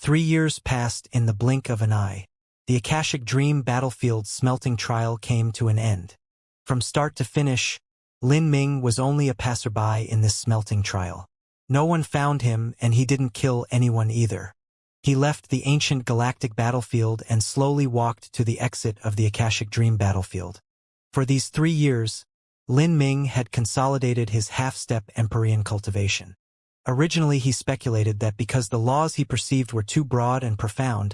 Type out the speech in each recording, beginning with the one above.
3 years passed in the blink of an eye. The Akashic Dream Battlefield's smelting trial came to an end. From start to finish, Lin Ming was only a passerby in this smelting trial. No one found him, and he didn't kill anyone either. He left the ancient galactic battlefield and slowly walked to the exit of the Akashic Dream Battlefield. For these 3 years, Lin Ming had consolidated his half-step Empyrean cultivation. Originally he speculated that because the laws he perceived were too broad and profound,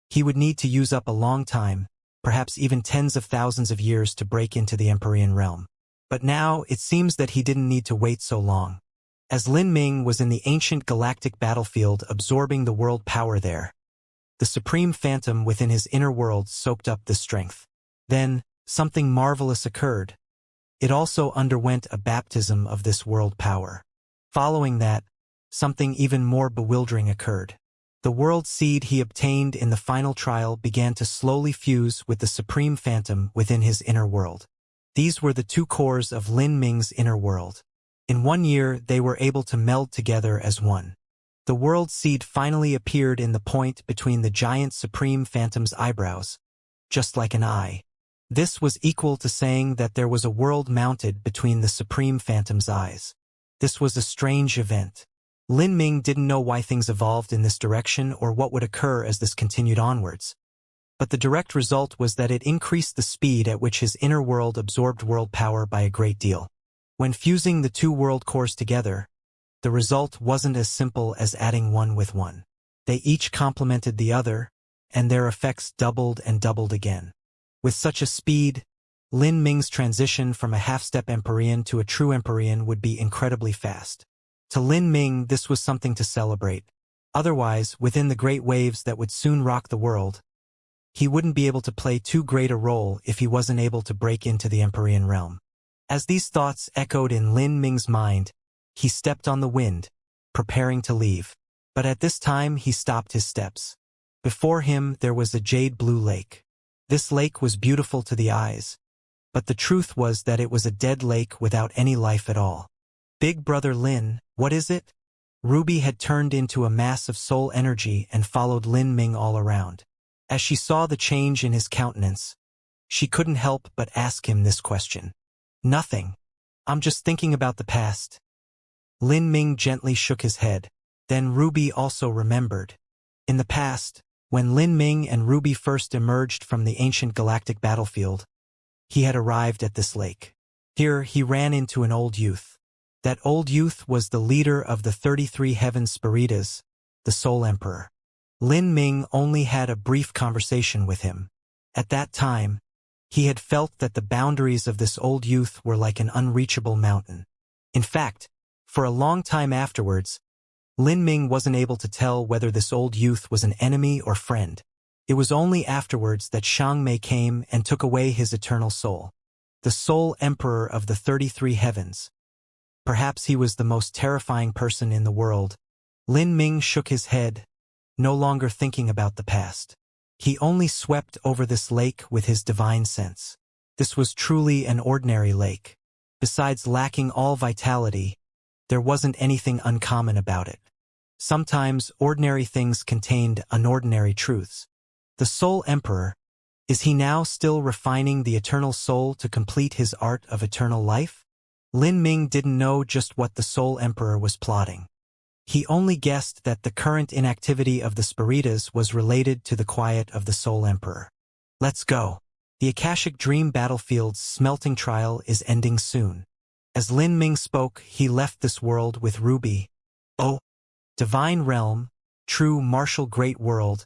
he would need to use up a long time, perhaps even tens of thousands of years to break into the Empyrean realm. But now it seems that he didn't need to wait so long. As Lin Ming was in the ancient galactic battlefield absorbing the world power there, the supreme phantom within his inner world soaked up this strength. Then, something marvelous occurred. It also underwent a baptism of this world power. Following that, something even more bewildering occurred. The world seed he obtained in the final trial began to slowly fuse with the supreme phantom within his inner world. These were the two cores of Lin Ming's inner world. In 1 year, they were able to meld together as one. The world seed finally appeared in the point between the giant supreme phantom's eyebrows, just like an eye. This was equal to saying that there was a world mounted between the supreme phantom's eyes. This was a strange event. Lin Ming didn't know why things evolved in this direction or what would occur as this continued onwards. But the direct result was that it increased the speed at which his inner world absorbed world power by a great deal. When fusing the two world cores together, the result wasn't as simple as adding one with one. They each complemented the other, and their effects doubled and doubled again. With such a speed, Lin Ming's transition from a half-step Empyrean to a true Empyrean would be incredibly fast. To Lin Ming, this was something to celebrate. Otherwise, within the great waves that would soon rock the world, he wouldn't be able to play too great a role if he wasn't able to break into the Empyrean realm. As these thoughts echoed in Lin Ming's mind, he stepped on the wind, preparing to leave. But at this time he stopped his steps. Before him there was a jade-blue lake. This lake was beautiful to the eyes, but the truth was that it was a dead lake without any life at all. Big brother Lin, what is it? Ruby had turned into a mass of soul energy and followed Lin Ming all around. As she saw the change in his countenance, she couldn't help but ask him this question. Nothing. I'm just thinking about the past. Lin Ming gently shook his head. Then Ruby also remembered. In the past, when Lin Ming and Ruby first emerged from the ancient galactic battlefield, he had arrived at this lake. Here he ran into an old youth. That old youth was the leader of the 33 Heaven Spiritas, the Soul Emperor. Lin Ming only had a brief conversation with him. At that time, he had felt that the boundaries of this old youth were like an unreachable mountain. In fact, for a long time afterwards, Lin Ming wasn't able to tell whether this old youth was an enemy or friend. It was only afterwards that Xianxia came and took away his eternal soul. The Soul Emperor of the 33 Heavens. Perhaps he was the most terrifying person in the world. Lin Ming shook his head, no longer thinking about the past. He only swept over this lake with his divine sense. This was truly an ordinary lake. Besides lacking all vitality, there wasn't anything uncommon about it. Sometimes ordinary things contained unordinary truths. The Soul Emperor, is he now still refining the eternal soul to complete his art of eternal life? Lin Ming didn't know just what the Soul Emperor was plotting. He only guessed that the current inactivity of the Spiritas was related to the quiet of the Soul Emperor. Let's go. The Akashic Dream Battlefield's smelting trial is ending soon. As Lin Ming spoke, he left this world with Ruby. Oh, divine realm, true martial great world,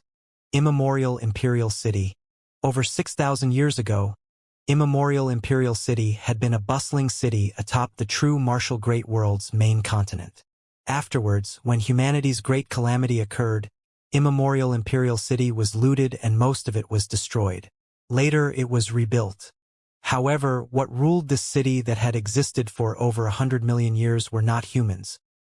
immemorial imperial city. Over 6,000 years ago, immemorial imperial city had been a bustling city atop the true martial great world's main continent. Afterwards, when humanity's great calamity occurred, immemorial imperial city was looted and most of it was destroyed. Later it was rebuilt. However, what ruled this city that had existed for over 100 million years were not humans,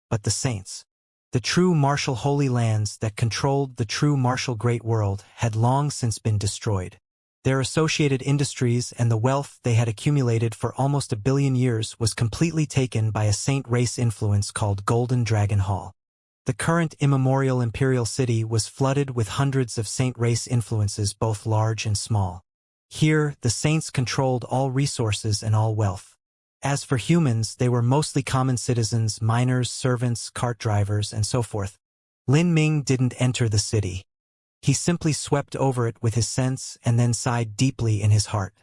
but the saints. The true martial holy lands that controlled the true martial great world had long since been destroyed. Their associated industries and the wealth they had accumulated for almost 1 billion years was completely taken by a saint race influence called Golden Dragon Hall. The current immemorial imperial city was flooded with hundreds of saint race influences, both large and small. Here, the saints controlled all resources and all wealth. As for humans, they were mostly common citizens, miners, servants, cart drivers, and so forth. Lin Ming didn't enter the city. He simply swept over it with his sense and then sighed deeply in his heart.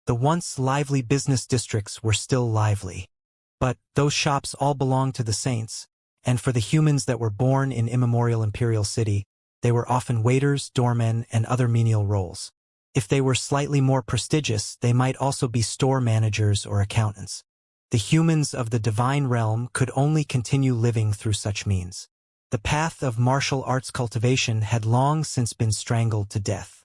The once lively business districts were still lively. But those shops all belonged to the saints, and for the humans that were born in immemorial imperial city, they were often waiters, doormen, and other menial roles. If they were slightly more prestigious, they might also be store managers or accountants. The humans of the divine realm could only continue living through such means. The path of martial arts cultivation had long since been strangled to death.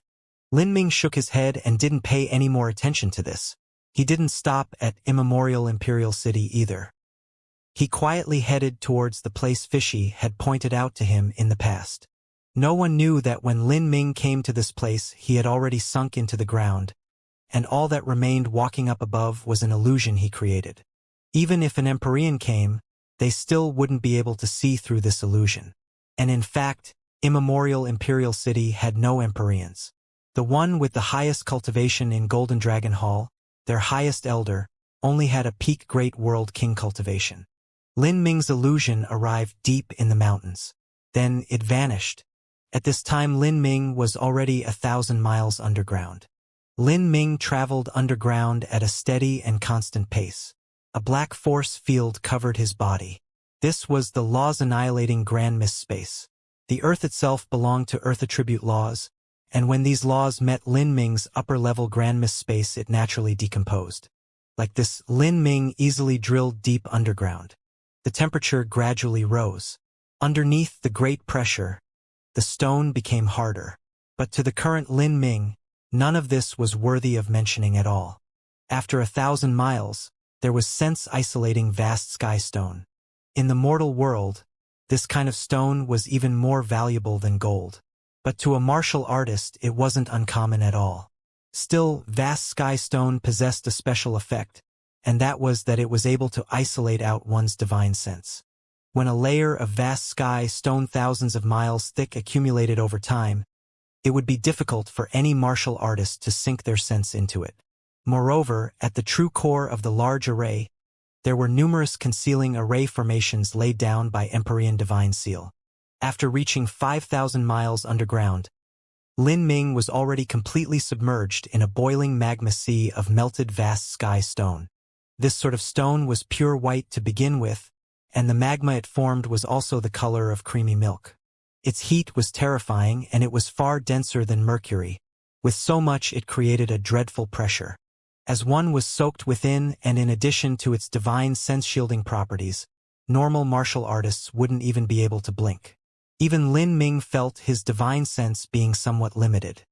Lin Ming shook his head and didn't pay any more attention to this. He didn't stop at immemorial imperial city either. He quietly headed towards the place Fishy had pointed out to him in the past. No one knew that when Lin Ming came to this place he had already sunk into the ground, and all that remained walking up above was an illusion he created. Even if an Empyrean came, they still wouldn't be able to see through this illusion. And in fact, immemorial imperial city had no Empyreans. The one with the highest cultivation in Golden Dragon Hall, their highest elder, only had a peak Great World King cultivation. Lin Ming's illusion arrived deep in the mountains. Then it vanished. At this time Lin Ming was already 1,000 miles underground. Lin Ming traveled underground at a steady and constant pace. A black force field covered his body. This was the laws annihilating grand mist space. The earth itself belonged to earth attribute laws, and when these laws met Lin Ming's upper-level grand mist space it naturally decomposed. Like this, Lin Ming easily drilled deep underground. The temperature gradually rose. Underneath the great pressure, the stone became harder. But to the current Lin Ming, none of this was worthy of mentioning at all. After 1,000 miles, there was sense-isolating vast sky stone. In the mortal world, this kind of stone was even more valuable than gold. But to a martial artist it wasn't uncommon at all. Still, vast sky stone possessed a special effect, and that was that it was able to isolate out one's divine sense. When a layer of vast sky stone thousands of miles thick accumulated over time, it would be difficult for any martial artist to sink their sense into it. Moreover, at the true core of the large array, there were numerous concealing array formations laid down by Empyrean Divine Seal. After reaching 5,000 miles underground, Lin Ming was already completely submerged in a boiling magma sea of melted vast sky stone. This sort of stone was pure white to begin with, and the magma it formed was also the color of creamy milk. Its heat was terrifying, and it was far denser than mercury. With so much it created a dreadful pressure. As one was soaked within, and in addition to its divine sense-shielding properties, normal martial artists wouldn't even be able to blink. Even Lin Ming felt his divine sense being somewhat limited.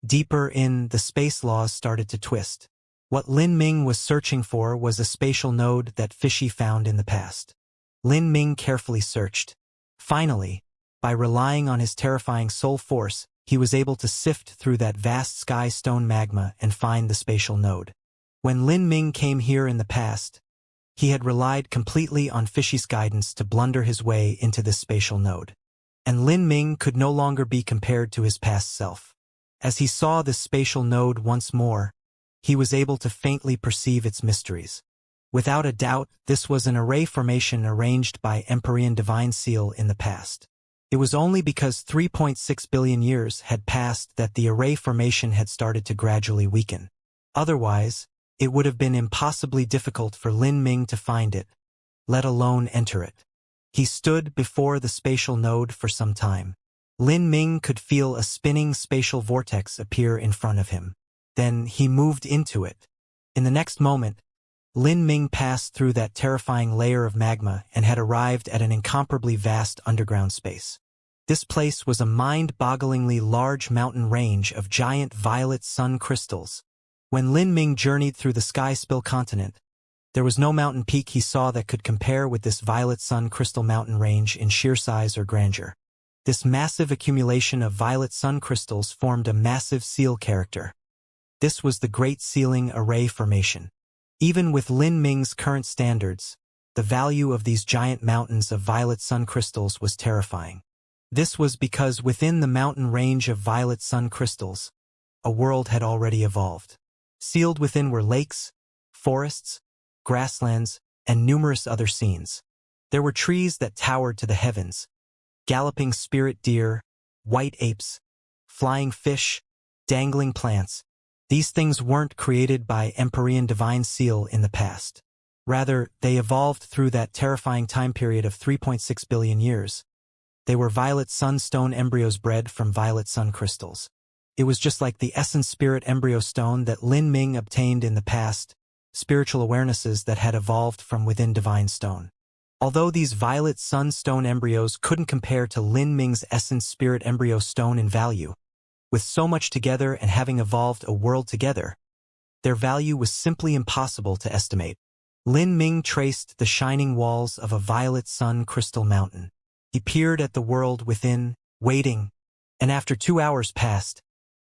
Deeper in, the space laws started to twist. What Lin Ming was searching for was a spatial node that Fishy found in the past. Lin Ming carefully searched. Finally, by relying on his terrifying soul force, he was able to sift through that vast sky stone magma and find the spatial node. When Lin Ming came here in the past, he had relied completely on Fishy's guidance to blunder his way into this spatial node. And Lin Ming could no longer be compared to his past self. As he saw this spatial node once more, he was able to faintly perceive its mysteries. Without a doubt, this was an array formation arranged by Empyrean Divine Seal in the past. It was only because 3.6 billion years had passed that the array formation had started to gradually weaken. Otherwise, it would have been impossibly difficult for Lin Ming to find it, let alone enter it. He stood before the spatial node for some time. Lin Ming could feel a spinning spatial vortex appear in front of him. Then he moved into it. In the next moment, Lin Ming passed through that terrifying layer of magma and had arrived at an incomparably vast underground space. This place was a mind-bogglingly large mountain range of giant violet sun crystals. When Lin Ming journeyed through the Sky Spill continent, there was no mountain peak he saw that could compare with this violet sun crystal mountain range in sheer size or grandeur. This massive accumulation of violet sun crystals formed a massive seal character. This was the Great Sealing Array Formation. Even with Lin Ming's current standards, the value of these giant mountains of violet sun crystals was terrifying. This was because within the mountain range of violet sun crystals, a world had already evolved. Sealed within were lakes, forests, grasslands, and numerous other scenes. There were trees that towered to the heavens, galloping spirit deer, white apes, flying fish, dangling plants. These things weren't created by Empyrean divine seal in the past. Rather, they evolved through that terrifying time period of 3.6 billion years. They were violet sunstone embryos bred from violet sun crystals. It was just like the essence spirit embryo stone that Lin Ming obtained in the past, spiritual awarenesses that had evolved from within divine stone. Although these violet sunstone embryos couldn't compare to Lin Ming's essence spirit embryo stone in value, with so much together and having evolved a world together, their value was simply impossible to estimate. Lin Ming traced the shining walls of a violet sun crystal mountain. He peered at the world within, waiting, and after 2 hours passed,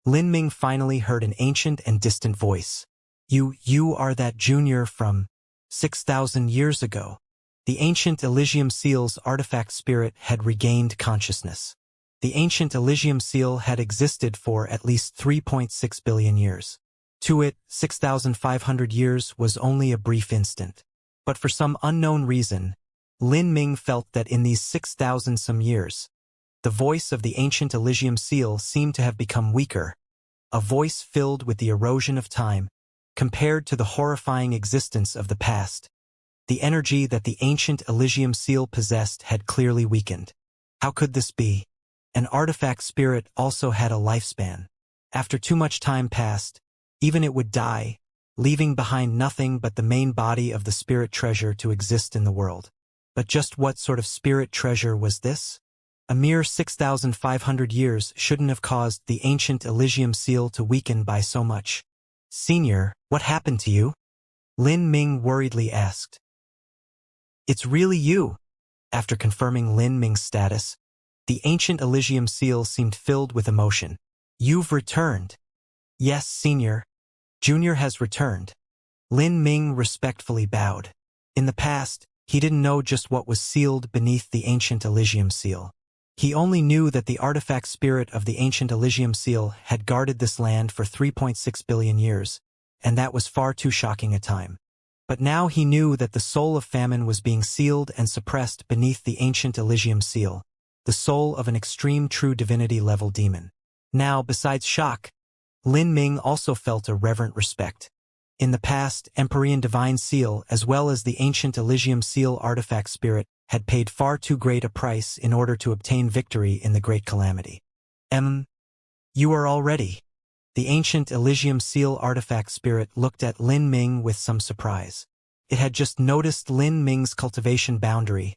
Lin Ming finally heard an ancient and distant voice. You are that junior from 6,000 years ago. The ancient Elysium Seal's artifact spirit had regained consciousness. The ancient Elysium Seal had existed for at least 3.6 billion years. To it, 6,500 years was only a brief instant. But for some unknown reason, Lin Ming felt that in these 6,000-some years, the voice of the ancient Elysium Seal seemed to have become weaker, a voice filled with the erosion of time, compared to the horrifying existence of the past. The energy that the ancient Elysium Seal possessed had clearly weakened. How could this be? An artifact spirit also had a lifespan. After too much time passed, even it would die, leaving behind nothing but the main body of the spirit treasure to exist in the world. But just what sort of spirit treasure was this? A mere 6,500 years shouldn't have caused the ancient Elysium Seal to weaken by so much. Senior, what happened to you? Lin Ming worriedly asked. It's really you. After confirming Lin Ming's status, the ancient Elysium Seal seemed filled with emotion. You've returned. Yes, Senior. Junior has returned. Lin Ming respectfully bowed. In the past, he didn't know just what was sealed beneath the ancient Elysium Seal. He only knew that the artifact spirit of the ancient Elysium Seal had guarded this land for 3.6 billion years, and that was far too shocking a time. But now he knew that the soul of famine was being sealed and suppressed beneath the ancient Elysium Seal, the soul of an extreme true divinity level demon. Now, besides shock, Lin Ming also felt a reverent respect. In the past, Empyrean Divine Seal, as well as the ancient Elysium Seal artifact spirit, had paid far too great a price in order to obtain victory in the Great Calamity. You are all ready. The ancient Elysium Seal artifact spirit looked at Lin Ming with some surprise. It had just noticed Lin Ming's cultivation boundary,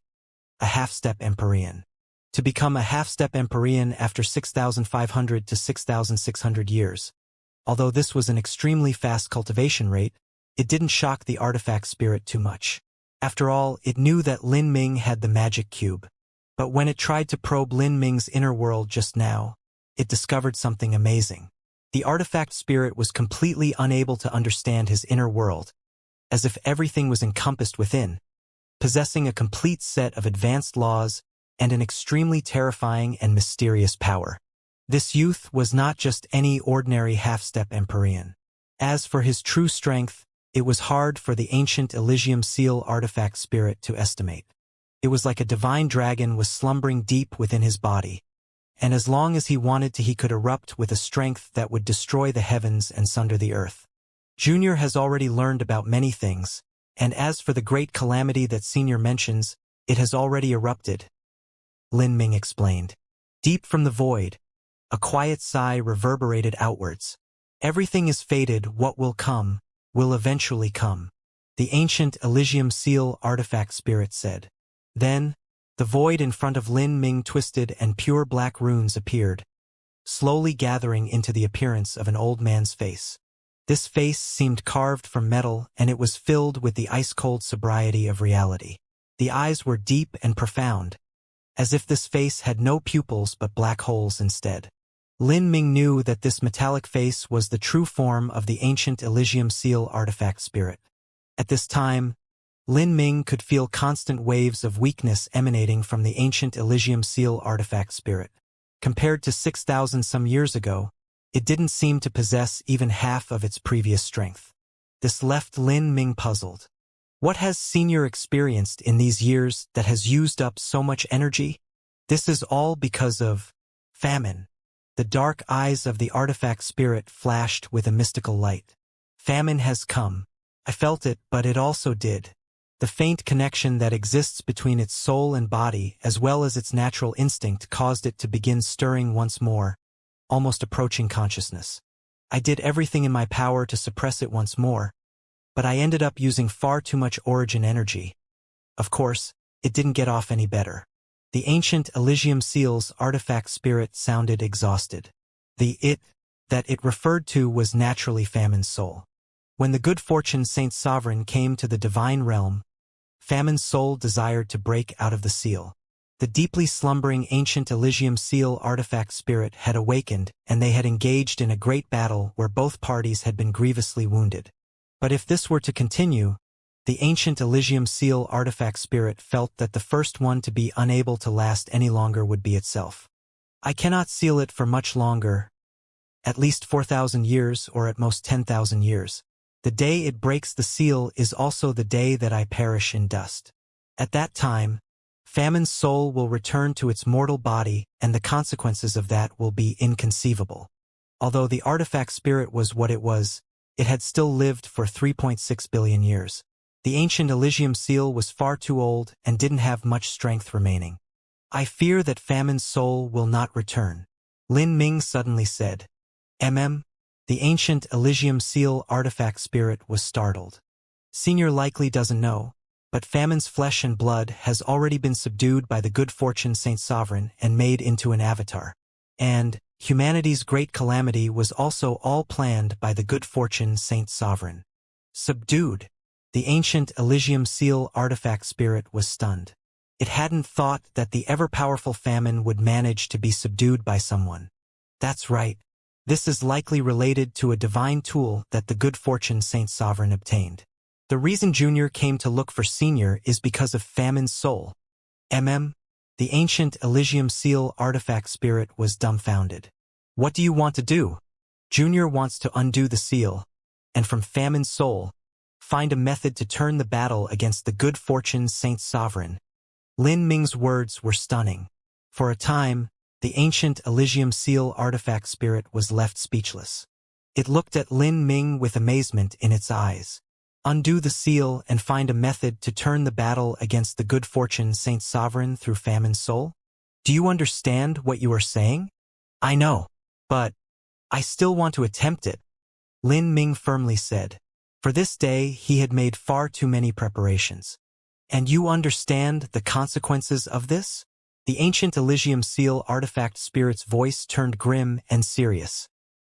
a half-step Empyrean. To become a half-step Empyrean after 6,500 to 6,600 years. Although this was an extremely fast cultivation rate, it didn't shock the artifact spirit too much. After all, it knew that Lin Ming had the magic cube. But when it tried to probe Lin Ming's inner world just now, it discovered something amazing. The artifact spirit was completely unable to understand his inner world, as if everything was encompassed within, possessing a complete set of advanced laws and an extremely terrifying and mysterious power. This youth was not just any ordinary half-step Empyrean. As for his true strength, it was hard for the ancient Elysium Seal artifact spirit to estimate. It was like a divine dragon was slumbering deep within his body, and as long as he wanted to, he could erupt with a strength that would destroy the heavens and sunder the earth. Junior has already learned about many things, and as for the great calamity that Senior mentions, it has already erupted. Lin Ming explained. Deep from the void, a quiet sigh reverberated outwards. Everything is fated. What will come, will eventually come. The ancient Elysium Seal artifact spirit said. Then, the void in front of Lin Ming twisted and pure black runes appeared, slowly gathering into the appearance of an old man's face. This face seemed carved from metal, and it was filled with the ice-cold sobriety of reality. The eyes were deep and profound, as if this face had no pupils but black holes instead. Lin Ming knew that this metallic face was the true form of the ancient Elysium Seal artifact spirit. At this time, Lin Ming could feel constant waves of weakness emanating from the ancient Elysium Seal artifact spirit. Compared to 6,000 some years ago, it didn't seem to possess even half of its previous strength. This left Lin Ming puzzled. What has Senior experienced in these years that has used up so much energy? This is all because of famine. The dark eyes of the artifact spirit flashed with a mystical light. Famine has come. I felt it, but it also did. The faint connection that exists between its soul and body, as well as its natural instinct, caused it to begin stirring once more, almost approaching consciousness. I did everything in my power to suppress it once more, but I ended up using far too much origin energy. Of course, it didn't get off any better. The ancient Elysium Seal's artifact spirit sounded exhausted. The it that it referred to was naturally Famine's soul. When the good fortune Saint Sovereign came to the divine realm, Famine's soul desired to break out of the seal. The deeply slumbering ancient Elysium Seal artifact spirit had awakened, and they had engaged in a great battle where both parties had been grievously wounded. But if this were to continue, the ancient Elysium Seal artifact spirit felt that the first one to be unable to last any longer would be itself. I cannot seal it for much longer, at least 4,000 years or at most 10,000 years. The day it breaks the seal is also the day that I perish in dust. At that time, Famine's soul will return to its mortal body, and the consequences of that will be inconceivable. Although the artifact spirit was what it was, it had still lived for 3.6 billion years. The ancient Elysium Seal was far too old and didn't have much strength remaining. I fear that Famine's soul will not return, Lin Ming suddenly said. The ancient Elysium Seal artifact spirit was startled. Senior likely doesn't know, but Famine's flesh and blood has already been subdued by the good fortune Saint Sovereign and made into an avatar. And humanity's great calamity was also all planned by the good fortune Saint Sovereign. Subdued. The ancient Elysium Seal artifact spirit was stunned. It hadn't thought that the ever-powerful Famine would manage to be subdued by someone. That's right. This is likely related to a divine tool that the good fortune Saint Sovereign obtained. The reason Junior came to look for Senior is because of Famine's soul. The ancient Elysium Seal artifact spirit was dumbfounded. What do you want to do? Junior wants to undo the seal, and from Famine's soul, find a method to turn the battle against the good fortune Saint Sovereign. Lin Ming's words were stunning. For a time, the ancient Elysium Seal artifact spirit was left speechless. It looked at Lin Ming with amazement in its eyes. Undo the seal and find a method to turn the battle against the good fortune Saint Sovereign through Famine's soul? Do you understand what you are saying? I know, but I still want to attempt it, Lin Ming firmly said. For this day he had made far too many preparations. And you understand the consequences of this? The ancient Elysium Seal artifact spirit's voice turned grim and serious.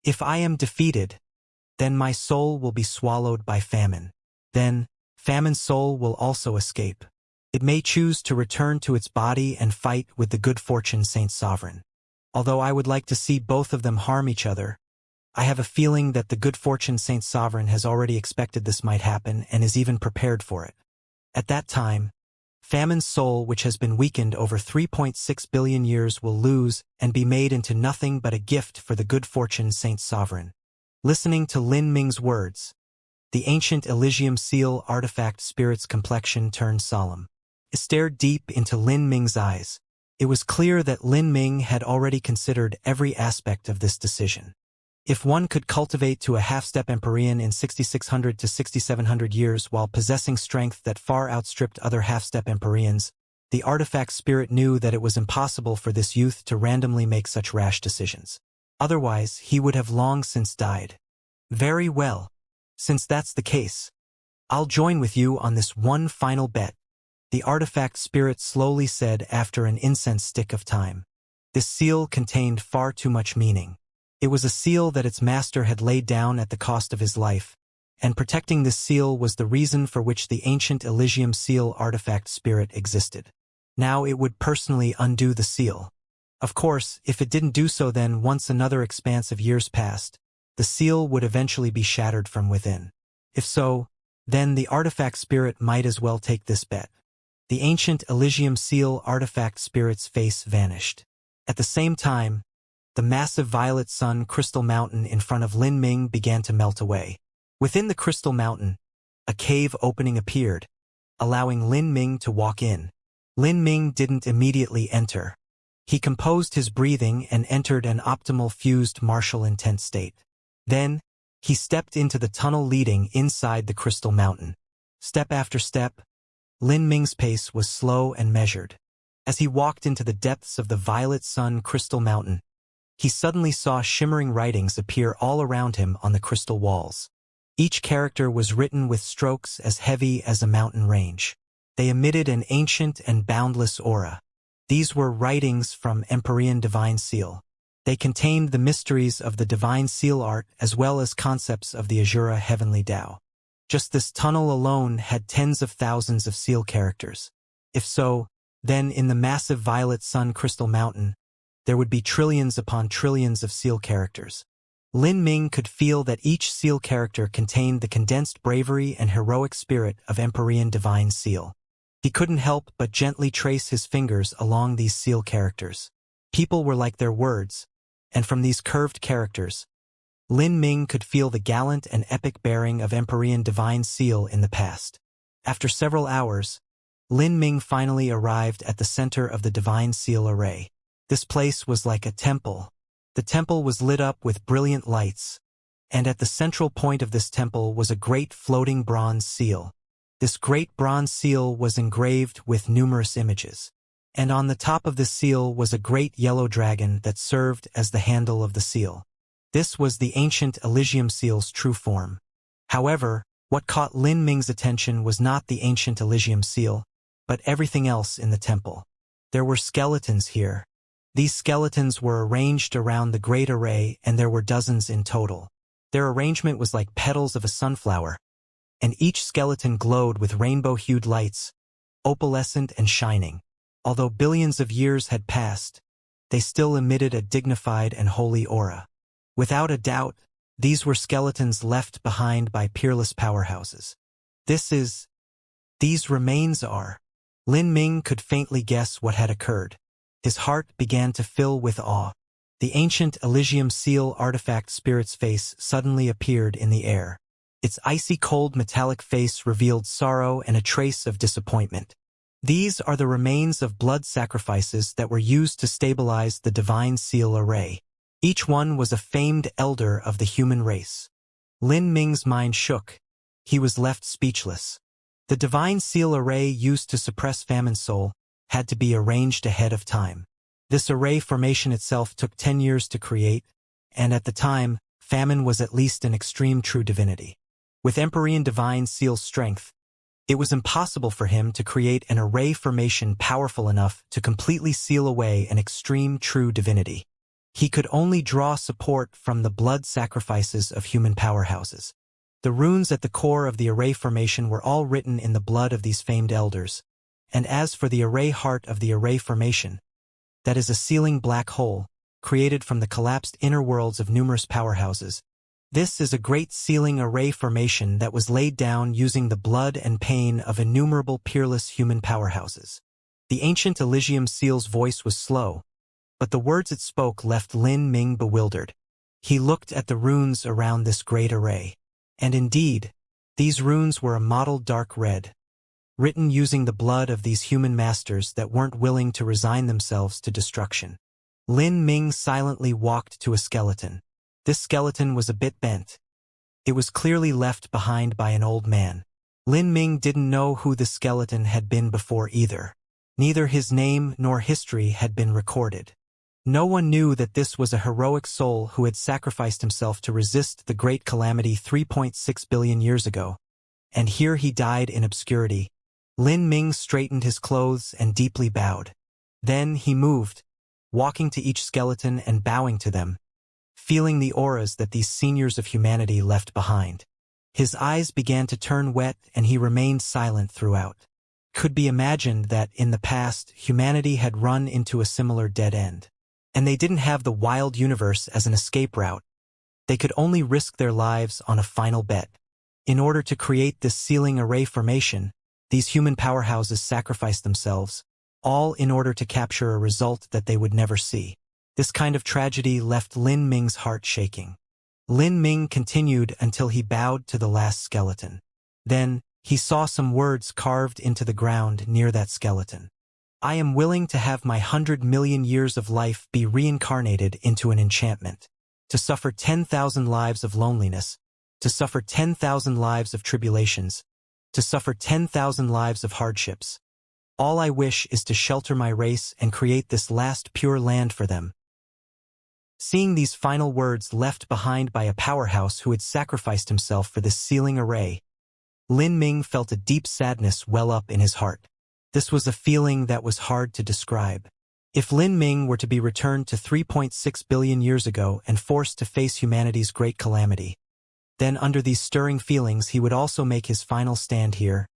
If I am defeated, then my soul will be swallowed by Famine. Then, Famine's soul will also escape. It may choose to return to its body and fight with the good fortune Saint Sovereign. Although I would like to see both of them harm each other, I have a feeling that the good fortune Saint Sovereign has already expected this might happen and is even prepared for it. At that time, Famine's soul, which has been weakened over 3.6 billion years, will lose and be made into nothing but a gift for the good fortune Saint Sovereign. Listening to Lin Ming's words, the ancient Elysium Seal artifact spirit's complexion turned solemn. It stared deep into Lin Ming's eyes. It was clear that Lin Ming had already considered every aspect of this decision. If one could cultivate to a half-step Empyrean in 6,600 to 6,700 years while possessing strength that far outstripped other half-step Empyreans, the artifact spirit knew that it was impossible for this youth to randomly make such rash decisions. Otherwise, he would have long since died. Very well. Since that's the case, I'll join with you on this one final bet, the artifact spirit slowly said after an incense stick of time. This seal contained far too much meaning. It was a seal that its master had laid down at the cost of his life, and protecting this seal was the reason for which the ancient Elysium Seal artifact spirit existed. Now it would personally undo the seal. Of course, if it didn't do so, then once another expanse of years passed, the seal would eventually be shattered from within. If so, then the artifact spirit might as well take this bet. The ancient Elysium seal artifact spirit's face vanished. At the same time, the massive violet sun crystal mountain in front of Lin Ming began to melt away. Within the crystal mountain, a cave opening appeared, allowing Lin Ming to walk in. Lin Ming didn't immediately enter. He composed his breathing and entered an optimal fused martial intent state. Then, he stepped into the tunnel leading inside the crystal mountain. Step after step, Lin Ming's pace was slow and measured. As he walked into the depths of the violet sun crystal mountain, he suddenly saw shimmering writings appear all around him on the crystal walls. Each character was written with strokes as heavy as a mountain range. They emitted an ancient and boundless aura. These were writings from Empyrean Divine Seal. They contained the mysteries of the Divine Seal art as well as concepts of the Azura Heavenly Tao. Just this tunnel alone had tens of thousands of seal characters. If so, then in the massive violet sun crystal mountain, there would be trillions upon trillions of seal characters. Lin Ming could feel that each seal character contained the condensed bravery and heroic spirit of Empyrean Divine Seal. He couldn't help but gently trace his fingers along these seal characters. People were like their words, and from these curved characters, Lin Ming could feel the gallant and epic bearing of Empyrean Divine Seal in the past. After several hours, Lin Ming finally arrived at the center of the Divine Seal array. This place was like a temple. The temple was lit up with brilliant lights, and at the central point of this temple was a great floating bronze seal. This great bronze seal was engraved with numerous images, and on the top of the seal was a great yellow dragon that served as the handle of the seal. This was the ancient Elysium seal's true form. However, what caught Lin Ming's attention was not the ancient Elysium seal, but everything else in the temple. There were skeletons here. These skeletons were arranged around the great array, and there were dozens in total. Their arrangement was like petals of a sunflower, and each skeleton glowed with rainbow-hued lights, opalescent and shining. Although billions of years had passed, they still emitted a dignified and holy aura. Without a doubt, these were skeletons left behind by peerless powerhouses. These remains are. Lin Ming could faintly guess what had occurred. His heart began to fill with awe. The ancient Elysium seal artifact spirit's face suddenly appeared in the air. Its icy cold metallic face revealed sorrow and a trace of disappointment. These are the remains of blood sacrifices that were used to stabilize the Divine Seal array. Each one was a famed elder of the human race. Lin Ming's mind shook. He was left speechless. The Divine Seal array used to suppress famine soul had to be arranged ahead of time. This array formation itself took 10 years to create, and at the time, famine was at least an extreme true divinity. With Empyrean Divine Seal's strength, it was impossible for him to create an array formation powerful enough to completely seal away an extreme true divinity. He could only draw support from the blood sacrifices of human powerhouses. The runes at the core of the array formation were all written in the blood of these famed elders. And as for the array heart of the array formation, that is a sealing black hole, created from the collapsed inner worlds of numerous powerhouses. This is a great sealing array formation that was laid down using the blood and pain of innumerable peerless human powerhouses. The ancient Elysium seal's voice was slow, but the words it spoke left Lin Ming bewildered. He looked at the runes around this great array. And indeed, these runes were a mottled dark red, written using the blood of these human masters that weren't willing to resign themselves to destruction. Lin Ming silently walked to a skeleton. This skeleton was a bit bent. It was clearly left behind by an old man. Lin Ming didn't know who the skeleton had been before either. Neither his name nor history had been recorded. No one knew that this was a heroic soul who had sacrificed himself to resist the great calamity 3.6 billion years ago. And here he died in obscurity. Lin Ming straightened his clothes and deeply bowed. Then he moved, walking to each skeleton and bowing to them, feeling the auras that these seniors of humanity left behind. His eyes began to turn wet and he remained silent throughout. Could be imagined that in the past, humanity had run into a similar dead end. And they didn't have the wild universe as an escape route. They could only risk their lives on a final bet. In order to create this sealing array formation, these human powerhouses sacrificed themselves, all in order to capture a result that they would never see. This kind of tragedy left Lin Ming's heart shaking. Lin Ming continued until he bowed to the last skeleton. Then, he saw some words carved into the ground near that skeleton. I am willing to have my 100 million years of life be reincarnated into an enchantment, to suffer 10,000 lives of loneliness, to suffer 10,000 lives of tribulations, to suffer 10,000 lives of hardships. All I wish is to shelter my race and create this last pure land for them. Seeing these final words left behind by a powerhouse who had sacrificed himself for this sealing array, Lin Ming felt a deep sadness well up in his heart. This was a feeling that was hard to describe. If Lin Ming were to be returned to 3.6 billion years ago and forced to face humanity's great calamity, then under these stirring feelings he would also make his final stand here,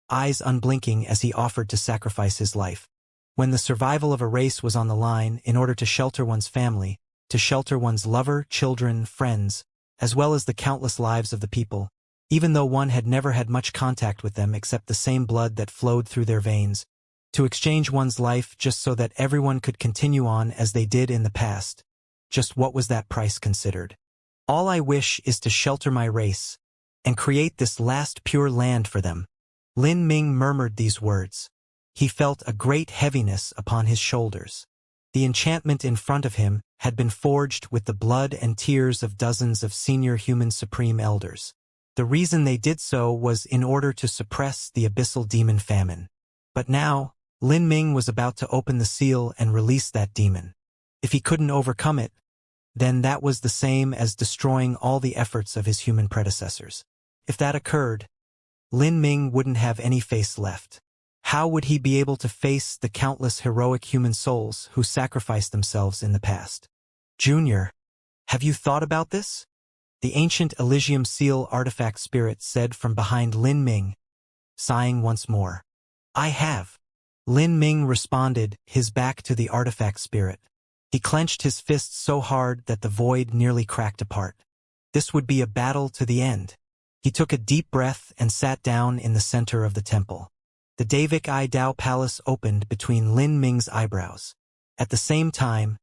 eyes unblinking as he offered to sacrifice his life. When the survival of a race was on the line in order to shelter one's family, to shelter one's lover, children, friends, as well as the countless lives of the people, even though one had never had much contact with them except the same blood that flowed through their veins, to exchange one's life just so that everyone could continue on as they did in the past. Just what was that price considered? All I wish is to shelter my race and create this last pure land for them. Lin Ming murmured these words. He felt a great heaviness upon his shoulders. The enchantment in front of him had been forged with the blood and tears of dozens of senior human supreme elders. The reason they did so was in order to suppress the abyssal demon famine. But now, Lin Ming was about to open the seal and release that demon. If he couldn't overcome it, then that was the same as destroying all the efforts of his human predecessors. If that occurred, Lin Ming wouldn't have any face left. How would he be able to face the countless heroic human souls who sacrificed themselves in the past? Junior, have you thought about this? The ancient Elysium seal artifact spirit said from behind Lin Ming, sighing once more. I have. Lin Ming responded, his back to the artifact spirit. He clenched his fists so hard that the void nearly cracked apart. This would be a battle to the end. He took a deep breath and sat down in the center of the temple. The Davik I Dao Palace opened between Lin Ming's eyebrows. At the same time,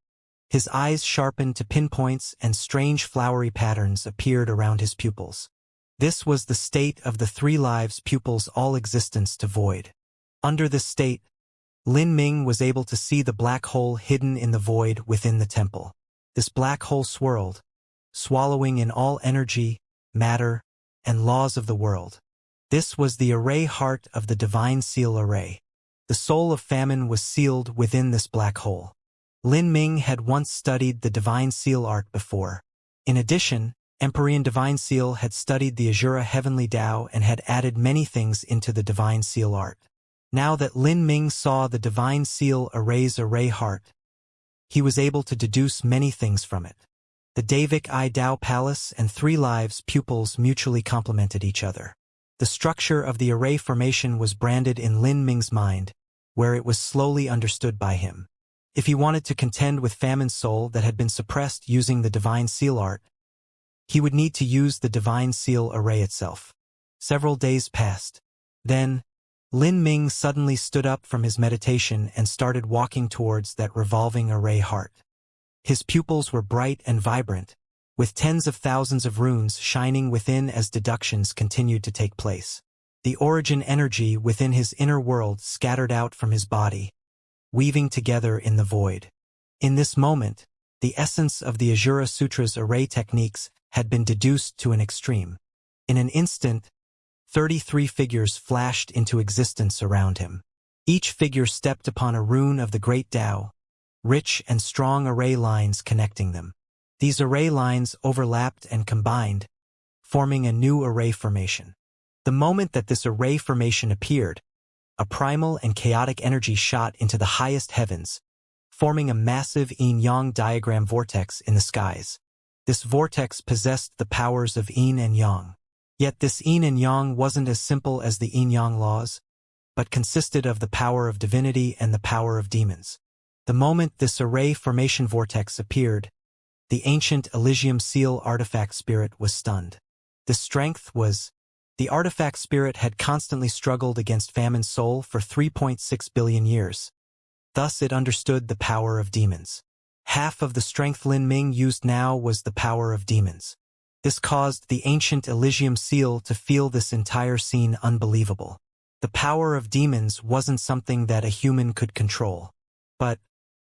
his eyes sharpened to pinpoints and strange flowery patterns appeared around his pupils. This was the state of the three lives pupils all existence to void. Under this state, Lin Ming was able to see the black hole hidden in the void within the temple. This black hole swirled, swallowing in all energy, matter, and laws of the world. This was the array heart of the divine seal array. The soul of famine was sealed within this black hole. Lin Ming had once studied the divine seal art before. In addition, Empyrean divine seal had studied the Azura heavenly Tao and had added many things into the divine seal art. Now that Lin Ming saw the divine seal array's array heart, he was able to deduce many things from it. The Davik I Dao Palace and three lives pupils mutually complemented each other. The structure of the array formation was branded in Lin Ming's mind, where it was slowly understood by him. If he wanted to contend with Famine's soul that had been suppressed using the divine seal art, he would need to use the divine seal array itself. Several days passed. Then, Lin Ming suddenly stood up from his meditation and started walking towards that revolving array heart. His pupils were bright and vibrant, with tens of thousands of runes shining within as deductions continued to take place. The origin energy within his inner world scattered out from his body, weaving together in the void. In this moment, the essence of the Azura Sutra's array techniques had been deduced to an extreme. In an instant, 33 figures flashed into existence around him. Each figure stepped upon a rune of the great Tao, rich and strong array lines connecting them. These array lines overlapped and combined, forming a new array formation. The moment that this array formation appeared, a primal and chaotic energy shot into the highest heavens, forming a massive yin-yang diagram vortex in the skies. This vortex possessed the powers of yin and yang. Yet this yin and yang wasn't as simple as the yin-yang laws, but consisted of the power of divinity and the power of demons. The moment this array formation vortex appeared, the ancient Elysium seal artifact spirit was stunned. This strength was The artifact spirit had constantly struggled against Famine's soul for 3.6 billion years. Thus it understood the power of demons. Half of the strength Lin Ming used now was the power of demons. This caused the ancient Elysium seal to feel this entire scene unbelievable. The power of demons wasn't something that a human could control. But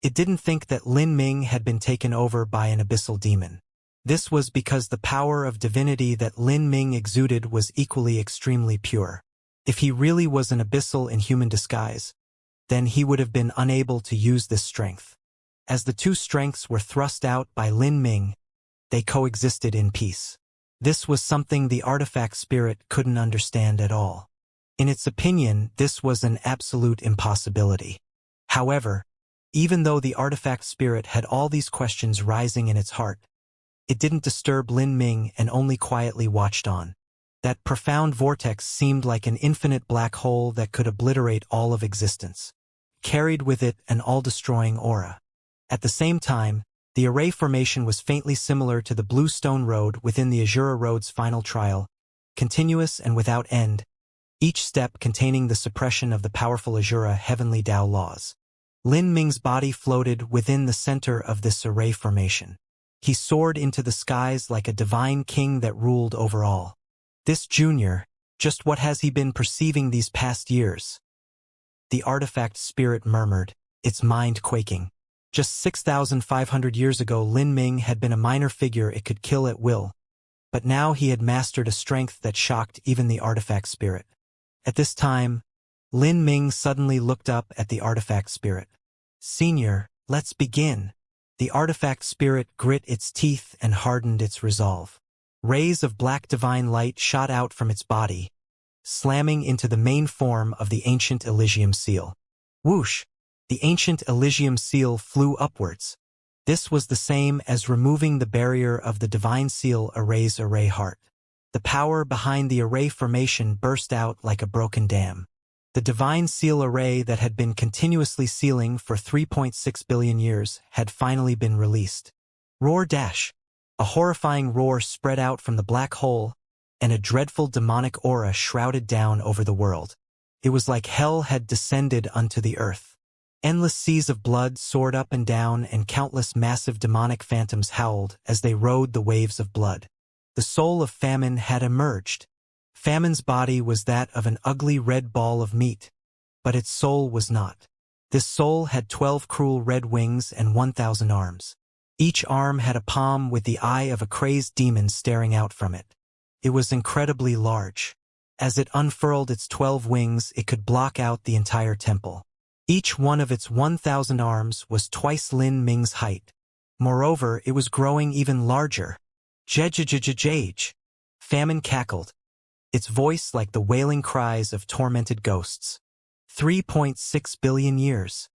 it didn't think that Lin Ming had been taken over by an abyssal demon. This was because the power of divinity that Lin Ming exuded was equally extremely pure. If he really was an abyssal in human disguise, then he would have been unable to use this strength. As the two strengths were thrust out by Lin Ming, they coexisted in peace. This was something the artifact spirit couldn't understand at all. In its opinion, this was an absolute impossibility. However, even though the artifact spirit had all these questions rising in its heart, it didn't disturb Lin Ming and only quietly watched on. That profound vortex seemed like an infinite black hole that could obliterate all of existence, carried with it an all-destroying aura. At the same time, the array formation was faintly similar to the Blue Stone Road within the Azura Road's final trial, continuous and without end, each step containing the suppression of the powerful Azura heavenly Tao laws. Lin Ming's body floated within the center of this array formation. He soared into the skies like a divine king that ruled over all. This junior, just what has he been perceiving these past years? The artifact spirit murmured, its mind quaking. Just 6,500 years ago Lin Ming had been a minor figure it could kill at will, but now he had mastered a strength that shocked even the artifact spirit. At this time, Lin Ming suddenly looked up at the artifact spirit. "Senior, let's begin." The artifact spirit grit its teeth and hardened its resolve. Rays of black divine light shot out from its body, slamming into the main form of the ancient Elysium seal. Whoosh! The ancient Elysium seal flew upwards. This was the same as removing the barrier of the divine seal array's array heart. The power behind the array formation burst out like a broken dam. The divine seal array that had been continuously sealing for 3.6 billion years had finally been released. Roar dash! A horrifying roar spread out from the black hole, and a dreadful demonic aura shrouded down over the world. It was like hell had descended unto the earth. Endless seas of blood soared up and down, and countless massive demonic phantoms howled as they rode the waves of blood. The soul of Famine had emerged. Famine's body was that of an ugly red ball of meat, but its soul was not. This soul had 12 cruel red wings and 1,000 arms. Each arm had a palm with the eye of a crazed demon staring out from it. It was incredibly large. As it unfurled its 12 wings, it could block out the entire temple. Each one of its 1,000 arms was twice Lin Ming's height. Moreover, it was growing even larger. Jej. Famine cackled, its voice like the wailing cries of tormented ghosts. 3.6 billion years.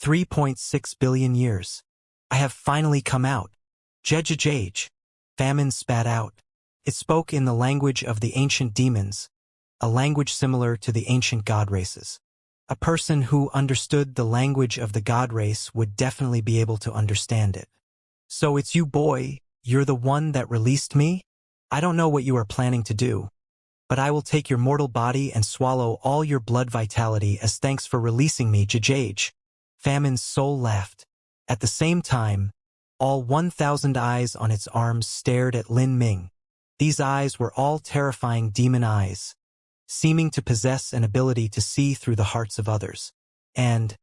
3.6 billion years. I have finally come out. Jej. Famine spat out. It spoke in the language of the ancient demons, a language similar to the ancient god races. A person who understood the language of the god race would definitely be able to understand it. "So it's you, boy, you're the one that released me? I don't know what you are planning to do, but I will take your mortal body and swallow all your blood vitality as thanks for releasing me, Jaj." Famine's soul laughed. At the same time, all 1,000 eyes on its arms stared at Lin Ming. These eyes were all terrifying demon eyes, seeming to possess an ability to see through the hearts of others. And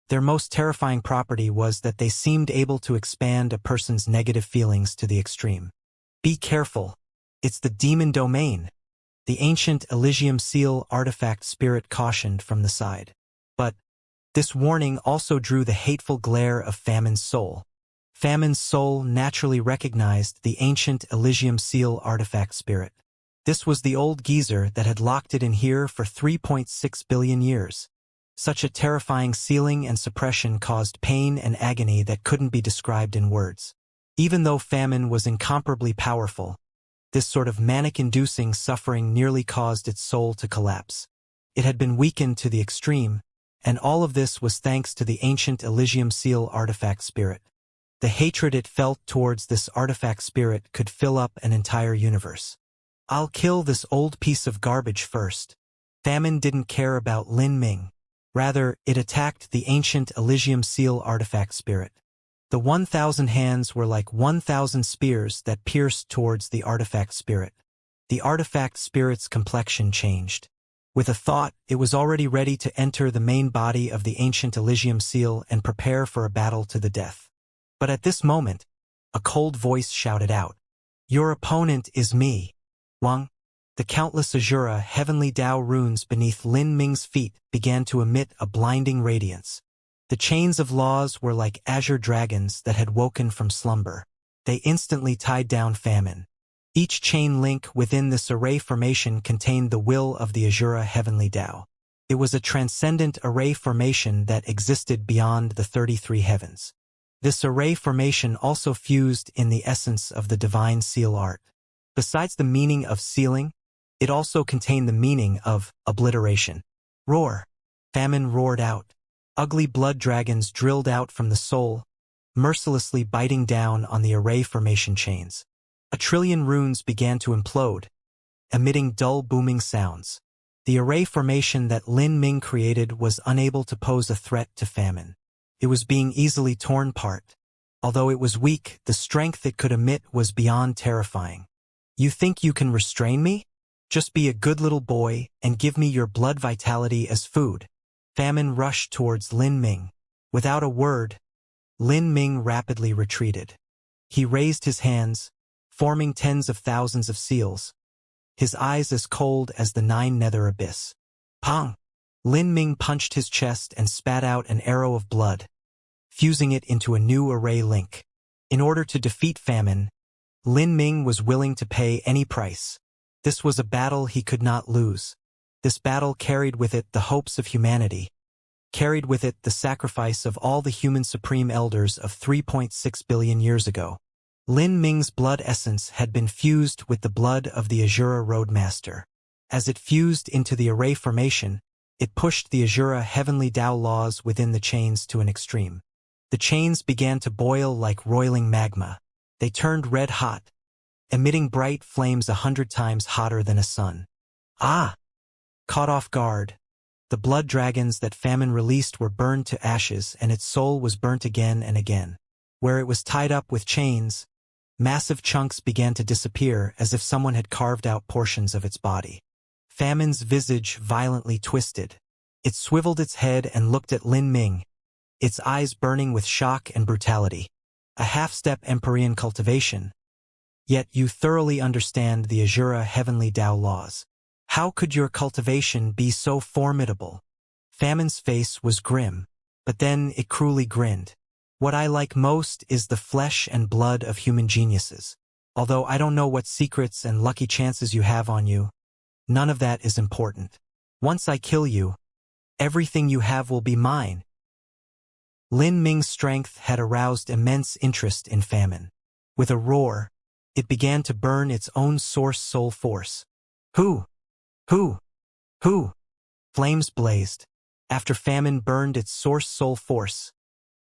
their most terrifying property was that they seemed able to expand a person's negative feelings to the extreme. "Be careful. It's the demon domain," the ancient Elysium seal artifact spirit cautioned from the side. But this warning also drew the hateful glare of Famine's soul. Famine's soul naturally recognized the ancient Elysium seal artifact spirit. This was the old geezer that had locked it in here for 3.6 billion years. Such a terrifying sealing and suppression caused pain and agony that couldn't be described in words. Even though Famine was incomparably powerful, this sort of manic-inducing suffering nearly caused its soul to collapse. It had been weakened to the extreme, and all of this was thanks to the ancient Elysium seal artifact spirit. The hatred it felt towards this artifact spirit could fill up an entire universe. I'll kill this old piece of garbage first. Famine didn't care about Lin Ming. Rather, it attacked the ancient Elysium Seal artifact spirit. The 1,000 hands were like 1,000 spears that pierced towards the artifact spirit. The artifact spirit's complexion changed. With a thought, it was already ready to enter the main body of the ancient Elysium Seal and prepare for a battle to the death. But at this moment, a cold voice shouted out, "Your opponent is me, Wang." The countless Azura heavenly Tao runes beneath Lin Ming's feet began to emit a blinding radiance. The chains of laws were like azure dragons that had woken from slumber. They instantly tied down Famine. Each chain link within this array formation contained the will of the Azura heavenly Tao. It was a transcendent array formation that existed beyond the 33 heavens. This array formation also fused in the essence of the divine seal art. Besides the meaning of sealing, it also contained the meaning of obliteration. Roar! Famine roared out. Ugly blood dragons drilled out from the soul, mercilessly biting down on the array formation chains. A trillion runes began to implode, emitting dull booming sounds. The array formation that Lin Ming created was unable to pose a threat to Famine. It was being easily torn apart. Although it was weak, the strength it could emit was beyond terrifying. You think you can restrain me? Just be a good little boy and give me your blood vitality as food. Famine rushed towards Lin Ming. Without a word, Lin Ming rapidly retreated. He raised his hands, forming tens of thousands of seals, his eyes as cold as the 9 nether abyss. Pong! Lin Ming punched his chest and spat out an arrow of blood, fusing it into a new array link. In order to defeat Famine, Lin Ming was willing to pay any price. This was a battle he could not lose. This battle carried with it the hopes of humanity, carried with it the sacrifice of all the human supreme elders of 3.6 billion years ago. Lin Ming's blood essence had been fused with the blood of the Azura Roadmaster. As it fused into the array formation, it pushed the Azura heavenly Tao laws within the chains to an extreme. The chains began to boil like roiling magma. They turned red hot, emitting bright flames 100 times hotter than a sun. Ah! Caught off guard, the blood dragons that Famine released were burned to ashes and its soul was burnt again and again. Where it was tied up with chains, massive chunks began to disappear as if someone had carved out portions of its body. Famine's visage violently twisted. It swiveled its head and looked at Lin Ming, its eyes burning with shock and brutality. A half-step Empyrean cultivation. Yet you thoroughly understand the Azura heavenly Tao laws. How could your cultivation be so formidable? Famine's face was grim, but then it cruelly grinned. What I like most is the flesh and blood of human geniuses. Although I don't know what secrets and lucky chances you have on you, none of that is important. Once I kill you, everything you have will be mine. Lin Ming's strength had aroused immense interest in Famine. With a roar, it began to burn its own source soul force. Who? Flames blazed. After Famine burned its source soul force,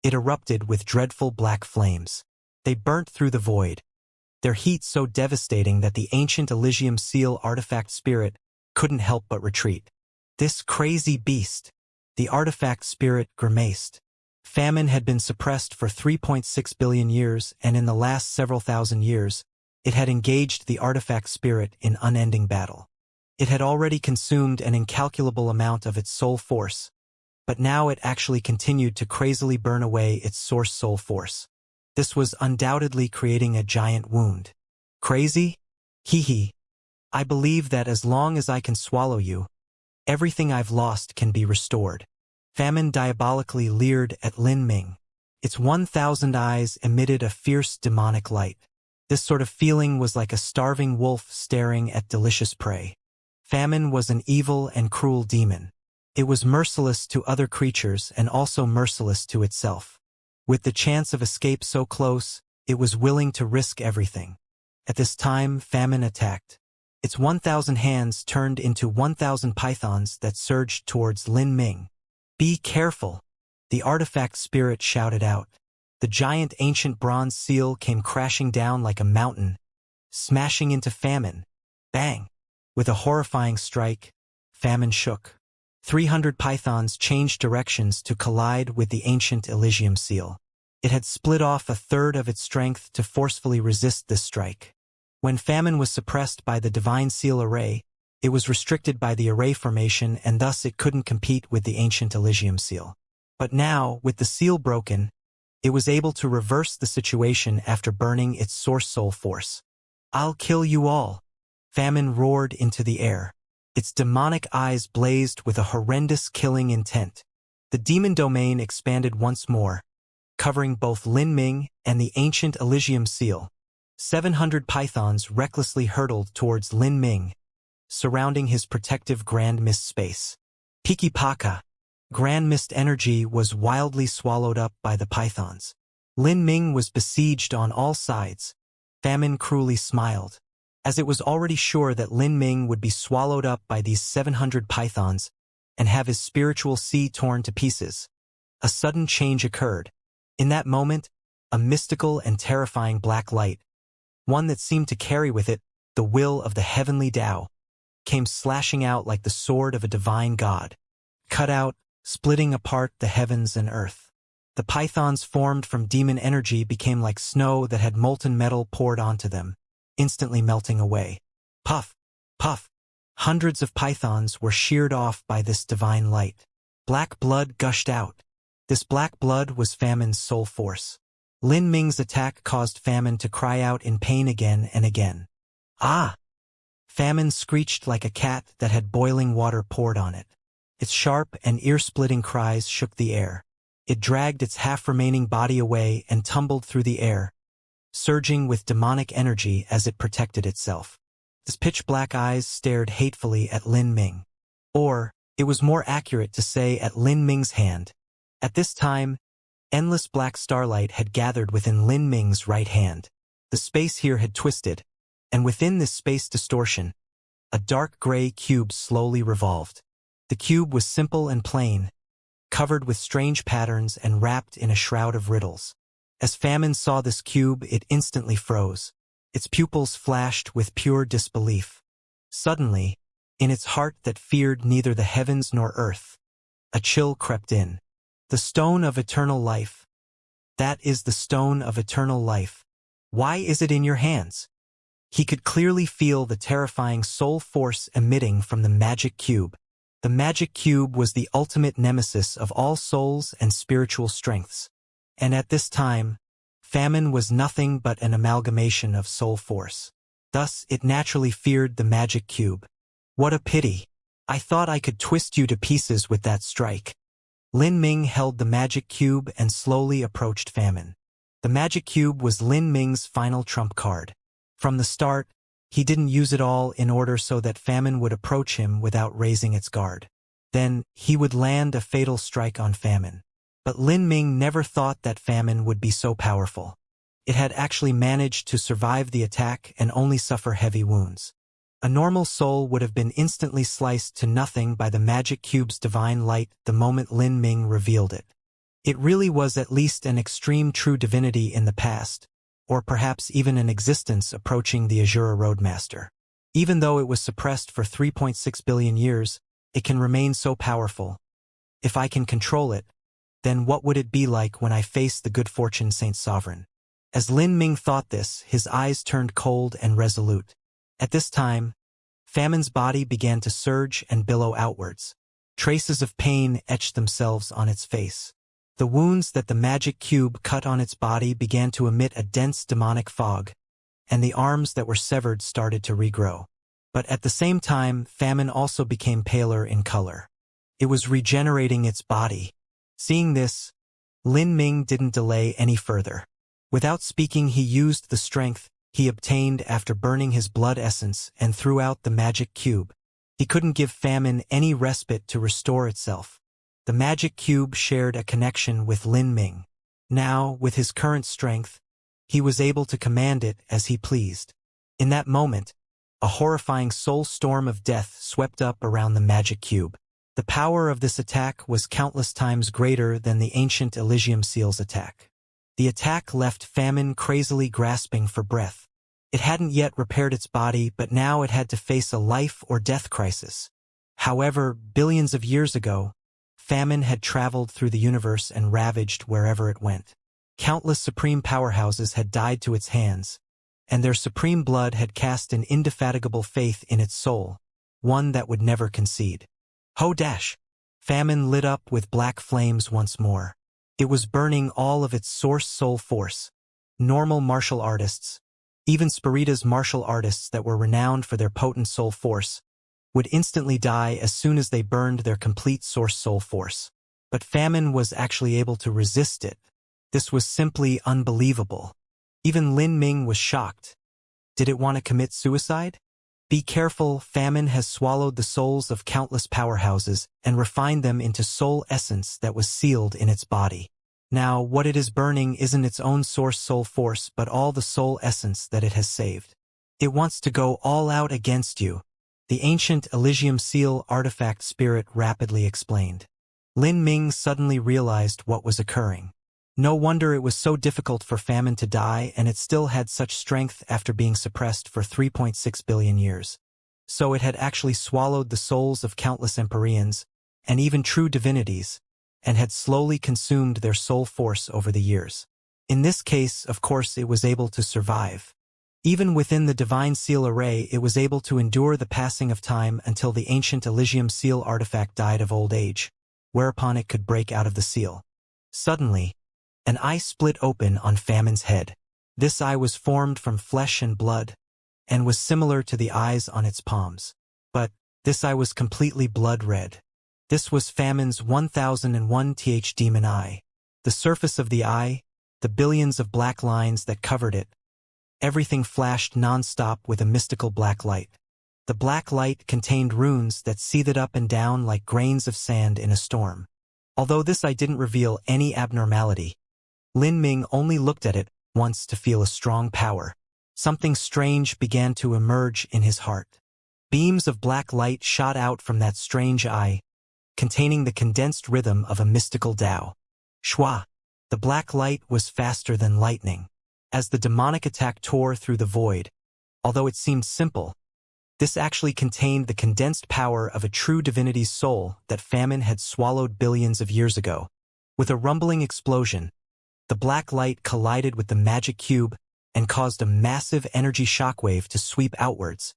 it erupted with dreadful black flames. They burnt through the void, their heat so devastating that the ancient Elysium Seal artifact spirit couldn't help but retreat. This crazy beast, the artifact spirit, grimaced. Famine had been suppressed for 3.6 billion years, and in the last several thousand years, it had engaged the artifact spirit in unending battle. It had already consumed an incalculable amount of its soul force, but now it actually continued to crazily burn away its source soul force. This was undoubtedly creating a giant wound. Crazy? Hee. I believe that as long as I can swallow you, everything I've lost can be restored. Famine diabolically leered at Lin Ming. Its 1,000 eyes emitted a fierce demonic light. This sort of feeling was like a starving wolf staring at delicious prey. Famine was an evil and cruel demon. It was merciless to other creatures and also merciless to itself. With the chance of escape so close, it was willing to risk everything. At this time, Famine attacked. Its 1,000 hands turned into 1,000 pythons that surged towards Lin Ming. Be careful, the artifact spirit shouted out. The giant ancient bronze seal came crashing down like a mountain, smashing into Famine. Bang! With a horrifying strike, Famine shook. 300 pythons changed directions to collide with the ancient Elysium seal. It had split off a third of its strength to forcefully resist this strike. When Famine was suppressed by the divine seal array, it was restricted by the array formation and thus it couldn't compete with the ancient Elysium seal. But now, with the seal broken, it was able to reverse the situation after burning its source soul force. "I'll kill you all!" Famine roared into the air. Its demonic eyes blazed with a horrendous killing intent. The demon domain expanded once more, covering both Lin Ming and the ancient Elysium seal. 700 pythons recklessly hurtled towards Lin Ming, surrounding his protective Grand Mist space. Piki-paka. Grand Mist energy was wildly swallowed up by the pythons. Lin Ming was besieged on all sides. Famine cruelly smiled. As it was already sure that Lin Ming would be swallowed up by these 700 pythons and have his spiritual sea torn to pieces, a sudden change occurred. In that moment, a mystical and terrifying black light, one that seemed to carry with it the will of the heavenly Tao, came slashing out like the sword of a divine god, cut out, splitting apart the heavens and earth. The pythons formed from demon energy became like snow that had molten metal poured onto them, instantly melting away. Puff, puff. Hundreds of pythons were sheared off by this divine light. Black blood gushed out. This black blood was Famine's soul force. Lin Ming's attack caused Famine to cry out in pain again and again. Ah! Famine screeched like a cat that had boiling water poured on it. Its sharp and ear-splitting cries shook the air. It dragged its half-remaining body away and tumbled through the air, surging with demonic energy as it protected itself. Its pitch-black eyes stared hatefully at Lin Ming. Or, it was more accurate to say at Lin Ming's hand. At this time, endless black starlight had gathered within Lin Ming's right hand. The space here had twisted, and within this space distortion, a dark gray cube slowly revolved. The cube was simple and plain, covered with strange patterns and wrapped in a shroud of riddles. As Famine saw this cube, it instantly froze. Its pupils flashed with pure disbelief. Suddenly, in its heart that feared neither the heavens nor earth, a chill crept in. The stone of eternal life. That is the stone of eternal life. Why is it in your hands? He could clearly feel the terrifying soul force emitting from the magic cube. The magic cube was the ultimate nemesis of all souls and spiritual strengths. And at this time, Famine was nothing but an amalgamation of soul force. Thus, it naturally feared the magic cube. What a pity. I thought I could twist you to pieces with that strike. Lin Ming held the magic cube and slowly approached Famine. The magic cube was Lin Ming's final trump card. From the start, he didn't use it all in order so that Famine would approach him without raising its guard. Then, he would land a fatal strike on Famine. But Lin Ming never thought that Famine would be so powerful. It had actually managed to survive the attack and only suffer heavy wounds. A normal soul would have been instantly sliced to nothing by the magic cube's divine light the moment Lin Ming revealed it. It really was at least an extreme true divinity in the past, or perhaps even an existence approaching the Azura Roadmaster. Even though it was suppressed for 3.6 billion years, it can remain so powerful. If I can control it, then what would it be like when I face the good fortune Saint Sovereign? As Lin Ming thought this, his eyes turned cold and resolute. At this time, Famine's body began to surge and billow outwards. Traces of pain etched themselves on its face. The wounds that the magic cube cut on its body began to emit a dense demonic fog, and the arms that were severed started to regrow. But at the same time, Famine also became paler in color. It was regenerating its body. Seeing this, Lin Ming didn't delay any further. Without speaking, he used the strength he obtained after burning his blood essence and threw out the magic cube. He couldn't give Famine any respite to restore itself. The magic cube shared a connection with Lin Ming. Now, with his current strength, he was able to command it as he pleased. In that moment, a horrifying soul storm of death swept up around the magic cube. The power of this attack was countless times greater than the ancient Elysium Seal's attack. The attack left Famine crazily grasping for breath. It hadn't yet repaired its body, but now it had to face a life-or-death crisis. However, billions of years ago, famine had traveled through the universe and ravaged wherever it went. Countless supreme powerhouses had died to its hands, and their supreme blood had cast an indefatigable faith in its soul, one that would never concede. Ho-dash! Famine lit up with black flames once more. It was burning all of its source soul force. Normal martial artists, even Spirita's martial artists that were renowned for their potent soul force, would instantly die as soon as they burned their complete source soul force. But famine was actually able to resist it. This was simply unbelievable. Even Lin Ming was shocked. Did it want to commit suicide? Be careful, famine has swallowed the souls of countless powerhouses and refined them into soul essence that was sealed in its body. Now, what it is burning isn't its own source soul force but all the soul essence that it has saved. It wants to go all out against you, the ancient Elysium Seal artifact spirit rapidly explained. Lin Ming suddenly realized what was occurring. No wonder it was so difficult for famine to die, and it still had such strength after being suppressed for 3.6 billion years. So it had actually swallowed the souls of countless Empyreans, and even true divinities, and had slowly consumed their soul force over the years. In this case, of course, it was able to survive. Even within the Divine Seal array, it was able to endure the passing of time until the ancient Elysium Seal artifact died of old age, whereupon it could break out of the seal. Suddenly, an eye split open on Famine's head. This eye was formed from flesh and blood, and was similar to the eyes on its palms. But this eye was completely blood-red. This was Famine's 1001th demon eye. The surface of the eye, the billions of black lines that covered it, everything flashed non-stop with a mystical black light. The black light contained runes that seethed up and down like grains of sand in a storm. Although this eye didn't reveal any abnormality, Lin Ming only looked at it once to feel a strong power. Something strange began to emerge in his heart. Beams of black light shot out from that strange eye, containing the condensed rhythm of a mystical Tao. Shua! The black light was faster than lightning. As the demonic attack tore through the void, although it seemed simple, this actually contained the condensed power of a true divinity's soul that famine had swallowed billions of years ago. With a rumbling explosion, the black light collided with the magic cube and caused a massive energy shockwave to sweep outwards.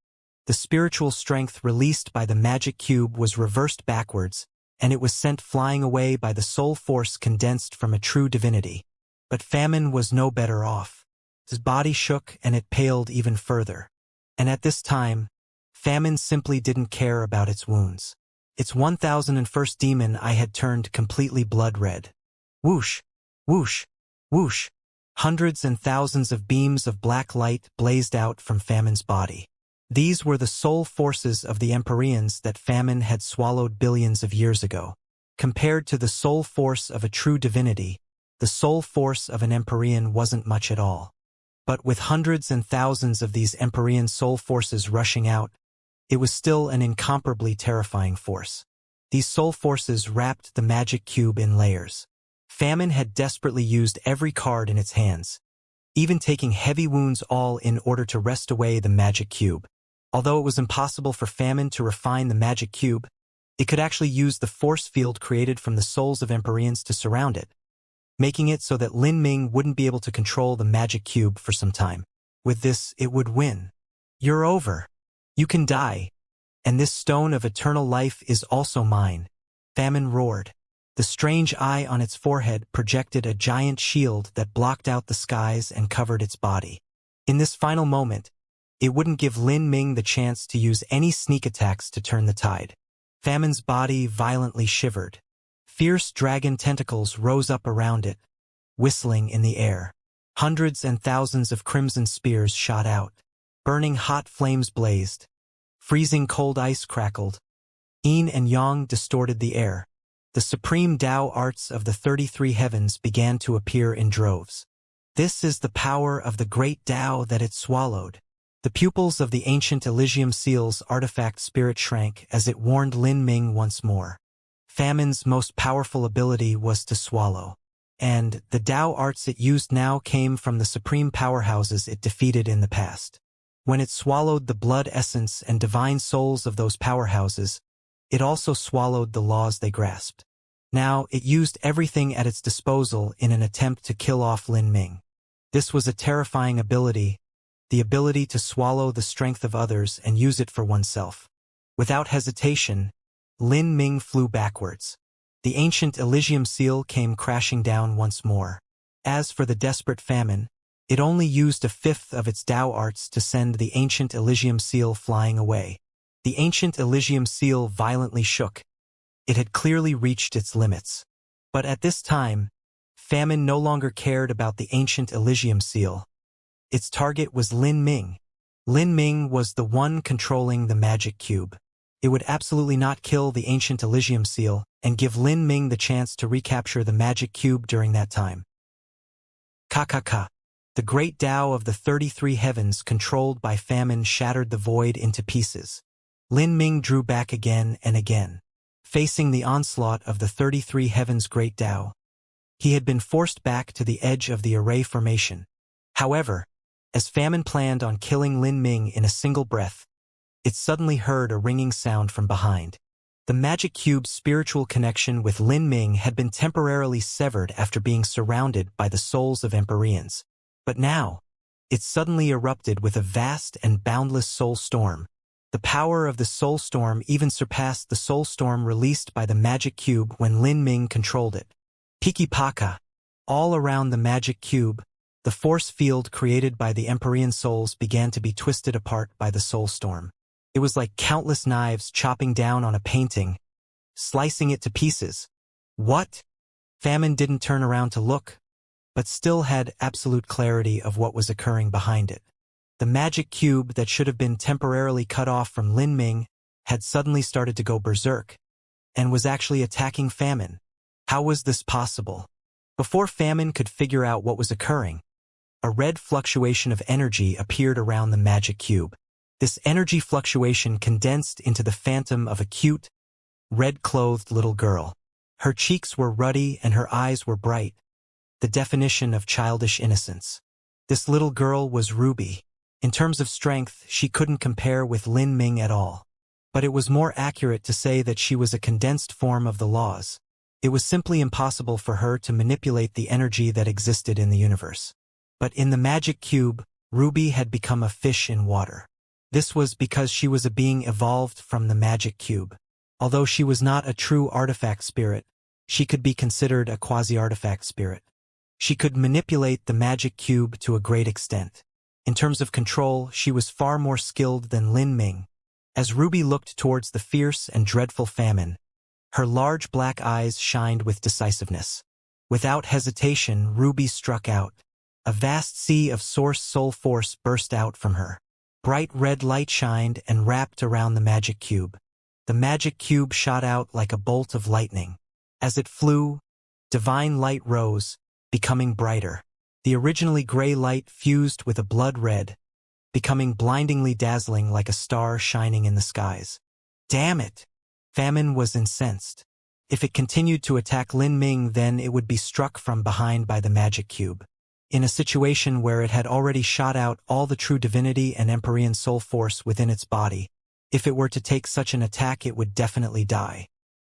The spiritual strength released by the magic cube was reversed backwards, and it was sent flying away by the soul force condensed from a true divinity. But famine was no better off. His body shook and it paled even further. And at this time, famine simply didn't care about its wounds. Its 1001st demon eye had turned completely blood-red. Whoosh! Whoosh! Whoosh! Hundreds and thousands of beams of black light blazed out from Famine's body. These were the soul forces of the Empyreans that famine had swallowed billions of years ago. Compared to the soul force of a true divinity, the soul force of an Empyrean wasn't much at all. But with hundreds and thousands of these Empyrean soul forces rushing out, it was still an incomparably terrifying force. These soul forces wrapped the magic cube in layers. Famine had desperately used every card in its hands, even taking heavy wounds all in order to wrest away the magic cube. Although it was impossible for famine to refine the magic cube, it could actually use the force field created from the souls of Empyreans to surround it, making it so that Lin Ming wouldn't be able to control the magic cube for some time. With this, it would win. You're over. You can die. And this stone of eternal life is also mine. Famine roared. The strange eye on its forehead projected a giant shield that blocked out the skies and covered its body. In this final moment, it wouldn't give Lin Ming the chance to use any sneak attacks to turn the tide. Famine's body violently shivered. Fierce dragon tentacles rose up around it, whistling in the air. Hundreds and thousands of crimson spears shot out. Burning hot flames blazed. Freezing cold ice crackled. Yin and Yang distorted the air. The supreme Tao arts of the 33 heavens began to appear in droves. This is the power of the great Tao that it swallowed. The pupils of the ancient Elysium Seal's artifact spirit shrank as it warned Lin Ming once more. Famine's most powerful ability was to swallow. And the Tao arts it used now came from the supreme powerhouses it defeated in the past. When it swallowed the blood essence and divine souls of those powerhouses, it also swallowed the laws they grasped. Now, it used everything at its disposal in an attempt to kill off Lin Ming. This was a terrifying ability, the ability to swallow the strength of others and use it for oneself. Without hesitation, Lin Ming flew backwards. The ancient Elysium seal came crashing down once more. As for the desperate famine, it only used a fifth of its Tao arts to send the ancient Elysium seal flying away. The ancient Elysium seal violently shook. It had clearly reached its limits. But at this time, famine no longer cared about the ancient Elysium seal. Its target was Lin Ming. Lin Ming was the one controlling the magic cube. It would absolutely not kill the ancient Elysium seal and give Lin Ming the chance to recapture the magic cube during that time. Ka. The great Tao of the 33 heavens controlled by famine shattered the void into pieces. Lin Ming drew back again and again. Facing the onslaught of the 33 heavens great Tao, he had been forced back to the edge of the array formation. However, as famine planned on killing Lin Ming in a single breath, it suddenly heard a ringing sound from behind. The magic cube's spiritual connection with Lin Ming had been temporarily severed after being surrounded by the souls of Empyreans. But now, it suddenly erupted with a vast and boundless soul storm. The power of the soul storm even surpassed the soul storm released by the magic cube when Lin Ming controlled it. Piki-paka. All around the magic cube, the force field created by the Empyrean souls began to be twisted apart by the soul storm. It was like countless knives chopping down on a painting, slicing it to pieces. What? Famine didn't turn around to look, but still had absolute clarity of what was occurring behind it. The magic cube that should have been temporarily cut off from Lin Ming had suddenly started to go berserk, and was actually attacking Famine. How was this possible? Before Famine could figure out what was occurring, a red fluctuation of energy appeared around the magic cube. This energy fluctuation condensed into the phantom of a cute, red-clothed little girl. Her cheeks were ruddy and her eyes were bright, the definition of childish innocence. This little girl was Ruby. In terms of strength, she couldn't compare with Lin Ming at all. But it was more accurate to say that she was a condensed form of the laws. It was simply impossible for her to manipulate the energy that existed in the universe. But in the magic cube, Ruby had become a fish in water. This was because she was a being evolved from the magic cube. Although she was not a true artifact spirit, she could be considered a quasi-artifact spirit. She could manipulate the magic cube to a great extent. In terms of control, she was far more skilled than Lin Ming. As Ruby looked towards the fierce and dreadful famine, her large black eyes shined with decisiveness. Without hesitation, Ruby struck out. A vast sea of source soul force burst out from her. Bright red light shined and wrapped around the magic cube. The magic cube shot out like a bolt of lightning. As it flew, divine light rose, becoming brighter. The originally gray light fused with a blood red, becoming blindingly dazzling like a star shining in the skies. Damn it! Famine was incensed. If it continued to attack Lin Ming, then it would be struck from behind by the magic cube. In a situation where it had already shot out all the true divinity and Empyrean soul force within its body, if it were to take such an attack, it would definitely die.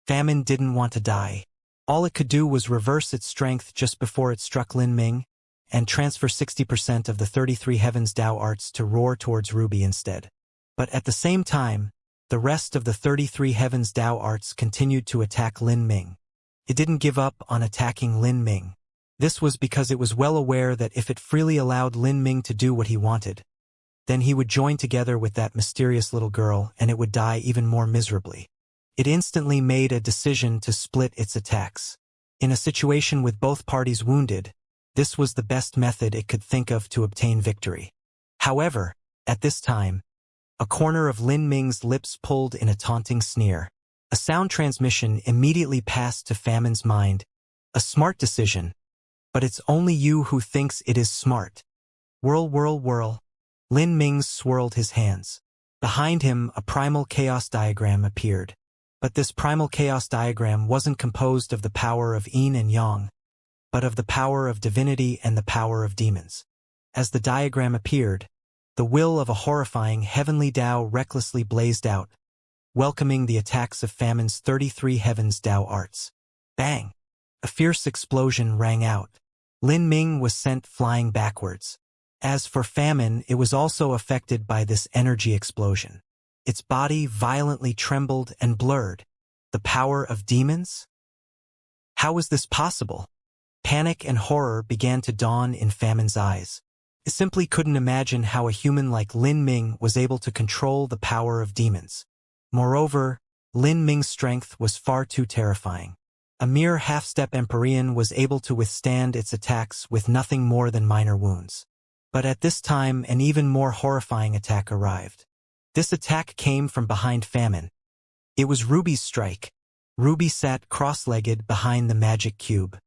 Famine didn't want to die. All it could do was reverse its strength just before it struck Lin Ming, and transfer 60% of the 33 heavens Tao arts to roar towards Ruby instead. But at the same time, the rest of the 33 heavens Tao arts continued to attack Lin Ming. It didn't give up on attacking Lin Ming. This was because it was well aware that if it freely allowed Lin Ming to do what he wanted, then he would join together with that mysterious little girl and it would die even more miserably. It instantly made a decision to split its attacks. In a situation with both parties wounded, this was the best method it could think of to obtain victory. However, at this time, a corner of Lin Ming's lips pulled in a taunting sneer. A sound transmission immediately passed to Famine's mind. A smart decision. But it's only you who thinks it is smart. Whirl, whirl, whirl. Lin Ming swirled his hands. Behind him, a primal chaos diagram appeared. But this primal chaos diagram wasn't composed of the power of yin and yang, but of the power of divinity and the power of demons. As the diagram appeared, The will of a horrifying heavenly Tao recklessly blazed out, welcoming the attacks of Famine's 33 Heavens Tao arts. Bang! A fierce explosion rang out. Lin Ming was sent flying backwards. As for Famine, it was also affected by this energy explosion. Its body violently trembled and blurred. The power of demons? How was this possible? Panic and horror began to dawn in Famine's eyes. It simply couldn't imagine how a human like Lin Ming was able to control the power of demons. Moreover, Lin Ming's strength was far too terrifying. A mere half-step Empyrean was able to withstand its attacks with nothing more than minor wounds. But at this time, an even more horrifying attack arrived. This attack came from behind Famine. It was Ruby's strike. Ruby sat cross-legged behind the magic cube.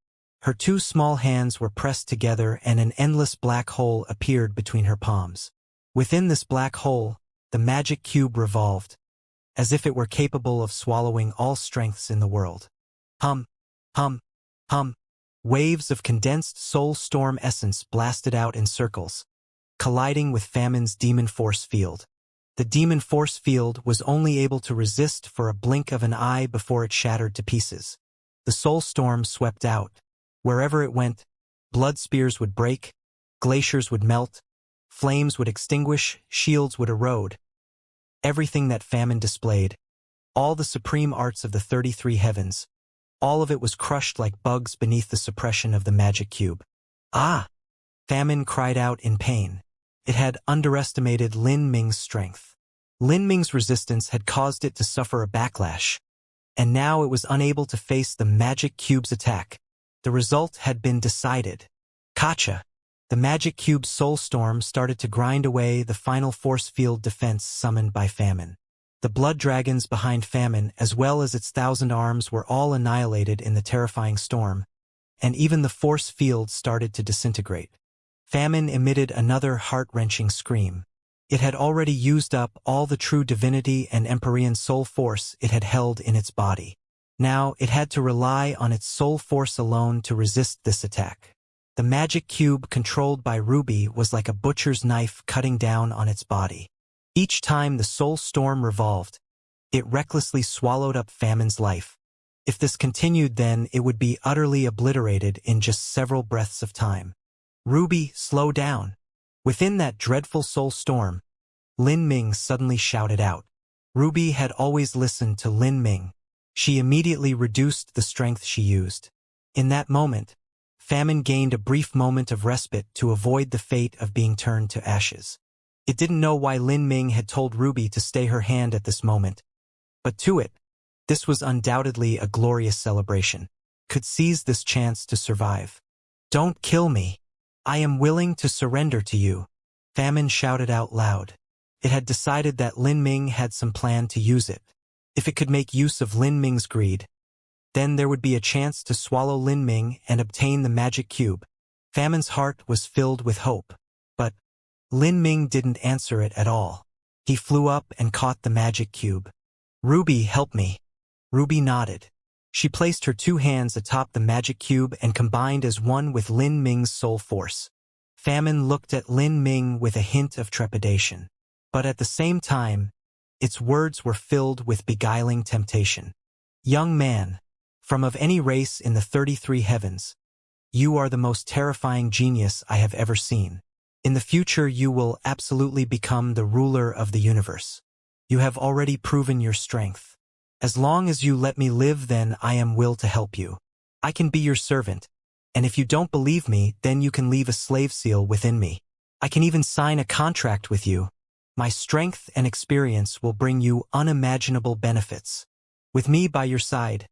Her two small hands were pressed together and an endless black hole appeared between her palms. Within this black hole, the magic cube revolved, as if it were capable of swallowing all strengths in the world. Hum, hum, hum. Waves of condensed soul storm essence blasted out in circles, colliding with Famine's demon force field. The demon force field was only able to resist for a blink of an eye before it shattered to pieces. The soul storm swept out. Wherever it went, blood spears would break, glaciers would melt, flames would extinguish, shields would erode. Everything that Famine displayed, all the supreme arts of the 33 heavens, all of it was crushed like bugs beneath the suppression of the magic cube. Ah! Famine cried out in pain. It had underestimated Lin Ming's strength. Lin Ming's resistance had caused it to suffer a backlash, and now it was unable to face the magic cube's attack. The result had been decided. Kacha! The magic cube's soul storm started to grind away the final force field defense summoned by Famine. The blood dragons behind Famine, as well as its 1,000 arms, were all annihilated in the terrifying storm, and even the force field started to disintegrate. Famine emitted another heart-wrenching scream. It had already used up all the true divinity and Empyrean soul force it had held in its body. Now it had to rely on its soul force alone to resist this attack. The magic cube controlled by Ruby was like a butcher's knife cutting down on its body. Each time the soul storm revolved, it recklessly swallowed up Famine's life. If this continued, then it would be utterly obliterated in just several breaths of time. Ruby, slow down. Within that dreadful soul storm, Lin Ming suddenly shouted out. Ruby had always listened to Lin Ming. She immediately reduced the strength she used. In that moment, Famine gained a brief moment of respite to avoid the fate of being turned to ashes. It didn't know why Lin Ming had told Ruby to stay her hand at this moment. But to it, this was undoubtedly a glorious celebration. Could seize this chance to survive. Don't kill me. I am willing to surrender to you. Famine shouted out loud. It had decided that Lin Ming had some plan to use it. If it could make use of Lin Ming's greed, then there would be a chance to swallow Lin Ming and obtain the magic cube. Famine's heart was filled with hope. But Lin Ming didn't answer it at all. He flew up and caught the magic cube. Ruby, help me. Ruby nodded. She placed her two hands atop the magic cube and combined as one with Lin Ming's soul force. Famine looked at Lin Ming with a hint of trepidation. But at the same time, its words were filled with beguiling temptation. Young man, from of any race in the 33 heavens, you are the most terrifying genius I have ever seen. In the future you will absolutely become the ruler of the universe. You have already proven your strength. As long as you let me live, then I am will to help you. I can be your servant, and if you don't believe me, then you can leave a slave seal within me. I can even sign a contract with you. My strength and experience will bring you unimaginable benefits. With me by your side,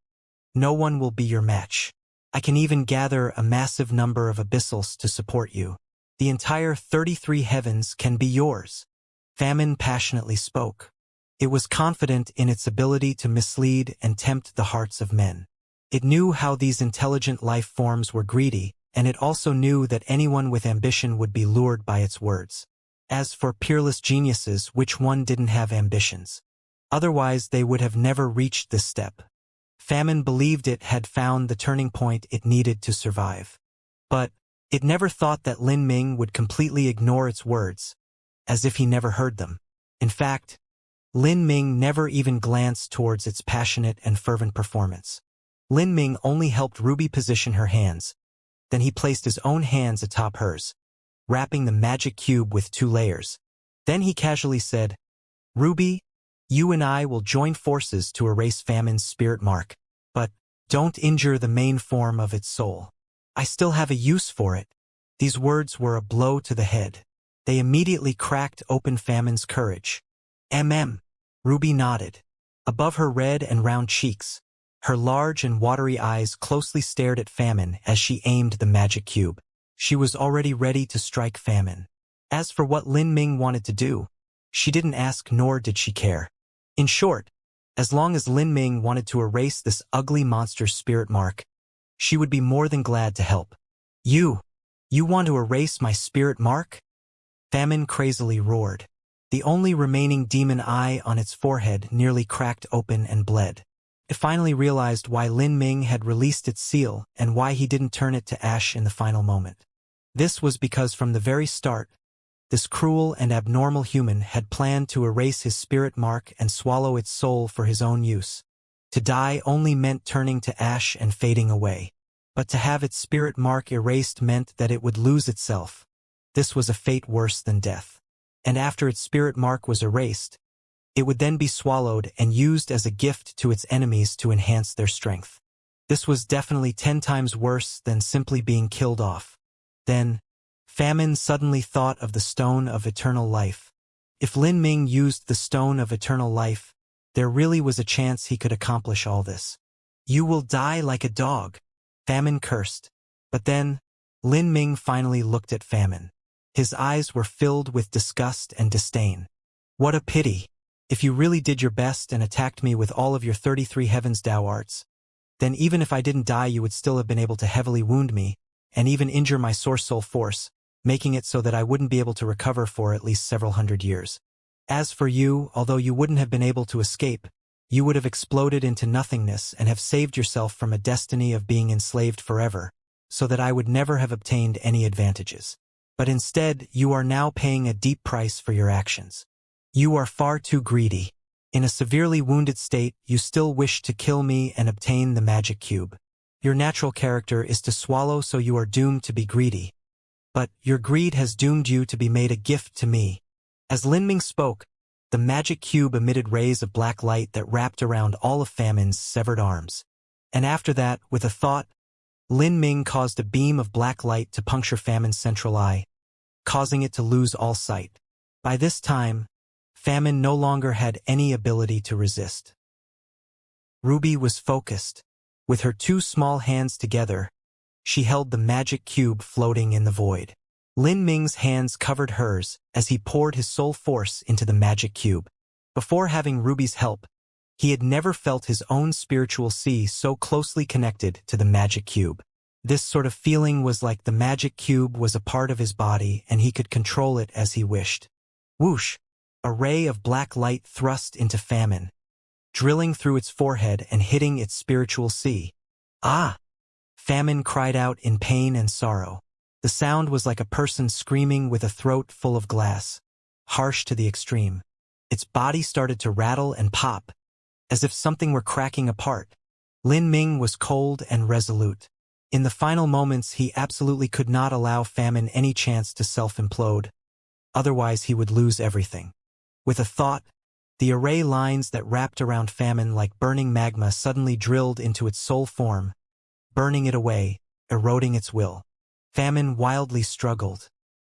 no one will be your match. I can even gather a massive number of abyssals to support you. The entire 33 heavens can be yours. Famine passionately spoke. It was confident in its ability to mislead and tempt the hearts of men. It knew how these intelligent life forms were greedy, and it also knew that anyone with ambition would be lured by its words. As for peerless geniuses, which one didn't have ambitions? Otherwise they would have never reached this step. Famine believed it had found the turning point it needed to survive. But it never thought that Lin Ming would completely ignore its words. as if he never heard them. In fact, Lin Ming never even glanced towards its passionate and fervent performance. Lin Ming only helped Ruby position her hands. Then he placed his own hands atop hers, wrapping the magic cube with 2 layers. Then he casually said, "Ruby, you and I will join forces to erase Famine's spirit mark. But don't injure the main form of its soul. I still have a use for it." These words were a blow to the head. They immediately cracked open Famine's courage. Ruby nodded. Above her red and round cheeks, her large and watery eyes closely stared at Famine as she aimed the magic cube. She was already ready to strike Famine. As for what Lin Ming wanted to do, she didn't ask nor did she care. In short, as long as Lin Ming wanted to erase this ugly monster's spirit mark, she would be more than glad to help. You want to erase my spirit mark?" Famine crazily roared. The only remaining demon eye on its forehead nearly cracked open and bled. It finally realized why Lin Ming had released its seal and why he didn't turn it to ash in the final moment. This was because from the very start, this cruel and abnormal human had planned to erase his spirit mark and swallow its soul for his own use. To die only meant turning to ash and fading away. But to have its spirit mark erased meant that it would lose itself. This was a fate worse than death. And after its spirit mark was erased, it would then be swallowed and used as a gift to its enemies to enhance their strength. This was definitely 10 times worse than simply being killed off. Then, Famine suddenly thought of the Stone of Eternal Life. If Lin Ming used the Stone of Eternal Life, there really was a chance he could accomplish all this. "You will die like a dog," Famine cursed. But then, Lin Ming finally looked at Famine. His eyes were filled with disgust and disdain. "What a pity. If you really did your best and attacked me with all of your 33 Heavens Dao arts, then even if I didn't die you would still have been able to heavily wound me, and even injure my source soul force, making it so that I wouldn't be able to recover for at least several hundred years. As for you, although you wouldn't have been able to escape, you would have exploded into nothingness and have saved yourself from a destiny of being enslaved forever, so that I would never have obtained any advantages. But instead, you are now paying a deep price for your actions. You are far too greedy. In a severely wounded state, you still wish to kill me and obtain the magic cube. Your natural character is to swallow, so you are doomed to be greedy. But your greed has doomed you to be made a gift to me." As Lin Ming spoke, the magic cube emitted rays of black light that wrapped around all of Famine's severed arms. And after that, with a thought, Lin Ming caused a beam of black light to puncture Famine's central eye, causing it to lose all sight. By this time, Famine no longer had any ability to resist. Ruby was focused. With her 2 small hands together, she held the magic cube floating in the void. Lin Ming's hands covered hers as he poured his soul force into the magic cube. Before having Ruby's help, he had never felt his own spiritual sea so closely connected to the magic cube. This sort of feeling was like the magic cube was a part of his body and he could control it as he wished. Whoosh! A ray of black light thrust into Famine, drilling through its forehead and hitting its spiritual sea. "Ah!" Famine cried out in pain and sorrow. The sound was like a person screaming with a throat full of glass, harsh to the extreme. Its body started to rattle and pop, as if something were cracking apart. Lin Ming was cold and resolute. In the final moments, he absolutely could not allow Famine any chance to self-implode. Otherwise, he would lose everything. With a thought, the array lines that wrapped around Famine like burning magma suddenly drilled into its soul form, burning it away, eroding its will. Famine wildly struggled.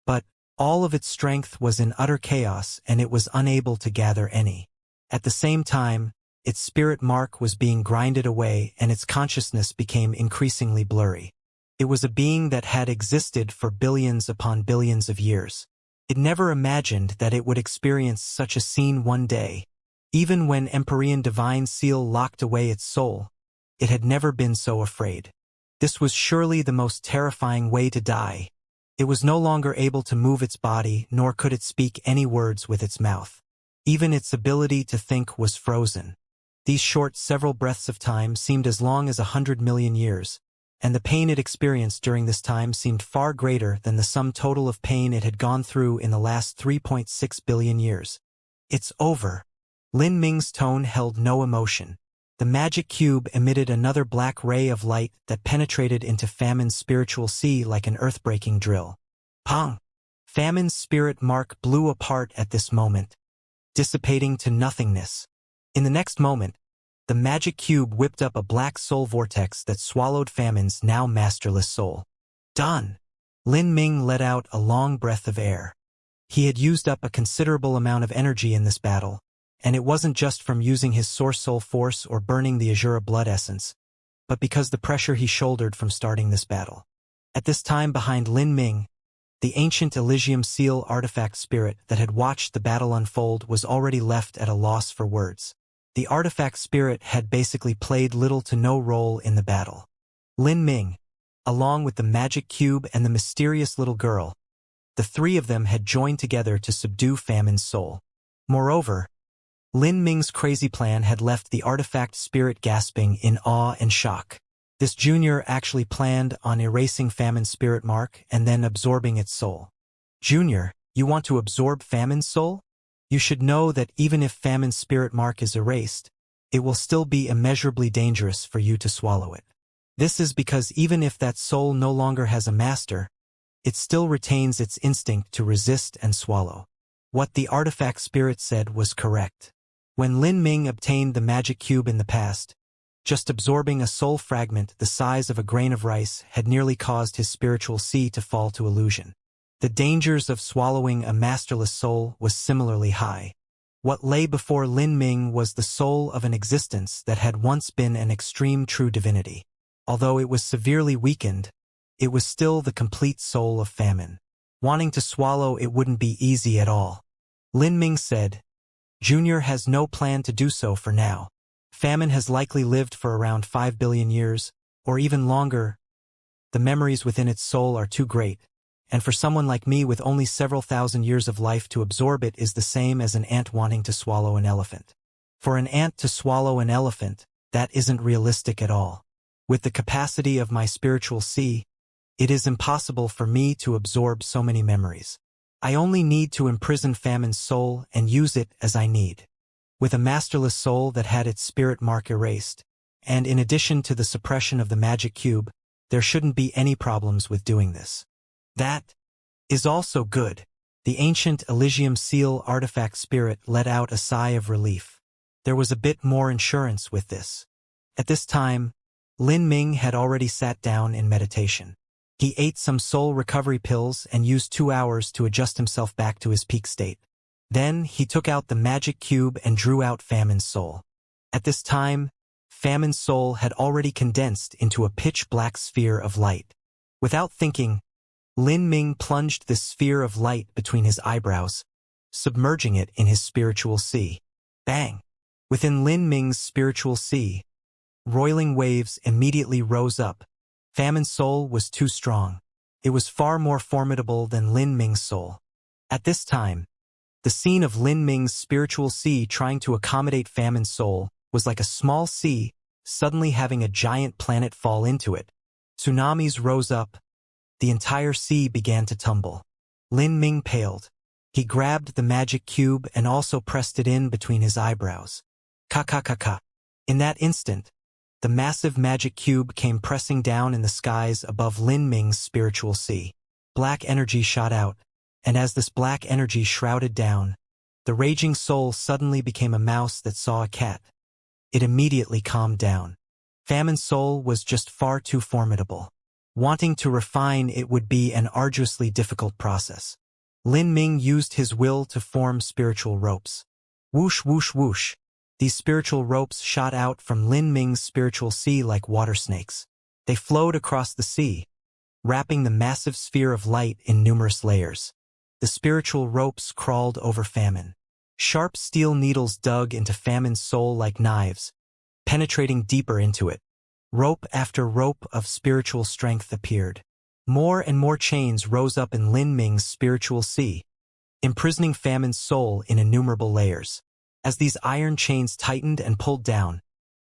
But all of its strength was in utter chaos and it was unable to gather any. At the same time, its spirit mark was being grinded away and its consciousness became increasingly blurry. It was a being that had existed for billions upon billions of years. It never imagined that it would experience such a scene one day. Even when Empyrean Divine Seal locked away its soul, it had never been so afraid. This was surely the most terrifying way to die. It was no longer able to move its body, nor could it speak any words with its mouth. Even its ability to think was frozen. These short several breaths of time seemed as long as 100 million years, and the pain it experienced during this time seemed far greater than the sum total of pain it had gone through in the last 3.6 billion years. It's over. Lin Ming's tone held no emotion. The magic cube emitted another black ray of light that penetrated into Famine's spiritual sea like an earth-breaking drill. Pong! Famine's spirit mark blew apart at this moment, dissipating to nothingness. In the next moment, the magic cube whipped up a black soul vortex that swallowed Famine's now masterless soul. Done! Lin Ming let out a long breath of air. He had used up a considerable amount of energy in this battle, and it wasn't just from using his source soul force or burning the Azura blood essence, but because the pressure he shouldered from starting this battle. At this time behind Lin Ming, the ancient Elysium Seal artifact spirit that had watched the battle unfold was already left at a loss for words. The artifact spirit had basically played little to no role in the battle. Lin Ming, along with the magic cube and the mysterious little girl, the three of them had joined together to subdue Famine's soul. Moreover, Lin Ming's crazy plan had left the artifact spirit gasping in awe and shock. This junior actually planned on erasing Famine's spirit mark and then absorbing its soul. Junior, you want to absorb Famine's soul? You should know that even if Famine's spirit mark is erased, it will still be immeasurably dangerous for you to swallow it. This is because even if that soul no longer has a master, it still retains its instinct to resist and swallow. What the artifact spirit said was correct. When Lin Ming obtained the magic cube in the past, just absorbing a soul fragment the size of a grain of rice had nearly caused his spiritual sea to fall to illusion. The dangers of swallowing a masterless soul was similarly high. What lay before Lin Ming was the soul of an existence that had once been an extreme true divinity. Although it was severely weakened, it was still the complete soul of Famine. Wanting to swallow it wouldn't be easy at all. Lin Ming said, Junior has no plan to do so for now. Famine has likely lived for around 5 billion years, or even longer. The memories within its soul are too great, and for someone like me with only several thousand years of life to absorb it is the same as an ant wanting to swallow an elephant. For an ant to swallow an elephant, that isn't realistic at all. With the capacity of my spiritual sea, it is impossible for me to absorb so many memories. I only need to imprison Famine's soul and use it as I need. With a masterless soul that had its spirit mark erased, and in addition to the suppression of the magic cube, there shouldn't be any problems with doing this. That is also good. The ancient Elysium Seal artifact spirit let out a sigh of relief. There was a bit more insurance with this. At this time, Lin Ming had already sat down in meditation. He ate some soul recovery pills and used 2 hours to adjust himself back to his peak state. Then he took out the magic cube and drew out Famine's soul. At this time, Famine's soul had already condensed into a pitch-black sphere of light. Without thinking, Lin Ming plunged this sphere of light between his eyebrows, submerging it in his spiritual sea. Bang! Within Lin Ming's spiritual sea, roiling waves immediately rose up. Famine's soul was too strong. It was far more formidable than Lin Ming's soul. At this time, the scene of Lin Ming's spiritual sea trying to accommodate Famine's soul was like a small sea suddenly having a giant planet fall into it. Tsunamis rose up. The entire sea began to tumble. Lin Ming paled. He grabbed the magic cube and also pressed it in between his eyebrows. Ka-ka-ka-ka. In that instant, the massive magic cube came pressing down in the skies above Lin Ming's spiritual sea. Black energy shot out, and as this black energy shrouded down, the raging soul suddenly became a mouse that saw a cat. It immediately calmed down. Famine's soul was just far too formidable. Wanting to refine it would be an arduously difficult process. Lin Ming used his will to form spiritual ropes. Whoosh, whoosh, whoosh. These spiritual ropes shot out from Lin Ming's spiritual sea like water snakes. They flowed across the sea, wrapping the massive sphere of light in numerous layers. The spiritual ropes crawled over Famine. Sharp steel needles dug into Famine's soul like knives, penetrating deeper into it. Rope after rope of spiritual strength appeared. More and more chains rose up in Lin Ming's spiritual sea, imprisoning Famine's soul in innumerable layers. As these iron chains tightened and pulled down,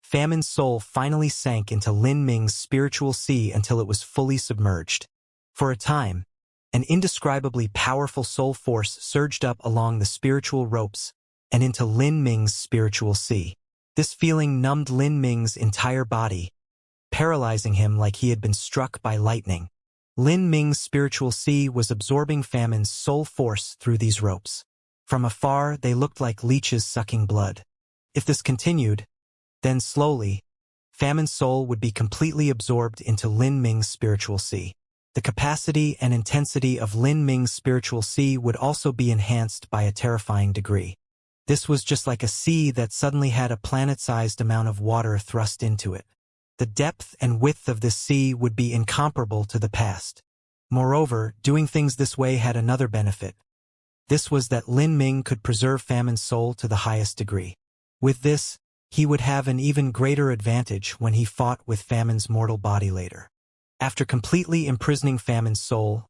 Famine's soul finally sank into Lin Ming's spiritual sea until it was fully submerged. For a time, an indescribably powerful soul force surged up along the spiritual ropes and into Lin Ming's spiritual sea. This feeling numbed Lin Ming's entire body, paralyzing him like he had been struck by lightning. Lin Ming's spiritual sea was absorbing Famine's soul force through these ropes. From afar, they looked like leeches sucking blood. If this continued, then slowly, Famine's soul would be completely absorbed into Lin Ming's spiritual sea. The capacity and intensity of Lin Ming's spiritual sea would also be enhanced by a terrifying degree. This was just like a sea that suddenly had a planet-sized amount of water thrust into it. The depth and width of this sea would be incomparable to the past. Moreover, doing things this way had another benefit. This was that Lin Ming could preserve Famine's soul to the highest degree. With this, he would have an even greater advantage when he fought with Famine's mortal body later. After completely imprisoning Famine's soul,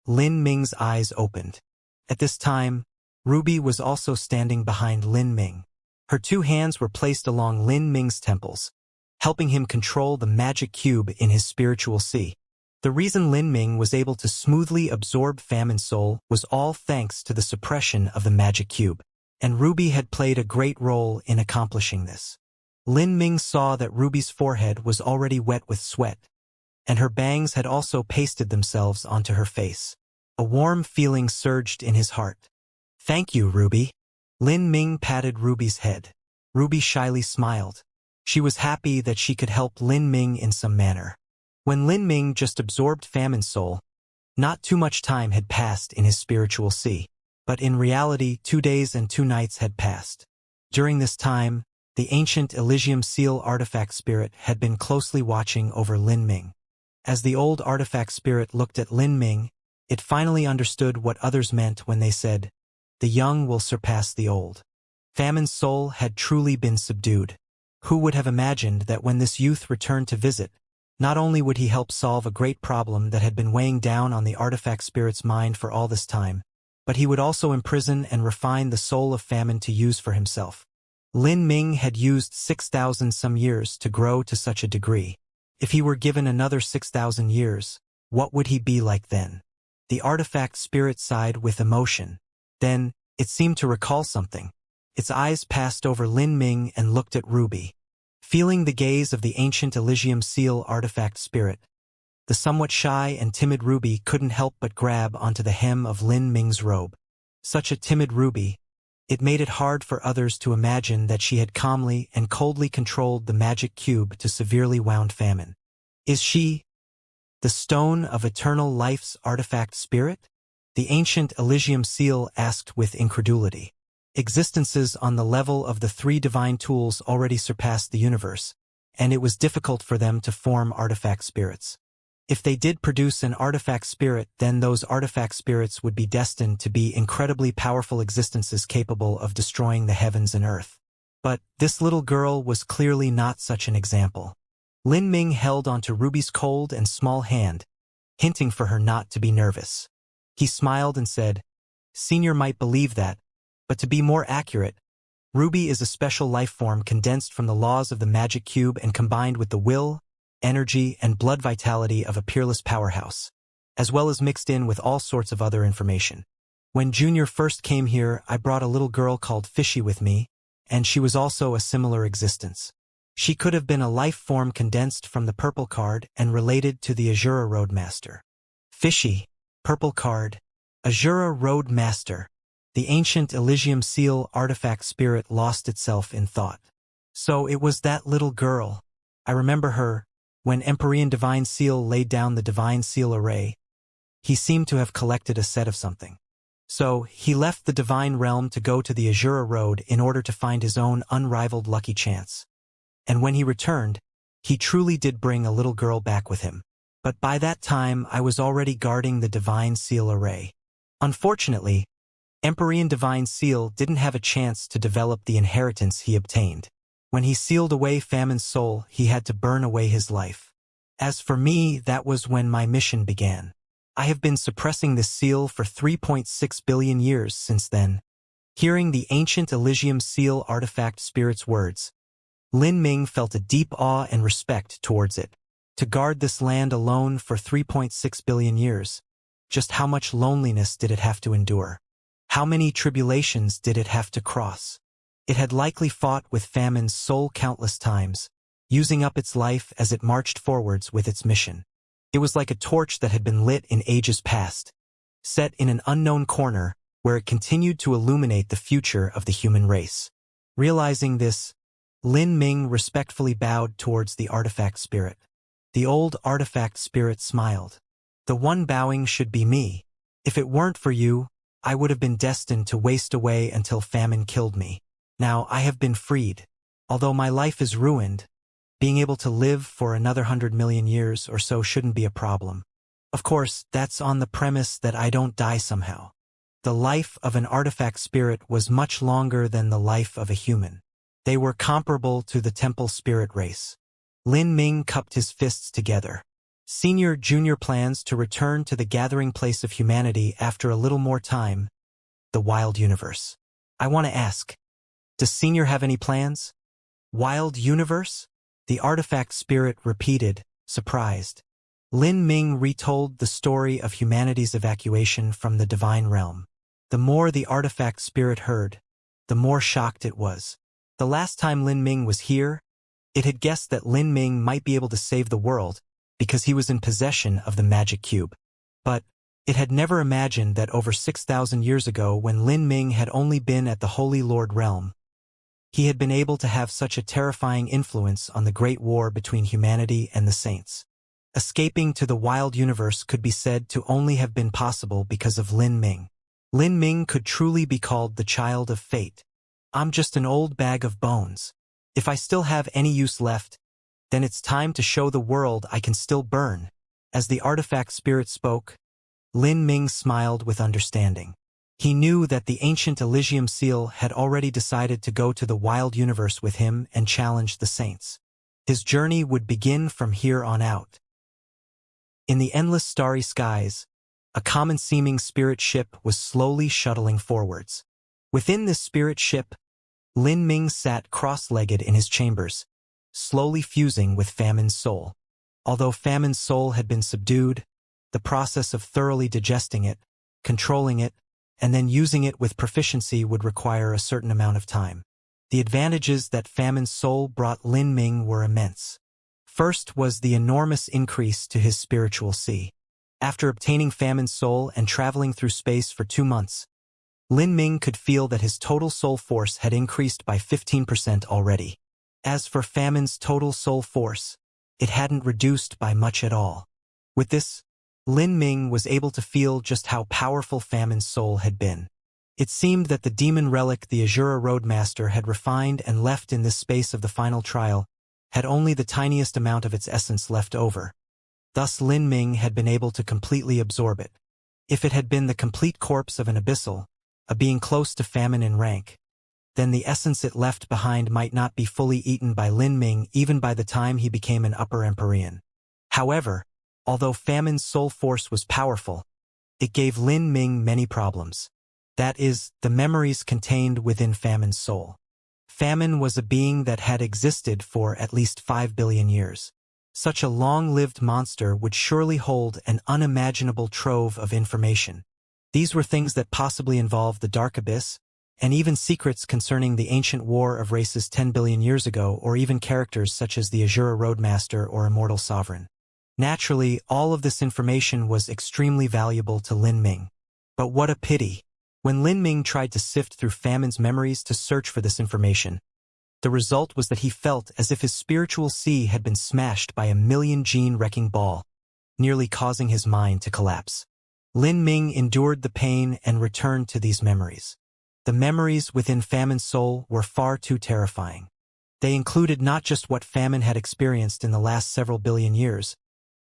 Lin Ming's eyes opened. At this time, Ruby was also standing behind Lin Ming. Her two hands were placed along Lin Ming's temples, helping him control the magic cube in his spiritual sea. The reason Lin Ming was able to smoothly absorb Famine's soul was all thanks to the suppression of the magic cube, and Ruby had played a great role in accomplishing this. Lin Ming saw that Ruby's forehead was already wet with sweat, and her bangs had also pasted themselves onto her face. A warm feeling surged in his heart. "Thank you, Ruby." Lin Ming patted Ruby's head. Ruby shyly smiled. She was happy that she could help Lin Ming in some manner. When Lin Ming just absorbed Famine's soul, not too much time had passed in his spiritual sea. But in reality, 2 days and 2 nights had passed. During this time, the ancient Elysium Seal artifact spirit had been closely watching over Lin Ming. As the old artifact spirit looked at Lin Ming, it finally understood what others meant when they said, "The young will surpass the old." Famine's soul had truly been subdued. Who would have imagined that when this youth returned to visit, not only would he help solve a great problem that had been weighing down on the artifact spirit's mind for all this time, but he would also imprison and refine the soul of Famine to use for himself. Lin Ming had used 6,000 some years to grow to such a degree. If he were given another 6,000 years, what would he be like then? The artifact spirit sighed with emotion. Then, it seemed to recall something. Its eyes passed over Lin Ming and looked at Ruby. Feeling the gaze of the ancient Elysium Seal artifact spirit, the somewhat shy and timid Ruby couldn't help but grab onto the hem of Lin Ming's robe. Such a timid Ruby, it made it hard for others to imagine that she had calmly and coldly controlled the magic cube to severely wound Famine. Is she the Stone of Eternal Life's artifact spirit? The ancient Elysium Seal asked with incredulity. Existences on the level of the 3 divine tools already surpassed the universe, and it was difficult for them to form artifact spirits. If they did produce an artifact spirit, then those artifact spirits would be destined to be incredibly powerful existences capable of destroying the heavens and earth. But this little girl was clearly not such an example. Lin Ming held onto Ruby's cold and small hand, hinting for her not to be nervous. He smiled and said, "Senior might believe that, but to be more accurate, Ruby is a special life form condensed from the laws of the magic cube and combined with the will, energy, and blood vitality of a peerless powerhouse, as well as mixed in with all sorts of other information. When Junior first came here, I brought a little girl called Fishy with me, and she was also a similar existence. She could have been a life form condensed from the purple card and related to the Azura Roadmaster." Fishy, purple card, Azura Roadmaster. The ancient Elysium Seal artifact spirit lost itself in thought. So it was that little girl. I remember her. When Empyrean Divine Seal laid down the Divine Seal array, he seemed to have collected a set of something. So he left the Divine Realm to go to the Azura Road in order to find his own unrivaled lucky chance. And when he returned, he truly did bring a little girl back with him. But by that time I was already guarding the Divine Seal array. Unfortunately, Empyrean Divine Seal didn't have a chance to develop the inheritance he obtained. When he sealed away Famine's soul, he had to burn away his life. As for me, that was when my mission began. I have been suppressing this seal for 3.6 billion years since then. Hearing the ancient Elysium Seal artifact spirit's words, Lin Ming felt a deep awe and respect towards it. To guard this land alone for 3.6 billion years, just how much loneliness did it have to endure? How many tribulations did it have to cross? It had likely fought with famine's soul countless times, using up its life as it marched forwards with its mission. It was like a torch that had been lit in ages past, set in an unknown corner where it continued to illuminate the future of the human race. Realizing this, Lin Ming respectfully bowed towards the artifact spirit. The old artifact spirit smiled. The one bowing should be me. If it weren't for you, I would have been destined to waste away until famine killed me. Now I have been freed. Although my life is ruined, being able to live for another 100 million years or so shouldn't be a problem. Of course, that's on the premise that I don't die somehow. The life of an artifact spirit was much longer than the life of a human. They were comparable to the temple spirit race. Lin Ming cupped his fists together. Senior Junior plans to return to the gathering place of humanity after a little more time, the wild universe. I want to ask, does Senior have any plans? Wild universe? The artifact spirit repeated, surprised. Lin Ming retold the story of humanity's evacuation from the divine realm. The more the artifact spirit heard, the more shocked it was. The last time Lin Ming was here, it had guessed that Lin Ming might be able to save the world because he was in possession of the magic cube. But it had never imagined that over 6,000 years ago, when Lin Ming had only been at the Holy Lord realm, he had been able to have such a terrifying influence on the great war between humanity and the saints. Escaping to the wild universe could be said to only have been possible because of Lin Ming. Lin Ming could truly be called the child of fate. I'm just an old bag of bones. If I still have any use left, then it's time to show the world I can still burn. As the artifact spirit spoke, Lin Ming smiled with understanding. He knew that the ancient Elysium seal had already decided to go to the wild universe with him and challenge the saints. His journey would begin from here on out. In the endless starry skies, a common-seeming spirit ship was slowly shuttling forwards. Within this spirit ship, Lin Ming sat cross-legged in his chambers, slowly fusing with famine's soul. Although famine's soul had been subdued, the process of thoroughly digesting it, controlling it, and then using it with proficiency would require a certain amount of time. The advantages that famine's soul brought Lin Ming were immense. First was the enormous increase to his spiritual C. After obtaining famine's soul and traveling through space for 2 months, Lin Ming could feel that his total soul force had increased by 15% already. As for famine's total soul force, it hadn't reduced by much at all. With this, Lin Ming was able to feel just how powerful famine's soul had been. It seemed that the demon relic the Azura Roadmaster had refined and left in this space of the final trial had only the tiniest amount of its essence left over. Thus Lin Ming had been able to completely absorb it. If it had been the complete corpse of an abyssal, a being close to famine in rank, then the essence it left behind might not be fully eaten by Lin Ming even by the time he became an upper Empyrean. However, although famine's soul force was powerful, it gave Lin Ming many problems. That is, the memories contained within famine's soul. Famine was a being that had existed for at least 5 billion years. Such a long-lived monster would surely hold an unimaginable trove of information. These were things that possibly involved the Dark Abyss, and even secrets concerning the ancient war of races 10 billion years ago, or even characters such as the Azura Roadmaster or Immortal Sovereign. Naturally, all of this information was extremely valuable to Lin Ming. But what a pity! When Lin Ming tried to sift through famine's memories to search for this information, the result was that he felt as if his spiritual sea had been smashed by a million-gene wrecking ball, nearly causing his mind to collapse. Lin Ming endured the pain and returned to these memories. The memories within famine's soul were far too terrifying. They included not just what famine had experienced in the last several billion years,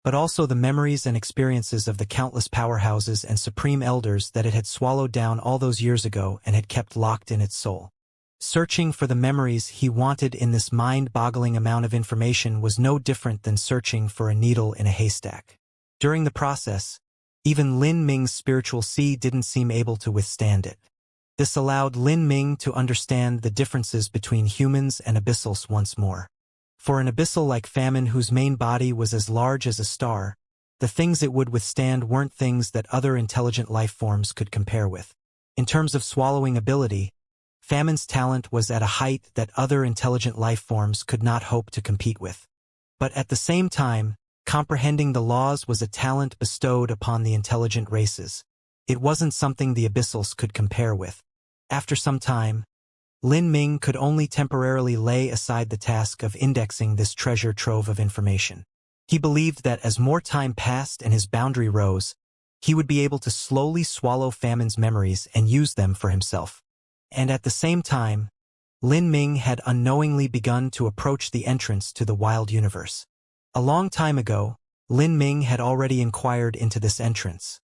but also the memories and experiences of the countless powerhouses and supreme elders that it had swallowed down all those years ago and had kept locked in its soul. Searching for the memories he wanted in this mind-boggling amount of information was no different than searching for a needle in a haystack. During the process, even Lin Ming's spiritual sea didn't seem able to withstand it. This allowed Lin Ming to understand the differences between humans and abyssals once more. For an abyssal like Famine, whose main body was as large as a star, the things it would withstand weren't things that other intelligent life forms could compare with. In terms of swallowing ability, Famine's talent was at a height that other intelligent life forms could not hope to compete with. But at the same time, comprehending the laws was a talent bestowed upon the intelligent races. It wasn't something the abyssals could compare with. After some time, Lin Ming could only temporarily lay aside the task of indexing this treasure trove of information. He believed that as more time passed and his boundary rose, he would be able to slowly swallow Famine's memories and use them for himself. And at the same time, Lin Ming had unknowingly begun to approach the entrance to the wild universe. A long time ago, Lin Ming had already inquired into this entrance.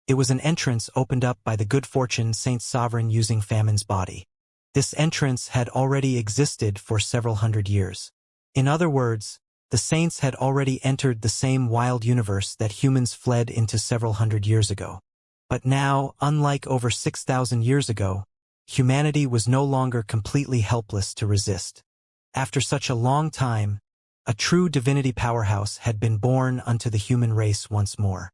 It was an entrance opened up by the good fortune Saint Sovereign using Famine's body. This entrance had already existed for several hundred years. In other words, the saints had already entered the same wild universe that humans fled into several hundred years ago. But now, unlike over 6,000 years ago, humanity was no longer completely helpless to resist. After such a long time, a true divinity powerhouse had been born unto the human race once more.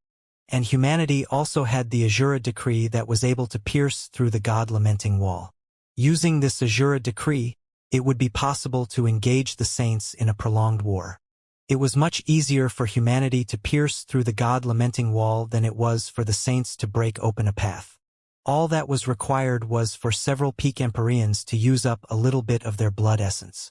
And humanity also had the Azura decree that was able to pierce through the God-lamenting wall. Using this Azura decree, it would be possible to engage the saints in a prolonged war. It was much easier for humanity to pierce through the God-lamenting wall than it was for the saints to break open a path. All that was required was for several peak Empyreans to use up a little bit of their blood essence.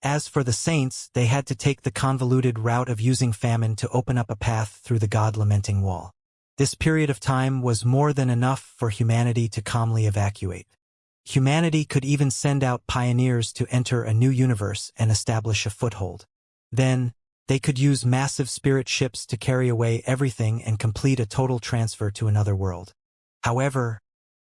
As for the saints, they had to take the convoluted route of using famine to open up a path through the God-lamenting wall. This period of time was more than enough for humanity to calmly evacuate. Humanity could even send out pioneers to enter a new universe and establish a foothold. Then, they could use massive spirit ships to carry away everything and complete a total transfer to another world. However,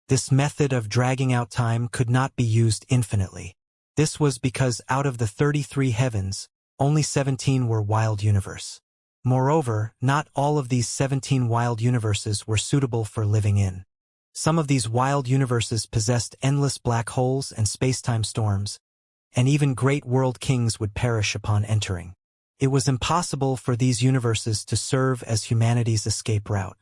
this method of dragging out time could not be used infinitely. This was because out of the 33 heavens, only 17 were wild universe. Moreover, not all of these 17 wild universes were suitable for living in. Some of these wild universes possessed endless black holes and space-time storms, and even great world kings would perish upon entering. It was impossible for these universes to serve as humanity's escape route.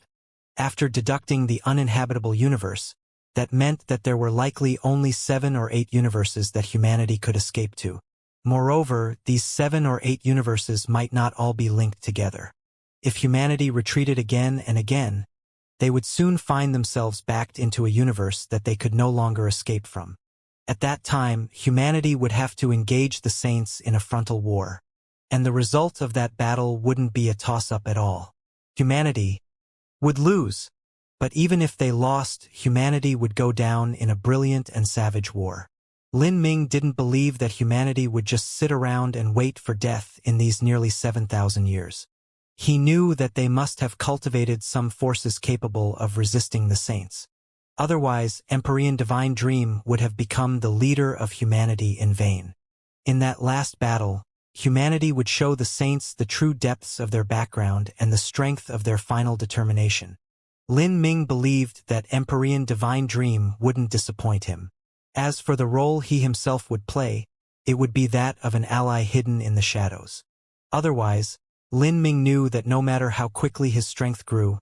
After deducting the uninhabitable universe, that meant that there were likely only 7 or 8 universes that humanity could escape to. Moreover, these 7 or 8 universes might not all be linked together. If humanity retreated again and again, they would soon find themselves backed into a universe that they could no longer escape from. At that time, humanity would have to engage the saints in a frontal war. And the result of that battle wouldn't be a toss-up at all. Humanity would lose. But even if they lost, humanity would go down in a brilliant and savage war. Lin Ming didn't believe that humanity would just sit around and wait for death in these nearly 7,000 years. He knew that they must have cultivated some forces capable of resisting the saints. Otherwise, Empyrean Divine Dream would have become the leader of humanity in vain. In that last battle, humanity would show the saints the true depths of their background and the strength of their final determination. Lin Ming believed that Empyrean Divine Dream wouldn't disappoint him. As for the role he himself would play, it would be that of an ally hidden in the shadows. Otherwise, Lin Ming knew that no matter how quickly his strength grew,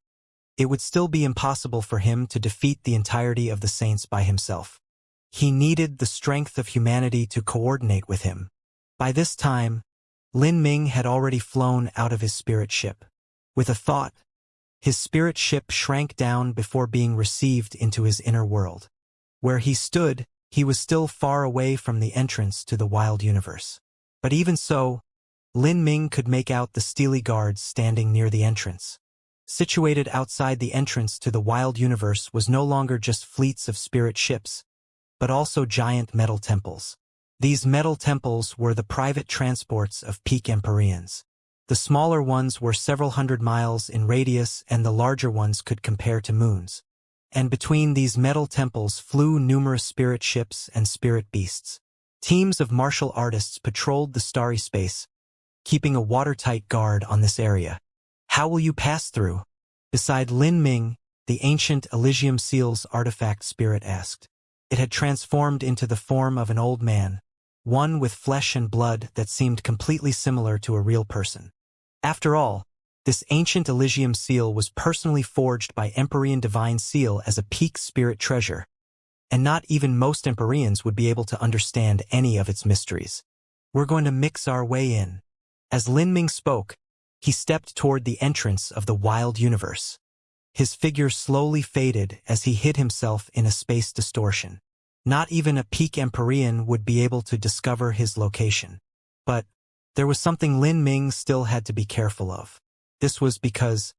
it would still be impossible for him to defeat the entirety of the saints by himself. He needed the strength of humanity to coordinate with him. By this time, Lin Ming had already flown out of his spirit ship. With a thought, his spirit ship shrank down before being received into his inner world. Where he stood, he was still far away from the entrance to the wild universe. But even so, Lin Ming could make out the steely guards standing near the entrance. Situated outside the entrance to the wild universe was no longer just fleets of spirit ships, but also giant metal temples. These metal temples were the private transports of peak Empyreans. The smaller ones were several hundred miles in radius and the larger ones could compare to moons. And between these metal temples flew numerous spirit ships and spirit beasts. Teams of martial artists patrolled the starry space, keeping a watertight guard on this area. How will you pass through? Beside Lin Ming, the ancient Elysium Seal's artifact spirit asked. It had transformed into the form of an old man, one with flesh and blood that seemed completely similar to a real person. After all, this ancient Elysium seal was personally forged by Empyrean Divine Seal as a peak spirit treasure, and not even most Empyreans would be able to understand any of its mysteries. We're going to mix our way in. As Lin Ming spoke, he stepped toward the entrance of the wild universe. His figure slowly faded as he hid himself in a space distortion. Not even a peak Empyrean would be able to discover his location. But there was something Lin Ming still had to be careful of. This was because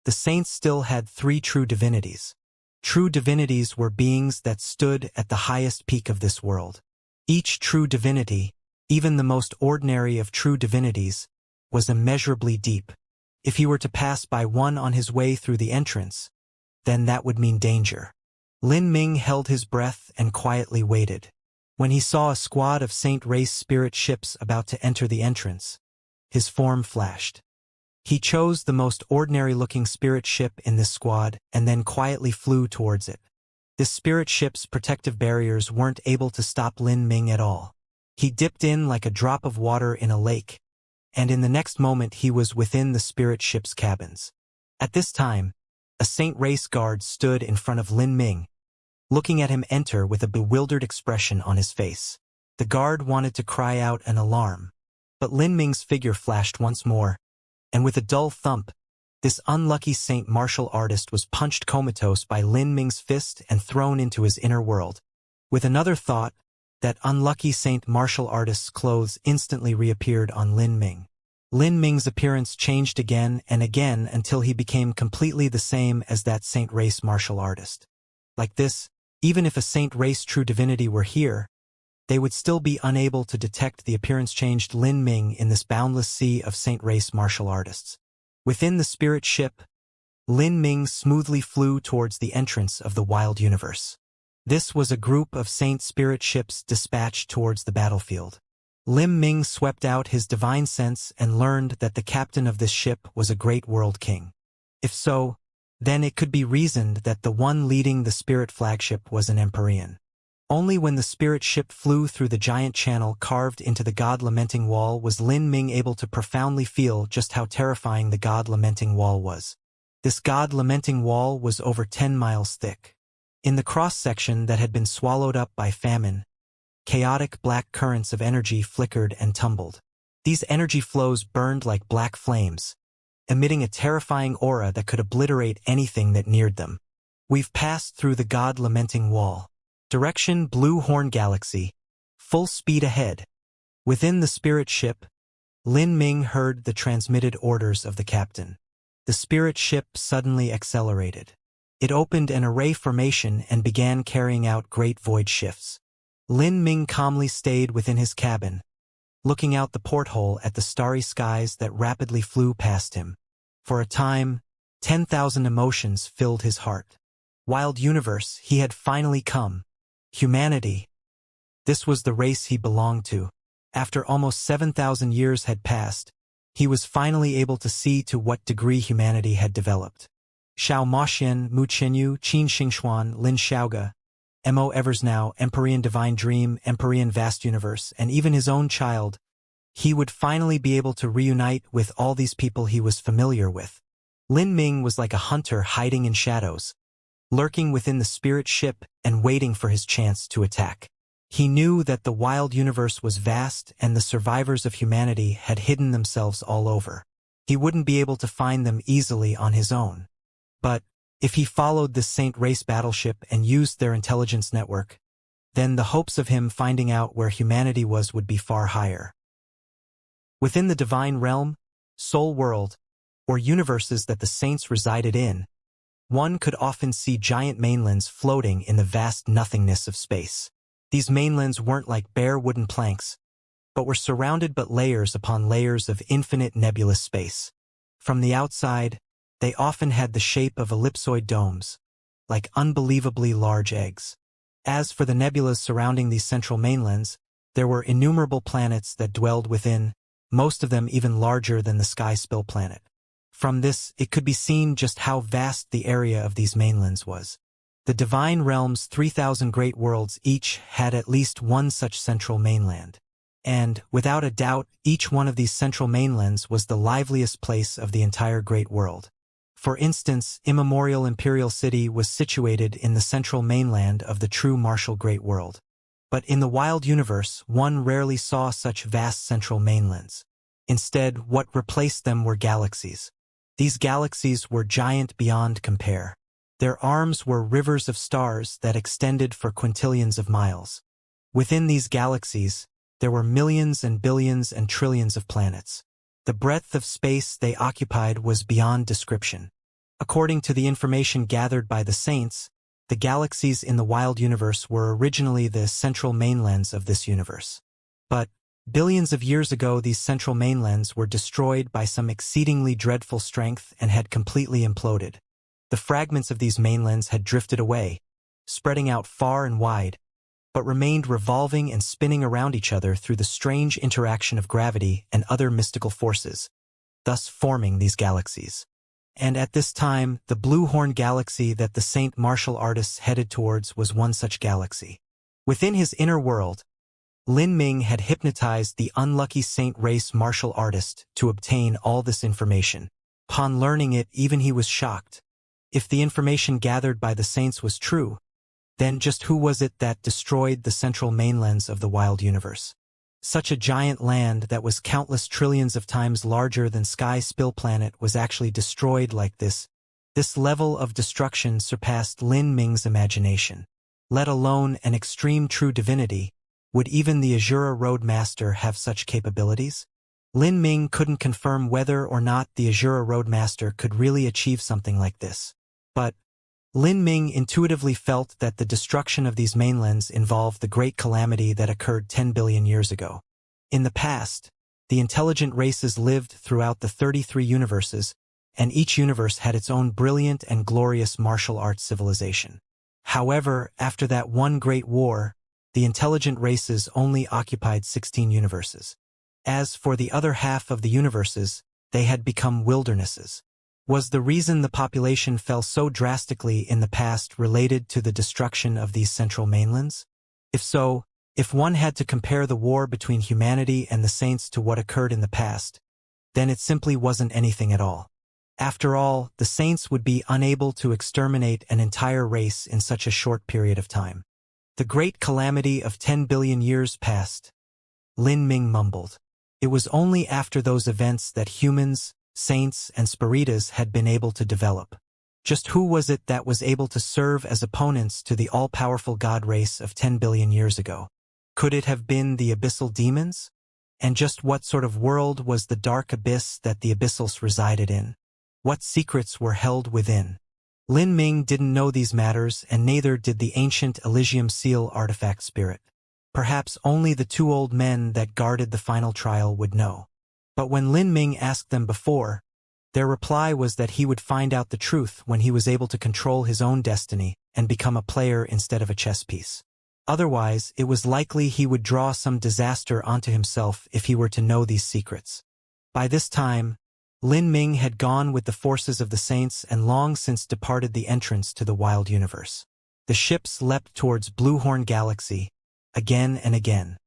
the saints still had 3 true divinities. True divinities were beings that stood at the highest peak of this world. Each true divinity, even the most ordinary of true divinities, was immeasurably deep. If he were to pass by one on his way through the entrance, then that would mean danger. Lin Ming held his breath and quietly waited. When he saw a squad of Saint Race spirit ships about to enter the entrance, his form flashed. He chose the most ordinary-looking spirit ship in this squad and then quietly flew towards it. This spirit ship's protective barriers weren't able to stop Lin Ming at all. He dipped in like a drop of water in a lake, and in the next moment he was within the spirit ship's cabins. At this time, a Saint Race guard stood in front of Lin Ming, looking at him enter with a bewildered expression on his face. The guard wanted to cry out an alarm, but Lin Ming's figure flashed once more, and with a dull thump, this unlucky saint martial artist was punched comatose by Lin Ming's fist and thrown into his inner world. With another thought, that unlucky saint martial artist's clothes instantly reappeared on Lin Ming. Lin Ming's appearance changed again and again until he became completely the same as that Saint Race martial artist. Like this, even if a Saint Race true divinity were here, they would still be unable to detect the appearance-changed Lin Ming in this boundless sea of Saint Race martial artists. Within the spirit ship, Lin Ming smoothly flew towards the entrance of the wild universe. This was a group of Saint spirit ships dispatched towards the battlefield. Lin Ming swept out his divine sense and learned that the captain of this ship was a great world king. If so, then it could be reasoned that the one leading the spirit flagship was an Empyrean. Only when the spirit ship flew through the giant channel carved into the God-lamenting wall was Lin Ming able to profoundly feel just how terrifying the God-lamenting wall was. This God-lamenting wall was over 10 miles thick. In the cross-section that had been swallowed up by famine, chaotic black currents of energy flickered and tumbled. These energy flows burned like black flames, emitting a terrifying aura that could obliterate anything that neared them. We've passed through the God-lamenting wall. Direction Blue Horn Galaxy. Full speed ahead. Within the spirit ship, Lin Ming heard the transmitted orders of the captain. The spirit ship suddenly accelerated. It opened an array formation and began carrying out great void shifts. Lin Ming calmly stayed within his cabin, looking out the porthole at the starry skies that rapidly flew past him. For a time, 10,000 emotions filled his heart. Wild universe, he had finally come. Humanity. This was the race he belonged to. After almost 7,000 years had passed, he was finally able to see to what degree humanity had developed. Xiao Moxian, Mu Chenyu, Qin Xingxuan, Lin Xiaoga, Mo Eversnow, Empyrean Divine Dream, Empyrean Vast Universe, and even his own child, he would finally be able to reunite with all these people he was familiar with. Lin Ming was like a hunter hiding in shadows, lurking within the spirit ship and waiting for his chance to attack. He knew that the wild universe was vast and the survivors of humanity had hidden themselves all over. He wouldn't be able to find them easily on his own. But if he followed this Saint Race battleship and used their intelligence network, then the hopes of him finding out where humanity was would be far higher. Within the divine realm, soul world, or universes that the saints resided in, one could often see giant mainlands floating in the vast nothingness of space. These mainlands weren't like bare wooden planks, but were surrounded by layers upon layers of infinite nebulous space. From the outside, they often had the shape of ellipsoid domes, like unbelievably large eggs. As for the nebulas surrounding these central mainlands, there were innumerable planets that dwelled within, most of them even larger than the Sky Spill planet. From this, it could be seen just how vast the area of these mainlands was. The divine realm's 3,000 great worlds each had at least one such central mainland. And, without a doubt, each one of these central mainlands was the liveliest place of the entire great world. For instance, immemorial Imperial City was situated in the central mainland of the true martial great world. But in the wild universe, one rarely saw such vast central mainlands. Instead, what replaced them were galaxies. These galaxies were giant beyond compare. Their arms were rivers of stars that extended for quintillions of miles. Within these galaxies, there were millions and billions and trillions of planets. The breadth of space they occupied was beyond description. According to the information gathered by the saints, the galaxies in the wild universe were originally the central mainlands of this universe. But, billions of years ago, these central mainlands were destroyed by some exceedingly dreadful strength and had completely imploded. The fragments of these mainlands had drifted away, spreading out far and wide, but remained revolving and spinning around each other through the strange interaction of gravity and other mystical forces, thus forming these galaxies. And at this time, the Blue Horn Galaxy that the saint martial artists headed towards was one such galaxy. Within his inner world, Lin Ming had hypnotized the unlucky saint race martial artist to obtain all this information. Upon learning it, even he was shocked. If the information gathered by the saints was true, then just who was it that destroyed the central mainlands of the wild universe? Such a giant land that was countless trillions of times larger than Sky Spill Planet was actually destroyed like this. This level of destruction surpassed Lin Ming's imagination. Let alone an extreme true divinity, would even the Azura Road Master have such capabilities? Lin Ming couldn't confirm whether or not the Azura Road Master could really achieve something like this. But Lin Ming intuitively felt that the destruction of these mainlands involved the great calamity that occurred 10 billion years ago. In the past, the intelligent races lived throughout the 33 universes, and each universe had its own brilliant and glorious martial arts civilization. However, after that one great war, the intelligent races only occupied 16 universes. As for the other half of the universes, they had become wildernesses. Was the reason the population fell so drastically in the past related to the destruction of these central mainlands? If so, if one had to compare the war between humanity and the saints to what occurred in the past, then it simply wasn't anything at all. After all, the saints would be unable to exterminate an entire race in such a short period of time. The great calamity of 10 billion years passed. Lin Ming mumbled. It was only after those events that humans, saints, and spiritas had been able to develop. Just who was it that was able to serve as opponents to the all-powerful god race of 10 billion years ago? Could it have been the abyssal demons? And just what sort of world was the dark abyss that the abyssals resided in? What secrets were held within? Lin Ming didn't know these matters, and neither did the ancient Elysium Seal artifact spirit. Perhaps only the two old men that guarded the final trial would know. But when Lin Ming asked them before, their reply was that he would find out the truth when he was able to control his own destiny and become a player instead of a chess piece. Otherwise, it was likely he would draw some disaster onto himself if he were to know these secrets. By this time, Lin Ming had gone with the forces of the saints and long since departed the entrance to the wild universe. The ships leapt towards Blue Horn Galaxy, again and again.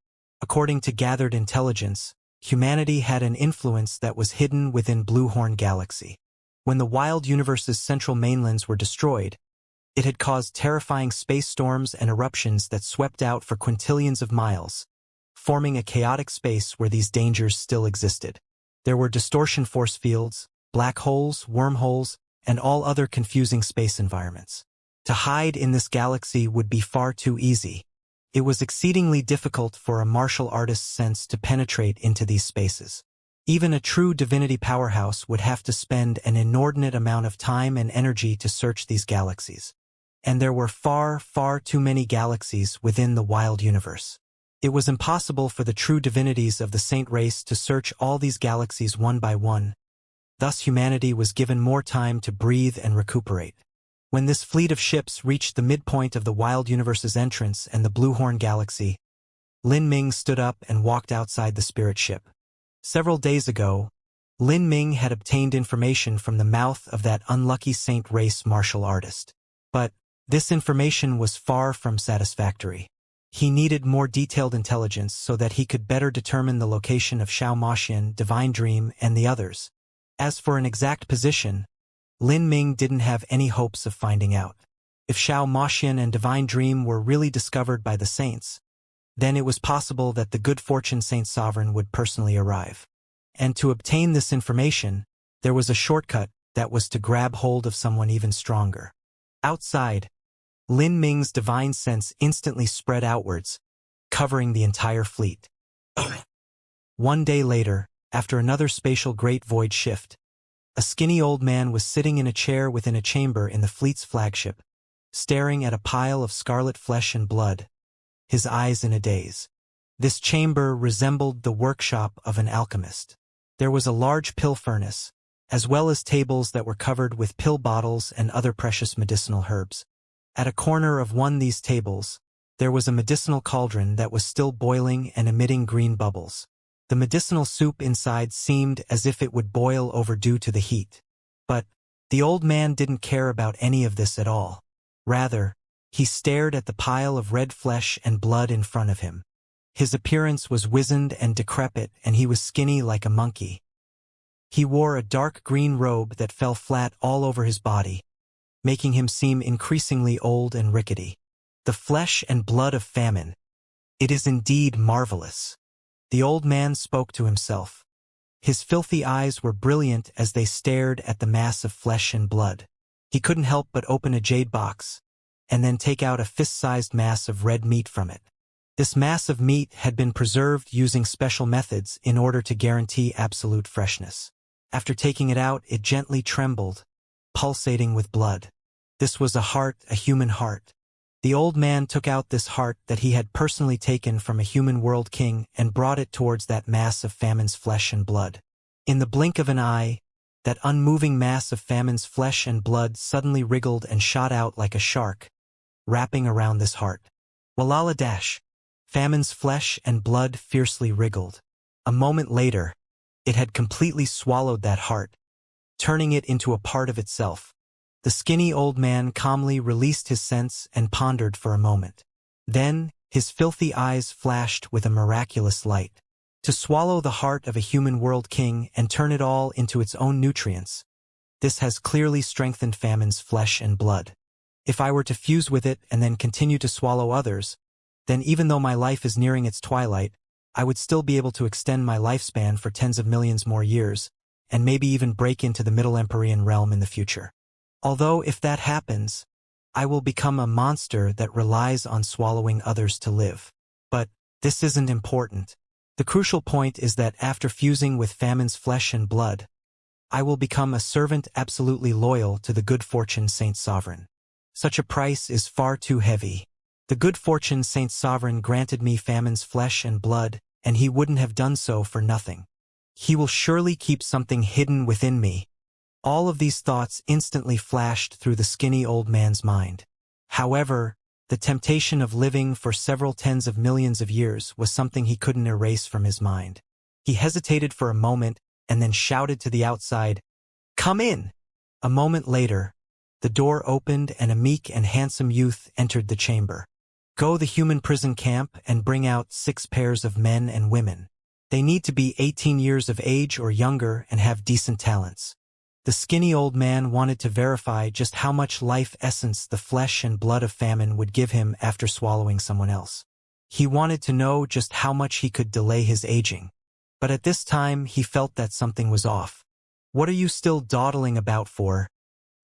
According to gathered intelligence, humanity had an influence that was hidden within Blue Horn Galaxy. When the wild universe's central mainlands were destroyed, it had caused terrifying space storms and eruptions that swept out for quintillions of miles, forming a chaotic space where these dangers still existed. There were distortion force fields, black holes, wormholes, and all other confusing space environments. To hide in this galaxy would be far too easy. It was exceedingly difficult for a martial artist's sense to penetrate into these spaces. Even a true divinity powerhouse would have to spend an inordinate amount of time and energy to search these galaxies. And there were far, far too many galaxies within the wild universe. It was impossible for the true divinities of the saint race to search all these galaxies one by one. Thus humanity was given more time to breathe and recuperate. When this fleet of ships reached the midpoint of the wild universe's entrance and the Blue Horn Galaxy, Lin Ming stood up and walked outside the spirit ship. Several days ago, Lin Ming had obtained information from the mouth of that unlucky saint race martial artist. But, This information was far from satisfactory. He needed more detailed intelligence so that he could better determine the location of Xianxia, Divine Dream, and the others. As for an exact position, Lin Ming didn't have any hopes of finding out. If Xianxia and Divine Dream were really discovered by the saints, then it was possible that the good fortune Saint Sovereign would personally arrive. And to obtain this information, there was a shortcut that was to grab hold of someone even stronger. Outside, Lin Ming's divine sense instantly spread outwards, covering the entire fleet. One day later, after another spatial great void shift, a skinny old man was sitting in a chair within a chamber in the fleet's flagship, staring at a pile of scarlet flesh and blood, his eyes in a daze. This chamber resembled the workshop of an alchemist. There was a large pill furnace, as well as tables that were covered with pill bottles and other precious medicinal herbs. At a corner of one of these tables, there was a medicinal cauldron that was still boiling and emitting green bubbles. The medicinal soup inside seemed as if it would boil over due to the heat. But the old man didn't care about any of this at all. Rather, he stared at the pile of red flesh and blood in front of him. His appearance was wizened and decrepit, and he was skinny like a monkey. He wore a dark green robe that fell flat all over his body, making him seem increasingly old and rickety. The flesh and blood of famine. It is indeed marvelous. The old man spoke to himself. His filthy eyes were brilliant as they stared at the mass of flesh and blood. He couldn't help but open a jade box, and then take out a fist-sized mass of red meat from it. This mass of meat had been preserved using special methods in order to guarantee absolute freshness. After taking it out, it gently trembled, pulsating with blood. This was a heart, a human heart. The old man took out this heart that he had personally taken from a human world king and brought it towards that mass of famine's flesh and blood. In the blink of an eye, that unmoving mass of famine's flesh and blood suddenly wriggled and shot out like a shark, wrapping around this heart. Walala dash! Famine's flesh and blood fiercely wriggled. A moment later, it had completely swallowed that heart, turning it into a part of itself. The skinny old man calmly released his sense and pondered for a moment. Then, his filthy eyes flashed with a miraculous light. To swallow the heart of a human world king and turn it all into its own nutrients. This has clearly strengthened famine's flesh and blood. If I were to fuse with it and then continue to swallow others, then even though my life is nearing its twilight, I would still be able to extend my lifespan for tens of millions more years, and maybe even break into the Middle Empyrean realm in the future. Although if that happens, I will become a monster that relies on swallowing others to live. But this isn't important. The crucial point is that after fusing with famine's flesh and blood, I will become a servant absolutely loyal to the good fortune Saint Sovereign. Such a price is far too heavy. The good fortune Saint Sovereign granted me famine's flesh and blood, and he wouldn't have done so for nothing. He will surely keep something hidden within me. All of these thoughts instantly flashed through the skinny old man's mind. However, the temptation of living for several tens of millions of years was something he couldn't erase from his mind. He hesitated for a moment and then shouted to the outside, "Come in!" A moment later, the door opened and a meek and handsome youth entered the chamber. "Go the human prison camp and bring out 6 pairs of men and women. They need to be 18 years of age or younger and have decent talents." The skinny old man wanted to verify just how much life essence the flesh and blood of famine would give him after swallowing someone else. He wanted to know just how much he could delay his aging. But at this time, he felt that something was off. "What are you still dawdling about for?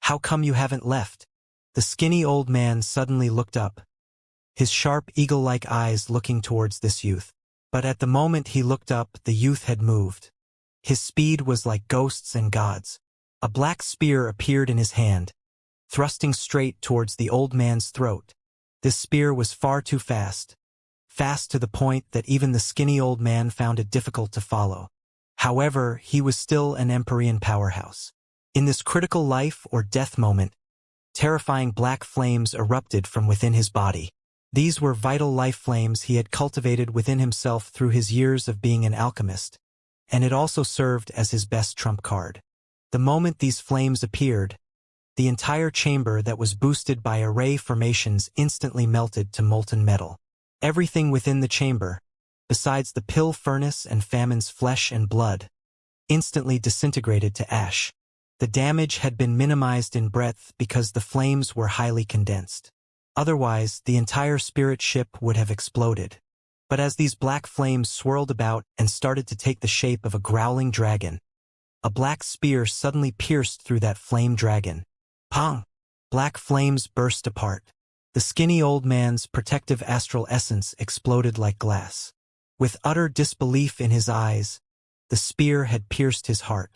How come you haven't left?" The skinny old man suddenly looked up, his sharp eagle-like eyes looking towards this youth. But at the moment he looked up, the youth had moved. His speed was like ghosts and gods. A black spear appeared in his hand, thrusting straight towards the old man's throat. This spear was far too fast to the point that even the skinny old man found it difficult to follow. However, he was still an Empyrean powerhouse. In this critical life or death moment, terrifying black flames erupted from within his body. These were vital life flames he had cultivated within himself through his years of being an alchemist, and it also served as his best trump card. The moment these flames appeared, The entire chamber that was boosted by array formations instantly melted to molten metal. Everything within the chamber, besides the pill furnace and Famine's flesh and blood, instantly disintegrated to ash. The damage had been minimized in breadth because the flames were highly condensed. Otherwise, the entire spirit ship would have exploded. But as these black flames swirled about and started to take the shape of a growling dragon, a black spear suddenly pierced through that flame dragon. Pong! Black flames burst apart. The skinny old man's protective astral essence exploded like glass. With utter disbelief in his eyes, the spear had pierced his heart.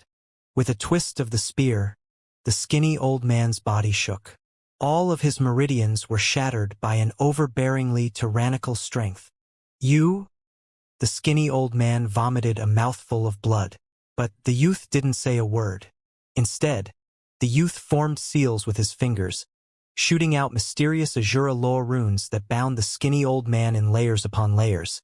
With a twist of the spear, the skinny old man's body shook. All of his meridians were shattered by an overbearingly tyrannical strength. You? The skinny old man vomited a mouthful of blood. But the youth didn't say a word. Instead, the youth formed seals with his fingers, shooting out mysterious azure law runes that bound the skinny old man in layers upon layers,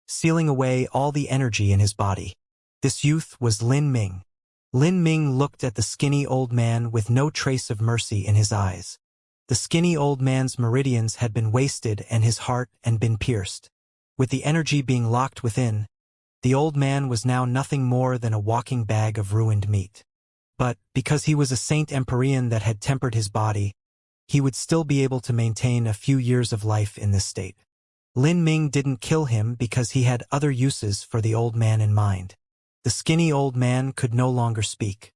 sealing away all the energy in his body. This youth was Lin Ming. Lin Ming looked at the skinny old man with no trace of mercy in his eyes. The skinny old man's meridians had been wasted and his heart had been pierced. With the energy being locked within, the old man was now nothing more than a walking bag of ruined meat. But, because he was a Saint Empyrean that had tempered his body, he would still be able to maintain a few years of life in this state. Lin Ming didn't kill him because he had other uses for the old man in mind. The skinny old man could no longer speak.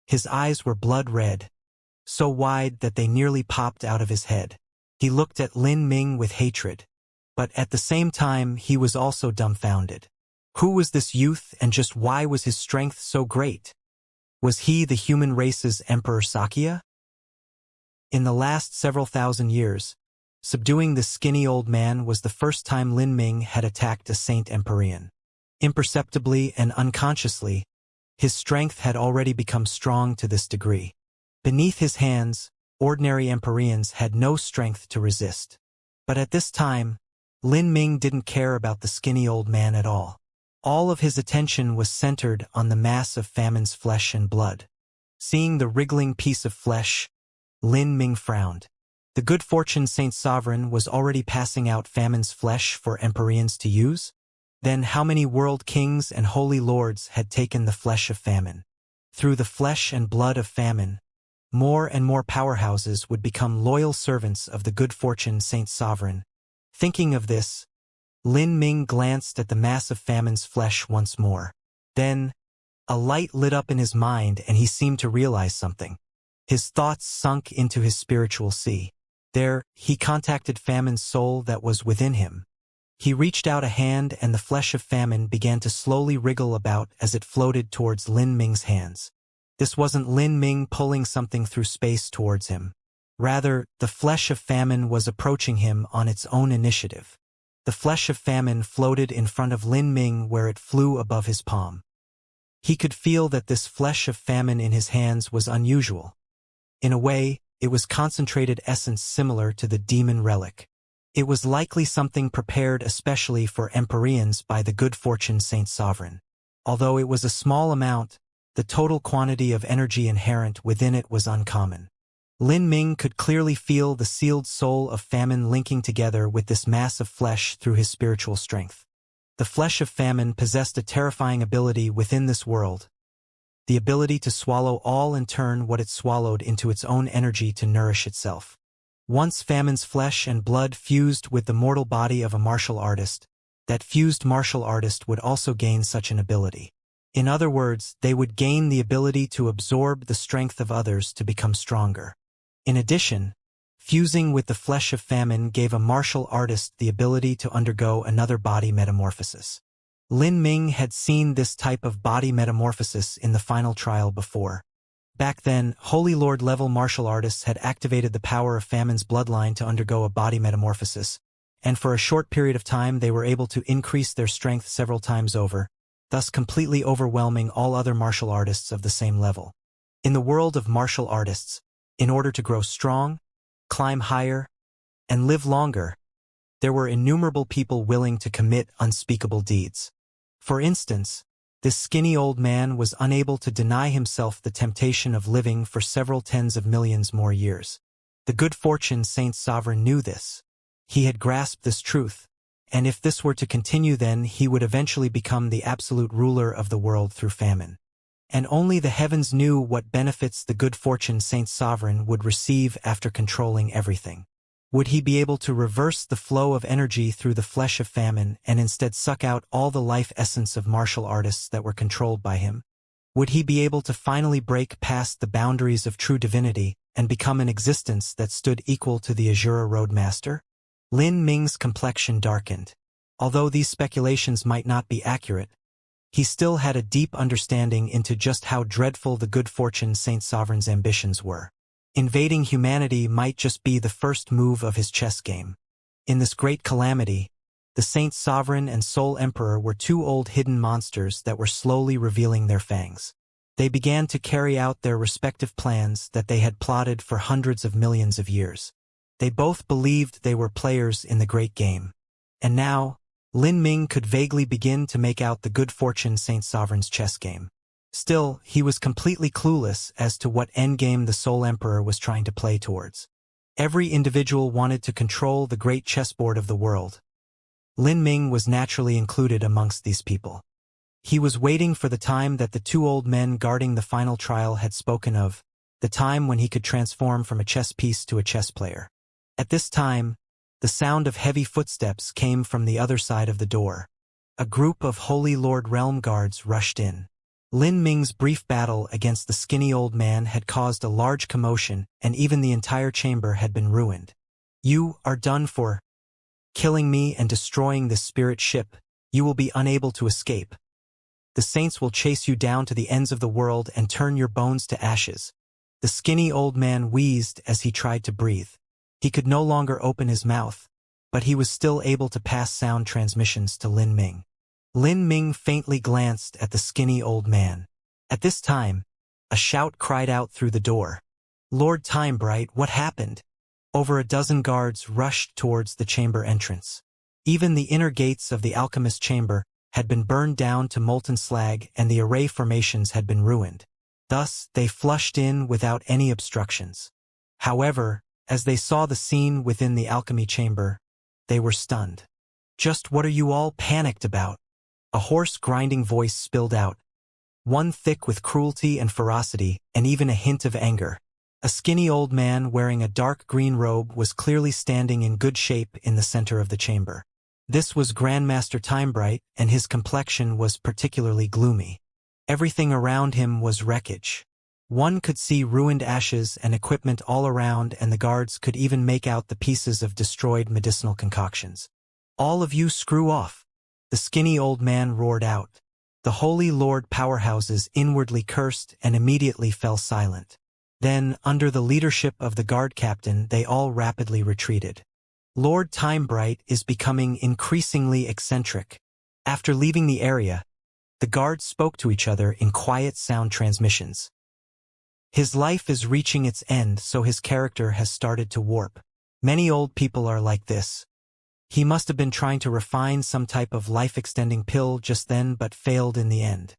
His eyes were blood red, so wide that they nearly popped out of his head. He looked at Lin Ming with hatred, but at the same time he was also dumbfounded. Who was this youth and just why was his strength so great? Was he the human race's Emperor Xianxia? In the last several thousand years, subduing the skinny old man was the first time Lin Ming had attacked a Saint Empyrean. Imperceptibly and unconsciously, his strength had already become strong to this degree. Beneath his hands, ordinary Empyreans had no strength to resist. But at this time, Lin Ming didn't care about the skinny old man at all. All of his attention was centered on the mass of Famine's flesh and blood. Seeing the wriggling piece of flesh, Lin Ming frowned. The good fortune Saint Sovereign was already passing out Famine's flesh for Empyreans to use? Then how many world kings and holy lords had taken the flesh of Famine? Through the flesh and blood of Famine, more and more powerhouses would become loyal servants of the good fortune Saint Sovereign. Thinking of this, Lin Ming glanced at the mass of Famine's flesh once more. Then, a light lit up in his mind and he seemed to realize something. His thoughts sunk into his spiritual sea. There, he contacted Famine's soul that was within him. He reached out a hand and the flesh of Famine began to slowly wriggle about as it floated towards Lin Ming's hands. This wasn't Lin Ming pulling something through space towards him. Rather, the flesh of Famine was approaching him on its own initiative. The flesh of Famine floated in front of Lin Ming where it flew above his palm. He could feel that this flesh of Famine in his hands was unusual. In a way, it was concentrated essence similar to the demon relic. It was likely something prepared especially for Empyreans by the good fortune Saint Sovereign. Although it was a small amount, the total quantity of energy inherent within it was uncommon. Lin Ming could clearly feel the sealed soul of Famine linking together with this mass of flesh through his spiritual strength. The flesh of Famine possessed a terrifying ability within this world, the ability to swallow all and turn what it swallowed into its own energy to nourish itself. Once Famine's flesh and blood fused with the mortal body of a martial artist, that fused martial artist would also gain such an ability. In other words, they would gain the ability to absorb the strength of others to become stronger. In addition, fusing with the flesh of Famine gave a martial artist the ability to undergo another body metamorphosis. Lin Ming had seen this type of body metamorphosis in the final trial before. Back then, Holy Lord level martial artists had activated the power of Famine's bloodline to undergo a body metamorphosis, and for a short period of time they were able to increase their strength several times over, thus completely overwhelming all other martial artists of the same level. In the world of martial artists, in order to grow strong, climb higher, and live longer, there were innumerable people willing to commit unspeakable deeds. For instance, This skinny old man was unable to deny himself the temptation of living for several tens of millions more years. The good fortune Saint Sovereign knew this. He had grasped this truth, and if this were to continue, then he would eventually become the absolute ruler of the world through famine. And only the heavens knew what benefits the good fortune Saint Sovereign would receive after controlling everything. Would he be able to reverse the flow of energy through the flesh of famine and instead suck out all the life essence of martial artists that were controlled by him? Would he be able to finally break past the boundaries of true divinity and become an existence that stood equal to the Azura Roadmaster? Lin Ming's complexion darkened. Although these speculations might not be accurate, he still had a deep understanding into just how dreadful the good fortune Saint Sovereign's ambitions were. Invading humanity might just be the first move of his chess game. In this great calamity, the Saint Sovereign and Soul Emperor were two old hidden monsters that were slowly revealing their fangs. They began to carry out their respective plans that they had plotted for hundreds of millions of years. They both believed they were players in the great game. And now, Lin Ming could vaguely begin to make out the good fortune Saint Sovereign's chess game. Still, he was completely clueless as to what endgame the Soul Emperor was trying to play towards. Every individual wanted to control the great chessboard of the world. Lin Ming was naturally included amongst these people. He was waiting for the time that the two old men guarding the final trial had spoken of, the time when he could transform from a chess piece to a chess player. At this time, the sound of heavy footsteps came from the other side of the door. A group of Holy Lord Realm Guards rushed in. Lin Ming's brief battle against the skinny old man had caused a large commotion, and even the entire chamber had been ruined. "You are done for. Killing me and destroying this spirit ship, you will be unable to escape. The saints will chase you down to the ends of the world and turn your bones to ashes." The skinny old man wheezed as he tried to breathe. He could no longer open his mouth, but he was still able to pass sound transmissions to Lin Ming. Lin Ming faintly glanced at the skinny old man. At this time, a shout cried out through the door. "Lord Timebright, what happened?" Over a dozen guards rushed towards the chamber entrance. Even the inner gates of the alchemist chamber had been burned down to molten slag, and the array formations had been ruined. Thus, they flushed in without any obstructions. However, as they saw the scene within the alchemy chamber, they were stunned. "Just what are you all panicked about?" A hoarse, grinding voice spilled out, one thick with cruelty and ferocity, and even a hint of anger. A skinny old man wearing a dark green robe was clearly standing in good shape in the center of the chamber. This was Grandmaster Timebright, and his complexion was particularly gloomy. Everything around him was wreckage. One could see ruined ashes and equipment all around, and the guards could even make out the pieces of destroyed medicinal concoctions. "All of you screw off," the skinny old man roared out. The Holy Lord powerhouses inwardly cursed and immediately fell silent. Then, under the leadership of the guard captain, they all rapidly retreated. Lord Timebright is becoming increasingly eccentric. After leaving the area, the guards spoke to each other in quiet sound transmissions. "His life is reaching its end, so his character has started to warp. Many old people are like this. He must have been trying to refine some type of life-extending pill just then, but failed in the end.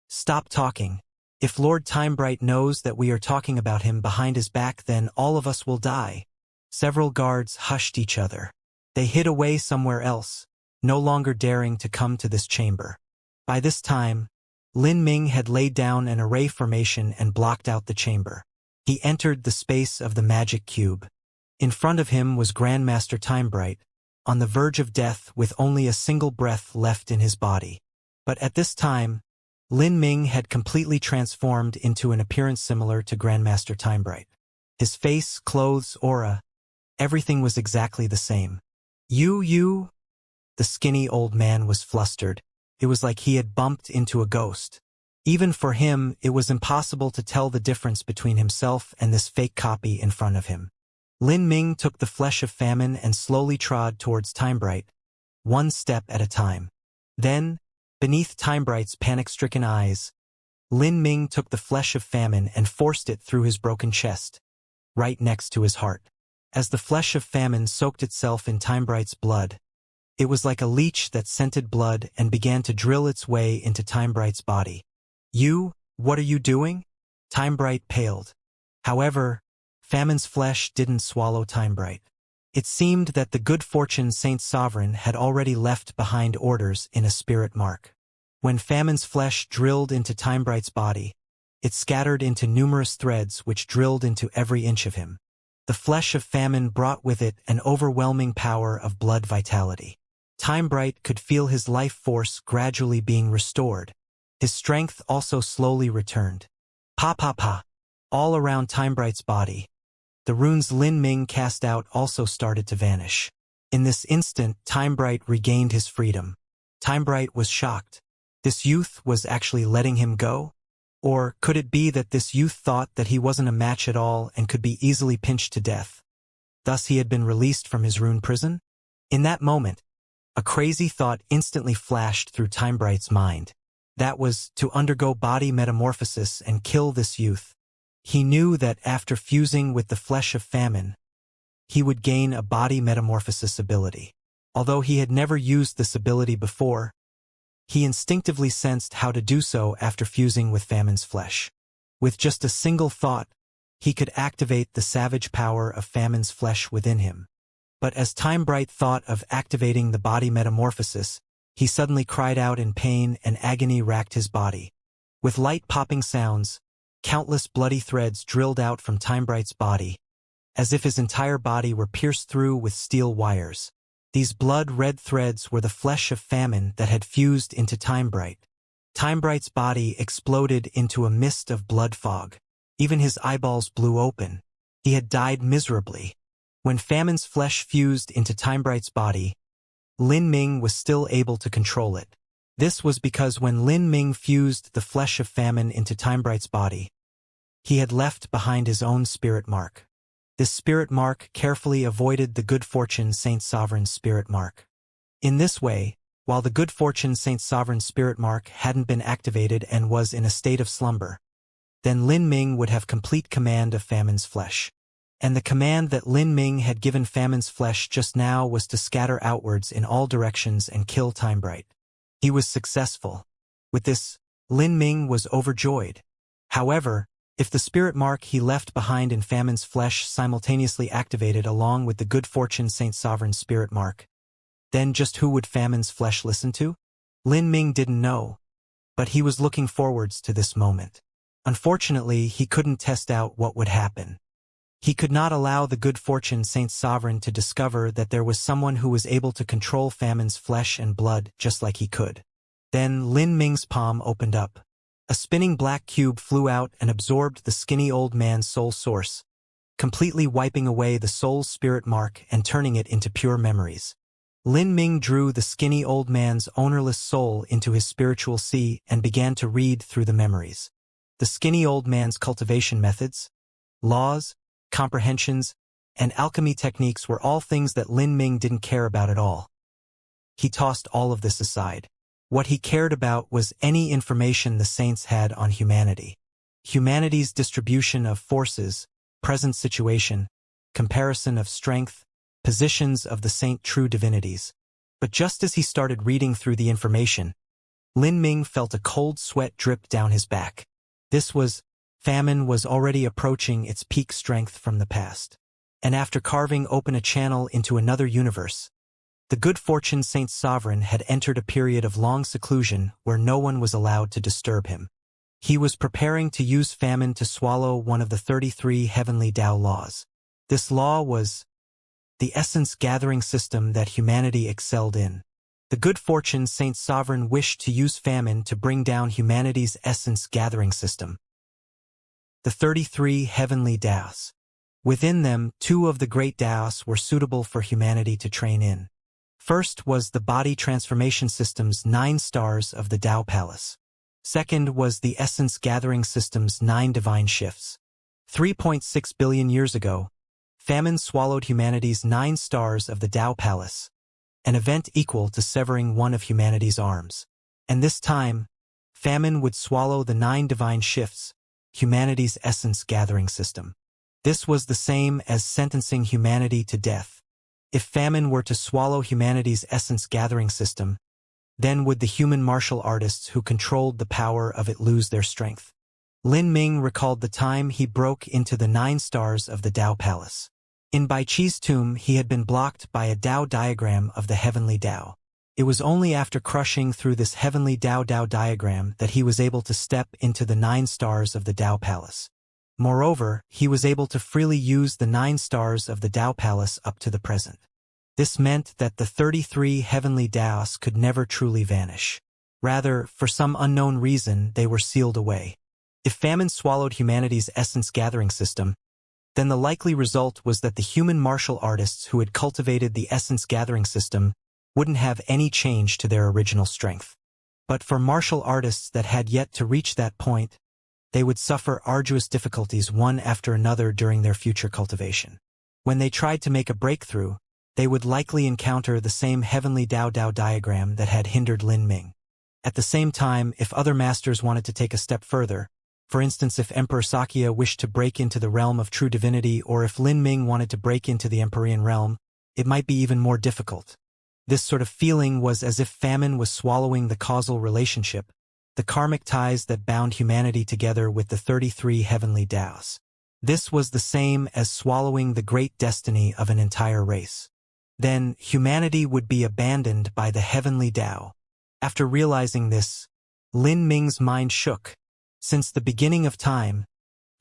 Stop talking. If Lord Timebright knows that we are talking about him behind his back, then all of us will die." Several guards hushed each other. They hid away somewhere else, no longer daring to come to this chamber. By this time, Lin Ming had laid down an array formation and blocked out the chamber. He entered the space of the magic cube. In front of him was Grandmaster Timebright, on the verge of death with only a single breath left in his body. But at this time, Lin Ming had completely transformed into an appearance similar to Grandmaster Timebright. His face, clothes, aura, everything was exactly the same. You? The skinny old man was flustered. It was like he had bumped into a ghost. Even for him, it was impossible to tell the difference between himself and this fake copy in front of him. Lin Ming took the flesh of famine and slowly trod towards Timebright, one step at a time. Then, beneath Timebright's panic-stricken eyes, Lin Ming took the flesh of famine and forced it through his broken chest, right next to his heart. As the flesh of famine soaked itself in Timebright's blood, It was like a leech that scented blood and began to drill its way into Timebright's body. What are you doing? Timebright paled. However, Famine's flesh didn't swallow Timebright. It seemed that the good fortune Saint Sovereign had already left behind orders in a spirit mark. When Famine's flesh drilled into Timebright's body, it scattered into numerous threads which drilled into every inch of him. The flesh of Famine brought with it an overwhelming power of blood vitality. Timebright could feel his life force gradually being restored. His strength also slowly returned. Pa pa pa. All around Timebright's body, the runes Lin Ming cast out also started to vanish. In this instant, Timebright regained his freedom. Timebright was shocked. This youth was actually letting him go? Or could it be that this youth thought that he wasn't a match at all and could be easily pinched to death? Thus he had been released from his rune prison? In that moment, a crazy thought instantly flashed through Timebright's mind. That was to undergo body metamorphosis and kill this youth. He knew that after fusing with the flesh of Famine, he would gain a body metamorphosis ability. Although he had never used this ability before, he instinctively sensed how to do so after fusing with Famine's flesh. With just a single thought, he could activate the savage power of Famine's flesh within him. But as Timebright thought of activating the body metamorphosis, he suddenly cried out in pain and agony racked his body. With light popping sounds, countless bloody threads drilled out from Timebright's body, as if his entire body were pierced through with steel wires. These blood-red threads were the flesh of Famine that had fused into Timebright. Timebright's body exploded into a mist of blood fog. Even his eyeballs blew open. He had died miserably. When Famine's flesh fused into Timebright's body, Lin Ming was still able to control it. This was because when Lin Ming fused the flesh of Famine into Timebright's body, he had left behind his own spirit mark. This spirit mark carefully avoided the good fortune Saint Sovereign's spirit mark. In this way, while the good fortune Saint Sovereign's spirit mark hadn't been activated and was in a state of slumber, then Lin Ming would have complete command of Famine's flesh. And the command that Lin Ming had given Famine's flesh just now was to scatter outwards in all directions and kill Timebright. He was successful. With this, Lin Ming was overjoyed. However, if the spirit mark he left behind in Famine's flesh simultaneously activated along with the good fortune Saint Sovereign's spirit mark, then just who would Famine's flesh listen to? Lin Ming didn't know, but he was looking forwards to this moment. Unfortunately, he couldn't test out what would happen. He could not allow the good fortune Saint Sovereign to discover that there was someone who was able to control Famine's flesh and blood just like he could. Then Lin Ming's palm opened up. A spinning black cube flew out and absorbed the skinny old man's soul source, completely wiping away the soul's spirit mark and turning it into pure memories. Lin Ming drew the skinny old man's ownerless soul into his spiritual sea and began to read through the memories. The skinny old man's cultivation methods, laws, comprehensions, and alchemy techniques were all things that Lin Ming didn't care about at all. He tossed all of this aside. What he cared about was any information the saints had on humanity. Humanity's distribution of forces, present situation, comparison of strength, positions of the saint true divinities. But just as he started reading through the information, Lin Ming felt a cold sweat drip down his back. Famine was already approaching its peak strength from the past. And after carving open a channel into another universe, the good fortune Saint Sovereign had entered a period of long seclusion where no one was allowed to disturb him. He was preparing to use Famine to swallow one of the 33 heavenly Tao laws. This law was the essence gathering system that humanity excelled in. The good fortune Saint Sovereign wished to use Famine to bring down humanity's essence gathering system. The 33 heavenly Taos. Within them, 2 of the great Taos were suitable for humanity to train in. First was the body transformation system's 9 stars of the Tao Palace. Second was the essence gathering system's 9 divine shifts. 3.6 billion years ago, Famine swallowed humanity's 9 stars of the Tao Palace, an event equal to severing one of humanity's arms. And this time, Famine would swallow the 9 divine shifts, humanity's essence gathering system. This was the same as sentencing humanity to death. If famine were to swallow humanity's essence-gathering system, then would the human martial artists who controlled the power of it lose their strength? Lin Ming recalled the time he broke into the 9 stars of the Tao Palace. In Bai Chi's tomb, he had been blocked by a Tao diagram of the heavenly Tao. It was only after crushing through this heavenly Tao diagram that he was able to step into the 9 stars of the Tao Palace. Moreover, he was able to freely use the 9 stars of the Tao Palace up to the present. This meant that the 33 heavenly Taos could never truly vanish. Rather, for some unknown reason, they were sealed away. If famine swallowed humanity's essence-gathering system, then the likely result was that the human martial artists who had cultivated the essence-gathering system wouldn't have any change to their original strength. But for martial artists that had yet to reach that point, they would suffer arduous difficulties one after another during their future cultivation. When they tried to make a breakthrough, they would likely encounter the same heavenly Tao diagram that had hindered Lin Ming. At the same time, if other masters wanted to take a step further, for instance if Emperor Xianxia wished to break into the realm of true divinity or if Lin Ming wanted to break into the Empyrean realm, it might be even more difficult. This sort of feeling was as if famine was swallowing the causal relationship, the karmic ties that bound humanity together with the 33 heavenly Taos. This was the same as swallowing the great destiny of an entire race. Then, humanity would be abandoned by the heavenly Tao. After realizing this, Lin Ming's mind shook. Since the beginning of time,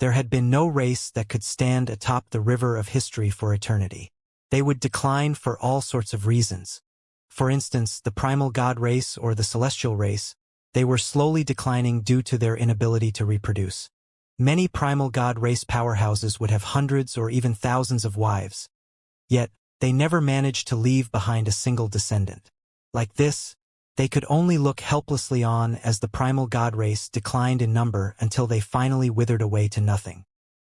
there had been no race that could stand atop the river of history for eternity. They would decline for all sorts of reasons. For instance, the primal god race or the celestial race, they were slowly declining due to their inability to reproduce. Many primal god race powerhouses would have hundreds or even thousands of wives. Yet, they never managed to leave behind a single descendant. Like this, they could only look helplessly on as the primal god race declined in number until they finally withered away to nothing.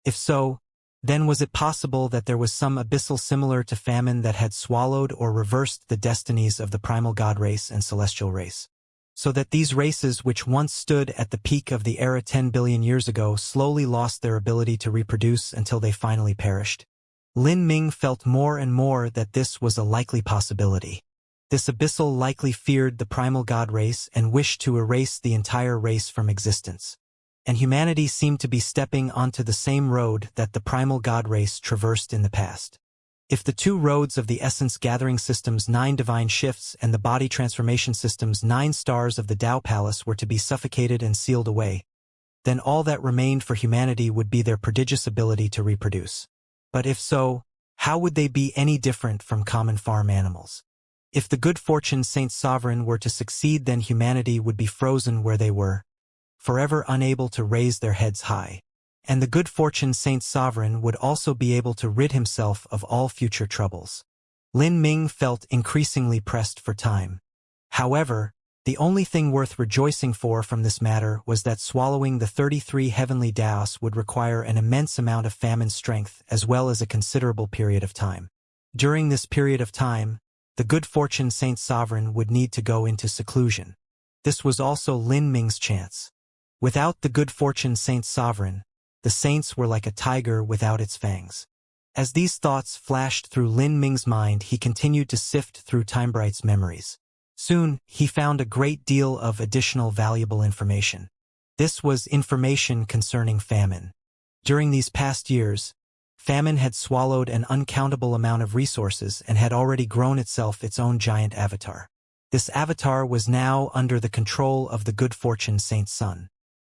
If so, then was it possible that there was some abyssal similar to famine that had swallowed or reversed the destinies of the primal god race and celestial race? So that these races which once stood at the peak of the era 10 billion years ago slowly lost their ability to reproduce until they finally perished? Lin Ming felt more and more that this was a likely possibility. This abyssal likely feared the primal god race and wished to erase the entire race from existence. And humanity seemed to be stepping onto the same road that the primal god race traversed in the past. If the 2 roads of the essence-gathering system's 9 divine shifts and the body transformation system's 9 stars of the Tao Palace were to be suffocated and sealed away, then all that remained for humanity would be their prodigious ability to reproduce. But if so, how would they be any different from common farm animals? If the good fortune Saint Sovereign were to succeed, then humanity would be frozen where they were, forever unable to raise their heads high. And the good fortune Saint Sovereign would also be able to rid himself of all future troubles. Lin Ming felt increasingly pressed for time. However, the only thing worth rejoicing for from this matter was that swallowing the 33 heavenly Taos would require an immense amount of famine strength as well as a considerable period of time. During this period of time, the good fortune Saint Sovereign would need to go into seclusion. This was also Lin Ming's chance. Without the good fortune Saint Sovereign, the saints were like a tiger without its fangs. As these thoughts flashed through Lin Ming's mind, he continued to sift through Timebright's memories. Soon, he found a great deal of additional valuable information. This was information concerning famine. During these past years, famine had swallowed an uncountable amount of resources and had already grown itself its own giant avatar. This avatar was now under the control of the good fortune Saint Sun.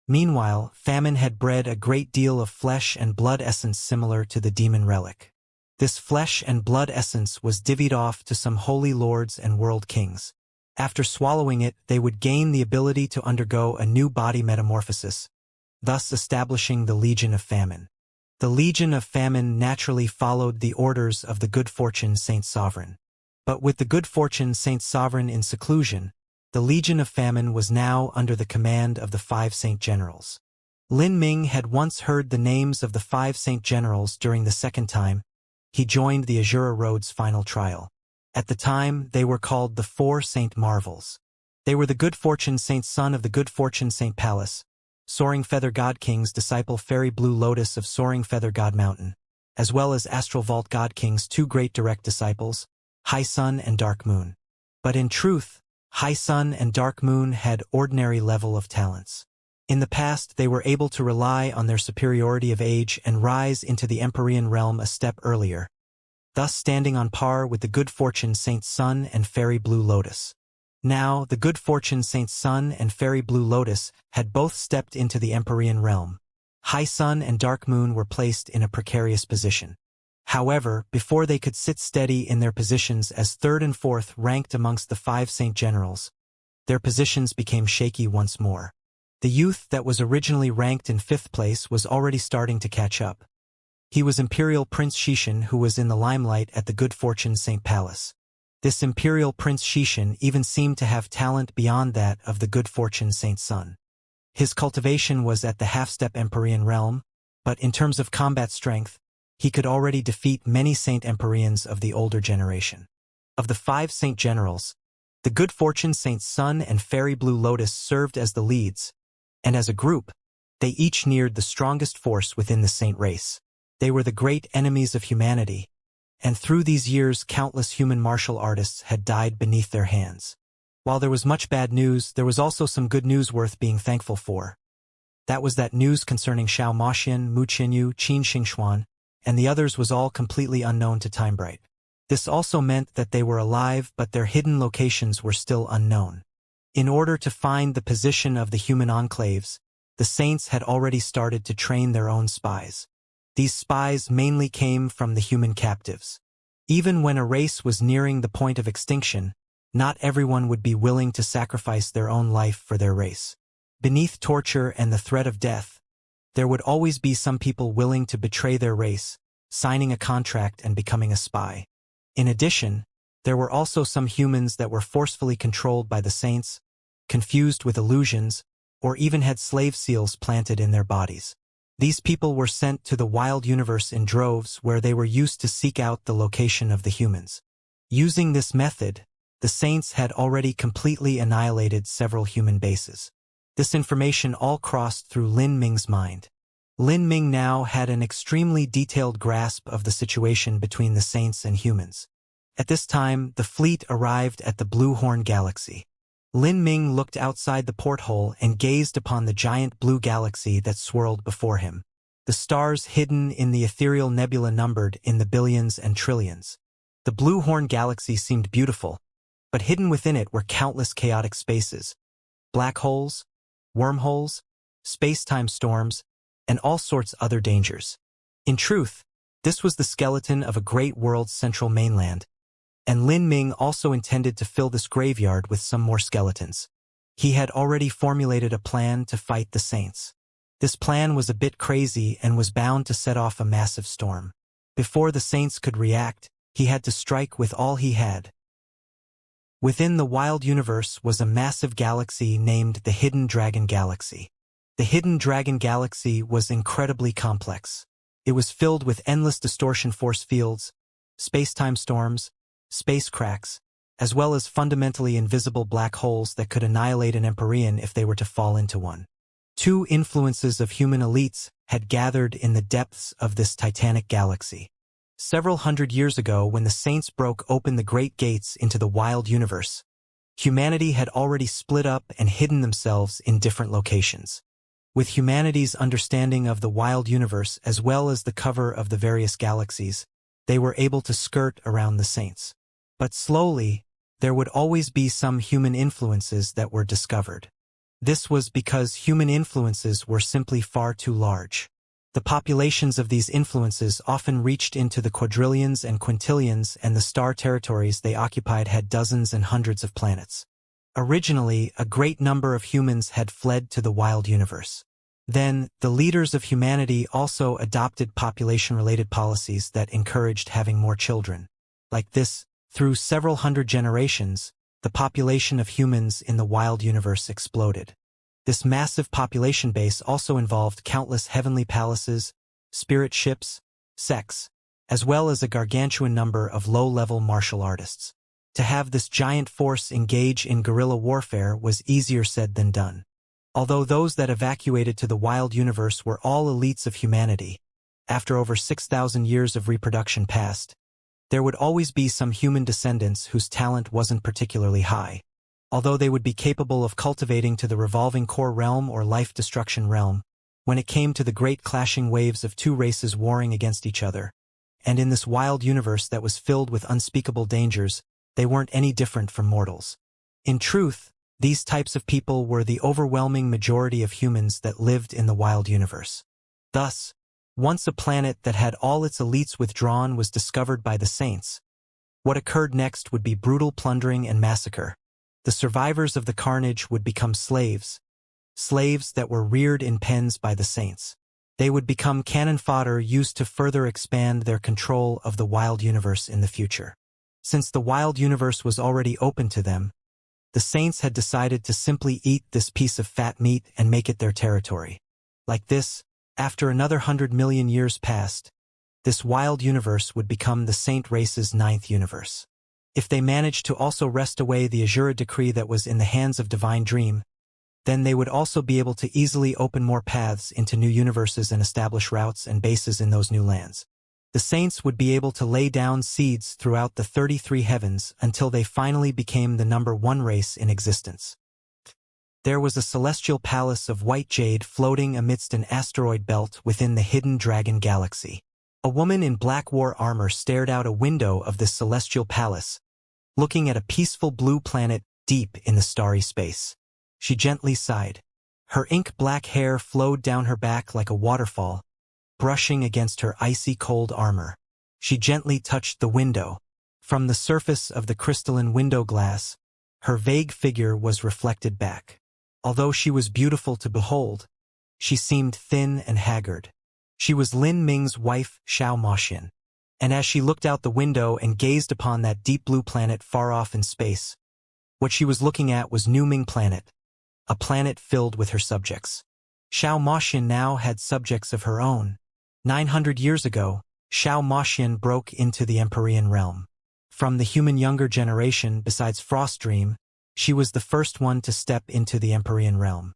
Meanwhile, famine had bred a great deal of flesh and blood essence similar to the demon relic. This flesh and blood essence was divvied off to some holy lords and world kings. After swallowing it, they would gain the ability to undergo a new body metamorphosis, thus establishing the Legion of Famine. The Legion of Famine naturally followed the orders of the good fortune Saint Sovereign. But with the good fortune Saint Sovereign in seclusion, the Legion of Famine was now under the command of the 5 Saint Generals. Lin Ming had once heard the names of the 5 Saint Generals during the second time he joined the Azura Road's final trial. At the time, they were called the 4 Saint Marvels. They were the good fortune Saint Sun of the good fortune Saint Palace, Soaring Feather God King's disciple Fairy Blue Lotus of Soaring Feather God Mountain, as well as Astral Vault God King's 2 great direct disciples, High Sun and Dark Moon. But in truth, High Sun and Dark Moon had ordinary level of talents. In the past, they were able to rely on their superiority of age and rise into the Empyrean realm a step earlier, thus standing on par with the good fortune Saint Sun and Fairy Blue Lotus. Now, the good fortune Saint Sun and Fairy Blue Lotus had both stepped into the Empyrean realm. High Sun and Dark Moon were placed in a precarious position. However, before they could sit steady in their positions as third and fourth ranked amongst the 5 Saint Generals, their positions became shaky once more. The youth that was originally ranked in 5th place was already starting to catch up. He was Imperial Prince Xishan, who was in the limelight at the Good Fortune Saint Palace. This Imperial Prince Xishan even seemed to have talent beyond that of the Good Fortune Saint Sun. His cultivation was at the half-step Empyrean realm, but in terms of combat strength, he could already defeat many Saint Empyreans of the older generation. Of the 5 Saint Generals, the Good Fortune Saint Sun and Fairy Blue Lotus served as the leads, and as a group, they each neared the strongest force within the Saint race. They were the great enemies of humanity, and through these years countless human martial artists had died beneath their hands. While there was much bad news, there was also some good news worth being thankful for. That was that news concerning Xiao Maxian, Mu Qinyu, Qin Xingxuan, and the others was all completely unknown to Timebright. This also meant that they were alive, but their hidden locations were still unknown. In order to find the position of the human enclaves, the Saints had already started to train their own spies. These spies mainly came from the human captives. Even when a race was nearing the point of extinction, not everyone would be willing to sacrifice their own life for their race. Beneath torture and the threat of death, there would always be some people willing to betray their race, signing a contract and becoming a spy. In addition, there were also some humans that were forcefully controlled by the Saints, confused with illusions, or even had slave seals planted in their bodies. These people were sent to the wild universe in droves where they were used to seek out the location of the humans. Using this method, the Saints had already completely annihilated several human bases. This information all crossed through Lin Ming's mind. Lin Ming now had an extremely detailed grasp of the situation between the Saints and humans. At this time, the fleet arrived at the Blue Horn Galaxy. Lin Ming looked outside the porthole and gazed upon the giant blue galaxy that swirled before him. The stars hidden in the ethereal nebula numbered in the billions and trillions. The Blue Horn Galaxy seemed beautiful, but hidden within it were countless chaotic spaces, black holes, wormholes, space-time storms, and all sorts other dangers. In truth, this was the skeleton of a great world's central mainland, and Lin Ming also intended to fill this graveyard with some more skeletons. He had already formulated a plan to fight the Saints. This plan was a bit crazy and was bound to set off a massive storm. Before the Saints could react, he had to strike with all he had. Within the wild universe was a massive galaxy named the Hidden Dragon Galaxy. The Hidden Dragon Galaxy was incredibly complex. It was filled with endless distortion force fields, space-time storms, space cracks, as well as fundamentally invisible black holes that could annihilate an Empyrean if they were to fall into one. 2 influences of human elites had gathered in the depths of this titanic galaxy. Several hundred years ago, when the Saints broke open the great gates into the wild universe, humanity had already split up and hidden themselves in different locations. With humanity's understanding of the wild universe as well as the cover of the various galaxies, they were able to skirt around the Saints. But slowly, there would always be some human influences that were discovered. This was because human influences were simply far too large. The populations of these influences often reached into the quadrillions and quintillions, and the star territories they occupied had dozens and hundreds of planets. Originally, a great number of humans had fled to the wild universe. Then, the leaders of humanity also adopted population-related policies that encouraged having more children. Like this, through several hundred generations, the population of humans in the wild universe exploded. This massive population base also involved countless heavenly palaces, spirit ships, sects, as well as a gargantuan number of low-level martial artists. To have this giant force engage in guerrilla warfare was easier said than done. Although those that evacuated to the wild universe were all elites of humanity, after over 6,000 years of reproduction passed, There would always be some human descendants whose talent wasn't particularly high. Although they would be capable of cultivating to the revolving core realm or life destruction realm, when it came to the great clashing waves of two races warring against each other, and in this wild universe that was filled with unspeakable dangers, they weren't any different from mortals. In truth, these types of people were the overwhelming majority of humans that lived in the wild universe. Thus, once a planet that had all its elites withdrawn was discovered by the Saints, what occurred next would be brutal plundering and massacre. The survivors of the carnage would become slaves that were reared in pens by the Saints. They would become cannon fodder used to further expand their control of the wild universe in the future. Since the wild universe was already open to them, the Saints had decided to simply eat this piece of fat meat and make it their territory. Like this, after another 100 million years passed, this wild universe would become the Saint race's 9th universe. If they managed to also wrest away the Azura decree that was in the hands of Divine Dream, then they would also be able to easily open more paths into new universes and establish routes and bases in those new lands. The Saints would be able to lay down seeds throughout the 33 heavens until they finally became the #1 race in existence. There was a celestial palace of white jade floating amidst an asteroid belt within the hidden Dragon Galaxy. A woman in black war armor stared out a window of this celestial palace, looking at a peaceful blue planet deep in the starry space. She gently sighed. Her ink-black hair flowed down her back like a waterfall, brushing against her icy cold armor. She gently touched the window. From the surface of the crystalline window glass, her vague figure was reflected back. Although she was beautiful to behold, she seemed thin and haggard. She was Lin Ming's wife, Xiao Moxian. And as she looked out the window and gazed upon that deep blue planet far off in space, what she was looking at was New Ming Planet, a planet filled with her subjects. Xiao Moxian now had subjects of her own. 900 years ago, Xiao Moxian broke into the Empyrean realm. From the human younger generation besides Frost Dream, she was the first one to step into the Empyrean realm.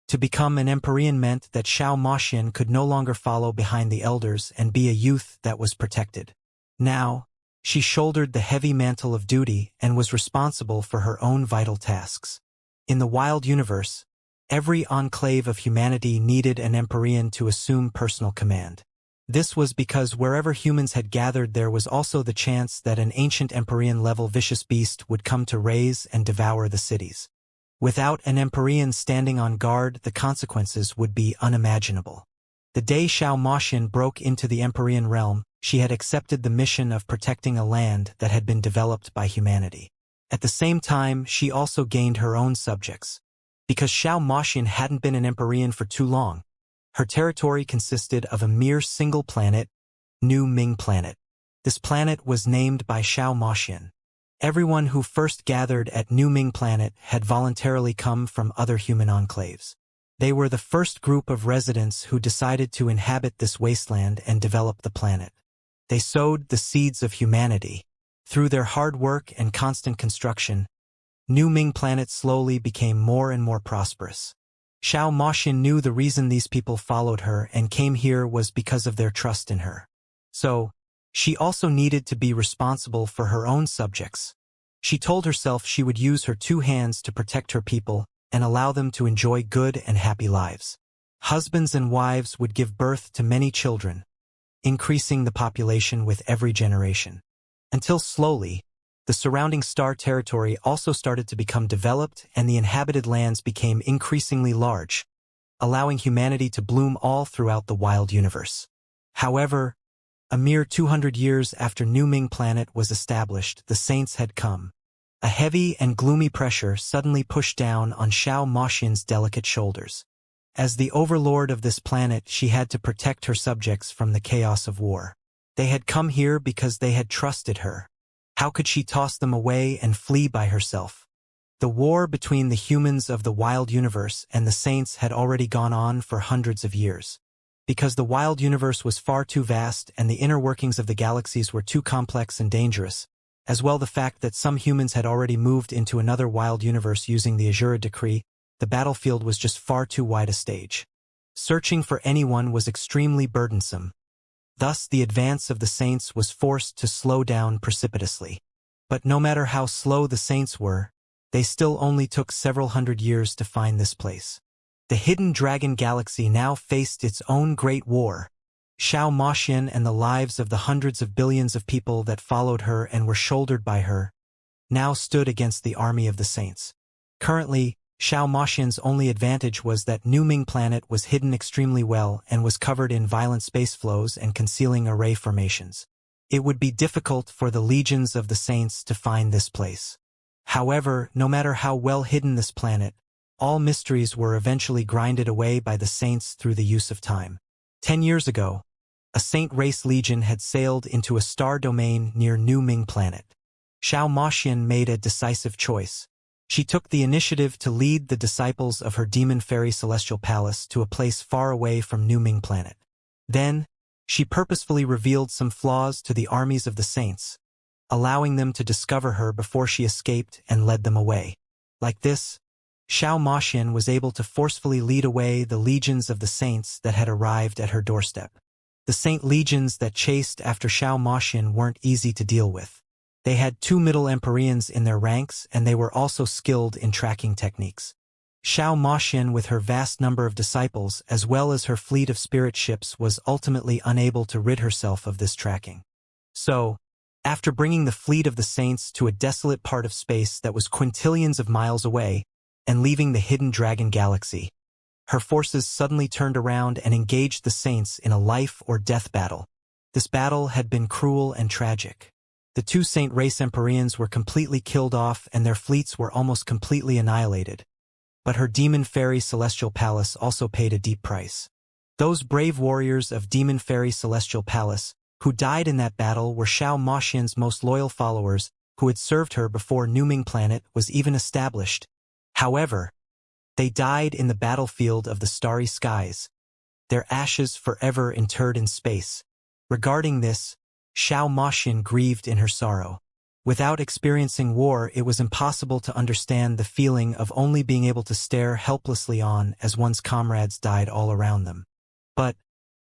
To become an Empyrean meant that Xiao Moxian could no longer follow behind the elders and be a youth that was protected. Now, she shouldered the heavy mantle of duty and was responsible for her own vital tasks. In the wild universe, every enclave of humanity needed an Empyrean to assume personal command. This was because wherever humans had gathered there was also the chance that an ancient Empyrean-level vicious beast would come to raise and devour the cities. Without an Empyrean standing on guard, the consequences would be unimaginable. The day Xiao Moxian broke into the Empyrean realm, she had accepted the mission of protecting a land that had been developed by humanity. At the same time, she also gained her own subjects. Because Xiao Moxian hadn't been an Empyrean for too long, her territory consisted of a mere single planet, New Ming Planet. This planet was named by Xiao Moxian. Everyone who first gathered at New Ming Planet had voluntarily come from other human enclaves. They were the first group of residents who decided to inhabit this wasteland and develop the planet. They sowed the seeds of humanity. Through their hard work and constant construction, New Ming Planet slowly became more and more prosperous. Xiao Moxian knew the reason these people followed her and came here was because of their trust in her. So, she also needed to be responsible for her own subjects. She told herself she would use her 2 hands to protect her people and allow them to enjoy good and happy lives. Husbands and wives would give birth to many children, increasing the population with every generation. Until slowly, the surrounding star territory also started to become developed and the inhabited lands became increasingly large, allowing humanity to bloom all throughout the wild universe. However, a mere 200 years after New Ming Planet was established, the Saints had come. A heavy and gloomy pressure suddenly pushed down on Xiao Moxian's delicate shoulders. As the overlord of this planet, she had to protect her subjects from the chaos of war. They had come here because they had trusted her. How could she toss them away and flee by herself? The war between the humans of the wild universe and the Saints had already gone on for hundreds of years. Because the wild universe was far too vast and the inner workings of the galaxies were too complex and dangerous, as well the fact that some humans had already moved into another wild universe using the Azura decree, the battlefield was just far too wide a stage. Searching for anyone was extremely burdensome. Thus, the advance of the saints was forced to slow down precipitously. But no matter how slow the saints were, they still only took several hundred years to find this place. The hidden dragon galaxy now faced its own great war. Xianxia and the lives of the hundreds of billions of people that followed her and were shouldered by her now stood against the army of the saints. Currently, Xianxia's only advantage was that New Ming planet was hidden extremely well and was covered in violent space flows and concealing array formations. It would be difficult for the legions of the saints to find this place. However, no matter how well hidden this planet, all mysteries were eventually grinded away by the saints through the use of time. 10 years ago, a saint race legion had sailed into a star domain near New Ming planet. Xianxia made a decisive choice. She took the initiative to lead the disciples of her demon fairy celestial palace to a place far away from New Ming planet. Then, she purposefully revealed some flaws to the armies of the saints, allowing them to discover her before she escaped and led them away. Like this, Xianxia was able to forcefully lead away the legions of the saints that had arrived at her doorstep. The saint legions that chased after Xianxia weren't easy to deal with. They had 2 middle Empyreans in their ranks, and they were also skilled in tracking techniques. Xianxia, with her vast number of disciples as well as her fleet of spirit ships, was ultimately unable to rid herself of this tracking. So, after bringing the fleet of the saints to a desolate part of space that was quintillions of miles away, and leaving the hidden dragon galaxy, her forces suddenly turned around and engaged the saints in a life-or-death battle. This battle had been cruel and tragic. The 2 saint race Empyreans were completely killed off and their fleets were almost completely annihilated. But her demon fairy celestial palace also paid a deep price. Those brave warriors of demon fairy celestial palace who died in that battle were Xianxia's most loyal followers who had served her before New Ming planet was even established. However, they died in the battlefield of the starry skies, their ashes forever interred in space. Regarding this, Xianxia grieved in her sorrow. Without experiencing war, it was impossible to understand the feeling of only being able to stare helplessly on as one's comrades died all around them. But,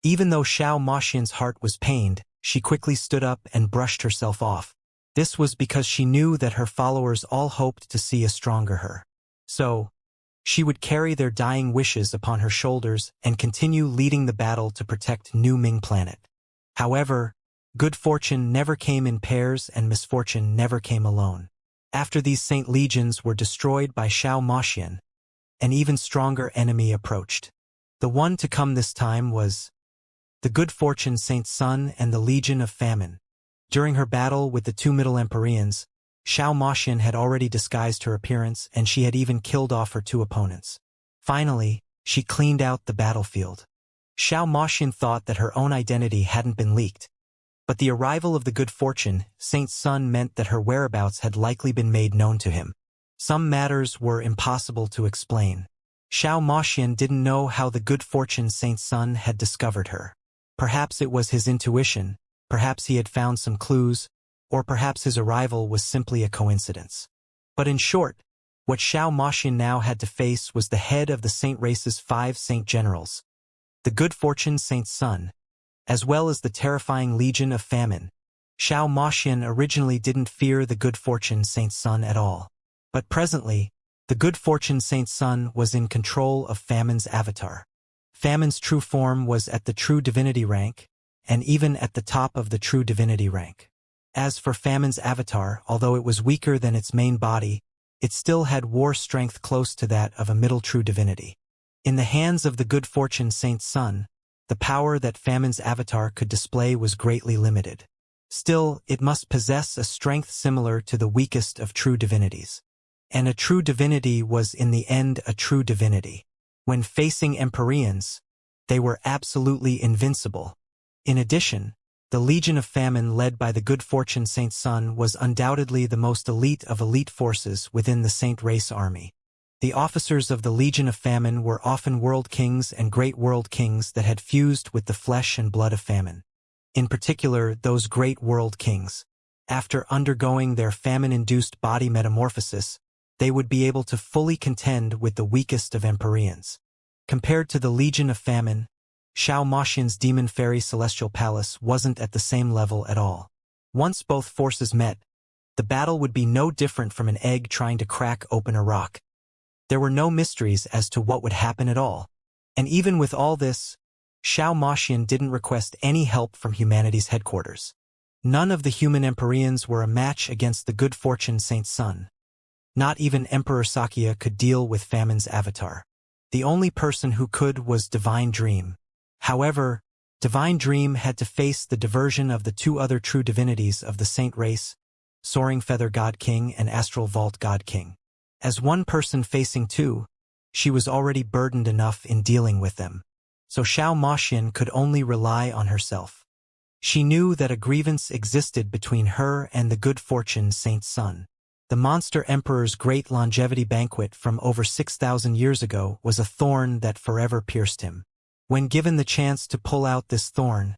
even though Xianxia's heart was pained, she quickly stood up and brushed herself off. This was because she knew that her followers all hoped to see a stronger her. So, she would carry their dying wishes upon her shoulders and continue leading the battle to protect New Ming planet. However, good fortune never came in pairs and misfortune never came alone. After these saint legions were destroyed by Xianxia, an even stronger enemy approached. The one to come this time was the good fortune Saint Sun and the Legion of Famine. During her battle with the 2 middle Empyreans, Xianxia had already disguised her appearance and she had even killed off her 2 opponents. Finally, she cleaned out the battlefield. Xianxia thought that her own identity hadn't been leaked. But the arrival of the good fortune, Saint Sun, meant that her whereabouts had likely been made known to him. Some matters were impossible to explain. Xianxia didn't know how the good fortune Saint Sun had discovered her. Perhaps it was his intuition, perhaps he had found some clues, or perhaps his arrival was simply a coincidence. But in short, what Xianxia now had to face was the head of the saint race's 5 saint generals. The good fortune Saint Sun, as well as the terrifying Legion of Famine. Xianxia originally didn't fear the good fortune Saint Sun at all. But presently, the good fortune Saint Sun was in control of Famine's avatar. Famine's true form was at the true divinity rank, and even at the top of the true divinity rank. As for Famine's avatar, although it was weaker than its main body, it still had war strength close to that of a middle true divinity. In the hands of the good fortune Saint Sun, the power that Famine's avatar could display was greatly limited. Still, it must possess a strength similar to the weakest of true divinities. And a true divinity was in the end a true divinity. When facing Empyreans, they were absolutely invincible. In addition, the Legion of Famine led by the good fortune Saint Sun was undoubtedly the most elite of elite forces within the Saint Race army. The officers of the Legion of Famine were often world kings and great world kings that had fused with the flesh and blood of famine. In particular, those great world kings. After undergoing their famine-induced body metamorphosis, they would be able to fully contend with the weakest of Empyreans. Compared to the Legion of Famine, Xiao Moxian's demon fairy celestial palace wasn't at the same level at all. Once both forces met, the battle would be no different from an egg trying to crack open a rock. There were no mysteries as to what would happen at all. And even with all this, Xiao Moxian didn't request any help from humanity's headquarters. None of the human Empyreans were a match against the good fortune Saint Sun. Not even Emperor Xianxia could deal with Famine's avatar. The only person who could was Divine Dream. However, Divine Dream had to face the diversion of the two other true divinities of the Saint race, Soaring Feather God King and Astral Vault God King. As one person facing two, she was already burdened enough in dealing with them. So Xiao Moxian could only rely on herself. She knew that a grievance existed between her and the good fortune Saint Sun. The monster emperor's great longevity banquet from over 6,000 years ago was a thorn that forever pierced him. When given the chance to pull out this thorn,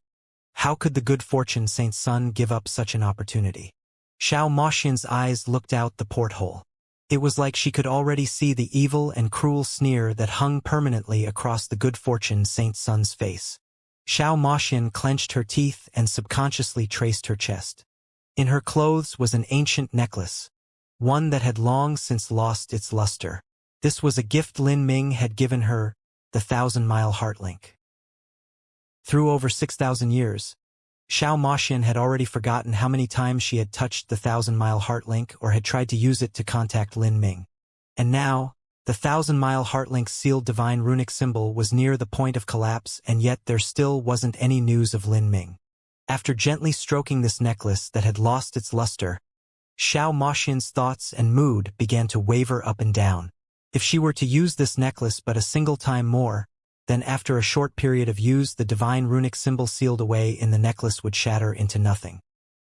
how could the good fortune Saint Sun give up such an opportunity? Xiao Moxian's eyes looked out the porthole. It was like she could already see the evil and cruel sneer that hung permanently across the good fortune Saint Sun's face. Xiao Moxian clenched her teeth and subconsciously traced her chest. In her clothes was an ancient necklace, one that had long since lost its luster. This was a gift Lin Ming had given her, the 1,000-mile heart link. Through over 6,000 years, Xiao Moxian had already forgotten how many times she had touched the 1,000-mile heart link or had tried to use it to contact Lin Ming. And now, the 1,000-mile heart link's sealed divine runic symbol was near the point of collapse, and yet there still wasn't any news of Lin Ming. After gently stroking this necklace that had lost its luster, Xiao Moxian's thoughts and mood began to waver up and down. If she were to use this necklace but a single time more, then after a short period of use the divine runic symbol sealed away in the necklace would shatter into nothing.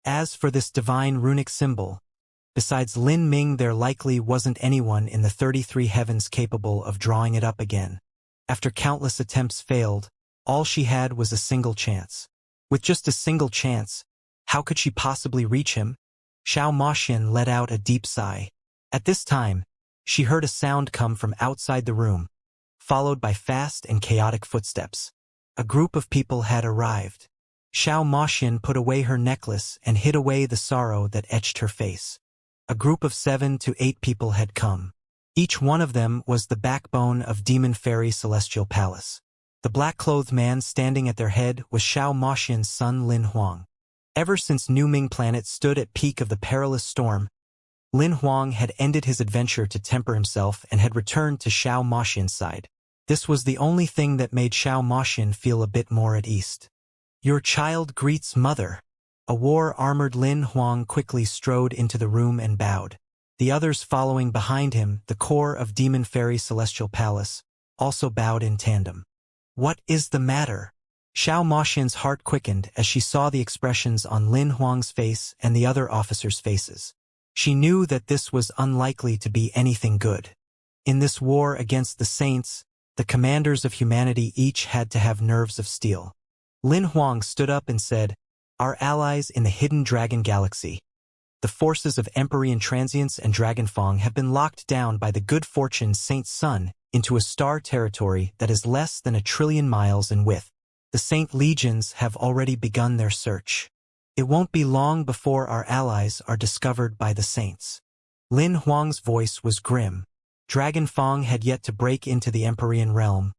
As for this divine runic symbol, besides Lin Ming there likely wasn't anyone in the 33 heavens capable of drawing it up again. After countless attempts failed, all she had was a single chance. With just a single chance, how could she possibly reach him? Xiao Moxian let out a deep sigh. At this time, she heard a sound come from outside the room, followed by fast and chaotic footsteps. A group of people had arrived. Xiao Moxian put away her necklace and hid away the sorrow that etched her face. A group of 7 to 8 people had come. Each one of them was the backbone of Demon Fairy Celestial Palace. The black-clothed man standing at their head was Xiao Moxian's son Lin Huang. Ever since New Ming Planet stood at peak of the perilous storm, Lin Huang had ended his adventure to temper himself and had returned to Xiao Moxian's side. This was the only thing that made Xiao Moxian feel a bit more at ease. Your child greets mother. A war-armored Lin Huang quickly strode into the room and bowed. The others following behind him, the core of Demon Fairy Celestial Palace, also bowed in tandem. What is the matter? Xiao Moxian's heart quickened as she saw the expressions on Lin Huang's face and the other officers' faces. She knew that this was unlikely to be anything good. In this war against the saints, the commanders of humanity each had to have nerves of steel. Lin Huang stood up and said, "Our allies in the hidden dragon galaxy. The forces of Empyrean transients and Dragonfang have been locked down by the good fortune Saint Sun into a star territory that is less than 1 trillion miles in width. The Saint Legions have already begun their search. It won't be long before our allies are discovered by the Saints." Lin Huang's voice was grim. Dragonfang had yet to break into the Empyrean realm,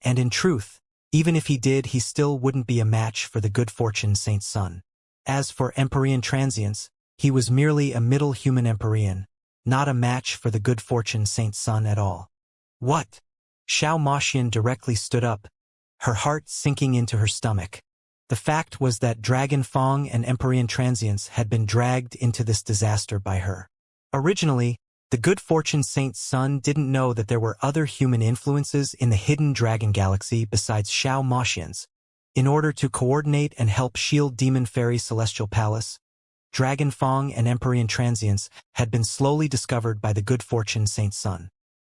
and in truth, even if he did, he still wouldn't be a match for the good fortune Saint Sun. As for Empyrean transients, he was merely a middle human Empyrean, not a match for the good fortune Saint Sun at all. What? Xiao Moxian directly stood up, her heart sinking into her stomach. The fact was that Dragonfang and Empyrean transients had been dragged into this disaster by her. Originally, the good fortune Saint Sun didn't know that there were other human influences in the hidden dragon galaxy besides Xiao Moxian's. In order to coordinate and help shield Demon Fairy Celestial Palace, Dragonfang and Empyrean transients had been slowly discovered by the good fortune Saint Sun.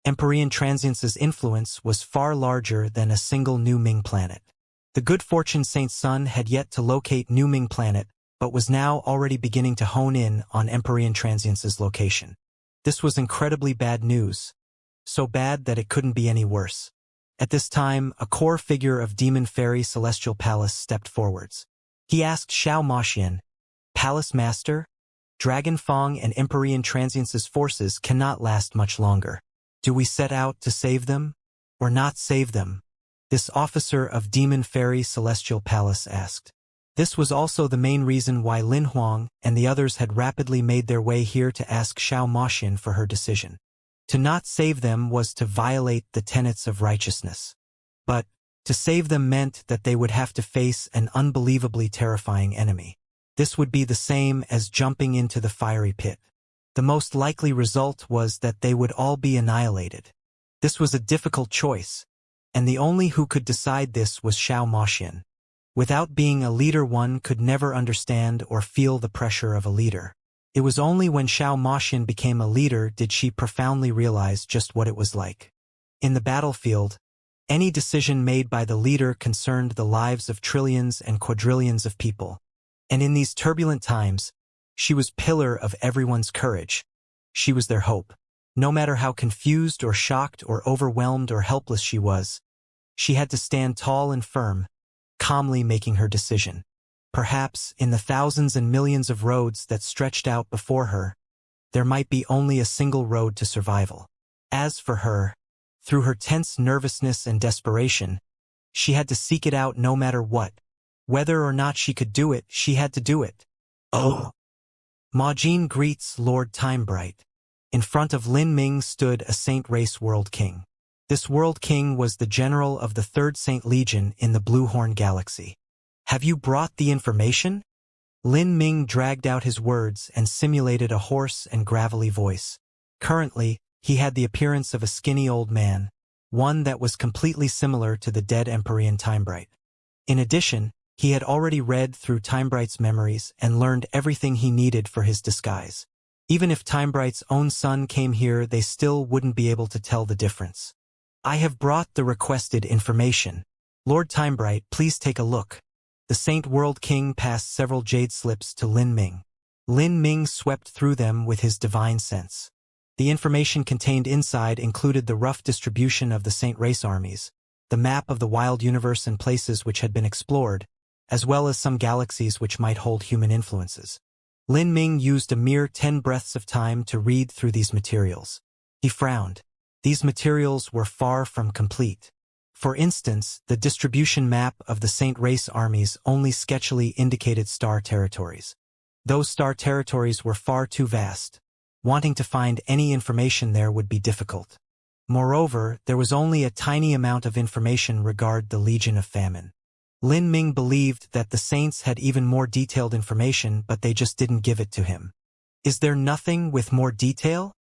Empyrean transients' influence was far larger than a single New Ming planet. The good fortune Saint Sun had yet to locate New Ming Planet, but was now already beginning to hone in on Empyrean transients' location. This was incredibly bad news. So bad that it couldn't be any worse. At this time, a core figure of Demon Fairy Celestial Palace stepped forwards. He asked Xiao Maxian, Palace Master? Dragon Fong and Empyrean Transience's forces cannot last much longer. Do we set out to save them, or not save them? This officer of Demon Fairy Celestial Palace asked. This was also the main reason why Lin Huang and the others had rapidly made their way here to ask Xiao Maxian for her decision. To not save them was to violate the tenets of righteousness. But to save them meant that they would have to face an unbelievably terrifying enemy. This would be the same as jumping into the fiery pit. The most likely result was that they would all be annihilated. This was a difficult choice, and the only who could decide this was Xiao Maxian. Without being a leader, one could never understand or feel the pressure of a leader. It was only when Xiao Maxian became a leader did she profoundly realize just what it was like. In the battlefield, any decision made by the leader concerned the lives of trillions and quadrillions of people. And in these turbulent times, she was pillar of everyone's courage. She was their hope. No matter how confused or shocked or overwhelmed or helpless she was, she had to stand tall and firm, calmly making her decision. Perhaps, in the thousands and millions of roads that stretched out before her, there might be only a single road to survival. As for her, through her tense nervousness and desperation, she had to seek it out no matter what. Whether or not she could do it, she had to do it. Oh! Ma Jin greets Lord Timebright. In front of Lin Ming stood a Saint Race World King. This World King was the general of the 3rd Saint Legion in the Blue Horn Galaxy. Have you brought the information? Lin Ming dragged out his words and simulated a hoarse and gravelly voice. Currently, he had the appearance of a skinny old man, one that was completely similar to the dead Empyrean Timebright. In addition, he had already read through Timebright's memories and learned everything he needed for his disguise. Even if Timebright's own son came here, they still wouldn't be able to tell the difference. I have brought the requested information. Lord Timebright, please take a look. The Saint World King passed several jade slips to Lin Ming. Lin Ming swept through them with his divine sense. The information contained inside included the rough distribution of the Saint Race armies, the map of the wild universe and places which had been explored, as well as some galaxies which might hold human influences. Lin Ming used a mere 10 breaths of time to read through these materials. He frowned. These materials were far from complete. For instance, the distribution map of the Saint Race armies only sketchily indicated star territories. Those star territories were far too vast. Wanting to find any information there would be difficult. Moreover, there was only a tiny amount of information regarding the Legion of Famine. Lin Ming believed that the Saints had even more detailed information, but they just didn't give it to him. Is there nothing with more detail?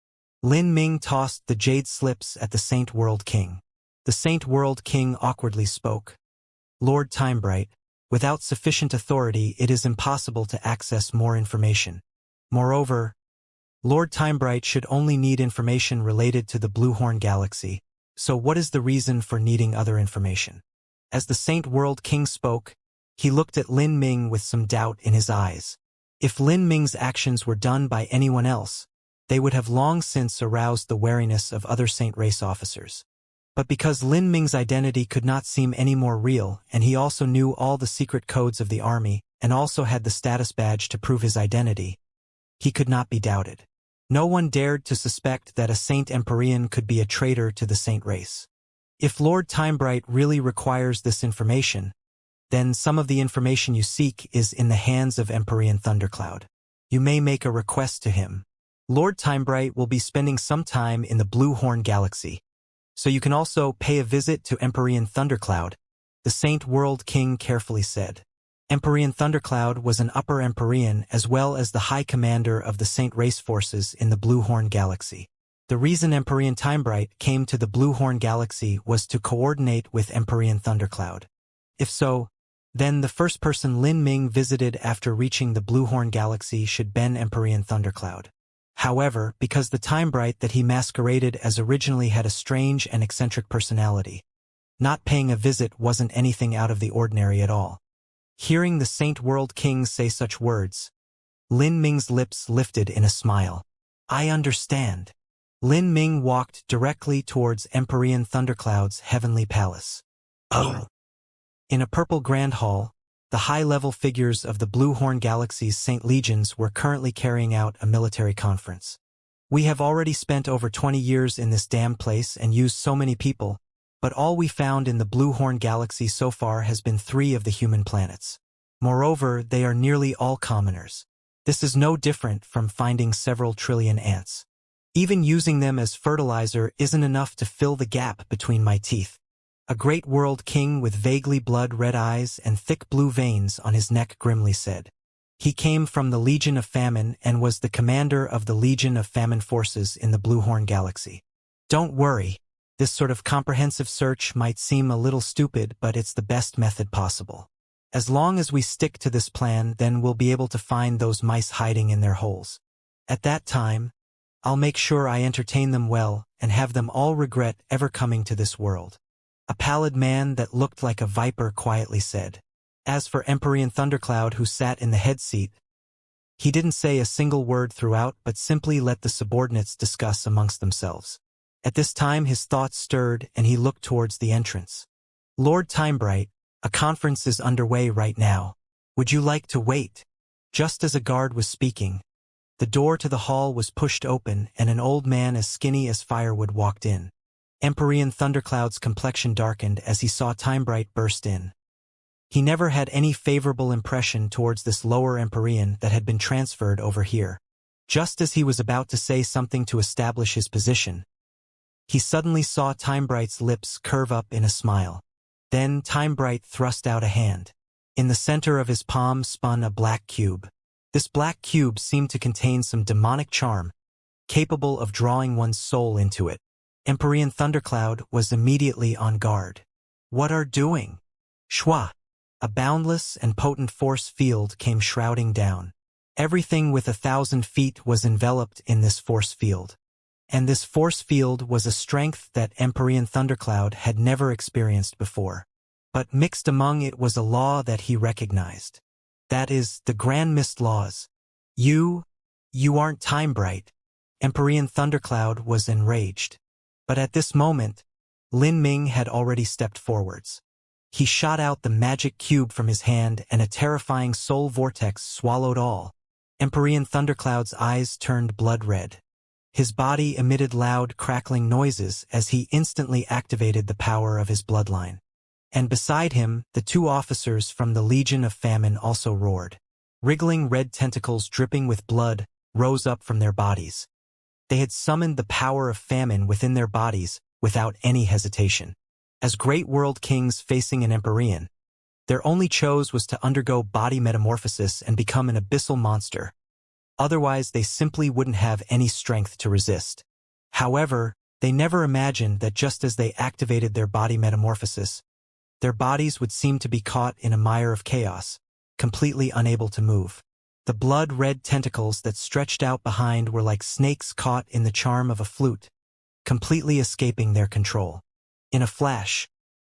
Lin Ming tossed the jade slips at the Saint World King. The Saint World King awkwardly spoke. Lord Timebright, without sufficient authority it is impossible to access more information. Moreover, Lord Timebright should only need information related to the Blue Horn Galaxy, so what is the reason for needing other information? As the Saint World King spoke, he looked at Lin Ming with some doubt in his eyes. If Lin Ming's actions were done by anyone else, they would have long since aroused the wariness of other Saint Race officers. But because Lin Ming's identity could not seem any more real, and he also knew all the secret codes of the army, and also had the status badge to prove his identity, he could not be doubted. No one dared to suspect that a Saint Empyrean could be a traitor to the Saint Race. If Lord Timebright really requires this information, then some of the information you seek is in the hands of Empyrean Thundercloud. You may make a request to him. Lord Timebright will be spending some time in the Blue Horn Galaxy, so you can also pay a visit to Empyrean Thundercloud, the Saint World King carefully said. Empyrean Thundercloud was an upper Empyrean as well as the High Commander of the Saint Race forces in the Blue Horn Galaxy. The reason Empyrean Timebright came to the Blue Horn Galaxy was to coordinate with Empyrean Thundercloud. If so, then the first person Lin Ming visited after reaching the Blue Horn Galaxy should be Empyrean Thundercloud. However, because the Timebright that he masqueraded as originally had a strange and eccentric personality, not paying a visit wasn't anything out of the ordinary at all. Hearing the Saint World King say such words, Lin Ming's lips lifted in a smile. I understand. Lin Ming walked directly towards Empyrean Thundercloud's heavenly palace. Oh! In a purple grand hall, the high-level figures of the Blue Horn Galaxy's Saint Legions were currently carrying out a military conference. We have already spent over 20 years in this damned place and used so many people, but all we found in the Blue Horn Galaxy so far has been 3 of the human planets. Moreover, they are nearly all commoners. This is no different from finding several trillion ants. Even using them as fertilizer isn't enough to fill the gap between my teeth. A great world king with vaguely blood-red eyes and thick blue veins on his neck grimly said. He came from the Legion of Famine and was the commander of the Legion of Famine forces in the Blue Horn Galaxy. Don't worry, this sort of comprehensive search might seem a little stupid, but it's the best method possible. As long as we stick to this plan, then we'll be able to find those mice hiding in their holes. At that time, I'll make sure I entertain them well and have them all regret ever coming to this world. A pallid man that looked like a viper quietly said. As for Empyrean Thundercloud, who sat in the head seat, he didn't say a single word throughout but simply let the subordinates discuss amongst themselves. At this time his thoughts stirred and he looked towards the entrance. Lord Timebright, a conference is underway right now. Would you like to wait? Just as a guard was speaking, the door to the hall was pushed open and an old man as skinny as firewood walked in. Empyrean Thundercloud's complexion darkened as he saw Timebright burst in. He never had any favorable impression towards this lower Empyrean that had been transferred over here. Just as he was about to say something to establish his position, he suddenly saw Timebright's lips curve up in a smile. Then Timebright thrust out a hand. In the center of his palm spun a black cube. This black cube seemed to contain some demonic charm, capable of drawing one's soul into it. Empyrean Thundercloud was immediately on guard. What are doing? Shwa! A boundless and potent force field came shrouding down. Everything with 1,000 feet was enveloped in this force field. And this force field was a strength that Empyrean Thundercloud had never experienced before. But mixed among it was a law that he recognized. That is, the Grand Mist laws. You aren't Timebright. Empyrean Thundercloud was enraged. But at this moment, Lin Ming had already stepped forwards. He shot out the magic cube from his hand and a terrifying soul vortex swallowed all. Empyrean Thundercloud's eyes turned blood red. His body emitted loud crackling noises as he instantly activated the power of his bloodline. And beside him, the 2 officers from the Legion of Famine also roared. Wriggling red tentacles dripping with blood rose up from their bodies. They had summoned the power of famine within their bodies without any hesitation. As great world kings facing an Empyrean, their only chose was to undergo body metamorphosis and become an abyssal monster. Otherwise, they simply wouldn't have any strength to resist. However, they never imagined that just as they activated their body metamorphosis, their bodies would seem to be caught in a mire of chaos, completely unable to move. The blood-red tentacles that stretched out behind were like snakes caught in the charm of a flute, completely escaping their control. In a flash,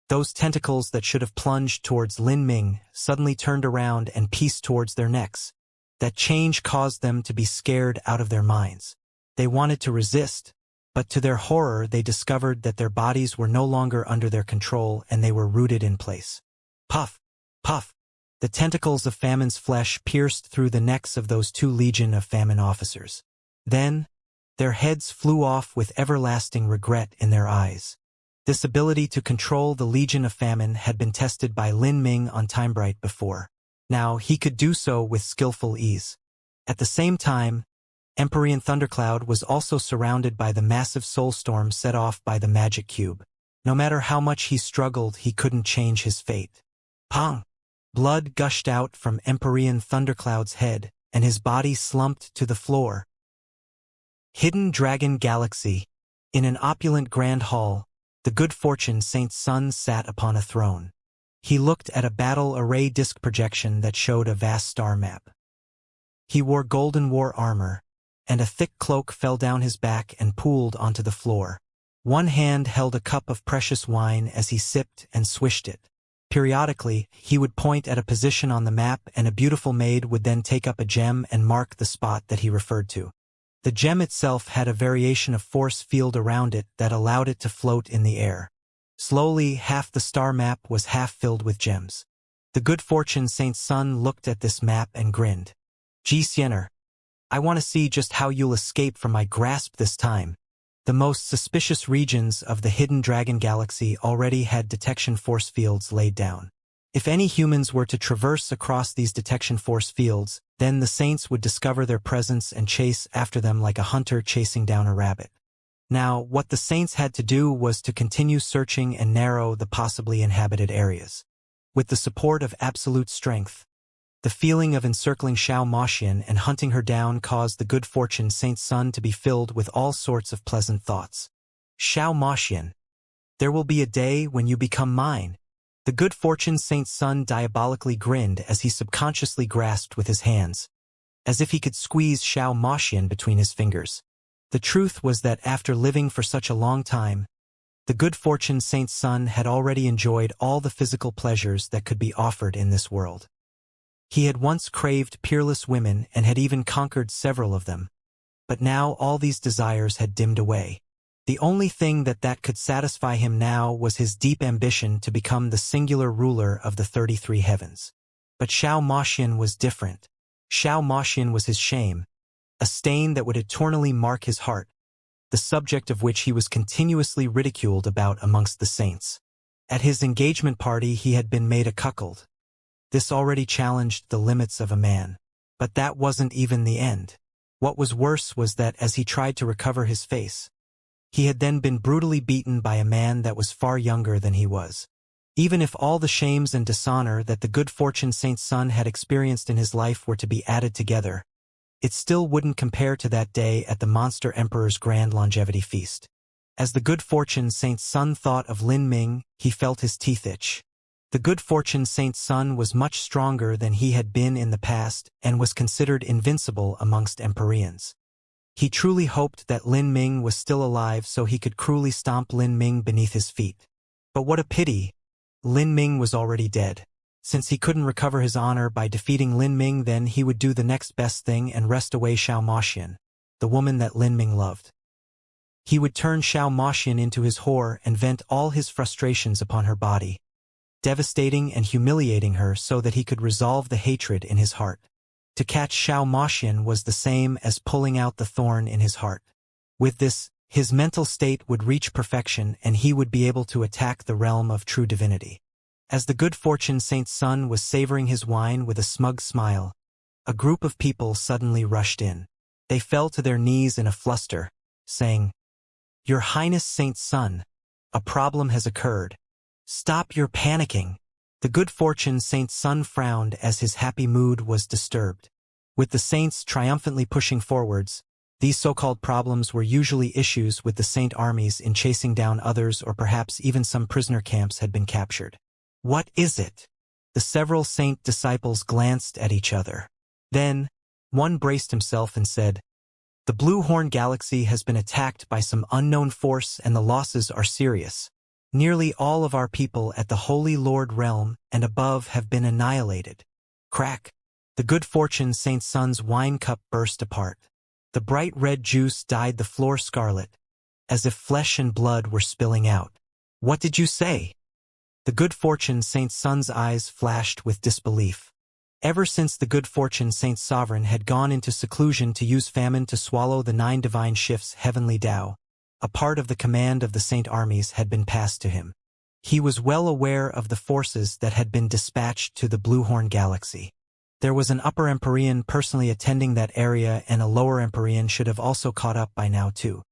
those tentacles that should have plunged towards Lin Ming suddenly turned around and pieced towards their necks. That change caused them to be scared out of their minds. They wanted to resist, but to their horror they discovered that their bodies were no longer under their control and they were rooted in place. Puff! Puff! The tentacles of Famine's flesh pierced through the necks of those 2 Legion of Famine officers. Then, their heads flew off with everlasting regret in their eyes. This ability to control the Legion of Famine had been tested by Lin Ming on Timebright before. Now he could do so with skillful ease. At the same time, Empyrean Thundercloud was also surrounded by the massive soulstorm set off by the magic cube. No matter how much he struggled, he couldn't change his fate. Pong! Blood gushed out from Empyrean Thundercloud's head, and his body slumped to the floor. Hidden Dragon Galaxy. In an opulent grand hall, the good fortune Saint Sun sat upon a throne. He looked at a battle array disc projection that showed a vast star map. He wore golden war armor, and a thick cloak fell down his back and pooled onto the floor. One hand held a cup of precious wine as he sipped and swished it. Periodically, he would point at a position on the map and a beautiful maid would then take up a gem and mark the spot that he referred to. The gem itself had a variation of force field around it that allowed it to float in the air. Slowly, half the star map was half filled with gems. The good fortune Saint's son looked at this map and grinned. Xianxia, I want to see just how you'll escape from my grasp this time. The most suspicious regions of the hidden dragon galaxy already had detection force fields laid down. If any humans were to traverse across these detection force fields, then the Saints would discover their presence and chase after them like a hunter chasing down a rabbit. Now, what the Saints had to do was to continue searching and narrow the possibly inhabited areas. With the support of absolute strength, the feeling of encircling Xianxia and hunting her down caused the good fortune Saint's son to be filled with all sorts of pleasant thoughts. Xianxia, there will be a day when you become mine. The good fortune Saint's son diabolically grinned as he subconsciously grasped with his hands, as if he could squeeze Xianxia between his fingers. The truth was that after living for such a long time, the good fortune Saint's son had already enjoyed all the physical pleasures that could be offered in this world. He had once craved peerless women and had even conquered several of them. But now all these desires had dimmed away. The only thing that could satisfy him now was his deep ambition to become the singular ruler of the 33 heavens. But Xianxia was different. Xianxia was his shame, a stain that would eternally mark his heart, the subject of which he was continuously ridiculed about amongst the saints. At his engagement party he had been made a cuckold. This already challenged the limits of a man. But that wasn't even the end. What was worse was that as he tried to recover his face, he had then been brutally beaten by a man that was far younger than he was. Even if all the shames and dishonor that the good fortune Saint's son had experienced in his life were to be added together, it still wouldn't compare to that day at the Monster Emperor's grand longevity feast. As the good fortune Saint's son thought of Lin Ming, he felt his teeth itch. The good fortune Saint's son was much stronger than he had been in the past and was considered invincible amongst Empyreans. He truly hoped that Lin Ming was still alive so he could cruelly stomp Lin Ming beneath his feet. But what a pity! Lin Ming was already dead. Since he couldn't recover his honor by defeating Lin Ming, then he would do the next best thing and wrest away Xianxia, the woman that Lin Ming loved. He would turn Xianxia into his whore and vent all his frustrations upon her body, devastating and humiliating her so that he could resolve the hatred in his heart. To catch Xianxia was the same as pulling out the thorn in his heart. With this, his mental state would reach perfection and he would be able to attack the realm of true divinity. As the good fortune Saint's son was savoring his wine with a smug smile, a group of people suddenly rushed in. They fell to their knees in a fluster, saying, "Your Highness Saint's son, a problem has occurred. Stop your panicking." The good fortune Saint's son frowned as his happy mood was disturbed. With the saints triumphantly pushing forwards, these so-called problems were usually issues with the saint armies in chasing down others, or perhaps even some prisoner camps had been captured. "What is it?" The several saint disciples glanced at each other. Then, one braced himself and said, "The Blue Horn Galaxy has been attacked by some unknown force and the losses are serious. Nearly all of our people at the Holy Lord realm and above have been annihilated." Crack! The good fortune Saint's son's wine cup burst apart. The bright red juice dyed the floor scarlet, as if flesh and blood were spilling out. "What did you say?" The good fortune Saint's son's eyes flashed with disbelief. Ever since the good fortune Saint's sovereign had gone into seclusion to use famine to swallow the 9 divine shifts heavenly Tao, a part of the command of the saint armies had been passed to him. He was well aware of the forces that had been dispatched to the Blue Horn Galaxy. There was an upper Empyrean personally attending that area, and a lower Empyrean should have also caught up by now too.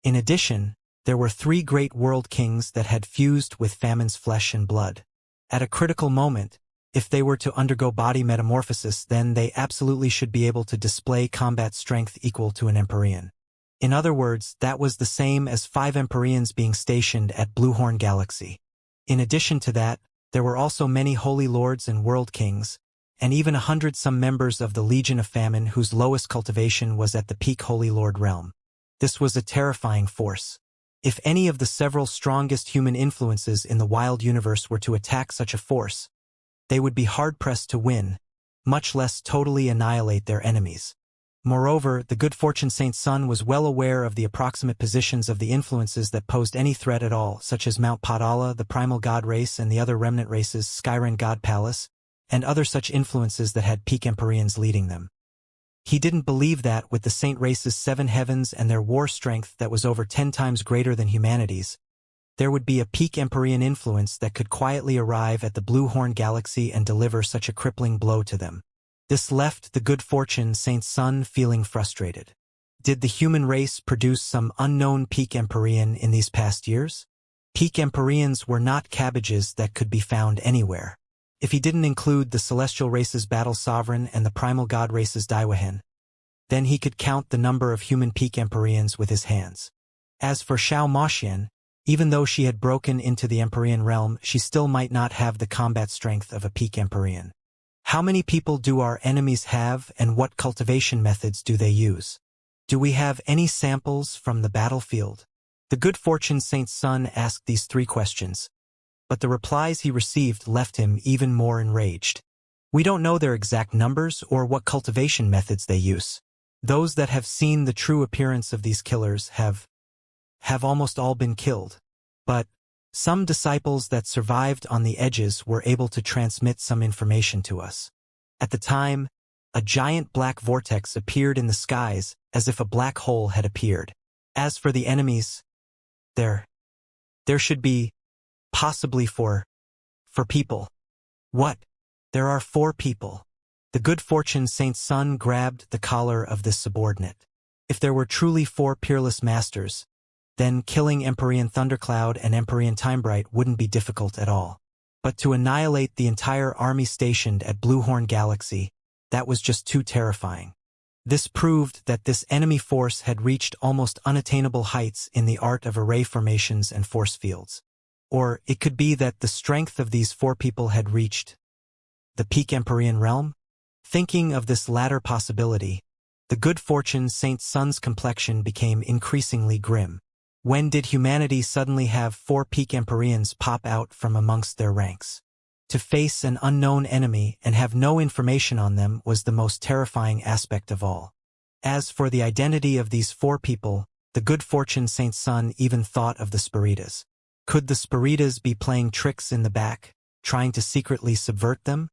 In addition, there were 3 great world kings that had fused with famine's flesh and blood. At a critical moment, if they were to undergo body metamorphosis, then they absolutely should be able to display combat strength equal to an Empyrean. In other words, that was the same as 5 Empyreans being stationed at Blue Horn Galaxy. In addition to that, there were also many Holy Lords and World Kings, and even 100-some members of the Legion of Famine whose lowest cultivation was at the peak Holy Lord realm. This was a terrifying force. If any of the several strongest human influences in the wild universe were to attack such a force, they would be hard-pressed to win, much less totally annihilate their enemies. Moreover, the good fortune Saint Sun was well aware of the approximate positions of the influences that posed any threat at all, such as Mount Padala, the primal god race, and the other remnant races, Skyren god palace, and other such influences that had peak Empyreans leading them. He didn't believe that, with the saint race's 7 heavens and their war strength that was over 10 times greater than humanity's, there would be a peak Empyrean influence that could quietly arrive at the Blue Horn Galaxy and deliver such a crippling blow to them. This left the good fortune Saint Sun feeling frustrated. Did the human race produce some unknown peak Empyrean in these past years? Peak Empyreans were not cabbages that could be found anywhere. If he didn't include the celestial race's battle sovereign and the primal god race's Daiwahen, then he could count the number of human peak Empyreans with his hands. As for Xiao Moxian, even though she had broken into the Empyrean realm, she still might not have the combat strength of a peak Empyrean. How many people do our enemies have, and what cultivation methods do they use? Do we have any samples from the battlefield? The good fortune Saint Sun asked these 3 questions, but the replies he received left him even more enraged. We don't know their exact numbers or what cultivation methods they use. Those that have seen the true appearance of these killers have almost all been killed, but some disciples that survived on the edges were able to transmit some information to us. At the time, a giant black vortex appeared in the skies as if a black hole had appeared. As for the enemies, there should be, possibly for people. What? There are 4 people. The good fortune Saint Sun grabbed the collar of this subordinate. If there were truly 4 peerless masters, then killing Empyrean Thundercloud and Empyrean Timebright wouldn't be difficult at all. But to annihilate the entire army stationed at Bluehorn Galaxy, that was just too terrifying. This proved that this enemy force had reached almost unattainable heights in the art of array formations and force fields. Or it could be that the strength of these 4 people had reached the peak Empyrean realm? Thinking of this latter possibility, the good fortune Saint Sun's complexion became increasingly grim. When did humanity suddenly have 4 peak Empyreans pop out from amongst their ranks? To face an unknown enemy and have no information on them was the most terrifying aspect of all. As for the identity of these 4 people, the good fortune Saint Sun even thought of the Spiritas. Could the Spiritas be playing tricks in the back, trying to secretly subvert them?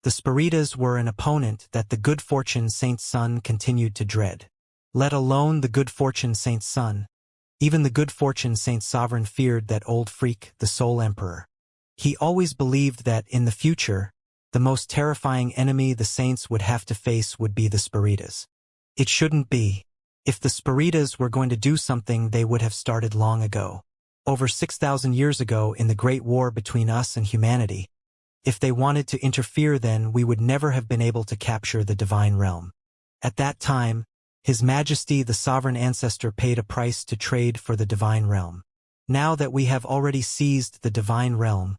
The Spiritas were an opponent that the good fortune Saint Sun continued to dread. Let alone the good fortune Saint Sun. Even the good fortune Saint Sovereign feared that old freak, the Soul Emperor. He always believed that, in the future, the most terrifying enemy the Saints would have to face would be the Spiritas. It shouldn't be. If the Spiritas were going to do something, they would have started long ago. Over 6,000 years ago, in the Great War between us and humanity. If they wanted to interfere, then we would never have been able to capture the Divine Realm. At that time, His Majesty the Sovereign Ancestor paid a price to trade for the Divine Realm. Now that we have already seized the Divine Realm,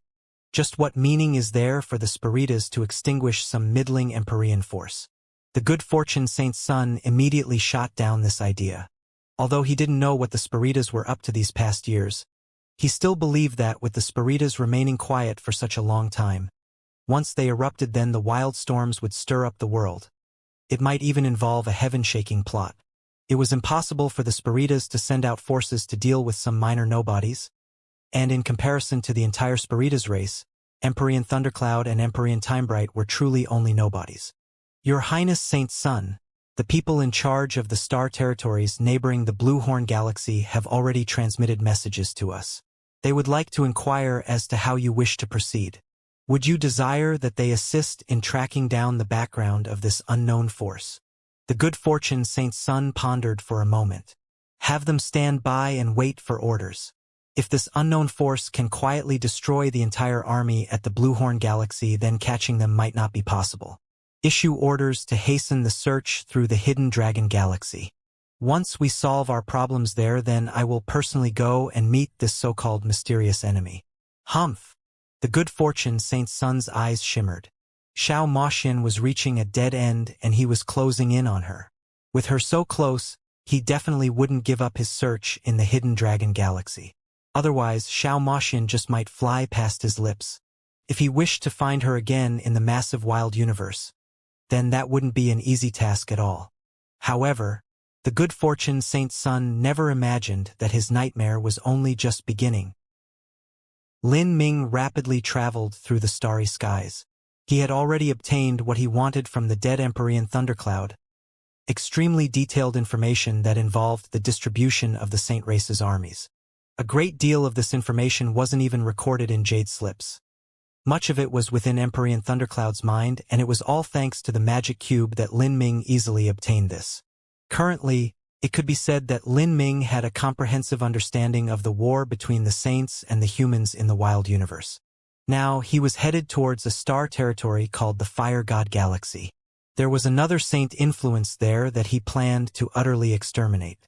just what meaning is there for the Spiritas to extinguish some middling Empyrean force? The good fortune Saint Sun immediately shot down this idea. Although he didn't know what the Spiritas were up to these past years, he still believed that with the Spiritas remaining quiet for such a long time, once they erupted, then the wild storms would stir up the world. It might even involve a heaven-shaking plot. It was impossible for the Spiritas to send out forces to deal with some minor nobodies, and in comparison to the entire Spiritas race, Empyrean Thundercloud and Empyrean Timebright were truly only nobodies. Your Highness Saint Sun, the people in charge of the star territories neighboring the Blue Horn Galaxy have already transmitted messages to us. They would like to inquire as to how you wish to proceed. Would you desire that they assist in tracking down the background of this unknown force? The good fortune Saint Sun pondered for a moment. Have them stand by and wait for orders. If this unknown force can quietly destroy the entire army at the Blue Horn Galaxy, then catching them might not be possible. Issue orders to hasten the search through the Hidden Dragon Galaxy. Once we solve our problems there, then I will personally go and meet this so-called mysterious enemy. Humph! The good fortune Saint Sun's eyes shimmered. Xiao Moxian was reaching a dead end and he was closing in on her. With her so close, he definitely wouldn't give up his search in the Hidden Dragon Galaxy. Otherwise, Xiao Moxian just might fly past his lips. If he wished to find her again in the massive wild universe, then that wouldn't be an easy task at all. However, the good fortune Saint's son never imagined that his nightmare was only just beginning. Lin Ming rapidly traveled through the starry skies. He had already obtained what he wanted from the dead Empyrean thundercloud, extremely detailed information that involved the distribution of the Saint race's armies. A great deal of this information wasn't even recorded in jade slips. Much of it was within Empyrean Thundercloud's mind, and it was all thanks to the magic cube that Lin Ming easily obtained this. Currently, it could be said that Lin Ming had a comprehensive understanding of the war between the saints and the humans in the wild universe. Now, he was headed towards a star territory called the Fire God Galaxy. There was another saint influence there that he planned to utterly exterminate.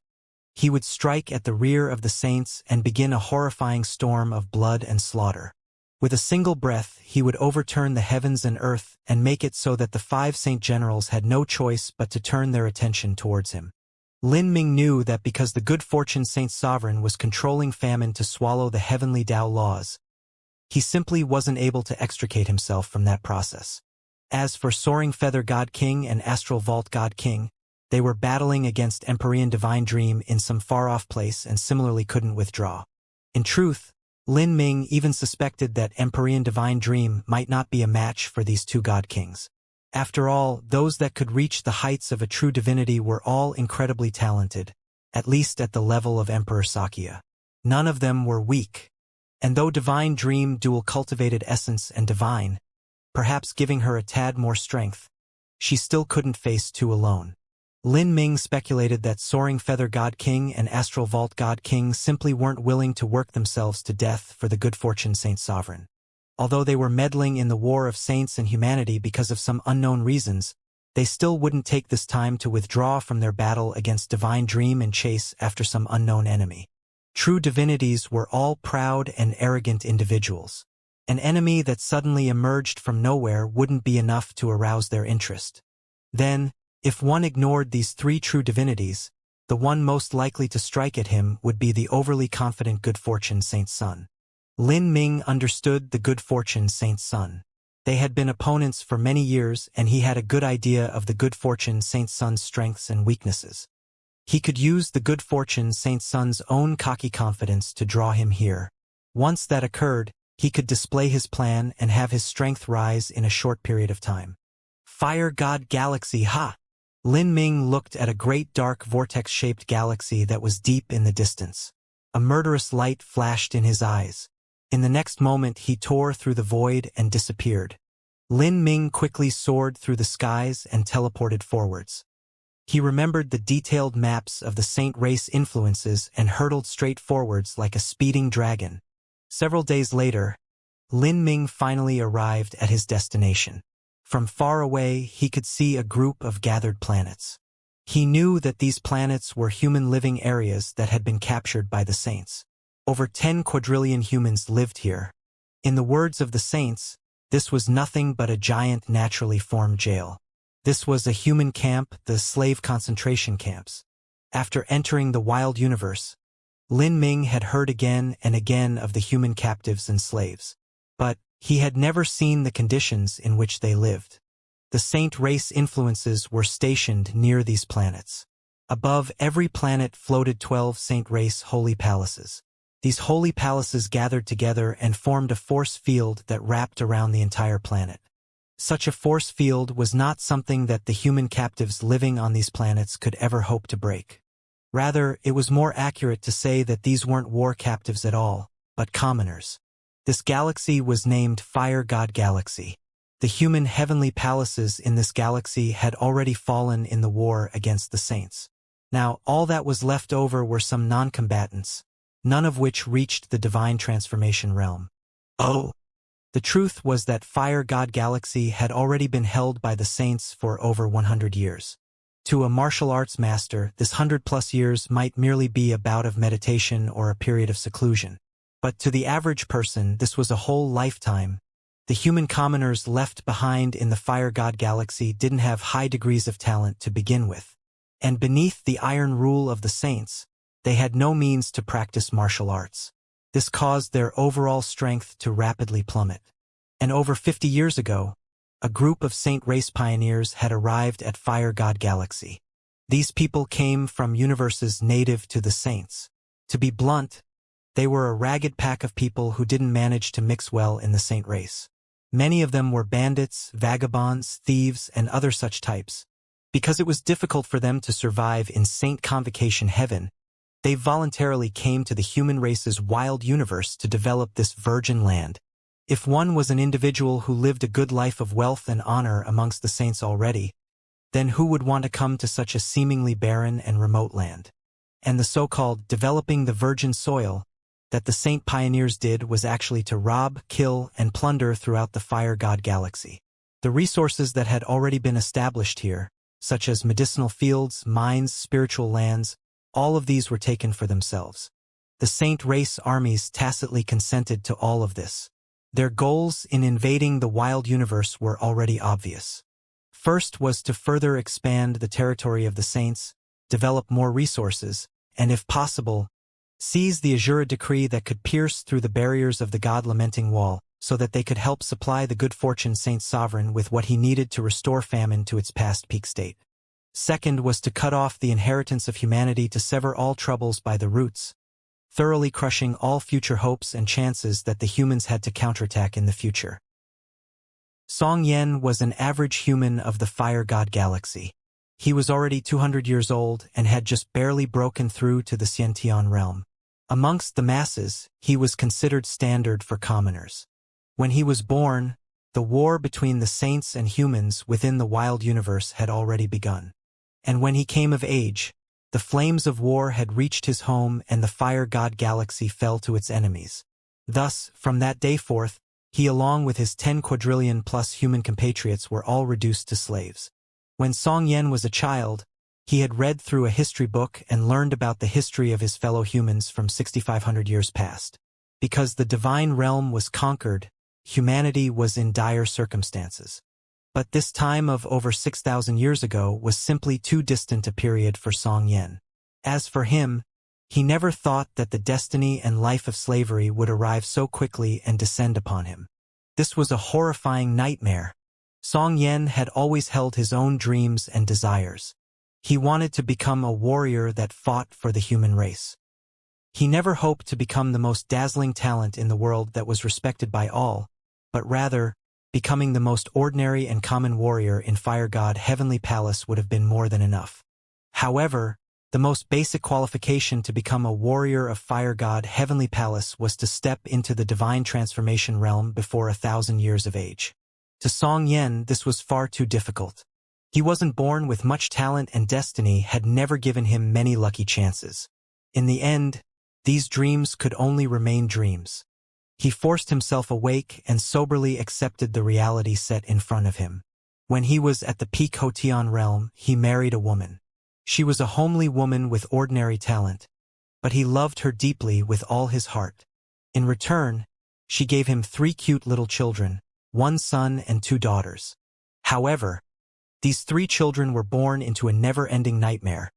He would strike at the rear of the saints and begin a horrifying storm of blood and slaughter. With a single breath, he would overturn the heavens and earth and make it so that the 5 saint generals had no choice but to turn their attention towards him. Lin Ming knew that because the good fortune Saint Sovereign was controlling famine to swallow the heavenly Tao laws, he simply wasn't able to extricate himself from that process. As for Soaring Feather God King and Astral Vault God King, they were battling against Empyrean Divine Dream in some far-off place and similarly couldn't withdraw. In truth, Lin Ming even suspected that Empyrean Divine Dream might not be a match for these 2 God Kings. After all, those that could reach the heights of a true divinity were all incredibly talented, at least at the level of Emperor Xianxia. None of them were weak. And though Divine Dream dual cultivated essence and divine, perhaps giving her a tad more strength, she still couldn't face 2 alone. Lin Ming speculated that Soaring Feather God King and Astral Vault God King simply weren't willing to work themselves to death for the good fortune Saint Sovereign. Although they were meddling in the war of saints and humanity because of some unknown reasons, they still wouldn't take this time to withdraw from their battle against Divine Dream and chase after some unknown enemy. True divinities were all proud and arrogant individuals. An enemy that suddenly emerged from nowhere wouldn't be enough to arouse their interest. Then, if one ignored these 3 true divinities, the one most likely to strike at him would be the overly confident good fortune Saint's son. Lin Ming understood the good fortune Saint's son. They had been opponents for many years, and he had a good idea of the good fortune Saint's son's strengths and weaknesses. He could use the good fortune Saint's son's own cocky confidence to draw him here. Once that occurred, he could display his plan and have his strength rise in a short period of time. Fire God Galaxy, ha! Lin Ming looked at a great dark vortex-shaped galaxy that was deep in the distance. A murderous light flashed in his eyes. In the next moment he tore through the void and disappeared. Lin Ming quickly soared through the skies and teleported forwards. He remembered the detailed maps of the Saint race influences and hurtled straight forwards like a speeding dragon. Several days later, Lin Ming finally arrived at his destination. From far away, he could see a group of gathered planets. He knew that these planets were human living areas that had been captured by the saints. Over 10 quadrillion humans lived here. In the words of the saints, this was nothing but a giant naturally formed jail. This was a human camp, the slave concentration camps. After entering the wild universe, Lin Ming had heard again and again of the human captives and slaves. But he had never seen the conditions in which they lived. The saint race influences were stationed near these planets. Above every planet floated 12 saint race holy palaces. These holy palaces gathered together and formed a force field that wrapped around the entire planet. Such a force field was not something that the human captives living on these planets could ever hope to break. Rather, it was more accurate to say that these weren't war captives at all, but commoners. This galaxy was named Fire God Galaxy. The human heavenly palaces in this galaxy had already fallen in the war against the saints. Now, all that was left over were some non-combatants, none of which reached the divine transformation realm. Oh! The truth was that Fire God Galaxy had already been held by the saints for over 100 years. To a martial arts master, this 100+ years might merely be a bout of meditation or a period of seclusion. But to the average person, this was a whole lifetime. The human commoners left behind in the Fire God Galaxy didn't have high degrees of talent to begin with. And beneath the iron rule of the saints, they had no means to practice martial arts. This caused their overall strength to rapidly plummet. And over 50 years ago, a group of saint race pioneers had arrived at Fire God Galaxy. These people came from universes native to the saints. To be blunt, they were a ragged pack of people who didn't manage to mix well in the saint race. Many of them were bandits, vagabonds, thieves, and other such types. Because it was difficult for them to survive in saint convocation heaven, they voluntarily came to the human race's wild universe to develop this virgin land. If one was an individual who lived a good life of wealth and honor amongst the saints already, then who would want to come to such a seemingly barren and remote land? And the so-called developing the virgin soil that the saint pioneers did was actually to rob, kill, and plunder throughout the fire god galaxy. The resources that had already been established here, such as medicinal fields, mines, spiritual lands, all of these were taken for themselves. The saint race armies tacitly consented to all of this. Their goals in invading the wild universe were already obvious. First was to further expand the territory of the saints, develop more resources, and if possible, seize the Azura decree that could pierce through the barriers of the god-lamenting wall, so that they could help supply the good fortune saint sovereign with what he needed to restore famine to its past peak state. Second was to cut off the inheritance of humanity to sever all troubles by the roots, thoroughly crushing all future hopes and chances that the humans had to counterattack in the future. Song Yen was an average human of the fire god galaxy. He was already 200 years old and had just barely broken through to the Xianxia realm. Amongst the masses, he was considered standard for commoners. When he was born, the war between the saints and humans within the wild universe had already begun. And when he came of age, the flames of war had reached his home and the fire god galaxy fell to its enemies. Thus, from that day forth, he along with his 10 quadrillion plus human compatriots were all reduced to slaves. When Song Yen was a child, he had read through a history book and learned about the history of his fellow humans from 6,500 years past. Because the divine realm was conquered, humanity was in dire circumstances. But this time of over 6,000 years ago was simply too distant a period for Song Yen. As for him, he never thought that the destiny and life of slavery would arrive so quickly and descend upon him. This was a horrifying nightmare. Song Yen had always held his own dreams and desires. He wanted to become a warrior that fought for the human race. He never hoped to become the most dazzling talent in the world that was respected by all, but rather, becoming the most ordinary and common warrior in Fire God Heavenly Palace would have been more than enough. However, the most basic qualification to become a warrior of Fire God Heavenly Palace was to step into the divine transformation realm before 1,000 years of age. To Song Yen, this was far too difficult. He wasn't born with much talent and destiny had never given him many lucky chances. In the end, these dreams could only remain dreams. He forced himself awake and soberly accepted the reality set in front of him. When he was at the peak Hotian realm, he married a woman. She was a homely woman with ordinary talent, but he loved her deeply with all his heart. In return, she gave him 3 cute little children, 1 son and 2 daughters. However, these 3 children were born into a never-ending nightmare,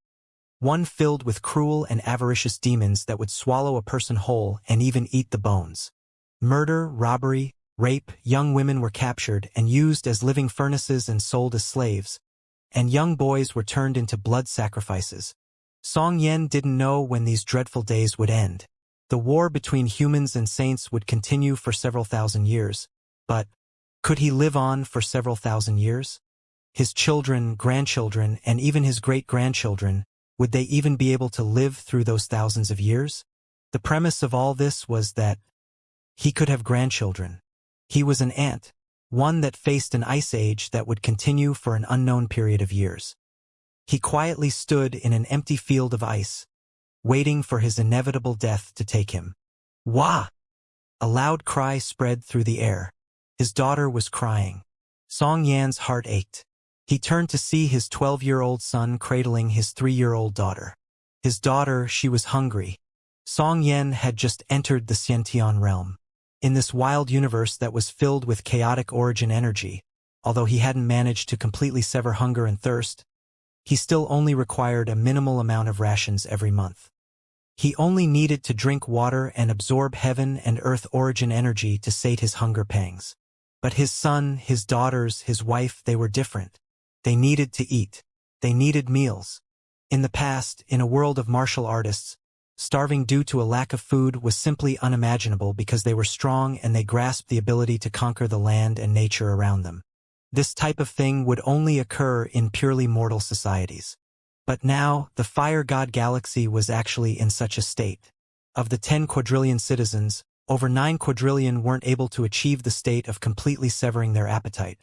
one filled with cruel and avaricious demons that would swallow a person whole and even eat the bones. Murder, robbery, rape, young women were captured and used as living furnaces and sold as slaves, and young boys were turned into blood sacrifices. Song Yen didn't know when these dreadful days would end. The war between humans and saints would continue for several thousand years, but could he live on for several thousand years? His children, grandchildren, and even his great-grandchildren, would they even be able to live through those thousands of years? The premise of all this was that he could have grandchildren. He was an ant, one that faced an ice age that would continue for an unknown period of years. He quietly stood in an empty field of ice, waiting for his inevitable death to take him. Wah! A loud cry spread through the air. His daughter was crying. Song Yan's heart ached. He turned to see his 12-year-old son cradling his 3-year-old daughter. His daughter, she was hungry. Song Yen had just entered the Xiantian realm. In this wild universe that was filled with chaotic origin energy, although he hadn't managed to completely sever hunger and thirst, he still only required a minimal amount of rations every month. He only needed to drink water and absorb heaven and earth origin energy to sate his hunger pangs. But his son, his daughters, his wife, they were different. They needed to eat. They needed meals. In the past, in a world of martial artists, starving due to a lack of food was simply unimaginable because they were strong and they grasped the ability to conquer the land and nature around them. This type of thing would only occur in purely mortal societies. But now, the Fire God Galaxy was actually in such a state. Of the 10 quadrillion citizens, over 9 quadrillion weren't able to achieve the state of completely severing their appetite.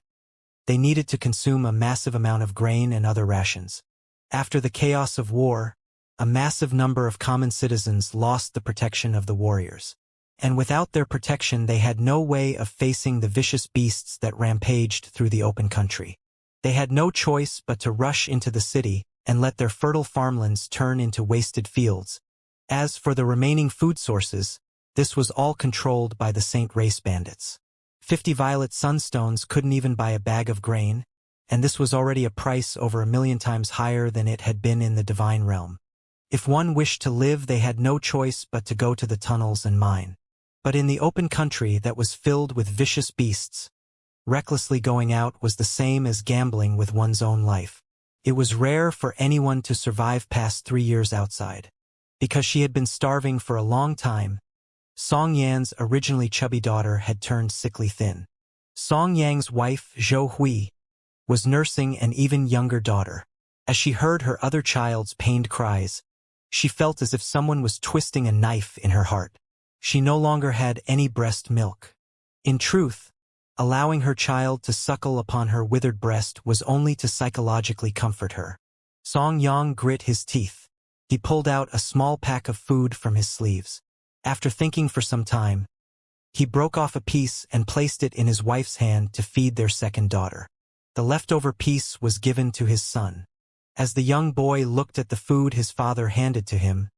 They needed to consume a massive amount of grain and other rations. After the chaos of war, a massive number of common citizens lost the protection of the warriors. And without their protection they had no way of facing the vicious beasts that rampaged through the open country. They had no choice but to rush into the city and let their fertile farmlands turn into wasted fields. As for the remaining food sources, this was all controlled by the Saint Race bandits. 50 violet sunstones couldn't even buy a bag of grain, and this was already a price over 1,000,000 times higher than it had been in the divine realm. If one wished to live, they had no choice but to go to the tunnels and mine. But in the open country that was filled with vicious beasts, recklessly going out was the same as gambling with one's own life. It was rare for anyone to survive past 3 years outside. Because she had been starving for a long time, Song Yan's originally chubby daughter had turned sickly thin. Song Yang's wife, Zhou Hui, was nursing an even younger daughter. As she heard her other child's pained cries, she felt as if someone was twisting a knife in her heart. She no longer had any breast milk. In truth, allowing her child to suckle upon her withered breast was only to psychologically comfort her. Song Yang grit his teeth. He pulled out a small pack of food from his sleeves. After thinking for some time, he broke off a piece and placed it in his wife's hand to feed their second daughter. The leftover piece was given to his son. As the young boy looked at the food his father handed to him,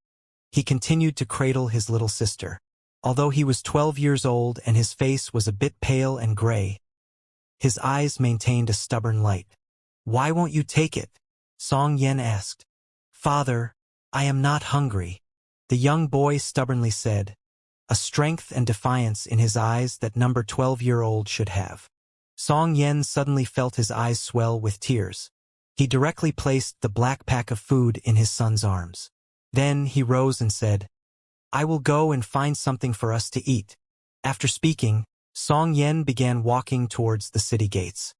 he continued to cradle his little sister. Although he was 12 years old and his face was a bit pale and gray, his eyes maintained a stubborn light. "Why won't you take it?" Song Yan asked. "Father, I am not hungry," the young boy stubbornly said, a strength and defiance in his eyes that number 12-year-old should have. Song Yan suddenly felt his eyes swell with tears. He directly placed the black pack of food in his son's arms. Then he rose and said, "I will go and find something for us to eat." After speaking, Song Yan began walking towards the city gates.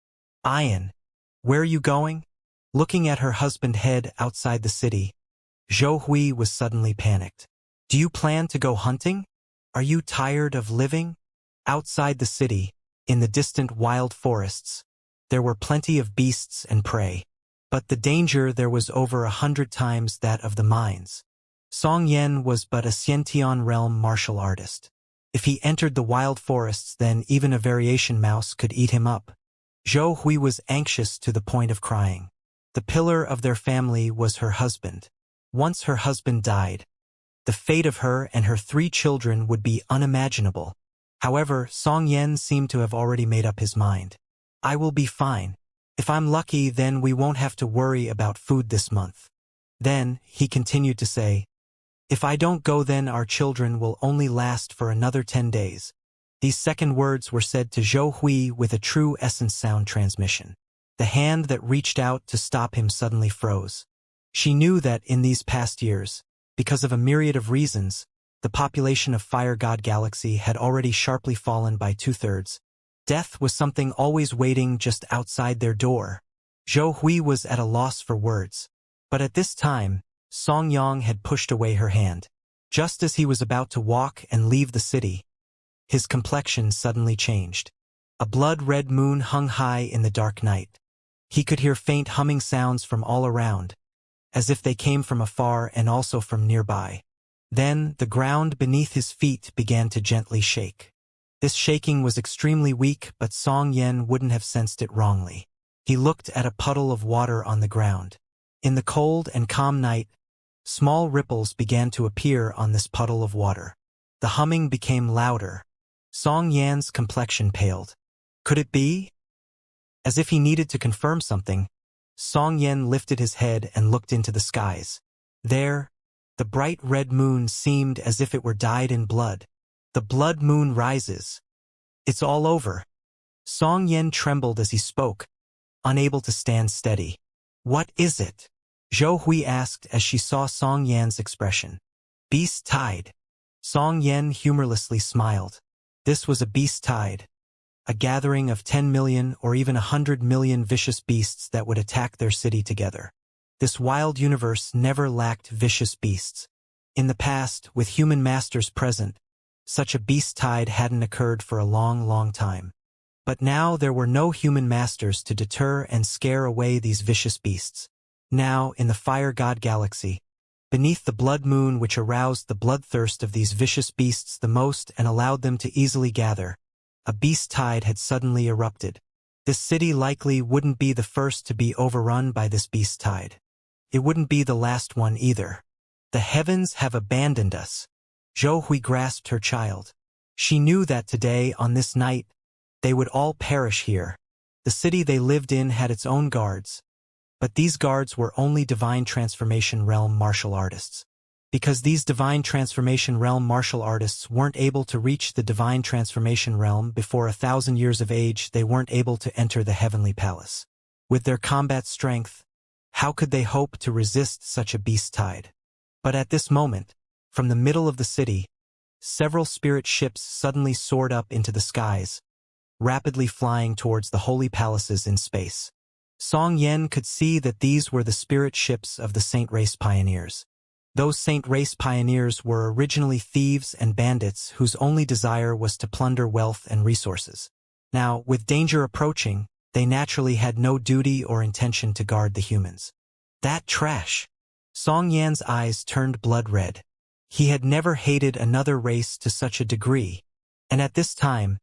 "Ian, where are you going?" Looking at her husband head outside the city, Zhou Hui was suddenly panicked. "Do you plan to go hunting? Are you tired of living?" Outside the city, in the distant wild forests, there were plenty of beasts and prey. But the danger there was over 100 times that of the mines. Song Yan was but a Xianxia realm martial artist. If he entered the wild forests, then even a variation mouse could eat him up. Zhou Hui was anxious to the point of crying. The pillar of their family was her husband. Once her husband died, the fate of her and her 3 children would be unimaginable. However, Song Yan seemed to have already made up his mind. "I will be fine. If I'm lucky, then we won't have to worry about food this month." Then, he continued to say, "If I don't go, then our children will only last for another 10 days. These second words were said to Zhou Hui with a true essence sound transmission. The hand that reached out to stop him suddenly froze. She knew that in these past years, because of a myriad of reasons, the population of Fire God Galaxy had already sharply fallen by 2/3. Death was something always waiting just outside their door. Zhou Hui was at a loss for words. But at this time, Song Yang had pushed away her hand. Just as he was about to walk and leave the city, his complexion suddenly changed. A blood-red moon hung high in the dark night. He could hear faint humming sounds from all around, as if they came from afar and also from nearby. Then, the ground beneath his feet began to gently shake. This shaking was extremely weak, but Song Yan wouldn't have sensed it wrongly. He looked at a puddle of water on the ground. In the cold and calm night, small ripples began to appear on this puddle of water. The humming became louder. Song Yan's complexion paled. Could it be? As if he needed to confirm something, Song Yan lifted his head and looked into the skies. There, the bright red moon seemed as if it were dyed in blood. The blood moon rises. It's all over. Song Yan trembled as he spoke, unable to stand steady. What is it? Zhou Hui asked as she saw Song Yan's expression. Beast tide. Song Yan humorlessly smiled. This was a beast tide. A gathering of 10 million or even 100 million vicious beasts that would attack their city together. This wild universe never lacked vicious beasts. In the past, with human masters present, such a beast tide hadn't occurred for a long, long time. But now there were no human masters to deter and scare away these vicious beasts. Now, in the Fire God Galaxy, beneath the blood moon which aroused the bloodthirst of these vicious beasts the most and allowed them to easily gather, a beast tide had suddenly erupted. This city likely wouldn't be the first to be overrun by this beast tide. It wouldn't be the last one either. The heavens have abandoned us. Zhou Hui grasped her child. She knew that today, on this night, they would all perish here. The city they lived in had its own guards. But these guards were only Divine Transformation Realm martial artists. Because these Divine Transformation Realm martial artists weren't able to reach the Divine Transformation Realm before 1,000 years of age, they weren't able to enter the Heavenly Palace. With their combat strength, how could they hope to resist such a beast tide? But at this moment, from the middle of the city, several spirit ships suddenly soared up into the skies, rapidly flying towards the holy palaces in space. Song Yan could see that these were the spirit ships of the Saint Race Pioneers. Those Saint Race Pioneers were originally thieves and bandits whose only desire was to plunder wealth and resources. Now, with danger approaching, they naturally had no duty or intention to guard the humans. That trash! Song Yan's eyes turned blood red. He had never hated another race to such a degree, and at this time,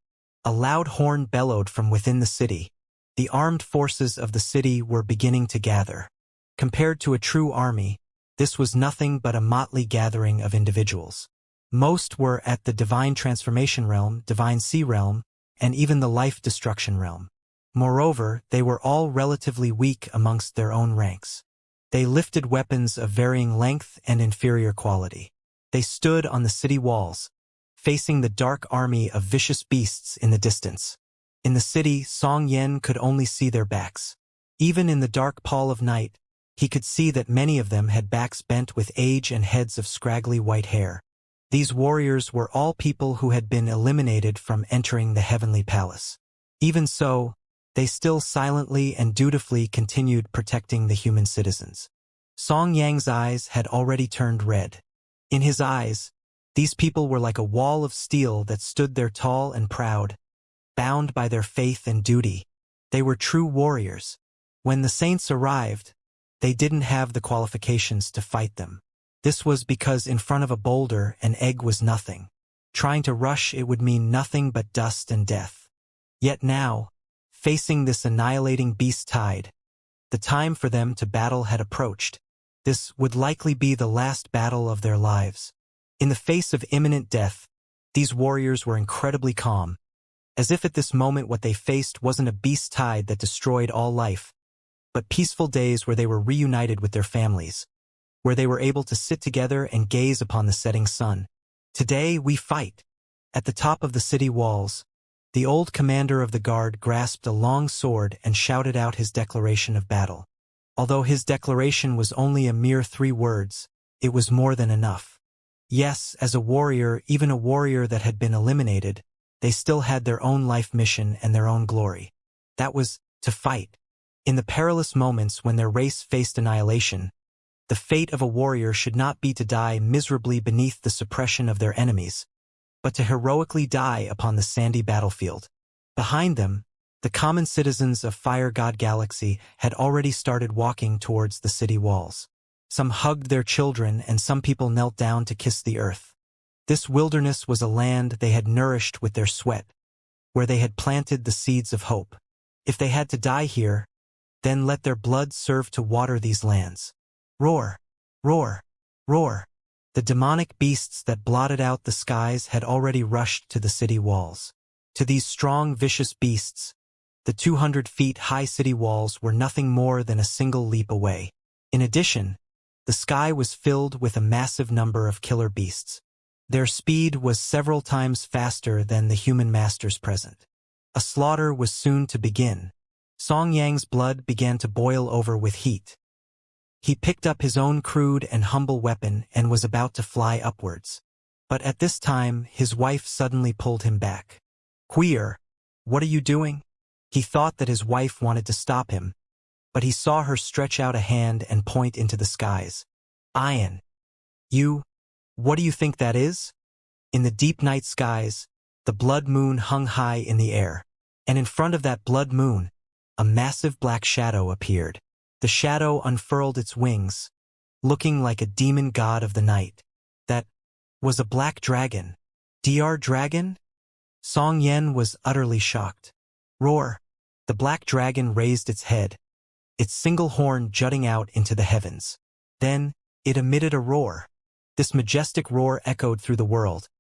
a loud horn bellowed from within the city. The armed forces of the city were beginning to gather. Compared to a true army, this was nothing but a motley gathering of individuals. Most were at the Divine Transformation Realm, Divine Sea Realm, and even the Life Destruction Realm. Moreover, they were all relatively weak amongst their own ranks. They lifted weapons of varying length and inferior quality. They stood on the city walls, facing the dark army of vicious beasts in the distance. In the city, Song Yan could only see their backs. Even in the dark pall of night, he could see that many of them had backs bent with age and heads of scraggly white hair. These warriors were all people who had been eliminated from entering the Heavenly Palace. Even so, they still silently and dutifully continued protecting the human citizens. Song Yan's eyes had already turned red. In his eyes, these people were like a wall of steel that stood there tall and proud, bound by their faith and duty. They were true warriors. When the saints arrived, they didn't have the qualifications to fight them. This was because in front of a boulder, an egg was nothing. Trying to rush it would mean nothing but dust and death. Yet now, facing this annihilating beast tide, the time for them to battle had approached. This would likely be the last battle of their lives. In the face of imminent death, these warriors were incredibly calm, as if at this moment what they faced wasn't a beast tide that destroyed all life, but peaceful days where they were reunited with their families, where they were able to sit together and gaze upon the setting sun. Today we fight. At the top of the city walls, the old commander of the guard grasped a long sword and shouted out his declaration of battle. Although his declaration was only a mere 3 words, it was more than enough. Yes, as a warrior, even a warrior that had been eliminated, they still had their own life mission and their own glory. That was to fight. In the perilous moments when their race faced annihilation, the fate of a warrior should not be to die miserably beneath the suppression of their enemies, but to heroically die upon the sandy battlefield. Behind them, the common citizens of Fire God Galaxy had already started walking towards the city walls. Some hugged their children and some people knelt down to kiss the earth. This wilderness was a land they had nourished with their sweat, where they had planted the seeds of hope. If they had to die here, then let their blood serve to water these lands. Roar! Roar! Roar! The demonic beasts that blotted out the skies had already rushed to the city walls. To these strong, vicious beasts, the 200 feet high city walls were nothing more than a single leap away. In addition, the sky was filled with a massive number of killer beasts. Their speed was several times faster than the human masters present. A slaughter was soon to begin. Song Yang's blood began to boil over with heat. He picked up his own crude and humble weapon and was about to fly upwards. But at this time, his wife suddenly pulled him back. "Queer, what are you doing?" He thought that his wife wanted to stop him, but he saw her stretch out a hand and point into the skies. "Ian, what do you think that is?" In the deep night skies, the blood moon hung high in the air, and in front of that blood moon, a massive black shadow appeared. The shadow unfurled its wings, looking like a demon god of the night. That was a black dragon. "Dr. Dragon?" Song Yen was utterly shocked. "Roar!" The black dragon raised its head, its single horn jutting out into the heavens. Then, it emitted a roar. This majestic roar echoed through the world,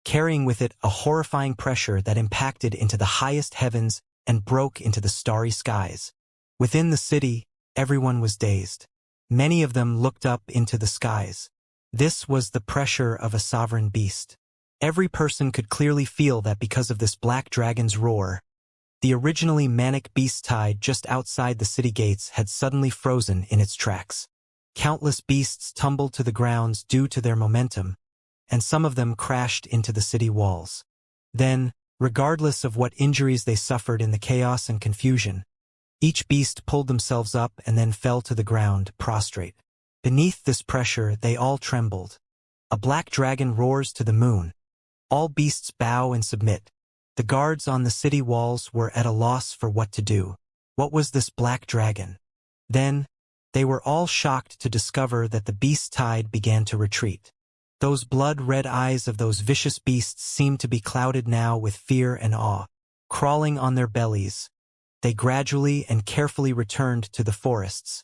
carrying with it a horrifying pressure that impacted into the highest heavens and broke into the starry skies. Within the city, everyone was dazed. Many of them looked up into the skies. This was the pressure of a sovereign beast. Every person could clearly feel that because of this black dragon's roar, the originally manic beast tide just outside the city gates had suddenly frozen in its tracks. Countless beasts tumbled to the grounds due to their momentum, and some of them crashed into the city walls. Then, regardless of what injuries they suffered in the chaos and confusion, each beast pulled themselves up and then fell to the ground, prostrate. Beneath this pressure, they all trembled. A black dragon roars to the moon. All beasts bow and submit. The guards on the city walls were at a loss for what to do. What was this black dragon? Then, they were all shocked to discover that the beast tide began to retreat. Those blood-red eyes of those vicious beasts seemed to be clouded now with fear and awe. Crawling on their bellies, they gradually and carefully returned to the forests,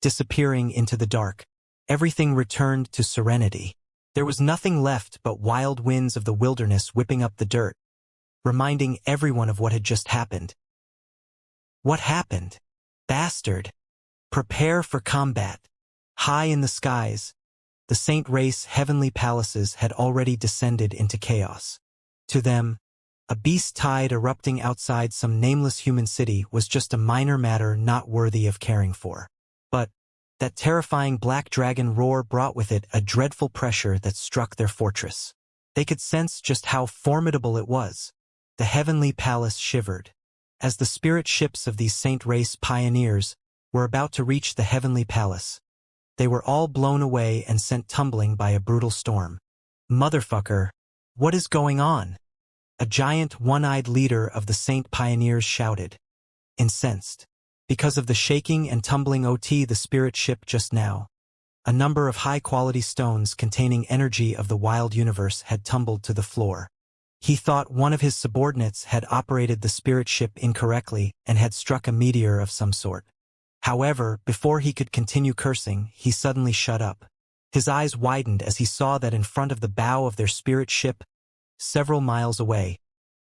disappearing into the dark. Everything returned to serenity. There was nothing left but wild winds of the wilderness whipping up the dirt, reminding everyone of what had just happened. What happened? Bastard! Prepare for combat. High in the skies, the Saint Race heavenly palaces had already descended into chaos. To them, a beast tide erupting outside some nameless human city was just a minor matter not worthy of caring for. But that terrifying black dragon roar brought with it a dreadful pressure that struck their fortress. They could sense just how formidable it was. The heavenly palace shivered. As the spirit ships of these Saint Race pioneers were about to reach the heavenly palace, they were all blown away and sent tumbling by a brutal storm. "Motherfucker, what is going on?" A giant one-eyed leader of the Saint Pioneers shouted, incensed. Because of the shaking and tumbling the spirit ship just now, a number of high-quality stones containing energy of the wild universe had tumbled to the floor. He thought one of his subordinates had operated the spirit ship incorrectly and had struck a meteor of some sort. However, before he could continue cursing, he suddenly shut up. His eyes widened as he saw that in front of the bow of their spirit ship, several miles away,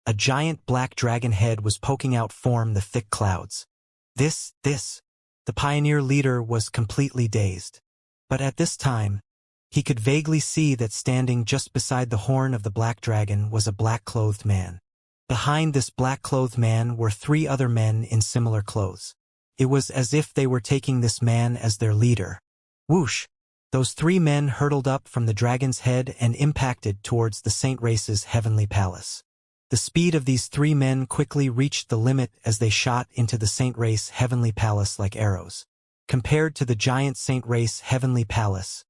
a giant black dragon head was poking out from the thick clouds. This, the pioneer leader was completely dazed. But at this time, he could vaguely see that standing just beside the horn of the black dragon was a black-clothed man. Behind this black-clothed man were 3 other men in similar clothes. It was as if they were taking this man as their leader. Whoosh! Those 3 men hurtled up from the dragon's head and impacted towards the Saint Race's heavenly palace. The speed of these 3 men quickly reached the limit as they shot into the Saint Race heavenly palace like arrows. Compared to the giant Saint Race heavenly palace,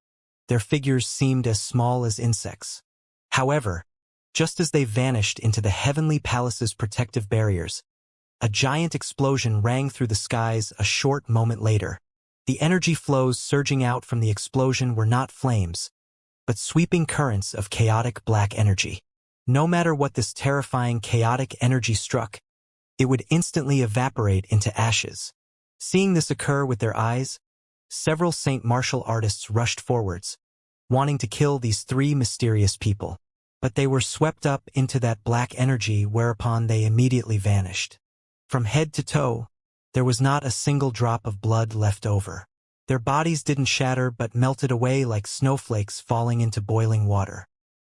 their figures seemed as small as insects. However, just as they vanished into the heavenly palace's protective barriers, a giant explosion rang through the skies a short moment later. The energy flows surging out from the explosion were not flames, but sweeping currents of chaotic black energy. No matter what this terrifying chaotic energy struck, it would instantly evaporate into ashes. Seeing this occur with their eyes, several Saint martial artists rushed forwards, wanting to kill these 3 mysterious people. But they were swept up into that black energy whereupon they immediately vanished. From head to toe, there was not a single drop of blood left over. Their bodies didn't shatter but melted away like snowflakes falling into boiling water.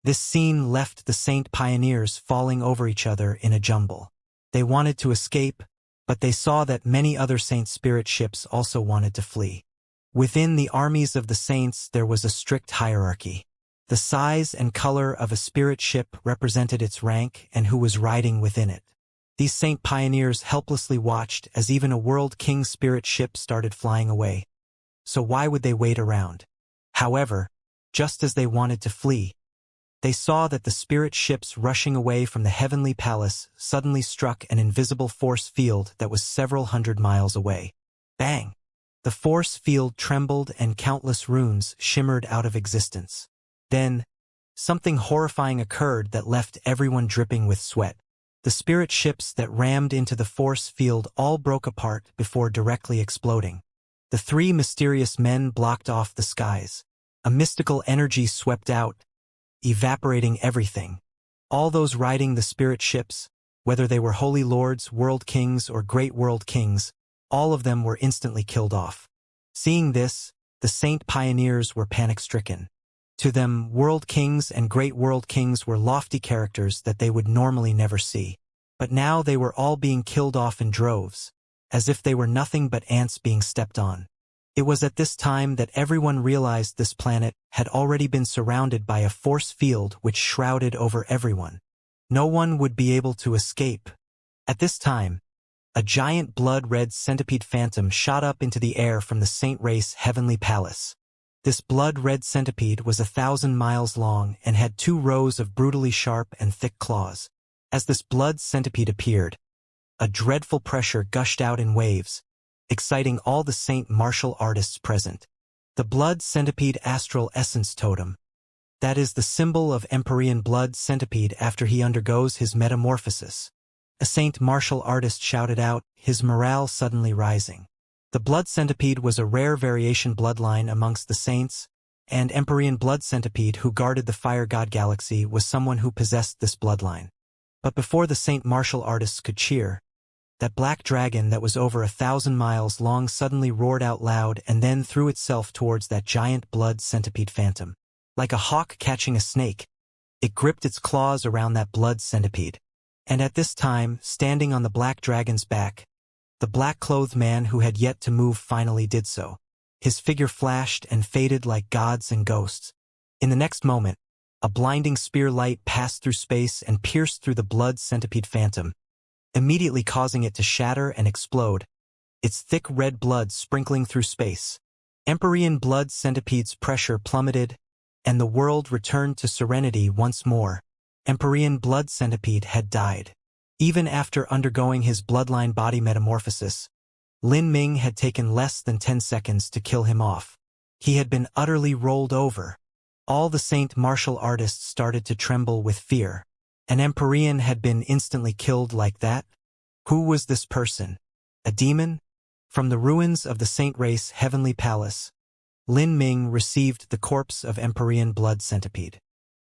This scene left the Saint Pioneers falling over each other in a jumble. They wanted to escape, but they saw that many other Saint Spirit ships also wanted to flee. Within the armies of the saints there was a strict hierarchy. The size and color of a spirit ship represented its rank and who was riding within it. These saint pioneers helplessly watched as even a world king spirit ship started flying away. So why would they wait around? However, just as they wanted to flee, they saw that the spirit ships rushing away from the heavenly palace suddenly struck an invisible force field that was several hundred miles away. Bang! The force field trembled and countless runes shimmered out of existence. Then, something horrifying occurred that left everyone dripping with sweat. The spirit ships that rammed into the force field all broke apart before directly exploding. The three mysterious men blocked off the skies. A mystical energy swept out, evaporating everything. All those riding the spirit ships, whether they were holy lords, world kings, or great world kings, all of them were instantly killed off. Seeing this, the saint pioneers were panic-stricken. To them, world kings and great world kings were lofty characters that they would normally never see. But now they were all being killed off in droves, as if they were nothing but ants being stepped on. It was at this time that everyone realized this planet had already been surrounded by a force field which shrouded over everyone. No one would be able to escape. At this time, a giant blood-red centipede phantom shot up into the air from the Saint Race heavenly palace. This blood-red centipede was 1,000 miles long and had 2 rows of brutally sharp and thick claws. As this blood centipede appeared, a dreadful pressure gushed out in waves, exciting all the saint martial artists present. The blood centipede astral essence totem. That is the symbol of Empyrean blood centipede after he undergoes his metamorphosis. A saint martial artist shouted out, his morale suddenly rising. The blood centipede was a rare variation bloodline amongst the saints, and Empyrean blood centipede who guarded the fire god galaxy was someone who possessed this bloodline. But before the saint martial artists could cheer, that black dragon that was over 1,000 miles long suddenly roared out loud and then threw itself towards that giant blood centipede phantom. Like a hawk catching a snake, it gripped its claws around that blood centipede. And at this time, standing on the black dragon's back, the black-clothed man who had yet to move finally did so. His figure flashed and faded like gods and ghosts. In the next moment, a blinding spear light passed through space and pierced through the blood centipede phantom, immediately causing it to shatter and explode, its thick red blood sprinkling through space. Empyrean blood centipede's pressure plummeted, and the world returned to serenity once more. Empyrean blood centipede had died. Even after undergoing his bloodline body metamorphosis, Lin Ming had taken less than 10 seconds to kill him off. He had been utterly rolled over. All the saint martial artists started to tremble with fear. An Empyrean had been instantly killed like that? Who was this person? A demon? From the ruins of the Saint Race heavenly palace, Lin Ming received the corpse of Empyrean blood centipede.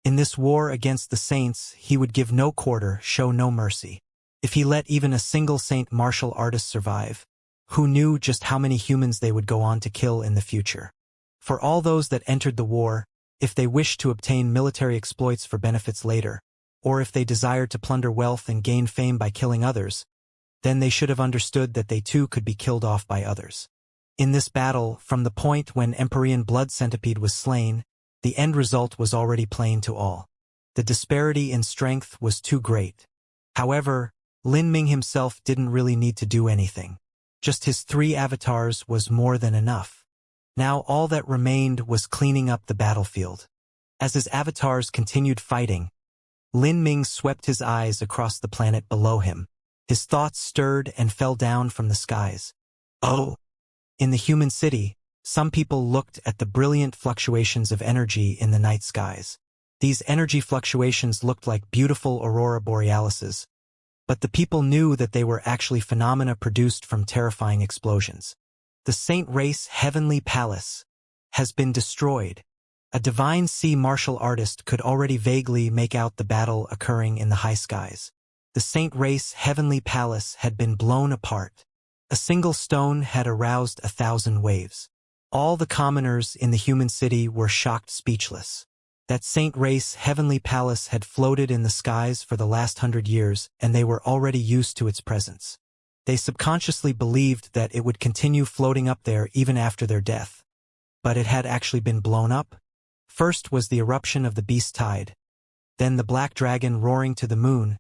In this war against the saints, he would give no quarter, show no mercy. If he let even a single saint martial artist survive, who knew just how many humans they would go on to kill in the future? For all those that entered the war, if they wished to obtain military exploits for benefits later, or if they desired to plunder wealth and gain fame by killing others, then they should have understood that they too could be killed off by others. In this battle, from the point when Empyrean blood centipede was slain, the end result was already plain to all. The disparity in strength was too great. However, Lin Ming himself didn't really need to do anything. Just his 3 avatars was more than enough. Now all that remained was cleaning up the battlefield. As his avatars continued fighting, Lin Ming swept his eyes across the planet below him. His thoughts stirred and fell down from the skies. Oh! In the human city, some people looked at the brilliant fluctuations of energy in the night skies. These energy fluctuations looked like beautiful aurora borealises, but the people knew that they were actually phenomena produced from terrifying explosions. The Saint Race heavenly palace has been destroyed. A divine sea martial artist could already vaguely make out the battle occurring in the high skies. The Saint Race heavenly palace had been blown apart. A single stone had aroused 1,000 waves. All the commoners in the human city were shocked speechless. That Saint Race heavenly palace had floated in the skies for the last 100 years, and they were already used to its presence. They subconsciously believed that it would continue floating up there even after their death. but it had actually been blown up. First was the eruption of the beast tide, then the black dragon roaring to the moon,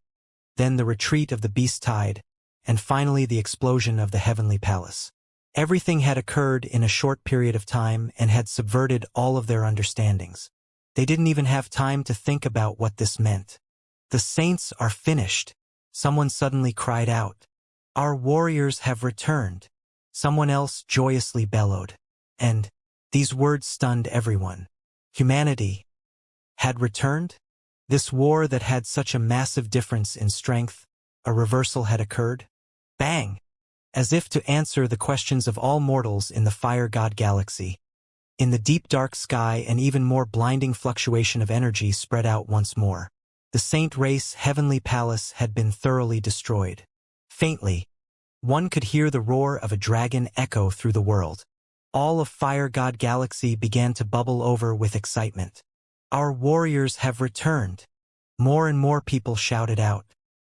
then the retreat of the beast tide, and finally the explosion of the heavenly palace. Everything had occurred in a short period of time and had subverted all of their understandings. They didn't even have time to think about what this meant. "The saints are finished," someone suddenly cried out. "Our warriors have returned," someone else joyously bellowed. And these words stunned everyone. Humanity had returned? This war that had such a massive difference in strength, a reversal had occurred? Bang! As if to answer the questions of all mortals in the fire god galaxy. In the deep dark sky, an even more blinding fluctuation of energy spread out once more. The saint race heavenly palace had been thoroughly destroyed. Faintly, one could hear the roar of a dragon echo through the world. All of Fire God Galaxy began to bubble over with excitement. "Our warriors have returned!" More and more people shouted out.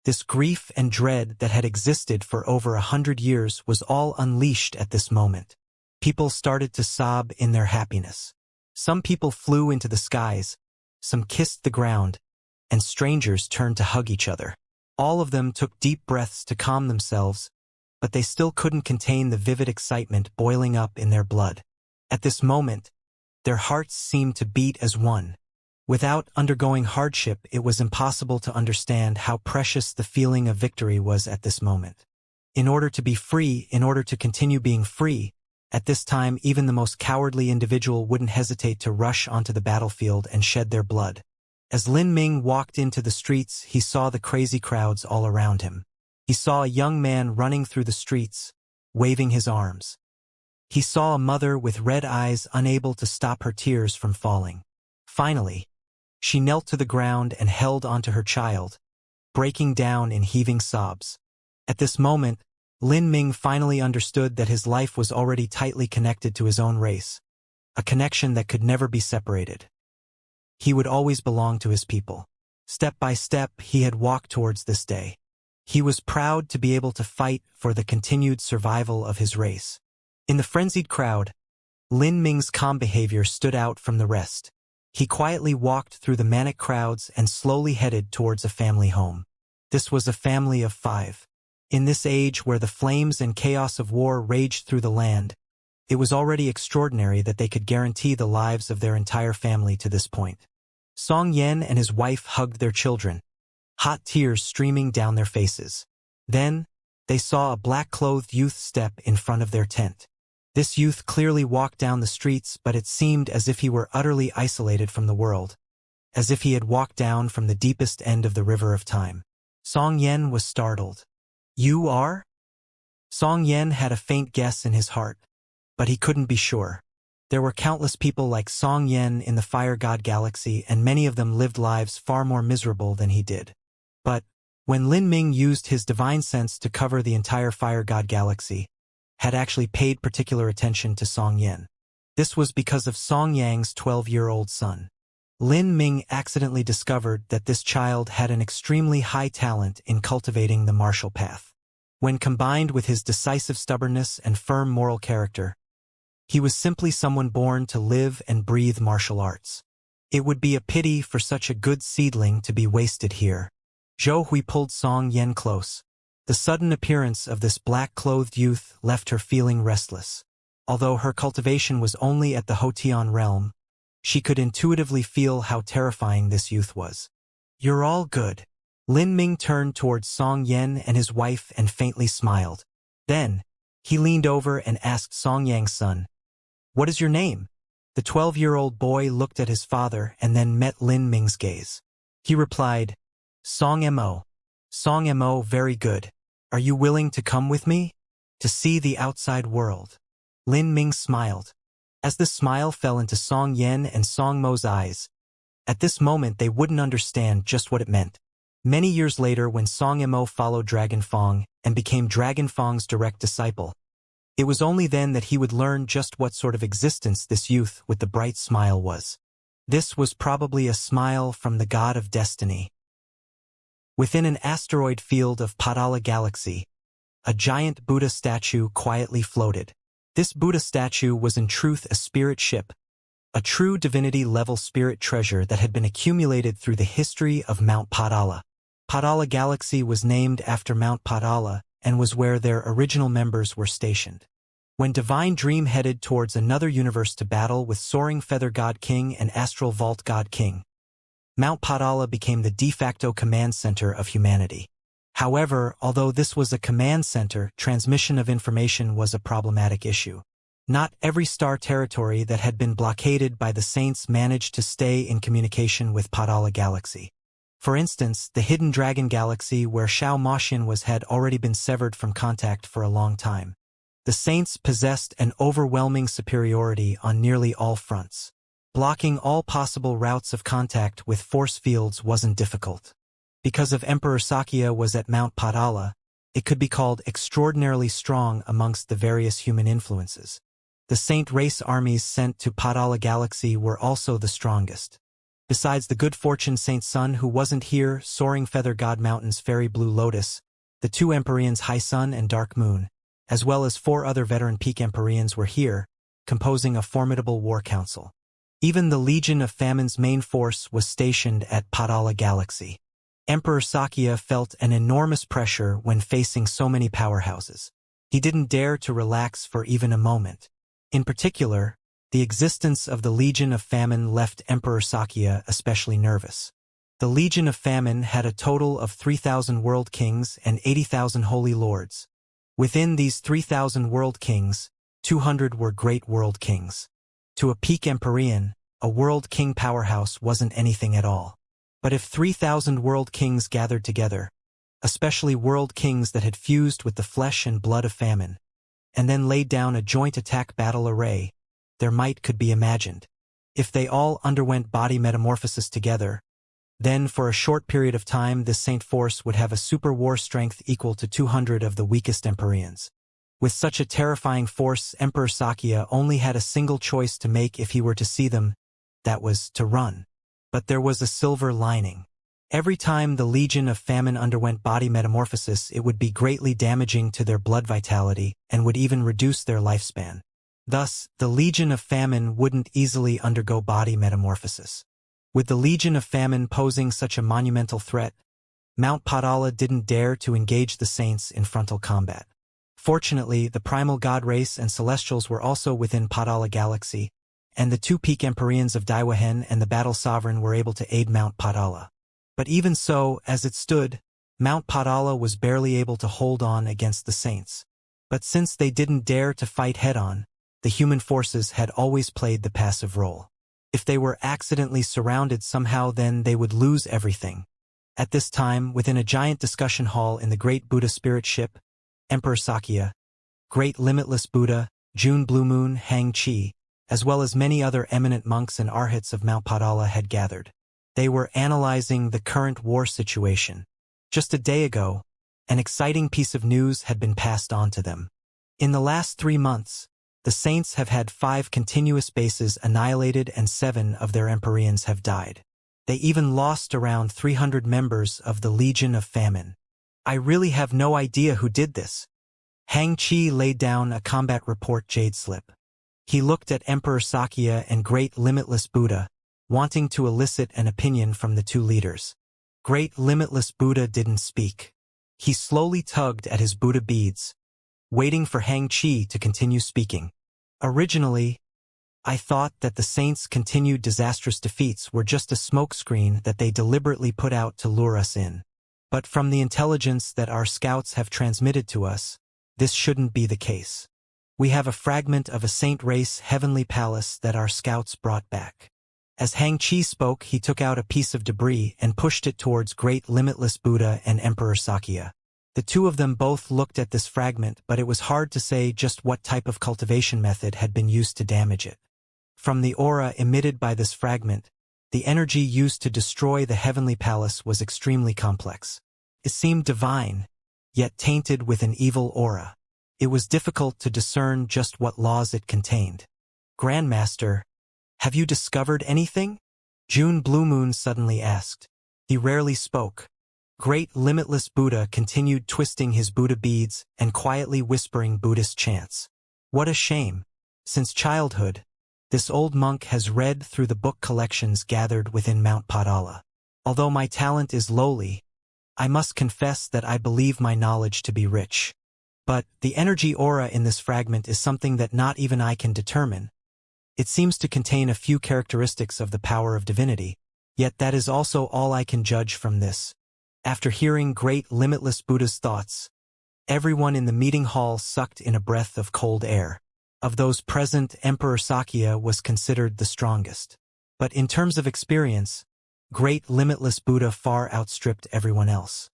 This grief and dread that had existed for over 100 years was all unleashed at this moment. People started to sob in their happiness. Some people flew into the skies, some kissed the ground, and strangers turned to hug each other. All of them took deep breaths to calm themselves, but they still couldn't contain the vivid excitement boiling up in their blood. At this moment, their hearts seemed to beat as one. Without undergoing hardship, it was impossible to understand how precious the feeling of victory was at this moment. In order to be free, in order to continue being free, at this time even the most cowardly individual wouldn't hesitate to rush onto the battlefield and shed their blood. As Lin Ming walked into the streets, he saw the crazy crowds all around him. He saw a young man running through the streets, waving his arms. He saw a mother with red eyes unable to stop her tears from falling. Finally, she knelt to the ground and held onto her child, breaking down in heaving sobs. At this moment, Lin Ming finally understood that his life was already tightly connected to his own race, a connection that could never be separated. He would always belong to his people. Step by step, he had walked towards this day. He was proud to be able to fight for the continued survival of his race. In the frenzied crowd, Lin Ming's calm behavior stood out from the rest. He quietly walked through the manic crowds and slowly headed towards a family home. This was a family of 5. In this age where the flames and chaos of war raged through the land, it was already extraordinary that they could guarantee the lives of their entire family to this point. Song Yan and his wife hugged their children, hot tears streaming down their faces. Then, they saw a black-clothed youth step in front of their tent. This youth clearly walked down the streets, but it seemed as if he were utterly isolated from the world, as if he had walked down from the deepest end of the river of time. Song Yan was startled. "You are?" Song Yan had a faint guess in his heart, but he couldn't be sure. There were countless people like Song Yan in the Fire God Galaxy, and many of them lived lives far more miserable than he did. But when Lin Ming used his divine sense to cover the entire Fire God Galaxy, had actually paid particular attention to Song Yan. This was because of Song Yang's 12-year-old son. Lin Ming accidentally discovered that this child had an extremely high talent in cultivating the martial path. When combined with his decisive stubbornness and firm moral character, he was simply someone born to live and breathe martial arts. It would be a pity for such a good seedling to be wasted here. Zhou Hui pulled Song Yan close. The sudden appearance of this black-clothed youth left her feeling restless. Although her cultivation was only at the Hotian realm, she could intuitively feel how terrifying this youth was. "You're all good." Lin Ming turned towards Song Yan and his wife and faintly smiled. Then, he leaned over and asked Song Yang's son, "What is your name?" The 12-year-old boy looked at his father and then met Lin Ming's gaze. He replied, "Song Mo. Song Mo, very good. Are you willing to come with me? To see the outside world?" Lin Ming smiled. As the smile fell into Song Yan and Song Mo's eyes, at this moment they wouldn't understand just what it meant. Many years later, when Song Mo followed Dragon Fong and became Dragon Fong's direct disciple, it was only then that he would learn just what sort of existence this youth with the bright smile was. This was probably a smile from the god of destiny. Within an asteroid field of Padala Galaxy, a giant Buddha statue quietly floated. This Buddha statue was in truth a spirit ship, a true divinity-level spirit treasure that had been accumulated through the history of Mount Padala. Padala Galaxy was named after Mount Padala and was where their original members were stationed. When Divine Dream headed towards another universe to battle with Soaring Feather God King and Astral Vault God King, Mount Padala became the de facto command center of humanity. However, although this was a command center, transmission of information was a problematic issue. Not every star territory that had been blockaded by the Saints managed to stay in communication with Padala Galaxy. For instance, the Hidden Dragon Galaxy where Xiao Maxian was had already been severed from contact for a long time. The Saints possessed an overwhelming superiority on nearly all fronts. Blocking all possible routes of contact with force fields wasn't difficult. Because of Emperor Xianxia was at Mount Padala, it could be called extraordinarily strong amongst the various human influences. The Saint race armies sent to Padala Galaxy were also the strongest. Besides the good fortune Saint Sun who wasn't here, Soaring Feather God Mountain's Fairy Blue Lotus, the two Empyreans High Sun and Dark Moon, as well as 4 other veteran peak Empyreans were here, composing a formidable war council. Even the Legion of Famine's main force was stationed at Padala Galaxy. Emperor Xianxia felt an enormous pressure when facing so many powerhouses. He didn't dare to relax for even a moment. In particular, the existence of the Legion of Famine left Emperor Xianxia especially nervous. The Legion of Famine had a total of 3,000 world kings and 80,000 holy lords. Within these 3,000 world kings, 200 were great world kings. To a peak Empyrean, a world king powerhouse wasn't anything at all. But if 3,000 world kings gathered together, especially world kings that had fused with the flesh and blood of famine, and then laid down a joint attack battle array, their might could be imagined. If they all underwent body metamorphosis together, then for a short period of time this saint force would have a super war strength equal to 200 of the weakest Empyreans. With such a terrifying force, Emperor Xianxia only had a single choice to make if he were to see them, that was to run. But there was a silver lining. Every time the Legion of Famine underwent body metamorphosis, it would be greatly damaging to their blood vitality and would even reduce their lifespan. Thus, the Legion of Famine wouldn't easily undergo body metamorphosis. With the Legion of Famine posing such a monumental threat, Mount Padala didn't dare to engage the Saints in frontal combat. Fortunately, the Primal God race and Celestials were also within Padala Galaxy, and the 2 peak Empyreans of Daiwahen and the Battle Sovereign were able to aid Mount Padala. But even so, as it stood, Mount Padala was barely able to hold on against the Saints. But since they didn't dare to fight head-on, the human forces had always played the passive role. If they were accidentally surrounded somehow, then they would lose everything. At this time, within a giant discussion hall in the Great Buddha Spirit Ship, Emperor Xianxia, Great Limitless Buddha, June Blue Moon, Hang Chi, as well as many other eminent monks and arhats of Mount Padala had gathered. They were analyzing the current war situation. Just a day ago, an exciting piece of news had been passed on to them. In the last 3 months, the Saints have had 5 continuous bases annihilated and 7 of their Empyreans have died. They even lost around 300 members of the Legion of Famine. I really have no idea who did this. Hang Chi laid down a combat report jade slip. He looked at Emperor Xianxia and Great Limitless Buddha, wanting to elicit an opinion from the 2 leaders. Great Limitless Buddha didn't speak. He slowly tugged at his Buddha beads, waiting for Hang Chi to continue speaking. Originally, I thought that the Saints' continued disastrous defeats were just a smokescreen that they deliberately put out to lure us in. But from the intelligence that our scouts have transmitted to us, this shouldn't be the case. We have a fragment of a Saint race heavenly palace that our scouts brought back. As Hang Chi spoke, he took out a piece of debris and pushed it towards Great Limitless Buddha and Emperor Xianxia. The 2 of them both looked at this fragment, but it was hard to say just what type of cultivation method had been used to damage it. From the aura emitted by this fragment, the energy used to destroy the heavenly palace was extremely complex. It seemed divine, yet tainted with an evil aura. It was difficult to discern just what laws it contained. Grandmaster, have you discovered anything? June Blue Moon suddenly asked. He rarely spoke. Great Limitless Buddha continued twisting his Buddha beads and quietly whispering Buddhist chants. What a shame. Since childhood, this old monk has read through the book collections gathered within Mount Padala. Although my talent is lowly, I must confess that I believe my knowledge to be rich. But the energy aura in this fragment is something that not even I can determine. It seems to contain a few characteristics of the power of divinity, yet that is also all I can judge from this. After hearing great limitless Buddha's thoughts, everyone in the meeting hall sucked in a breath of cold air. Of those present, Emperor Xianxia was considered the strongest. But in terms of experience, great limitless Buddha far outstripped everyone else.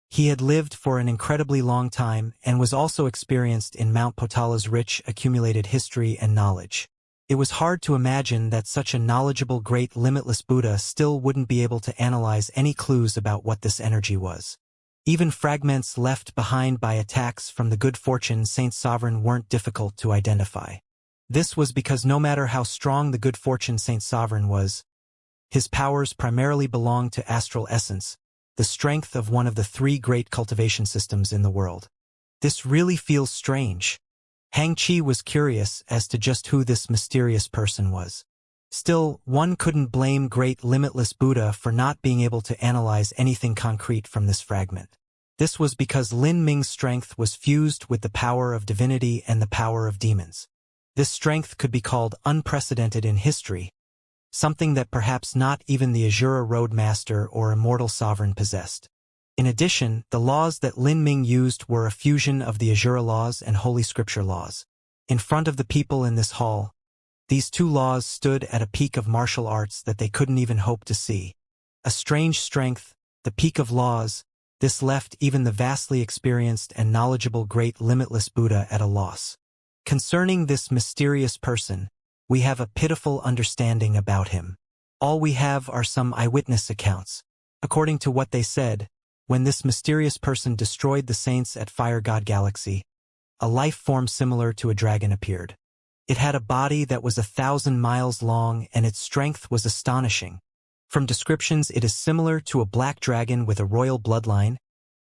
He had lived for an incredibly long time and was also experienced in Mount Potala's rich accumulated history and knowledge. It was hard to imagine that such a knowledgeable great limitless Buddha still wouldn't be able to analyze any clues about what this energy was. Even fragments left behind by attacks from the good fortune Saint Sovereign weren't difficult to identify. This was because no matter how strong the good fortune Saint Sovereign was, his powers primarily belonged to astral essence, the strength of one of the three great cultivation systems in the world. This really feels strange. Xianxia was curious as to just who this mysterious person was. Still, one couldn't blame great limitless Buddha for not being able to analyze anything concrete from this fragment. This was because Lin Ming's strength was fused with the power of divinity and the power of demons. This strength could be called unprecedented in history, something that perhaps not even the Azura Roadmaster or Immortal Sovereign possessed. In addition, the laws that Lin Ming used were a fusion of the Azura laws and Holy Scripture laws. In front of the people in this hall, these two laws stood at a peak of martial arts that they couldn't even hope to see. A strange strength, the peak of laws, this left even the vastly experienced and knowledgeable great limitless Buddha at a loss. Concerning this mysterious person, we have a pitiful understanding about him. All we have are some eyewitness accounts. According to what they said, when this mysterious person destroyed the saints at Fire God Galaxy, a life form similar to a dragon appeared. It had a body that was 1,000 miles long and its strength was astonishing. From descriptions, it is similar to a black dragon with a royal bloodline,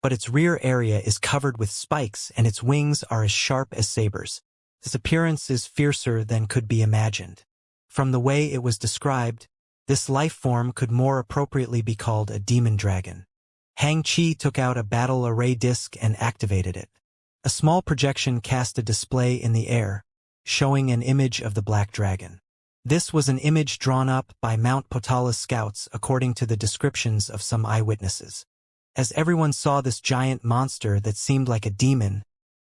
but its rear area is covered with spikes and its wings are as sharp as sabers. Its appearance is fiercer than could be imagined. From the way it was described, this life form could more appropriately be called a demon dragon. Xianxia took out a battle array disc and activated it. A small projection cast a display in the air, showing an image of the black dragon. This was an image drawn up by Mount Potala's scouts according to the descriptions of some eyewitnesses. As everyone saw this giant monster that seemed like a demon,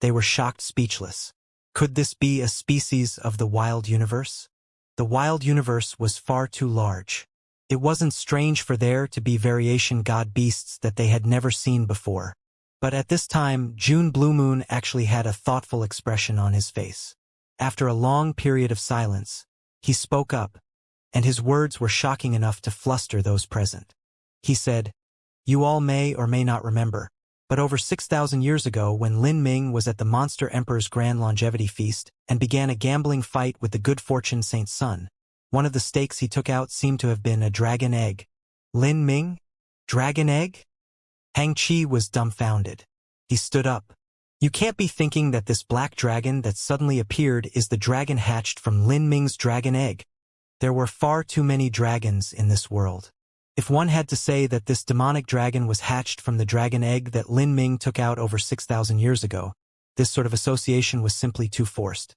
they were shocked speechless. Could this be a species of the wild universe? The wild universe was far too large. It wasn't strange for there to be variation god beasts that they had never seen before. But at this time, June Blue Moon actually had a thoughtful expression on his face. After a long period of silence, he spoke up, and his words were shocking enough to fluster those present. He said, "You all may or may not remember, but over 6,000 years ago when Lin Ming was at the Monster Emperor's Grand Longevity Feast and began a gambling fight with the good fortune Saint Sun, one of the stakes he took out seemed to have been a dragon egg." Lin Ming? Dragon egg? Xianxia was dumbfounded. He stood up. "You can't be thinking that this black dragon that suddenly appeared is the dragon hatched from Lin Ming's dragon egg. There were far too many dragons in this world. If one had to say that this demonic dragon was hatched from the dragon egg that Lin Ming took out over 6,000 years ago, this sort of association was simply too forced.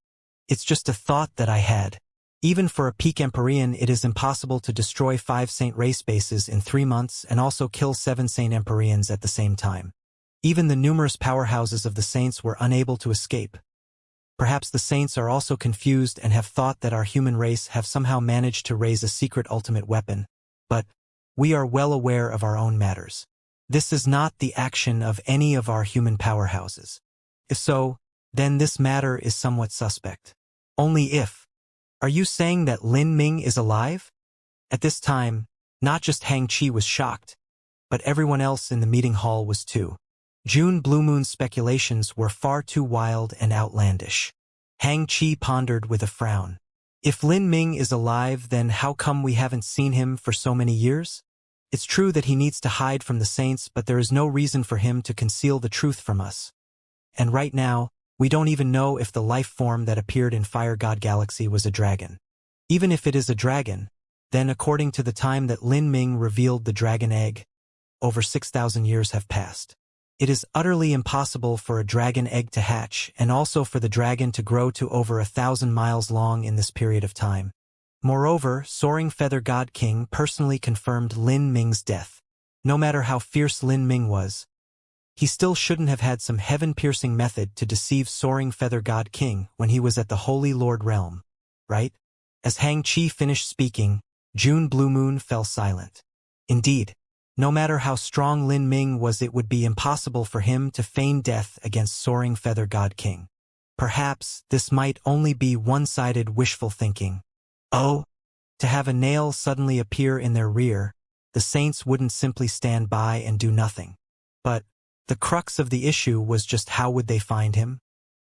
It's just a thought that I had. Even for a peak Empyrean, it is impossible to destroy 5 Saint race bases in 3 months and also kill 7 Saint Empyreans at the same time. Even the numerous powerhouses of the saints were unable to escape. Perhaps the saints are also confused and have thought that our human race have somehow managed to raise a secret ultimate weapon, but we are well aware of our own matters. This is not the action of any of our human powerhouses. If so, then this matter is somewhat suspect. Only if. Are you saying that Lin Ming is alive?" At this time, not just Xianxia was shocked, but everyone else in the meeting hall was too. June Blue Moon's speculations were far too wild and outlandish. Xianxia pondered with a frown. If Lin Ming is alive, then how come we haven't seen him for so many years? It's true that he needs to hide from the saints, but there is no reason for him to conceal the truth from us. And right now, We don't even know if the life form that appeared in Fire God Galaxy was a dragon. Even if it is a dragon, then according to the time that Lin Ming revealed the dragon egg, over 6,000 years have passed. It is utterly impossible for a dragon egg to hatch and also for the dragon to grow to over 1,000 miles long in this period of time. Moreover, Soaring Feather God King personally confirmed Lin Ming's death. No matter how fierce Lin Ming was, he still shouldn't have had some heaven-piercing method to deceive Soaring Feather God King when he was at the Holy Lord realm, right? As Hang Chi finished speaking, June Blue Moon fell silent. Indeed, no matter how strong Lin Ming was, it would be impossible for him to feign death against Soaring Feather God King. Perhaps this might only be one-sided wishful thinking. Oh, to have a nail suddenly appear in their rear, the saints wouldn't simply stand by and do nothing. But the crux of the issue was just how would they find him?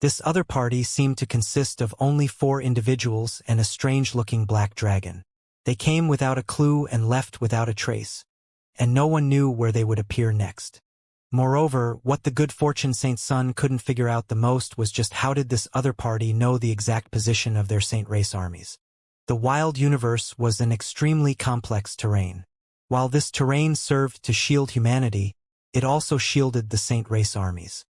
This other party seemed to consist of only 4 individuals and a strange-looking black dragon. They came without a clue and left without a trace, and no one knew where they would appear next. Moreover, what the good fortune Saint Sun couldn't figure out the most was just how did this other party know the exact position of their Saint Race armies. The wild universe was an extremely complex terrain. While this terrain served to shield humanity, it also shielded the Saint Race armies.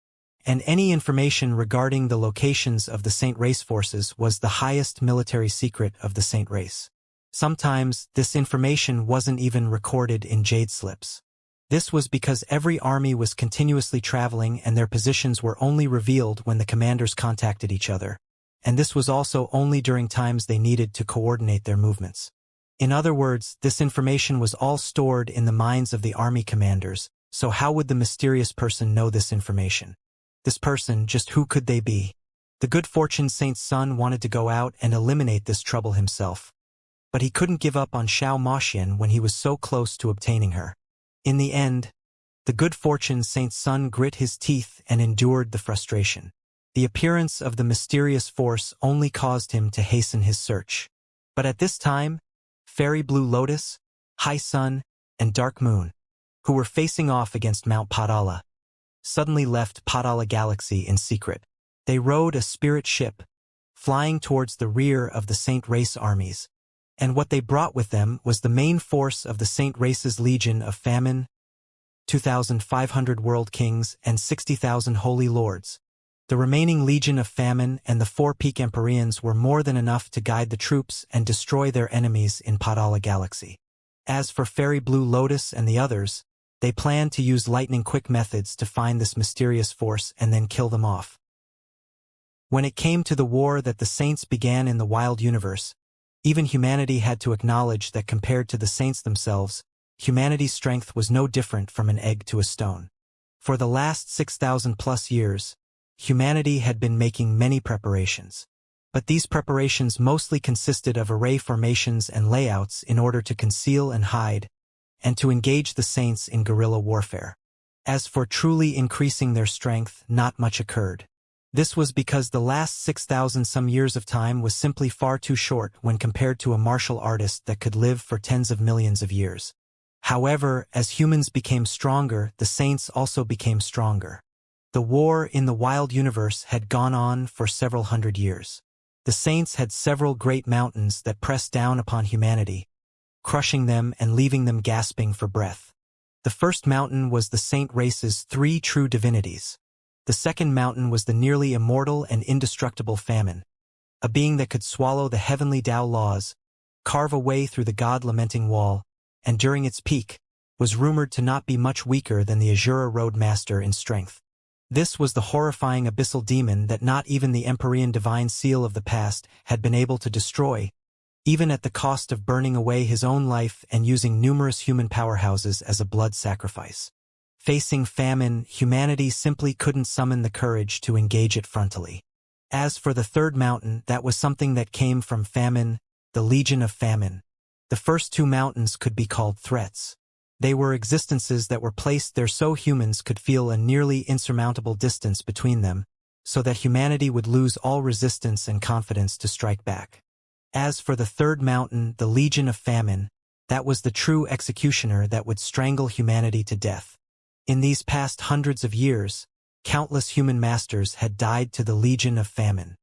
And any information regarding the locations of the Saint Race forces was the highest military secret of the Saint Race. Sometimes, this information wasn't even recorded in jade slips. This was because every army was continuously traveling and their positions were only revealed when the commanders contacted each other. And this was also only during times they needed to coordinate their movements. In other words, this information was all stored in the minds of the army commanders, so how would the mysterious person know this information? This person, just who could they be? The good fortune Saint Sun wanted to go out and eliminate this trouble himself. But he couldn't give up on Xiao Moxian when he was so close to obtaining her. In the end, the good fortune Saint Sun grit his teeth and endured the frustration. The appearance of the mysterious force only caused him to hasten his search. But at this time, Fairy Blue Lotus, High Sun, and Dark Moon, who were facing off against Mount Padala, suddenly left Padala Galaxy in secret. They rode a spirit ship, flying towards the rear of the Saint Race armies, and what they brought with them was the main force of the Saint Race's Legion of Famine, 2,500 World Kings and 60,000 Holy Lords. The remaining Legion of Famine and the 4 Peak Empyreans were more than enough to guide the troops and destroy their enemies in Padala Galaxy. As for Fairy Blue Lotus and the others, they planned to use lightning-quick methods to find this mysterious force and then kill them off. When it came to the war that the Saints began in the wild universe, even humanity had to acknowledge that compared to the Saints themselves, humanity's strength was no different from an egg to a stone. For the last 6,000+ years, humanity had been making many preparations. But these preparations mostly consisted of array formations and layouts in order to conceal and hide, and to engage the Saints in guerrilla warfare. As for truly increasing their strength, not much occurred. This was because the last 6,000 some years of time was simply far too short when compared to a martial artist that could live for tens of millions of years. However, as humans became stronger, the Saints also became stronger. The war in the wild universe had gone on for several hundred years. The Saints had several great mountains that pressed down upon humanity, crushing them and leaving them gasping for breath. The first mountain was the Saint Race's 3 true divinities. The second mountain was the nearly immortal and indestructible Famine, a being that could swallow the heavenly Tao laws, carve a way through the God-lamenting wall, and during its peak, was rumored to not be much weaker than the Azura Roadmaster in strength. This was the horrifying abyssal demon that not even the Empyrean divine seal of the past had been able to destroy, even at the cost of burning away his own life and using numerous human powerhouses as a blood sacrifice. Facing famine, humanity simply couldn't summon the courage to engage it frontally. As for the third mountain, that was something that came from famine, the Legion of Famine. The first 2 mountains could be called threats. They were existences that were placed there so humans could feel a nearly insurmountable distance between them, so that humanity would lose all resistance and confidence to strike back. As for the third mountain, the Legion of Famine, that was the true executioner that would strangle humanity to death. In these past hundreds of years, countless human masters had died to the Legion of Famine.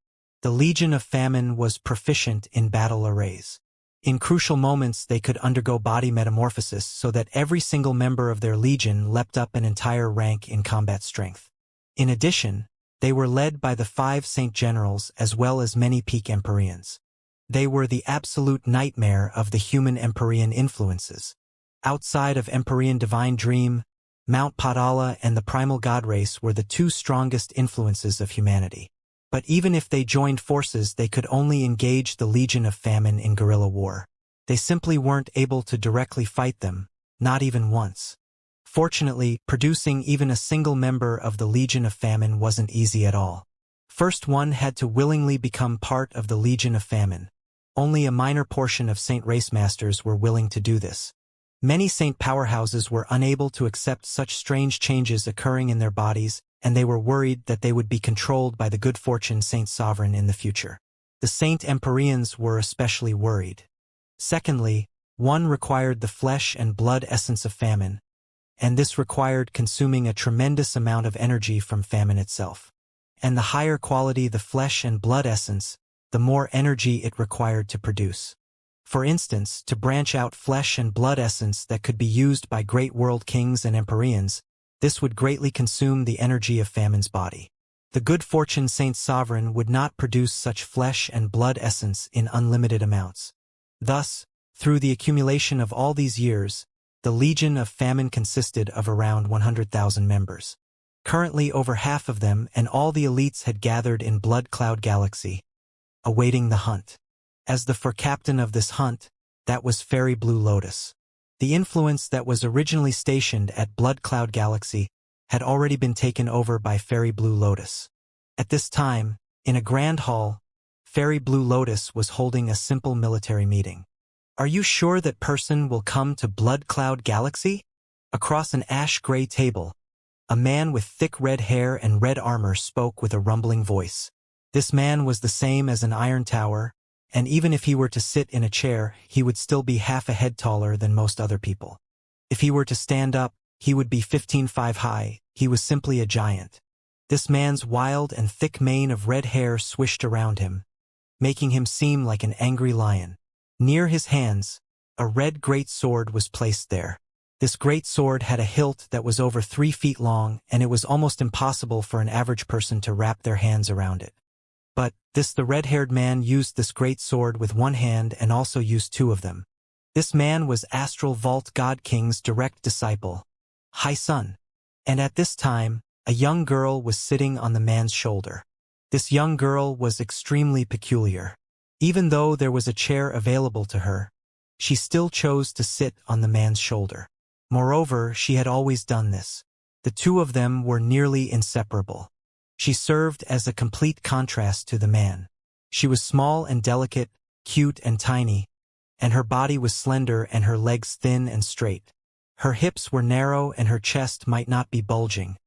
The Legion of Famine was proficient in battle arrays. In crucial moments they could undergo body metamorphosis so that every single member of their legion leapt up an entire rank in combat strength. In addition, they were led by the 5 Saint Generals as well as many peak Empyreans. They were the absolute nightmare of the human Empyrean influences. Outside of Empyrean Divine Dream, Mount Padala and the Primal God Race were the 2 strongest influences of humanity. But even if they joined forces, they could only engage the Legion of Famine in guerrilla war. They simply weren't able to directly fight them, not even once. Fortunately, producing even a single member of the Legion of Famine wasn't easy at all. First, one had to willingly become part of the Legion of Famine. Only a minor portion of Saint Race Masters were willing to do this. Many Saint powerhouses were unable to accept such strange changes occurring in their bodies, and they were worried that they would be controlled by the good fortune Saint Sovereign in the future. The Saint Empyreans were especially worried. Secondly, one required the flesh and blood essence of famine, and this required consuming a tremendous amount of energy from famine itself. And the higher quality the flesh and blood essence, the more energy it required to produce. For instance, to branch out flesh and blood essence that could be used by great world kings and Empyreans, this would greatly consume the energy of famine's body. The good fortune Saint Sovereign would not produce such flesh and blood essence in unlimited amounts. Thus, through the accumulation of all these years, the Legion of Famine consisted of around 100,000 members. Currently over half of them and all the elites had gathered in Blood Cloud Galaxy, awaiting the hunt. As the captain of this hunt, that was Fairy Blue Lotus. The influence that was originally stationed at Blood Cloud Galaxy had already been taken over by Fairy Blue Lotus. At this time, in a grand hall, Fairy Blue Lotus was holding a simple military meeting. "Are you sure that person will come to Blood Cloud Galaxy?" Across an ash-gray table, a man with thick red hair and red armor spoke with a rumbling voice. This man was the same as an iron tower, and even if he were to sit in a chair, he would still be half a head taller than most other people. If he were to stand up, he would be 15 feet high. He was simply a giant. This man's wild and thick mane of red hair swished around him, making him seem like an angry lion. Near his hands, a red great sword was placed there. This great sword had a hilt that was over 3 feet long, and it was almost impossible for an average person to wrap their hands around it. But the red-haired man used this great sword with one hand and also used 2 of them. This man was Astral Vault God King's direct disciple, High Sun. And at this time, a young girl was sitting on the man's shoulder. This young girl was extremely peculiar. Even though there was a chair available to her, she still chose to sit on the man's shoulder. Moreover, she had always done this. The 2 of them were nearly inseparable. She served as a complete contrast to the man. She was small and delicate, cute and tiny, and her body was slender and her legs thin and straight. Her hips were narrow and her chest might not be bulging,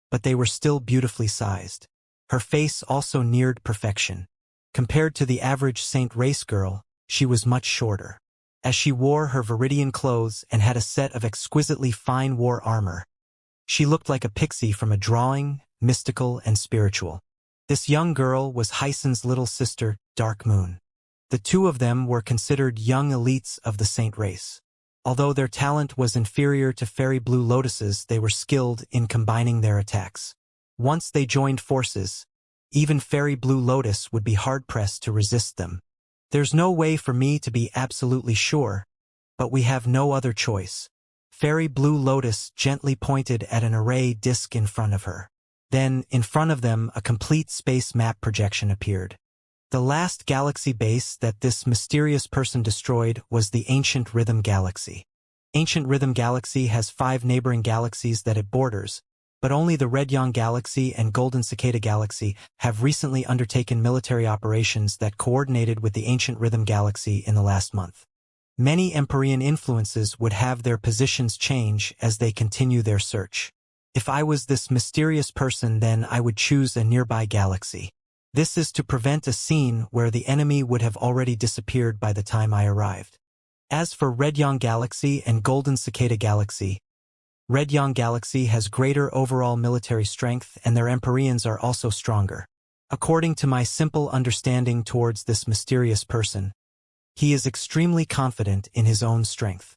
but they were still beautifully sized. Her face also neared perfection. Compared to the average Saint Race girl, she was much shorter. As she wore her Viridian clothes and had a set of exquisitely fine war armor, she looked like a pixie from a drawing, mystical and spiritual. This young girl was Hysan's little sister, Dark Moon. The 2 of them were considered young elites of the Saint Race. Although their talent was inferior to Fairy Blue Lotus's, they were skilled in combining their attacks. Once they joined forces, even Fairy Blue Lotus would be hard-pressed to resist them. "There's no way for me to be absolutely sure, but we have no other choice." Fairy Blue Lotus gently pointed at an array disk in front of her. Then, in front of them, a complete space map projection appeared. The last galaxy base that this mysterious person destroyed was the Ancient Rhythm Galaxy. Ancient Rhythm Galaxy has 5 neighboring galaxies that it borders, but only the Red Yang Galaxy and Golden Cicada Galaxy have recently undertaken military operations that coordinated with the Ancient Rhythm Galaxy in the last month. Many Empyrean influences would have their positions change as they continue their search. If I was this mysterious person, then I would choose a nearby galaxy. This is to prevent a scene where the enemy would have already disappeared by the time I arrived. As for Red Yang Galaxy and Golden Cicada Galaxy, Red Yang Galaxy has greater overall military strength and their Empyreans are also stronger. According to my simple understanding towards this mysterious person, he is extremely confident in his own strength.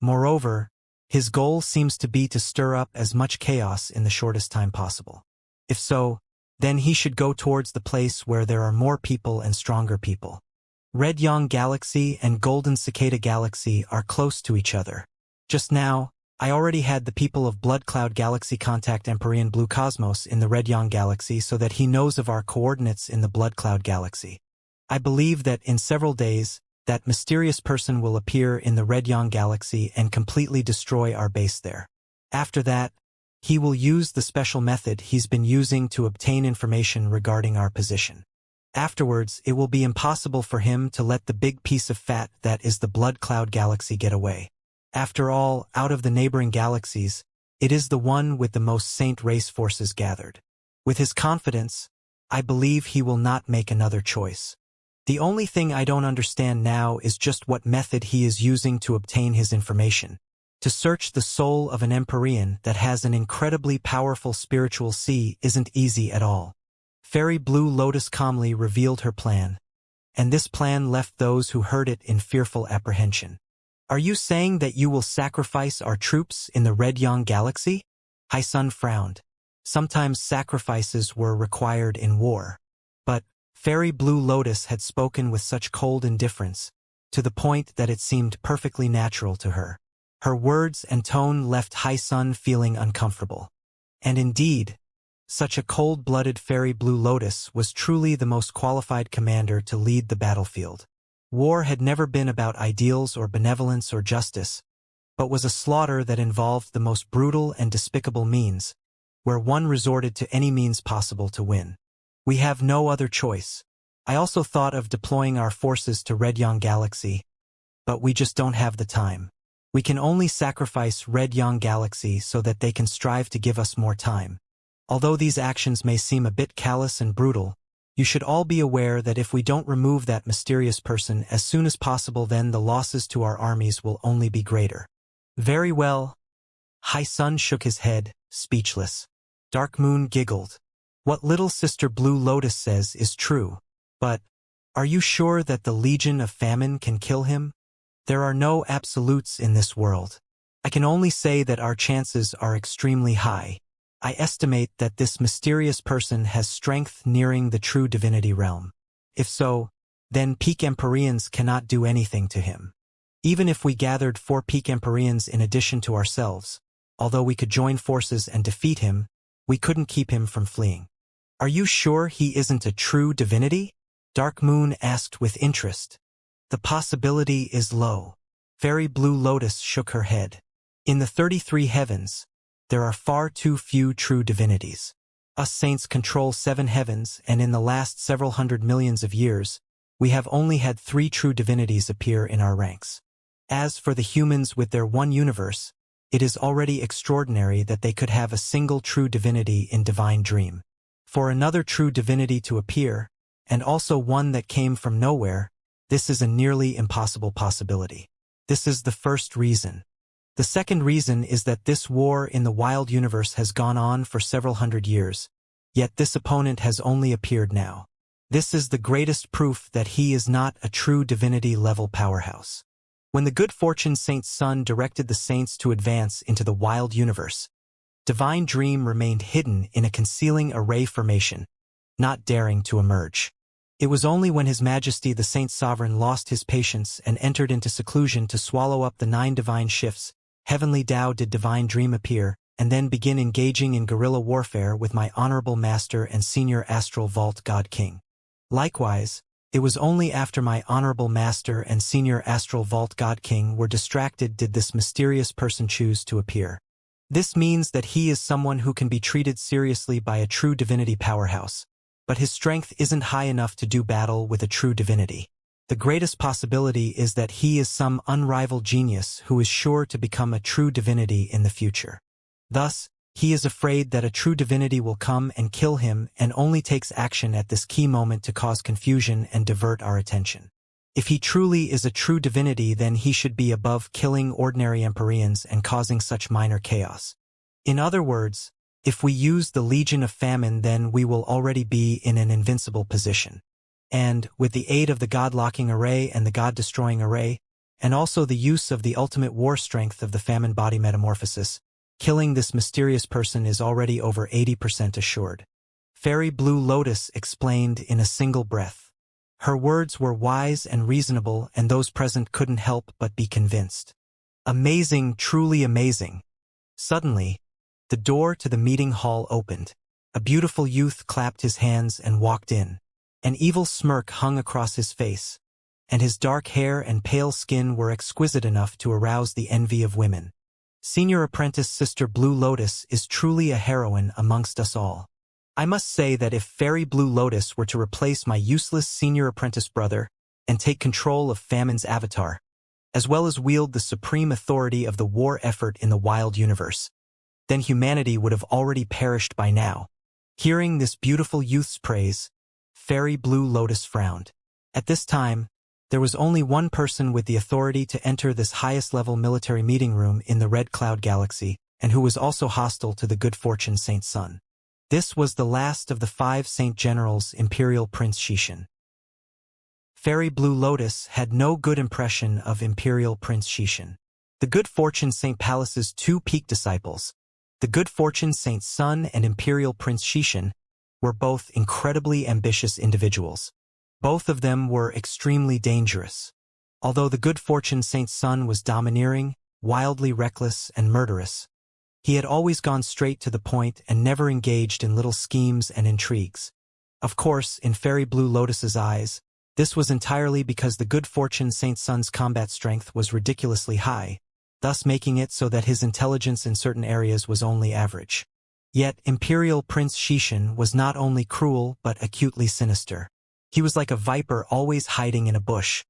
Moreover, his goal seems to be to stir up as much chaos in the shortest time possible. If so, then he should go towards the place where there are more people and stronger people. Red Yang Galaxy and Golden Cicada Galaxy are close to each other. Just now, I already had the people of Blood Cloud Galaxy contact Empyrean Blue Cosmos in the Red Yang Galaxy so that he knows of our coordinates in the Blood Cloud Galaxy. I believe that in several days, that mysterious person will appear in the Red Yang Galaxy and completely destroy our base there. After that, he will use the special method he's been using to obtain information regarding our position. Afterwards, it will be impossible for him to let the big piece of fat that is the Blood Cloud Galaxy get away. After all, out of the neighboring galaxies, it is the one with the most saint race forces gathered. With his confidence, I believe he will not make another choice. The only thing I don't understand now is just what method he is using to obtain his information. To search the soul of an Empyrean that has an incredibly powerful spiritual sea isn't easy at all. Fairy Blue Lotus calmly revealed her plan, and this plan left those who heard it in fearful apprehension. Are you saying that you will sacrifice our troops in the Red Yang Galaxy? Hai Sun frowned. Sometimes sacrifices were required in war. But Fairy Blue Lotus had spoken with such cold indifference, to the point that it seemed perfectly natural to her. Her words and tone left Hai Sun feeling uncomfortable. And indeed, such a cold-blooded Fairy Blue Lotus was truly the most qualified commander to lead the battlefield. War had never been about ideals or benevolence or justice, but was a slaughter that involved the most brutal and despicable means, where one resorted to any means possible to win. We have no other choice. I also thought of deploying our forces to Red Yang Galaxy, but we just don't have the time. We can only sacrifice Red Yang Galaxy so that they can strive to give us more time. Although these actions may seem a bit callous and brutal, you should all be aware that if we don't remove that mysterious person as soon as possible, then the losses to our armies will only be greater. Very well. Hai Sun shook his head, speechless. Dark Moon giggled. What little sister Blue Lotus says is true. But, are you sure that the Legion of Famine can kill him? There are no absolutes in this world. I can only say that our chances are extremely high. I estimate that this mysterious person has strength nearing the true divinity realm. If so, then peak Empyreans cannot do anything to him. Even if we gathered 4 peak Empyreans in addition to ourselves, although we could join forces and defeat him, we couldn't keep him from fleeing. Are you sure he isn't a true divinity? Dark Moon asked with interest. The possibility is low. Fairy Blue Lotus shook her head. In the 33 heavens, there are far too few true divinities. Us saints control 7 heavens, and in the last several hundred millions of years, we have only had 3 true divinities appear in our ranks. As for the humans with their one universe, it is already extraordinary that they could have a single true divinity in Divine Dream. For another true divinity to appear, and also one that came from nowhere, this is a nearly impossible possibility. This is the first reason. The second reason is that this war in the wild universe has gone on for several hundred years, yet this opponent has only appeared now. This is the greatest proof that he is not a true divinity-level powerhouse. When the good fortune Saint's son directed the saints to advance into the wild universe, Divine Dream remained hidden in a concealing array formation, not daring to emerge. It was only when His Majesty the Saint Sovereign lost his patience and entered into seclusion to swallow up the 9 divine shifts, Heavenly Tao did Divine Dream appear, and then begin engaging in guerrilla warfare with my Honorable Master and Senior Astral Vault God King. Likewise, it was only after my Honorable Master and Senior Astral Vault God King were distracted did this mysterious person choose to appear. This means that he is someone who can be treated seriously by a true divinity powerhouse, but his strength isn't high enough to do battle with a true divinity. The greatest possibility is that he is some unrivaled genius who is sure to become a true divinity in the future. Thus, he is afraid that a true divinity will come and kill him and only takes action at this key moment to cause confusion and divert our attention. If he truly is a true divinity, then he should be above killing ordinary Empyreans and causing such minor chaos. In other words, if we use the Legion of Famine, then we will already be in an invincible position. And, with the aid of the God-locking array and the God-destroying array, and also the use of the ultimate war strength of the Famine body metamorphosis, killing this mysterious person is already over 80% assured. Fairy Blue Lotus explained in a single breath. Her words were wise and reasonable, and those present couldn't help but be convinced. Amazing, truly amazing. Suddenly, the door to the meeting hall opened. A beautiful youth clapped his hands and walked in. An evil smirk hung across his face, and his dark hair and pale skin were exquisite enough to arouse the envy of women. Senior Apprentice Sister Blue Lotus is truly a heroine amongst us all. I must say that if Fairy Blue Lotus were to replace my useless Senior Apprentice brother and take control of Famine's avatar, as well as wield the supreme authority of the war effort in the wild universe, then humanity would have already perished by now. Hearing this beautiful youth's praise, Fairy Blue Lotus frowned. At this time, there was only one person with the authority to enter this highest-level military meeting room in the Red Cloud Galaxy, and who was also hostile to the good fortune Saint Sun. This was the last of the 5 Saint Generals, Imperial Prince Xishan. Fairy Blue Lotus had no good impression of Imperial Prince Xishan. The good fortune Saint Palace's 2 peak disciples, the good fortune Saint Sun and Imperial Prince Xishan, were both incredibly ambitious individuals. Both of them were extremely dangerous. Although the good fortune Saint Sun was domineering, wildly reckless, and murderous, he had always gone straight to the point and never engaged in little schemes and intrigues. Of course, in Fairy Blue Lotus's eyes, this was entirely because the good fortune Saint Sun's combat strength was ridiculously high, thus making it so that his intelligence in certain areas was only average. Yet Imperial Prince Xishan was not only cruel but acutely sinister. He was like a viper always hiding in a bush,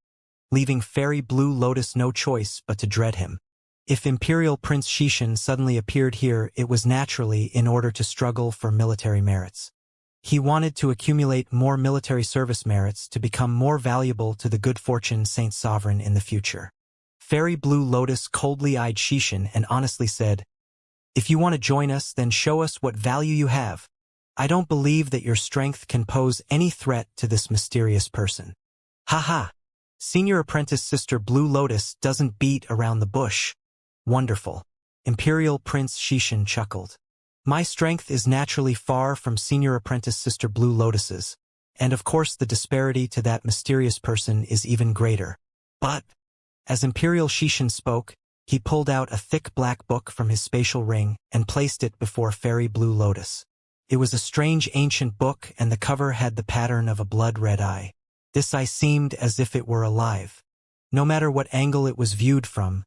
leaving Fairy Blue Lotus no choice but to dread him. If Imperial Prince Xishan suddenly appeared here, it was naturally in order to struggle for military merits. He wanted to accumulate more military service merits to become more valuable to the good fortune Saint Sovereign in the future. Fairy Blue Lotus coldly eyed Xishan and honestly said, "If you want to join us, then show us what value you have. I don't believe that your strength can pose any threat to this mysterious person." "Ha! Senior Apprentice Sister Blue Lotus doesn't beat around the bush." "Wonderful." Imperial Prince Xishan chuckled. "My strength is naturally far from Senior Apprentice Sister Blue Lotus's, and of course the disparity to that mysterious person is even greater. But," as Imperial Xishan spoke, he pulled out a thick black book from his spatial ring and placed it before Fairy Blue Lotus. It was a strange ancient book, and the cover had the pattern of a blood-red eye. This eye seemed as if it were alive. No matter what angle it was viewed from,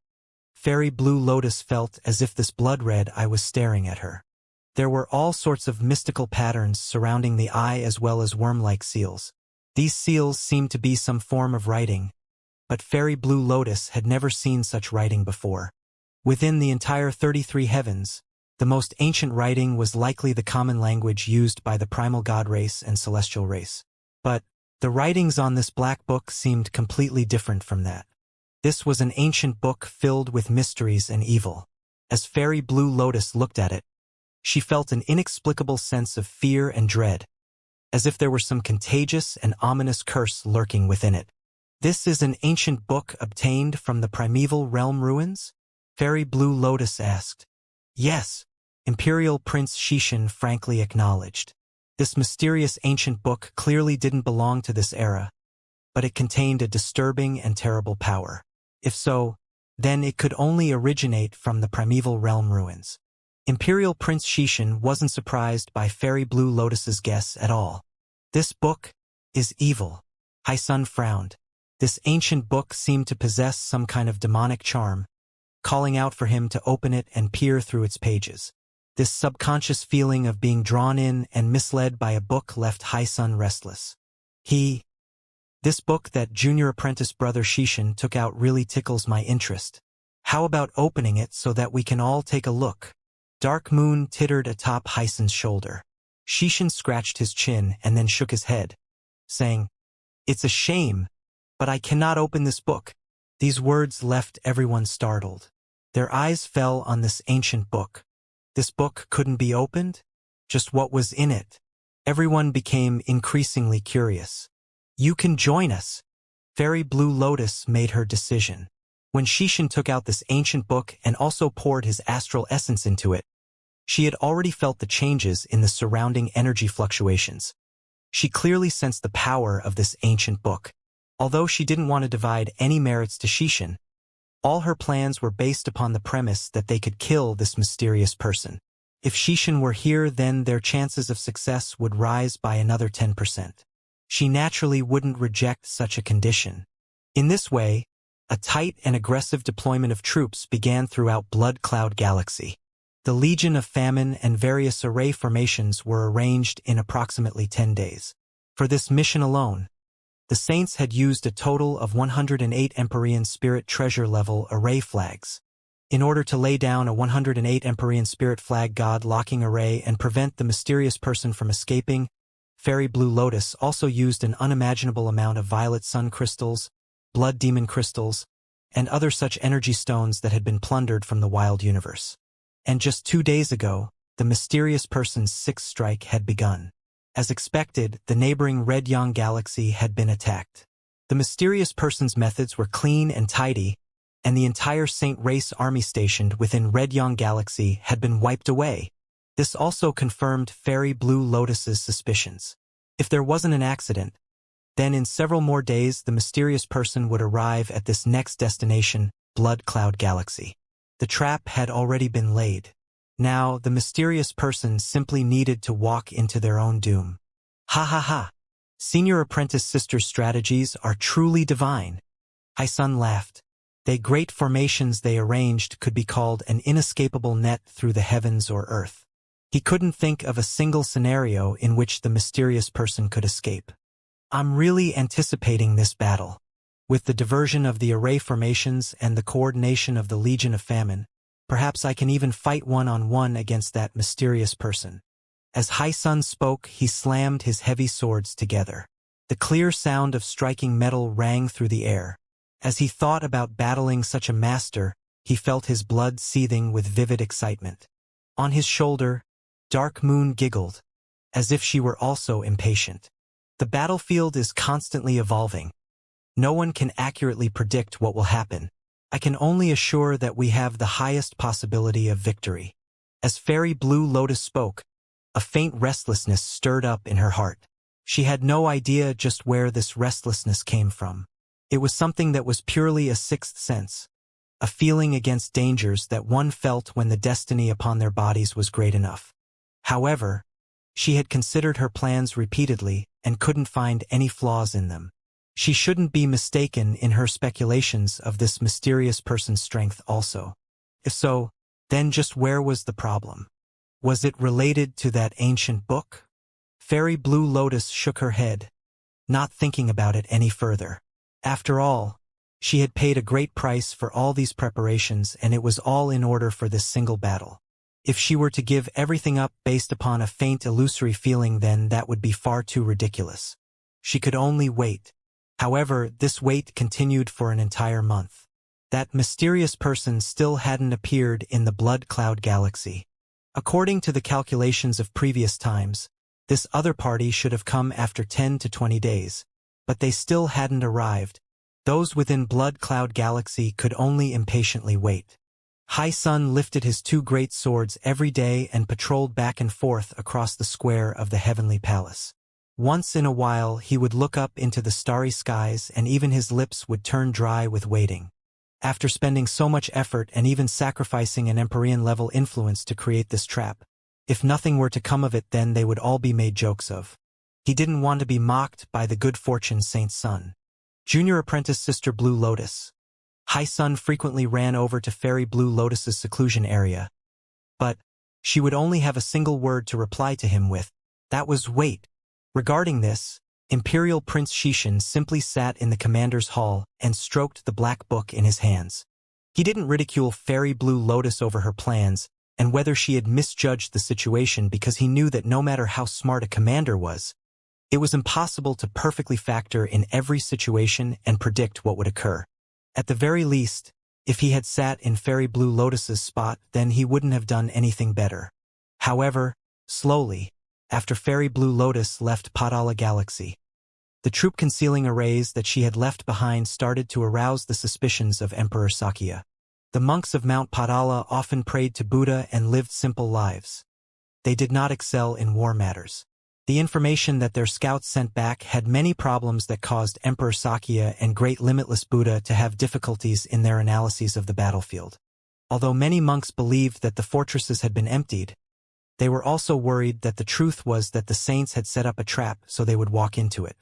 Fairy Blue Lotus felt as if this blood-red eye was staring at her. There were all sorts of mystical patterns surrounding the eye as well as worm-like seals. These seals seemed to be some form of writing, but Fairy Blue Lotus had never seen such writing before. Within the entire 33 heavens, the most ancient writing was likely the common language used by the primal god race and celestial race. But the writings on this black book seemed completely different from that. This was an ancient book filled with mysteries and evil. As Fairy Blue Lotus looked at it, she felt an inexplicable sense of fear and dread, as if there were some contagious and ominous curse lurking within it. "This is an ancient book obtained from the primeval realm ruins?" Fairy Blue Lotus asked. "Yes," Imperial Prince Xishan frankly acknowledged. This mysterious ancient book clearly didn't belong to this era, but it contained a disturbing and terrible power. If so, then it could only originate from the primeval realm ruins. Imperial Prince Xishan wasn't surprised by Fairy Blue Lotus's guess at all. "This book is evil." Sun frowned. This ancient book seemed to possess some kind of demonic charm, calling out for him to open it and peer through its pages. This subconscious feeling of being drawn in and misled by a book left Sun restless. "This book that Junior Apprentice Brother Xishan took out really tickles my interest. How about opening it so that we can all take a look?" Dark Moon tittered atop Sun's shoulder. Xishan scratched his chin and then shook his head, saying, "It's a shame. "But I cannot open this book." These words left everyone startled. Their eyes fell on this ancient book. This book couldn't be opened? Just what was in it? Everyone became increasingly curious. "You can join us." Fairy Blue Lotus made her decision. When Xianxia took out this ancient book and also poured his astral essence into it, she had already felt the changes in the surrounding energy fluctuations. She clearly sensed the power of this ancient book. Although she didn't want to divide any merits to Xianxia, all her plans were based upon the premise that they could kill this mysterious person. If Xianxia were here, then their chances of success would rise by another 10%. She naturally wouldn't reject such a condition. In this way, a tight and aggressive deployment of troops began throughout Blood Cloud Galaxy. The Legion of Famine and various array formations were arranged in approximately 10 days. For this mission alone, the Saints had used a total of 108 Empyrean Spirit Treasure-level array flags. In order to lay down a 108 Empyrean Spirit Flag God-locking array and prevent the mysterious person from escaping, Fairy Blue Lotus also used an unimaginable amount of Violet Sun Crystals, Blood Demon Crystals, and other such energy stones that had been plundered from the wild universe. And just 2 days ago, the mysterious person's sixth strike had begun. As expected, the neighboring Red Yang Galaxy had been attacked. The mysterious person's methods were clean and tidy, and the entire Saint Race army stationed within Red Yang Galaxy had been wiped away. This also confirmed Fairy Blue Lotus's suspicions. If there wasn't an accident, then in several more days the mysterious person would arrive at this next destination, Blood Cloud Galaxy. The trap had already been laid. Now, the mysterious person simply needed to walk into their own doom. Ha ha ha! Senior Apprentice Sister's strategies are truly divine. Hai-sun laughed. The great formations they arranged could be called an inescapable net through the heavens or earth. He couldn't think of a single scenario in which the mysterious person could escape. "I'm really anticipating this battle. With the diversion of the array formations and the coordination of the Legion of Famine, perhaps I can even fight one-on-one against that mysterious person." As Hai-sun spoke, he slammed his heavy swords together. The clear sound of striking metal rang through the air. As he thought about battling such a master, he felt his blood seething with vivid excitement. On his shoulder, Dark Moon giggled, as if she were also impatient. The battlefield is constantly evolving. No one can accurately predict what will happen. I can only assure that we have the highest possibility of victory. As Fairy Blue Lotus spoke, a faint restlessness stirred up in her heart. She had no idea just where this restlessness came from. It was something that was purely a sixth sense, a feeling against dangers that one felt when the destiny upon their bodies was great enough. However, she had considered her plans repeatedly and couldn't find any flaws in them. She shouldn't be mistaken in her speculations of this mysterious person's strength also. If so, then just where was the problem? Was it related to that ancient book? Fairy Blue Lotus shook her head, not thinking about it any further. After all, she had paid a great price for all these preparations, and it was all in order for this single battle. If she were to give everything up based upon a faint illusory feeling, then that would be far too ridiculous. She could only wait. However, this wait continued for an entire month. That mysterious person still hadn't appeared in the Blood Cloud Galaxy. According to the calculations of previous times, this other party should have come after 10 to 20 days, but they still hadn't arrived. Those within Blood Cloud Galaxy could only impatiently wait. Hai-sun lifted his two great swords every day and patrolled back and forth across the square of the Heavenly Palace. Once in a while he would look up into the starry skies, and even his lips would turn dry with waiting. After spending so much effort and even sacrificing an Empyrean-level influence to create this trap, if nothing were to come of it, then they would all be made jokes of. He didn't want to be mocked by the good fortune Saint's son. Junior Apprentice Sister Blue Lotus. Hai-sun frequently ran over to Fairy Blue Lotus's seclusion area, but she would only have a single word to reply to him with. That was wait. Regarding this, Imperial Prince Xianxia simply sat in the commander's hall and stroked the black book in his hands. He didn't ridicule Fairy Blue Lotus over her plans and whether she had misjudged the situation, because he knew that no matter how smart a commander was, It was impossible to perfectly factor in every situation and predict what would occur. At the very least, if he had sat in Fairy Blue Lotus's spot, then he wouldn't have done anything better. However, slowly, after Fairy Blue Lotus left Padala Galaxy, the troop concealing arrays that she had left behind started to arouse the suspicions of Emperor Sakya. The monks of Mount Padala often prayed to Buddha and lived simple lives. They did not excel in war matters. The information that their scouts sent back had many problems that caused Emperor Sakya and Great Limitless Buddha to have difficulties in their analyses of the battlefield. Although many monks believed that the fortresses had been emptied, they were also worried that the truth was that the saints had set up a trap so they would walk into it.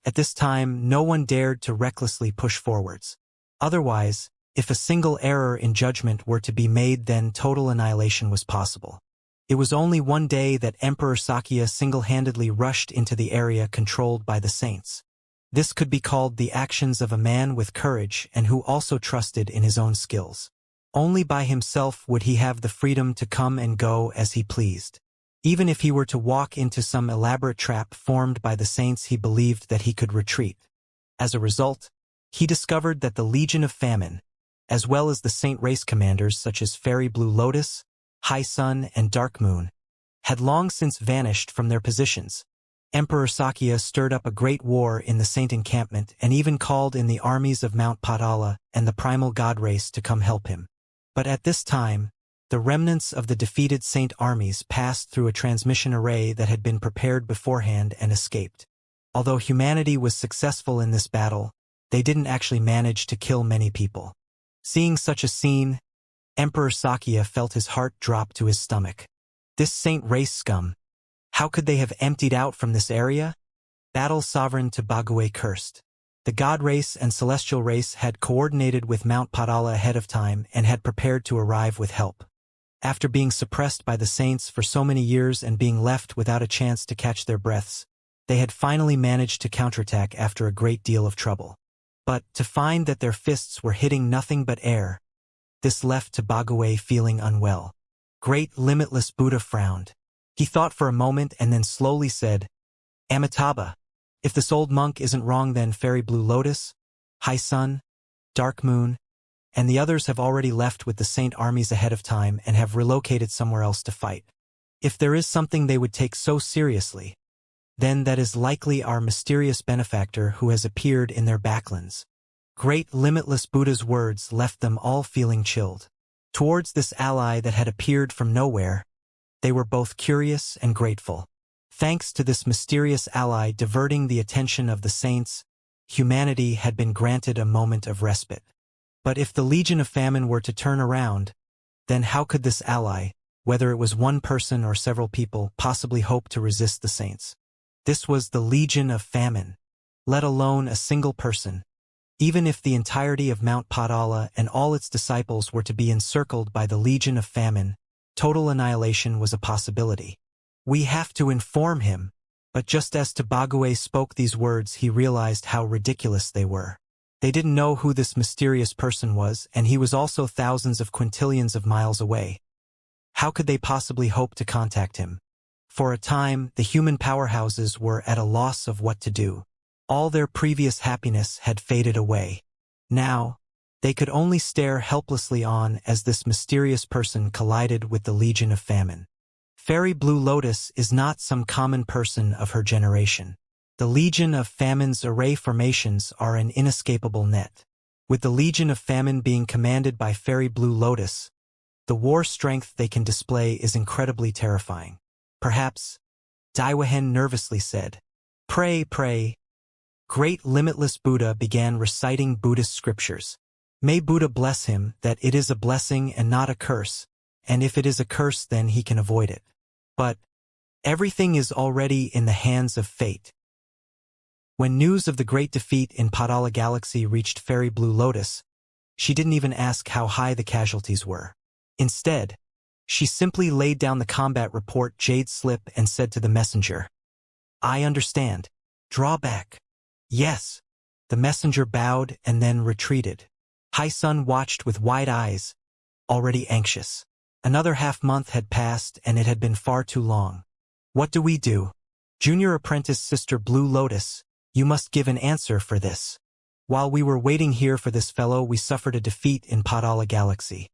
At this time, no one dared to recklessly push forwards. Otherwise, if a single error in judgment were to be made, then total annihilation was possible. It was only one day that Emperor Sakya single-handedly rushed into the area controlled by the saints. This could be called the actions of a man with courage and who also trusted in his own skills. Only by himself would he have the freedom to come and go as he pleased. Even if he were to walk into some elaborate trap formed by the saints, he believed that he could retreat. As a result, he discovered that the Legion of Famine, as well as the saint race commanders such as Fairy Blue Lotus, High Sun, and Dark Moon, had long since vanished from their positions. Emperor Sakya stirred up a great war in the saint encampment and even called in the armies of Mount Padala and the primal god race to come help him. But at this time, the remnants of the defeated saint armies passed through a transmission array that had been prepared beforehand and escaped. Although humanity was successful in this battle, they didn't actually manage to kill many people. Seeing such a scene, Emperor Sakya felt his heart drop to his stomach. This saint race scum, how could they have emptied out from this area? Battle sovereign to Bague cursed. The god race and celestial race had coordinated with Mount Padala ahead of time and had prepared to arrive with help. After being suppressed by the saints for so many years and being left without a chance to catch their breaths, they had finally managed to counterattack after a great deal of trouble. But to find that their fists were hitting nothing but air, this left to Bague feeling unwell. Great Limitless Buddha frowned. He thought for a moment and then slowly said, Amitabha, if this old monk isn't wrong, then Fairy Blue Lotus, High Sun, Dark Moon, and the others have already left with the saint armies ahead of time and have relocated somewhere else to fight. If there is something they would take so seriously, then that is likely our mysterious benefactor who has appeared in their backlands. Great Limitless Buddha's words left them all feeling chilled. Towards this ally that had appeared from nowhere, they were both curious and grateful. Thanks to this mysterious ally diverting the attention of the saints, humanity had been granted a moment of respite. But if the Legion of Famine were to turn around, then how could this ally, whether it was one person or several people, possibly hope to resist the saints? This was the Legion of Famine, let alone a single person. Even if the entirety of Mount Padala and all its disciples were to be encircled by the Legion of Famine, total annihilation was a possibility. We have to inform him. But just as Bague spoke these words, he realized how ridiculous they were. They didn't know who this mysterious person was, and he was also thousands of quintillions of miles away. How could they possibly hope to contact him? For a time, the human powerhouses were at a loss of what to do. All their previous happiness had faded away. Now, they could only stare helplessly on as this mysterious person collided with the Legion of Famine. Fairy Blue Lotus is not some common person of her generation. The Legion of Famine's array formations are an inescapable net. With the Legion of Famine being commanded by Fairy Blue Lotus, the war strength they can display is incredibly terrifying. Perhaps, Daiwahen nervously said. Pray, pray. Great Limitless Buddha began reciting Buddhist scriptures. May Buddha bless him that it is a blessing and not a curse, and if it is a curse then he can avoid it. But everything is already in the hands of fate. When news of the great defeat in Padala Galaxy reached Fairy Blue Lotus, she didn't even ask how high the casualties were. Instead, she simply laid down the combat report Jade slip and said to the messenger, I understand. Draw back. Yes. The messenger bowed and then retreated. High Sun watched with wide eyes, already anxious. Another half-month had passed and it had been far too long. What do we do? Junior apprentice Sister Blue Lotus, you must give an answer for this. While we were waiting here for this fellow, we suffered a defeat in Podala Galaxy.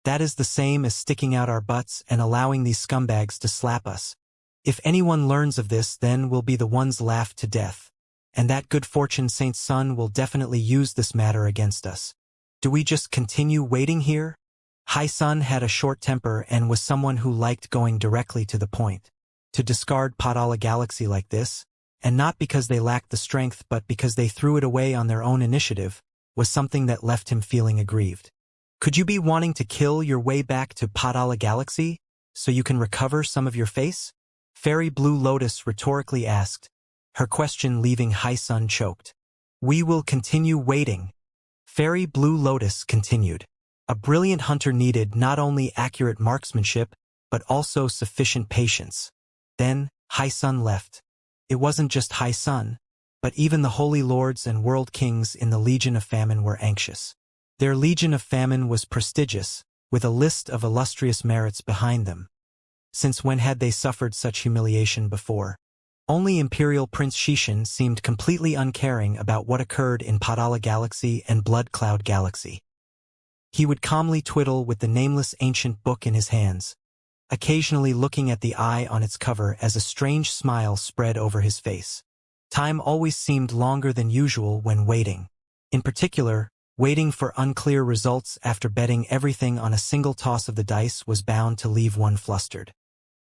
That is the same as sticking out our butts and allowing these scumbags to slap us. If anyone learns of this, then we'll be the ones laughed to death. And that good fortune Saint's son will definitely use this matter against us. Do we just continue waiting here? Hai Sun had a short temper and was someone who liked going directly to the point. To discard Podala Galaxy like this, and not because they lacked the strength but because they threw it away on their own initiative, was something that left him feeling aggrieved. Could you be wanting to kill your way back to Podala Galaxy so you can recover some of your face? Fairy Blue Lotus rhetorically asked, her question leaving Hai Sun choked. We will continue waiting. Fairy Blue Lotus continued. A brilliant hunter needed not only accurate marksmanship, but also sufficient patience. Then, Hai Sun left. It wasn't just Hai Sun, but even the holy lords and world kings in the Legion of Famine were anxious. Their Legion of Famine was prestigious, with a list of illustrious merits behind them. Since when had they suffered such humiliation before? Only Imperial Prince Shishin seemed completely uncaring about what occurred in Podala Galaxy and Blood Cloud Galaxy. He would calmly twiddle with the nameless ancient book in his hands, occasionally looking at the eye on its cover as a strange smile spread over his face. Time always seemed longer than usual when waiting. In particular, waiting for unclear results after betting everything on a single toss of the dice was bound to leave one flustered.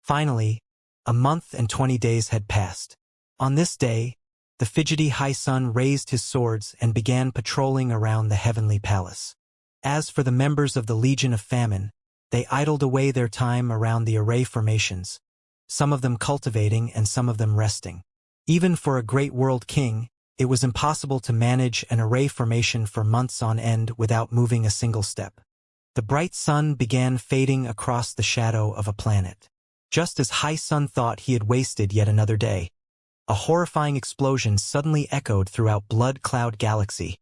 Finally, a month and 20 days had passed. On this day, the fidgety Hai Sun raised his swords and began patrolling around the heavenly palace. As for the members of the Legion of Famine, they idled away their time around the array formations, some of them cultivating and some of them resting. Even for a great world king, it was impossible to manage an array formation for months on end without moving a single step. The bright sun began fading across the shadow of a planet. Just as Hai Sun thought he had wasted yet another day, a horrifying explosion suddenly echoed throughout Blood Cloud Galaxy,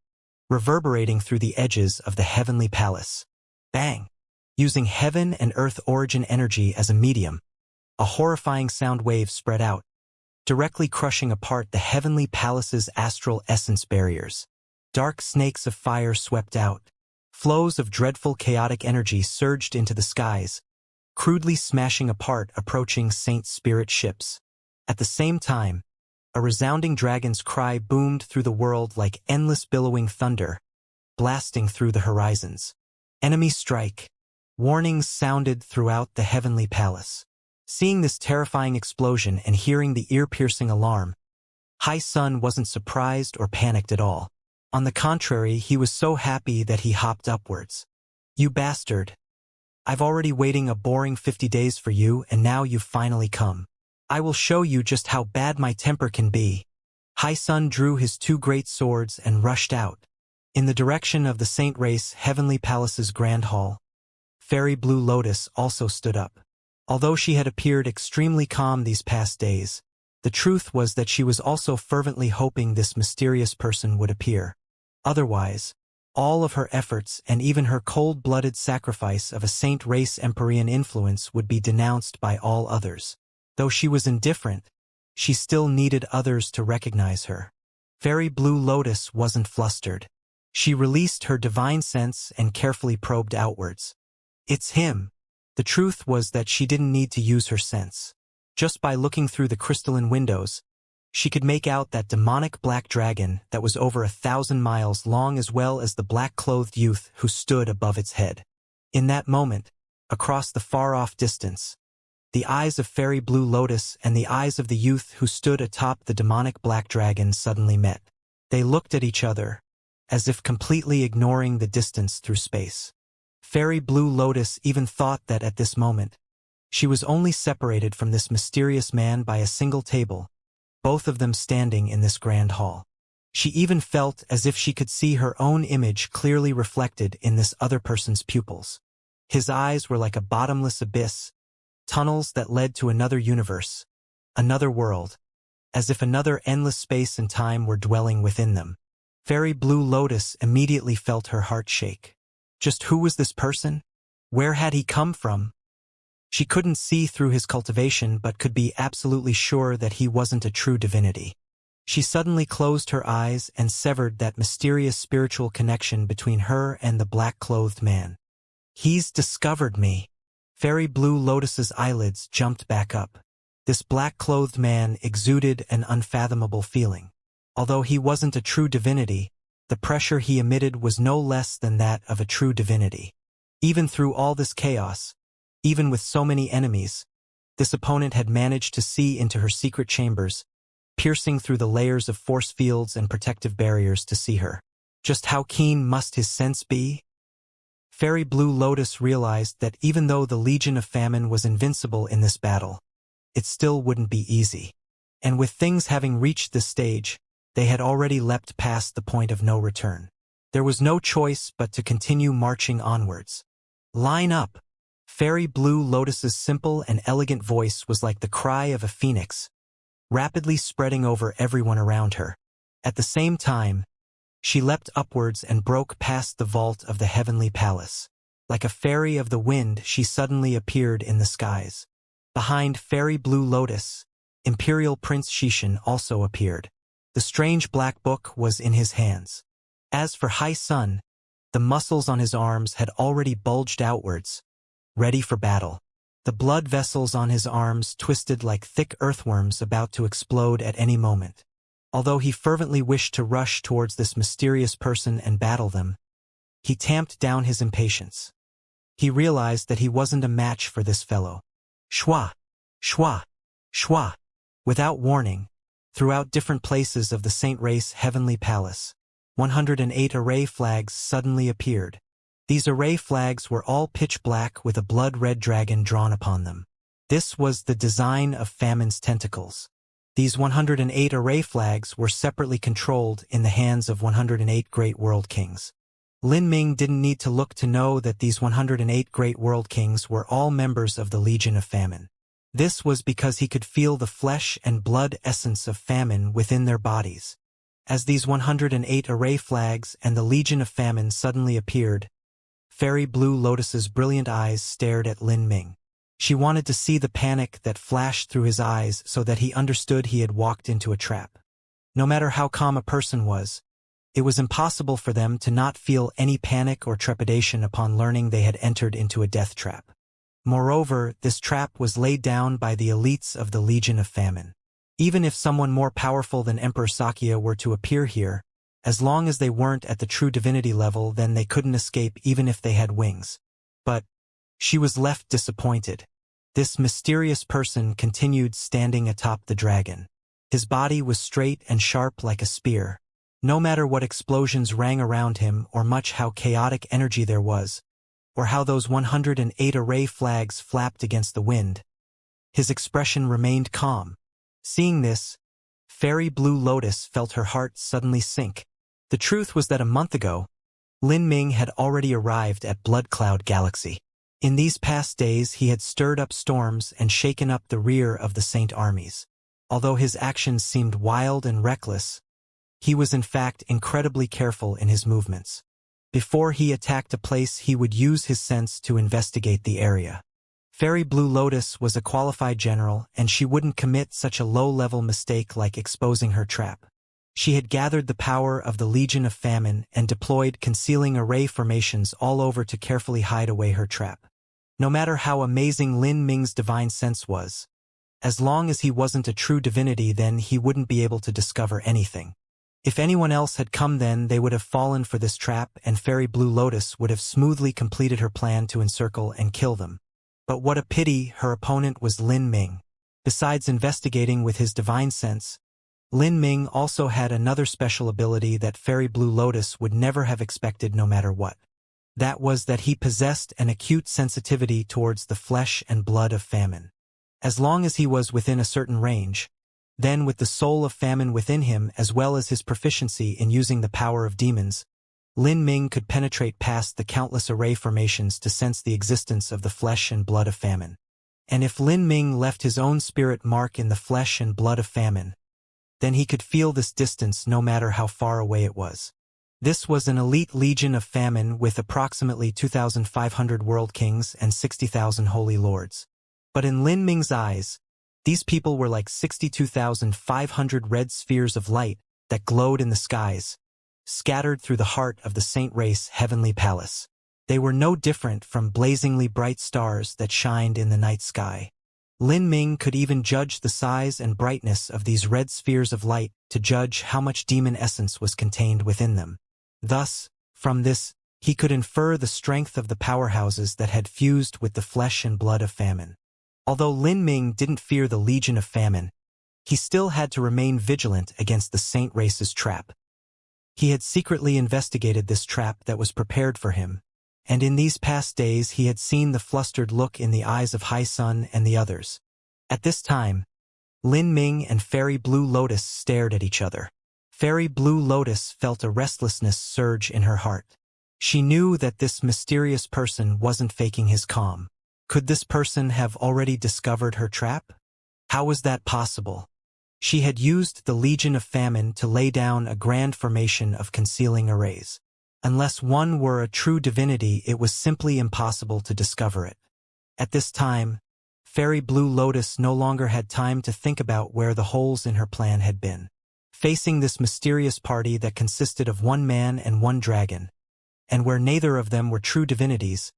reverberating through the edges of the heavenly palace. Bang! Using heaven and earth origin energy as a medium, a horrifying sound wave spread out, directly crushing apart the heavenly palace's astral essence barriers. Dark snakes of fire swept out. Flows of dreadful chaotic energy surged into the skies, crudely smashing apart approaching Saint Spirit ships. At the same time, a resounding dragon's cry boomed through the world like endless billowing thunder, blasting through the horizons. Enemy strike! Warnings sounded throughout the heavenly palace. Seeing this terrifying explosion and hearing the ear-piercing alarm, Hai Sun wasn't surprised or panicked at all. On the contrary, he was so happy that he hopped upwards. You bastard! I've already waiting a boring 50 days for you and now you've finally come. I will show you just how bad my temper can be. Hai Sun drew his two great swords and rushed out. In the direction of the Saint Race Heavenly Palace's Grand Hall, Fairy Blue Lotus also stood up. Although she had appeared extremely calm these past days, the truth was that she was also fervently hoping this mysterious person would appear. Otherwise, all of her efforts and even her cold-blooded sacrifice of a Saint Race Empyrean influence would be denounced by all others. Though she was indifferent, she still needed others to recognize her. Fairy Blue Lotus wasn't flustered. She released her divine sense and carefully probed outwards. It's him. The truth was that she didn't need to use her sense. Just by looking through the crystalline windows, she could make out that demonic black dragon that was over 1,000 miles long as well as the black-clothed youth who stood above its head. In that moment, across the far-off distance, the eyes of Fairy Blue Lotus and the eyes of the youth who stood atop the demonic black dragon suddenly met. They looked at each other, as if completely ignoring the distance through space. Fairy Blue Lotus even thought that at this moment, she was only separated from this mysterious man by a single table, both of them standing in this grand hall. She even felt as if she could see her own image clearly reflected in this other person's pupils. His eyes were like a bottomless abyss, tunnels that led to another universe, another world, as if another endless space and time were dwelling within them. Fairy Blue Lotus immediately felt her heart shake. Just who was this person? Where had he come from? She couldn't see through his cultivation but could be absolutely sure that he wasn't a true divinity. She suddenly closed her eyes and severed that mysterious spiritual connection between her and the black-clothed man. He's discovered me. Fairy Blue Lotus's eyelids jumped back up. This black-clothed man exuded an unfathomable feeling. Although he wasn't a true divinity, the pressure he emitted was no less than that of a true divinity. Even through all this chaos, even with so many enemies, this opponent had managed to see into her secret chambers, piercing through the layers of force fields and protective barriers to see her. Just how keen must his sense be? Fairy Blue Lotus realized that even though the Legion of Famine was invincible in this battle, it still wouldn't be easy. And with things having reached this stage, they had already leapt past the point of no return. There was no choice but to continue marching onwards. Line up! Fairy Blue Lotus's simple and elegant voice was like the cry of a phoenix, rapidly spreading over everyone around her. At the same time, she leapt upwards and broke past the vault of the heavenly palace. Like a fairy of the wind, she suddenly appeared in the skies. Behind Fairy Blue Lotus, Imperial Prince Xianxia also appeared. The strange black book was in his hands. As for High Sun, the muscles on his arms had already bulged outwards, ready for battle. The blood vessels on his arms twisted like thick earthworms about to explode at any moment. Although he fervently wished to rush towards this mysterious person and battle them, he tamped down his impatience. He realized that he wasn't a match for this fellow. Shwa! Shwa! Shwa! Without warning, throughout different places of the Saint Race heavenly palace, 108 array flags suddenly appeared. These array flags were all pitch black with a blood-red dragon drawn upon them. This was the design of Famine's tentacles. These 108 array flags were separately controlled in the hands of 108 great world kings. Lin Ming didn't need to look to know that these 108 great world kings were all members of the Legion of Famine. This was because he could feel the flesh and blood essence of famine within their bodies. As these 108 array flags and the Legion of Famine suddenly appeared, Fairy Blue Lotus's brilliant eyes stared at Lin Ming. She wanted to see the panic that flashed through his eyes so that he understood he had walked into a trap. No matter how calm a person was, it was impossible for them to not feel any panic or trepidation upon learning they had entered into a death trap. Moreover, this trap was laid down by the elites of the Legion of Famine. Even if someone more powerful than Emperor Xianxia were to appear here, as long as they weren't at the true divinity level, then they couldn't escape even if they had wings. But she was left disappointed. This mysterious person continued standing atop the dragon. His body was straight and sharp like a spear. No matter what explosions rang around him or much how chaotic energy there was, or how those 108 array flags flapped against the wind, his expression remained calm. Seeing this, Fairy Blue Lotus felt her heart suddenly sink. The truth was that a month ago, Lin Ming had already arrived at Blood Cloud Galaxy. In these past days he had stirred up storms and shaken up the rear of the Saint armies. Although his actions seemed wild and reckless, he was in fact incredibly careful in his movements. Before he attacked a place, he would use his sense to investigate the area. Fairy Blue Lotus was a qualified general, and she wouldn't commit such a low-level mistake like exposing her trap. She had gathered the power of the Legion of Famine and deployed concealing array formations all over to carefully hide away her trap. No matter how amazing Lin Ming's divine sense was, as long as he wasn't a true divinity, then he wouldn't be able to discover anything. If anyone else had come, then they would have fallen for this trap, and Fairy Blue Lotus would have smoothly completed her plan to encircle and kill them. But what a pity her opponent was Lin Ming. Besides investigating with his divine sense, Lin Ming also had another special ability that Fairy Blue Lotus would never have expected no matter what. That was that he possessed an acute sensitivity towards the flesh and blood of famine. As long as he was within a certain range, then with the soul of famine within him as well as his proficiency in using the power of demons, Lin Ming could penetrate past the countless array formations to sense the existence of the flesh and blood of famine. And if Lin Ming left his own spirit mark in the flesh and blood of famine, then he could feel this distance no matter how far away it was. This was an elite legion of famine with approximately 2,500 world kings and 60,000 holy lords. But in Lin Ming's eyes, these people were like 62,500 red spheres of light that glowed in the skies, scattered through the heart of the Saint Race heavenly palace. They were no different from blazingly bright stars that shined in the night sky. Lin Ming could even judge the size and brightness of these red spheres of light to judge how much demon essence was contained within them. Thus, from this, he could infer the strength of the powerhouses that had fused with the flesh and blood of famine. Although Lin Ming didn't fear the legion of famine, he still had to remain vigilant against the Saint Race's trap. He had secretly investigated this trap that was prepared for him, and in these past days he had seen the flustered look in the eyes of Hai Sun and the others. At this time, Lin Ming and Fairy Blue Lotus stared at each other. Fairy Blue Lotus felt a restlessness surge in her heart. She knew that this mysterious person wasn't faking his calm. Could this person have already discovered her trap? How was that possible? She had used the Legion of Famine to lay down a grand formation of concealing arrays. Unless one were a true divinity, it was simply impossible to discover it. At this time, Fairy Blue Lotus no longer had time to think about where the holes in her plan had been. Facing this mysterious party that consisted of one man and one dragon, and where neither of them were true divinities,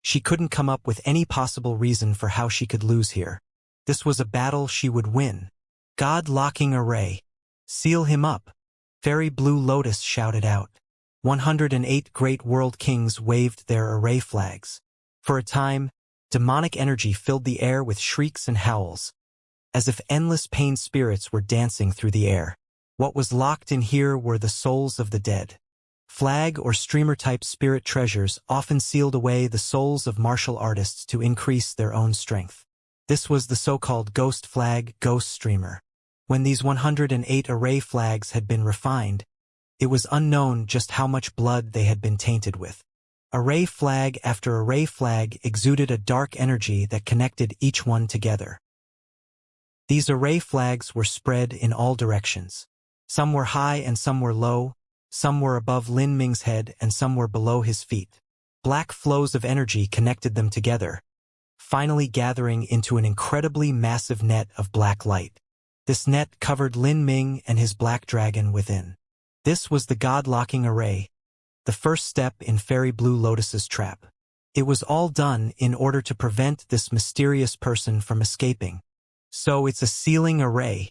she couldn't come up with any possible reason for how she could lose here. This was a battle she would win. God-locking array. Seal him up. Fairy Blue Lotus shouted out. 108 great world kings waved their array flags. For a time, demonic energy filled the air with shrieks and howls, as if endless pain spirits were dancing through the air. What was locked in here were the souls of the dead. Flag or streamer-type spirit treasures often sealed away the souls of martial artists to increase their own strength. This was the so-called ghost flag, ghost streamer. When these 108 array flags had been refined, it was unknown just how much blood they had been tainted with. Array flag after array flag exuded a dark energy that connected each one together. These array flags were spread in all directions. Some were high and some were low, some were above Lin Ming's head and some were below his feet. Black flows of energy connected them together, finally gathering into an incredibly massive net of black light. This net covered Lin Ming and his black dragon within. This was the God-locking array, the first step in Fairy Blue Lotus's trap. It was all done in order to prevent this mysterious person from escaping. So it's a sealing array.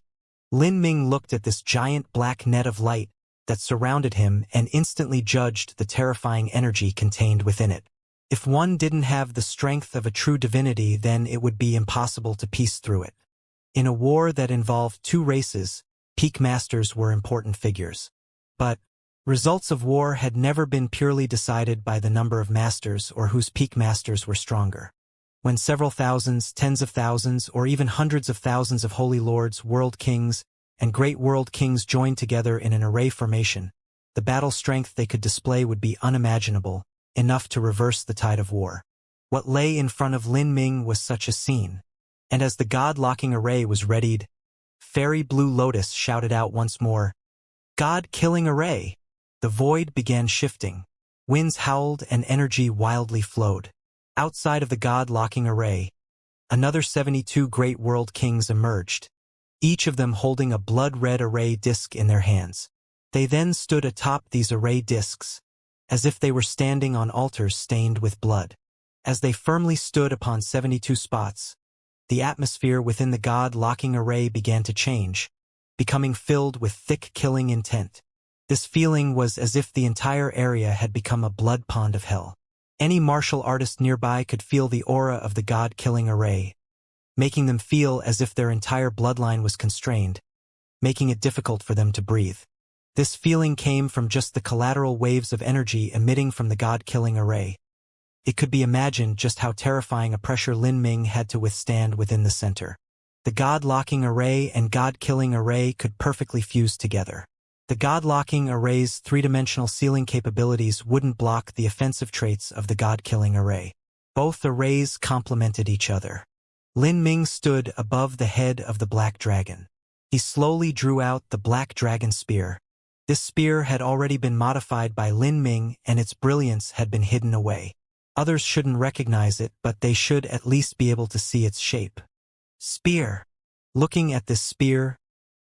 Lin Ming looked at this giant black net of light that surrounded him and instantly judged the terrifying energy contained within it. If one didn't have the strength of a true divinity, then it would be impossible to piece through it. In a war that involved two races, peak masters were important figures. But results of war had never been purely decided by the number of masters or whose peak masters were stronger. When several thousands, tens of thousands, or even hundreds of thousands of holy lords, world kings, and great world kings joined together in an array formation, the battle strength they could display would be unimaginable, enough to reverse the tide of war. What lay in front of Lin Ming was such a scene. And as the God-locking array was readied, Fairy Blue Lotus shouted out once more, God-killing array! The void began shifting. Winds howled and energy wildly flowed. Outside of the God-locking array, another 72 great world kings emerged, each of them holding a blood-red array disc in their hands. They then stood atop these array discs, as if they were standing on altars stained with blood. As they firmly stood upon 72 spots, the atmosphere within the God-locking array began to change, becoming filled with thick killing intent. This feeling was as if the entire area had become a blood pond of hell. Any martial artist nearby could feel the aura of the God-killing array, making them feel as if their entire bloodline was constrained, making it difficult for them to breathe. This feeling came from just the collateral waves of energy emitting from the God-killing array. It could be imagined just how terrifying a pressure Lin Ming had to withstand within the center. The God-locking array and God-killing array could perfectly fuse together. The God-locking array's three-dimensional sealing capabilities wouldn't block the offensive traits of the God-killing array. Both arrays complemented each other. Lin Ming stood above the head of the black dragon. He slowly drew out the black dragon spear. This spear had already been modified by Lin Ming and its brilliance had been hidden away. Others shouldn't recognize it, but they should at least be able to see its shape. Spear. Looking at this spear,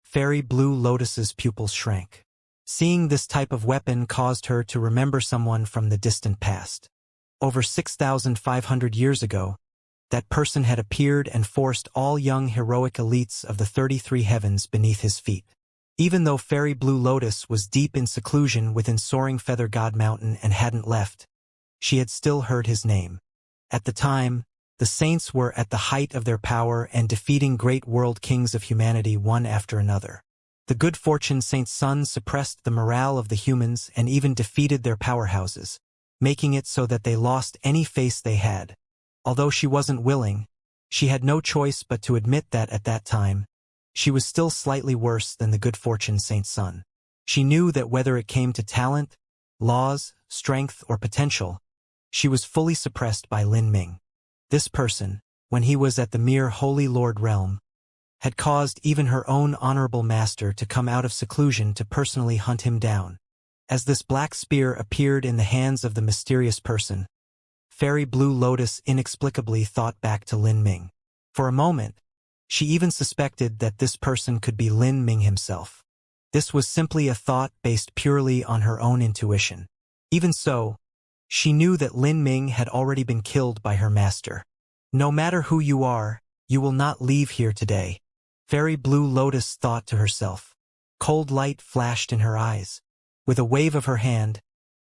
Fairy Blue Lotus's pupils shrank. Seeing this type of weapon caused her to remember someone from the distant past. Over 6,500 years ago, that person had appeared and forced all young heroic elites of the 33 heavens beneath his feet. Even though Fairy Blue Lotus was deep in seclusion within Soaring Feather God Mountain and hadn't left, she had still heard his name. At the time, the saints were at the height of their power and defeating great world kings of humanity one after another. The good fortune Saint's son suppressed the morale of the humans and even defeated their powerhouses, making it so that they lost any face they had. Although she wasn't willing, she had no choice but to admit that at that time, she was still slightly worse than the good fortune Saint's son. She knew that whether it came to talent, laws, strength, or potential, she was fully suppressed by Lin Ming. This person, when he was at the mere Holy Lord realm, had caused even her own honorable master to come out of seclusion to personally hunt him down. As this black spear appeared in the hands of the mysterious person, Fairy Blue Lotus inexplicably thought back to Lin Ming. For a moment, she even suspected that this person could be Lin Ming himself. This was simply a thought based purely on her own intuition. Even so, she knew that Lin Ming had already been killed by her master. No matter who you are, you will not leave here today, Fairy Blue Lotus thought to herself. Cold light flashed in her eyes. With a wave of her hand,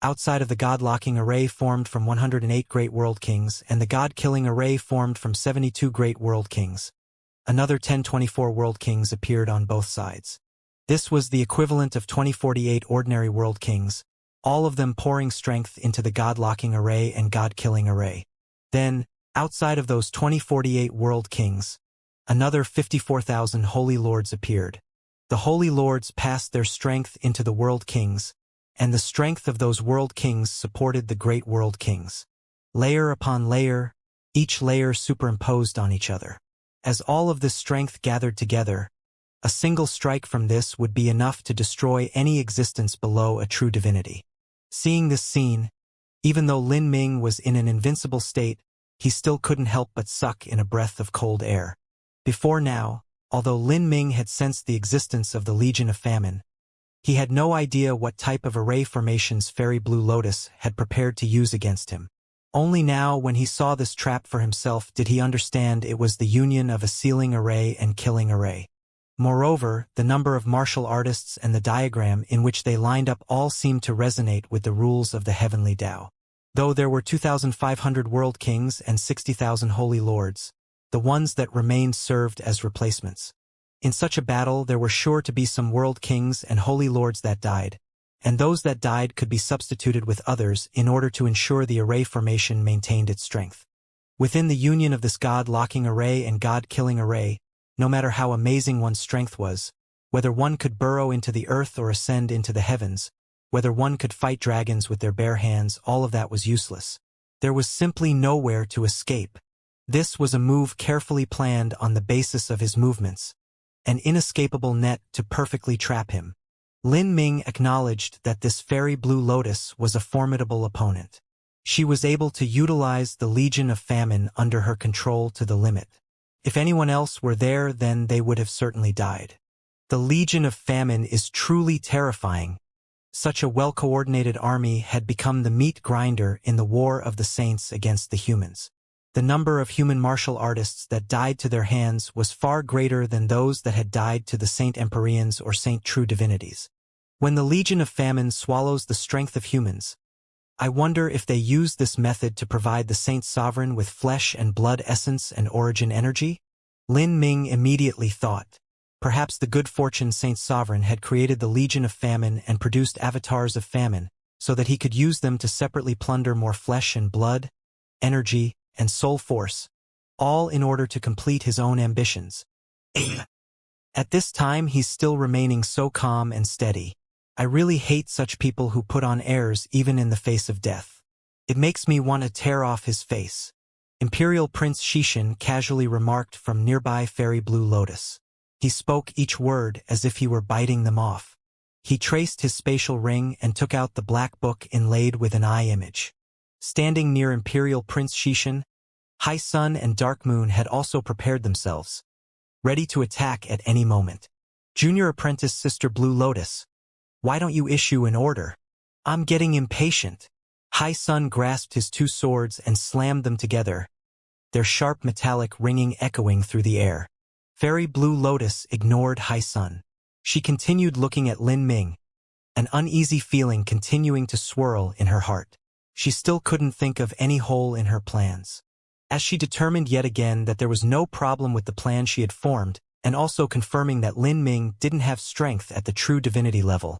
outside of the God-locking array formed from 108 great world kings and the God-killing array formed from 72 great world kings, another 1024 world kings appeared on both sides. This was the equivalent of 2048 ordinary world kings, all of them pouring strength into the God-locking array and God-killing array. Then, outside of those 2048 world kings, another 54,000 holy lords appeared. The holy lords passed their strength into the world kings, and the strength of those world kings supported the great world kings. Layer upon layer, each layer superimposed on each other. As all of this strength gathered together, a single strike from this would be enough to destroy any existence below a true divinity. Seeing this scene, even though Lin Ming was in an invincible state, he still couldn't help but suck in a breath of cold air. Before now, although Lin Ming had sensed the existence of the Legion of Famine, he had no idea what type of array formations Fairy Blue Lotus had prepared to use against him. Only now, when he saw this trap for himself, did he understand it was the union of a sealing array and killing array. Moreover, the number of martial artists and the diagram in which they lined up all seemed to resonate with the rules of the heavenly Tao. Though there were 2,500 world kings and 60,000 holy lords, the ones that remained served as replacements. In such a battle there were sure to be some world kings and holy lords that died, and those that died could be substituted with others in order to ensure the array formation maintained its strength. Within the union of this God-locking array and God-killing array, no matter how amazing one's strength was, whether one could burrow into the earth or ascend into the heavens, whether one could fight dragons with their bare hands, all of that was useless. There was simply nowhere to escape. This was a move carefully planned on the basis of his movements, an inescapable net to perfectly trap him. Lin Ming acknowledged that this Fairy Blue Lotus was a formidable opponent. She was able to utilize the Legion of Famine under her control to the limit. If anyone else were there, then they would have certainly died. The Legion of Famine is truly terrifying. Such a well-coordinated army had become the meat grinder in the war of the saints against the humans. The number of human martial artists that died to their hands was far greater than those that had died to the Saint Empyreans or Saint True Divinities. When the Legion of Famine swallows the strength of humans, I wonder if they use this method to provide the Saint Sovereign with flesh and blood essence and origin energy? Lin Ming immediately thought. Perhaps the good fortune Saint Sovereign had created the Legion of Famine and produced avatars of famine, so that he could use them to separately plunder more flesh and blood, energy, and soul force, all in order to complete his own ambitions. At this time he's still remaining so calm and steady. I really hate such people who put on airs even in the face of death. It makes me want to tear off his face. Imperial Prince Xishan casually remarked from nearby Fairy Blue Lotus. He spoke each word as if he were biting them off. He traced his spatial ring and took out the black book inlaid with an eye image. Standing near Imperial Prince Xishan, High Sun and Dark Moon had also prepared themselves, ready to attack at any moment. Junior Apprentice Sister Blue Lotus, why don't you issue an order? I'm getting impatient. High Sun grasped his two swords and slammed them together, their sharp metallic ringing echoing through the air. Fairy Blue Lotus ignored High Sun. She continued looking at Lin Ming, an uneasy feeling continuing to swirl in her heart. She still couldn't think of any hole in her plans. As she determined yet again that there was no problem with the plan she had formed, and also confirming that Lin Ming didn't have strength at the true divinity level,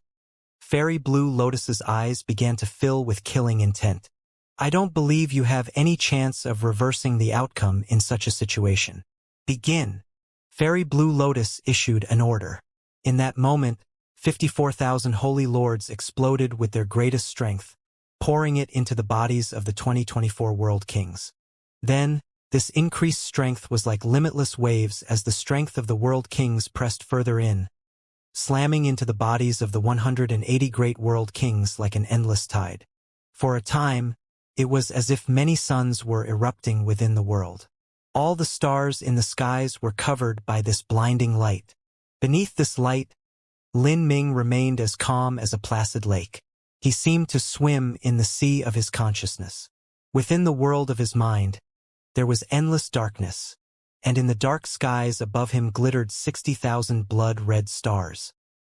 Fairy Blue Lotus's eyes began to fill with killing intent. I don't believe you have any chance of reversing the outcome in such a situation. Begin. Fairy Blue Lotus issued an order. In that moment, 54,000 holy lords exploded with their greatest strength, pouring it into the bodies of the 2024 world kings. Then, this increased strength was like limitless waves as the strength of the world kings pressed further in, slamming into the bodies of the 180 great world kings like an endless tide. For a time, it was as if many suns were erupting within the world. All the stars in the skies were covered by this blinding light. Beneath this light, Lin Ming remained as calm as a placid lake. He seemed to swim in the sea of his consciousness. Within the world of his mind, there was endless darkness, and in the dark skies above him glittered 60,000 blood-red stars.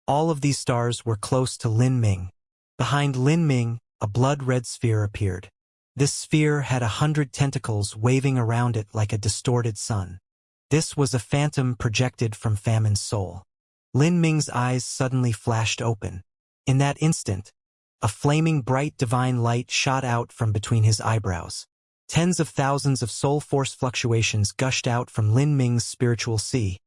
All of these stars were close to Lin Ming. Behind Lin Ming, a blood-red sphere appeared. This sphere had 100 tentacles waving around it like a distorted sun. This was a phantom projected from Famine's soul. Lin Ming's eyes suddenly flashed open. In that instant, a flaming bright divine light shot out from between his eyebrows. Tens of thousands of soul force fluctuations gushed out from Lin Ming's spiritual sea,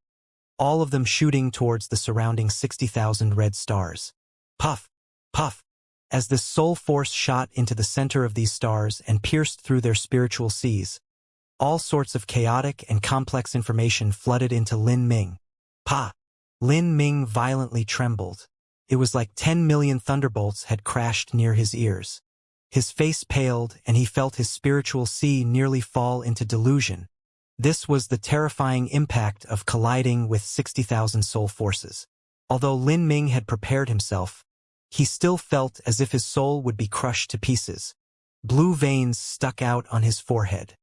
all of them shooting towards the surrounding 60,000 red stars. Puff! Puff! As this soul force shot into the center of these stars and pierced through their spiritual seas, all sorts of chaotic and complex information flooded into Lin Ming. Pa! Lin Ming violently trembled. It was like 10 million thunderbolts had crashed near his ears. His face paled, and he felt his spiritual sea nearly fall into delusion. This was the terrifying impact of colliding with 60,000 soul forces. Although Lin Ming had prepared himself, he still felt as if his soul would be crushed to pieces. Blue veins stuck out on his forehead.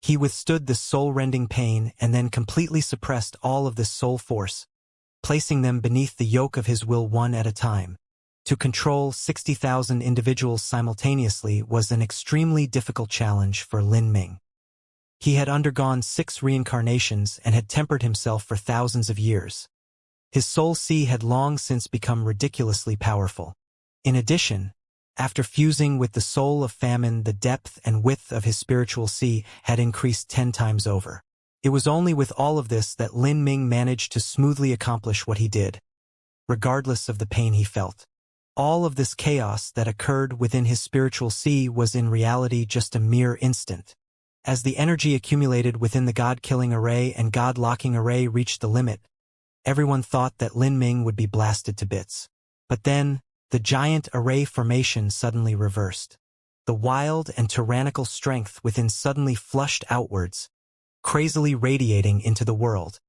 He withstood this soul-rending pain and then completely suppressed all of this soul force, placing them beneath the yoke of his will one at a time. To control 60,000 individuals simultaneously was an extremely difficult challenge for Lin Ming. He had undergone 6 reincarnations and had tempered himself for thousands of years. His soul sea had long since become ridiculously powerful. In addition, after fusing with the soul of Famine, the depth and width of his spiritual sea had increased 10 times over. It was only with all of this that Lin Ming managed to smoothly accomplish what he did, regardless of the pain he felt. All of this chaos that occurred within his spiritual sea was in reality just a mere instant. As the energy accumulated within the God-killing array and God-locking array reached the limit, everyone thought that Lin Ming would be blasted to bits. But then, the giant array formation suddenly reversed. The wild and tyrannical strength within suddenly flushed outwards, crazily radiating into the world.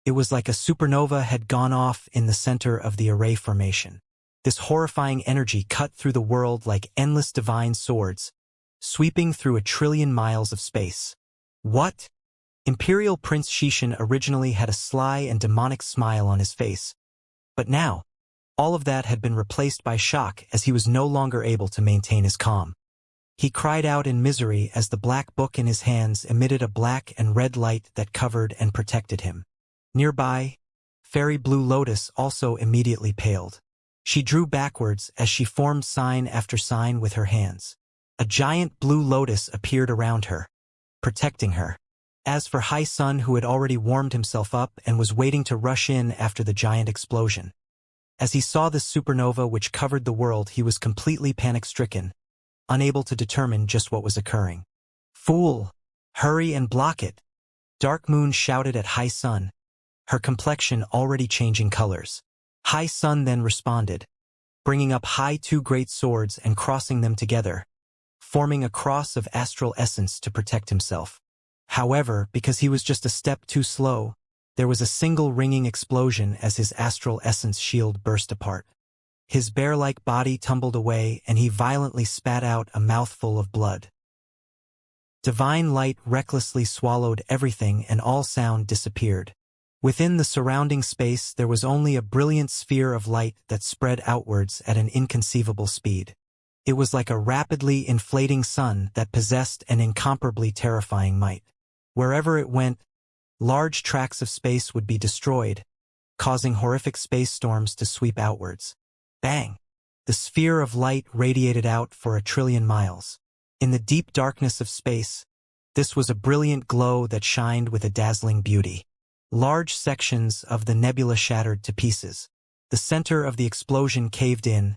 It was like a supernova had gone off in the center of the array formation. This horrifying energy cut through the world like endless divine swords, sweeping through 1 trillion miles of space. What? Imperial Prince Xishan originally had a sly and demonic smile on his face. But now, all of that had been replaced by shock as he was no longer able to maintain his calm. He cried out in misery as the black book in his hands emitted a black and red light that covered and protected him. Nearby, Fairy Blue Lotus also immediately paled. She drew backwards as she formed sign after sign with her hands. A giant blue lotus appeared around her, protecting her. As for High Sun, who had already warmed himself up and was waiting to rush in after the giant explosion, as he saw this supernova which covered the world, he was completely panic-stricken, unable to determine just what was occurring. Fool! Hurry and block it! Dark Moon shouted at High Sun, her complexion already changing colors. High Sun then responded, bringing up high 2 great swords and crossing them together, forming a cross of astral essence to protect himself. However, because he was just a step too slow, there was a single ringing explosion as his astral essence shield burst apart. His bear-like body tumbled away and he violently spat out a mouthful of blood. Divine light recklessly swallowed everything and all sound disappeared. Within the surrounding space there was only a brilliant sphere of light that spread outwards at an inconceivable speed. It was like a rapidly inflating sun that possessed an incomparably terrifying might. Wherever it went, large tracts of space would be destroyed, causing horrific space storms to sweep outwards. Bang! The sphere of light radiated out for 1,000,000,000,000 miles. In the deep darkness of space, this was a brilliant glow that shined with a dazzling beauty. Large sections of the nebula shattered to pieces. The center of the explosion caved in,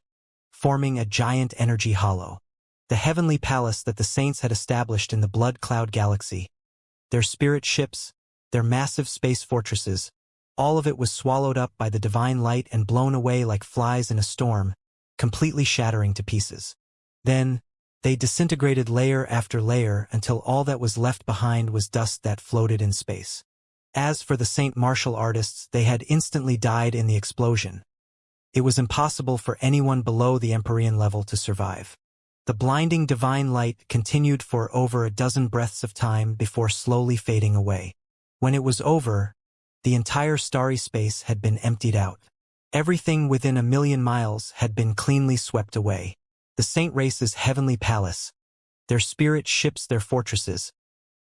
forming a giant energy hollow. The heavenly palace that the saints had established in the Blood Cloud Galaxy. Their spirit ships, their massive space fortresses, all of it was swallowed up by the divine light and blown away like flies in a storm, completely shattering to pieces. Then, they disintegrated layer after layer until all that was left behind was dust that floated in space. As for the Saint martial artists, they had instantly died in the explosion. It was impossible for anyone below the Empyrean level to survive. The blinding divine light continued for over a dozen breaths of time before slowly fading away. When it was over, the entire starry space had been emptied out. Everything within 1,000,000 miles had been cleanly swept away. The saint race's heavenly palace, their spirit ships, their fortresses,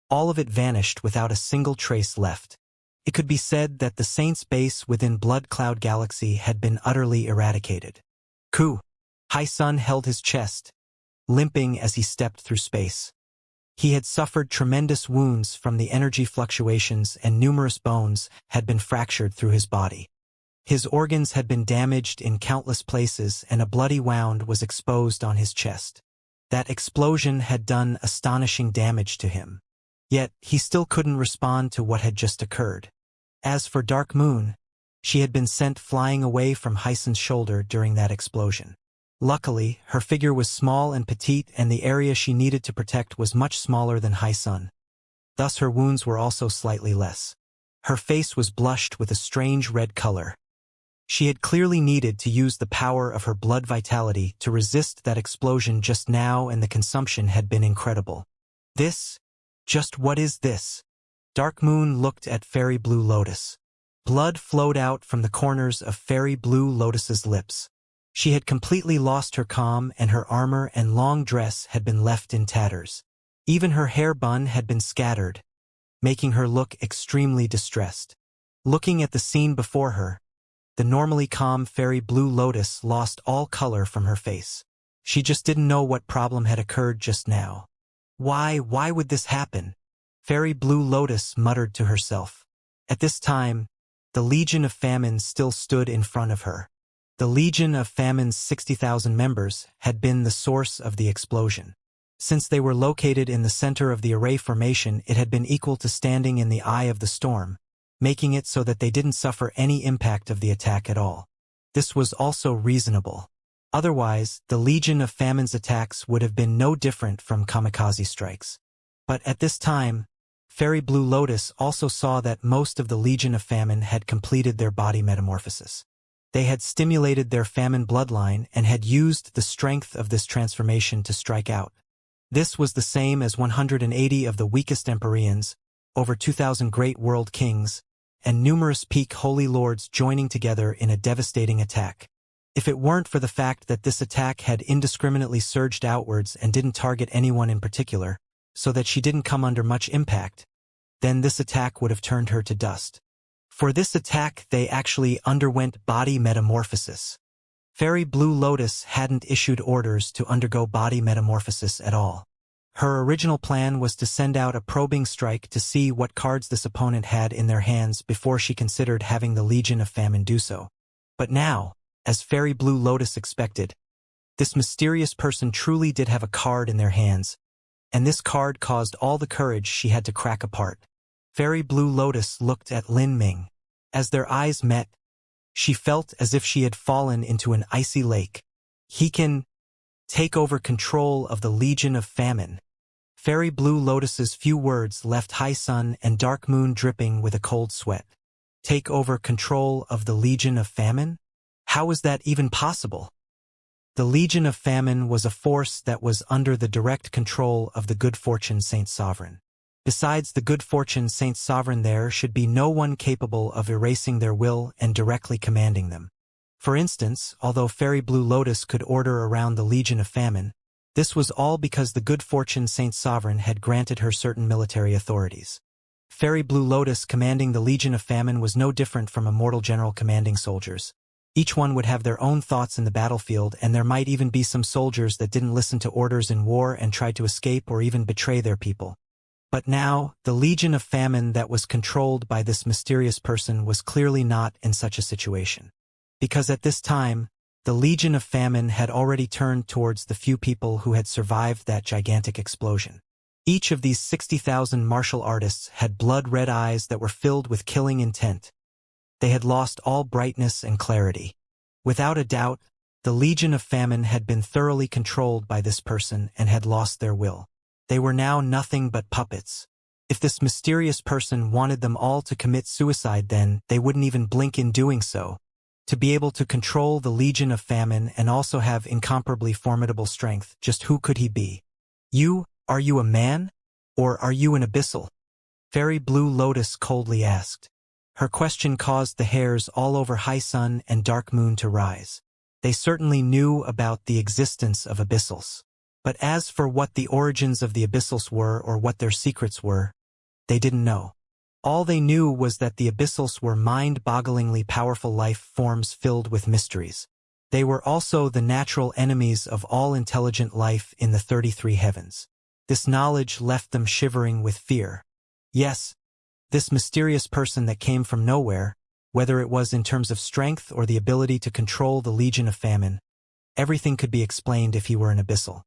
all of it vanished without a single trace left. It could be said that the saint's base within Blood Cloud Galaxy had been utterly eradicated. High Sun held his chest, limping as he stepped through space. He had suffered tremendous wounds from the energy fluctuations and numerous bones had been fractured through his body. His organs had been damaged in countless places and a bloody wound was exposed on his chest. That explosion had done astonishing damage to him. Yet, he still couldn't respond to what had just occurred. As for Dark Moon, she had been sent flying away from Hysan's shoulder during that explosion. Luckily, her figure was small and petite and the area she needed to protect was much smaller than Hysan. Thus her wounds were also slightly less. Her face was blushed with a strange red color. She had clearly needed to use the power of her blood vitality to resist that explosion just now and the consumption had been incredible. Just what is this? Dark Moon looked at Fairy Blue Lotus. Blood flowed out from the corners of Fairy Blue Lotus's lips. She had completely lost her calm and her armor and long dress had been left in tatters. Even her hair bun had been scattered, making her look extremely distressed. Looking at the scene before her, the normally calm Fairy Blue Lotus lost all color from her face. She just didn't know what problem had occurred just now. Why would this happen? Fairy Blue Lotus muttered to herself. At this time, the Legion of Famine still stood in front of her. The Legion of Famine's 60,000 members had been the source of the explosion. Since they were located in the center of the array formation, it had been equal to standing in the eye of the storm, making it so that they didn't suffer any impact of the attack at all. This was also reasonable. Otherwise, the Legion of Famine's attacks would have been no different from kamikaze strikes. But at this time, Fairy Blue Lotus also saw that most of the Legion of Famine had completed their body metamorphosis. They had stimulated their famine bloodline and had used the strength of this transformation to strike out. This was the same as 180 of the weakest Empyreans, over 2,000 great world kings, and numerous peak holy lords joining together in a devastating attack. If it weren't for the fact that this attack had indiscriminately surged outwards and didn't target anyone in particular, so that she didn't come under much impact, then this attack would have turned her to dust. For this attack they actually underwent body metamorphosis. Fairy Blue Lotus hadn't issued orders to undergo body metamorphosis at all. Her original plan was to send out a probing strike to see what cards this opponent had in their hands before she considered having the Legion of Famine do so. But now, as Fairy Blue Lotus expected, this mysterious person truly did have a card in their hands, and this card caused all the courage she had to crack apart. Fairy Blue Lotus looked at Lin Ming. As their eyes met, she felt as if she had fallen into an icy lake. He can Take over control of the Legion of Famine. Fairy Blue Lotus's few words left High Sun and Dark Moon dripping with a cold sweat. Take over control of the Legion of Famine? How was that even possible? The Legion of Famine was a force that was under the direct control of the Good Fortune Saint Sovereign. Besides the Good Fortune Saint Sovereign, there should be no one capable of erasing their will and directly commanding them. For instance, although Fairy Blue Lotus could order around the Legion of Famine, this was all because the Good Fortune Saint Sovereign had granted her certain military authorities. Fairy Blue Lotus commanding the Legion of Famine was no different from a mortal general commanding soldiers. Each one would have their own thoughts in the battlefield, and there might even be some soldiers that didn't listen to orders in war and tried to escape or even betray their people. But now, the Legion of Famine that was controlled by this mysterious person was clearly not in such a situation. Because at this time, the Legion of Famine had already turned towards the few people who had survived that gigantic explosion. Each of these 60,000 martial artists had blood-red eyes that were filled with killing intent. They had lost all brightness and clarity. Without a doubt, the Legion of Famine had been thoroughly controlled by this person and had lost their will. They were now nothing but puppets. If this mysterious person wanted them all to commit suicide, then they wouldn't even blink in doing so. To be able to control the Legion of Famine and also have incomparably formidable strength, just who could he be? Are you a man? Or are you an abyssal? Fairy Blue Lotus coldly asked. Her question caused the hairs all over High Sun and Dark Moon to rise. They certainly knew about the existence of abyssals. But as for what the origins of the abyssals were or what their secrets were, they didn't know. All they knew was that the abyssals were mind-bogglingly powerful life forms filled with mysteries. They were also the natural enemies of all intelligent life in the 33 heavens. This knowledge left them shivering with fear. Yes, this mysterious person that came from nowhere, whether it was in terms of strength or the ability to control the Legion of Famine, everything could be explained if he were an abyssal.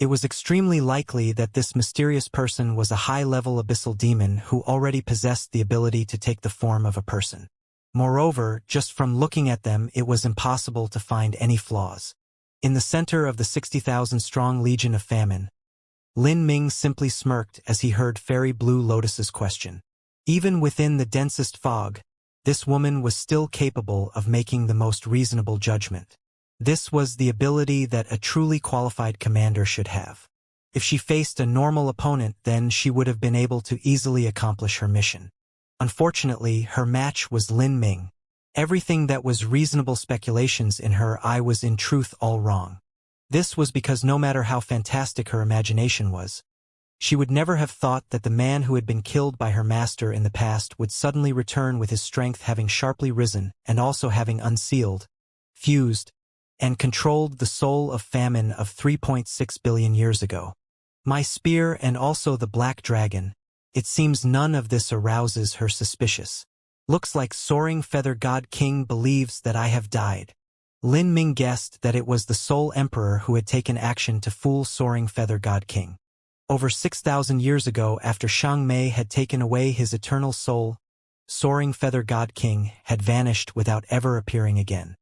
It was extremely likely that this mysterious person was a high-level abyssal demon who already possessed the ability to take the form of a person. Moreover, just from looking at them, it was impossible to find any flaws. In the center of the 60,000-strong Legion of Famine, Lin Ming simply smirked as he heard Fairy Blue Lotus's question. Even within the densest fog, this woman was still capable of making the most reasonable judgment. This was the ability that a truly qualified commander should have. If she faced a normal opponent, then she would have been able to easily accomplish her mission. Unfortunately, her match was Lin Ming. Everything that was reasonable speculations in her eye was in truth all wrong. This was because no matter how fantastic her imagination was, she would never have thought that the man who had been killed by her master in the past would suddenly return with his strength having sharply risen and also having unsealed, fused, and controlled the soul of famine of 3.6 billion years ago. My spear and also the black dragon, it seems none of this arouses her suspicious. Looks like Soaring Feather God King believes that I have died. Lin Ming guessed that it was the Soul Emperor who had taken action to fool Soaring Feather God King. Over 6,000 years ago, after Shang Mei had taken away his eternal soul, Soaring Feather God King had vanished without ever appearing again.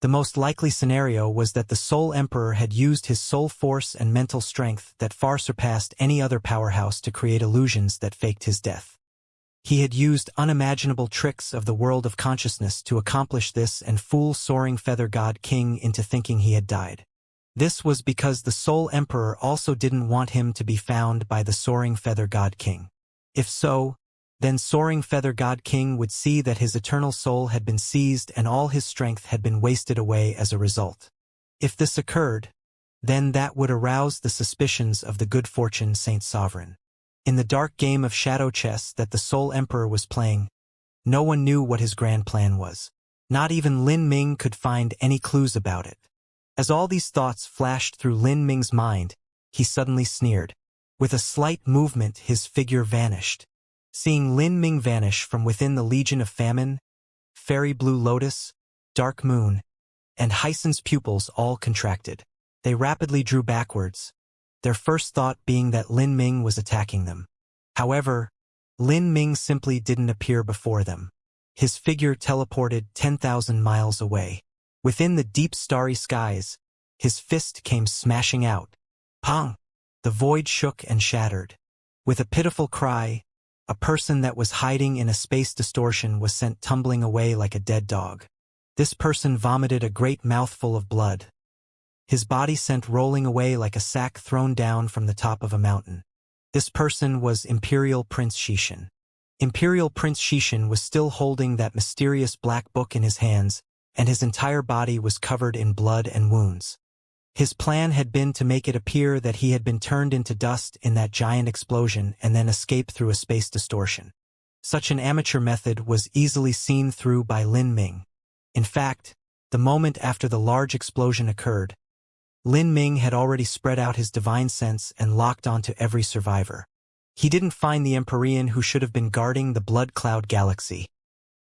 The most likely scenario was that the Soul Emperor had used his soul force and mental strength that far surpassed any other powerhouse to create illusions that faked his death. He had used unimaginable tricks of the world of consciousness to accomplish this and fool Soaring Feather God King into thinking he had died. This was because the Soul Emperor also didn't want him to be found by the Soaring Feather God King. If so, then Soaring Feather God King would see that his eternal soul had been seized and all his strength had been wasted away as a result. If this occurred, then that would arouse the suspicions of the Good Fortune Saint Sovereign. In the dark game of shadow chess that the Soul Emperor was playing, no one knew what his grand plan was. Not even Lin Ming could find any clues about it. As all these thoughts flashed through Lin Ming's mind, he suddenly sneered. With a slight movement, his figure vanished. Seeing Lin Ming vanish from within the Legion of Famine, Fairy Blue Lotus, Dark Moon, and Hycen's pupils all contracted. They rapidly drew backwards, their first thought being that Lin Ming was attacking them. However, Lin Ming simply didn't appear before them. His figure teleported 10,000 miles away. Within the deep starry skies, His fist came smashing out. Pong! The void shook and shattered. With a pitiful cry, a person that was hiding in a space distortion was sent tumbling away like a dead dog. This person vomited a great mouthful of blood. His body sent rolling away like a sack thrown down from the top of a mountain. This person was Imperial Prince Xishan. Imperial Prince Xishan was still holding that mysterious black book in his hands, and his entire body was covered in blood and wounds. His plan had been to make it appear that he had been turned into dust in that giant explosion and then escape through a space distortion. Such an amateur method was easily seen through by Lin Ming. In fact, the moment after the large explosion occurred, Lin Ming had already spread out his divine sense and locked onto every survivor. He didn't find the Empyrean who should have been guarding the Blood Cloud Galaxy.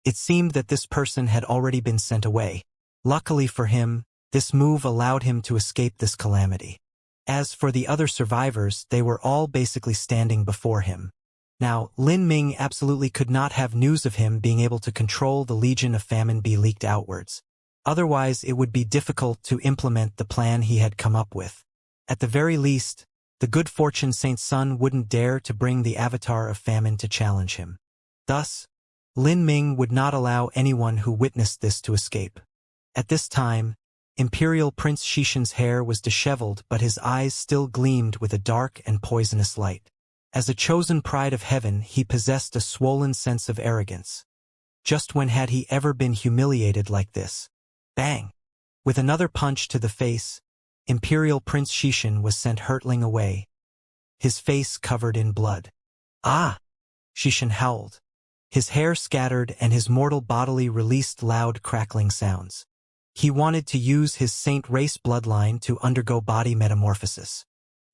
It seemed that this person had already been sent away. Luckily for him, this move allowed him to escape this calamity. As for the other survivors, they were all basically standing before him. Now, Lin Ming absolutely could not have news of him being able to control the Legion of Famine be leaked outwards. Otherwise, it would be difficult to implement the plan he had come up with. At the very least, the good fortune Saint Sun wouldn't dare to bring the Avatar of Famine to challenge him. Thus, Lin Ming would not allow anyone who witnessed this to escape. At this time, Imperial Prince Xishan's hair was disheveled, but his eyes still gleamed with a dark and poisonous light. As a chosen pride of heaven, he possessed a swollen sense of arrogance. Just when had he ever been humiliated like this? Bang! With another punch to the face, Imperial Prince Xishan was sent hurtling away, his face covered in blood. Ah! Xishan howled. His hair scattered and his mortal body released loud crackling sounds. He wanted to use his saint race bloodline to undergo body metamorphosis.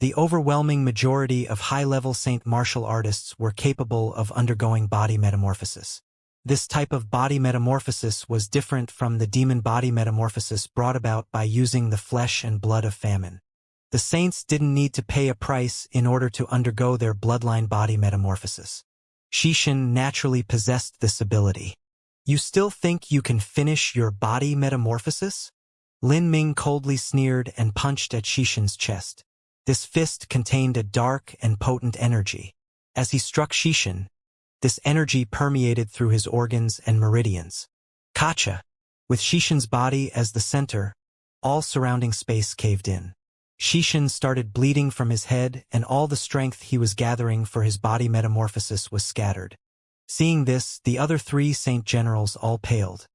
The overwhelming majority of high-level saint martial artists were capable of undergoing body metamorphosis. This type of body metamorphosis was different from the demon body metamorphosis brought about by using the flesh and blood of famine. The saints didn't need to pay a price in order to undergo their bloodline body metamorphosis. Xishan naturally possessed this ability. You still think you can finish your body metamorphosis? Lin Ming coldly sneered and punched at Xishan's chest. This fist contained a dark and potent energy. As he struck Xishan, this energy permeated through his organs and meridians. Kacha! With Xishan's body as the center, all surrounding space caved in. Xishan started bleeding from his head, and all the strength he was gathering for his body metamorphosis was scattered. Seeing this, the other three saint generals all paled.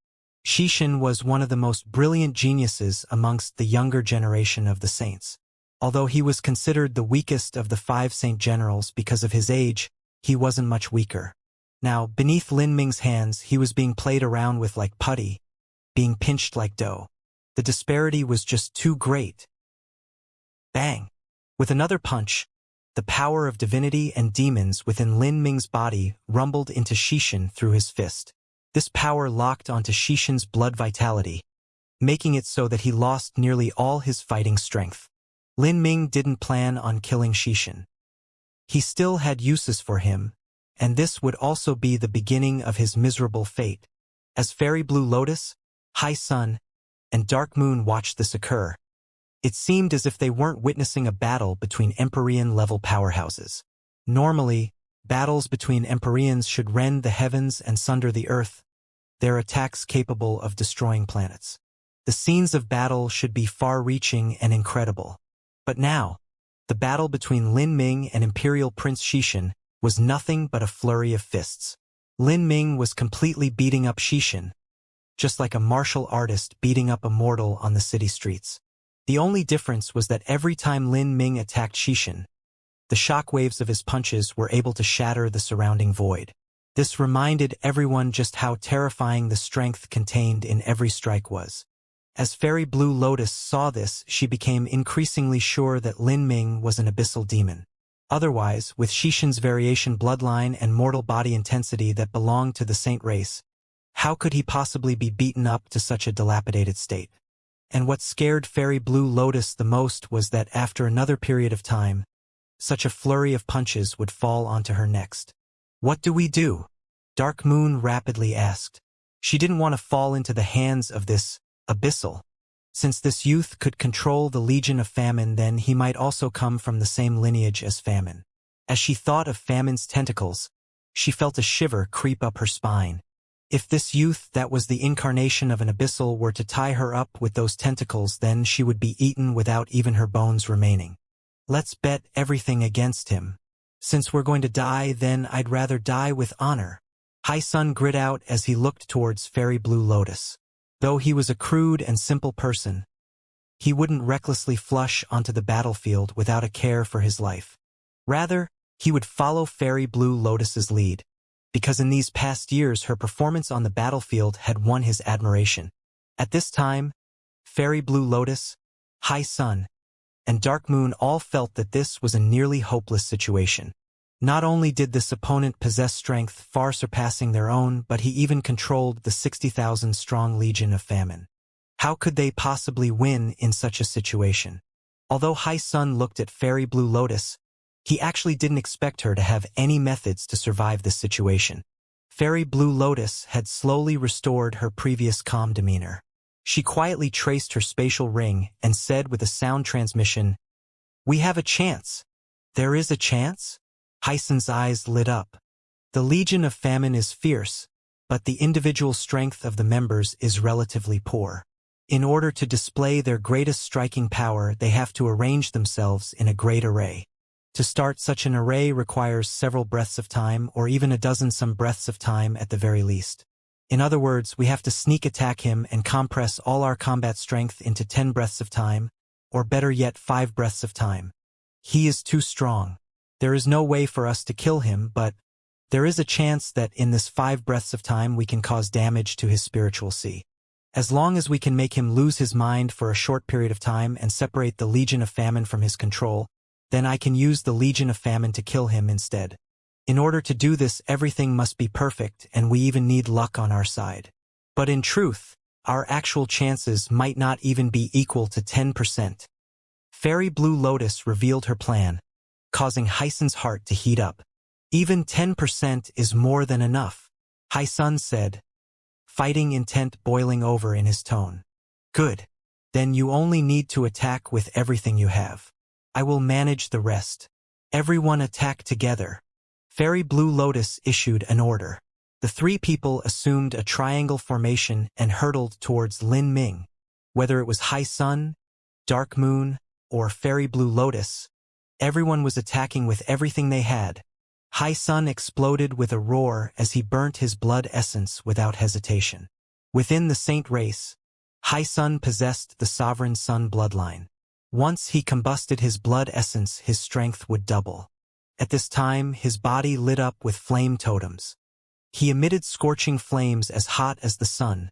Xishan was one of the most brilliant geniuses amongst the younger generation of the saints. Although he was considered the weakest of the 5 saint generals because of his age, he wasn't much weaker. Now, beneath Lin Ming's hands, he was being played around with like putty, being pinched like dough. The disparity was just too great. Bang! With another punch, the power of divinity and demons within Lin Ming's body rumbled into Xishan through his fist. This power locked onto Xishan's blood vitality, making it so that he lost nearly all his fighting strength. Lin Ming didn't plan on killing Xishan. He still had uses for him, and this would also be the beginning of his miserable fate. As Fairy Blue Lotus, High Sun, and Dark Moon watched this occur, it seemed as if they weren't witnessing a battle between Empyrean-level powerhouses. Normally, battles between Empyreans should rend the heavens and sunder the earth, their attacks capable of destroying planets. The scenes of battle should be far-reaching and incredible. But now, the battle between Lin Ming and Imperial Prince Xishan was nothing but a flurry of fists. Lin Ming was completely beating up Xishan, just like a martial artist beating up a mortal on the city streets. The only difference was that every time Lin Ming attacked Xishan, the shockwaves of his punches were able to shatter the surrounding void. This reminded everyone just how terrifying the strength contained in every strike was. As Fairy Blue Lotus saw this, she became increasingly sure that Lin Ming was an abyssal demon. Otherwise, with Xishan's variation bloodline and mortal body intensity that belonged to the saint race, how could he possibly be beaten up to such a dilapidated state? And what scared Fairy Blue Lotus the most was that after another period of time, such a flurry of punches would fall onto her next. What do we do? Dark Moon rapidly asked. She didn't want to fall into the hands of this abyssal. Since this youth could control the Legion of Famine, then he might also come from the same lineage as Famine. As she thought of Famine's tentacles, she felt a shiver creep up her spine. If this youth that was the incarnation of an abyssal were to tie her up with those tentacles, then she would be eaten without even her bones remaining. Let's bet everything against him. Since we're going to die, then I'd rather die with honor. Hai Sun grit out as he looked towards Fairy Blue Lotus. Though he was a crude and simple person, he wouldn't recklessly flush onto the battlefield without a care for his life. Rather, he would follow Fairy Blue Lotus's lead, because in these past years her performance on the battlefield had won his admiration. At this time, Fairy Blue Lotus, Hai Sun, and Dark Moon all felt that this was a nearly hopeless situation. Not only did this opponent possess strength far surpassing their own, but he even controlled the 60,000-strong Legion of Famine. How could they possibly win in such a situation? Although Hai Sun looked at Fairy Blue Lotus, he actually didn't expect her to have any methods to survive this situation. Fairy Blue Lotus had slowly restored her previous calm demeanor. She quietly traced her spatial ring and said with a sound transmission, "We have a chance." "There is a chance?" Hai Sun's eyes lit up. The Legion of Famine is fierce, but the individual strength of the members is relatively poor. In order to display their greatest striking power, they have to arrange themselves in a great array. To start such an array requires several breaths of time, or even a dozen some breaths of time at the very least. In other words, we have to sneak attack him and compress all our combat strength into 10 breaths of time, or better yet 5 breaths of time. He is too strong. There is no way for us to kill him, but there is a chance that in this 5 breaths of time we can cause damage to his spiritual sea. As long as we can make him lose his mind for a short period of time and separate the Legion of Famine from his control, then I can use the Legion of Famine to kill him instead. In order to do this, everything must be perfect, and we even need luck on our side. But in truth, our actual chances might not even be equal to 10%. Fairy Blue Lotus revealed her plan, causing Hai Sun's heart to heat up. Even 10% is more than enough, Hai Sun said, fighting intent boiling over in his tone. Good. Then you only need to attack with everything you have. I will manage the rest. Everyone attack together. Fairy Blue Lotus issued an order. The 3 people assumed a triangle formation and hurtled towards Lin Ming. Whether it was Hai Sun, Dark Moon, or Fairy Blue Lotus, everyone was attacking with everything they had. Hai Sun exploded with a roar as he burnt his blood essence without hesitation. Within the Saint race, Hai Sun possessed the Sovereign Sun bloodline. Once he combusted his blood essence, his strength would double. At this time, his body lit up with flame totems. He emitted scorching flames as hot as the sun,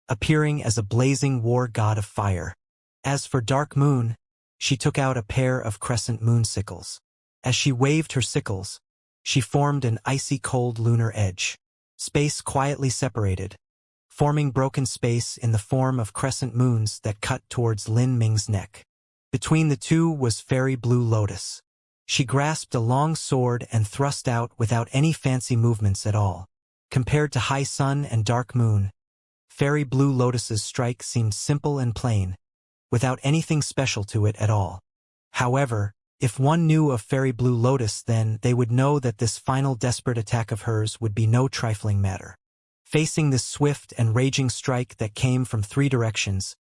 appearing as a blazing war god of fire. As for Dark Moon, she took out a pair of crescent moon sickles. As she waved her sickles, she formed an icy cold lunar edge. Space quietly separated, forming broken space in the form of crescent moons that cut towards Lin Ming's neck. Between the two was Fairy Blue Lotus. She grasped a long sword and thrust out without any fancy movements at all. Compared to Hai Sun and Dark Moon, Fairy Blue Lotus's strike seemed simple and plain, without anything special to it at all. However, if one knew of Fairy Blue Lotus, then they would know that this final desperate attack of hers would be no trifling matter. Facing this swift and raging strike that came from 3 directions,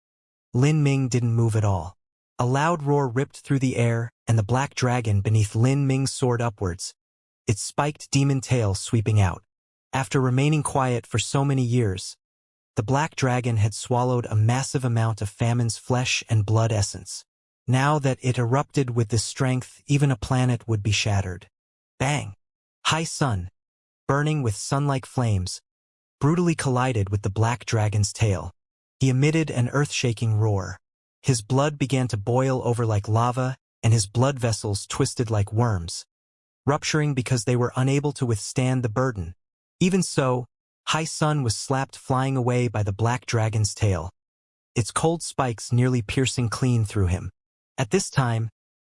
Lin Ming didn't move at all. A loud roar ripped through the air, and the black dragon beneath Lin Ming soared upwards, its spiked demon tail sweeping out. After remaining quiet for so many years, the black dragon had swallowed a massive amount of Famine's flesh and blood essence. Now that it erupted with this strength, even a planet would be shattered. Bang! Hai Sun, burning with sun-like flames, brutally collided with the black dragon's tail. He emitted an earth-shaking roar. His blood began to boil over like lava, and his blood vessels twisted like worms, rupturing because they were unable to withstand the burden. Even so, Hai Sun was slapped flying away by the black dragon's tail, its cold spikes nearly piercing clean through him. At this time,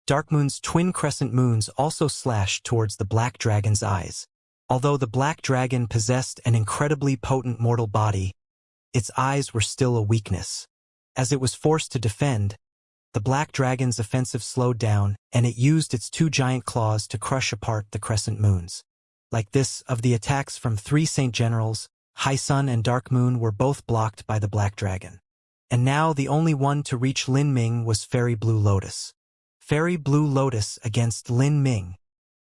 Dark Moon's twin crescent moons also slashed towards the black dragon's eyes. Although the black dragon possessed an incredibly potent mortal body, its eyes were still a weakness. As it was forced to defend, the black dragon's offensive slowed down, and it used its 2 giant claws to crush apart the crescent moons. Like this, of the attacks from 3 Saint Generals, High Sun and Dark Moon were both blocked by the black dragon. And now the only one to reach Lin Ming was Fairy Blue Lotus. Fairy Blue Lotus against Lin Ming.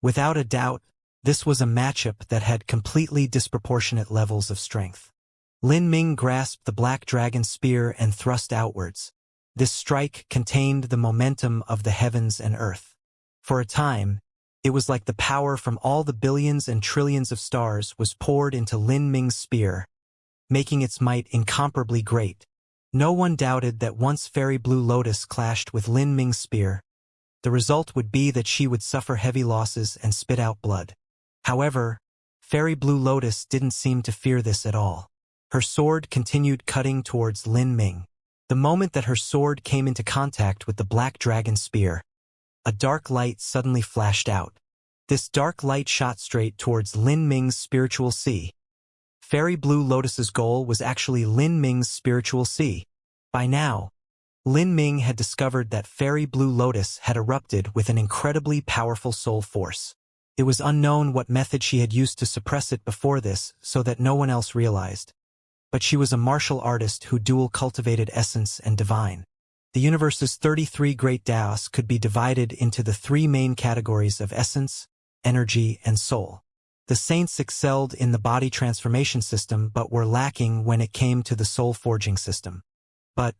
Without a doubt, this was a matchup that had completely disproportionate levels of strength. Lin Ming grasped the black dragon's spear and thrust outwards. This strike contained the momentum of the heavens and earth. For a time, it was like the power from all the billions and trillions of stars was poured into Lin Ming's spear, making its might incomparably great. No one doubted that once Fairy Blue Lotus clashed with Lin Ming's spear, the result would be that she would suffer heavy losses and spit out blood. However, Fairy Blue Lotus didn't seem to fear this at all. Her sword continued cutting towards Lin Ming. The moment that her sword came into contact with the black dragon spear, a dark light suddenly flashed out. This dark light shot straight towards Lin Ming's spiritual sea. Fairy Blue Lotus's goal was actually Lin Ming's spiritual sea. By now, Lin Ming had discovered that Fairy Blue Lotus had erupted with an incredibly powerful soul force. It was unknown what method she had used to suppress it before this so that no one else realized. But she was a martial artist who dual cultivated essence and divine. The universe's 33 great Daos could be divided into the 3 main categories of essence, energy, and soul. The saints excelled in the body transformation system but were lacking when it came to the soul forging system. But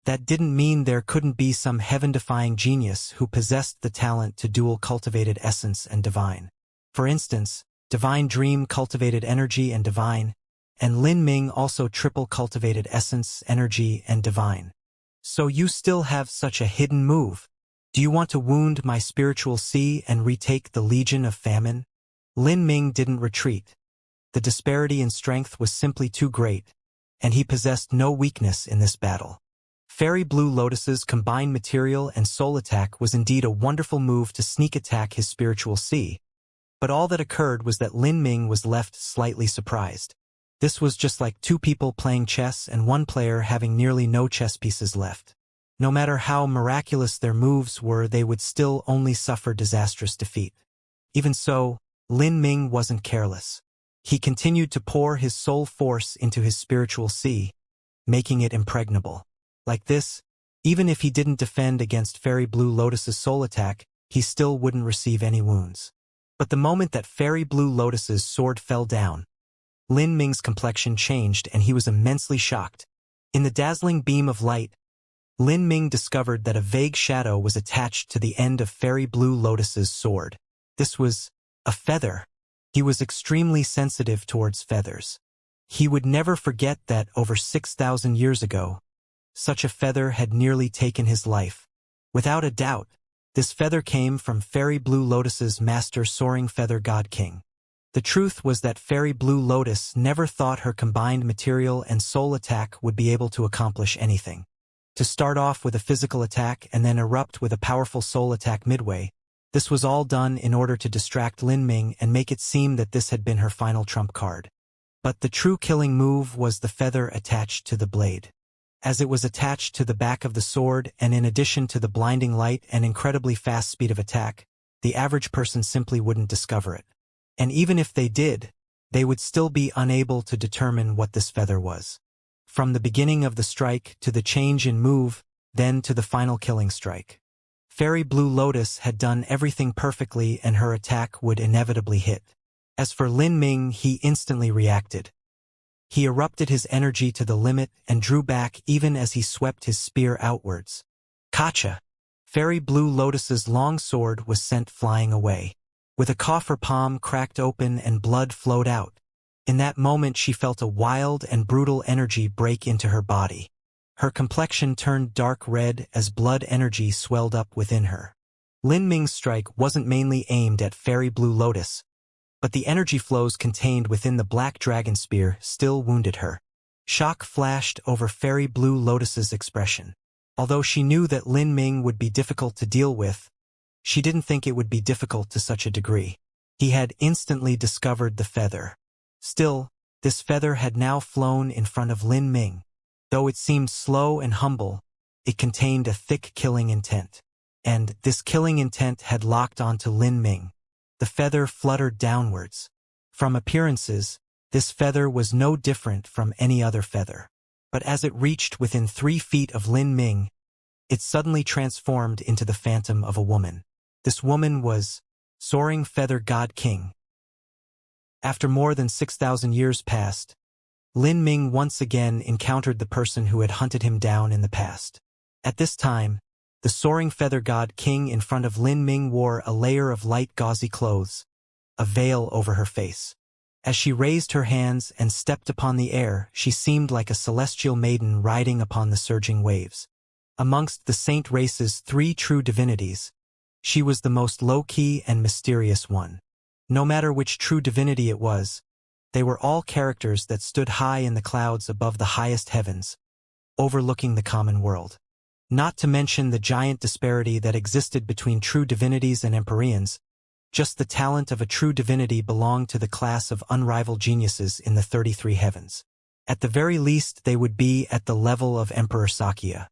that didn't mean there couldn't be some heaven-defying genius who possessed the talent to dual cultivated essence and divine. For instance, Divine Dream cultivated energy and divine, and Lin Ming also triple cultivated essence, energy, and divine. So you still have such a hidden move. Do you want to wound my spiritual sea and retake the Legion of Famine? Lin Ming didn't retreat. The disparity in strength was simply too great, and he possessed no weakness in this battle. Fairy Blue Lotus's combined material and soul attack was indeed a wonderful move to sneak attack his spiritual sea, but all that occurred was that Lin Ming was left slightly surprised. This was just like 2 people playing chess and 1 player having nearly no chess pieces left. No matter how miraculous their moves were, they would still only suffer disastrous defeat. Even so, Lin Ming wasn't careless. He continued to pour his soul force into his spiritual sea, making it impregnable. Like this, even if he didn't defend against Fairy Blue Lotus's soul attack, he still wouldn't receive any wounds. But the moment that Fairy Blue Lotus's sword fell down, Lin Ming's complexion changed and he was immensely shocked. In the dazzling beam of light, Lin Ming discovered that a vague shadow was attached to the end of Fairy Blue Lotus's sword. This was a feather. He was extremely sensitive towards feathers. He would never forget that over 6,000 years ago, such a feather had nearly taken his life. Without a doubt, this feather came from Fairy Blue Lotus's master soaring feather god king. The truth was that Fairy Blue Lotus never thought her combined material and soul attack would be able to accomplish anything. To start off with a physical attack and then erupt with a powerful soul attack midway, this was all done in order to distract Lin Ming and make it seem that this had been her final trump card. But the true killing move was the feather attached to the blade. As it was attached to the back of the sword and in addition to the blinding light and incredibly fast speed of attack, the average person simply wouldn't discover it. And even if they did, they would still be unable to determine what this feather was. From the beginning of the strike to the change in move, then to the final killing strike. Fairy Blue Lotus had done everything perfectly and her attack would inevitably hit. As for Lin Ming, he instantly reacted. He erupted his energy to the limit and drew back even as he swept his spear outwards. Kacha! Fairy Blue Lotus's long sword was sent flying away. With a coffer palm cracked open and blood flowed out. In that moment she felt a wild and brutal energy break into her body. Her complexion turned dark red as blood energy swelled up within her. Lin Ming's strike wasn't mainly aimed at Fairy Blue Lotus, but the energy flows contained within the black dragon spear still wounded her. Shock flashed over Fairy Blue Lotus's expression. Although she knew that Lin Ming would be difficult to deal with, she didn't think it would be difficult to such a degree. He had instantly discovered the feather. Still, this feather had now flown in front of Lin Ming. Though it seemed slow and humble, it contained a thick killing intent. And this killing intent had locked onto Lin Ming. The feather fluttered downwards. From appearances, this feather was no different from any other feather. But as it reached within 3 feet of Lin Ming, it suddenly transformed into the phantom of a woman. This woman was Soaring Feather God King. After more than 6,000 years passed, Lin Ming once again encountered the person who had hunted him down in the past. At this time, the Soaring Feather God King in front of Lin Ming wore a layer of light gauzy clothes, a veil over her face. As she raised her hands and stepped upon the air, she seemed like a celestial maiden riding upon the surging waves. Amongst the saint race's 3 true divinities, she was the most low-key and mysterious one. No matter which true divinity it was, they were all characters that stood high in the clouds above the highest heavens, overlooking the common world. Not to mention the giant disparity that existed between true divinities and empyreans. Just the talent of a true divinity belonged to the class of unrivaled geniuses in the 33 heavens. At the very least, they would be at the level of Emperor Xianxia.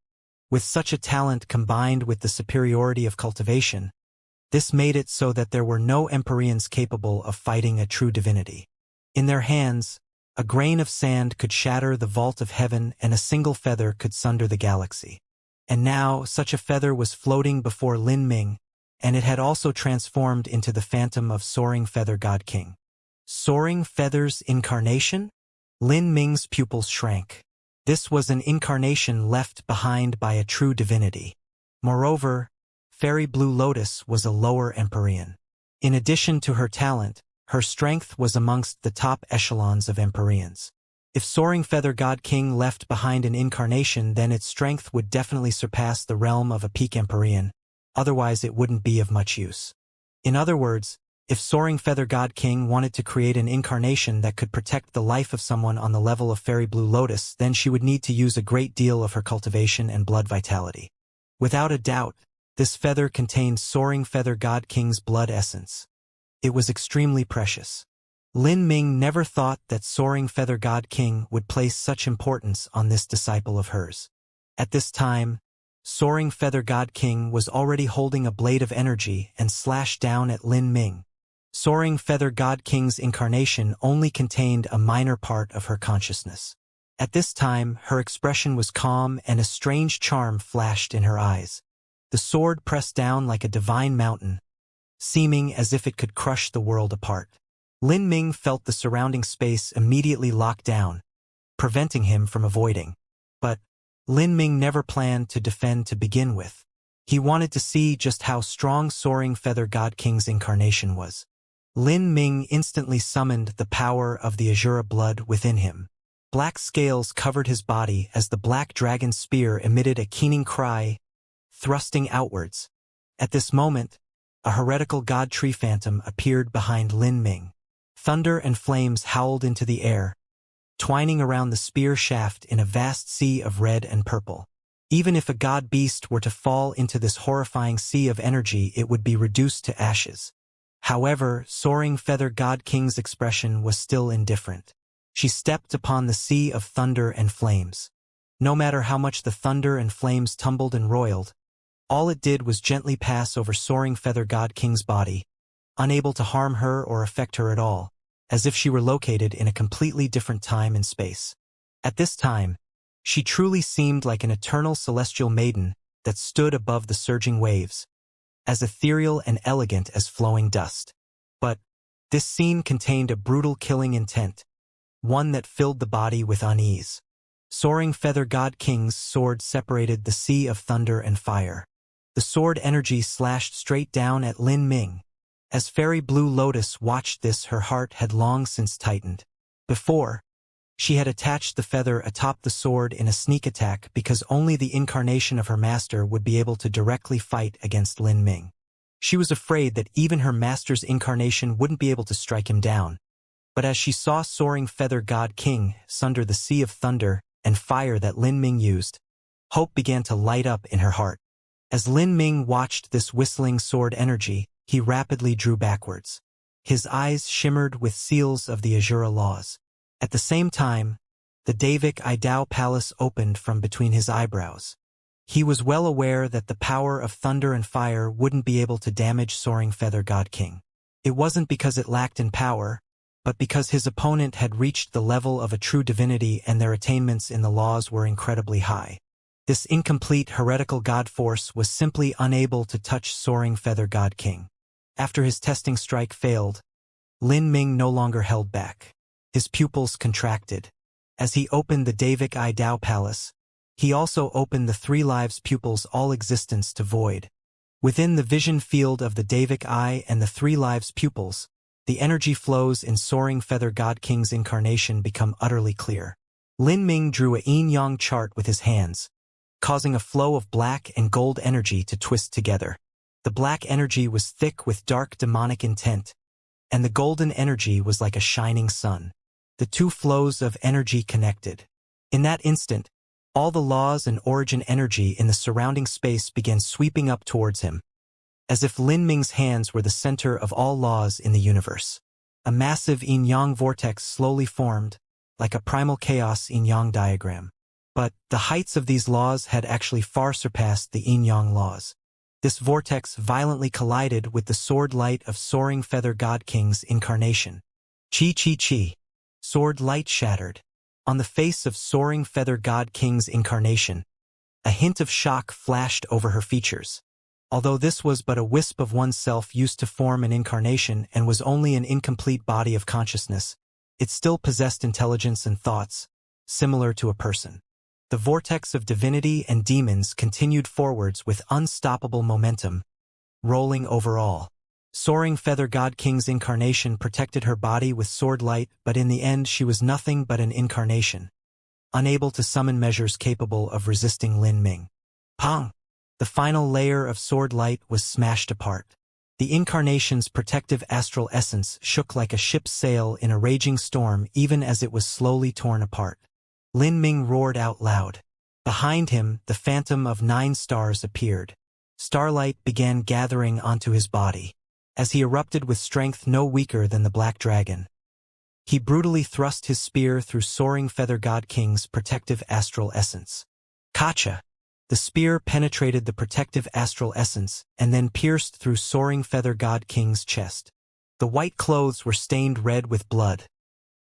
With such a talent combined with the superiority of cultivation, this made it so that there were no empyreans capable of fighting a true divinity. In their hands, a grain of sand could shatter the vault of heaven and a single feather could sunder the galaxy. And now, such a feather was floating before Lin Ming, and it had also transformed into the phantom of Soaring Feather God King. Soaring Feather's incarnation? Lin Ming's pupils shrank. This was an incarnation left behind by a true divinity. Moreover, Fairy Blue Lotus was a lower empyrean. In addition to her talent, her strength was amongst the top echelons of empyreans. If Soaring Feather God King left behind an incarnation, then its strength would definitely surpass the realm of a peak empyrean. Otherwise it wouldn't be of much use. In other words, if Soaring Feather God King wanted to create an incarnation that could protect the life of someone on the level of Fairy Blue Lotus, then she would need to use a great deal of her cultivation and blood vitality. Without a doubt, this feather contained Soaring Feather God King's blood essence. It was extremely precious. Lin Ming never thought that Soaring Feather God King would place such importance on this disciple of hers. At this time, Soaring Feather God King was already holding a blade of energy and slashed down at Lin Ming. Soaring Feather God King's incarnation only contained a minor part of her consciousness. At this time, her expression was calm and a strange charm flashed in her eyes. The sword pressed down like a divine mountain, seeming as if it could crush the world apart. Lin Ming felt the surrounding space immediately lock down, preventing him from avoiding. But Lin Ming never planned to defend to begin with. He wanted to see just how strong Soaring Feather God King's incarnation was. Lin Ming instantly summoned the power of the Azura blood within him. Black scales covered his body as the black dragon spear emitted a keening cry, thrusting outwards. At this moment, a heretical god tree phantom appeared behind Lin Ming. Thunder and flames howled into the air, twining around the spear shaft in a vast sea of red and purple. Even if a god beast were to fall into this horrifying sea of energy, it would be reduced to ashes. However, Soaring Feather God King's expression was still indifferent. She stepped upon the sea of thunder and flames. No matter how much the thunder and flames tumbled and roiled, all it did was gently pass over Soaring Feather God King's body, unable to harm her or affect her at all, as if she were located in a completely different time and space. At this time, she truly seemed like an eternal celestial maiden that stood above the surging waves, as ethereal and elegant as flowing dust. But this scene contained a brutal killing intent, one that filled the body with unease. Soaring Feather God King's sword separated the sea of thunder and fire. The sword energy slashed straight down at Lin Ming. As Fairy Blue Lotus watched this, her heart had long since tightened. Before, she had attached the feather atop the sword in a sneak attack because only the incarnation of her master would be able to directly fight against Lin Ming. She was afraid that even her master's incarnation wouldn't be able to strike him down. But as she saw Soaring Feather God King sunder the sea of thunder and fire that Lin Ming used, hope began to light up in her heart. As Lin Ming watched this whistling sword energy, he rapidly drew backwards. His eyes shimmered with seals of the Azura laws. At the same time, The Davik Idao Palace opened from between his eyebrows. He was well aware that the power of thunder and fire wouldn't be able to damage Soaring Feather God King. It wasn't because it lacked in power, but because his opponent had reached the level of a true divinity and their attainments in the laws were incredibly high. This incomplete heretical god force was simply unable to touch Soaring Feather God King. After his testing strike failed, Lin Ming no longer held back. His pupils contracted. As he opened the Davik Idao Palace, he also opened the Three Lives pupils' all existence to void. Within the vision field of the Davik Eye and the Three Lives pupils, the energy flows in Soaring Feather God King's incarnation become utterly clear. Lin Ming drew a yin-yang chart with his hands, causing a flow of black and gold energy to twist together. The black energy was thick with dark demonic intent, and the golden energy was like a shining sun. The two flows of energy connected. In that instant, all the laws and origin energy in the surrounding space began sweeping up towards him, as if Lin Ming's hands were the center of all laws in the universe. A massive yin-yang vortex slowly formed, like a primal chaos yin-yang diagram. But the heights of these laws had actually far surpassed the yin-yang laws. This vortex violently collided with the sword light of Soaring Feather God King's incarnation. Chi. Sword light shattered. On the face of Soaring Feather God King's incarnation, a hint of shock flashed over her features. Although this was but a wisp of oneself used to form an incarnation and was only an incomplete body of consciousness, it still possessed intelligence and thoughts, similar to a person. The vortex of divinity and demons continued forwards with unstoppable momentum, rolling over all. Soaring Feather God King's incarnation protected her body with sword light, but in the end she was nothing but an incarnation, unable to summon measures capable of resisting Lin Ming. Pong! The final layer of sword light was smashed apart. The incarnation's protective astral essence shook like a ship's sail in a raging storm even as it was slowly torn apart. Lin Ming roared out loud. Behind him, the phantom of 9 stars appeared. Starlight began gathering onto his body, as he erupted with strength no weaker than the Black Dragon. He brutally thrust his spear through Soaring Feather God King's protective astral essence. Kacha! The spear penetrated the protective astral essence and then pierced through Soaring Feather God King's chest. The white clothes were stained red with blood,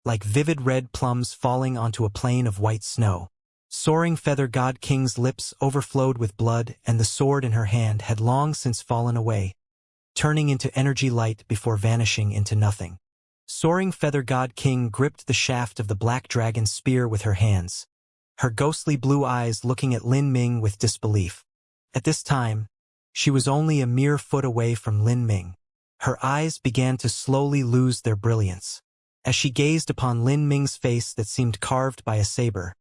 like vivid red plums falling onto a plain of white snow. Soaring Feather God King's lips overflowed with blood, and the sword in her hand had long since fallen away, turning into energy light before vanishing into nothing. Soaring Feather God King gripped the shaft of the Black Dragon's spear with her hands, her ghostly blue eyes looking at Lin Ming with disbelief. At this time, she was only a mere foot away from Lin Ming. Her eyes began to slowly lose their brilliance. As she gazed upon Lin Ming's face that seemed carved by a saber,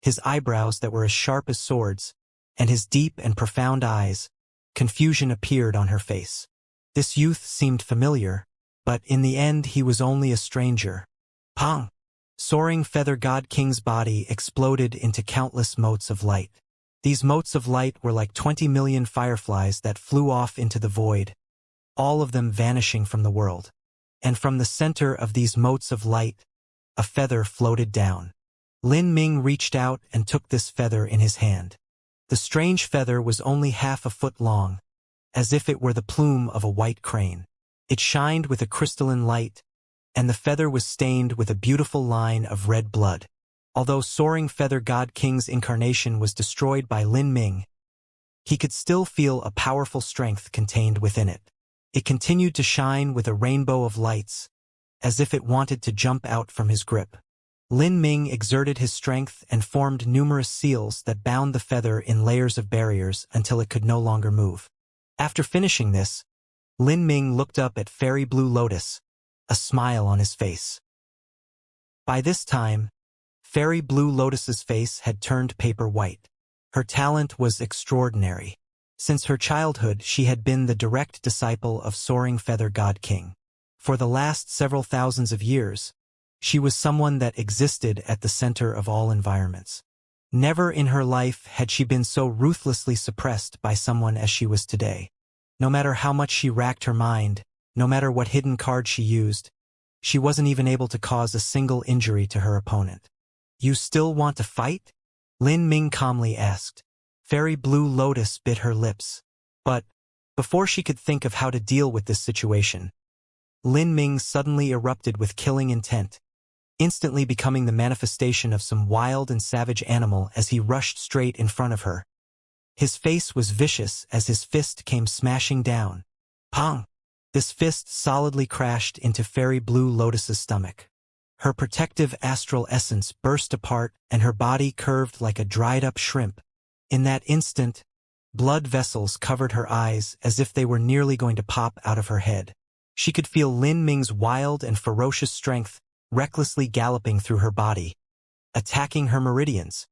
his eyebrows that were as sharp as swords, and his deep and profound eyes, confusion appeared on her face. This youth seemed familiar, but in the end he was only a stranger. Pong! Soaring Feather God King's body exploded into countless motes of light. These motes of light were like 20 million fireflies that flew off into the void, all of them vanishing from the world. And from the center of these motes of light, a feather floated down. Lin Ming reached out and took this feather in his hand. The strange feather was only half a foot long, as if it were the plume of a white crane. It shined with a crystalline light, and the feather was stained with a beautiful line of red blood. Although Soaring Feather God King's incarnation was destroyed by Lin Ming, he could still feel a powerful strength contained within it. It continued to shine with a rainbow of lights, as if it wanted to jump out from his grip. Lin Ming exerted his strength and formed numerous seals that bound the feather in layers of barriers until it could no longer move. After finishing this, Lin Ming looked up at Fairy Blue Lotus, a smile on his face. By this time, Fairy Blue Lotus's face had turned paper white. Her talent was extraordinary. Since her childhood, she had been the direct disciple of Soaring Feather God King. For the last several thousands of years, she was someone that existed at the center of all environments. Never in her life had she been so ruthlessly suppressed by someone as she was today. No matter how much she racked her mind, no matter what hidden card she used, she wasn't even able to cause a single injury to her opponent. You still want to fight? Lin Ming calmly asked. Fairy Blue Lotus bit her lips. But, before she could think of how to deal with this situation, Lin Ming suddenly erupted with killing intent, instantly becoming the manifestation of some wild and savage animal as he rushed straight in front of her. His face was vicious as his fist came smashing down. Pong! This fist solidly crashed into Fairy Blue Lotus's stomach. Her protective astral essence burst apart and her body curved like a dried-up shrimp. In that instant, blood vessels covered her eyes as if they were nearly going to pop out of her head. She could feel Lin Ming's wild and ferocious strength recklessly galloping through her body, attacking her meridians.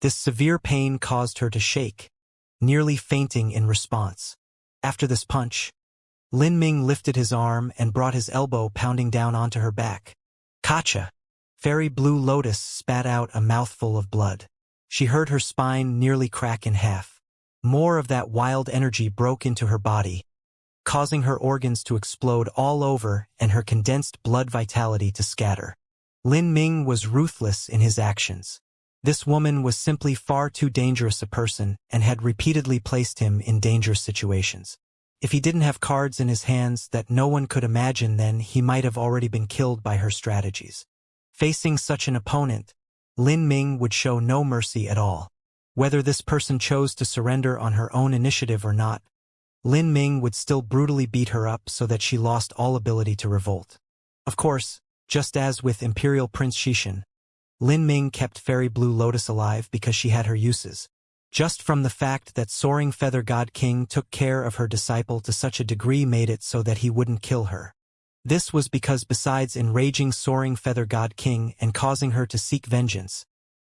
This severe pain caused her to shake, nearly fainting in response. After this punch, Lin Ming lifted his arm and brought his elbow pounding down onto her back. Kacha! Fairy Blue Lotus spat out a mouthful of blood. She heard her spine nearly crack in half. More of that wild energy broke into her body, causing her organs to explode all over and her condensed blood vitality to scatter. Lin Ming was ruthless in his actions. This woman was simply far too dangerous a person and had repeatedly placed him in dangerous situations. If he didn't have cards in his hands that no one could imagine, then he might have already been killed by her strategies. Facing such an opponent, Lin Ming would show no mercy at all. Whether this person chose to surrender on her own initiative or not, Lin Ming would still brutally beat her up so that she lost all ability to revolt. Of course, just as with Imperial Prince Xishan, Lin Ming kept Fairy Blue Lotus alive because she had her uses. Just from the fact that Soaring Feather God King took care of her disciple to such a degree made it so that he wouldn't kill her. This was because besides enraging Soaring Feather God King and causing her to seek vengeance,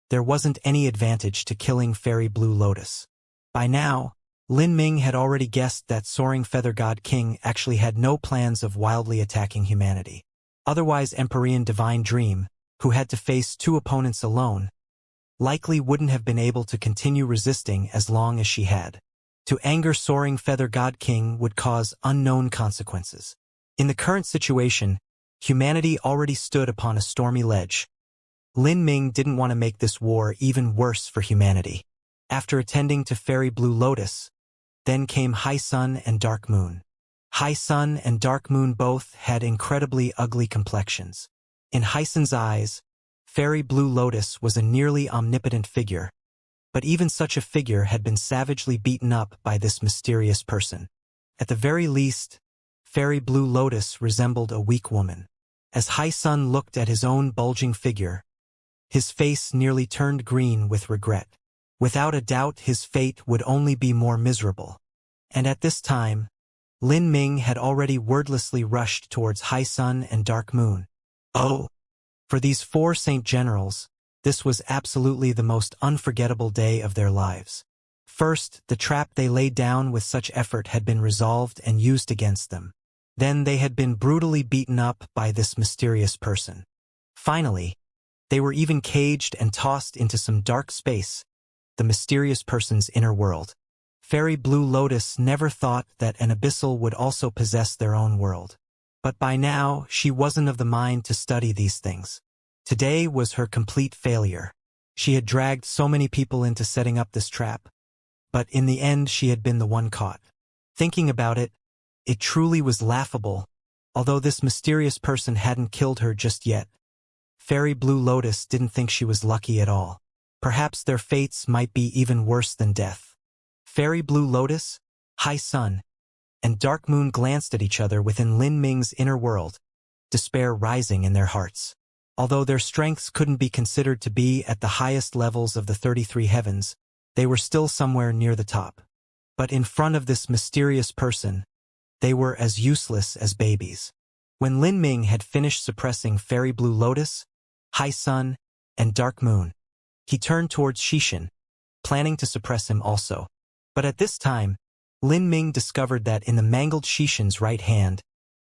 there wasn't any advantage to killing Fairy Blue Lotus. By now, Lin Ming had already guessed that Soaring Feather God King actually had no plans of wildly attacking humanity. Otherwise Empyrean Divine Dream, who had to face two opponents alone, likely wouldn't have been able to continue resisting as long as she had. To anger Soaring Feather God King would cause unknown consequences. In the current situation, humanity already stood upon a stormy ledge. Lin Ming didn't want to make this war even worse for humanity. After attending to Fairy Blue Lotus, then came High Sun and Dark Moon. High Sun and Dark Moon both had incredibly ugly complexions. In High Sun's eyes, Fairy Blue Lotus was a nearly omnipotent figure, but even such a figure had been savagely beaten up by this mysterious person. At the very least, Fairy Blue Lotus resembled a weak woman. As High Sun looked at his own bulging figure, his face nearly turned green with regret. Without a doubt his fate would only be more miserable. And at this time, Lin Ming had already wordlessly rushed towards High Sun and Dark Moon. Oh! For these four Saint Generals, this was absolutely the most unforgettable day of their lives. First, the trap they laid down with such effort had been resolved and used against them. Then they had been brutally beaten up by this mysterious person. Finally, they were even caged and tossed into some dark space, the mysterious person's inner world. Fairy Blue Lotus never thought that an abyssal would also possess their own world. But by now, she wasn't of the mind to study these things. Today was her complete failure. She had dragged so many people into setting up this trap, but in the end she had been the one caught. Thinking about it, it truly was laughable, although this mysterious person hadn't killed her just yet. Fairy Blue Lotus didn't think she was lucky at all. Perhaps their fates might be even worse than death. Fairy Blue Lotus, High Sun, and Dark Moon glanced at each other within Lin Ming's inner world, despair rising in their hearts. Although their strengths couldn't be considered to be at the highest levels of the 33 heavens, they were still somewhere near the top. But in front of this mysterious person, they were as useless as babies. When Lin Ming had finished suppressing Fairy Blue Lotus, High Sun, and Dark Moon, he turned towards Xishan, planning to suppress him also. But at this time, Lin Ming discovered that in the mangled Xishan's right hand,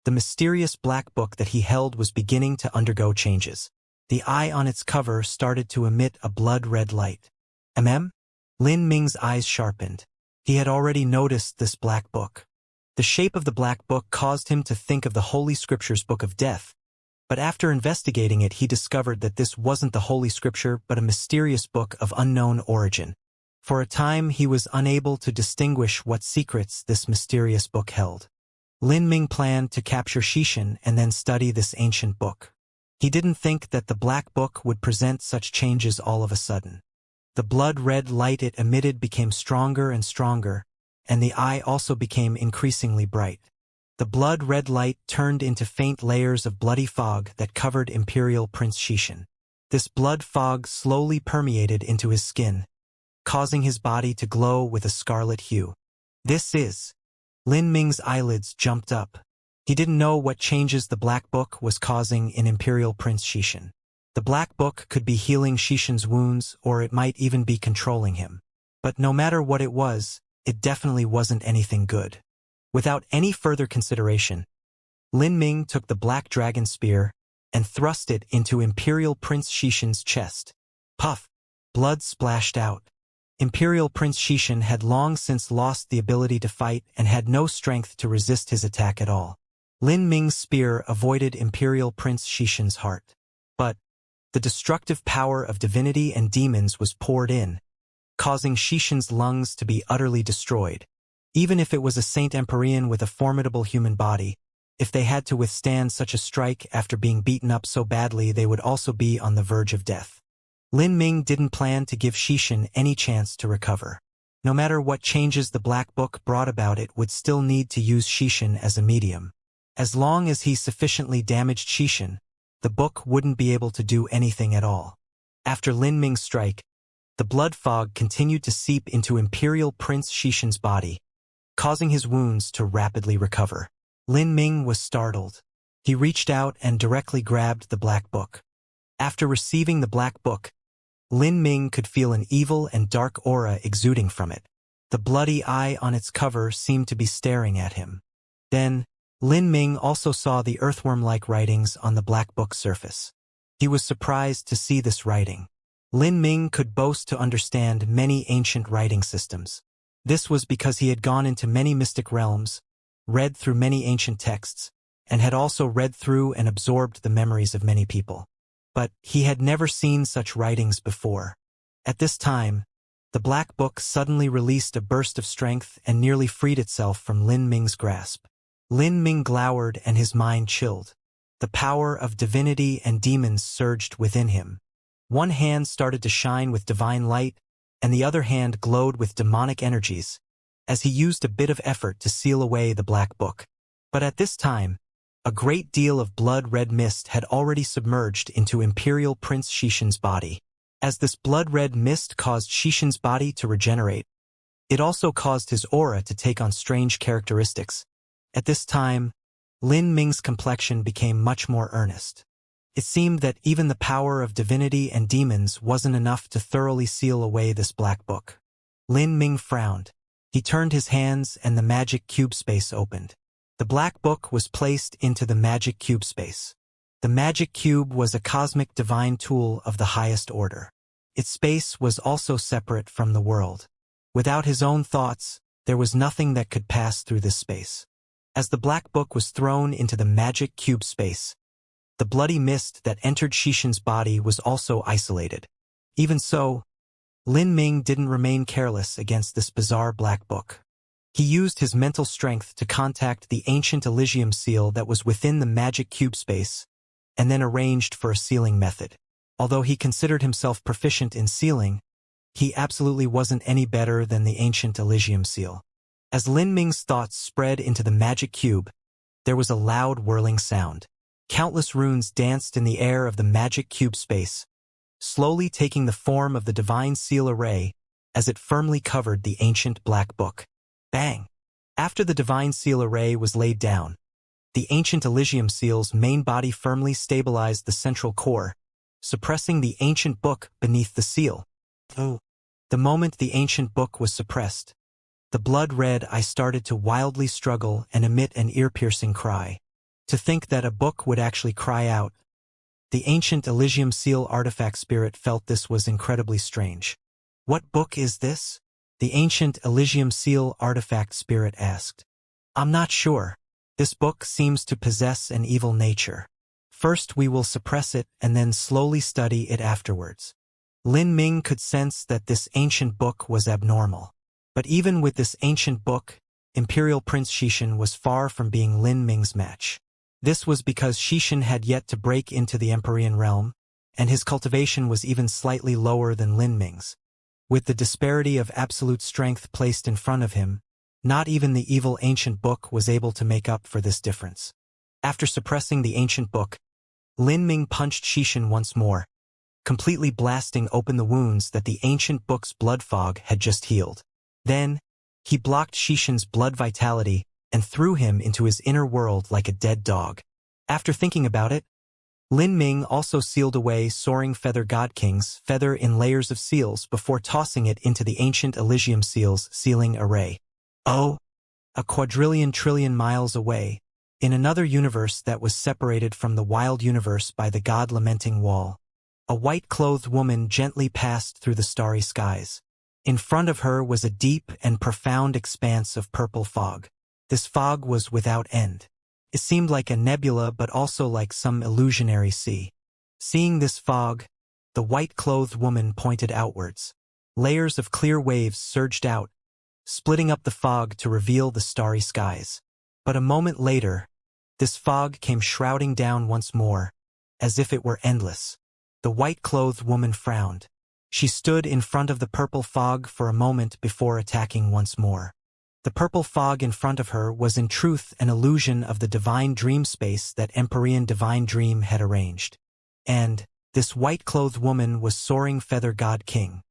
the mysterious black book that he held was beginning to undergo changes. The eye on its cover started to emit a blood-red light. Lin Ming's eyes sharpened. He had already noticed this black book. The shape of the black book caused him to think of the Holy Scripture's Book of Death, But after investigating it, he discovered that this wasn't the Holy Scripture but a mysterious book of unknown origin. For a time he was unable to distinguish what secrets this mysterious book held. Lin Ming planned to capture Xishan and then study this ancient book. He didn't think that the Black Book would present such changes all of a sudden. The blood-red light it emitted became stronger and stronger, and the eye also became increasingly bright. The blood-red light turned into faint layers of bloody fog that covered Imperial Prince Xishan. This blood fog slowly permeated into his skin, causing his body to glow with a scarlet hue. This is... Lin Ming's eyelids jumped up. He didn't know what changes the Black Book was causing in Imperial Prince Xishan. The Black Book could be healing Xishan's wounds, or it might even be controlling him. But no matter what it was, it definitely wasn't anything good. Without any further consideration, Lin Ming took the Black Dragon Spear and thrust it into Imperial Prince Xishan's chest. Puff! Blood splashed out. Imperial Prince Xishan had long since lost the ability to fight and had no strength to resist his attack at all. Lin Ming's spear avoided Imperial Prince Xishan's heart. But the destructive power of divinity and demons was poured in, causing Xishan's lungs to be utterly destroyed. Even if it was a Saint Empyrean with a formidable human body, if they had to withstand such a strike after being beaten up so badly, they would also be on the verge of death. Lin Ming didn't plan to give Xishan any chance to recover. No matter what changes the Black Book brought about, it would still need to use Xishan as a medium. As long as he sufficiently damaged Xishan, the book wouldn't be able to do anything at all. After Lin Ming's strike, the blood fog continued to seep into Imperial Prince Xishan's body, causing his wounds to rapidly recover. Lin Ming was startled. He reached out and directly grabbed the Black Book. After receiving the Black Book, Lin Ming could feel an evil and dark aura exuding from it. The bloody eye on its cover seemed to be staring at him. Then, Lin Ming also saw the earthworm-like writings on the Black Book surface. He was surprised to see this writing. Lin Ming could boast to understand many ancient writing systems. This was because he had gone into many mystic realms, read through many ancient texts, and had also read through and absorbed the memories of many people. But he had never seen such writings before. At this time, the Black Book suddenly released a burst of strength and nearly freed itself from Lin Ming's grasp. Lin Ming glowered and his mind chilled. The power of divinity and demons surged within him. One hand started to shine with divine light, and the other hand glowed with demonic energies, as he used a bit of effort to seal away the Black Book. But at this time, a great deal of blood-red mist had already submerged into Imperial Prince Xishan's body. As this blood-red mist caused Xishan's body to regenerate, it also caused his aura to take on strange characteristics. At this time, Lin Ming's complexion became much more earnest. It seemed that even the power of divinity and demons wasn't enough to thoroughly seal away this Black Book. Lin Ming frowned. He turned his hands and the magic cube space opened. The Black Book was placed into the magic cube space. The magic cube was a cosmic divine tool of the highest order. Its space was also separate from the world. Without his own thoughts, there was nothing that could pass through this space. As the Black Book was thrown into the magic cube space, the bloody mist that entered Xishan's body was also isolated. Even so, Lin Ming didn't remain careless against this bizarre Black Book. He used his mental strength to contact the ancient Elysium seal that was within the magic cube space, and then arranged for a sealing method. Although he considered himself proficient in sealing, he absolutely wasn't any better than the ancient Elysium seal. As Lin Ming's thoughts spread into the magic cube, there was a loud whirling sound. Countless runes danced in the air of the magic cube space, slowly taking the form of the divine seal array as it firmly covered the ancient Black Book. Bang! After the divine seal array was laid down, the ancient Elysium seal's main body firmly stabilized the central core, suppressing the ancient book beneath the seal. The moment the ancient book was suppressed, the blood-red eye started to wildly struggle and emit an ear-piercing cry. To think that a book would actually cry out. The ancient Elysium seal artifact spirit felt this was incredibly strange. "What book is this?" the ancient Elysium seal artifact spirit asked. "I'm not sure. This book seems to possess an evil nature." First we will suppress it and then slowly study it afterwards. Lin Ming could sense that this ancient book was abnormal. But even with this ancient book, Imperial Prince Xixin was far from being Lin Ming's match. This was because Xixin had yet to break into the Empyrean realm, and his cultivation was even slightly lower than Lin Ming's. With the disparity of absolute strength placed in front of him, not even the evil ancient book was able to make up for this difference. After suppressing the ancient book, Lin Ming punched Xixin once more, completely blasting open the wounds that the ancient book's blood fog had just healed. Then, he blocked Xixin's blood vitality and threw him into his inner world like a dead dog. After thinking about it, Lin Ming also sealed away Soaring Feather God King's feather in layers of seals before tossing it into the ancient Elysium seal's sealing array. Oh, a quadrillion trillion miles away, in another universe that was separated from the wild universe by the God-lamenting wall, a white-clothed woman gently passed through the starry skies. In front of her was a deep and profound expanse of purple fog. This fog was without end. It seemed like a nebula but also like some illusionary sea. Seeing this fog, the white-clothed woman pointed outwards. Layers of clear waves surged out, splitting up the fog to reveal the starry skies. But a moment later, this fog came shrouding down once more, as if it were endless. The white-clothed woman frowned. She stood in front of the purple fog for a moment before attacking once more. The purple fog in front of her was in truth an illusion of the divine dream space that Empyrean Divine Dream had arranged. And this white-clothed woman was Soaring Feather God King.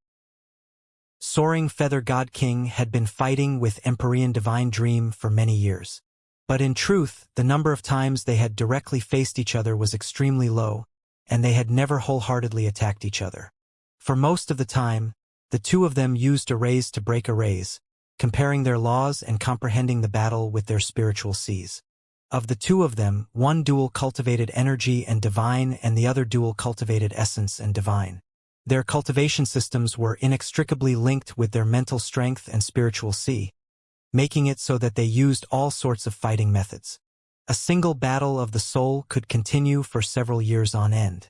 Soaring Feather God King had been fighting with Empyrean Divine Dream for many years. But in truth, the number of times they had directly faced each other was extremely low, and they had never wholeheartedly attacked each other. For most of the time, the two of them used arrays to break arrays, comparing their laws and comprehending the battle with their spiritual seas. Of the two of them, one dual cultivated energy and divine and the other dual cultivated essence and divine. Their cultivation systems were inextricably linked with their mental strength and spiritual sea, making it so that they used all sorts of fighting methods. A single battle of the soul could continue for several years on end.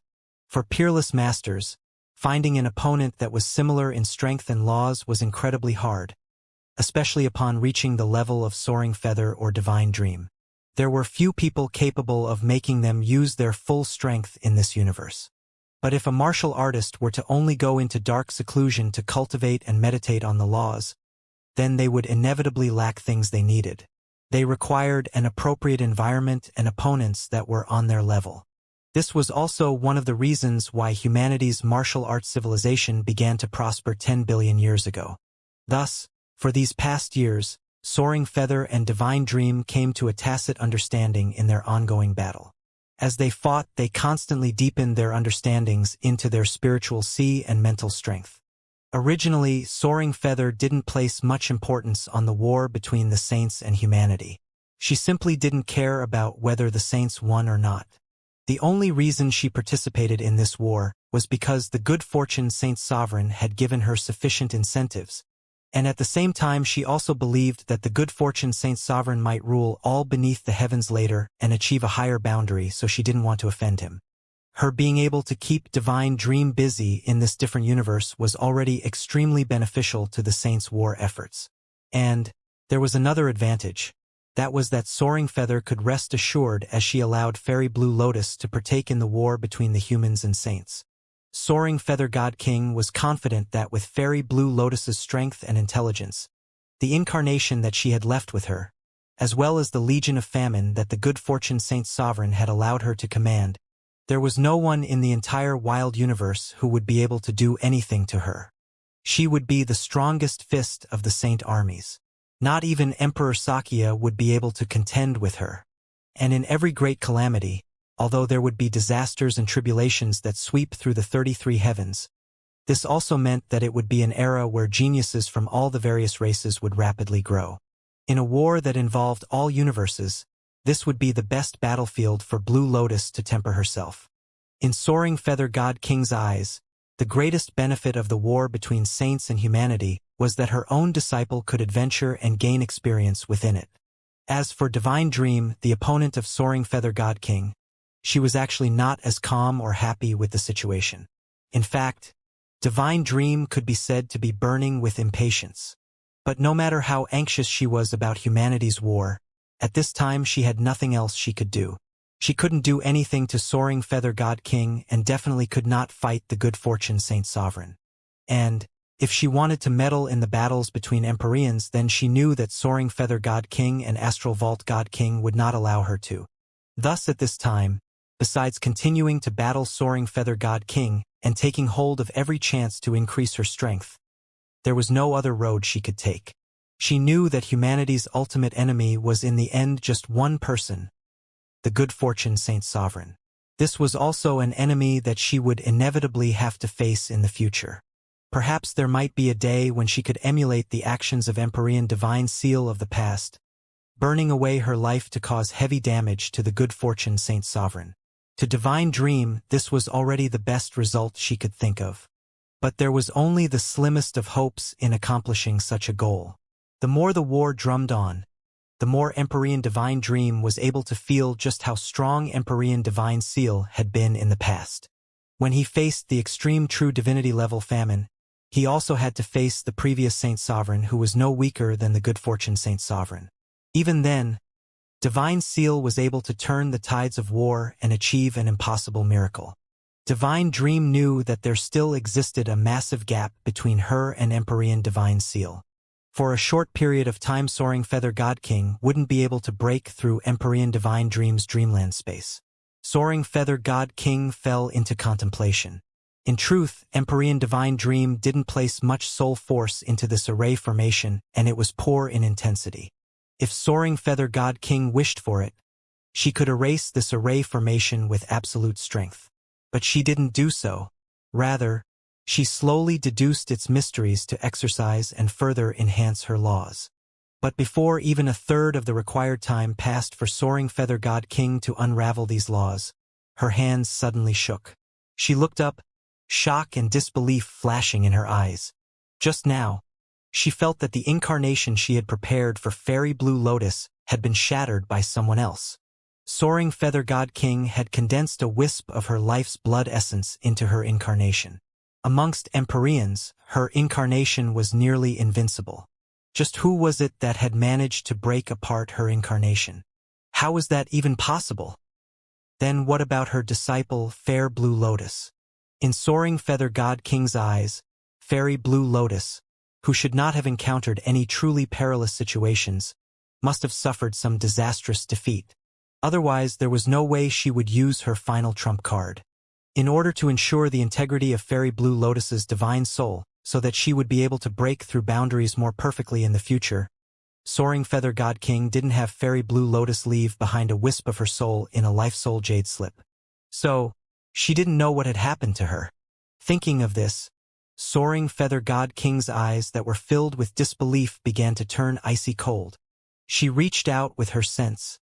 For peerless masters, finding an opponent that was similar in strength and laws was incredibly hard, especially upon reaching the level of Soaring Feather or Divine Dream. There were few people capable of making them use their full strength in this universe. But if a martial artist were to only go into dark seclusion to cultivate and meditate on the laws, then they would inevitably lack things they needed. They required an appropriate environment and opponents that were on their level. This was also one of the reasons why humanity's martial arts civilization began to prosper 10 billion years ago. Thus, for these past years, Soaring Feather and Divine Dream came to a tacit understanding in their ongoing battle. As they fought, they constantly deepened their understandings into their spiritual sea and mental strength. Originally, Soaring Feather didn't place much importance on the war between the saints and humanity. She simply didn't care about whether the saints won or not. The only reason she participated in this war was because the good fortune Saint Sovereign had given her sufficient incentives, and at the same time she also believed that the good fortune Saint Sovereign might rule all beneath the heavens later and achieve a higher boundary, so she didn't want to offend him. Her being able to keep Divine Dream busy in this different universe was already extremely beneficial to the Saints' war efforts. And there was another advantage. That was that Soaring Feather could rest assured as she allowed Fairy Blue Lotus to partake in the war between the humans and saints. Soaring Feather God King was confident that with Fairy Blue Lotus's strength and intelligence, the incarnation that she had left with her, as well as the Legion of Famine that the good fortune Saint Sovereign had allowed her to command, there was no one in the entire wild universe who would be able to do anything to her. She would be the strongest fist of the saint armies. Not even Emperor Xianxia would be able to contend with her. And in every great calamity, although there would be disasters and tribulations that sweep through the 33 heavens, this also meant that it would be an era where geniuses from all the various races would rapidly grow. In a war that involved all universes, this would be the best battlefield for Blue Lotus to temper herself. In Soaring Feather God King's eyes, the greatest benefit of the war between saints and humanity was that her own disciple could adventure and gain experience within it. As for Divine Dream, the opponent of Soaring Feather God King, she was actually not as calm or happy with the situation. In fact, Divine Dream could be said to be burning with impatience. But no matter how anxious she was about humanity's war, at this time she had nothing else she could do. She couldn't do anything to Soaring Feather God King and definitely could not fight the Good Fortune Saint Sovereign. And, if she wanted to meddle in the battles between Empyreans, then she knew that Soaring Feather God King and Astral Vault God King would not allow her to. Thus at this time, besides continuing to battle Soaring Feather God King and taking hold of every chance to increase her strength, there was no other road she could take. She knew that humanity's ultimate enemy was in the end just one person, the Good Fortune Saint Sovereign. This was also an enemy that she would inevitably have to face in the future. Perhaps there might be a day when she could emulate the actions of Empyrean Divine Seal of the past, burning away her life to cause heavy damage to the Good Fortune Saint Sovereign. To Divine Dream, this was already the best result she could think of. But there was only the slimmest of hopes in accomplishing such a goal. The more the war drummed on, the more Empyrean Divine Dream was able to feel just how strong Empyrean Divine Seal had been in the past. When he faced the extreme true divinity level famine, he also had to face the previous Saint Sovereign who was no weaker than the Good Fortune Saint Sovereign. Even then, Divine Seal was able to turn the tides of war and achieve an impossible miracle. Divine Dream knew that there still existed a massive gap between her and Empyrean Divine Seal. For a short period of time, Soaring Feather God King wouldn't be able to break through Empyrean Divine Dream's dreamland space. Soaring Feather God King fell into contemplation. In truth, Empyrean Divine Dream didn't place much soul force into this array formation, and it was poor in intensity. If Soaring Feather God King wished for it, she could erase this array formation with absolute strength. But she didn't do so. Rather, she slowly deduced its mysteries to exercise and further enhance her laws. But before even a third of the required time passed for Soaring Feather God King to unravel these laws, her hands suddenly shook. She looked up, shock and disbelief flashing in her eyes. Just now, she felt that the incarnation she had prepared for Fairy Blue Lotus had been shattered by someone else. Soaring Feather God King had condensed a wisp of her life's blood essence into her incarnation. Amongst Empyreans, her incarnation was nearly invincible. Just who was it that had managed to break apart her incarnation? How was that even possible? Then what about her disciple, Fair Blue Lotus? In Soaring Feather God King's eyes, Fairy Blue Lotus, who should not have encountered any truly perilous situations, must have suffered some disastrous defeat. Otherwise, there was no way she would use her final trump card. In order to ensure the integrity of Fairy Blue Lotus's divine soul, so that she would be able to break through boundaries more perfectly in the future, Soaring Feather God King didn't have Fairy Blue Lotus leave behind a wisp of her soul in a life soul jade slip. So, she didn't know what had happened to her. Thinking of this, Soaring Feather God King's eyes that were filled with disbelief began to turn icy cold. She reached out with her sense,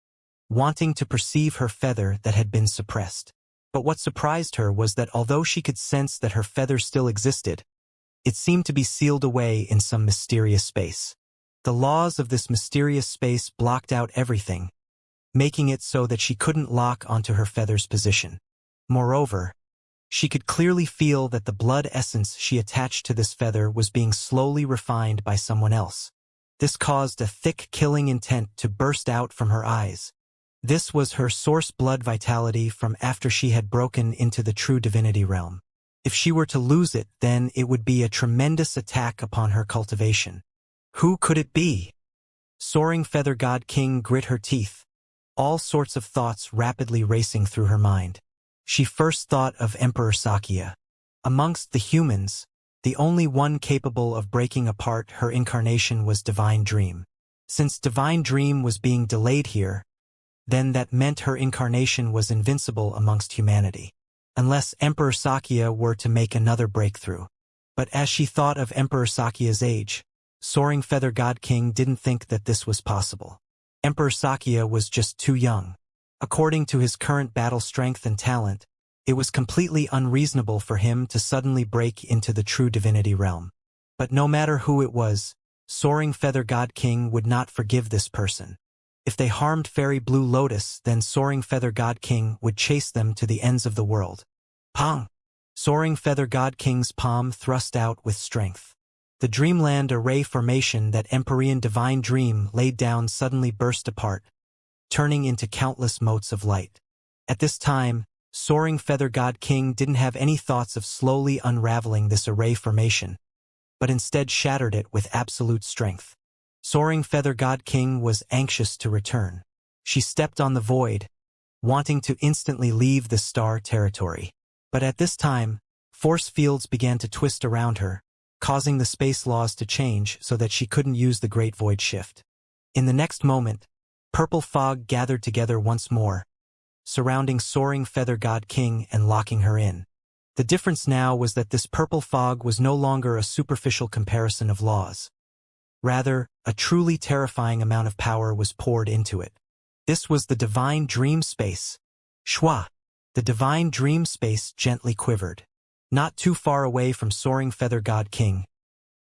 wanting to perceive her feather that had been suppressed. But what surprised her was that although she could sense that her feather still existed, it seemed to be sealed away in some mysterious space. The laws of this mysterious space blocked out everything, making it so that she couldn't lock onto her feather's position. Moreover, she could clearly feel that the blood essence she attached to this feather was being slowly refined by someone else. This caused a thick killing intent to burst out from her eyes. This was her source blood vitality from after she had broken into the true divinity realm. If she were to lose it, then it would be a tremendous attack upon her cultivation. Who could it be? Soaring Feather God King grit her teeth, all sorts of thoughts rapidly racing through her mind. She first thought of Emperor Xianxia. Amongst the humans, the only one capable of breaking apart her incarnation was Divine Dream. Since Divine Dream was being delayed here, then that meant her incarnation was invincible amongst humanity. Unless Emperor Xianxia were to make another breakthrough. But as she thought of Emperor Xianxia's age, Soaring Feather God King didn't think that this was possible. Emperor Xianxia was just too young. According to his current battle strength and talent, it was completely unreasonable for him to suddenly break into the true divinity realm. But no matter who it was, Soaring Feather God King would not forgive this person. If they harmed Fairy Blue Lotus, then Soaring Feather God King would chase them to the ends of the world. Pong! Soaring Feather God King's palm thrust out with strength. The Dreamland Array formation that Empyrean Divine Dream laid down suddenly burst apart, turning into countless motes of light. At this time, Soaring Feather God King didn't have any thoughts of slowly unraveling this array formation, but instead shattered it with absolute strength. Soaring Feather God King was anxious to return. She stepped on the void, wanting to instantly leave the star territory. But at this time, force fields began to twist around her, causing the space laws to change so that she couldn't use the Great Void Shift. In the next moment, purple fog gathered together once more, surrounding Soaring Feather God King and locking her in. The difference now was that this purple fog was no longer a superficial comparison of laws. Rather, a truly terrifying amount of power was poured into it. This was the divine dream space. Shwa! The divine dream space gently quivered. Not too far away from Soaring Feather God King,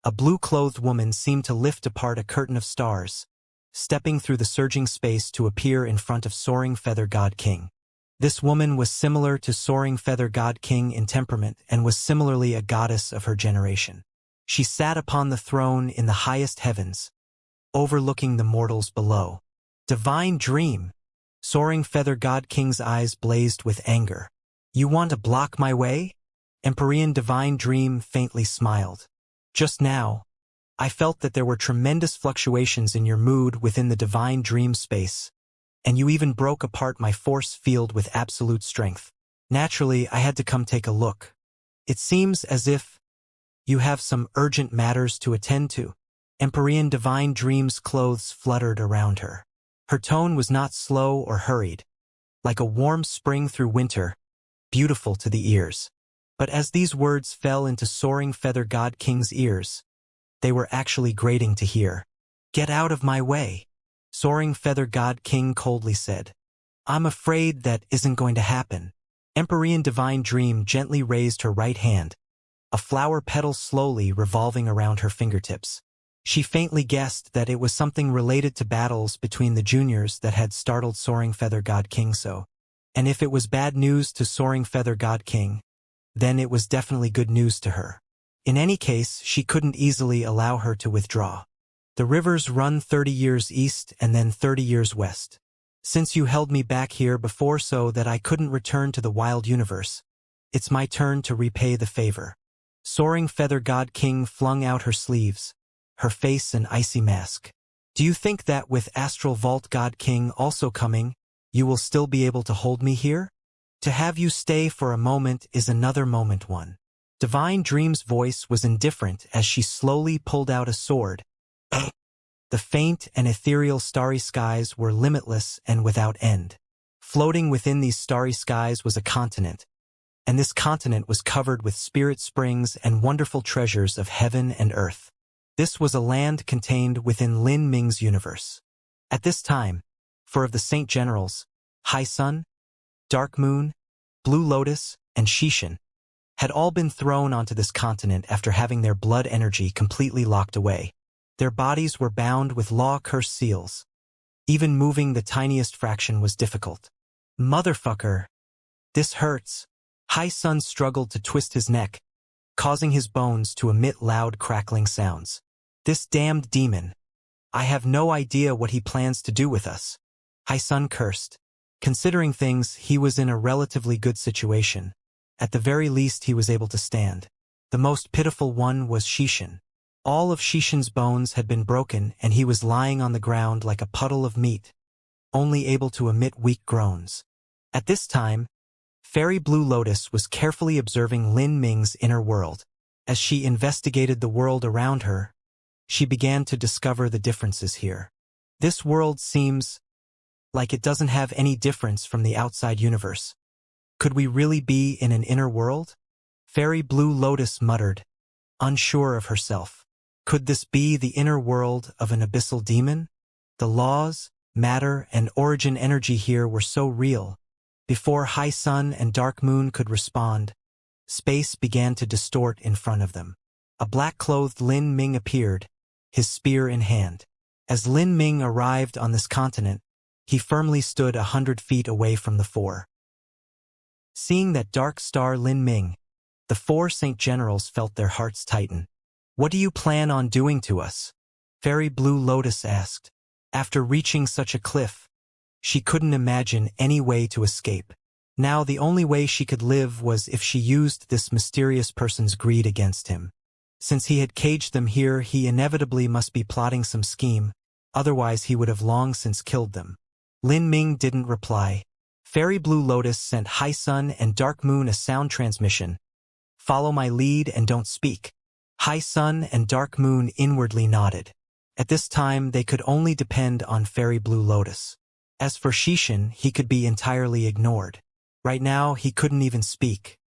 a blue-clothed woman seemed to lift apart a curtain of stars, stepping through the surging space to appear in front of Soaring Feather God King. This woman was similar to Soaring Feather God King in temperament and was similarly a goddess of her generation. She sat upon the throne in the highest heavens, overlooking the mortals below. Divine Dream! Soaring Feather God King's eyes blazed with anger. You want to block my way? Empyrean Divine Dream faintly smiled. Just now, I felt that there were tremendous fluctuations in your mood within the divine dream space, and you even broke apart my force field with absolute strength. Naturally, I had to come take a look. It seems as if you have some urgent matters to attend to. Empyrean Divine Dream's clothes fluttered around her. Her tone was not slow or hurried, like a warm spring through winter, beautiful to the ears. But as these words fell into Soaring Feather God King's ears, they were actually grating to hear. Get out of my way, Soaring Feather God King coldly said. I'm afraid that isn't going to happen. Empyrean Divine Dream gently raised her right hand, a flower petal slowly revolving around her fingertips. She faintly guessed that it was something related to battles between the juniors that had startled Soaring Feather God King so. And if it was bad news to Soaring Feather God King, then it was definitely good news to her. In any case, she couldn't easily allow her to withdraw. The rivers run 30 years east and then 30 years west. Since you held me back here before so that I couldn't return to the wild universe, it's my turn to repay the favor. Soaring Feather God King flung out her sleeves, her face an icy mask. Do you think that with Astral Vault God King also coming, you will still be able to hold me here? To have you stay for a moment is another moment one. Divine Dream's voice was indifferent as she slowly pulled out a sword. The faint and ethereal starry skies were limitless and without end. Floating within these starry skies was a continent, and this continent was covered with spirit springs and wonderful treasures of heaven and earth. This was a land contained within Lin Ming's universe. At this time, four of the Saint Generals, High Sun, Dark Moon, Blue Lotus, and Xianxia, had all been thrown onto this continent after having their blood energy completely locked away. Their bodies were bound with law-cursed seals. Even moving the tiniest fraction was difficult. Motherfucker! This hurts. High Sun struggled to twist his neck, causing his bones to emit loud crackling sounds. This damned demon. I have no idea what he plans to do with us. High Sun cursed. Considering things, he was in a relatively good situation. At the very least, he was able to stand. The most pitiful one was Xianxia. All of Xianxia's bones had been broken and he was lying on the ground like a puddle of meat, only able to emit weak groans. At this time, Fairy Blue Lotus was carefully observing Lin Ming's inner world. As she investigated the world around her, she began to discover the differences here. This world seems like it doesn't have any difference from the outside universe. Could we really be in an inner world? Fairy Blue Lotus muttered, unsure of herself. Could this be the inner world of an abyssal demon? The laws, matter, and origin energy here were so real. Before High Sun and Dark Moon could respond, space began to distort in front of them. A black-clothed Lin Ming appeared, his spear in hand. As Lin Ming arrived on this continent, He firmly stood 100 feet away from the four. Seeing that dark star Lin Ming, the four Saint Generals felt their hearts tighten. "What do you plan on doing to us?" Fairy Blue Lotus asked. After reaching such a cliff, she couldn't imagine any way to escape. Now the only way she could live was if she used this mysterious person's greed against him. Since he had caged them here, he inevitably must be plotting some scheme, otherwise he would have long since killed them. Lin Ming didn't reply. Fairy Blue Lotus sent High Sun and Dark Moon a sound transmission. "Follow my lead and don't speak." High Sun and Dark Moon inwardly nodded. At this time they could only depend on Fairy Blue Lotus. As for Xishan, he could be entirely ignored. Right now he couldn't even speak.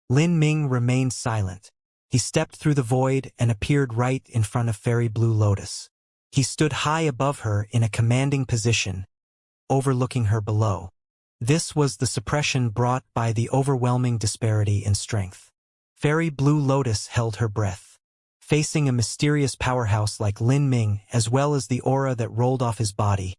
Lin Ming remained silent. He stepped through the void and appeared right in front of Fairy Blue Lotus. He stood high above her in a commanding position, overlooking her below. This was the suppression brought by the overwhelming disparity in strength. Fairy Blue Lotus held her breath. Facing a mysterious powerhouse like Lin Ming, as well as the aura that rolled off his body,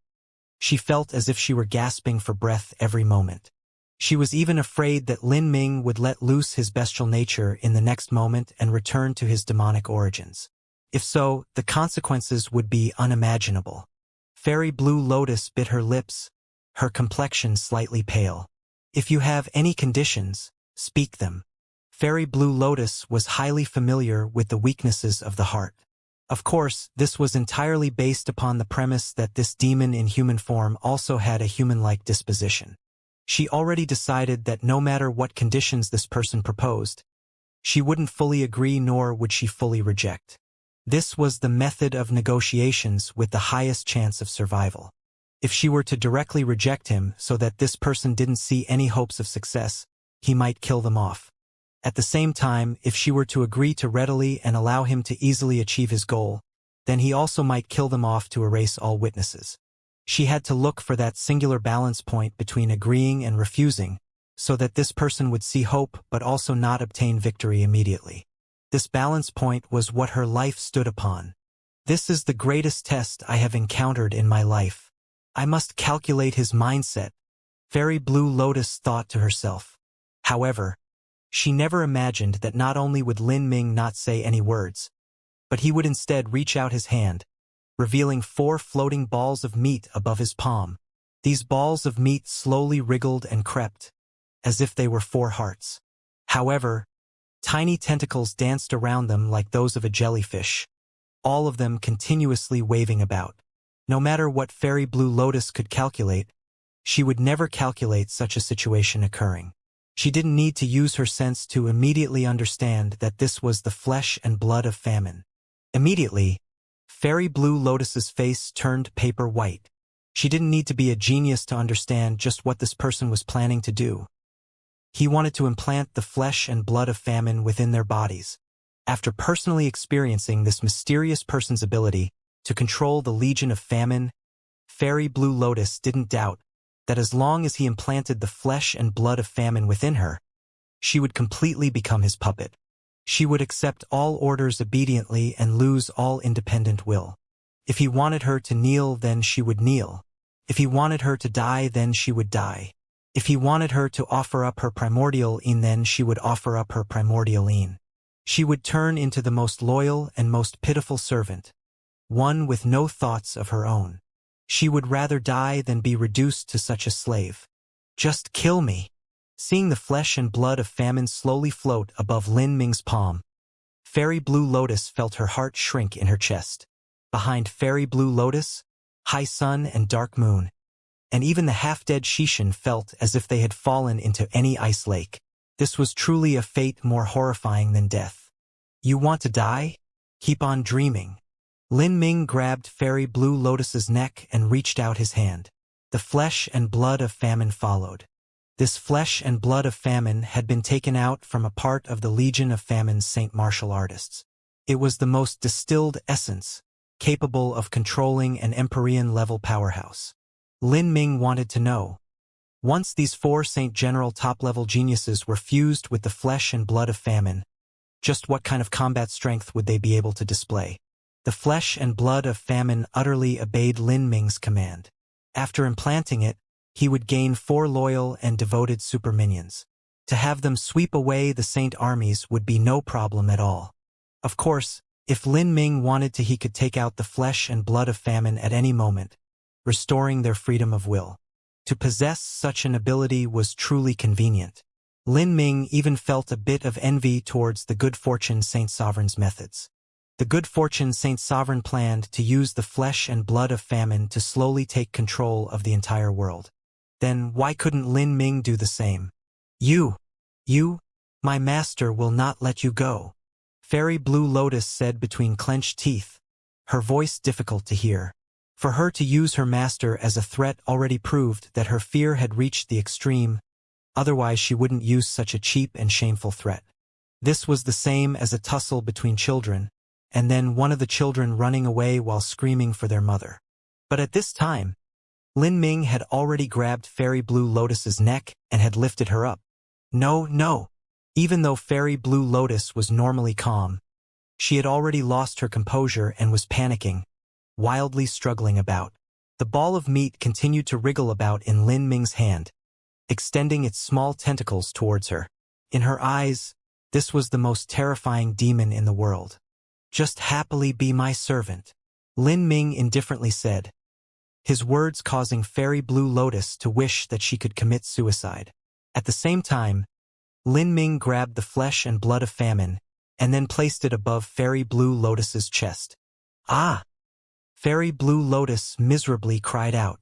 she felt as if she were gasping for breath every moment. She was even afraid that Lin Ming would let loose his bestial nature in the next moment and return to his demonic origins. If so, the consequences would be unimaginable. Fairy Blue Lotus bit her lips, her complexion slightly pale. "If you have any conditions, speak them." Fairy Blue Lotus was highly familiar with the weaknesses of the heart. Of course, this was entirely based upon the premise that this demon in human form also had a human-like disposition. She already decided that no matter what conditions this person proposed, she wouldn't fully agree nor would she fully reject. This was the method of negotiations with the highest chance of survival. If she were to directly reject him so that this person didn't see any hopes of success, he might kill them off. At the same time, if she were to agree to readily and allow him to easily achieve his goal, then he also might kill them off to erase all witnesses. She had to look for that singular balance point between agreeing and refusing, so that this person would see hope but also not obtain victory immediately. This balance point was what her life stood upon. "This is the greatest test I have encountered in my life. I must calculate his mindset," Fairy Blue Lotus thought to herself. However, she never imagined that not only would Lin Ming not say any words, but he would instead reach out his hand, revealing 4 floating balls of meat above his palm. These balls of meat slowly wriggled and crept, as if they were 4 hearts. However, tiny tentacles danced around them like those of a jellyfish, all of them continuously waving about. No matter what Fairy Blue Lotus could calculate, she would never calculate such a situation occurring. She didn't need to use her sense to immediately understand that this was the flesh and blood of famine. Immediately, Fairy Blue Lotus's face turned paper white. She didn't need to be a genius to understand just what this person was planning to do. He wanted to implant the flesh and blood of famine within their bodies. After personally experiencing this mysterious person's ability to control the legion of famine, Fairy Blue Lotus didn't doubt that as long as he implanted the flesh and blood of famine within her, she would completely become his puppet. She would accept all orders obediently and lose all independent will. If he wanted her to kneel, then she would kneel. If he wanted her to die, then she would die. If he wanted her to offer up her primordial een, then she would offer up her primordial een. She would turn into the most loyal and most pitiful servant, one with no thoughts of her own. She would rather die than be reduced to such a slave. "Just kill me." Seeing the flesh and blood of famine slowly float above Lin Ming's palm, Fairy Blue Lotus felt her heart shrink in her chest. Behind Fairy Blue Lotus, High Sun and Dark Moon, and even the half-dead Xishan felt as if they had fallen into any ice lake. This was truly a fate more horrifying than death. "You want to die? Keep on dreaming." Lin Ming grabbed Fairy Blue Lotus's neck and reached out his hand. The flesh and blood of famine followed. This flesh and blood of famine had been taken out from a part of the Legion of Famine's Saint Martial Artists. It was the most distilled essence, capable of controlling an Empyrean-level powerhouse. Lin Ming wanted to know, once these 4 Saint General top-level geniuses were fused with the flesh and blood of famine, just what kind of combat strength would they be able to display? The flesh and blood of famine utterly obeyed Lin Ming's command. After implanting it, he would gain 4 loyal and devoted super minions. To have them sweep away the Saint armies would be no problem at all. Of course, if Lin Ming wanted to, he could take out the flesh and blood of famine at any moment, restoring their freedom of will. To possess such an ability was truly convenient. Lin Ming even felt a bit of envy towards the Good Fortune Saint Sovereign's methods. The Good Fortune Saint Sovereign planned to use the flesh and blood of famine to slowly take control of the entire world. Then why couldn't Lin Ming do the same? You, my master will not let you go, Fairy Blue Lotus said between clenched teeth, her voice difficult to hear. For her to use her master as a threat already proved that her fear had reached the extreme, otherwise she wouldn't use such a cheap and shameful threat. This was the same as a tussle between children, and then one of the children running away while screaming for their mother. But at this time, Lin Ming had already grabbed Fairy Blue Lotus's neck and had lifted her up. No. Even though Fairy Blue Lotus was normally calm, she had already lost her composure and was panicking, wildly struggling about. The ball of meat continued to wriggle about in Lin Ming's hand, extending its small tentacles towards her. In her eyes, this was the most terrifying demon in the world. Just happily be my servant, Lin Ming indifferently said, his words causing Fairy Blue Lotus to wish that she could commit suicide. At the same time, Lin Ming grabbed the flesh and blood of famine, and then placed it above Fairy Blue Lotus's chest. Ah! Fairy Blue Lotus miserably cried out.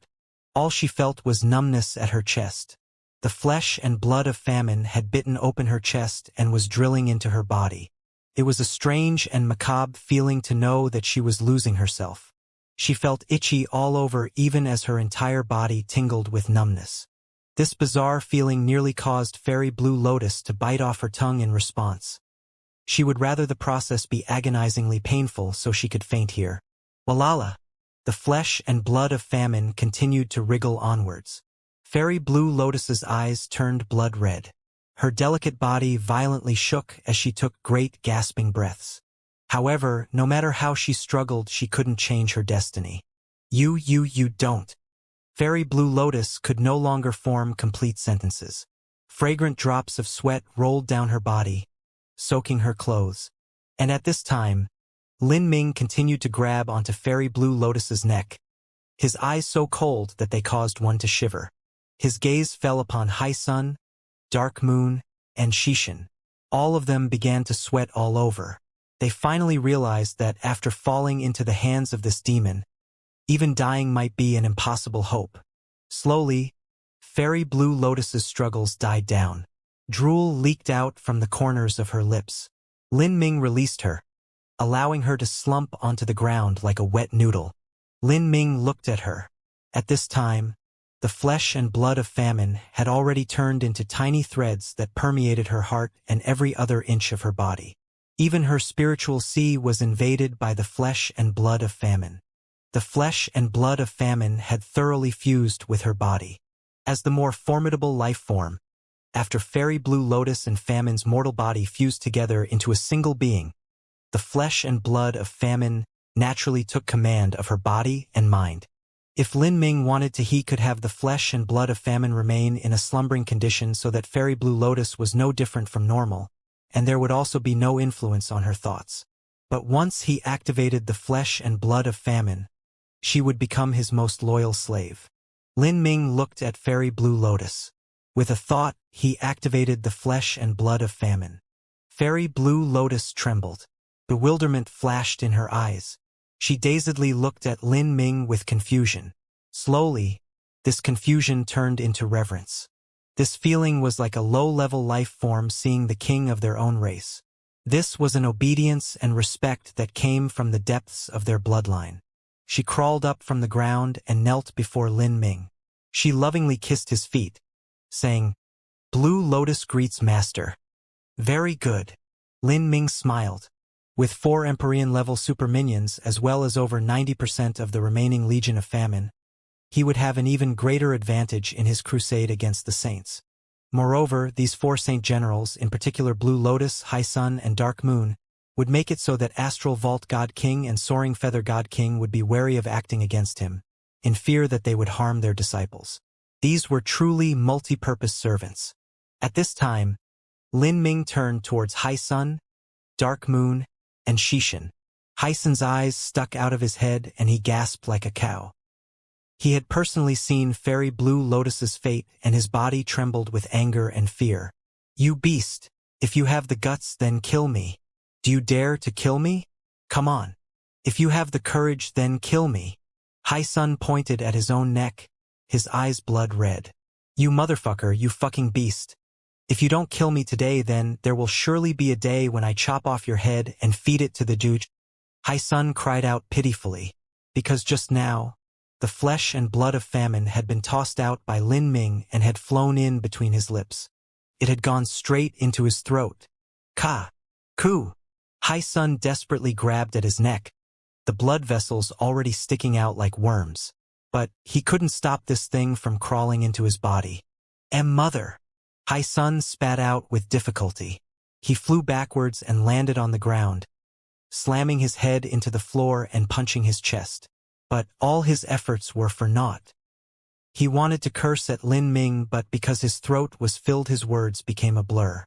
All she felt was numbness at her chest. The flesh and blood of famine had bitten open her chest and was drilling into her body. It was a strange and macabre feeling to know that she was losing herself. She felt itchy all over even as her entire body tingled with numbness. This bizarre feeling nearly caused Fairy Blue Lotus to bite off her tongue in response. She would rather the process be agonizingly painful so she could faint here. Walala! The flesh and blood of famine continued to wriggle onwards. Fairy Blue Lotus's eyes turned blood red. Her delicate body violently shook as she took great gasping breaths. However, no matter how she struggled, she couldn't change her destiny. You don't. Fairy Blue Lotus could no longer form complete sentences. Fragrant drops of sweat rolled down her body, soaking her clothes. And at this time, Lin Ming continued to grab onto Fairy Blue Lotus's neck, his eyes so cold that they caused one to shiver. His gaze fell upon High Sun, Dark Moon, and Xishan. All of them began to sweat all over. They finally realized that after falling into the hands of this demon, even dying might be an impossible hope. Slowly, Fairy Blue Lotus's struggles died down. Drool leaked out from the corners of her lips. Lin Ming released her, allowing her to slump onto the ground like a wet noodle. Lin Ming looked at her. At this time, the flesh and blood of famine had already turned into tiny threads that permeated her heart and every other inch of her body. Even her spiritual sea was invaded by the flesh and blood of famine. The flesh and blood of famine had thoroughly fused with her body. As the more formidable life form, after Fairy Blue Lotus and Famine's mortal body fused together into a single being, the flesh and blood of famine naturally took command of her body and mind. If Lin Ming wanted to, he could have the flesh and blood of famine remain in a slumbering condition so that Fairy Blue Lotus was no different from normal, and there would also be no influence on her thoughts. But once he activated the flesh and blood of famine, she would become his most loyal slave. Lin Ming looked at Fairy Blue Lotus. With a thought, he activated the flesh and blood of famine. Fairy Blue Lotus trembled. Bewilderment flashed in her eyes. She dazedly looked at Lin Ming with confusion. Slowly, this confusion turned into reverence. This feeling was like a low-level life form seeing the king of their own race. This was an obedience and respect that came from the depths of their bloodline. She crawled up from the ground and knelt before Lin Ming. She lovingly kissed his feet, saying, "Blue Lotus greets master." "Very good." Lin Ming smiled. With 4 Empyrean-level super minions as well as over 90% of the remaining Legion of Famine, he would have an even greater advantage in his crusade against the Saints. Moreover, these 4 Saint Generals, in particular Blue Lotus, High Sun, and Dark Moon, would make it so that Astral Vault God King and Soaring Feather God King would be wary of acting against him. in fear that they would harm their disciples. These were truly multi-purpose servants. At this time, Lin Ming turned towards Hai Sun, Dark Moon, and Xishan. Hai Sun's eyes stuck out of his head and he gasped like a cow. He had personally seen Fairy Blue Lotus's fate and his body trembled with anger and fear. "You beast! If you have the guts, then kill me. Do you dare to kill me? Come on. If you have the courage, then kill me." Hai Sun pointed at his own neck, his eyes blood red. "You motherfucker, you fucking beast. If you don't kill me today, then there will surely be a day when I chop off your head and feed it to the Juge." Hai Sun cried out pitifully, because just now, the flesh and blood of famine had been tossed out by Lin Ming and had flown in between his lips. It had gone straight into his throat. Ka! Ku! Hai Sun desperately grabbed at his neck, the blood vessels already sticking out like worms. But he couldn't stop this thing from crawling into his body. Mother! Hai Sun spat out with difficulty. He flew backwards and landed on the ground, slamming his head into the floor and punching his chest. But all his efforts were for naught. He wanted to curse at Lin Ming, but because his throat was filled, his words became a blur.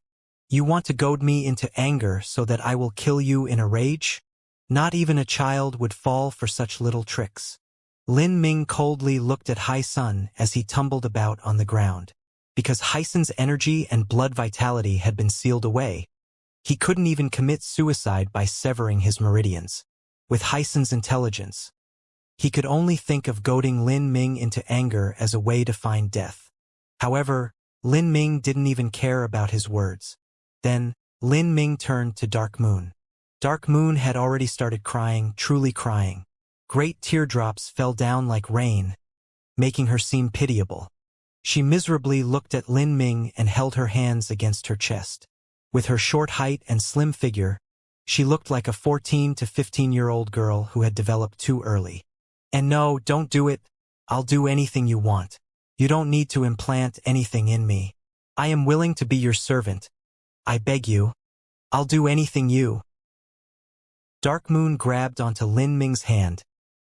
"You want to goad me into anger so that I will kill you in a rage? Not even a child would fall for such little tricks." Lin Ming coldly looked at Hai Sun as he tumbled about on the ground. Because Hai Sun's energy and blood vitality had been sealed away, he couldn't even commit suicide by severing his meridians. With Hai Sun's intelligence, he could only think of goading Lin Ming into anger as a way to find death. However, Lin Ming didn't even care about his words. Then, Lin Ming turned to Dark Moon. Dark Moon had already started crying, truly crying. Great teardrops fell down like rain, making her seem pitiable. She miserably looked at Lin Ming and held her hands against her chest. With her short height and slim figure, she looked like a 14 to 15-year-old girl who had developed too early. "And no, don't do it. I'll do anything you want. You don't need to implant anything in me. I am willing to be your servant. I beg you. I'll do anything you." Dark Moon grabbed onto Lin Ming's hand,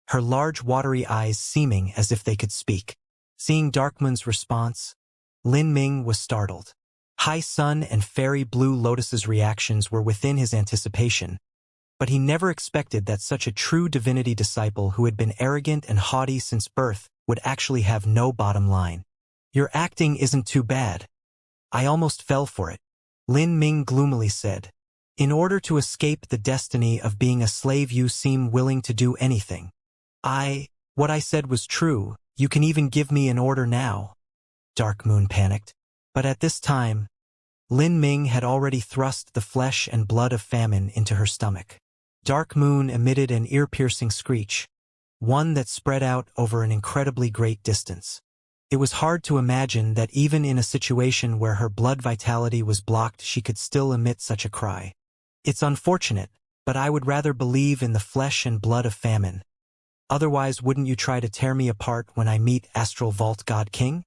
her large watery eyes seeming as if they could speak. Seeing Dark Moon's response, Lin Ming was startled. Hai Sun and Fairy Blue Lotus's reactions were within his anticipation, but he never expected that such a true divinity disciple who had been arrogant and haughty since birth would actually have no bottom line. "Your acting isn't too bad. I almost fell for it," Lin Ming gloomily said. "In order to escape the destiny of being a slave, you seem willing to do anything." What I said was true. You can even give me an order now." Dark Moon panicked. But at this time, Lin Ming had already thrust the flesh and blood of famine into her stomach. Dark Moon emitted an ear-piercing screech, one that spread out over an incredibly great distance. It was hard to imagine that even in a situation where her blood vitality was blocked, she could still emit such a cry. "It's unfortunate, but I would rather believe in the flesh and blood of famine. Otherwise, wouldn't you try to tear me apart when I meet Astral Vault God King?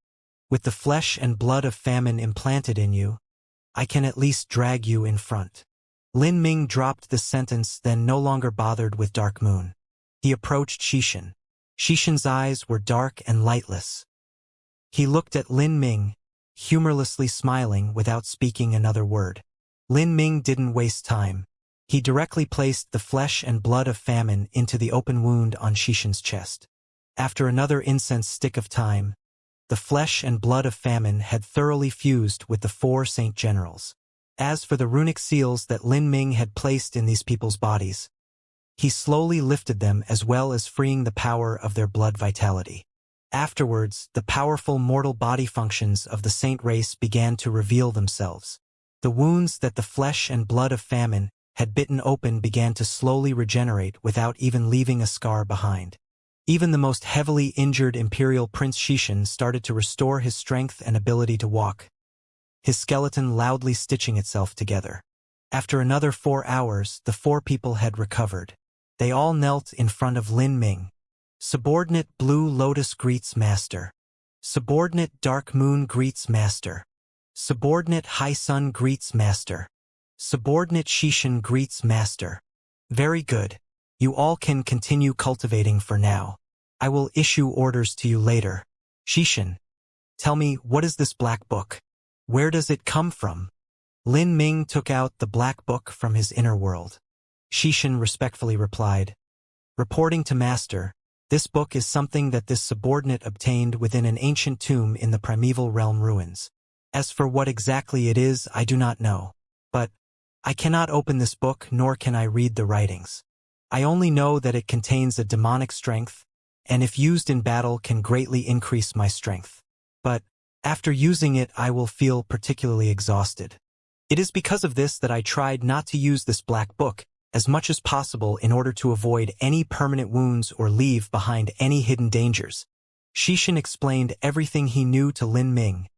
With the flesh and blood of famine implanted in you, I can at least drag you in front." Lin Ming dropped the sentence, then no longer bothered with Dark Moon. He approached Xishan. Xishan's eyes were dark and lightless. He looked at Lin Ming, humorlessly smiling without speaking another word. Lin Ming didn't waste time. He directly placed the flesh and blood of famine into the open wound on Xishan's chest. After another incense stick of time, the flesh and blood of famine had thoroughly fused with the 4 Saint Generals. As for the runic seals that Lin Ming had placed in these people's bodies, he slowly lifted them as well as freeing the power of their blood vitality. Afterwards, the powerful mortal body functions of the saint race began to reveal themselves. The wounds that the flesh and blood of famine had bitten open began to slowly regenerate without even leaving a scar behind. Even the most heavily injured Imperial Prince Xishan started to restore his strength and ability to walk, his skeleton loudly stitching itself together. After another 4 hours, the 4 people had recovered. They all knelt in front of Lin Ming. Subordinate Blue Lotus greets Master. Subordinate Dark Moon greets Master. Subordinate Hai Sun greets Master. Subordinate Xishan greets Master. Very good. You all can continue cultivating for now. I will issue orders to you later. Xishan, tell me, what is this black book? Where does it come from? Lin Ming took out the black book from his inner world. Xishan respectfully replied, reporting to Master, this book is something that this subordinate obtained within an ancient tomb in the primeval realm ruins. As for what exactly it is, I do not know. But I cannot open this book, nor can I read the writings. I only know that it contains a demonic strength, and if used in battle can greatly increase my strength. But after using it, I will feel particularly exhausted. It is because of this that I tried not to use this black book as much as possible in order to avoid any permanent wounds or leave behind any hidden dangers. Xishan explained everything he knew to Lin Ming,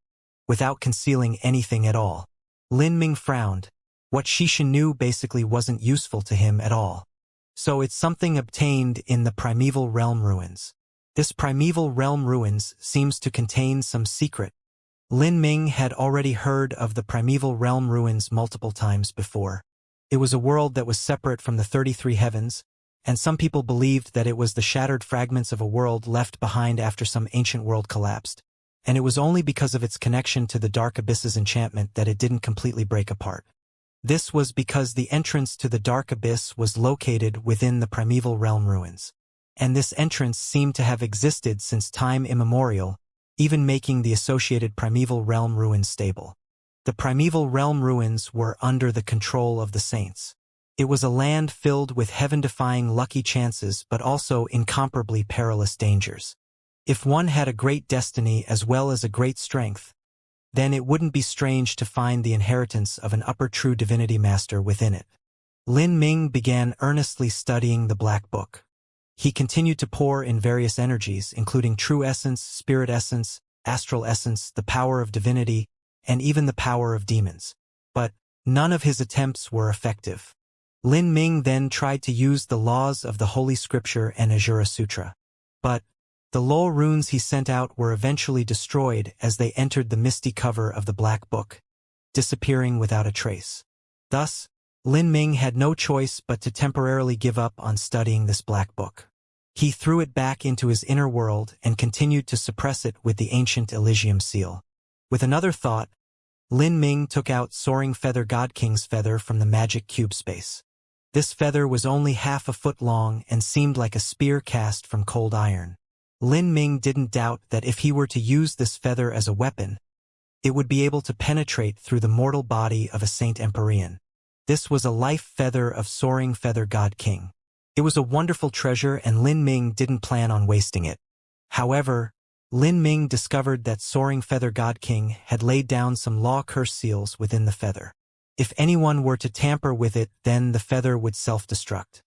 without concealing anything at all. Lin Ming frowned. What Xishan knew basically wasn't useful to him at all. So it's something obtained in the primeval realm ruins. This primeval realm ruins seems to contain some secret. Lin Ming had already heard of the primeval realm ruins multiple times before. It was a world that was separate from the 33 heavens, and some people believed that it was the shattered fragments of a world left behind after some ancient world collapsed, and it was only because of its connection to the Dark Abyss's enchantment that it didn't completely break apart. This was because the entrance to the Dark Abyss was located within the primeval realm ruins, and this entrance seemed to have existed since time immemorial, even making the associated primeval realm ruins stable. The primeval realm ruins were under the control of the saints. It was a land filled with heaven-defying lucky chances but also incomparably perilous dangers. If one had a great destiny as well as a great strength, then it wouldn't be strange to find the inheritance of an upper true divinity master within it. Lin Ming began earnestly studying the Black Book. He continued to pour in various energies, including true essence, spirit essence, astral essence, the power of divinity, and even the power of demons. But none of his attempts were effective. Lin Ming then tried to use the laws of the Holy Scripture and Ajura Sutra. But the Lol runes he sent out were eventually destroyed as they entered the misty cover of the Black Book, disappearing without a trace. Thus, Lin Ming had no choice but to temporarily give up on studying this Black Book. He threw it back into his inner world and continued to suppress it with the ancient Elysium seal. With another thought, Lin Ming took out Soaring Feather God King's feather from the magic cube space. This feather was only half a foot long and seemed like a spear cast from cold iron. Lin Ming didn't doubt that if he were to use this feather as a weapon, it would be able to penetrate through the mortal body of a Saint Empyrean. This was a life feather of Soaring Feather God King. It was a wonderful treasure and Lin Ming didn't plan on wasting it. However, Lin Ming discovered that Soaring Feather God King had laid down some law curse seals within the feather. If anyone were to tamper with it, then the feather would self-destruct.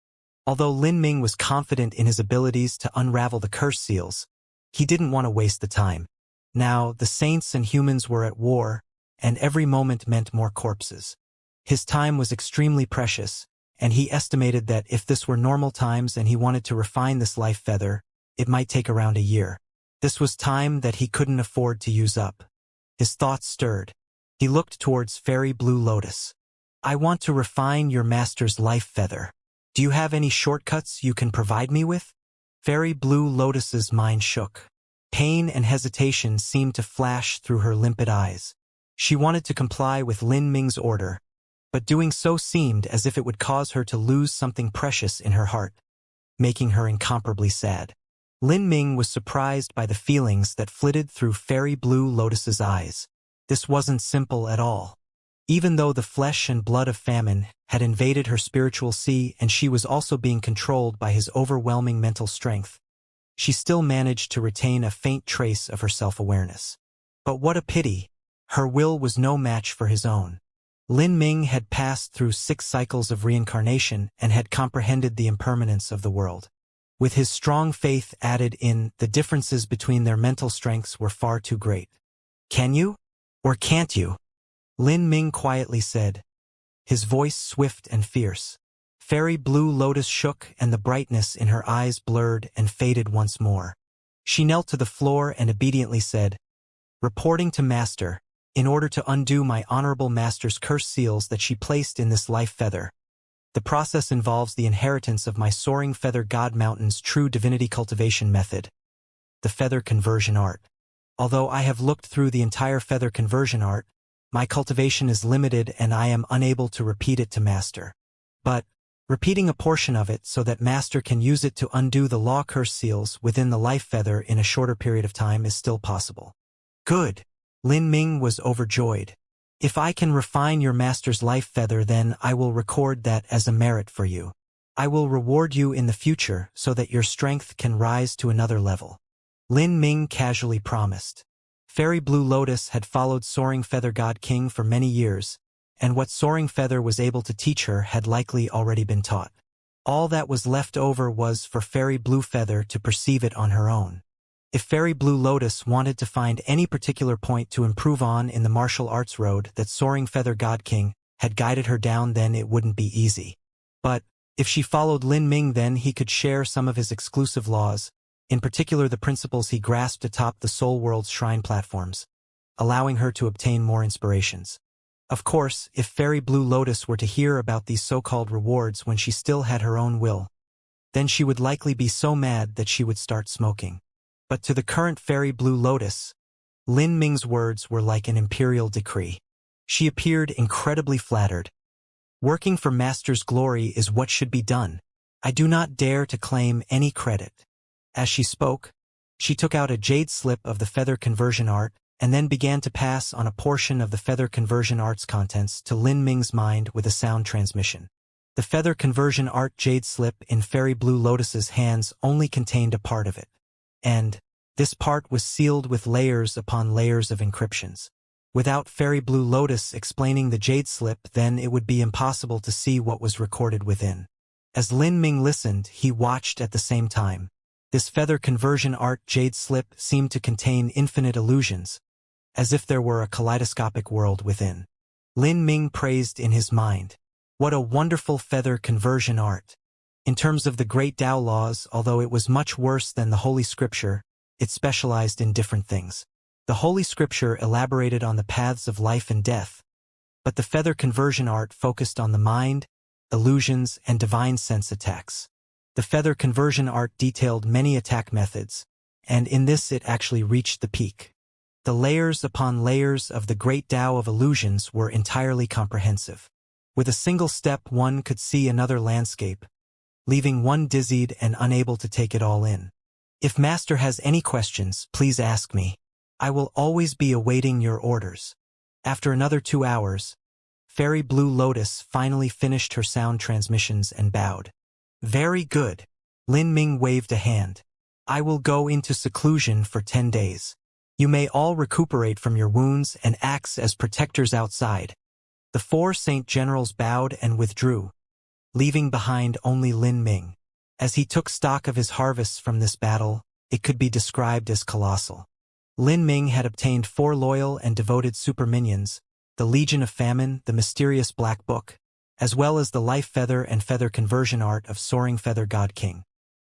Although Lin Ming was confident in his abilities to unravel the curse seals, he didn't want to waste the time. Now, the saints and humans were at war, and every moment meant more corpses. His time was extremely precious, and he estimated that if this were normal times and he wanted to refine this life feather, it might take around a year. This was time that he couldn't afford to use up. His thoughts stirred. He looked towards Fairy Blue Lotus. I want to refine your master's life feather. Do you have any shortcuts you can provide me with? Fairy Blue Lotus's mind shook. Pain and hesitation seemed to flash through her limpid eyes. She wanted to comply with Lin Ming's order, but doing so seemed as if it would cause her to lose something precious in her heart, making her incomparably sad. Lin Ming was surprised by the feelings that flitted through Fairy Blue Lotus's eyes. This wasn't simple at all. Even though the flesh and blood of famine had invaded her spiritual sea and she was also being controlled by his overwhelming mental strength, she still managed to retain a faint trace of her self-awareness. But what a pity! Her will was no match for his own. Lin Ming had passed through 6 cycles of reincarnation and had comprehended the impermanence of the world. With his strong faith added in, the differences between their mental strengths were far too great. Can you? Or can't you? Lin Ming quietly said, his voice swift and fierce. Fairy Blue Lotus shook and the brightness in her eyes blurred and faded once more. She knelt to the floor and obediently said, reporting to Master, in order to undo my honorable master's curse seals that she placed in this life feather, The process involves the inheritance of my soaring feather god mountain's true divinity cultivation method, the feather conversion art. Although I have looked through the entire feather conversion art, my cultivation is limited and I am unable to repeat it to master. But, repeating a portion of it so that master can use it to undo the law curse seals within the life feather in a shorter period of time is still possible. Good. Lin Ming was overjoyed. If I can refine your master's life feather, then I will record that as a merit for you. I will reward you in the future so that your strength can rise to another level. Lin Ming casually promised. Fairy Blue Lotus had followed Soaring Feather God King for many years, and what Soaring Feather was able to teach her had likely already been taught. All that was left over was for Fairy Blue Feather to perceive it on her own. If Fairy Blue Lotus wanted to find any particular point to improve on in the martial arts road that Soaring Feather God King had guided her down, then it wouldn't be easy. But, if she followed Lin Ming, then he could share some of his exclusive laws, in particular the principles he grasped atop the Soul World's shrine platforms, allowing her to obtain more inspirations. Of course, if Fairy Blue Lotus were to hear about these so-called rewards when she still had her own will, then she would likely be so mad that she would start smoking. But to the current Fairy Blue Lotus, Lin Ming's words were like an imperial decree. She appeared incredibly flattered. Working for Master's glory is what should be done. I do not dare to claim any credit. As she spoke, she took out a jade slip of the feather conversion art and then began to pass on a portion of the feather conversion art's contents to Lin Ming's mind with a sound transmission. The feather conversion art jade slip in Fairy Blue Lotus's hands only contained a part of it. And this part was sealed with layers upon layers of encryptions. Without Fairy Blue Lotus explaining the jade slip, then it would be impossible to see what was recorded within. As Lin Ming listened, he watched at the same time. This feather conversion art jade slip seemed to contain infinite illusions, as if there were a kaleidoscopic world within. Lin Ming praised in his mind. What a wonderful feather conversion art! In terms of the great Tao laws, although it was much worse than the Holy Scripture, it specialized in different things. The Holy Scripture elaborated on the paths of life and death, but the feather conversion art focused on the mind, illusions, and divine sense attacks. The feather conversion art detailed many attack methods, and in this it actually reached the peak. The layers upon layers of the great Tao of illusions were entirely comprehensive. With a single step one could see another landscape, leaving one dizzied and unable to take it all in. If Master has any questions, please ask me. I will always be awaiting your orders. After another 2 hours, Fairy Blue Lotus finally finished her sound transmissions and bowed. Very good. Lin Ming waved a hand. I will go into seclusion for 10 days. You may all recuperate from your wounds and act as protectors outside. The 4 Saint Generals bowed and withdrew, leaving behind only Lin Ming. As he took stock of his harvests from this battle, it could be described as colossal. Lin Ming had obtained 4 loyal and devoted super minions, the Legion of Famine, the mysterious Black Book, as well as the life feather and feather conversion art of Soaring Feather God King.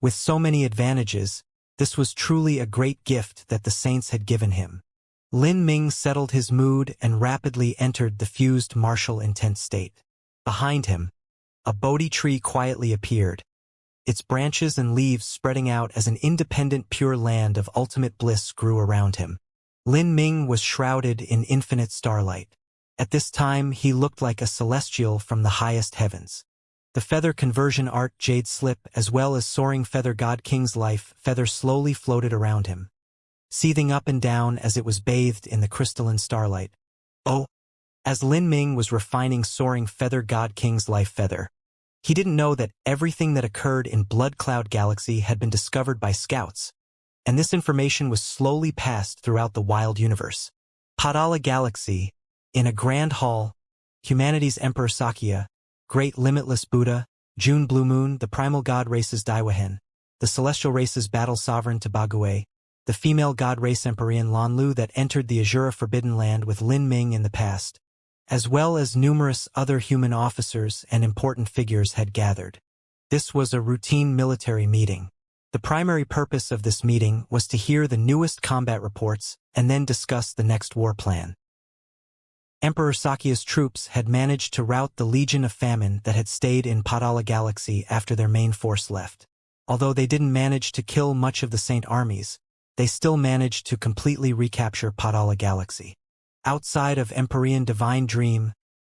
With so many advantages, this was truly a great gift that the saints had given him. Lin Ming settled his mood and rapidly entered the fused martial intent state. Behind him, a Bodhi tree quietly appeared, its branches and leaves spreading out as an independent pure land of ultimate bliss grew around him. Lin Ming was shrouded in infinite starlight. At this time he looked like a celestial from the highest heavens. The feather conversion art jade slip as well as Soaring Feather God King's life feather slowly floated around him, seething up and down as it was bathed in the crystalline starlight. Oh! As Lin Ming was refining Soaring Feather God King's life feather, he didn't know that everything that occurred in Blood Cloud Galaxy had been discovered by scouts, and this information was slowly passed throughout the wild universe. Padala Galaxy, in a grand hall, humanity's Emperor Xianxia, Great Limitless Buddha, June Blue Moon, the primal god races Daiwahen, the celestial races Battle Sovereign Tabague, the female god race Empyrean Lanlu that entered the Azura Forbidden Land with Lin Ming in the past, as well as numerous other human officers and important figures had gathered. This was a routine military meeting. The primary purpose of this meeting was to hear the newest combat reports and then discuss the next war plan. Emperor Sakya's troops had managed to rout the Legion of Famine that had stayed in Padala Galaxy after their main force left. Although they didn't manage to kill much of the Saint armies, they still managed to completely recapture Padala Galaxy. Outside of Empyrean Divine Dream,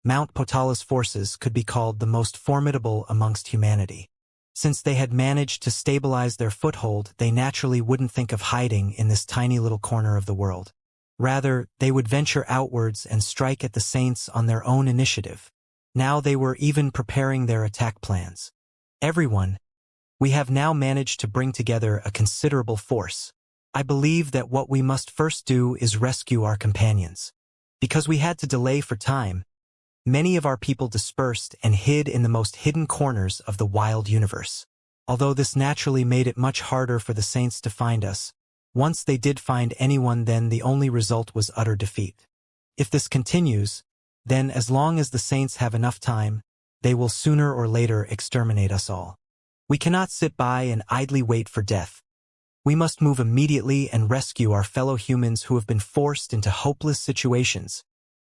Mount Potala's forces could be called the most formidable amongst humanity. Since they had managed to stabilize their foothold, they naturally wouldn't think of hiding in this tiny little corner of the world. Rather, they would venture outwards and strike at the Saints on their own initiative. Now they were even preparing their attack plans. Everyone, we have now managed to bring together a considerable force. I believe that what we must first do is rescue our companions. Because we had to delay for time, many of our people dispersed and hid in the most hidden corners of the wild universe. Although this naturally made it much harder for the Saints to find us, once they did find anyone, then the only result was utter defeat. If this continues, then as long as the Saints have enough time, they will sooner or later exterminate us all. We cannot sit by and idly wait for death. We must move immediately and rescue our fellow humans who have been forced into hopeless situations.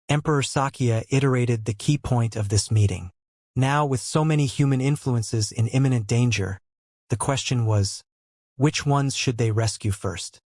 Emperor Sakya iterated the key point of this meeting. Now, with so many human influences in imminent danger, the question was, which ones should they rescue first?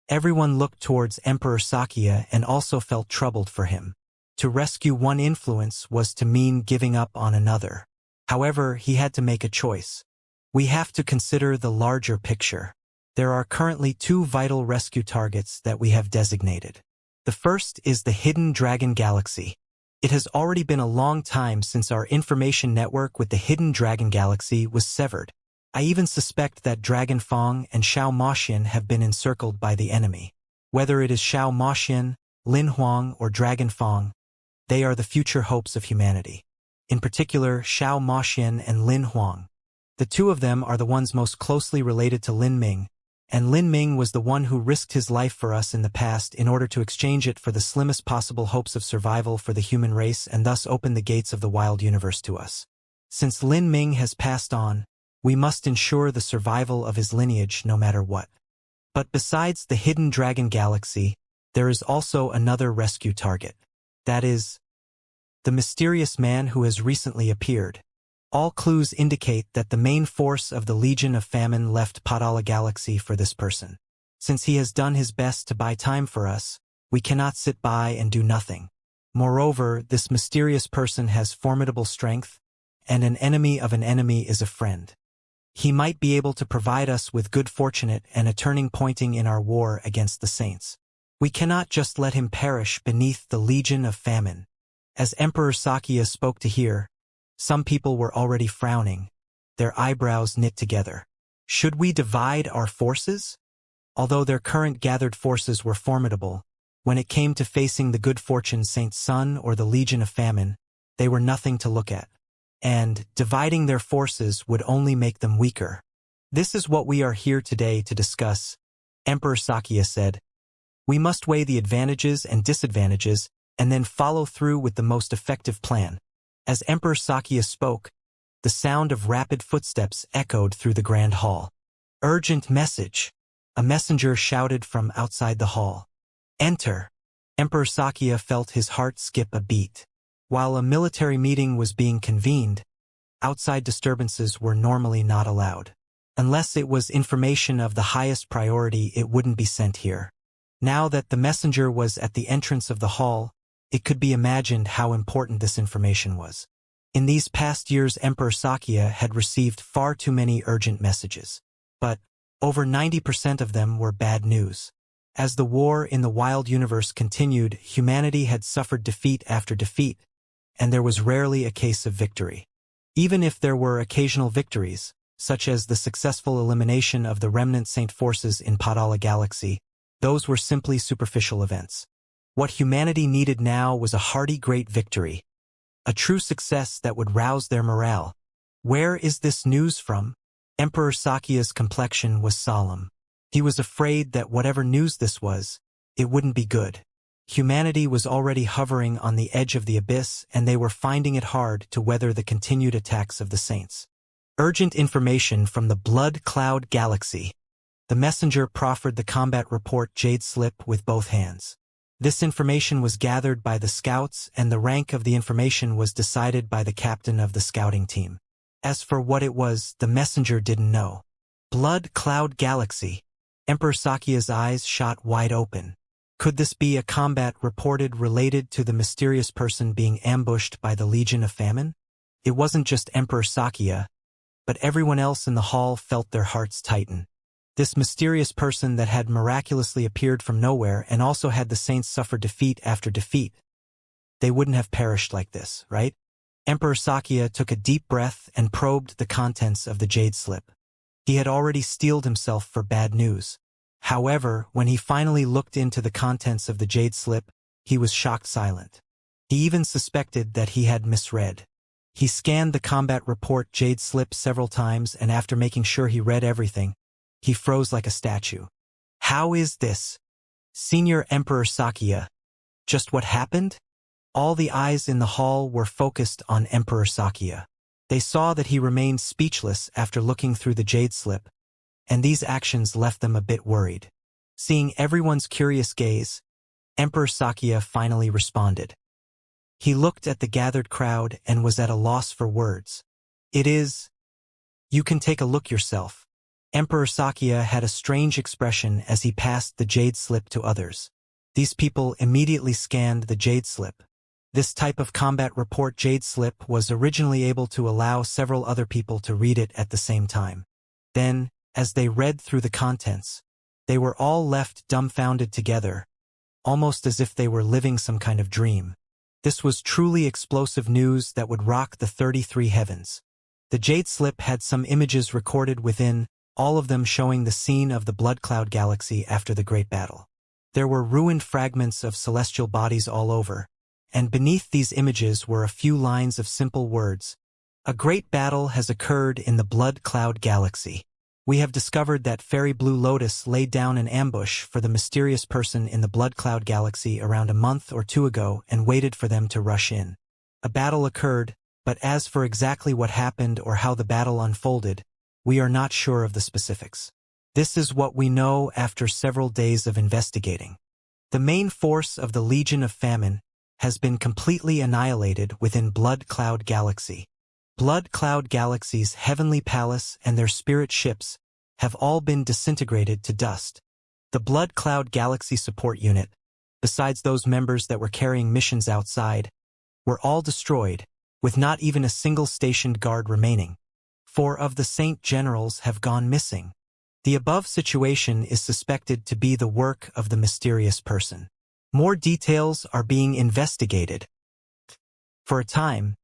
Everyone looked towards Emperor Sakya and also felt troubled for him. To rescue one influence was to mean giving up on another. However, he had to make a choice. We have to consider the larger picture. There are currently two vital rescue targets that we have designated. The first is the Hidden Dragon Galaxy. It has already been a long time since our information network with the Hidden Dragon Galaxy was severed. I even suspect that Dragon Fong and Xiao Moxian have been encircled by the enemy. Whether it is Xiao Moxian, Lin Huang, or Dragon Fong, they are the future hopes of humanity. In particular, Xiao Moxian and Lin Huang. The two of them are the ones most closely related to Lin Ming, and Lin Ming was the one who risked his life for us in the past in order to exchange it for the slimmest possible hopes of survival for the human race and thus open the gates of the wild universe to us. Since Lin Ming has passed on, we must ensure the survival of his lineage no matter what. But besides the Hidden Dragon Galaxy, there is also another rescue target. That is, the mysterious man who has recently appeared. All clues indicate that the main force of the Legion of Famine left Padala Galaxy for this person. Since he has done his best to buy time for us, we cannot sit by and do nothing. Moreover, this mysterious person has formidable strength, and an enemy of an enemy is a friend. He might be able to provide us with good fortune and a turning point in our war against the Saints. We cannot just let him perish beneath the Legion of Famine. As Emperor Sakya spoke to hear, some people were already frowning, their eyebrows knit together. Should we divide our forces? Although their current gathered forces were formidable, when it came to facing the good fortune Saint Sun or the Legion of Famine, they were nothing to look at. And dividing their forces would only make them weaker. This is what we are here today to discuss, Emperor Sakya said. We must weigh the advantages and disadvantages and then follow through with the most effective plan. As Emperor Sakya spoke, the sound of rapid footsteps echoed through the grand hall. Urgent message! A messenger shouted from outside the hall. Enter! Emperor Sakya felt his heart skip a beat. While a military meeting was being convened, outside disturbances were normally not allowed. Unless it was information of the highest priority, it wouldn't be sent here. Now that the messenger was at the entrance of the hall, it could be imagined how important this information was. In these past years, Emperor Sakya had received far too many urgent messages. But over 90% of them were bad news. As the war in the wild universe continued, humanity had suffered defeat after defeat, and there was rarely a case of victory. Even if there were occasional victories, such as the successful elimination of the remnant Saint forces in Padala Galaxy, those were simply superficial events. What humanity needed now was a hearty great victory, a true success that would rouse their morale. Where is this news from? Emperor Sakya's complexion was solemn. He was afraid that whatever news this was, it wouldn't be good. Humanity was already hovering on the edge of the abyss, and they were finding it hard to weather the continued attacks of the Saints. Urgent information from the Blood Cloud Galaxy. The messenger proffered the combat report Jade slip with both hands. This information was gathered by the scouts, and the rank of the information was decided by the captain of the scouting team. As for what it was, the messenger didn't know. Blood Cloud Galaxy. Emperor Sakia's eyes shot wide open. Could this be a combat reported related to the mysterious person being ambushed by the Legion of Famine? It wasn't just Emperor Sakia, but everyone else in the hall felt their hearts tighten. This mysterious person that had miraculously appeared from nowhere and also had the saints suffer defeat after defeat. They wouldn't have perished like this, right? Emperor Sakia took a deep breath and probed the contents of the jade slip. He had already steeled himself for bad news. However, when he finally looked into the contents of the jade slip, he was shocked silent. He even suspected that he had misread. He scanned the combat report jade slip several times, and after making sure he read everything, he froze like a statue. How is this? Senior Emperor Sakia. Just what happened? All the eyes in the hall were focused on Emperor Sakia. They saw that he remained speechless after looking through the jade slip, and these actions left them a bit worried. Seeing everyone's curious gaze, Emperor Sakia finally responded. He looked at the gathered crowd and was at a loss for words. It is. You can take a look yourself. Emperor Sakia had a strange expression as he passed the jade slip to others. These people immediately scanned the jade slip. This type of combat report jade slip was originally able to allow several other people to read it at the same time. Then, as they read through the contents, they were all left dumbfounded together, almost as if they were living some kind of dream. This was truly explosive news that would rock the 33 heavens. The jade slip had some images recorded within, all of them showing the scene of the Blood Cloud Galaxy after the Great Battle. There were ruined fragments of celestial bodies all over, and beneath these images were a few lines of simple words. A great battle has occurred in the Blood Cloud Galaxy. We have discovered that Fairy Blue Lotus laid down an ambush for the mysterious person in the Blood Cloud Galaxy around a month or two ago and waited for them to rush in. A battle occurred, but as for exactly what happened or how the battle unfolded, we are not sure of the specifics. This is what we know after several days of investigating. The main force of the Legion of Famine has been completely annihilated within Blood Cloud Galaxy. Blood Cloud Galaxy's heavenly palace and their spirit ships have all been disintegrated to dust. The Blood Cloud Galaxy support unit, besides those members that were carrying missions outside, were all destroyed, with not even a single stationed guard remaining. 4 of the Saint Generals have gone missing. The above situation is suspected to be the work of the mysterious person. More details are being investigated. For a time,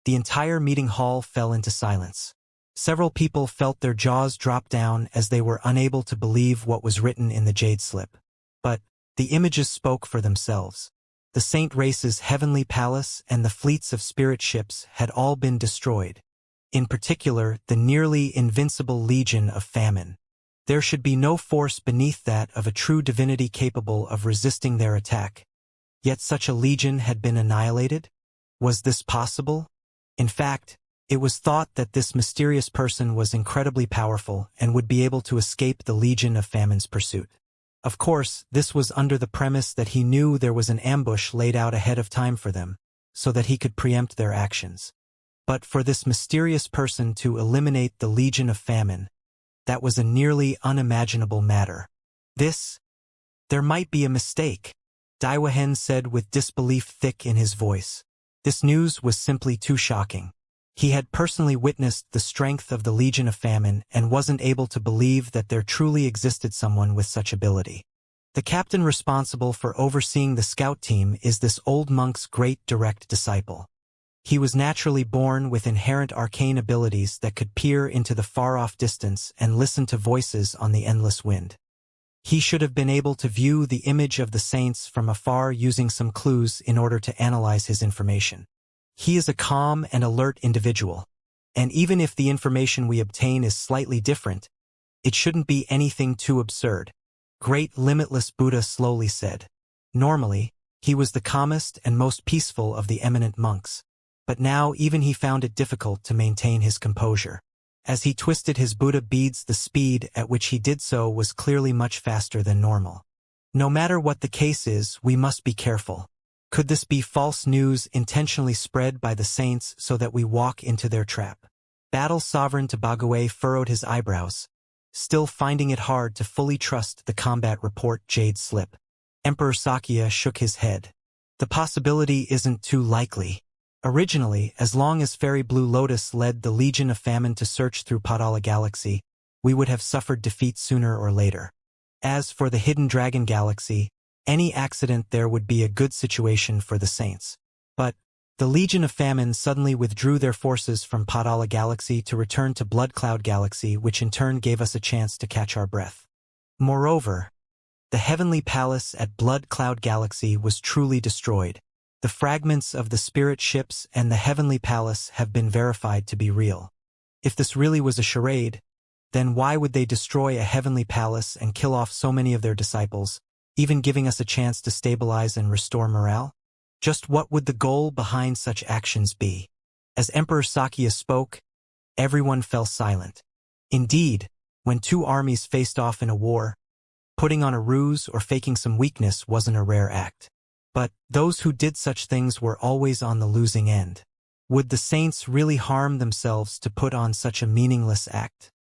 the entire meeting hall fell into silence. Several people felt their jaws drop down as they were unable to believe what was written in the jade slip. But the images spoke for themselves. The Saint race's heavenly palace and the fleets of spirit ships had all been destroyed. In particular, the nearly invincible Legion of Famine. There should be no force beneath that of a true divinity capable of resisting their attack. Yet such a legion had been annihilated? Was this possible? In fact, it was thought that this mysterious person was incredibly powerful and would be able to escape the Legion of Famine's pursuit. Of course, this was under the premise that he knew there was an ambush laid out ahead of time for them, so that he could preempt their actions. But for this mysterious person to eliminate the Legion of Famine, that was a nearly unimaginable matter. There might be a mistake, Daiwahen said with disbelief thick in his voice. This news was simply too shocking. He had personally witnessed the strength of the Legion of Famine and wasn't able to believe that there truly existed someone with such ability. The captain responsible for overseeing the scout team is this old monk's great direct disciple. He was naturally born with inherent arcane abilities that could peer into the far-off distance and listen to voices on the endless wind. He should have been able to view the image of the saints from afar using some clues in order to analyze his information. He is a calm and alert individual, and even if the information we obtain is slightly different, it shouldn't be anything too absurd. Great Limitless Buddha slowly said. Normally, he was the calmest and most peaceful of the eminent monks. But now even he found it difficult to maintain his composure. As he twisted his Buddha beads, the speed at which he did so was clearly much faster than normal. No matter what the case is, we must be careful. Could this be false news intentionally spread by the saints so that we walk into their trap? Battle Sovereign Tabagwe furrowed his eyebrows, still finding it hard to fully trust the combat report Jade slip. Emperor Xianxia shook his head. The possibility isn't too likely. Originally, as long as Fairy Blue Lotus led the Legion of Famine to search through Padala Galaxy, we would have suffered defeat sooner or later. As for the Hidden Dragon Galaxy, any accident there would be a good situation for the Saints. But the Legion of Famine suddenly withdrew their forces from Padala Galaxy to return to Blood Cloud Galaxy, which in turn gave us a chance to catch our breath. Moreover, the Heavenly Palace at Blood Cloud Galaxy was truly destroyed. The fragments of the spirit ships and the Heavenly Palace have been verified to be real. If this really was a charade, then why would they destroy a Heavenly Palace and kill off so many of their disciples, even giving us a chance to stabilize and restore morale? Just what would the goal behind such actions be? As Emperor Xianxia spoke, everyone fell silent. Indeed, when two armies faced off in a war, putting on a ruse or faking some weakness wasn't a rare act. But those who did such things were always on the losing end. Would the saints really harm themselves to put on such a meaningless act?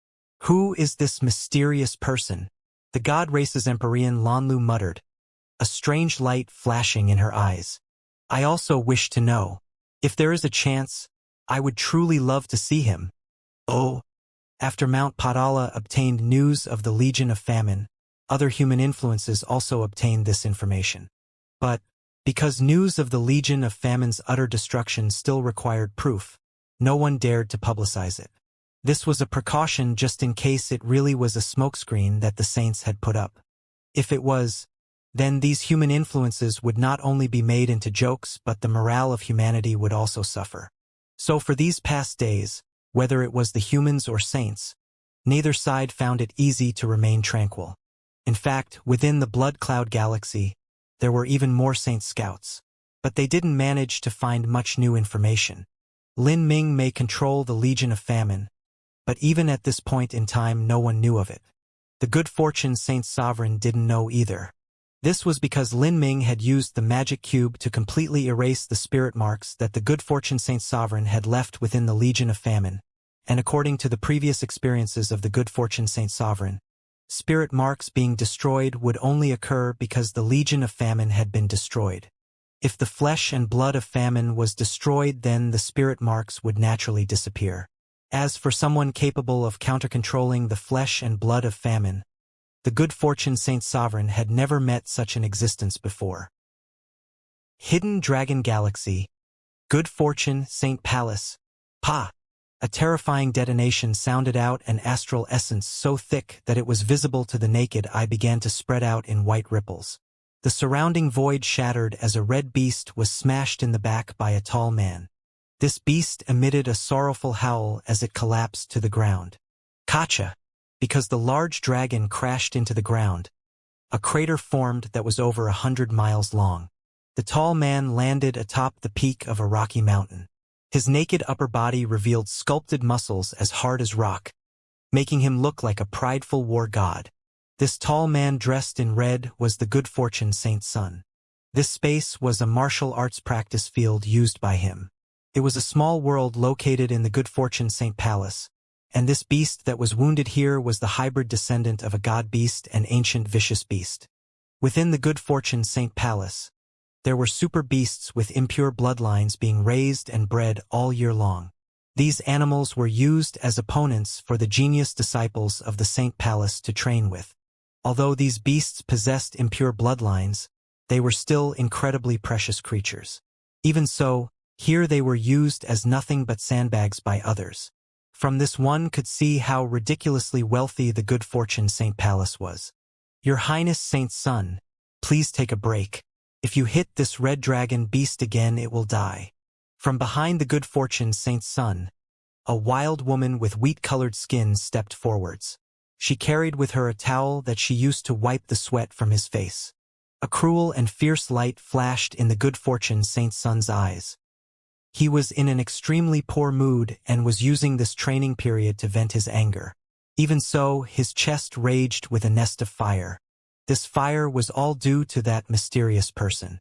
Who is this mysterious person? The god race's Empyrean Lanlu muttered, a strange light flashing in her eyes. I also wish to know. If there is a chance, I would truly love to see him. Oh. After Mount Padala obtained news of the Legion of Famine, other human influences also obtained this information. But, because news of the Legion of Famine's utter destruction still required proof, no one dared to publicize it. This was a precaution just in case it really was a smokescreen that the saints had put up. If it was, then these human influences would not only be made into jokes, but the morale of humanity would also suffer. So for these past days, whether it was the humans or saints, neither side found it easy to remain tranquil. In fact, within the Blood Cloud Galaxy, there were even more Saint Scouts. But they didn't manage to find much new information. Lin Ming may control the Legion of Famine, but even at this point in time no one knew of it. The Good Fortune Saint Sovereign didn't know either. This was because Lin Ming had used the magic cube to completely erase the spirit marks that the Good Fortune Saint Sovereign had left within the Legion of Famine, and according to the previous experiences of the Good Fortune Saint Sovereign, spirit marks being destroyed would only occur because the Legion of Famine had been destroyed. If the flesh and blood of famine was destroyed, then the spirit marks would naturally disappear. As for someone capable of counter-controlling the flesh and blood of famine, the Good Fortune Saint Sovereign had never met such an existence before. Hidden Dragon Galaxy, Good Fortune Saint Palace, Pa! A terrifying detonation sounded out, an astral essence so thick that it was visible to the naked eye began to spread out in white ripples. The surrounding void shattered as a red beast was smashed in the back by a tall man. This beast emitted a sorrowful howl as it collapsed to the ground. Kacha! Because the large dragon crashed into the ground, a crater formed that was over 100 miles long. The tall man landed atop the peak of a rocky mountain. His naked upper body revealed sculpted muscles as hard as rock, making him look like a prideful war god. This tall man dressed in red was the Good Fortune Saint's son. This space was a martial arts practice field used by him. It was a small world located in the Good Fortune Saint Palace, and this beast that was wounded here was the hybrid descendant of a god beast and ancient vicious beast. Within the Good Fortune Saint Palace, there were super beasts with impure bloodlines being raised and bred all year long. These animals were used as opponents for the genius disciples of the Saint Palace to train with. Although these beasts possessed impure bloodlines, they were still incredibly precious creatures. Even so, here they were used as nothing but sandbags by others. From this one could see how ridiculously wealthy the Good Fortune Saint Palace was. Your Highness Saint's son, please take a break. If you hit this red dragon beast again, it will die. From behind the Good Fortune Saint's son, a wild woman with wheat-colored skin stepped forwards. She carried with her a towel that she used to wipe the sweat from his face. A cruel and fierce light flashed in the Good Fortune Saint's son's eyes. He was in an extremely poor mood and was using this training period to vent his anger. Even so, his chest raged with a nest of fire. This fire was all due to that mysterious person.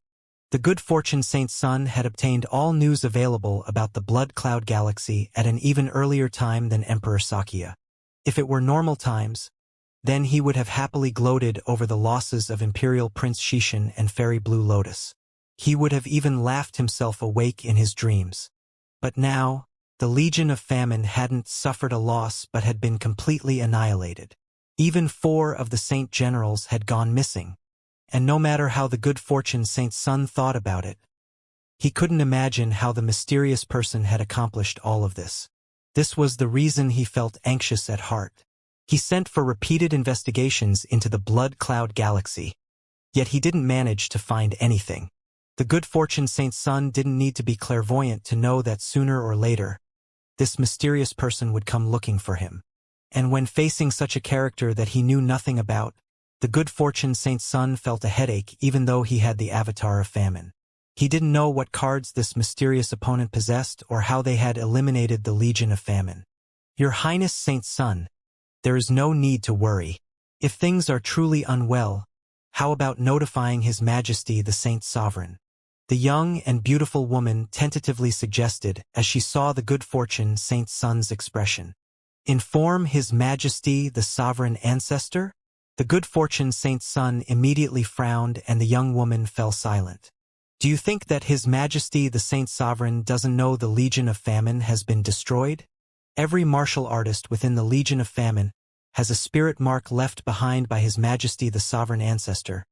The good fortune Saint Sun had obtained all news available about the Blood Cloud Galaxy at an even earlier time than Emperor Xianxia. If it were normal times, then he would have happily gloated over the losses of Imperial Prince Xishan and Fairy Blue Lotus. He would have even laughed himself awake in his dreams. But now, the Legion of Famine hadn't suffered a loss but had been completely annihilated. Even 4 of the Saint Generals had gone missing. And no matter how the good fortune Saint Sun thought about it, he couldn't imagine how the mysterious person had accomplished all of this. This was the reason he felt anxious at heart. He sent for repeated investigations into the Blood Cloud Galaxy. Yet he didn't manage to find anything. The good fortune Saint Sun didn't need to be clairvoyant to know that sooner or later, this mysterious person would come looking for him. And when facing such a character that he knew nothing about, the good fortune Saint Sun felt a headache even though he had the avatar of famine. He didn't know what cards this mysterious opponent possessed or how they had eliminated the Legion of Famine. Your Highness Saint Sun, there is no need to worry. If things are truly unwell, how about notifying His Majesty the Saint Sovereign? The young and beautiful woman tentatively suggested as she saw the good fortune Saint Sun's expression. Inform His Majesty the Sovereign Ancestor? The good fortune Saint Sun immediately frowned and the young woman fell silent. Do you think that His Majesty the Saint Sovereign doesn't know the Legion of Famine has been destroyed? Every martial artist within the Legion of Famine has a spirit mark left behind by His Majesty the Sovereign Ancestor,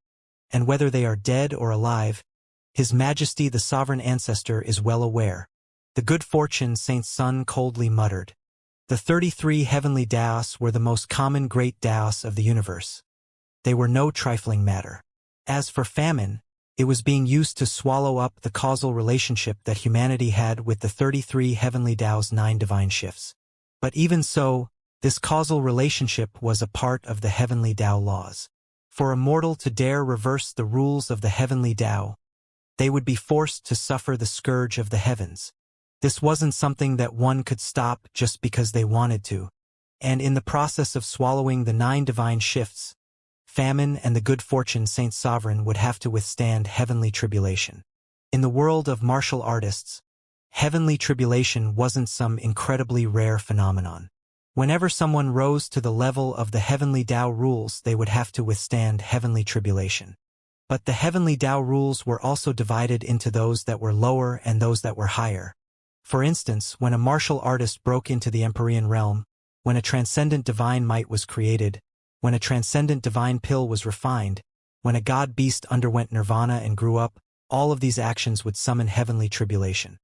and whether they are dead or alive, His Majesty the Sovereign Ancestor is well aware. The good fortune Saint Sun coldly muttered. The 33 heavenly Daos were the most common great Daos of the universe. They were no trifling matter. As for famine, it was being used to swallow up the causal relationship that humanity had with the 33 heavenly Dao's 9 divine shifts. But even so, this causal relationship was a part of the heavenly Dao laws. For a mortal to dare reverse the rules of the heavenly Dao, they would be forced to suffer the scourge of the heavens. This wasn't something that one could stop just because they wanted to. And in the process of swallowing the 9 divine shifts, famine and the good fortune Saint Sovereign would have to withstand heavenly tribulation. In the world of martial artists, heavenly tribulation wasn't some incredibly rare phenomenon. Whenever someone rose to the level of the heavenly Dao rules, they would have to withstand heavenly tribulation. But the heavenly Dao rules were also divided into those that were lower and those that were higher. For instance, when a martial artist broke into the Empyrean realm, when a transcendent divine might was created, when a transcendent divine pill was refined, when a god beast underwent nirvana and grew up, all of these actions would summon heavenly tribulation.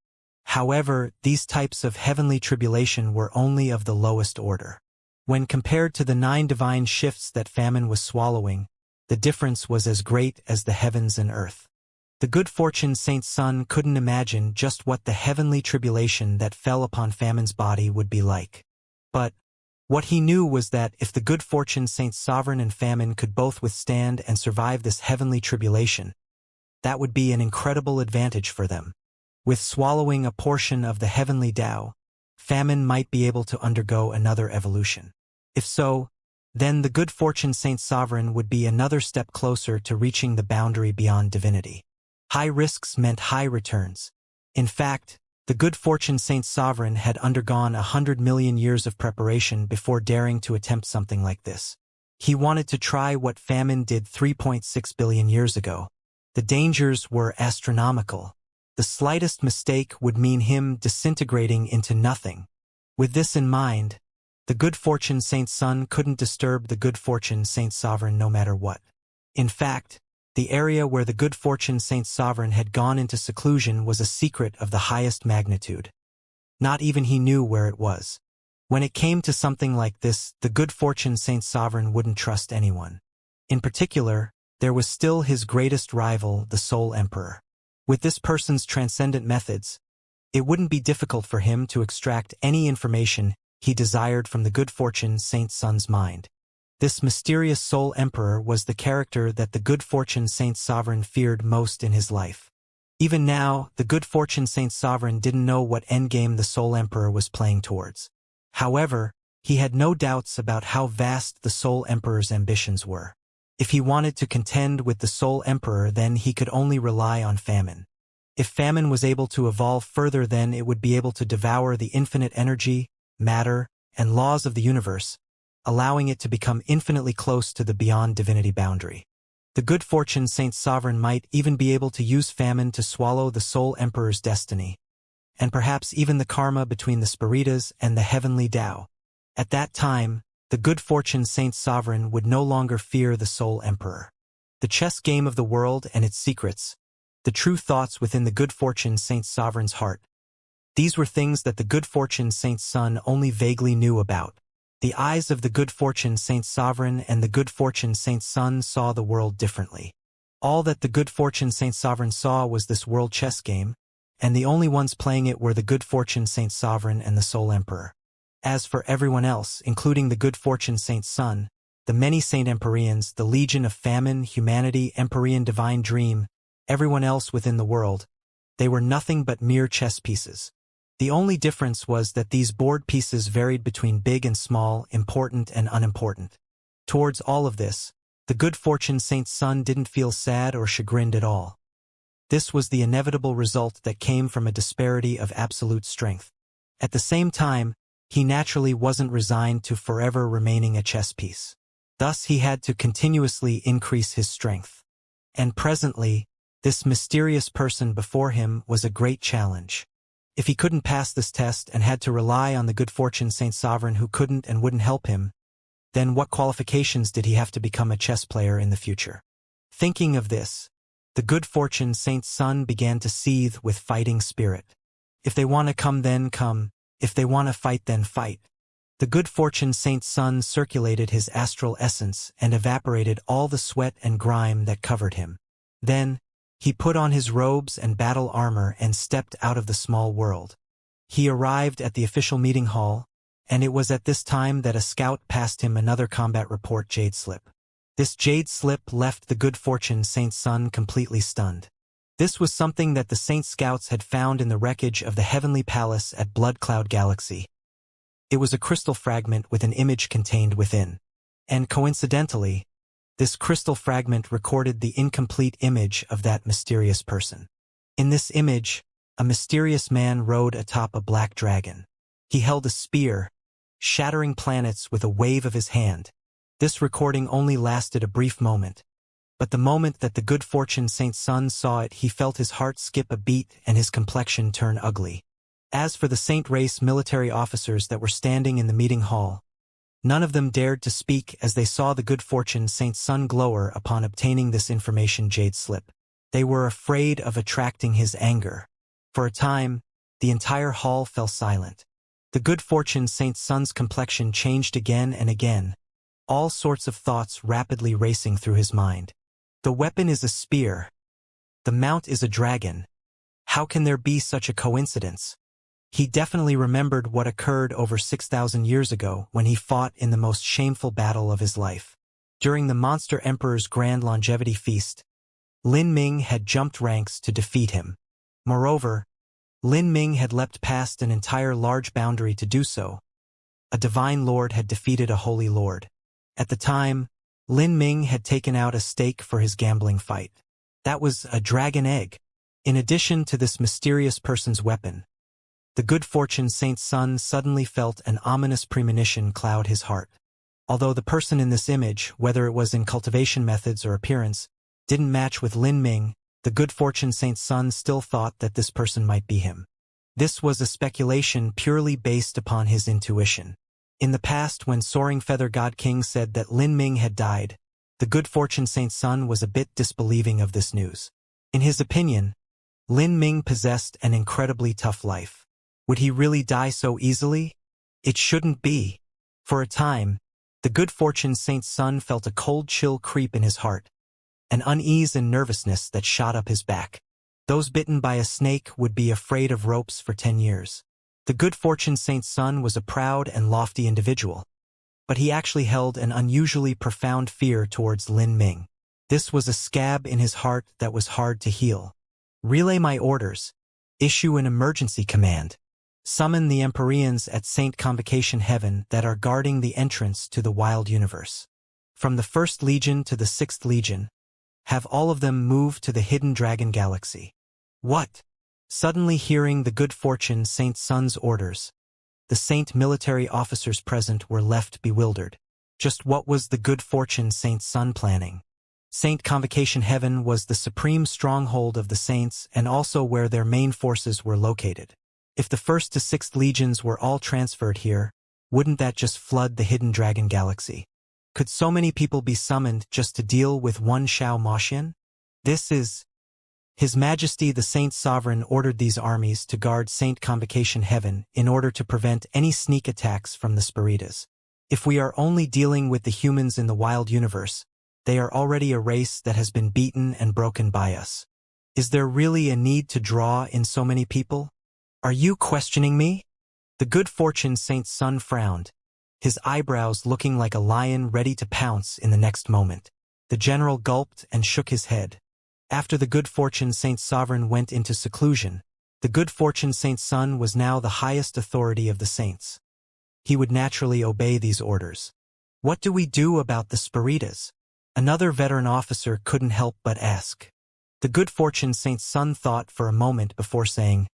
However, these types of heavenly tribulation were only of the lowest order. When compared to the 9 divine shifts that famine was swallowing, the difference was as great as the heavens and earth. The good fortune Saint Sun couldn't imagine just what the heavenly tribulation that fell upon famine's body would be like. But what he knew was that if the good fortune Saint Sovereign and famine could both withstand and survive this heavenly tribulation, that would be an incredible advantage for them. With swallowing a portion of the heavenly Dao, famine might be able to undergo another evolution. If so, then the good fortune Saint Sovereign would be another step closer to reaching the boundary beyond divinity. High risks meant high returns. In fact, the good fortune Saint Sovereign had undergone 100 million years of preparation before daring to attempt something like this. He wanted to try what famine did 3.6 billion years ago. The dangers were astronomical. The slightest mistake would mean him disintegrating into nothing. With this in mind, the good fortune Saint Sun couldn't disturb the good fortune Saint Sovereign no matter what. In fact, the area where the good fortune Saint Sovereign had gone into seclusion was a secret of the highest magnitude. Not even he knew where it was. When it came to something like this, the good fortune Saint Sovereign wouldn't trust anyone. In particular, there was still his greatest rival, the Soul Emperor. With this person's transcendent methods, it wouldn't be difficult for him to extract any information he desired from the good fortune Saint Sun's mind. This mysterious Soul Emperor was the character that the good fortune Saint Sovereign feared most in his life. Even now, the good fortune Saint Sovereign didn't know what endgame the Soul Emperor was playing towards. However, he had no doubts about how vast the Soul Emperor's ambitions were. If he wanted to contend with the Soul Emperor, then he could only rely on famine. If famine was able to evolve further, then it would be able to devour the infinite energy, matter, and laws of the universe, allowing it to become infinitely close to the beyond divinity boundary. The good fortune Saint Sovereign might even be able to use famine to swallow the Soul Emperor's destiny, and perhaps even the karma between the Spiritas and the heavenly Tao. At that time, the good fortune Saint Sovereign would no longer fear the Soul Emperor. The chess game of the world and its secrets, the true thoughts within the good fortune Saint Sovereign's heart. These were things that the good fortune Saint Sun only vaguely knew about. The eyes of the good fortune Saint Sovereign and the good fortune Saint Sun saw the world differently. All that the good fortune Saint Sovereign saw was this world chess game, and the only ones playing it were the good fortune Saint Sovereign and the Soul Emperor. As for everyone else, including the good fortune Saint Sun, the many Saint Empyreans, the Legion of Famine, Humanity, Empyrean Divine Dream, everyone else within the world, they were nothing but mere chess pieces. The only difference was that these board pieces varied between big and small, important and unimportant. Towards all of this, the good fortune Saint Sun didn't feel sad or chagrined at all. This was the inevitable result that came from a disparity of absolute strength. At the same time, he naturally wasn't resigned to forever remaining a chess piece. Thus he had to continuously increase his strength. And presently, this mysterious person before him was a great challenge. If he couldn't pass this test and had to rely on the good fortune Saint Sovereign who couldn't and wouldn't help him, then what qualifications did he have to become a chess player in the future? Thinking of this, the good fortune Saint Sun began to seethe with fighting spirit. If they want to come, then come. If they want to fight, then fight. The good fortune Saint Sun circulated his astral essence and evaporated all the sweat and grime that covered him. Then, he put on his robes and battle armor and stepped out of the small world. He arrived at the official meeting hall, and it was at this time that a scout passed him another combat report jade slip. This jade slip left the good fortune Saint Sun completely stunned. This was something that the Saint Scouts had found in the wreckage of the Heavenly Palace at Blood Cloud Galaxy. It was a crystal fragment with an image contained within. And coincidentally, this crystal fragment recorded the incomplete image of that mysterious person. In this image, a mysterious man rode atop a black dragon. He held a spear, shattering planets with a wave of his hand. This recording only lasted a brief moment, but the moment that the good fortune Saint Sun saw it, he felt his heart skip a beat and his complexion turn ugly. As for the Saint Race military officers that were standing in the meeting hall, none of them dared to speak as they saw the good fortune Saint Sun glower upon obtaining this information jade slip. They were afraid of attracting his anger. For a time, the entire hall fell silent. The good fortune Saint Sun's complexion changed again and again, all sorts of thoughts rapidly racing through his mind. The weapon is a spear. The mount is a dragon. How can there be such a coincidence? He definitely remembered what occurred over 6,000 years ago when he fought in the most shameful battle of his life. During the Monster Emperor's Grand Longevity Feast, Lin Ming had jumped ranks to defeat him. Moreover, Lin Ming had leapt past an entire large boundary to do so. A divine lord had defeated a holy lord. At the time, Lin Ming had taken out a stake for his gambling fight. That was a dragon egg. In addition to this mysterious person's weapon, the good fortune Saint Sun suddenly felt an ominous premonition cloud his heart. Although the person in this image, whether it was in cultivation methods or appearance, didn't match with Lin Ming, the good fortune Saint Sun still thought that this person might be him. This was a speculation purely based upon his intuition. In the past, when Soaring Feather God King said that Lin Ming had died, the good fortune Saint Sun was a bit disbelieving of this news. In his opinion, Lin Ming possessed an incredibly tough life. Would he really die so easily? It shouldn't be. For a time, the good fortune Saint Sun felt a cold chill creep in his heart, an unease and nervousness that shot up his back. Those bitten by a snake would be afraid of ropes for 10 years. The good fortune Saint Sun was a proud and lofty individual, but he actually held an unusually profound fear towards Lin Ming. This was a scab in his heart that was hard to heal. Relay my orders. Issue an emergency command. Summon the Empyreans at Saint Convocation Heaven that are guarding the entrance to the wild universe. from the 1st Legion to the 6th Legion, have all of them moved to the Hidden Dragon Galaxy. What? Suddenly hearing the good fortune Saint Sun's orders, the Saint military officers present were left bewildered. Just what was the good fortune Saint Sun planning? Saint Convocation Heaven was the supreme stronghold of the Saints and also where their main forces were located. If the 1st to 6th Legions were all transferred here, wouldn't that just flood the Hidden Dragon Galaxy? Could so many people be summoned just to deal with one Xiao Moxian? This is... His Majesty the Saint Sovereign ordered these armies to guard Saint Convocation Heaven in order to prevent any sneak attacks from the Spiritas. If we are only dealing with the humans in the wild universe, they are already a race that has been beaten and broken by us. Is there really a need to draw in so many people? Are you questioning me? The good fortune Saint Sun frowned, his eyebrows looking like a lion ready to pounce in the next moment. The general gulped and shook his head. After the good fortune Saint Sovereign went into seclusion, the good fortune Saint Sun was now the highest authority of the saints. He would naturally obey these orders. What do we do about the Spiritas? Another veteran officer couldn't help but ask. The good fortune Saint Sun thought for a moment before saying,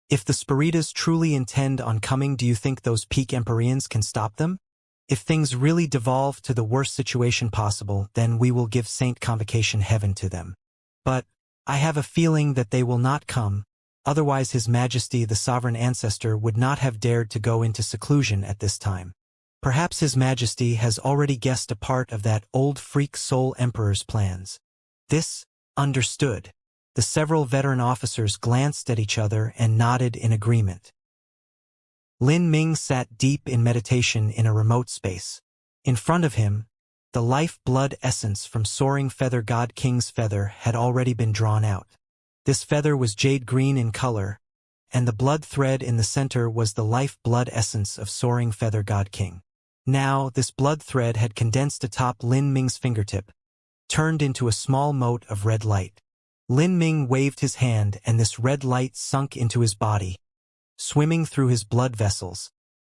"If the Spiritas truly intend on coming, do you think those peak Empyreans can stop them? If things really devolve to the worst situation possible, then we will give Saint Convocation Heaven to them. But I have a feeling that they will not come, otherwise His Majesty the Sovereign Ancestor would not have dared to go into seclusion at this time. Perhaps His Majesty has already guessed a part of that old freak soul Emperor's plans." This, understood. The several veteran officers glanced at each other and nodded in agreement. Lin Ming sat deep in meditation in a remote space. In front of him, the life-blood essence from Soaring Feather God King's feather had already been drawn out. This feather was jade green in color, and the blood thread in the center was the life-blood essence of Soaring Feather God King. Now, this blood thread had condensed atop Lin Ming's fingertip, turned into a small mote of red light. Lin Ming waved his hand and this red light sunk into his body, swimming through his blood vessels.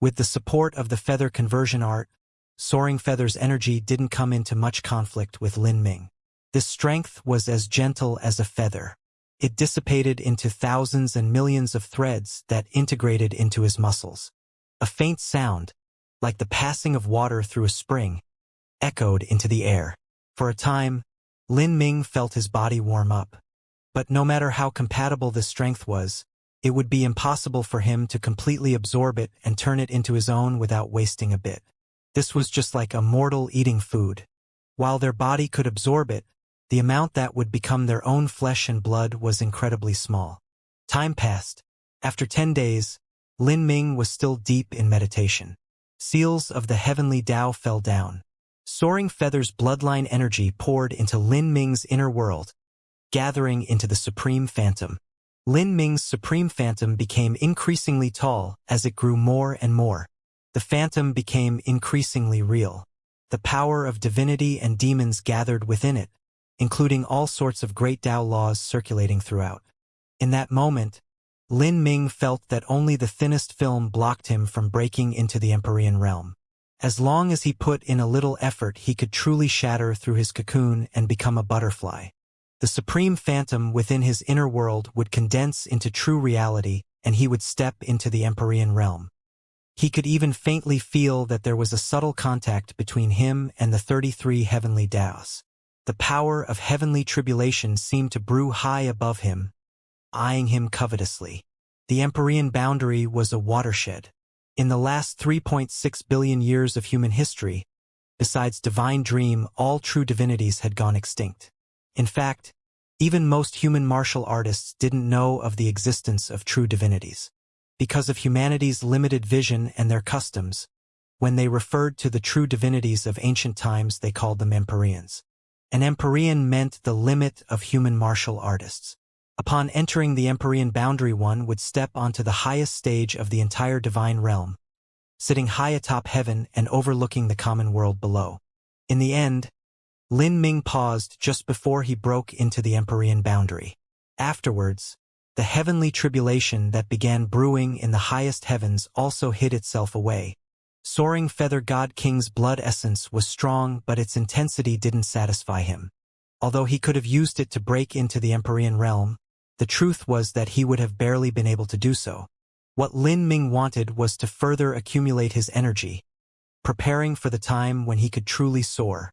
With the support of the feather conversion art, Soaring Feather's energy didn't come into much conflict with Lin Ming. This strength was as gentle as a feather. It dissipated into thousands and millions of threads that integrated into his muscles. A faint sound, like the passing of water through a spring, echoed into the air. For a time, Lin Ming felt his body warm up. But no matter how compatible this strength was, it would be impossible for him to completely absorb it and turn it into his own without wasting a bit. This was just like a mortal eating food. While their body could absorb it, the amount that would become their own flesh and blood was incredibly small. Time passed. After 10 days, Lin Ming was still deep in meditation. Seals of the heavenly Tao fell down. Soaring Feather's bloodline energy poured into Lin Ming's inner world, gathering into the Supreme Phantom. Lin Ming's Supreme Phantom became increasingly tall as it grew more and more. The Phantom became increasingly real. The power of divinity and demons gathered within it, including all sorts of great Tao laws circulating throughout. In that moment, Lin Ming felt that only the thinnest film blocked him from breaking into the Empyrean realm. As long as he put in a little effort, he could truly shatter through his cocoon and become a butterfly. The Supreme Phantom within his inner world would condense into true reality, and he would step into the Empyrean realm. He could even faintly feel that there was a subtle contact between him and the 33 heavenly Taos. The power of heavenly tribulation seemed to brew high above him, eyeing him covetously. The Empyrean boundary was a watershed. In the last 3.6 billion years of human history, besides Divine Dream, all true divinities had gone extinct. In fact, even most human martial artists didn't know of the existence of true divinities. Because of humanity's limited vision and their customs, when they referred to the true divinities of ancient times, they called them Empyreans. An Empyrean meant the limit of human martial artists. Upon entering the Empyrean boundary, one would step onto the highest stage of the entire divine realm, sitting high atop heaven and overlooking the common world below. In the end, Lin Ming paused just before he broke into the Empyrean boundary. Afterwards, the heavenly tribulation that began brewing in the highest heavens also hid itself away, Soaring Feather God King's blood essence was strong, but its intensity didn't satisfy him. Although he could have used it to break into the Empyrean realm, the truth was that he would have barely been able to do so. What Lin Ming wanted was to further accumulate his energy, preparing for the time when he could truly soar.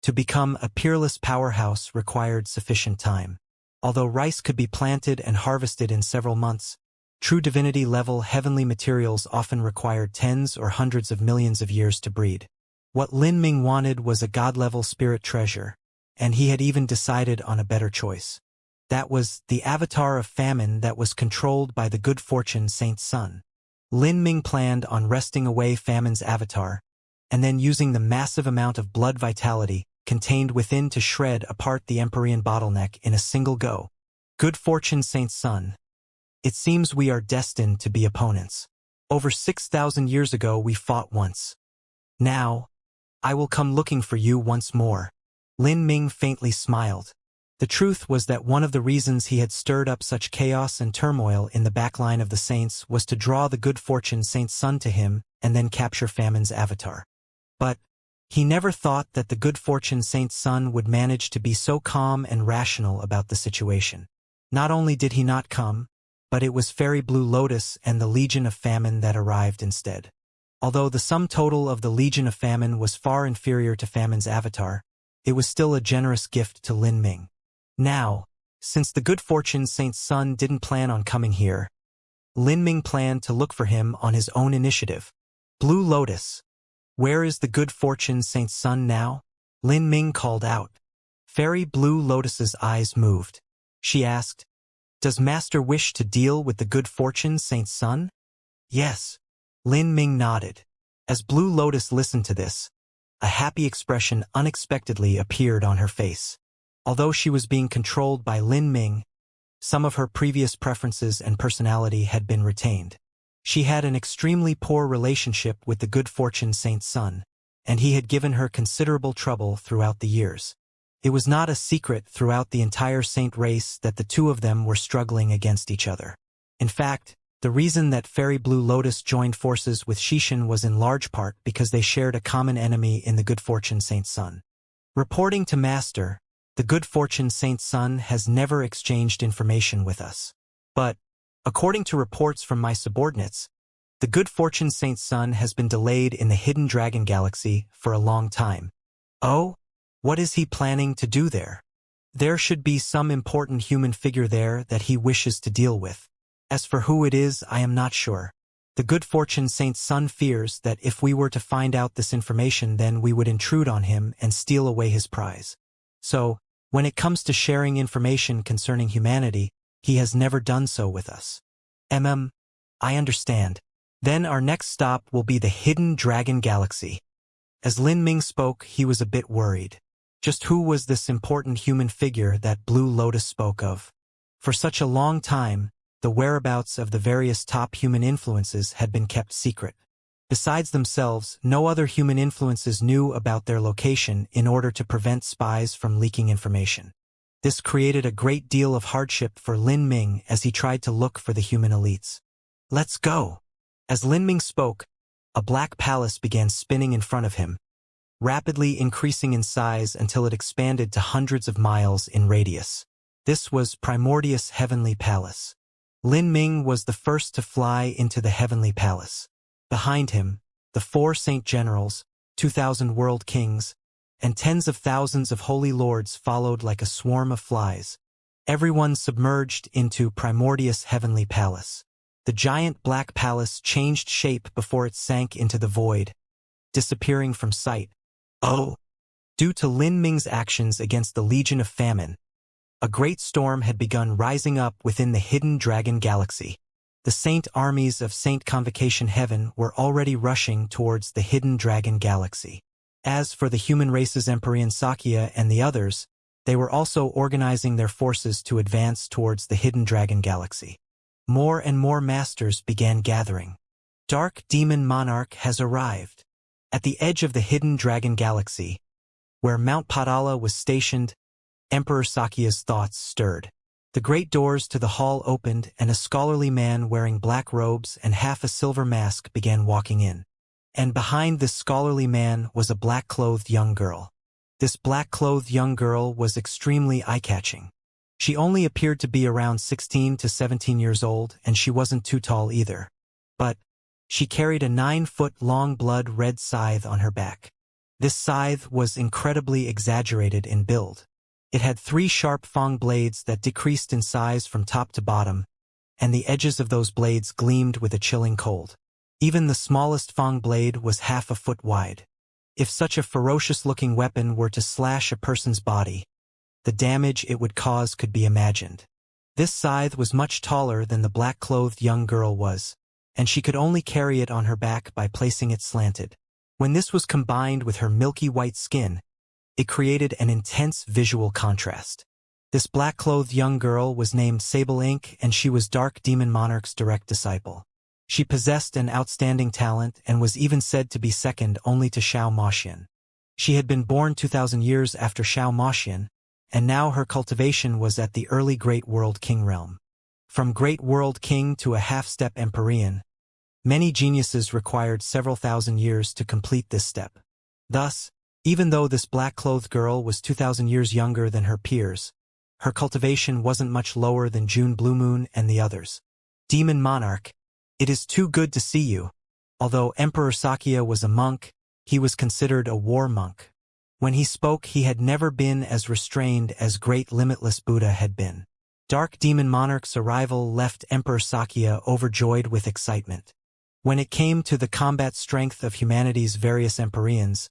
To become a peerless powerhouse required sufficient time. Although rice could be planted and harvested in several months, true divinity-level heavenly materials often required tens or hundreds of millions of years to breed. What Lin Ming wanted was a god-level spirit treasure, and he had even decided on a better choice. That was the avatar of famine that was controlled by the good fortune Saint Sun. Lin Ming planned on wresting away famine's avatar, and then using the massive amount of blood vitality contained within to shred apart the Empyrean bottleneck in a single go. Good fortune Saint Sun. It seems we are destined to be opponents. Over 6,000 years ago we fought once. Now, I will come looking for you once more. Lin Ming faintly smiled. The truth was that one of the reasons he had stirred up such chaos and turmoil in the backline of the Saints was to draw the good fortune Saint Sun to him and then capture famine's avatar. But he never thought that the good fortune Saint Sun would manage to be so calm and rational about the situation. Not only did he not come, but it was Fairy Blue Lotus and the Legion of Famine that arrived instead. Although the sum total of the Legion of Famine was far inferior to famine's avatar, it was still a generous gift to Lin Ming. Now, since the good fortune Saint Sun didn't plan on coming here, Lin Ming planned to look for him on his own initiative. Blue Lotus. Where is the good fortune Saint Sun now? Lin Ming called out. Fairy Blue Lotus's eyes moved. She asked, Does Master wish to deal with the good fortune Saint Sun? Yes. Lin Ming nodded. As Blue Lotus listened to this, a happy expression unexpectedly appeared on her face. Although she was being controlled by Lin Ming, some of her previous preferences and personality had been retained. She had an extremely poor relationship with the good fortune Saint Sun, and he had given her considerable trouble throughout the years. It was not a secret throughout the entire Saint race that the two of them were struggling against each other. In fact, the reason that Fairy Blue Lotus joined forces with Xianxia was in large part because they shared a common enemy in the good fortune Saint Sun. Reporting to Master, the good fortune Saint Sun has never exchanged information with us. But, according to reports from my subordinates, the good fortune Saint Sun has been delayed in the Hidden Dragon Galaxy for a long time. Oh? What is he planning to do there? There should be some important human figure there that he wishes to deal with. As for who it is, I am not sure. The good fortune Saint Sun fears that if we were to find out this information, then we would intrude on him and steal away his prize. So, when it comes to sharing information concerning humanity, he has never done so with us. I understand. Then our next stop will be the Hidden Dragon Galaxy. As Lin Ming spoke, he was a bit worried. Just who was this important human figure that Blue Lotus spoke of? For such a long time, the whereabouts of the various top human influences had been kept secret. Besides themselves, no other human influences knew about their location in order to prevent spies from leaking information. This created a great deal of hardship for Lin Ming as he tried to look for the human elites. Let's go! As Lin Ming spoke, a black palace began spinning in front of him, rapidly increasing in size until it expanded to hundreds of miles in radius. This was Primordius Heavenly Palace. Lin Ming was the first to fly into the Heavenly Palace. Behind him, the 4 Saint Generals, 2,000 World Kings, and tens of thousands of holy lords followed like a swarm of flies. Everyone submerged into Primordius Heavenly Palace. The giant black palace changed shape before it sank into the void, disappearing from sight. Oh! Due to Lin Ming's actions against the Legion of Famine, a great storm had begun rising up within the Hidden Dragon Galaxy. The saint armies of Saint Convocation Heaven were already rushing towards the Hidden Dragon Galaxy. As for the human race's Emperor Xianxia and the others, they were also organizing their forces to advance towards the Hidden Dragon Galaxy. More and more masters began gathering. Dark Demon Monarch has arrived. At the edge of the Hidden Dragon Galaxy, where Mount Padala was stationed, Emperor Xianxia's thoughts stirred. The great doors to the hall opened and a scholarly man wearing black robes and half a silver mask began walking in. And behind this scholarly man was a black-clothed young girl. This black-clothed young girl was extremely eye-catching. She only appeared to be around 16 to 17 years old, and she wasn't too tall either. But she carried a 9-foot-long blood-red scythe on her back. This scythe was incredibly exaggerated in build. It had 3 sharp fang blades that decreased in size from top to bottom, and the edges of those blades gleamed with a chilling cold. Even the smallest fang blade was half a foot wide. If such a ferocious-looking weapon were to slash a person's body, the damage it would cause could be imagined. This scythe was much taller than the black-clothed young girl was, and she could only carry it on her back by placing it slanted. When this was combined with her milky white skin, it created an intense visual contrast. This black-clothed young girl was named Sable Ink, and she was Dark Demon Monarch's direct disciple. She possessed an outstanding talent and was even said to be second only to Xianxia. She had been born 2,000 years after Xianxia, and now her cultivation was at the early Great World King realm. From Great World King to a half-step Empyrean, many geniuses required several thousand years to complete this step. Thus, even though this black-clothed girl was 2,000 years younger than her peers, her cultivation wasn't much lower than June Blue Moon and the others. Demon Monarch, it is too good to see you. Although Emperor Xianxia was a monk, he was considered a war monk. When he spoke, he had never been as restrained as Great Limitless Buddha had been. Dark Demon Monarch's arrival left Emperor Xianxia overjoyed with excitement. When it came to the combat strength of humanity's various Empyreans,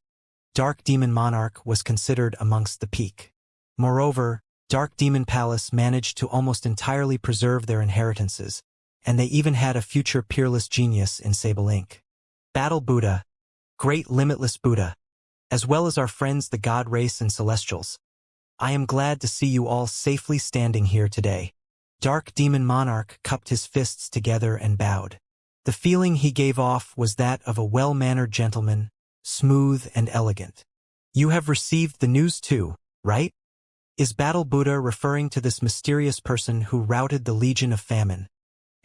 Dark Demon Monarch was considered amongst the peak. Moreover, Dark Demon Palace managed to almost entirely preserve their inheritances, and they even had a future peerless genius in Sable Ink. Battle Buddha, Great Limitless Buddha, as well as our friends the God Race and Celestials. I am glad to see you all safely standing here today. Dark Demon Monarch cupped his fists together and bowed. The feeling he gave off was that of a well-mannered gentleman, smooth and elegant. You have received the news too, right? Is Battle Buddha referring to this mysterious person who routed the Legion of Famine,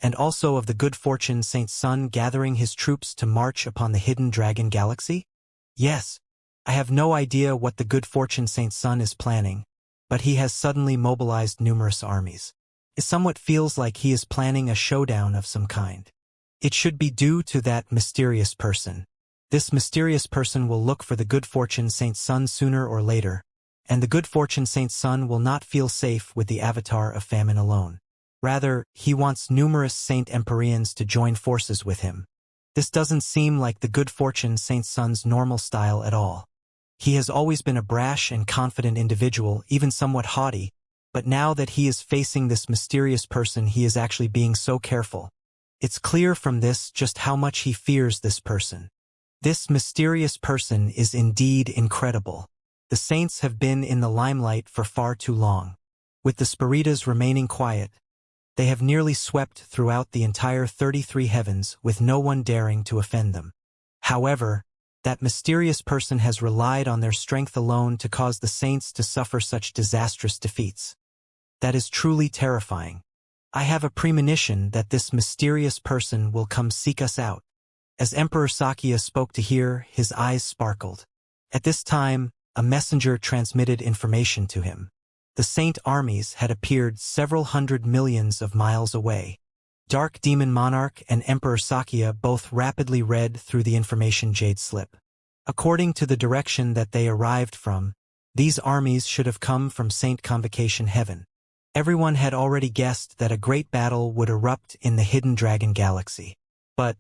and also of the good fortune Saint Sun gathering his troops to march upon the hidden dragon galaxy? Yes. I have no idea what the good fortune Saint Sun is planning, but he has suddenly mobilized numerous armies. It somewhat feels like he is planning a showdown of some kind. It should be due to that mysterious person. This mysterious person will look for the good fortune Saint Sun sooner or later, and the good fortune Saint Sun will not feel safe with the avatar of famine alone. Rather, he wants numerous Saint Empyreans to join forces with him. This doesn't seem like the good fortune Saint Sun's normal style at all. He has always been a brash and confident individual, even somewhat haughty, but now that he is facing this mysterious person, he is actually being so careful. It's clear from this just how much he fears this person. This mysterious person is indeed incredible. The saints have been in the limelight for far too long. With the Spiritas remaining quiet, they have nearly swept throughout the entire 33 heavens with no one daring to offend them. However, that mysterious person has relied on their strength alone to cause the saints to suffer such disastrous defeats. That is truly terrifying. I have a premonition that this mysterious person will come seek us out. As Emperor Xianxia spoke to hear, his eyes sparkled. At this time, a messenger transmitted information to him. The saint armies had appeared several hundred millions of miles away. Dark Demon Monarch and Emperor Xianxia both rapidly read through the information jade slip. According to the direction that they arrived from, these armies should have come from Saint Convocation Heaven. Everyone had already guessed that a great battle would erupt in the hidden dragon galaxy. But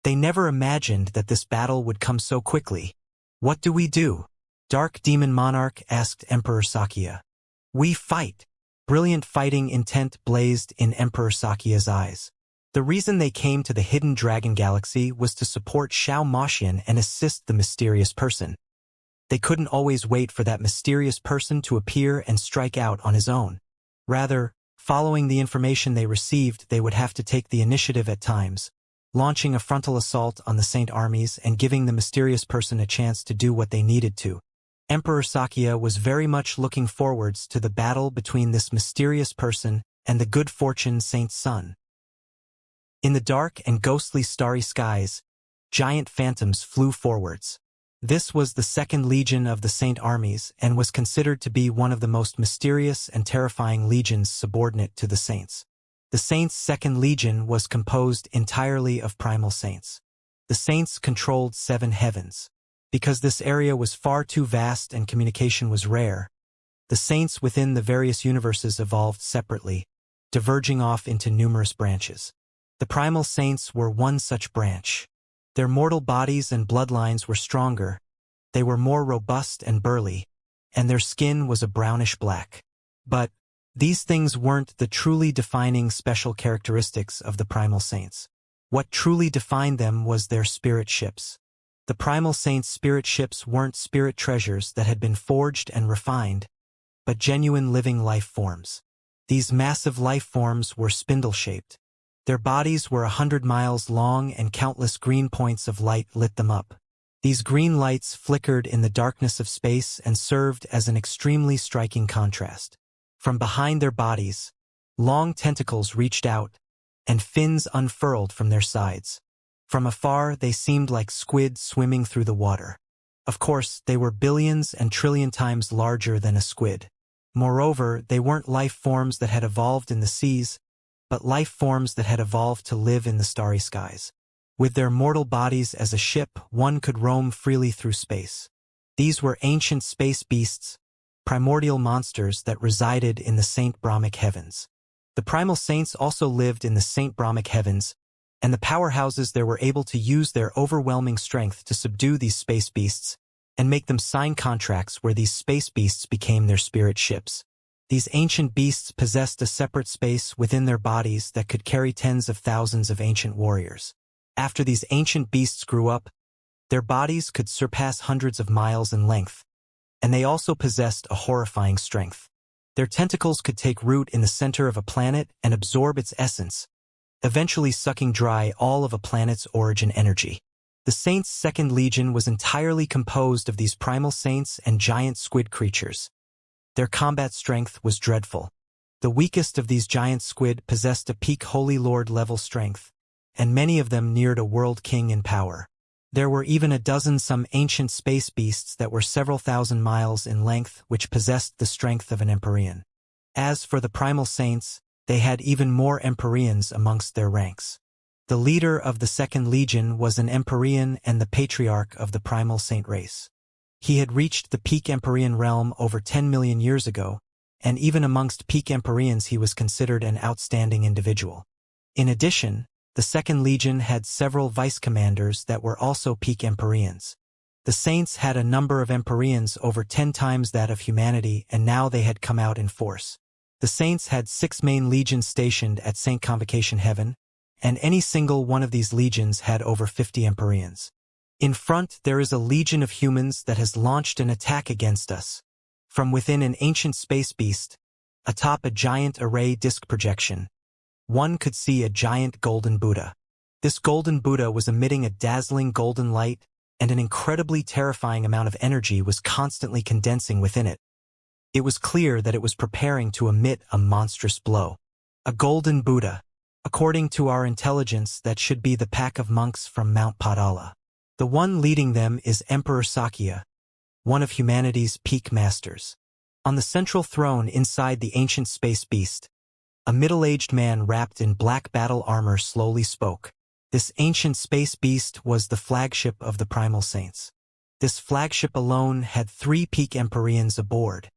they never imagined that this battle would come so quickly. What do we do? Dark Demon Monarch asked Emperor Xianxia. We fight. Brilliant fighting intent blazed in Emperor Xianxia's eyes. The reason they came to the hidden dragon galaxy was to support Xianxia and assist the mysterious person. They couldn't always wait for that mysterious person to appear and strike out on his own. Rather, following the information they received, they would have to take the initiative at times, launching a frontal assault on the Saint armies and giving the mysterious person a chance to do what they needed to. Emperor Xianxia was very much looking forwards to the battle between this mysterious person and the good fortune Saint Sun. In the dark and ghostly starry skies, giant phantoms flew forwards. This was the Second Legion of the Saint armies and was considered to be one of the most mysterious and terrifying legions subordinate to the Saints. The Saints' Second Legion was composed entirely of primal saints. The Saints controlled 7 heavens. Because this area was far too vast and communication was rare, the Saints within the various universes evolved separately, diverging off into numerous branches. The primal saints were one such branch. Their mortal bodies and bloodlines were stronger, they were more robust and burly, and their skin was a brownish black. But these things weren't the truly defining special characteristics of the primal saints. What truly defined them was their spirit ships. The primal saints' spirit ships weren't spirit treasures that had been forged and refined, but genuine living life forms. These massive life forms were spindle-shaped. Their bodies were 100 miles long and countless green points of light lit them up. These green lights flickered in the darkness of space and served as an extremely striking contrast. From behind their bodies, long tentacles reached out, and fins unfurled from their sides. From afar, they seemed like squid swimming through the water. Of course, they were billions and trillion times larger than a squid. Moreover, they weren't life forms that had evolved in the seas, but life forms that had evolved to live in the starry skies. With their mortal bodies as a ship, one could roam freely through space. These were ancient space beasts, primordial monsters that resided in the Saint Brahmic heavens. The primal saints also lived in the Saint Brahmic heavens, and the powerhouses there were able to use their overwhelming strength to subdue these space beasts and make them sign contracts where these space beasts became their spirit ships. These ancient beasts possessed a separate space within their bodies that could carry tens of thousands of ancient warriors. After these ancient beasts grew up, their bodies could surpass hundreds of miles in length, and they also possessed a horrifying strength. Their tentacles could take root in the center of a planet and absorb its essence, eventually sucking dry all of a planet's origin energy. The Saints' Second Legion was entirely composed of these primal saints and giant squid creatures. Their combat strength was dreadful. The weakest of these giant squid possessed a peak Holy Lord level strength, and many of them neared a world king in power. There were even a dozen some ancient space beasts that were several thousand miles in length which possessed the strength of an Empyrean. As for the primal saints, they had even more Empyreans amongst their ranks. The leader of the Second Legion was an Empyrean and the patriarch of the primal saint race. He had reached the peak Empyrean realm over 10 million years ago, and even amongst peak Empyreans he was considered an outstanding individual. In addition, the Second Legion had several vice-commanders that were also peak Empyreans. The Saints had a number of Empyreans over 10 times that of humanity, and now they had come out in force. The Saints had 6 main legions stationed at Saint Convocation Heaven, and any single one of these legions had over 50 Empyreans. In front there is a legion of humans that has launched an attack against us. From within an ancient space beast, atop a giant array disk projection, one could see a giant golden Buddha. This golden Buddha was emitting a dazzling golden light, and an incredibly terrifying amount of energy was constantly condensing within it. It was clear that it was preparing to emit a monstrous blow. A golden Buddha. According to our intelligence, that should be the pack of monks from Mount Padala. The one leading them is Emperor Xianxia, one of humanity's peak masters. On the central throne inside the ancient space beast, a middle-aged man wrapped in black battle armor slowly spoke. This ancient space beast was the flagship of the primal saints. This flagship alone had 3 peak Empyreans aboard.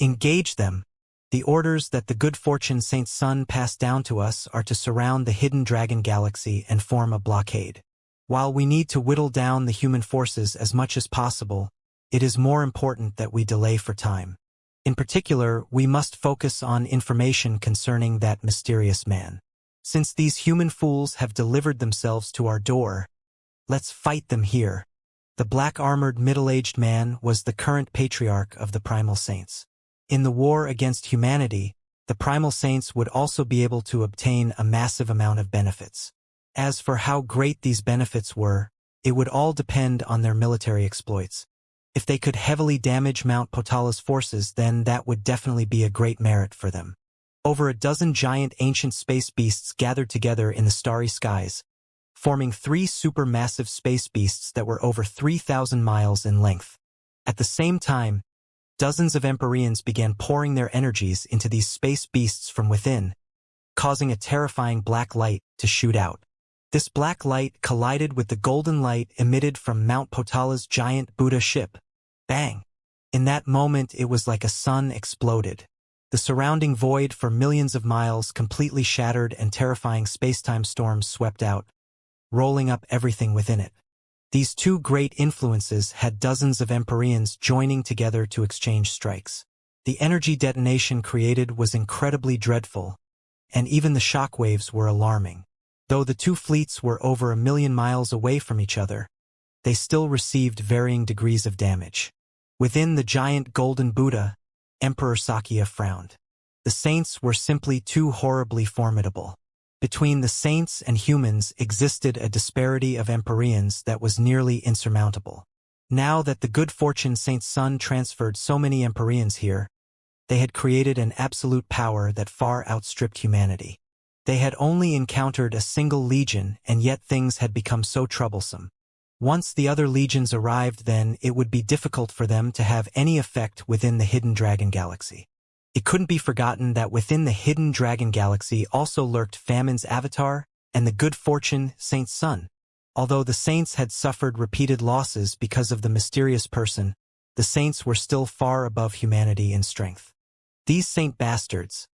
Engage them. The orders that the good fortune Saint Sun passed down to us are to surround the hidden dragon galaxy and form a blockade. While we need to whittle down the human forces as much as possible, it is more important that we delay for time. In particular, we must focus on information concerning that mysterious man. Since these human fools have delivered themselves to our door, let's fight them here. The black-armored middle-aged man was the current patriarch of the primal saints. In the war against humanity, the primal saints would also be able to obtain a massive amount of benefits. As for how great these benefits were, it would all depend on their military exploits. If they could heavily damage Mount Potala's forces, then that would definitely be a great merit for them. Over a dozen giant ancient space beasts gathered together in the starry skies, forming three supermassive space beasts that were over 3,000 miles in length. At the same time, dozens of Empyreans began pouring their energies into these space beasts from within, causing a terrifying black light to shoot out. This black light collided with the golden light emitted from Mount Potala's giant Buddha ship. Bang! In that moment, it was like a sun exploded. The surrounding void for millions of miles completely shattered and terrifying spacetime storms swept out, rolling up everything within it. These two great influences had dozens of Empyreans joining together to exchange strikes. The energy detonation created was incredibly dreadful, and even the shockwaves were alarming. Though the two fleets were over 1,000,000 miles away from each other, they still received varying degrees of damage. Within the giant golden Buddha, Emperor Xianxia frowned. The saints were simply too horribly formidable. Between the saints and humans existed a disparity of Empyreans that was nearly insurmountable. Now that the good fortune Saint's son transferred so many Empyreans here, they had created an absolute power that far outstripped humanity. They had only encountered a single legion, and yet things had become so troublesome. Once the other legions arrived, then it would be difficult for them to have any effect within the Hidden Dragon Galaxy. It couldn't be forgotten that within the Hidden Dragon Galaxy also lurked Famine's avatar and the good fortune Saint's son. Although the saints had suffered repeated losses because of the mysterious person, the saints were still far above humanity in strength. These saint bastards.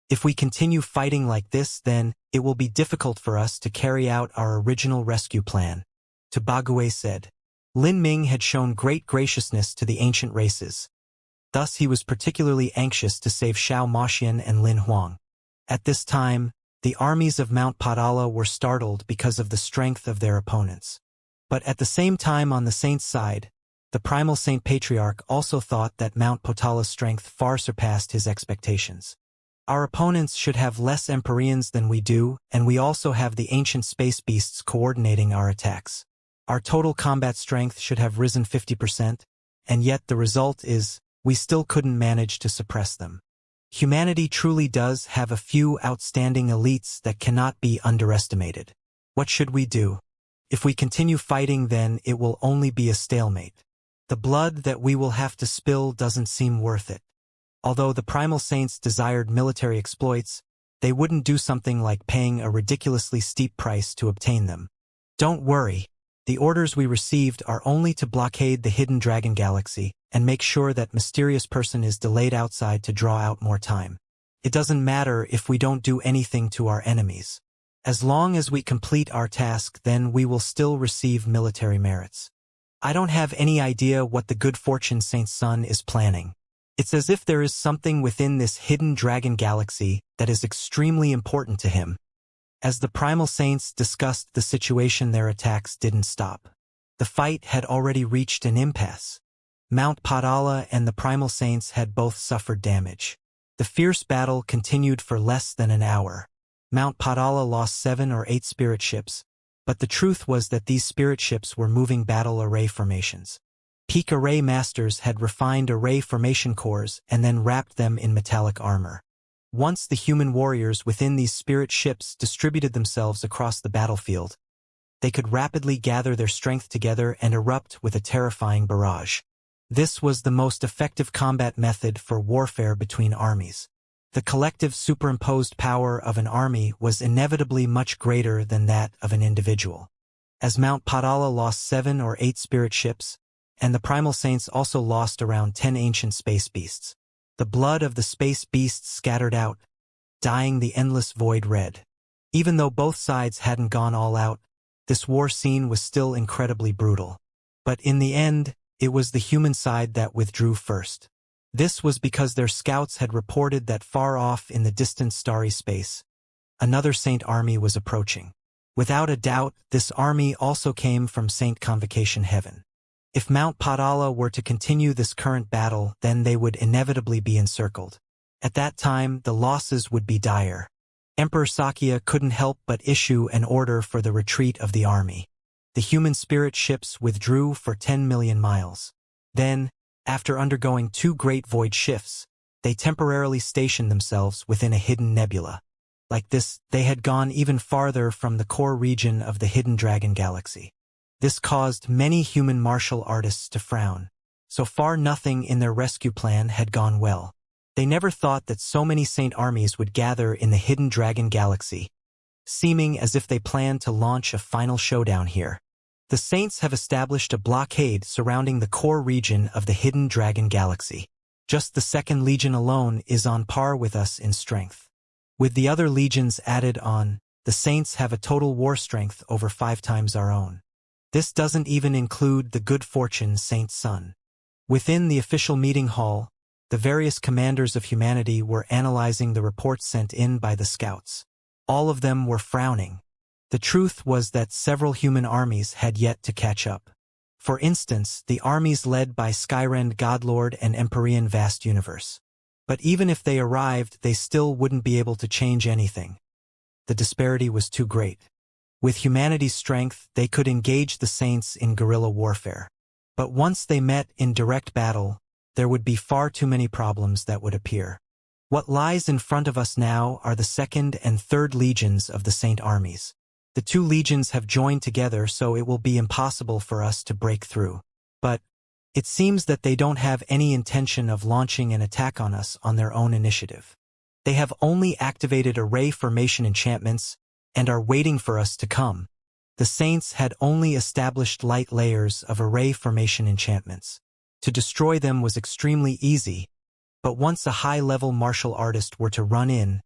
If we continue fighting like this, then it will be difficult for us to carry out our original rescue plan, Bagui said. Lin Ming had shown great graciousness to the ancient races. Thus he was particularly anxious to save Xiao Maxian and Lin Huang. At this time, the armies of Mount Potala were startled because of the strength of their opponents. But at the same time, on the saints' side, the primal saint patriarch also thought that Mount Potala's strength far surpassed his expectations. Our opponents should have less Empyreans than we do, and we also have the ancient space beasts coordinating our attacks. Our total combat strength should have risen 50%, and yet the result is, we still couldn't manage to suppress them. Humanity truly does have a few outstanding elites that cannot be underestimated. What should we do? If we continue fighting, then it will only be a stalemate. The blood that we will have to spill doesn't seem worth it. Although the primal saints desired military exploits, they wouldn't do something like paying a ridiculously steep price to obtain them. Don't worry. The orders we received are only to blockade the Hidden Dragon Galaxy and make sure that mysterious person is delayed outside to draw out more time. It doesn't matter if we don't do anything to our enemies. As long as we complete our task, then we will still receive military merits. I don't have any idea what the good fortune Saint's son is planning. It's as if there is something within this Hidden Dragon Galaxy that is extremely important to him. As the primal saints discussed the situation, their attacks didn't stop. The fight had already reached an impasse. Mount Potala and the primal saints had both suffered damage. The fierce battle continued for less than an hour. Mount Potala lost 7 or 8 spirit ships, but the truth was that these spirit ships were moving battle array formations. Peak array masters had refined array formation cores and then wrapped them in metallic armor. Once the human warriors within these spirit ships distributed themselves across the battlefield, they could rapidly gather their strength together and erupt with a terrifying barrage. This was the most effective combat method for warfare between armies. The collective superimposed power of an army was inevitably much greater than that of an individual. As Mount Potala lost 7 or 8 spirit ships, and the primal saints also lost around 10 ancient space beasts, the blood of the space beasts scattered out, dyeing the endless void red. Even though both sides hadn't gone all out, this war scene was still incredibly brutal. But in the end, it was the human side that withdrew first. This was because their scouts had reported that far off in the distant starry space, another saint army was approaching. Without a doubt, this army also came from Saint Convocation Heaven. If Mount Potala were to continue this current battle, then they would inevitably be encircled. At that time, the losses would be dire. Emperor Xianxia couldn't help but issue an order for the retreat of the army. The human spirit ships withdrew for 10 million miles. Then, after undergoing 2 great void shifts, they temporarily stationed themselves within a hidden nebula. Like this, they had gone even farther from the core region of the Hidden Dragon Galaxy. This caused many human martial artists to frown. So far nothing in their rescue plan had gone well. They never thought that so many Saint armies would gather in the Hidden Dragon Galaxy, seeming as if they planned to launch a final showdown here. The Saints have established a blockade surrounding the core region of the Hidden Dragon Galaxy. Just the Second Legion alone is on par with us in strength. With the other legions added on, the Saints have a total war strength over 5 times our own. This doesn't even include the good fortune Saint's son. Within the official meeting hall, the various commanders of humanity were analyzing the reports sent in by the scouts. All of them were frowning. The truth was that several human armies had yet to catch up. For instance, the armies led by Skyrend Godlord and Empyrean Vast Universe. But even if they arrived, they still wouldn't be able to change anything. The disparity was too great. With humanity's strength, they could engage the Saints in guerrilla warfare. But once they met in direct battle, there would be far too many problems that would appear. What lies in front of us now are the Second and Third Legions of the Saint armies. The 2 legions have joined together, so it will be impossible for us to break through. But it seems that they don't have any intention of launching an attack on us on their own initiative. They have only activated array formation enchantments and are waiting for us to come. The Saints had only established light layers of array formation enchantments. To destroy them was extremely easy, but once a high-level martial artist were to run in,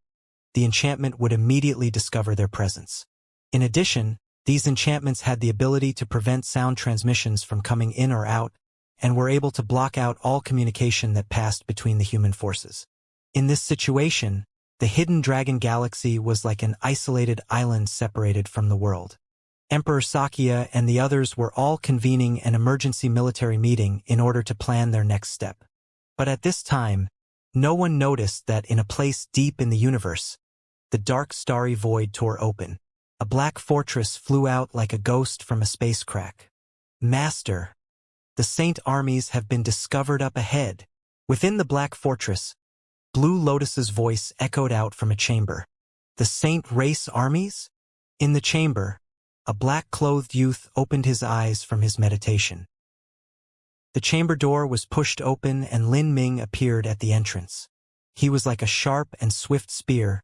the enchantment would immediately discover their presence. In addition, these enchantments had the ability to prevent sound transmissions from coming in or out, and were able to block out all communication that passed between the human forces. In this situation, the Hidden Dragon Galaxy was like an isolated island separated from the world. Emperor Xianxia and the others were all convening an emergency military meeting in order to plan their next step. But at this time, no one noticed that in a place deep in the universe, the dark starry void tore open. A black fortress flew out like a ghost from a space crack. Master, the Saint armies have been discovered up ahead. Within the black fortress, Blue Lotus's voice echoed out from a chamber. The Saint race armies? In the chamber, a black-clothed youth opened his eyes from his meditation. The chamber door was pushed open and Lin Ming appeared at the entrance. He was like a sharp and swift spear,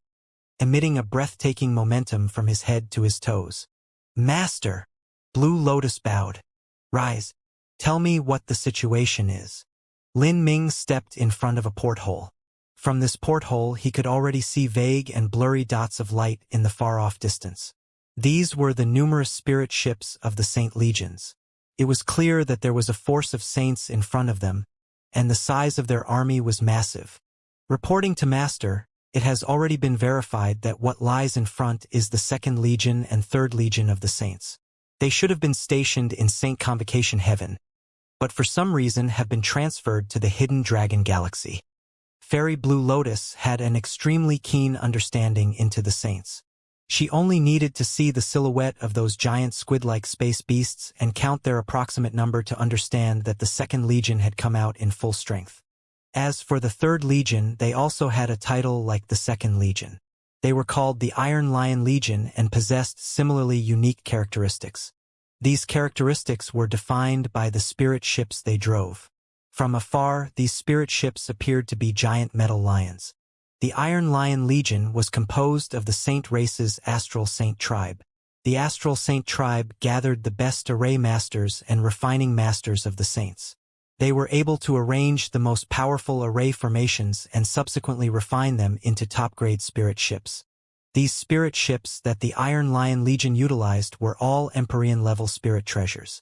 emitting a breathtaking momentum from his head to his toes. Master! Blue Lotus bowed. Rise. Tell me what the situation is. Lin Ming stepped in front of a porthole. From this porthole he could already see vague and blurry dots of light in the far-off distance. These were the numerous spirit ships of the Saint Legions. It was clear that there was a force of saints in front of them, and the size of their army was massive. Reporting to Master, it has already been verified that what lies in front is the Second Legion and Third Legion of the Saints. They should have been stationed in Saint Convocation Heaven, but for some reason have been transferred to the Hidden Dragon Galaxy. Fairy Blue Lotus had an extremely keen understanding into the Saints. She only needed to see the silhouette of those giant squid-like space beasts and count their approximate number to understand that the Second Legion had come out in full strength. As for the Third Legion, they also had a title like the Second Legion. They were called the Iron Lion Legion and possessed similarly unique characteristics. These characteristics were defined by the spirit ships they drove. From afar, these spirit ships appeared to be giant metal lions. The Iron Lion Legion was composed of the Saint race's Astral Saint tribe. The Astral Saint tribe gathered the best array masters and refining masters of the Saints. They were able to arrange the most powerful array formations and subsequently refine them into top-grade spirit ships. These spirit ships that the Iron Lion Legion utilized were all Empyrean-level spirit treasures.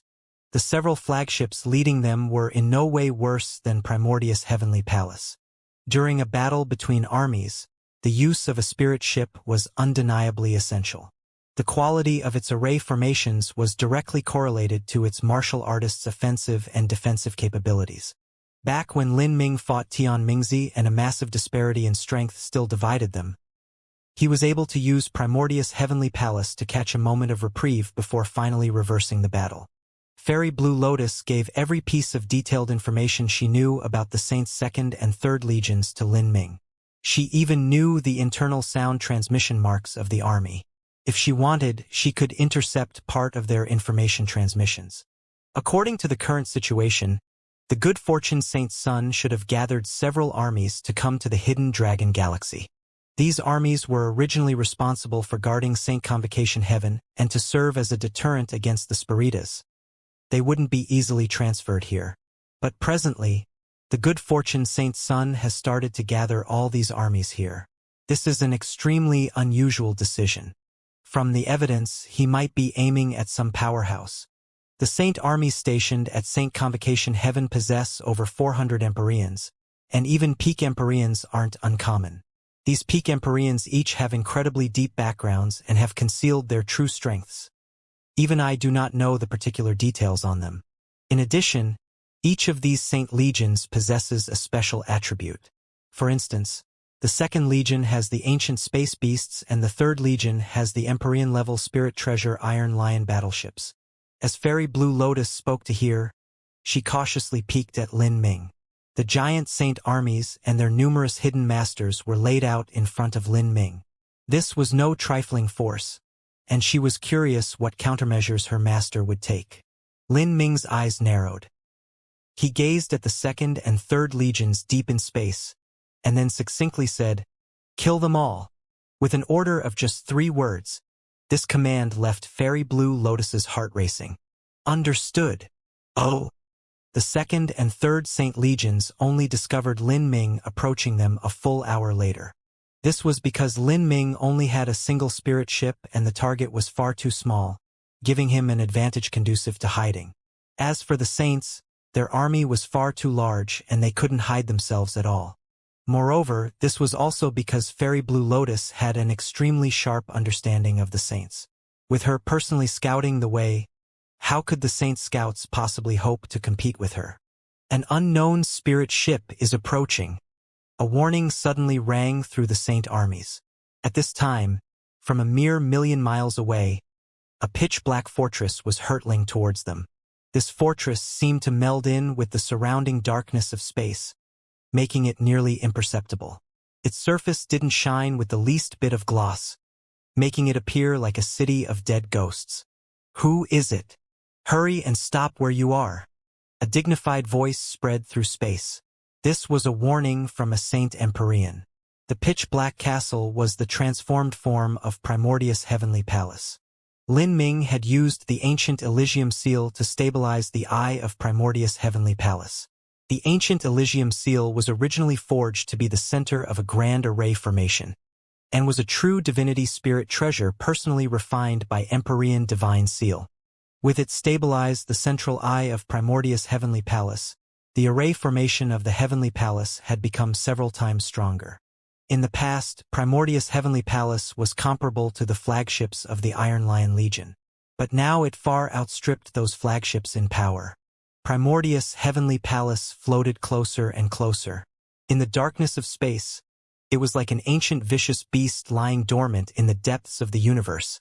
The several flagships leading them were in no way worse than Primordius' Heavenly Palace. During a battle between armies, the use of a spirit ship was undeniably essential. The quality of its array formations was directly correlated to its martial artist's offensive and defensive capabilities. Back when Lin Ming fought Tian Mingzi and a massive disparity in strength still divided them, he was able to use Primordius' Heavenly Palace to catch a moment of reprieve before finally reversing the battle. Fairy Blue Lotus gave every piece of detailed information she knew about the Saints' Second and Third Legions to Lin Ming. She even knew the internal sound transmission marks of the army. If she wanted, she could intercept part of their information transmissions. According to the current situation, the good fortune Saint's son should have gathered several armies to come to the hidden dragon galaxy. These armies were originally responsible for guarding Saint Convocation Heaven and to serve as a deterrent against the Spiritas. They wouldn't be easily transferred here. But presently, the good fortune Saint's son has started to gather all these armies here. This is an extremely unusual decision. From the evidence, he might be aiming at some powerhouse. The Saint armies stationed at Saint Convocation Heaven possess over 400 Empyreans, and even peak Empyreans aren't uncommon. These peak Empyreans each have incredibly deep backgrounds and have concealed their true strengths. Even I do not know the particular details on them. In addition, each of these Saint Legions possesses a special attribute. For instance, the Second Legion has the ancient space beasts and the Third Legion has the Empyrean-level Spirit Treasure Iron Lion battleships. As Fairy Blue Lotus spoke to hear, she cautiously peeked at Lin Ming. The giant Saint armies and their numerous hidden masters were laid out in front of Lin Ming. This was no trifling force, and she was curious what countermeasures her master would take. Lin Ming's eyes narrowed. He gazed at the Second and Third Legions deep in space, and then succinctly said, "Kill them all." With an order of just 3 words, this command left Fairy Blue Lotus's heart racing. Understood. Oh. The Second and Third Saint Legions only discovered Lin Ming approaching them a full hour later. This was because Lin Ming only had a single spirit ship and the target was far too small, giving him an advantage conducive to hiding. As for the Saints, their army was far too large and they couldn't hide themselves at all. Moreover, this was also because Fairy Blue Lotus had an extremely sharp understanding of the Saints. With her personally scouting the way, how could the Saint scouts possibly hope to compete with her? An unknown spirit ship is approaching. A warning suddenly rang through the Saint armies. At this time, from a mere 1,000,000 miles away, a pitch-black fortress was hurtling towards them. This fortress seemed to meld in with the surrounding darkness of space, making it nearly imperceptible. Its surface didn't shine with the least bit of gloss, making it appear like a city of dead ghosts. "Who is it? Hurry and stop where you are." A dignified voice spread through space. This was a warning from a Saint Empyrean. The pitch-black castle was the transformed form of Primordius Heavenly Palace. Lin Ming had used the ancient Elysium seal to stabilize the eye of Primordius Heavenly Palace. The ancient Elysium seal was originally forged to be the center of a grand array formation, and was a true divinity spirit treasure personally refined by Empyrean Divine Seal. With it stabilized the central eye of Primordius Heavenly Palace, the array formation of the Heavenly Palace had become several times stronger. In the past, Primordius Heavenly Palace was comparable to the flagships of the Iron Lion Legion, but now it far outstripped those flagships in power. Primordius Heavenly Palace floated closer and closer. In the darkness of space, it was like an ancient vicious beast lying dormant in the depths of the universe,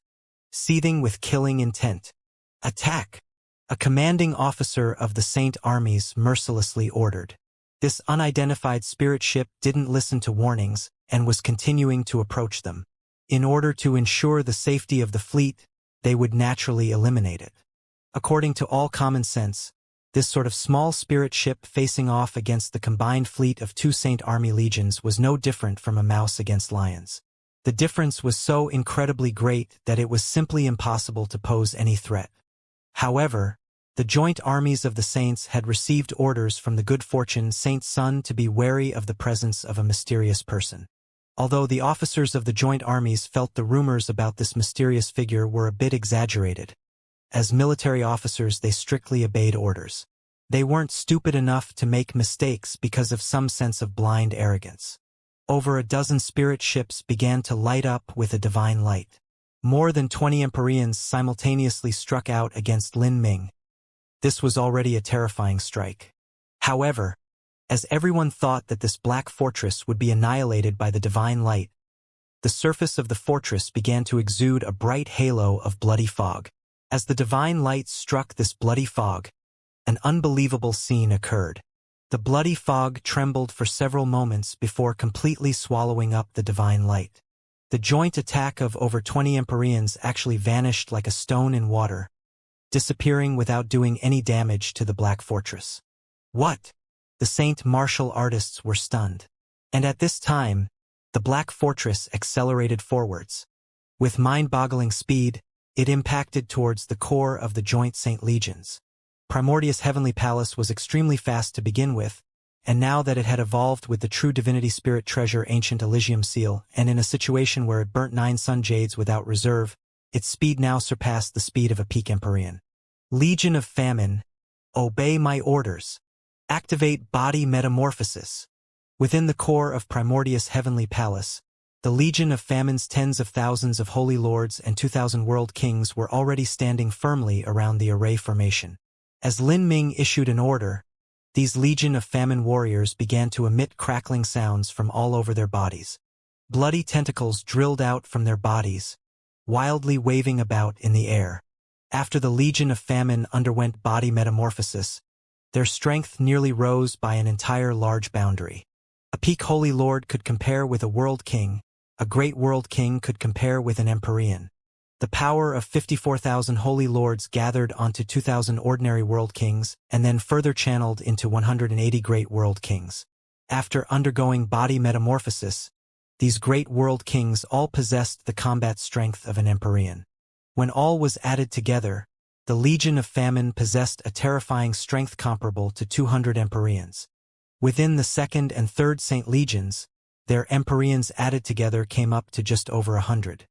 seething with killing intent. "Attack!" a commanding officer of the Saint armies mercilessly ordered. This unidentified spirit ship didn't listen to warnings and was continuing to approach them. In order to ensure the safety of the fleet, they would naturally eliminate it. According to all common sense, this sort of small spirit ship facing off against the combined fleet of 2 Saint army legions was no different from a mouse against lions. The difference was so incredibly great that it was simply impossible to pose any threat. However, the joint armies of the Saints had received orders from the good fortune Saint's son to be wary of the presence of a mysterious person. Although the officers of the joint armies felt the rumors about this mysterious figure were a bit exaggerated, as military officers they strictly obeyed orders. They weren't stupid enough to make mistakes because of some sense of blind arrogance. Over a dozen spirit ships began to light up with a divine light. More than 20 Empyreans simultaneously struck out against Lin Ming. This was already a terrifying strike. However, as everyone thought that this black fortress would be annihilated by the divine light, the surface of the fortress began to exude a bright halo of bloody fog. As the divine light struck this bloody fog, an unbelievable scene occurred. The bloody fog trembled for several moments before completely swallowing up the divine light. The joint attack of over 20 Empyreans actually vanished like a stone in water, disappearing without doing any damage to the Black Fortress. What? The Saint martial artists were stunned. And at this time, the Black Fortress accelerated forwards. With mind-boggling speed, it impacted towards the core of the joint Saint legions. Primordius' heavenly palace was extremely fast to begin with, and now that it had evolved with the true divinity spirit treasure ancient Elysium seal, and in a situation where it burnt 9 sun jades without reserve, its speed now surpassed the speed of a peak Empyrean. Legion of Famine, obey my orders. Activate body metamorphosis. Within the core of Primordius' heavenly palace, the Legion of Famine's tens of thousands of holy lords and 2,000 world kings were already standing firmly around the array formation. As Lin Ming issued an order, these Legion of Famine warriors began to emit crackling sounds from all over their bodies. Bloody tentacles drilled out from their bodies, wildly waving about in the air. After the Legion of Famine underwent body metamorphosis, their strength nearly rose by an entire large boundary. A peak holy lord could compare with a world king, a great world king could compare with an Empyrean. The power of 54,000 holy lords gathered onto 2,000 ordinary world kings and then further channeled into 180 great world kings. After undergoing body metamorphosis, these great world kings all possessed the combat strength of an Empyrean. When all was added together, the Legion of Famine possessed a terrifying strength comparable to 200 Empyreans. Within the second and third Saint Legions, their Empyreans added together came up to just over 100.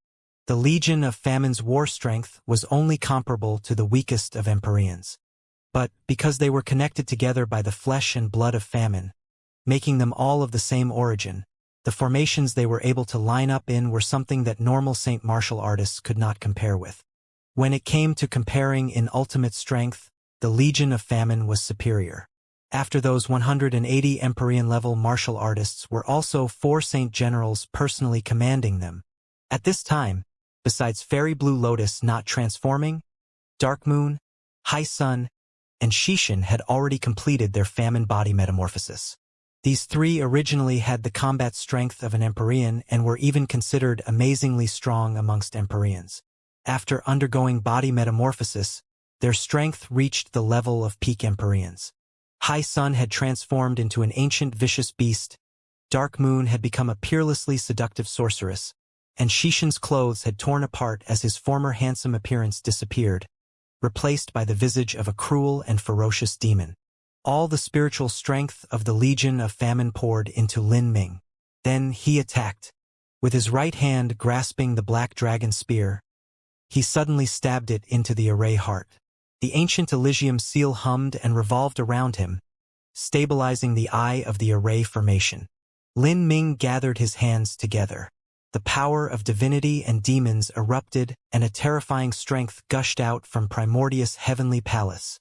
The Legion of Famine's war strength was only comparable to the weakest of Empyreans. But, because they were connected together by the flesh and blood of famine, making them all of the same origin, the formations they were able to line up in were something that normal Saint martial artists could not compare with. When it came to comparing in ultimate strength, the Legion of Famine was superior. After those 180 Empyrean-level martial artists were also 4 Saint Generals personally commanding them. At this time, besides Fairy Blue Lotus not transforming, Dark Moon, High Sun, and Xianxia had already completed their famine body metamorphosis. These 3 originally had the combat strength of an Empyrean and were even considered amazingly strong amongst Empyreans. After undergoing body metamorphosis, their strength reached the level of peak Empyreans. High Sun had transformed into an ancient vicious beast, Dark Moon had become a peerlessly seductive sorceress, and Xianxia's clothes had torn apart as his former handsome appearance disappeared, replaced by the visage of a cruel and ferocious demon. All the spiritual strength of the Legion of Famine poured into Lin Ming. Then he attacked. With his right hand grasping the black dragon spear, he suddenly stabbed it into the array heart. The ancient Elysium seal hummed and revolved around him, stabilizing the eye of the array formation. Lin Ming gathered his hands together. The power of divinity and demons erupted, and a terrifying strength gushed out from Primordius' heavenly palace.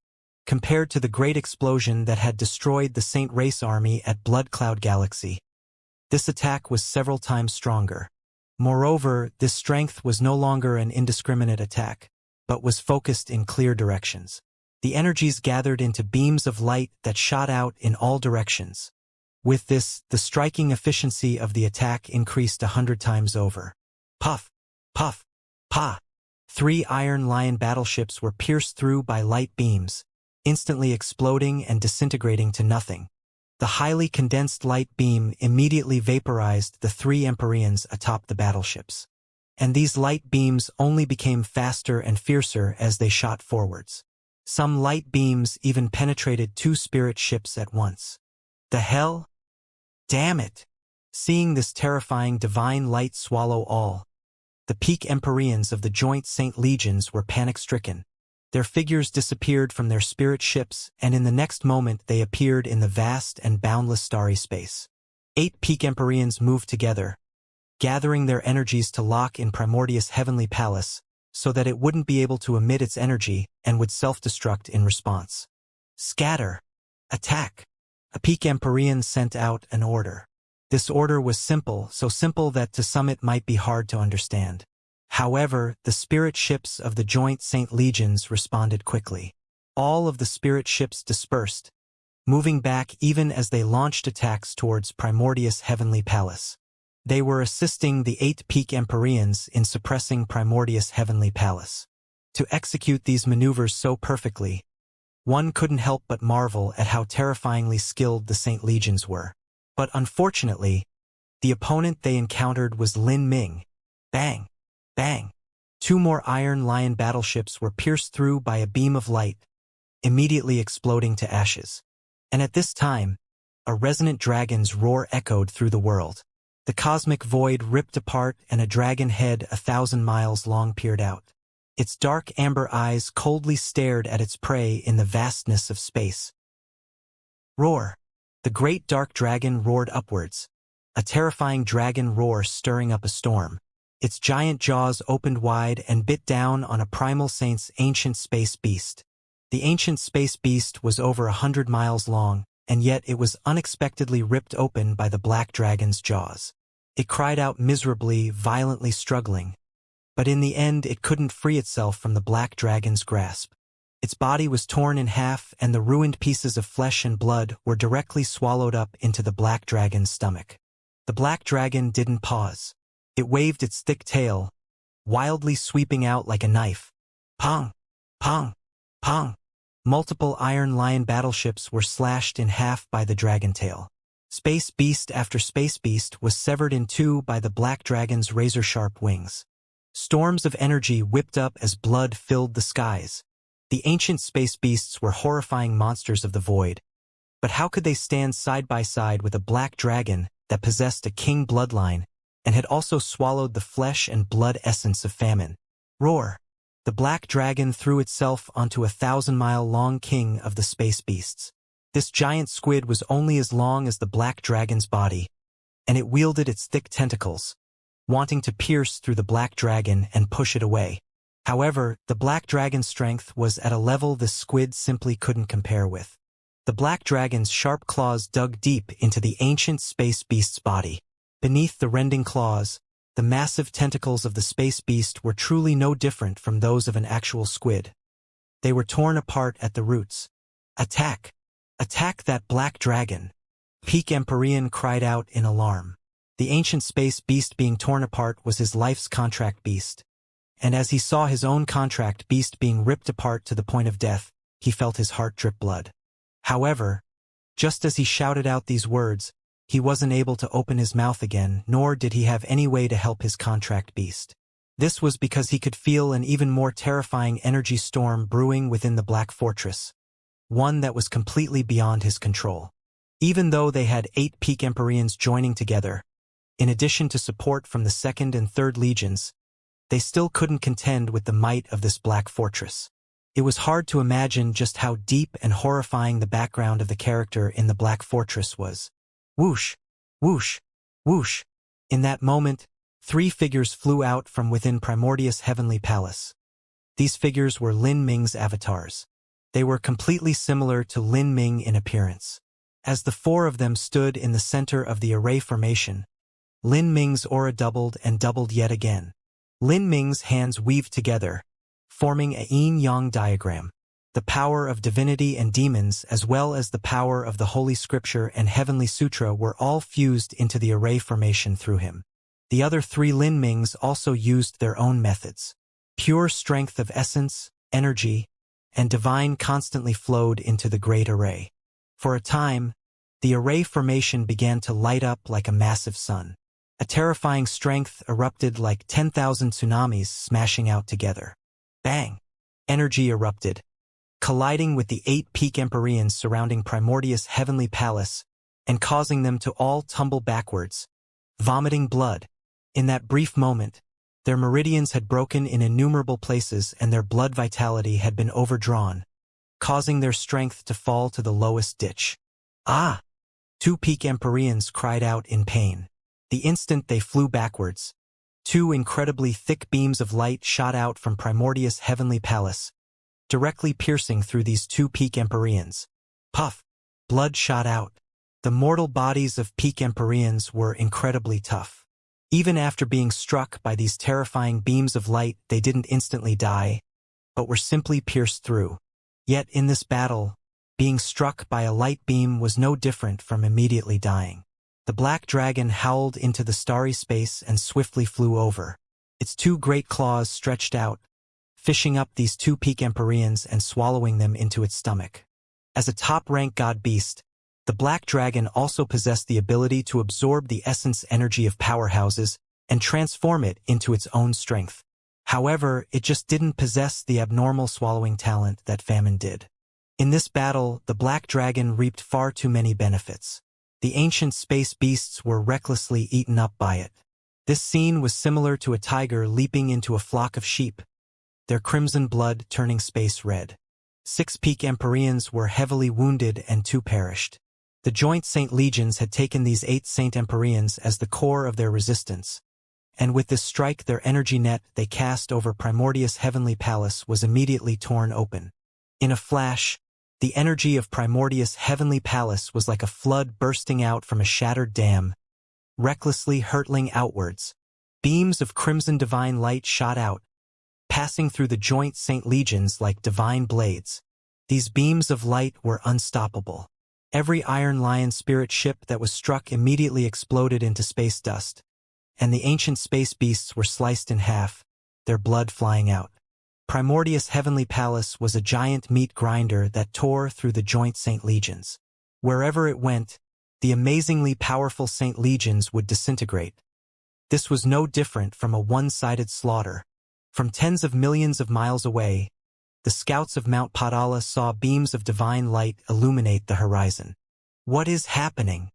Compared to the great explosion that had destroyed the Saint Race army at Blood Cloud Galaxy, this attack was several times stronger. Moreover, this strength was no longer an indiscriminate attack, but was focused in clear directions. The energies gathered into beams of light that shot out in all directions. With this, the striking efficiency of the attack increased 100 times over. Puff, puff, pa! 3 Iron Lion battleships were pierced through by light beams, instantly exploding and disintegrating to nothing. The highly condensed light beam immediately vaporized the 3 Empyreans atop the battleships. And these light beams only became faster and fiercer as they shot forwards. Some light beams even penetrated 2 spirit ships at once. The hell? Damn it! Seeing this terrifying divine light swallow all, the peak Empyreans of the joint Saint Legions were panic-stricken. Their figures disappeared from their spirit ships, and in the next moment they appeared in the vast and boundless starry space. 8 peak Empyreans moved together, gathering their energies to lock in Primordius' heavenly palace, so that it wouldn't be able to emit its energy and would self-destruct in response. Scatter! Attack! A peak Empyrean sent out an order. This order was simple, so simple that to some it might be hard to understand. However, the spirit ships of the joint Saint Legions responded quickly. All of the spirit ships dispersed, moving back even as they launched attacks towards Primordius' heavenly palace. They were assisting the 8 peak Empyreans in suppressing Primordius' heavenly palace. To execute these maneuvers so perfectly, one couldn't help but marvel at how terrifyingly skilled the Saint Legions were. But unfortunately, the opponent they encountered was Lin Ming. Bang! Bang! 2 more Iron Lion battleships were pierced through by a beam of light, immediately exploding to ashes. And at this time, a resonant dragon's roar echoed through the world. The cosmic void ripped apart and a dragon head 1,000 miles long peered out. Its dark amber eyes coldly stared at its prey in the vastness of space. Roar! The great dark dragon roared upwards, a terrifying dragon roar stirring up a storm. Its giant jaws opened wide and bit down on a primal saint's ancient space beast. The ancient space beast was over 100 miles long, and yet it was unexpectedly ripped open by the black dragon's jaws. It cried out miserably, violently struggling. But in the end it couldn't free itself from the black dragon's grasp. Its body was torn in half and the ruined pieces of flesh and blood were directly swallowed up into the black dragon's stomach. The black dragon didn't pause. It waved its thick tail, wildly sweeping out like a knife. Pong! Pong! Pong! Multiple Iron Lion battleships were slashed in half by the dragon tail. Space beast after space beast was severed in 2 by the black dragon's razor-sharp wings. Storms of energy whipped up as blood filled the skies. The ancient space beasts were horrifying monsters of the void. But how could they stand side by side with a black dragon that possessed a king bloodline and had also swallowed the flesh and blood essence of famine? Roar! The black dragon threw itself onto a 1,000-mile-long king of the space beasts. This giant squid was only as long as the black dragon's body, and it wielded its thick tentacles, wanting to pierce through the black dragon and push it away. However, the black dragon's strength was at a level the squid simply couldn't compare with. The black dragon's sharp claws dug deep into the ancient space beast's body. Beneath the rending claws, the massive tentacles of the space beast were truly no different from those of an actual squid. They were torn apart at the roots. Attack! Attack that black dragon! Peak Empyrean cried out in alarm. The ancient space beast being torn apart was his life's contract beast. And as he saw his own contract beast being ripped apart to the point of death, he felt his heart drip blood. However, just as he shouted out these words, he wasn't able to open his mouth again, nor did he have any way to help his contract beast. This was because he could feel an even more terrifying energy storm brewing within the Black Fortress, one that was completely beyond his control. Even though they had 8 peak Empyreans joining together, in addition to support from the 2nd and 3rd Legions, they still couldn't contend with the might of this Black Fortress. It was hard to imagine just how deep and horrifying the background of the character in the Black Fortress was. Whoosh! Whoosh! Whoosh! In that moment, 3 figures flew out from within Primordius' heavenly palace. These figures were Lin Ming's avatars. They were completely similar to Lin Ming in appearance. As the 4 of them stood in the center of the array formation, Lin Ming's aura doubled and doubled yet again. Lin Ming's hands weaved together, forming a yin-yang diagram. The power of divinity and demons, as well as the power of the Holy Scripture and Heavenly Sutra, were all fused into the array formation through him. The other 3 Lin Mings also used their own methods. Pure strength of essence, energy, and divine constantly flowed into the great array. For a time, the array formation began to light up like a massive sun. A terrifying strength erupted like 10,000 tsunamis smashing out together. Bang! Energy erupted, colliding with the 8 peak Empyreans surrounding Primordius' heavenly palace and causing them to all tumble backwards, vomiting blood. In that brief moment, their meridians had broken in innumerable places and their blood vitality had been overdrawn, causing their strength to fall to the lowest ditch. Ah! 2 peak Empyreans cried out in pain. The instant they flew backwards, 2 incredibly thick beams of light shot out from Primordius' heavenly palace, directly piercing through these 2 peak Empyreans. Puff! Blood shot out. The mortal bodies of peak Empyreans were incredibly tough. Even after being struck by these terrifying beams of light, they didn't instantly die, but were simply pierced through. Yet in this battle, being struck by a light beam was no different from immediately dying. The black dragon howled into the starry space and swiftly flew over. Its two great claws stretched out, fishing up these two peak empyreans and swallowing them into its stomach. As a top-rank god beast, the black dragon also possessed the ability to absorb the essence energy of powerhouses and transform it into its own strength. However, it just didn't possess the abnormal swallowing talent that famine did. In this battle, the black dragon reaped far too many benefits. The ancient space beasts were recklessly eaten up by it. This scene was similar to a tiger leaping into a flock of sheep, their crimson blood turning space red. 6 peak empyreans were heavily wounded and 2 perished. The joint Saint Legions had taken these 8 Saint Empyreans as the core of their resistance, and with this strike their energy net they cast over Primordius' heavenly palace was immediately torn open. In a flash, the energy of Primordius' heavenly palace was like a flood bursting out from a shattered dam, recklessly hurtling outwards. Beams of crimson divine light shot out, passing through the joint Saint Legions like divine blades. These beams of light were unstoppable. Every Iron Lion spirit ship that was struck immediately exploded into space dust, and the ancient space beasts were sliced in half, their blood flying out. Primordius' heavenly palace was a giant meat grinder that tore through the joint Saint Legions. Wherever it went, the amazingly powerful Saint Legions would disintegrate. This was no different from a one-sided slaughter. From tens of millions of miles away, the scouts of Mount Padala saw beams of divine light illuminate the horizon. What is happening?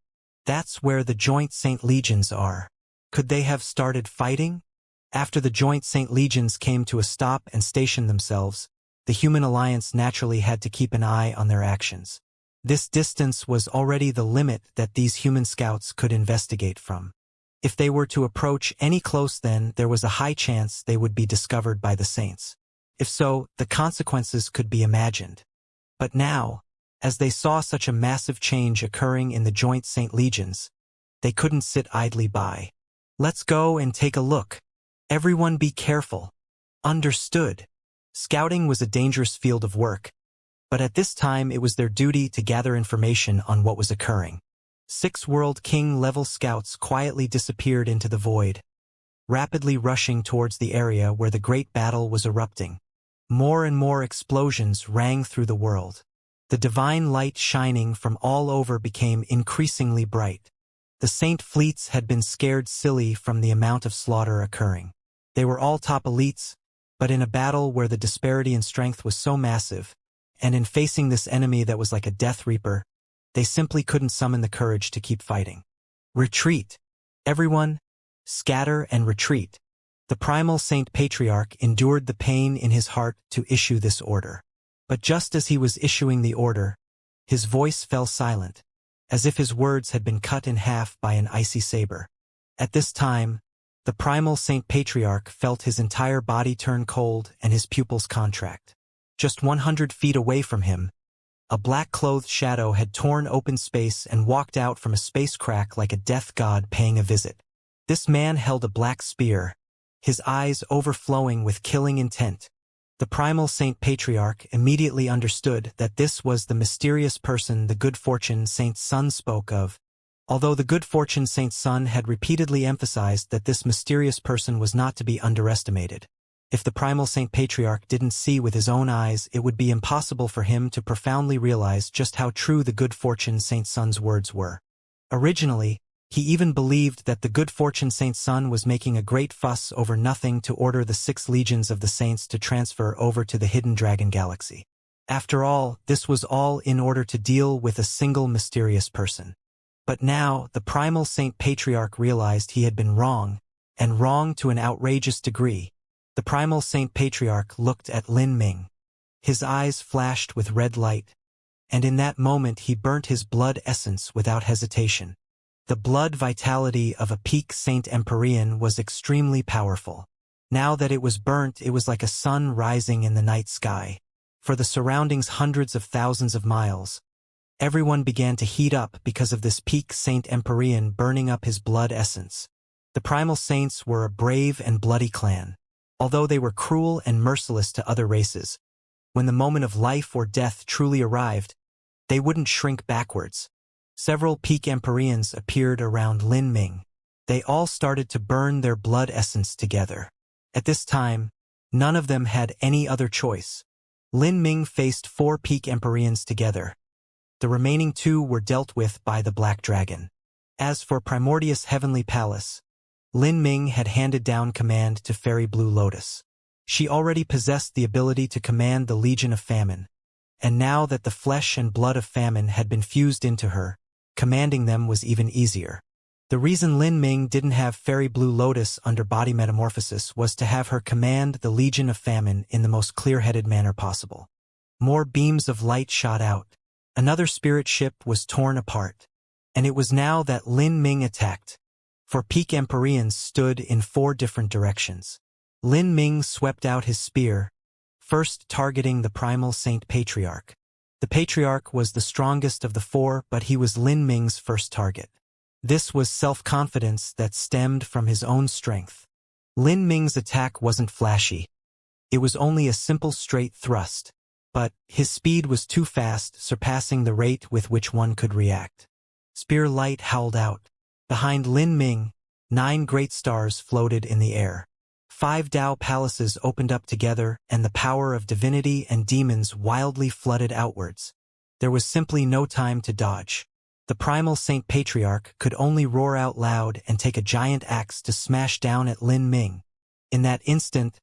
That's where the joint Saint Legions are. Could they have started fighting? After the joint Saint Legions came to a stop and stationed themselves, the human alliance naturally had to keep an eye on their actions. This distance was already the limit that these human scouts could investigate from. If they were to approach any close, then there was a high chance they would be discovered by the saints. If so, the consequences could be imagined. But now, as they saw such a massive change occurring in the joint Saint Legions, they couldn't sit idly by. Let's go and take a look. Everyone be careful. Understood. Scouting was a dangerous field of work, but at this time it was their duty to gather information on what was occurring. 6 World King-level scouts quietly disappeared into the void, rapidly rushing towards the area where the great battle was erupting. More and more explosions rang through the world. The divine light shining from all over became increasingly bright. The Saint fleets had been scared silly from the amount of slaughter occurring. They were all top elites, but in a battle where the disparity in strength was so massive, and in facing this enemy that was like a death reaper, they simply couldn't summon the courage to keep fighting. Retreat! Everyone, scatter and retreat. The primal Saint Patriarch endured the pain in his heart to issue this order. But just as he was issuing the order, his voice fell silent, as if his words had been cut in half by an icy saber. At this time, the primal Saint Patriarch felt his entire body turn cold and his pupils contract. Just 100 feet away from him, a black-clothed shadow had torn open space and walked out from a space crack like a death god paying a visit. This man held a black spear, his eyes overflowing with killing intent. The primal Saint Patriarch immediately understood that this was the mysterious person the good fortune Saint Sun spoke of, although the good fortune Saint Sun had repeatedly emphasized that this mysterious person was not to be underestimated. If the primal Saint Patriarch didn't see with his own eyes, it would be impossible for him to profoundly realize just how true the good fortune Saint Sun's words were. Originally, he even believed that the good fortune Saint Sun was making a great fuss over nothing to order the 6 legions of the saints to transfer over to the Hidden Dragon Galaxy. After all, this was all in order to deal with a single mysterious person. But now, the primal Saint Patriarch realized he had been wrong, and wrong to an outrageous degree. The primal Saint Patriarch looked at Lin Ming. His eyes flashed with red light, and in that moment he burnt his blood essence without hesitation. The blood vitality of a peak Saint Empyrean was extremely powerful. Now that it was burnt, it was like a sun rising in the night sky. For the surroundings hundreds of thousands of miles, everyone began to heat up because of this peak Saint Empyrean burning up his blood essence. The primal saints were a brave and bloody clan. Although they were cruel and merciless to other races, when the moment of life or death truly arrived, They wouldn't shrink backwards. Several peak Empyreans appeared around Lin Ming. They all started to burn their blood essence together. At this time, none of them had any other choice. Lin Ming faced 4 peak Empyreans together. The remaining 2 were dealt with by the Black Dragon. As for Primordius Heavenly Palace, Lin Ming had handed down command to Fairy Blue Lotus. She already possessed the ability to command the Legion of Famine, and now that the flesh and blood of famine had been fused into her, commanding them was even easier. The reason Lin Ming didn't have Fairy Blue Lotus under body metamorphosis was to have her command the Legion of Famine in the most clear-headed manner possible. More beams of light shot out. Another spirit ship was torn apart. And it was now that Lin Ming attacked, for peak Empyreans stood in 4 different directions. Lin Ming swept out his spear, first targeting the primal Saint Patriarch. The Patriarch was the strongest of the 4, but he was Lin Ming's first target. This was self-confidence that stemmed from his own strength. Lin Ming's attack wasn't flashy. It was only a simple straight thrust, but his speed was too fast, surpassing the rate with which one could react. Spear light howled out. Behind Lin Ming, 9 great stars floated in the air. 5 Tao palaces opened up together, and the power of divinity and demons wildly flooded outwards. There was simply no time to dodge. The primal Saint Patriarch could only roar out loud and take a giant axe to smash down at Lin Ming. In that instant,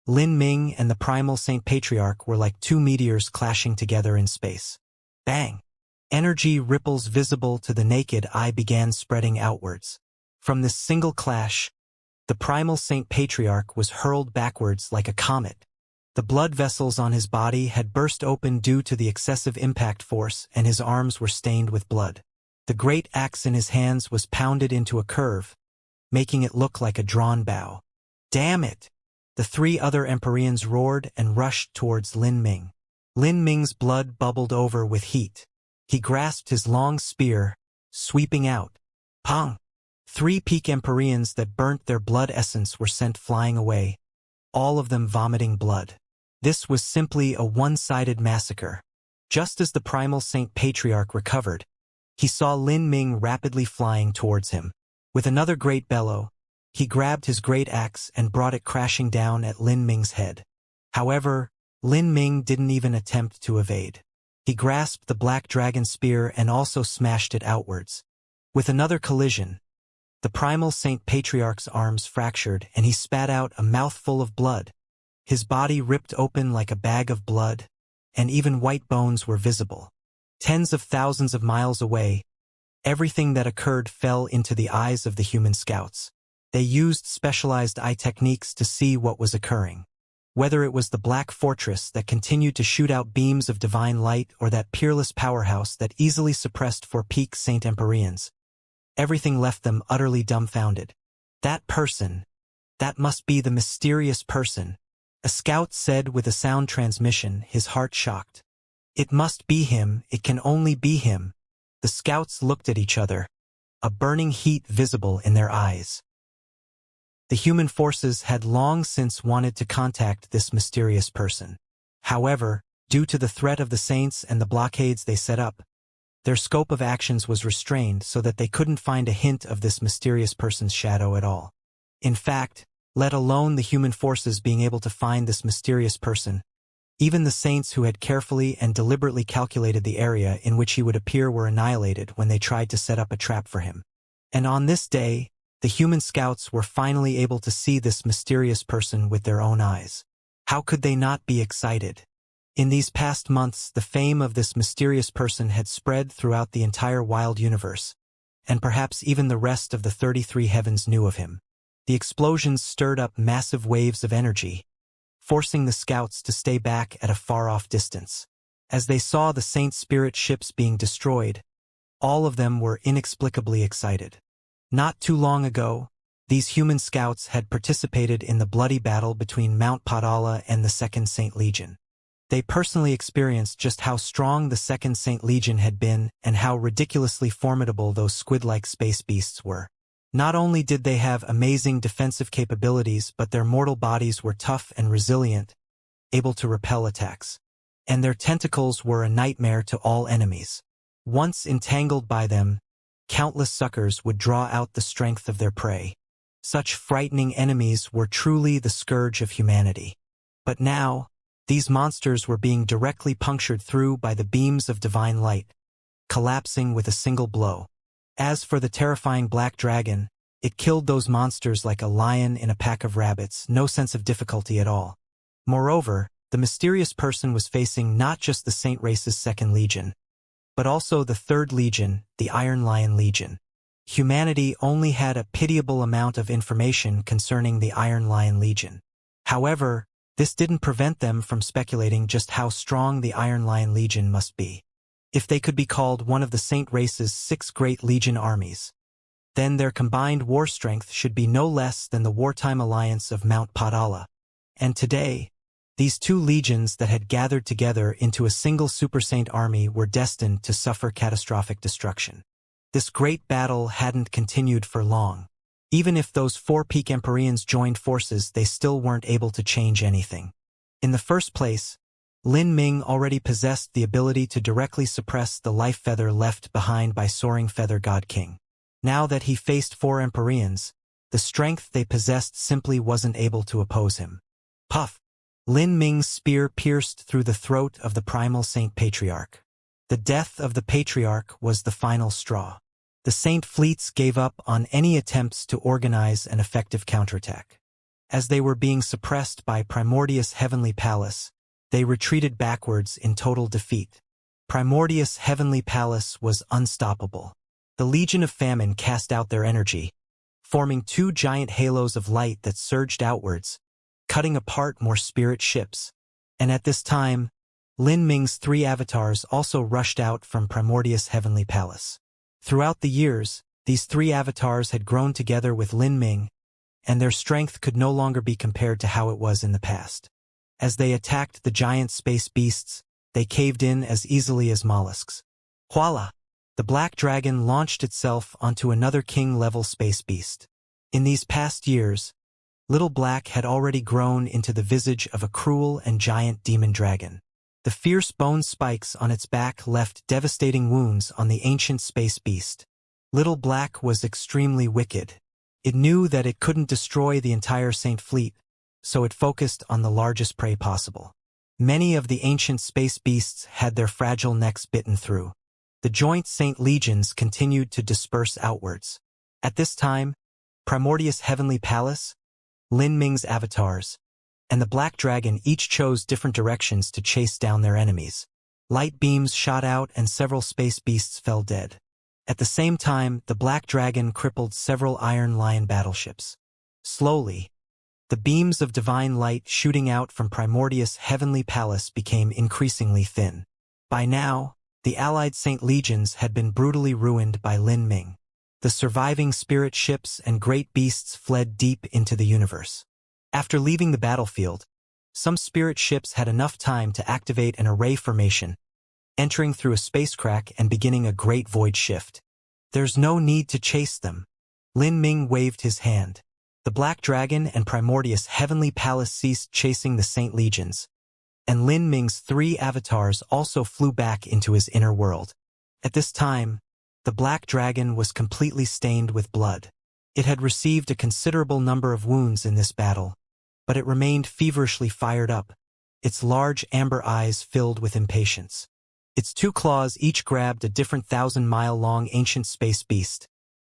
Lin Ming and the primal Saint Patriarch were like 2 meteors clashing together in space. Bang! Energy ripples visible to the naked eye began spreading outwards. From this single clash, the primal Saint Patriarch was hurled backwards like a comet. The blood vessels on his body had burst open due to the excessive impact force, and his arms were stained with blood. The great axe in his hands was pounded into a curve, making it look like a drawn bow. Damn it! The 3 other Empyreans roared and rushed towards Lin Ming. Lin Ming's blood bubbled over with heat. He grasped his long spear, sweeping out. Pong! 3 peak Empyreans that burnt their blood essence were sent flying away, all of them vomiting blood. This was simply a one-sided massacre. Just as the primal Saint Patriarch recovered, he saw Lin Ming rapidly flying towards him. With another great bellow, he grabbed his great axe and brought it crashing down at Lin Ming's head. However, Lin Ming didn't even attempt to evade. He grasped the Black Dragon spear and also smashed it outwards. With another collision, the primal Saint Patriarch's arms fractured and he spat out a mouthful of blood. His body ripped open like a bag of blood, and even white bones were visible. Tens of thousands of miles away, everything that occurred fell into the eyes of the human scouts. They used specialized eye techniques to see what was occurring. Whether it was the Black Fortress that continued to shoot out beams of divine light or that peerless powerhouse that easily suppressed 4 peak Saint Empyreans, everything left them utterly dumbfounded. That person, that must be the mysterious person, a scout said with a sound transmission, his heart shocked. It must be him, it can only be him. The scouts looked at each other, a burning heat visible in their eyes. The human forces had long since wanted to contact this mysterious person. However, due to the threat of the saints and the blockades they set up, their scope of actions was restrained so that they couldn't find a hint of this mysterious person's shadow at all. In fact, let alone the human forces being able to find this mysterious person, even the saints who had carefully and deliberately calculated the area in which he would appear were annihilated when they tried to set up a trap for him. And on this day, the human scouts were finally able to see this mysterious person with their own eyes. How could they not be excited? In these past months, the fame of this mysterious person had spread throughout the entire wild universe, and perhaps even the rest of the 33 heavens knew of him. The explosions stirred up massive waves of energy, forcing the scouts to stay back at a far-off distance. As they saw the Saint Spirit ships being destroyed, all of them were inexplicably excited. Not too long ago, these human scouts had participated in the bloody battle between Mount Padala and the Second Saint Legion. They personally experienced just how strong the Second Saint Legion had been and how ridiculously formidable those squid-like space beasts were. Not only did they have amazing defensive capabilities, but their mortal bodies were tough and resilient, able to repel attacks. and their tentacles were a nightmare to all enemies. Once entangled by them, countless suckers would draw out the strength of their prey. Such frightening enemies were truly the scourge of humanity. But now, these monsters were being directly punctured through by the beams of divine light, collapsing with a single blow. As for the terrifying black dragon, it killed those monsters like a lion in a pack of rabbits, no sense of difficulty at all. Moreover, the mysterious person was facing not just the Saint Race's Second Legion, but also the Third Legion, the Iron Lion Legion. Humanity only had a pitiable amount of information concerning the Iron Lion Legion. However, this didn't prevent them from speculating just how strong the Iron Lion Legion must be. If they could be called one of the Saint Race's 6 great Legion armies, then their combined war strength should be no less than the wartime alliance of Mount Padala. And today, these 2 legions that had gathered together into a single Super Saint army were destined to suffer catastrophic destruction. This great battle hadn't continued for long. Even if those 4 peak Empyreans joined forces, they still weren't able to change anything. In the first place, Lin Ming already possessed the ability to directly suppress the life feather left behind by Soaring Feather God King. Now that he faced 4 Empyreans, the strength they possessed simply wasn't able to oppose him. Puff! Lin Ming's spear pierced through the throat of the primal Saint Patriarch. The death of the Patriarch was the final straw. The Saint fleets gave up on any attempts to organize an effective counterattack. As they were being suppressed by Primordius' Heavenly Palace, they retreated backwards in total defeat. Primordius' Heavenly Palace was unstoppable. The Legion of Famine cast out their energy, forming 2 giant halos of light that surged outwards, cutting apart more spirit ships. And at this time, Lin Ming's 3 avatars also rushed out from Primordius' Heavenly Palace. Throughout the years, these 3 avatars had grown together with Lin Ming, and their strength could no longer be compared to how it was in the past. As they attacked the giant space beasts, they caved in as easily as mollusks. Voila! The black dragon launched itself onto another king-level space beast. In these past years, Little Black had already grown into the visage of a cruel and giant demon dragon. The fierce bone spikes on its back left devastating wounds on the ancient space beast. Little Black was extremely wicked. It knew that it couldn't destroy the entire Saint Fleet, so it focused on the largest prey possible. Many of the ancient space beasts had their fragile necks bitten through. The joint Saint Legions continued to disperse outwards. At this time, Primordius' Heavenly Palace, Lin Ming's avatars, and the Black Dragon each chose different directions to chase down their enemies. Light beams shot out and several space beasts fell dead. At the same time, the Black Dragon crippled several Iron Lion battleships. Slowly, the beams of divine light shooting out from Primordius' Heavenly Palace became increasingly thin. By now, the allied Saint Legions had been brutally ruined by Lin Ming. The surviving spirit ships and great beasts fled deep into the universe. After leaving the battlefield, some spirit ships had enough time to activate an array formation, entering through a space crack and beginning a great void shift. There's no need to chase them. Lin Ming waved his hand. The Black Dragon and Primordius' Heavenly Palace ceased chasing the Saint Legions, and Lin Ming's 3 avatars also flew back into his inner world. At this time, the Black Dragon was completely stained with blood. It had received a considerable number of wounds in this battle, but it remained feverishly fired up, its large amber eyes filled with impatience. Its 2 claws each grabbed a different 1,000-mile-long ancient space beast,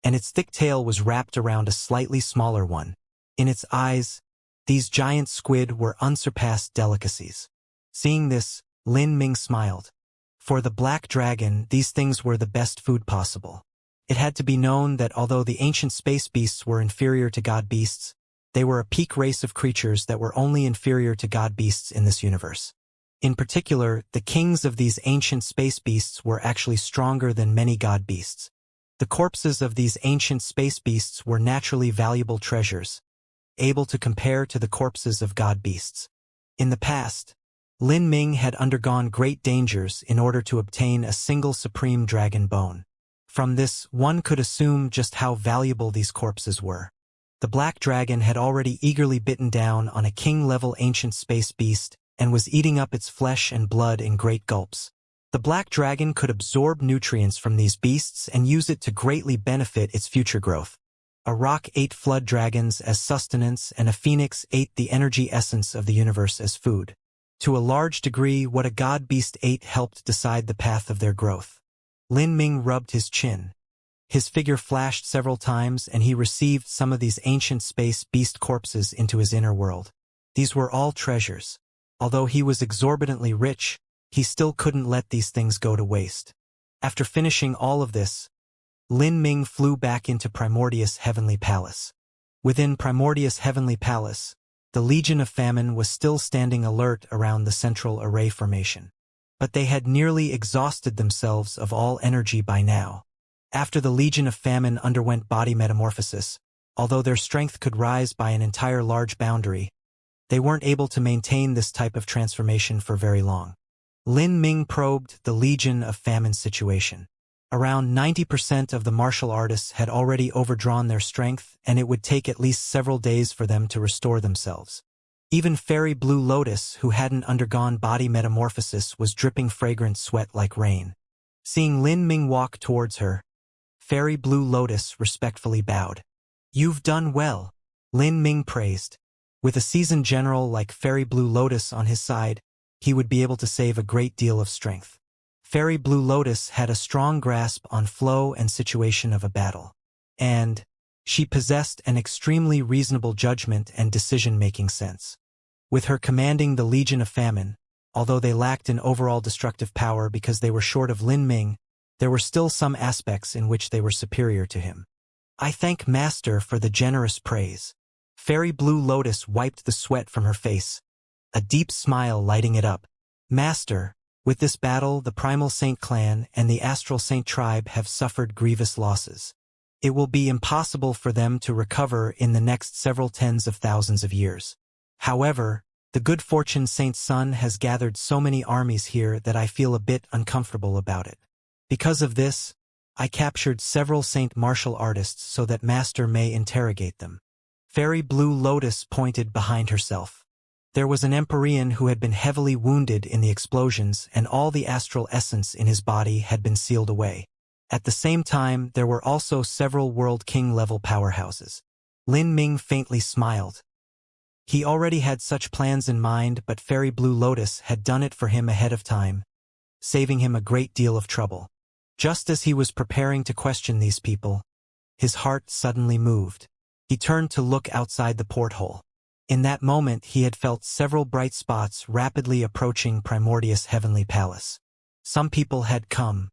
and its thick tail was wrapped around a slightly smaller one. In its eyes, these giant squid were unsurpassed delicacies. Seeing this, Lin Ming smiled. For the Black Dragon, these things were the best food possible. It had to be known that although the ancient space beasts were inferior to god beasts, they were a peak race of creatures that were only inferior to god beasts in this universe. In particular, the kings of these ancient space beasts were actually stronger than many god beasts. The corpses of these ancient space beasts were naturally valuable treasures, able to compare to the corpses of god beasts. In the past, Lin Ming had undergone great dangers in order to obtain a single supreme dragon bone. From this, one could assume just how valuable these corpses were. The Black Dragon had already eagerly bitten down on a king-level ancient space beast and was eating up its flesh and blood in great gulps. The black dragon could absorb nutrients from these beasts and use it to greatly benefit its future growth. A rock ate flood dragons as sustenance, and a phoenix ate the energy essence of the universe as food. To a large degree, what a god beast ate helped decide the path of their growth. Lin Ming rubbed his chin. His figure flashed several times, and he received some of these ancient space beast corpses into his inner world. These were all treasures. Although he was exorbitantly rich, he still couldn't let these things go to waste. After finishing all of this, Lin Ming flew back into Primordius Heavenly Palace. Within Primordius Heavenly Palace, the Legion of Famine was still standing alert around the central array formation. But they had nearly exhausted themselves of all energy by now. After the Legion of Famine underwent body metamorphosis, although their strength could rise by an entire large boundary, they weren't able to maintain this type of transformation for very long. Lin Ming probed the Legion of Famine situation. Around 90% of the martial artists had already overdrawn their strength, and it would take at least several days for them to restore themselves. Even Fairy Blue Lotus, who hadn't undergone body metamorphosis, was dripping fragrant sweat like rain. Seeing Lin Ming walk towards her, Fairy Blue Lotus respectfully bowed. "You've done well," Lin Ming praised. With a seasoned general like Fairy Blue Lotus on his side, he would be able to save a great deal of strength. Fairy Blue Lotus had a strong grasp on flow and situation of a battle. And she possessed an extremely reasonable judgment and decision-making sense. With her commanding the Legion of Famine, although they lacked in overall destructive power because they were short of Lin Ming, there were still some aspects in which they were superior to him. "I thank Master for the generous praise." Fairy Blue Lotus wiped the sweat from her face, a deep smile lighting it up. "Master, with this battle, the Primal Saint clan and the Astral Saint tribe have suffered grievous losses. It will be impossible for them to recover in the next several tens of thousands of years. However, the good fortune Saint's son has gathered so many armies here that I feel a bit uncomfortable about it. Because of this, I captured several Saint martial artists so that Master may interrogate them." Fairy Blue Lotus pointed behind herself. There was an Empyrean who had been heavily wounded in the explosions, and all the astral essence in his body had been sealed away. At the same time, there were also several World King-level powerhouses. Lin Ming faintly smiled. He already had such plans in mind, but Fairy Blue Lotus had done it for him ahead of time, saving him a great deal of trouble. Just as he was preparing to question these people, his heart suddenly moved. He turned to look outside the porthole. In that moment, he had felt several bright spots rapidly approaching Primordius Heavenly Palace. Some people had come.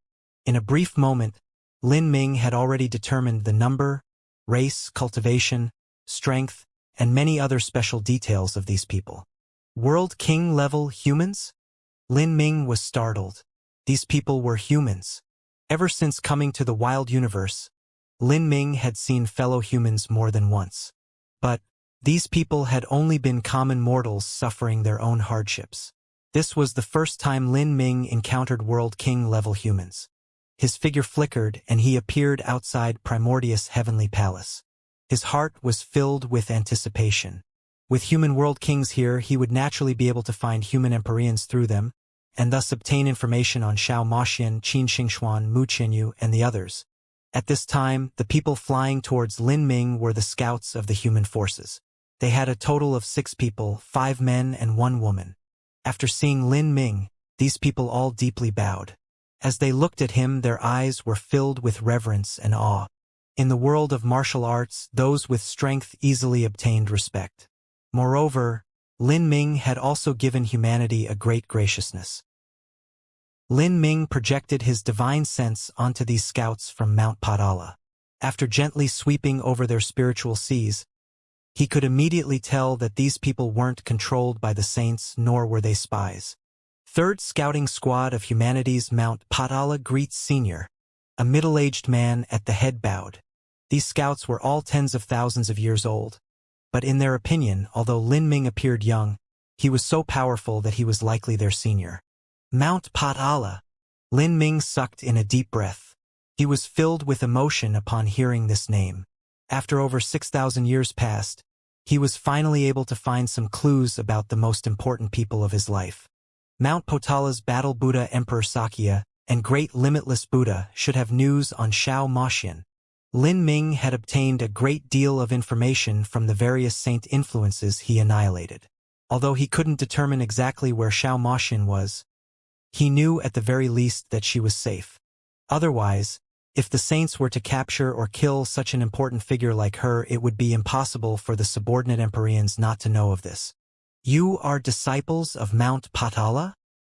In a brief moment, Lin Ming had already determined the number, race, cultivation, strength, and many other special details of these people. World King-level humans? Lin Ming was startled. These people were humans. Ever since coming to the wild universe, Lin Ming had seen fellow humans more than once. But these people had only been common mortals suffering their own hardships. This was the first time Lin Ming encountered World King-level humans. His figure flickered, and he appeared outside Primordius Heavenly Palace. His heart was filled with anticipation. With human World Kings here, he would naturally be able to find human Empyreans through them, and thus obtain information on Xiao Maxian, Qin Xingxuan, Mu Qianyu, and the others. At this time, the people flying towards Lin Ming were the scouts of the human forces. They had a total of 6 people, 5 men and 1 woman. After seeing Lin Ming, these people all deeply bowed. As they looked at him, their eyes were filled with reverence and awe. In the world of martial arts, those with strength easily obtained respect. Moreover, Lin Ming had also given humanity a great graciousness. Lin Ming projected his divine sense onto these scouts from Mount Padala. After gently sweeping over their spiritual seas, he could immediately tell that these people weren't controlled by the saints, nor were they spies. Third Scouting Squad of Humanity's Mount Padala greets Senior. A middle-aged man at the head bowed. These scouts were all tens of thousands of years old. But in their opinion, although Lin Ming appeared young, he was so powerful that he was likely their senior. Mount Padala. Lin Ming sucked in a deep breath. He was filled with emotion upon hearing this name. After over 6,000 years passed, He was finally able to find some clues about the most important people of his life. Mount Potala's Battle Buddha Emperor Sakya and Great Limitless Buddha should have news on Xiao Maxian. Lin Ming had obtained a great deal of information from the various saint influences he annihilated. Although he couldn't determine exactly where Xiao Maxian was, he knew at the very least that she was safe. Otherwise, if the saints were to capture or kill such an important figure like her, it would be impossible for the subordinate Empyreans not to know of this. You are disciples of Mount Potala?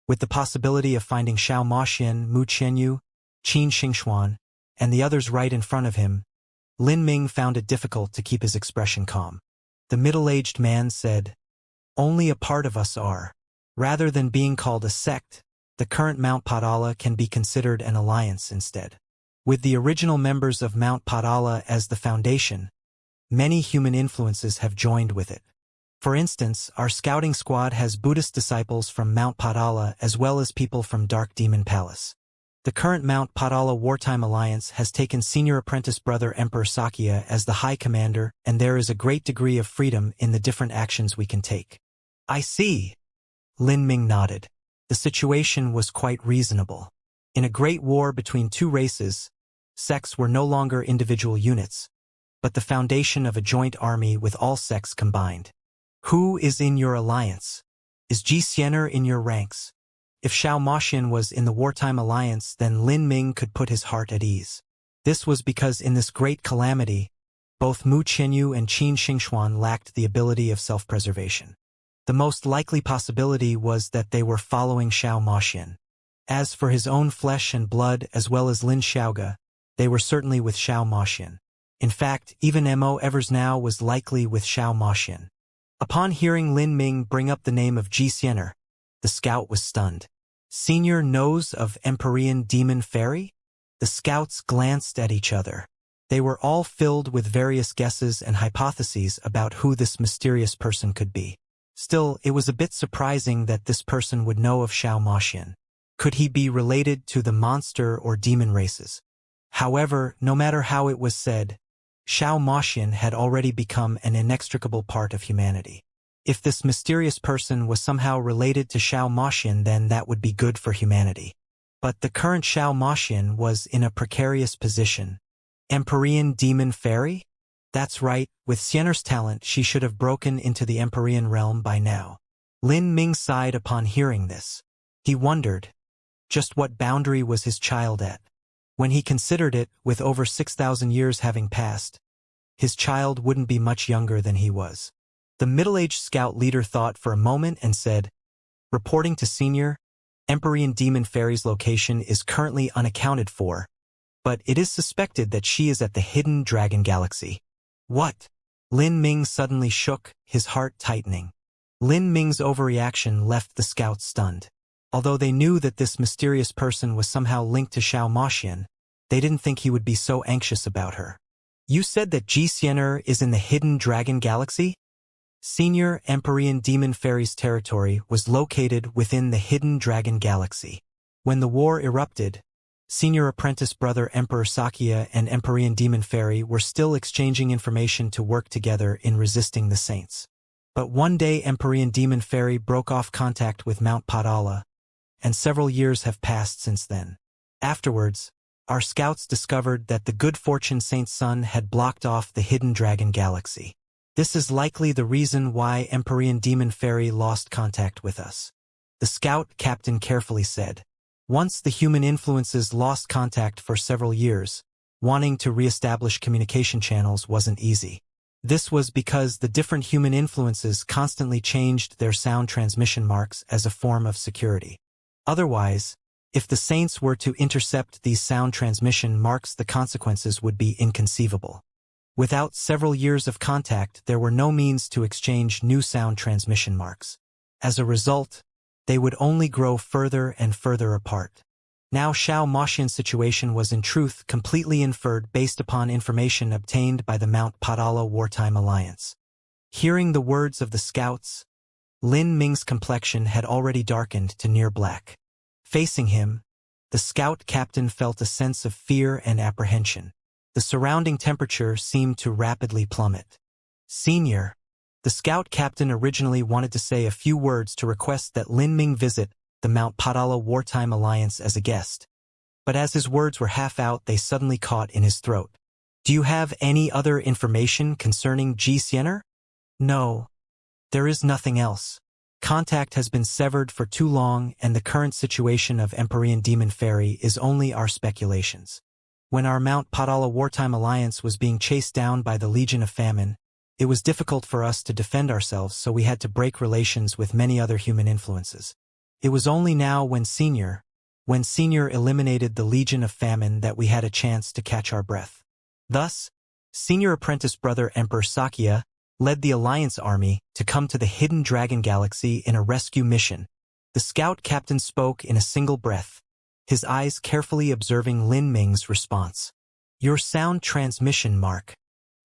With the possibility of finding Xiao Maxian, Mu Qianyu, Qin Xingxuan, and the others right in front of him, Lin Ming found it difficult to keep his expression calm. The middle-aged man said, "Only a part of us are. Rather than being called a sect, the current Mount Potala can be considered an alliance instead. With the original members of Mount Potala as the foundation, many human influences have joined with it. For instance, our scouting squad has Buddhist disciples from Mount Potala as well as people from Dark Demon Palace. The current Mount Potala Wartime Alliance has taken Senior Apprentice Brother Emperor Sakya as the High Commander, and there is a great degree of freedom in the different actions we can take." "I see." Lin Ming nodded. The situation was quite reasonable. In a great war between two races, sects were no longer individual units, but the foundation of a joint army with all sects combined. Who is in your alliance? Is Xianxia in your ranks? If Xiao Maxian was in the wartime alliance, then Lin Ming could put his heart at ease. This was because in this great calamity, both Mu Qianyu and Qin Xingxuan lacked the ability of self-preservation. The most likely possibility was that they were following Xiao Maxian. As for his own flesh and blood as well as Lin Xiaoga, they were certainly with Xiao Maxian. In fact, even Mo Evers now was likely with Xiao Maxian. Upon hearing Lin Ming bring up the name of Xianxia, the scout was stunned. "Senior knows of Empyrean Demon Fairy?" The scouts glanced at each other. They were all filled with various guesses and hypotheses about who this mysterious person could be. Still, it was a bit surprising that this person would know of Xiao Maxian. Could he be related to the monster or demon races? However, no matter how it was said, Xiao Maxian had already become an inextricable part of humanity. If this mysterious person was somehow related to Xiao Maxian, then that would be good for humanity. But the current Xiao Maxian was in a precarious position. Empyrean Demon Fairy? That's right, with Xianxia's talent she should have broken into the Empyrean realm by now. Lin Ming sighed upon hearing this. He wondered, just what boundary was his child at? When he considered it, with over 6,000 years having passed, his child wouldn't be much younger than he was. The middle-aged scout leader thought for a moment and said, "Reporting to Senior, Empyrean Demon Fairy's location is currently unaccounted for, but it is suspected that she is at the Hidden Dragon Galaxy." "What?" Lin Ming suddenly shook, his heart tightening. Lin Ming's overreaction left the scouts stunned. Although they knew that this mysterious person was somehow linked to Xiao Maxian, they didn't think he would be so anxious about her. "You said that Xianxia is in the Hidden Dragon Galaxy?" Senior Empyrean Demon Fairy's territory was located within the Hidden Dragon Galaxy. When the war erupted, Senior Apprentice Brother Emperor Sakya and Empyrean Demon Fairy were still exchanging information to work together in resisting the Saints. But one day Empyrean Demon Fairy broke off contact with Mount Potala, and several years have passed since then. Afterwards, our scouts discovered that the Good Fortune Saint's son had blocked off the Hidden Dragon Galaxy. This is likely the reason why Empyrean Demon Fairy lost contact with us. The scout captain carefully said. Once the human influences lost contact for several years, wanting to re-establish communication channels wasn't easy. This was because the different human influences constantly changed their sound transmission marks as a form of security. Otherwise, if the Saints were to intercept these sound transmission marks, the consequences would be inconceivable. Without several years of contact, there were no means to exchange new sound transmission marks. As a result, they would only grow further and further apart. Now Xiao Maxian's situation was in truth completely inferred based upon information obtained by the Mount Potala Wartime Alliance. Hearing the words of the scouts, Lin Ming's complexion had already darkened to near black. Facing him, the scout captain felt a sense of fear and apprehension. The surrounding temperature seemed to rapidly plummet. "Senior," The scout captain originally wanted to say a few words to request that Lin Ming visit the Mount Padala Wartime Alliance as a guest. But as his words were half out, they suddenly caught in his throat. Do you have any other information concerning Xianxia? No. There is nothing else. Contact has been severed for too long, and the current situation of Empyrean Demon Fairy is only our speculations. When our Mount Padala Wartime Alliance was being chased down by the Legion of Famine, it was difficult for us to defend ourselves, so we had to break relations with many other human influences. It was only now when Senior eliminated the Legion of Famine that we had a chance to catch our breath. Thus, Senior apprentice brother Emperor Xianxia led the Alliance army to come to the Hidden Dragon Galaxy in a rescue mission. The scout captain spoke in a single breath, his eyes carefully observing Lin Ming's response. Your sound transmission mark,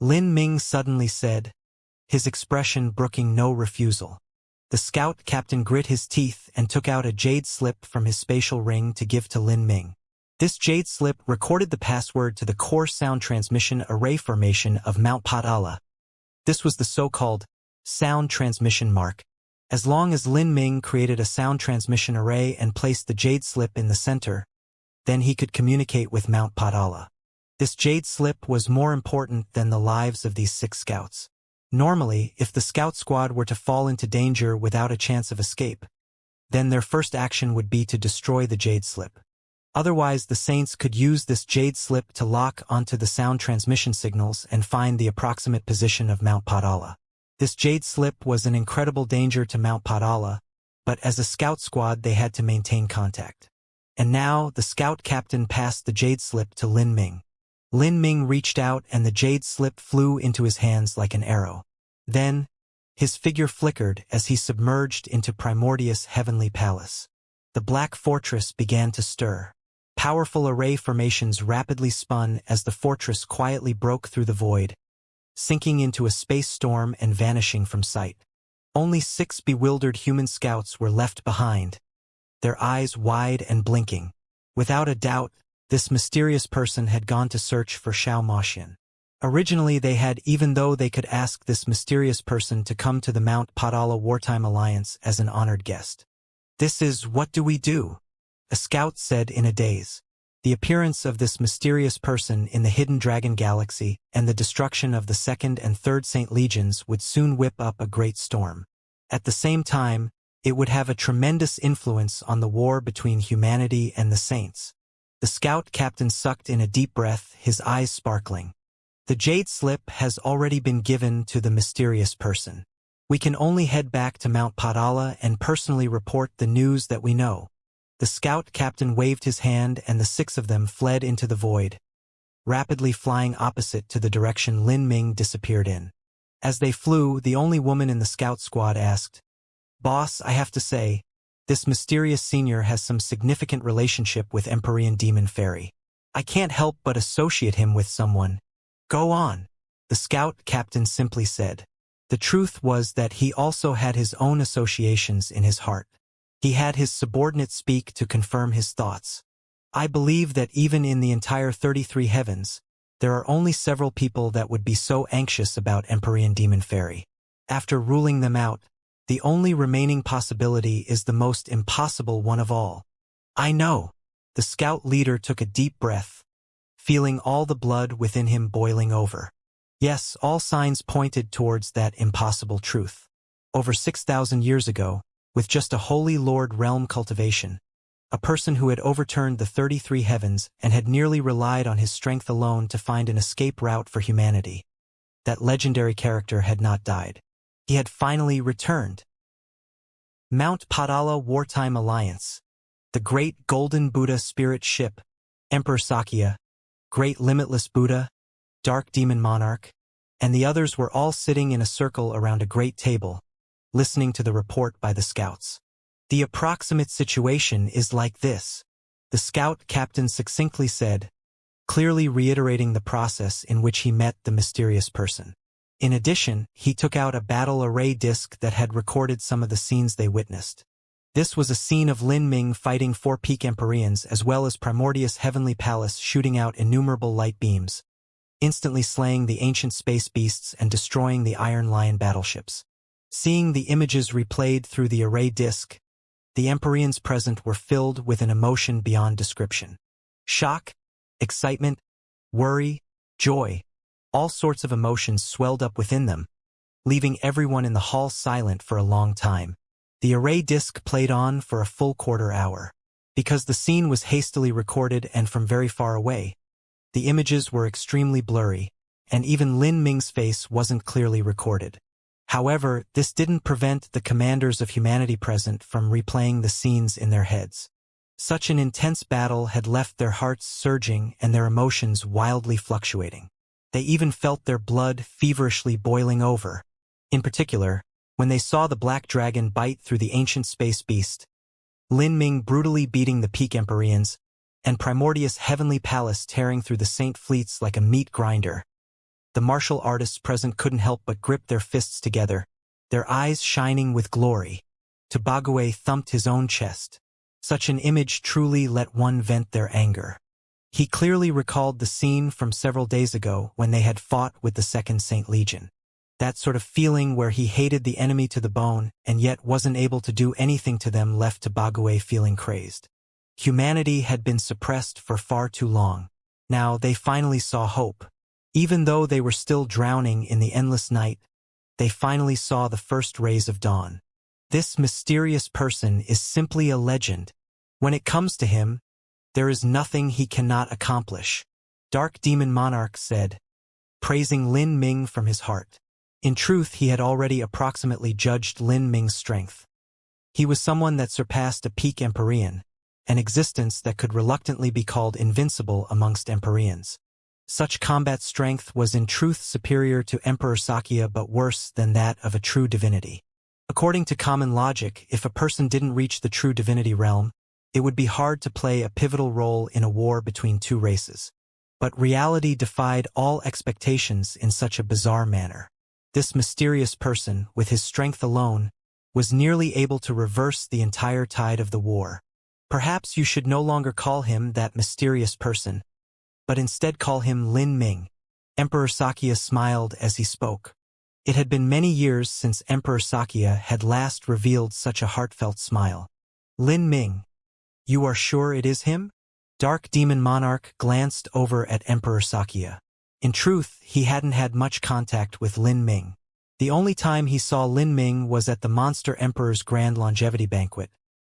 Lin Ming suddenly said, his expression brooking no refusal. The scout captain grit his teeth and took out a jade slip from his spatial ring to give to Lin Ming. This jade slip recorded the password to the core sound transmission array formation of Mount Padala. This was the so-called sound transmission mark. As long as Lin Ming created a sound transmission array and placed the jade slip in the center, then he could communicate with Mount Padala. This jade slip was more important than the lives of these 6 scouts. Normally, if the scout squad were to fall into danger without a chance of escape, then their first action would be to destroy the jade slip. Otherwise, the Saints could use this jade slip to lock onto the sound transmission signals and find the approximate position of Mount Padala. This jade slip was an incredible danger to Mount Padala, but as a scout squad they had to maintain contact. And now, the scout captain passed the jade slip to Lin Ming. Lin Ming reached out and the jade slip flew into his hands like an arrow. Then, his figure flickered as he submerged into Primordius' heavenly palace. The black fortress began to stir. Powerful array formations rapidly spun as the fortress quietly broke through the void, sinking into a space storm and vanishing from sight. Only 6 bewildered human scouts were left behind, their eyes wide and blinking. Without a doubt, this mysterious person had gone to search for Xianxia. Originally they had, even though they could ask this mysterious person to come to the Mount Padala Wartime Alliance as an honored guest. This is what do we do? A scout said in a daze. The appearance of this mysterious person in the Hidden Dragon Galaxy and the destruction of the 2nd and 3rd Saint Legions would soon whip up a great storm. At the same time, it would have a tremendous influence on the war between humanity and the Saints. The scout captain sucked in a deep breath, his eyes sparkling. The jade slip has already been given to the mysterious person. We can only head back to Mount Padala and personally report the news that we know. The scout captain waved his hand and the 6 of them fled into the void, rapidly flying opposite to the direction Lin Ming disappeared in. As they flew, the only woman in the scout squad asked, "Boss, I have to say, this mysterious senior has some significant relationship with Empyrean Demon Fairy. I can't help but associate him with someone." "Go on," the scout captain simply said. The truth was that he also had his own associations in his heart. He had his subordinate speak to confirm his thoughts. "I believe that even in the entire 33 heavens, there are only several people that would be so anxious about Empyrean Demon Fairy. After ruling them out, the only remaining possibility is the most impossible one of all." "I know." The scout leader took a deep breath, feeling all the blood within him boiling over. Yes, all signs pointed towards that impossible truth. Over 6,000 years ago, with just a Holy Lord realm cultivation, a person who had overturned the 33 heavens and had nearly relied on his strength alone to find an escape route for humanity. That legendary character had not died. He had finally returned. Mount Padala Wartime Alliance. The Great Golden Buddha Spirit Ship, Emperor Xianxia, Great Limitless Buddha, Dark Demon Monarch, and the others were all sitting in a circle around a great table, listening to the report by the scouts. "The approximate situation is like this," the scout captain succinctly said, clearly reiterating the process in which he met the mysterious person. In addition, he took out a battle array disc that had recorded some of the scenes they witnessed. This was a scene of Lin Ming fighting 4 peak Empyreans as well as Primordius' heavenly palace shooting out innumerable light beams. instantly slaying the ancient space beasts and destroying the Iron Lion battleships. Seeing the images replayed through the array disk, the Empyreans present were filled with an emotion beyond description. Shock, excitement, worry, joy, all sorts of emotions swelled up within them, leaving everyone in the hall silent for a long time. The array disc played on for a full quarter-hour. Because the scene was hastily recorded and from very far away, the images were extremely blurry, and even Lin Ming's face wasn't clearly recorded. However, this didn't prevent the commanders of humanity present from replaying the scenes in their heads. Such an intense battle had left their hearts surging and their emotions wildly fluctuating. They even felt their blood feverishly boiling over. In particular, when they saw the black dragon bite through the ancient space beast, Lin Ming brutally beating the peak Empyreans, and Primordius' heavenly palace tearing through the Saint fleets like a meat grinder. The martial artists present couldn't help but grip their fists together, their eyes shining with glory. Tobague thumped his own chest. Such an image truly let one vent their anger. He clearly recalled the scene from several days ago when they had fought with the Second Saint Legion. That sort of feeling where he hated the enemy to the bone and yet wasn't able to do anything to them left Tobague feeling crazed. Humanity had been suppressed for far too long. Now they finally saw hope. Even though they were still drowning in the endless night, they finally saw the first rays of dawn. This mysterious person is simply a legend. When it comes to him, there is nothing he cannot accomplish, Dark Demon Monarch said, praising Lin Ming from his heart. In truth, he had already approximately judged Lin Ming's strength. He was someone that surpassed a peak Empyrean, an existence that could reluctantly be called invincible amongst Empyreans. Such combat strength was in truth superior to Emperor Xianxia but worse than that of a true divinity. According to common logic, if a person didn't reach the true divinity realm, it would be hard to play a pivotal role in a war between two races. But reality defied all expectations in such a bizarre manner. This mysterious person, with his strength alone, was nearly able to reverse the entire tide of the war. Perhaps you should no longer call him that mysterious person, but instead call him Lin Ming. Emperor Xianxia smiled as he spoke. It had been many years since Emperor Xianxia had last revealed such a heartfelt smile. Lin Ming, you are sure it is him? Dark Demon Monarch glanced over at Emperor Xianxia. In truth, he hadn't had much contact with Lin Ming. The only time he saw Lin Ming was at the Monster Emperor's Grand Longevity Banquet,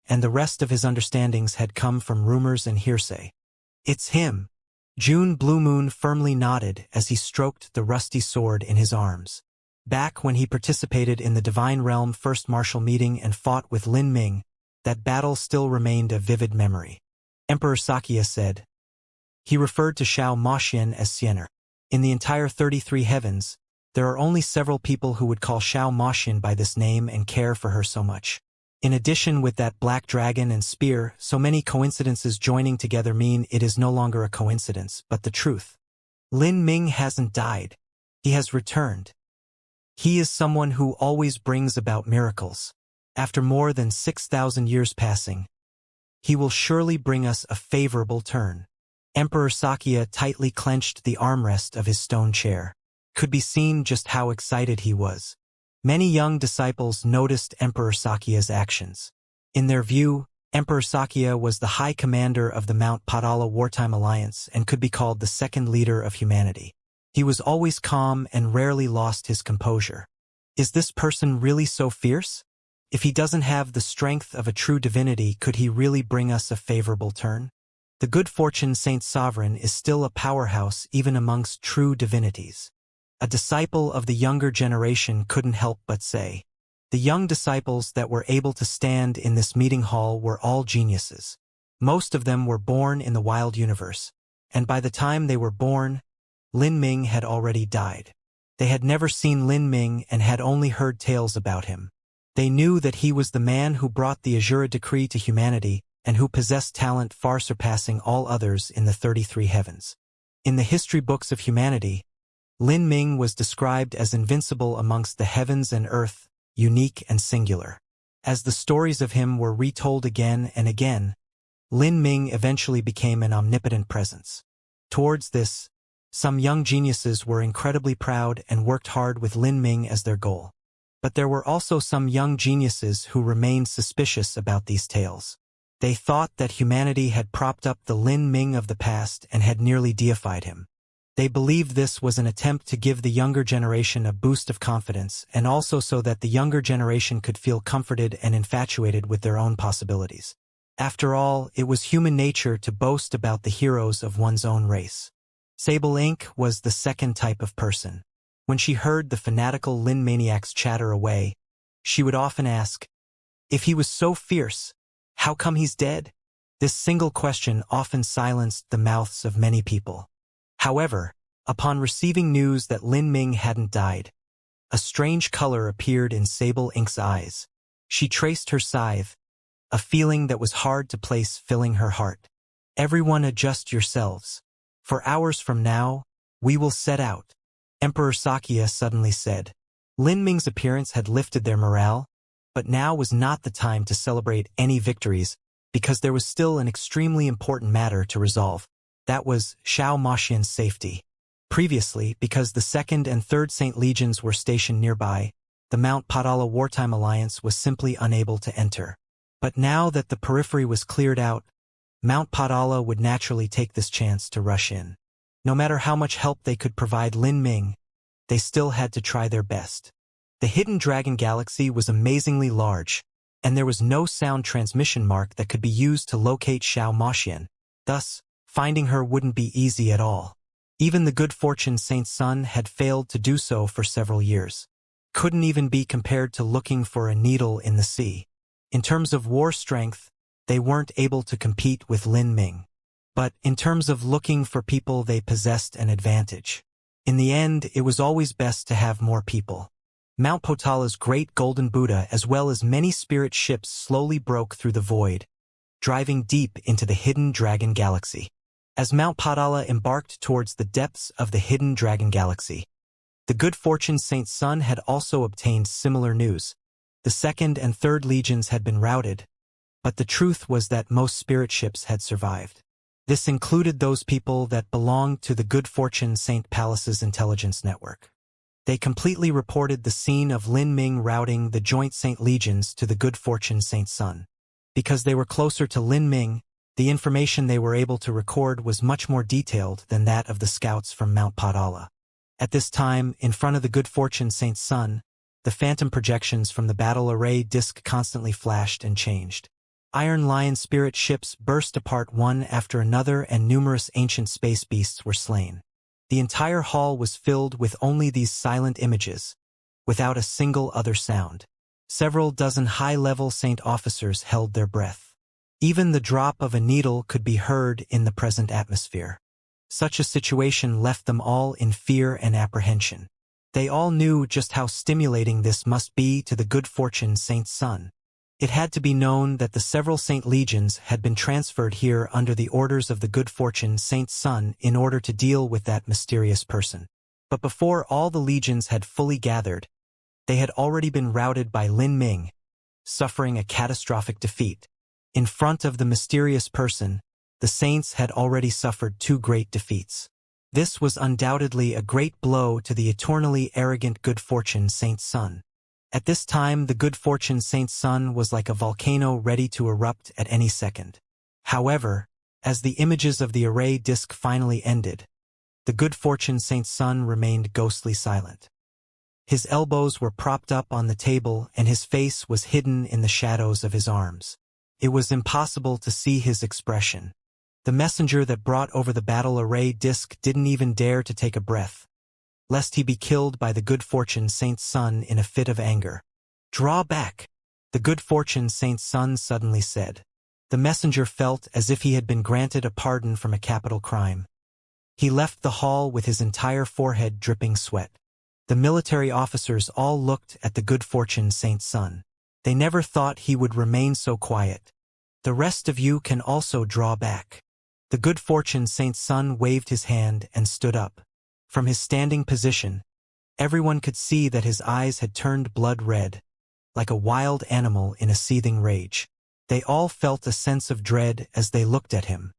and the rest of his understandings had come from rumors and hearsay. It's him. June Blue Moon firmly nodded as he stroked the rusty sword in his arms. Back when he participated in the Divine Realm First Martial Meeting and fought with Lin Ming, that battle still remained a vivid memory. Emperor Xianxia said. He referred to Xiao Moxian as Xianer. In the entire 33 heavens, there are only several people who would call Xiao Moxian by this name and care for her so much. In addition, with that black dragon and spear, so many coincidences joining together mean it is no longer a coincidence, but the truth. Lin Ming hasn't died. He has returned. He is someone who always brings about miracles. After more than 6,000 years passing, he will surely bring us a favorable turn. Emperor Xianxia tightly clenched the armrest of his stone chair. Could be seen just how excited he was. Many young disciples noticed Emperor Xianxia's actions. In their view, Emperor Xianxia was the high commander of the Mount Padala Wartime Alliance and could be called the second leader of humanity. He was always calm and rarely lost his composure. Is this person really so fierce? If he doesn't have the strength of a true divinity, could he really bring us a favorable turn? The good fortune Saint Sovereign is still a powerhouse even amongst true divinities. A disciple of the younger generation couldn't help but say. The young disciples that were able to stand in this meeting hall were all geniuses. Most of them were born in the wild universe, and by the time they were born, Lin Ming had already died. They had never seen Lin Ming and had only heard tales about him. They knew that he was the man who brought the Azura decree to humanity and who possessed talent far surpassing all others in the 33 heavens. In the history books of humanity, Lin Ming was described as invincible amongst the heavens and earth, unique and singular. As the stories of him were retold again and again, Lin Ming eventually became an omnipotent presence. Towards this, Some young geniuses were incredibly proud and worked hard with Lin Ming as their goal. But there were also some young geniuses who remained suspicious about these tales. They thought that humanity had propped up the Lin Ming of the past and had nearly deified him. They believed this was an attempt to give the younger generation a boost of confidence, and also so that the younger generation could feel comforted and infatuated with their own possibilities. After all, it was human nature to boast about the heroes of one's own race. Sable Ink was the second type of person. When she heard the fanatical Lin maniacs chatter away, she would often ask, "If he was so fierce, how come he's dead?" This single question often silenced the mouths of many people. However, upon receiving news that Lin Ming hadn't died, a strange color appeared in Sable Ink's eyes. She traced her scythe, a feeling that was hard to place filling her heart. "Everyone adjust yourselves. For hours from now, we will set out," Emperor Xianxia suddenly said. Lin Ming's appearance had lifted their morale, but now was not the time to celebrate any victories, because there was still an extremely important matter to resolve. That was Xiao Maxian's safety. Previously, because the 2nd and 3rd Saint Legions were stationed nearby, the Mount Padala Wartime Alliance was simply unable to enter. But now that the periphery was cleared out, Mount Padala would naturally take this chance to rush in. No matter how much help they could provide Lin Ming, they still had to try their best. The Hidden Dragon Galaxy was amazingly large, and there was no sound transmission mark that could be used to locate Xiao Maxian. Thus, finding her wouldn't be easy at all. Even the good fortune Saint's son had failed to do so for several years. Couldn't even be compared to looking for a needle in the sea. In terms of war strength, they weren't able to compete with Lin Ming. But in terms of looking for people, they possessed an advantage. In the end, it was always best to have more people. Mount Potala's great golden Buddha as well as many spirit ships slowly broke through the void, driving deep into the Hidden Dragon Galaxy. As Mount Padala embarked towards the depths of the Hidden Dragon Galaxy, the good fortune Saint's son had also obtained similar news. The 2nd and 3rd Legions had been routed, but the truth was that most spirit ships had survived. This included those people that belonged to the Good Fortune Saint Palace's intelligence network. They completely reported the scene of Lin Ming routing the joint Saint Legions to the Good Fortune Saint's son. Because they were closer to Lin Ming, the information they were able to record was much more detailed than that of the scouts from Mount Padala. At this time, in front of the Good Fortune Saint's son, the phantom projections from the battle array disc constantly flashed and changed. Iron Lion spirit ships burst apart one after another and numerous ancient space beasts were slain. The entire hall was filled with only these silent images, without a single other sound. Several dozen high-level Saint officers held their breath. Even the drop of a needle could be heard in the present atmosphere. Such a situation left them all in fear and apprehension. They all knew just how stimulating this must be to the good fortune Saint's son. It had to be known that the several Saint Legions had been transferred here under the orders of the good fortune Saint's son in order to deal with that mysterious person. But before all the legions had fully gathered, they had already been routed by Lin Ming, suffering a catastrophic defeat. In front of the mysterious person, the saints had already suffered 2 great defeats. This was undoubtedly a great blow to the eternally arrogant good fortune Saint's son. At this time, the good fortune Saint's son was like a volcano ready to erupt at any second. However, as the images of the array disc finally ended, the good fortune Saint's son remained ghostly silent. His elbows were propped up on the table and his face was hidden in the shadows of his arms. It was impossible to see his expression. The messenger that brought over the battle array disc didn't even dare to take a breath, lest he be killed by the good fortune Saint's son in a fit of anger. "Draw back," the good fortune Saint's son suddenly said. The messenger felt as if he had been granted a pardon from a capital crime. He left the hall with his entire forehead dripping sweat. The military officers all looked at the good fortune Saint's son. They never thought he would remain so quiet. "The rest of you can also draw back." The good fortune Saint's son waved his hand and stood up. From his standing position, everyone could see that his eyes had turned blood red, like a wild animal in a seething rage. They all felt a sense of dread as they looked at him.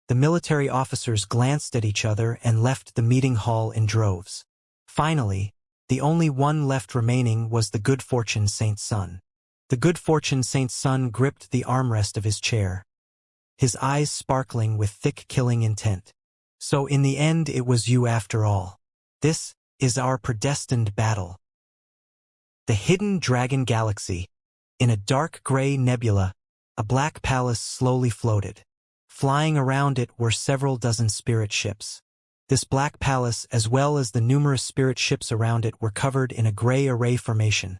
The military officers glanced at each other and left the meeting hall in droves. Finally, the only one left remaining was the good fortune Saint's son. The good fortune Saint's son gripped the armrest of his chair, his eyes sparkling with thick killing intent. So in the end it was you after all. This is our predestined battle. The hidden dragon galaxy. In a dark gray nebula, a black palace slowly floated. Flying around it were several dozen spirit ships. This black palace, as well as the numerous spirit ships around it, were covered in a gray array formation,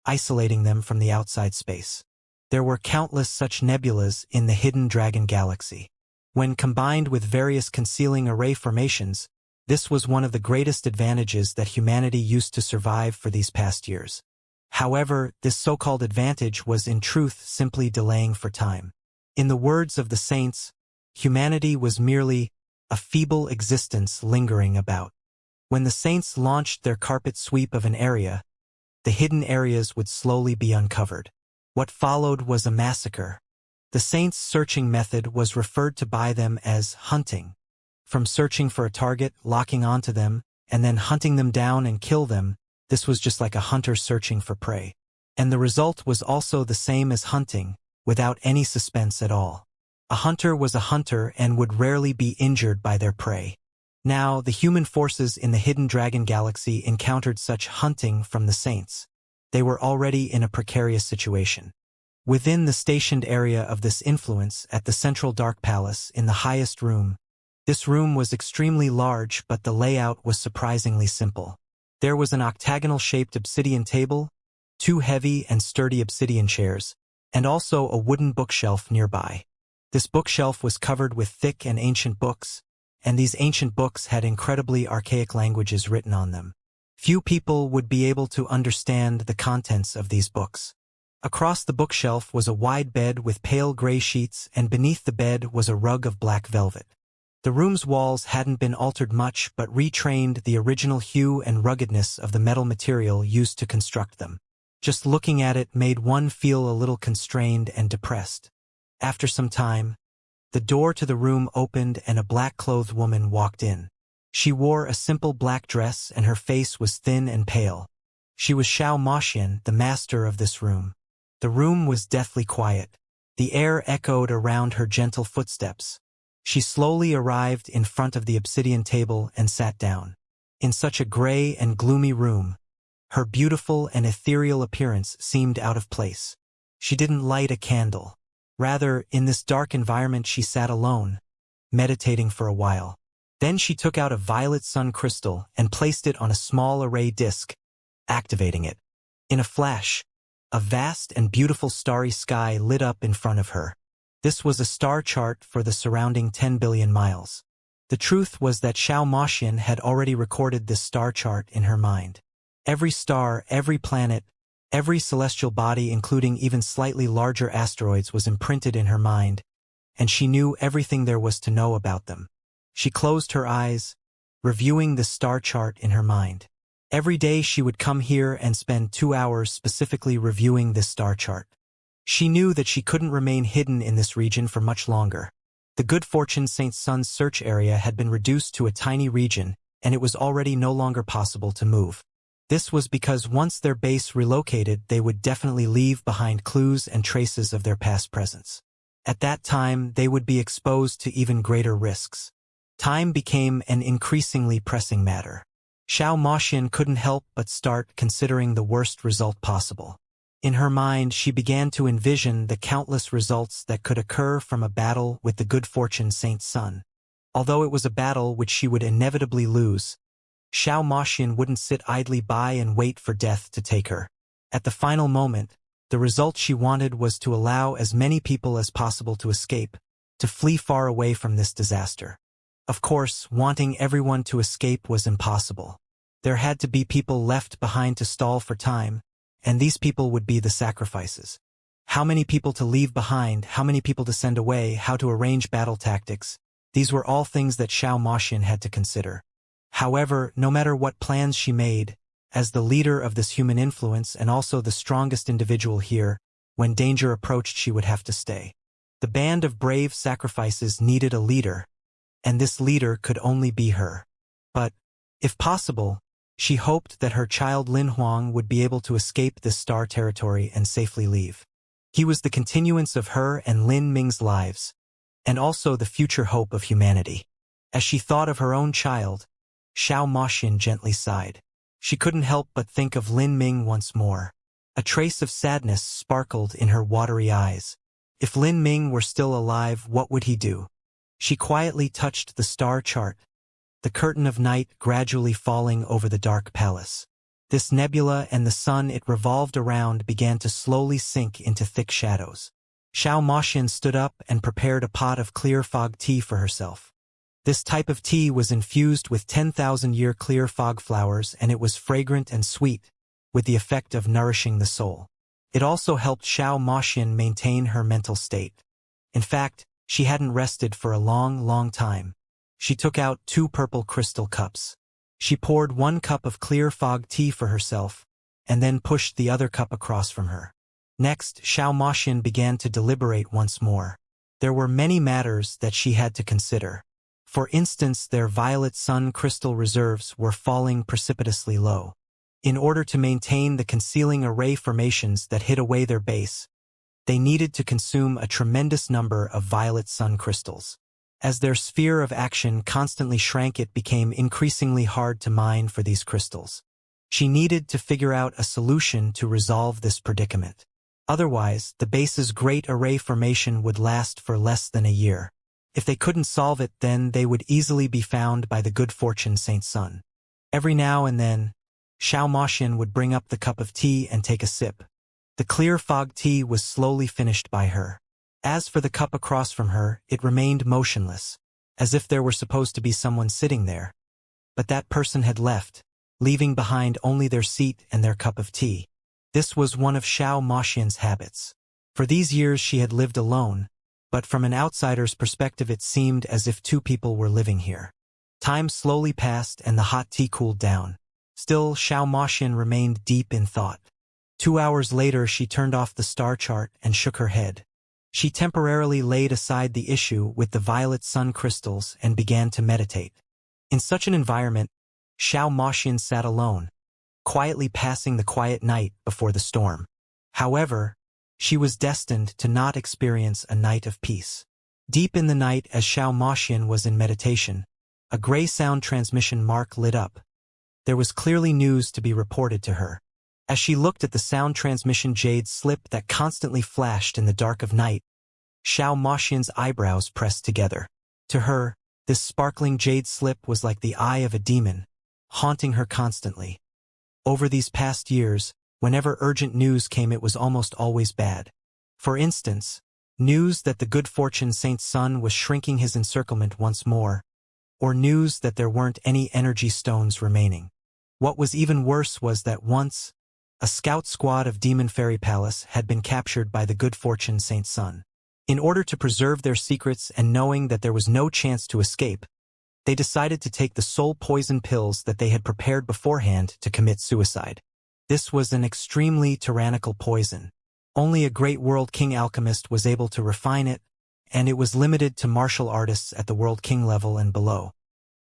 isolating them from the outside space. There were countless such nebulas in the hidden dragon galaxy. When combined with various concealing array formations, this was one of the greatest advantages that humanity used to survive for these past years. However, this so-called advantage was in truth simply delaying for time. In the words of the saints, humanity was merely a feeble existence lingering about. When the saints launched their carpet sweep of an area, the hidden areas would slowly be uncovered. What followed was a massacre. The saints' searching method was referred to by them as hunting. From searching for a target, locking onto them, and then hunting them down and kill them, this was just like a hunter searching for prey. And the result was also the same as hunting, without any suspense at all. A hunter was a hunter and would rarely be injured by their prey. Now, the human forces in the hidden dragon galaxy encountered such hunting from the saints. They were already in a precarious situation. Within the stationed area of this influence at the central dark palace in the highest room, this room was extremely large, but the layout was surprisingly simple. There was an octagonal-shaped obsidian table, 2 heavy and sturdy obsidian chairs, and also a wooden bookshelf nearby. This bookshelf was covered with thick and ancient books, and these ancient books had incredibly archaic languages written on them. Few people would be able to understand the contents of these books. Across the bookshelf was a wide bed with pale gray sheets, and beneath the bed was a rug of black velvet. The room's walls hadn't been altered much but retrained the original hue and ruggedness of the metal material used to construct them. Just looking at it made one feel a little constrained and depressed. After some time, the door to the room opened and a black-clothed woman walked in. She wore a simple black dress and her face was thin and pale. She was Xianxia, the master of this room. The room was deathly quiet. The air echoed around her gentle footsteps. She slowly arrived in front of the obsidian table and sat down. In such a gray and gloomy room, her beautiful and ethereal appearance seemed out of place. She didn't light a candle. Rather, in this dark environment she sat alone, meditating for a while. Then she took out a violet sun crystal and placed it on a small array disk, activating it. In a flash, a vast and beautiful starry sky lit up in front of her. This was a star chart for the surrounding 10 billion miles. The truth was that Xianxia had already recorded this star chart in her mind. Every star, every planet, every celestial body, including even slightly larger asteroids, was imprinted in her mind, and she knew everything there was to know about them. She closed her eyes, reviewing the star chart in her mind. Every day she would come here and spend 2 hours specifically reviewing this star chart. She knew that she couldn't remain hidden in this region for much longer. The good fortune Saint's son's search area had been reduced to a tiny region, and it was already no longer possible to move. This was because once their base relocated, they would definitely leave behind clues and traces of their past presence. At that time, they would be exposed to even greater risks. Time became an increasingly pressing matter. Xianxia couldn't help but start considering the worst result possible. In her mind, she began to envision the countless results that could occur from a battle with the good fortune Saint's son. Although it was a battle which she would inevitably lose, Xianxia wouldn't sit idly by and wait for death to take her. At the final moment, the result she wanted was to allow as many people as possible to escape, to flee far away from this disaster. Of course, wanting everyone to escape was impossible. There had to be people left behind to stall for time, and these people would be the sacrifices. How many people to leave behind, how many people to send away, how to arrange battle tactics, these were all things that Xianxia had to consider. However, no matter what plans she made, as the leader of this human influence and also the strongest individual here, when danger approached she would have to stay. The band of brave sacrifices needed a leader, and this leader could only be her. But, if possible, she hoped that her child Lin Huang would be able to escape this star territory and safely leave. He was the continuance of her and Lin Ming's lives, and also the future hope of humanity. As she thought of her own child, Xiao Moxian gently sighed. She couldn't help but think of Lin Ming once more. A trace of sadness sparkled in her watery eyes. If Lin Ming were still alive, what would he do? She quietly touched the star chart, the curtain of night gradually falling over the dark palace. This nebula and the sun it revolved around began to slowly sink into thick shadows. Xiao Moxian stood up and prepared a pot of clear fog tea for herself. This type of tea was infused with 10,000-year clear fog flowers, and it was fragrant and sweet, with the effect of nourishing the soul. It also helped Xiao Moxian maintain her mental state. In fact, she hadn't rested for a long time. She took out 2 purple crystal cups. She poured 1 cup of clear fog tea for herself, and then pushed the other cup across from her. Next, Xiao Moxian began to deliberate once more. There were many matters that she had to consider. For instance, their violet sun crystal reserves were falling precipitously low. In order to maintain the concealing array formations that hid away their base, they needed to consume a tremendous number of violet sun crystals. As their sphere of action constantly shrank, it became increasingly hard to mine for these crystals. She needed to figure out a solution to resolve this predicament. Otherwise, the base's great array formation would last for less than a year. If they couldn't solve it, then they would easily be found by the good fortune Saint Sun. Every now and then, Xiao Moxian would bring up the cup of tea and take a sip. The clear fog tea was slowly finished by her. As for the cup across from her, it remained motionless, as if there were supposed to be someone sitting there. But that person had left, leaving behind only their seat and their cup of tea. This was one of Xiao Moxian's habits. For these years she had lived alone, but from an outsider's perspective it seemed as if 2 people were living here. Time slowly passed and the hot tea cooled down. Still, Xiao Moxian remained deep in thought. 2 hours later she turned off the star chart and shook her head. She temporarily laid aside the issue with the violet sun crystals and began to meditate. In such an environment, Xiao Moxian sat alone, quietly passing the quiet night before the storm. However, she was destined to not experience a night of peace. Deep in the night, as Xiao Moxian was in meditation, a gray sound transmission mark lit up. There was clearly news to be reported to her. As she looked at the sound transmission jade slip that constantly flashed in the dark of night, Xiao Moxian's eyebrows pressed together. To her, this sparkling jade slip was like the eye of a demon, haunting her constantly. Over these past years, whenever urgent news came, it was almost always bad. For instance, news that the good fortune Saint Sun was shrinking his encirclement once more, or news that there weren't any energy stones remaining. What was even worse was that once, a scout squad of Demon Fairy Palace had been captured by the good fortune Saint Sun. In order to preserve their secrets and knowing that there was no chance to escape, they decided to take the soul poison pills that they had prepared beforehand to commit suicide. This was an extremely tyrannical poison. Only a great World King alchemist was able to refine it, and it was limited to martial artists at the World King level and below.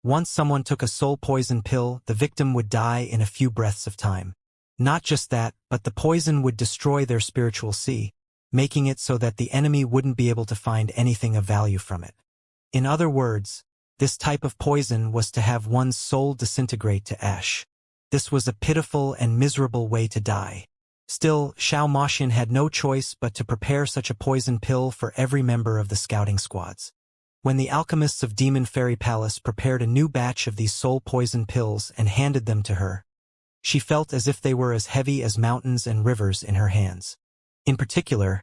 Once someone took a soul poison pill, the victim would die in a few breaths of time. Not just that, but the poison would destroy their spiritual sea, making it so that the enemy wouldn't be able to find anything of value from it. In other words, this type of poison was to have one's soul disintegrate to ash. This was a pitiful and miserable way to die. Still, Xiao Moxian had no choice but to prepare such a poison pill for every member of the scouting squads. When the alchemists of Demon Fairy Palace prepared a new batch of these soul poison pills and handed them to her, she felt as if they were as heavy as mountains and rivers in her hands. In particular,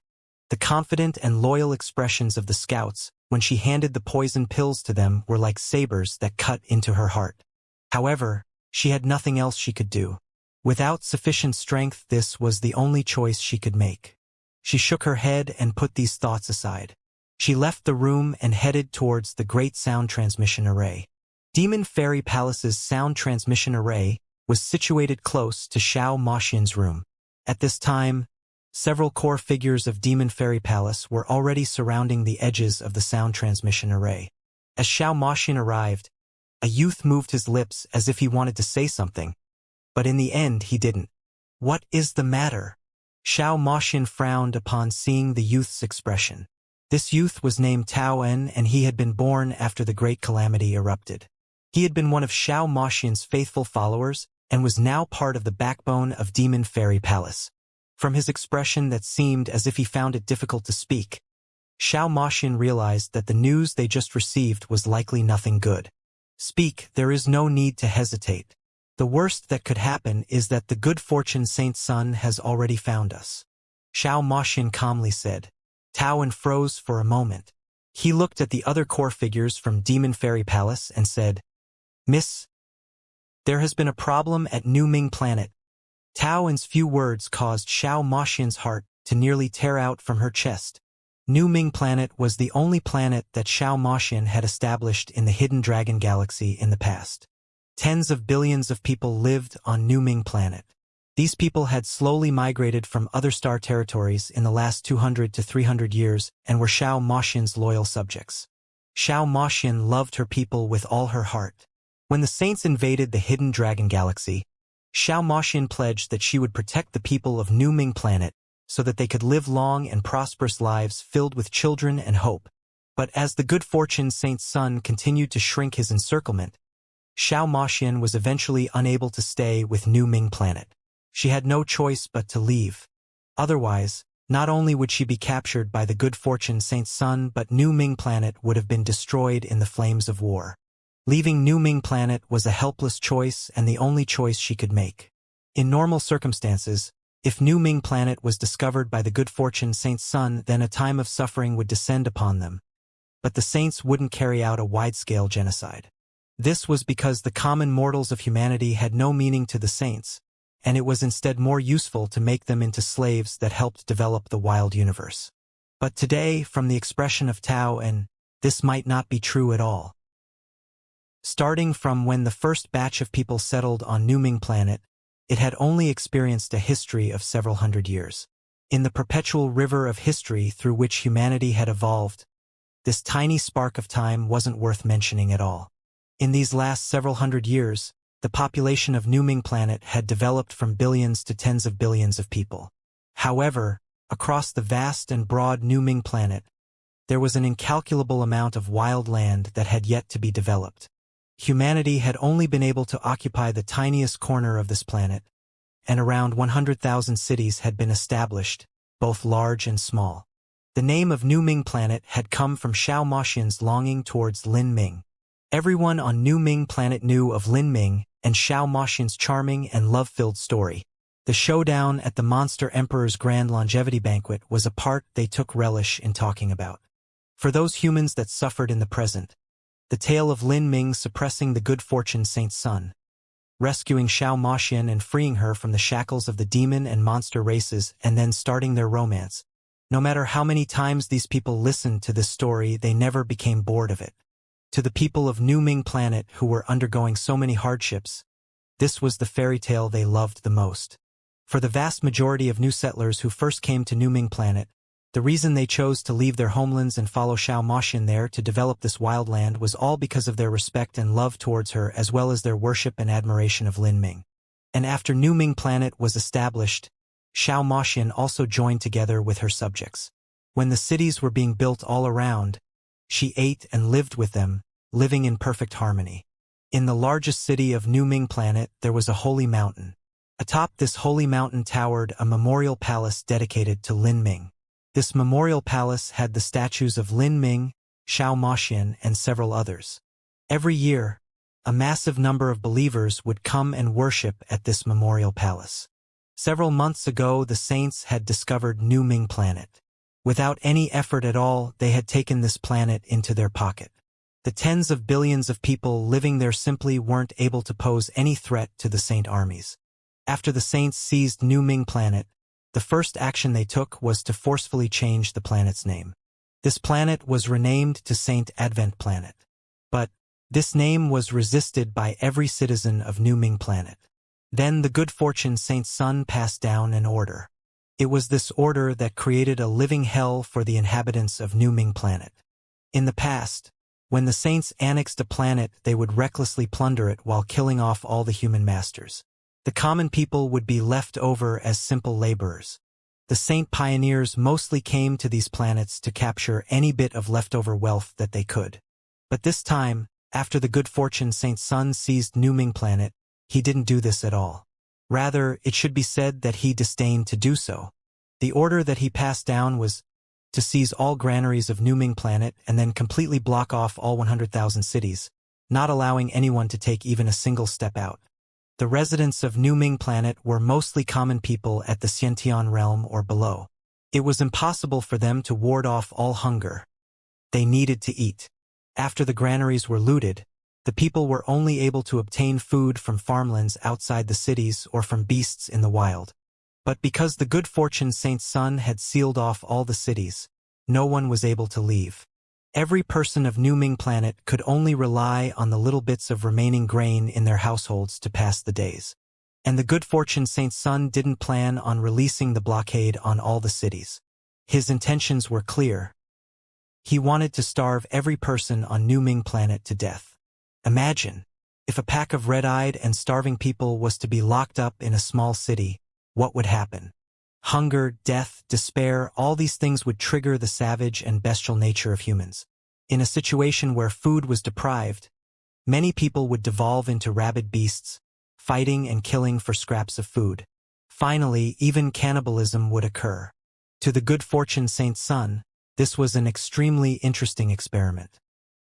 the confident and loyal expressions of the scouts when she handed the poison pills to them were like sabers that cut into her heart. However, she had nothing else she could do. Without sufficient strength, this was the only choice she could make. She shook her head and put these thoughts aside. She left the room and headed towards the great sound transmission array. Demon Fairy Palace's sound transmission array was situated close to Xiao Moxian's room. At this time, Several core figures of Demon Fairy Palace were already surrounding the edges of the sound transmission array. As Xiao Moxian arrived, a youth moved his lips as if he wanted to say something, but in the end he didn't. "What is the matter?" Xiao Moxian frowned upon seeing the youth's expression. This youth was named Tao En, and he had been born after the Great Calamity erupted. He had been one of Xiao Moxian's faithful followers and was now part of the backbone of Demon Fairy Palace. From his expression that seemed as if he found it difficult to speak, Xiao Moxian realized that the news they just received was likely nothing good. "Speak, there is no need to hesitate. The worst that could happen is that the good fortune Saint Sun has already found us," Xiao Moxian calmly said. Tao En froze for a moment. He looked at the other core figures from Demon Fairy Palace and said, "Miss, there has been a problem at New Ming Planet." Tao En's few words caused Xiao Moxian's heart to nearly tear out from her chest. New Ming Planet was the only planet that Xiao Moxian had established in the Hidden Dragon Galaxy in the past. Tens of billions of people lived on New Ming Planet. These people had slowly migrated from other star territories in the last 200 to 300 years and were Xiao Moxian's loyal subjects. Xiao Moxian loved her people with all her heart. When the Saints invaded the Hidden Dragon Galaxy, Xiao Moxian pledged that she would protect the people of New Ming Planet so that they could live long and prosperous lives filled with children and hope. But as the good fortune Saint Sun continued to shrink his encirclement, Xiao Moxian was eventually unable to stay with New Ming Planet. She had no choice but to leave. Otherwise, not only would she be captured by the good fortune Saint Sun, but New Ming Planet would have been destroyed in the flames of war. Leaving New Ming Planet was a helpless choice and the only choice she could make. In normal circumstances, if New Ming Planet was discovered by the good fortune Saint Sun, then a time of suffering would descend upon them. But the Saints wouldn't carry out a wide-scale genocide. This was because the common mortals of humanity had no meaning to the Saints, and it was instead more useful to make them into slaves that helped develop the wild universe. But today, from the expression of Tao En, this might not be true at all. Starting from when the first batch of people settled on New Ming Planet, it had only experienced a history of several hundred years. In the perpetual river of history through which humanity had evolved, this tiny spark of time wasn't worth mentioning at all. In these last several hundred years, the population of New Ming Planet had developed from billions to tens of billions of people. However, across the vast and broad New Ming Planet, there was an incalculable amount of wild land that had yet to be developed. Humanity had only been able to occupy the tiniest corner of this planet, and around 100,000 cities had been established, both large and small. The name of New Ming Planet had come from Xiao Moxian's longing towards Lin Ming. Everyone on New Ming Planet knew of Lin Ming and Xiao Moxian's charming and love-filled story. The showdown at the Monster Emperor's Grand Longevity Banquet was a part they took relish in talking about. For those humans that suffered in the present, the tale of Lin Ming suppressing the good fortune Saint Sun, rescuing Xiao Moxian and freeing her from the shackles of the demon and monster races, and then starting their romance. No matter how many times these people listened to this story, they never became bored of it. To the people of New Ming Planet who were undergoing so many hardships, this was the fairy tale they loved the most. For the vast majority of new settlers who first came to New Ming Planet, the reason they chose to leave their homelands and follow Xiao Moxian there to develop this wild land was all because of their respect and love towards her, as well as their worship and admiration of Lin Ming. And after New Ming Planet was established, Xiao Moxian also joined together with her subjects. When the cities were being built all around, she ate and lived with them, living in perfect harmony. In the largest city of New Ming Planet, there was a holy mountain. Atop this holy mountain towered a memorial palace dedicated to Lin Ming. This memorial palace had the statues of Lin Ming, Xiao Moxian, and several others. Every year, a massive number of believers would come and worship at this memorial palace. Several months ago, the Saints had discovered New Ming Planet. Without any effort at all, they had taken this planet into their pocket. The tens of billions of people living there simply weren't able to pose any threat to the Saint armies. After the Saints seized New Ming Planet, the first action they took was to forcefully change the planet's name. This planet was renamed to Saint Advent Planet. But this name was resisted by every citizen of New Ming Planet. Then the good fortune Saint Sun passed down an order. It was this order that created a living hell for the inhabitants of New Ming Planet. In the past, when the saints annexed a planet, they would recklessly plunder it while killing off all the human masters. The common people would be left over as simple laborers. The saint pioneers mostly came to these planets to capture any bit of leftover wealth that they could. But this time, after the good fortune Saint Sun seized New Ming Planet, he didn't do this at all. Rather, it should be said that he disdained to do so. The order that he passed down was to seize all granaries of New Ming Planet and then completely block off all 100,000 cities, not allowing anyone to take even a single step out. The residents of New Ming Planet were mostly common people at the Xianxia realm or below. It was impossible for them to ward off all hunger. They needed to eat. After the granaries were looted, the people were only able to obtain food from farmlands outside the cities or from beasts in the wild. But because the good fortune Saint Sun had sealed off all the cities, no one was able to leave. Every person of New Ming Planet could only rely on the little bits of remaining grain in their households to pass the days. And the good fortune Saint Sun didn't plan on releasing the blockade on all the cities. His intentions were clear. He wanted to starve every person on New Ming Planet to death. Imagine, if a pack of red-eyed and starving people was to be locked up in a small city, what would happen? Hunger, death, despair, all these things would trigger the savage and bestial nature of humans. In a situation where food was deprived, many people would devolve into rabid beasts, fighting and killing for scraps of food. Finally, even cannibalism would occur. To the good fortune Saint Sun, this was an extremely interesting experiment.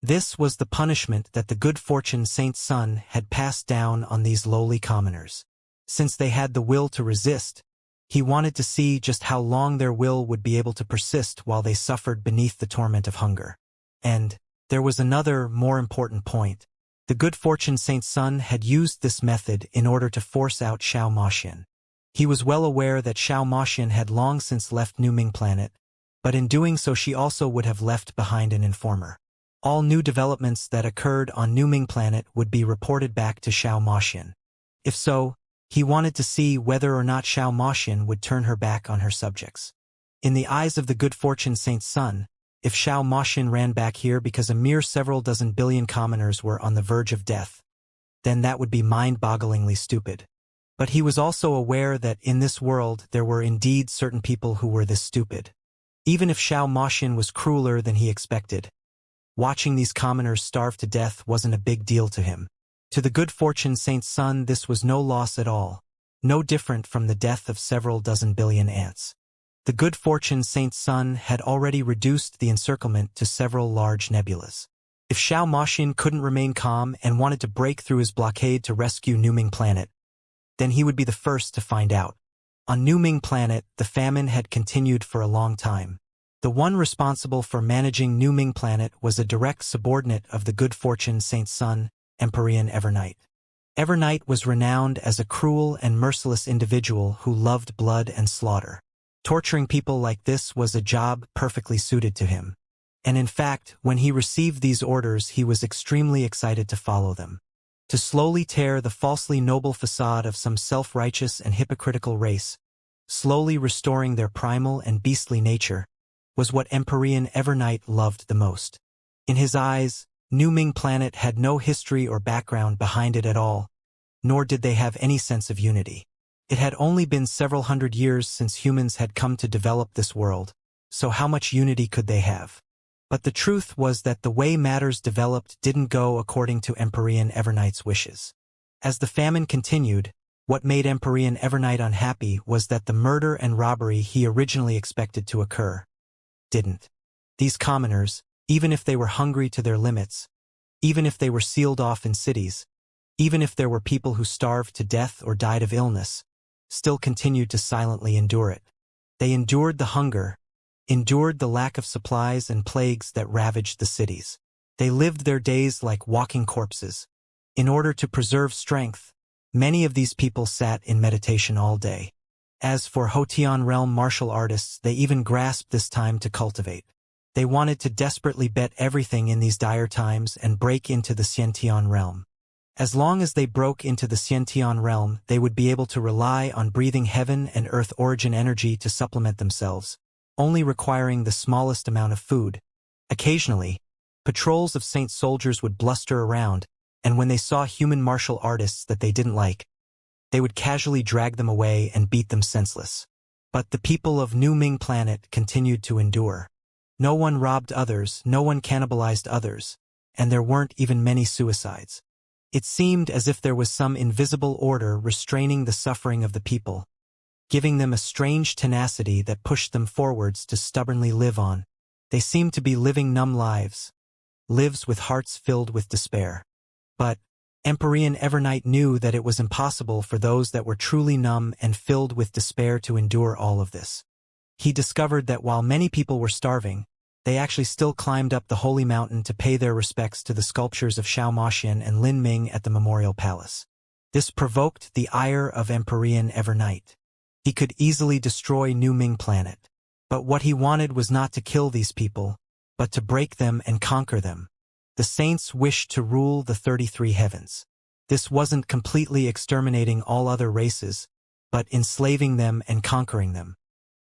This was the punishment that the good fortune Saint Sun had passed down on these lowly commoners. Since they had the will to resist, he wanted to see just how long their will would be able to persist while they suffered beneath the torment of hunger. And there was another, more important point. The good fortune Saint Sun had used this method in order to force out Xianxia. He was well aware that Xianxia had long since left New Ming Planet, but in doing so she also would have left behind an informer. All new developments that occurred on New Ming Planet would be reported back to Xianxia. If so, he wanted to see whether or not Xianxia would turn her back on her subjects. In the eyes of the good fortune Saint Sun, if Xianxia ran back here because a mere several dozen billion commoners were on the verge of death, then that would be mind-bogglingly stupid. But he was also aware that in this world there were indeed certain people who were this stupid. Even if Xianxia was crueler than he expected, watching these commoners starve to death wasn't a big deal to him. To the good fortune Saint Sun this was no loss at all, no different from the death of several dozen billion ants. The good fortune Saint Sun had already reduced the encirclement to several large nebulas. If Xianxia couldn't remain calm and wanted to break through his blockade to rescue New Ming Planet, then he would be the first to find out. On New Ming Planet, the famine had continued for a long time. The one responsible for managing New Ming Planet was a direct subordinate of the good fortune Saint Sun, Emperor Evernight. Evernight was renowned as a cruel and merciless individual who loved blood and slaughter. Torturing people like this was a job perfectly suited to him. And in fact, when he received these orders he was extremely excited to follow them. To slowly tear the falsely noble facade of some self-righteous and hypocritical race, slowly restoring their primal and beastly nature, was what Emperor Evernight loved the most. In his eyes, New Ming Planet had no history or background behind it at all, nor did they have any sense of unity. It had only been several hundred years since humans had come to develop this world, so how much unity could they have? But the truth was that the way matters developed didn't go according to Emperor Evernight's wishes. As the famine continued, what made Emperor Evernight unhappy was that the murder and robbery he originally expected to occur didn't. These commoners, even if they were hungry to their limits, even if they were sealed off in cities, even if there were people who starved to death or died of illness, still continued to silently endure it. They endured the hunger, endured the lack of supplies and plagues that ravaged the cities. They lived their days like walking corpses. In order to preserve strength, many of these people sat in meditation all day. As for Hotian realm martial artists, they even grasped this time to cultivate. They wanted to desperately bet everything in these dire times and break into the Xiantian realm. As long as they broke into the Xiantian realm, they would be able to rely on breathing heaven and earth origin energy to supplement themselves, only requiring the smallest amount of food. Occasionally, patrols of Saint soldiers would bluster around, and when they saw human martial artists that they didn't like, they would casually drag them away and beat them senseless. But the people of New Ming Planet continued to endure. No one robbed others, no one cannibalized others, and there weren't even many suicides. It seemed as if there was some invisible order restraining the suffering of the people, giving them a strange tenacity that pushed them forwards to stubbornly live on. They seemed to be living numb lives with hearts filled with despair. But Empyrean Evernight knew that it was impossible for those that were truly numb and filled with despair to endure all of this. He discovered that while many people were starving, they actually still climbed up the holy mountain to pay their respects to the sculptures of Xiaomaxian and Lin Ming at the Memorial Palace. This provoked the ire of Empyrean Evernight. He could easily destroy New Ming Planet. But what he wanted was not to kill these people, but to break them and conquer them. The saints wished to rule the 33 heavens. This wasn't completely exterminating all other races, but enslaving them and conquering them.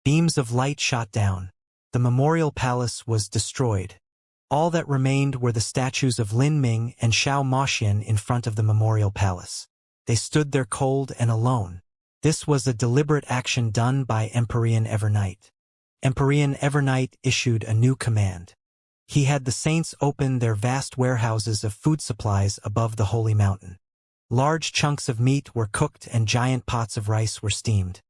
Beams of light shot down. The Memorial Palace was destroyed. All that remained were the statues of Lin Ming and Xiao Maxian in front of the Memorial Palace. They stood there cold and alone. This was a deliberate action done by Empyrean Evernight. Empyrean Evernight issued a new command. He had the saints open their vast warehouses of food supplies above the holy mountain. Large chunks of meat were cooked and giant pots of rice were steamed.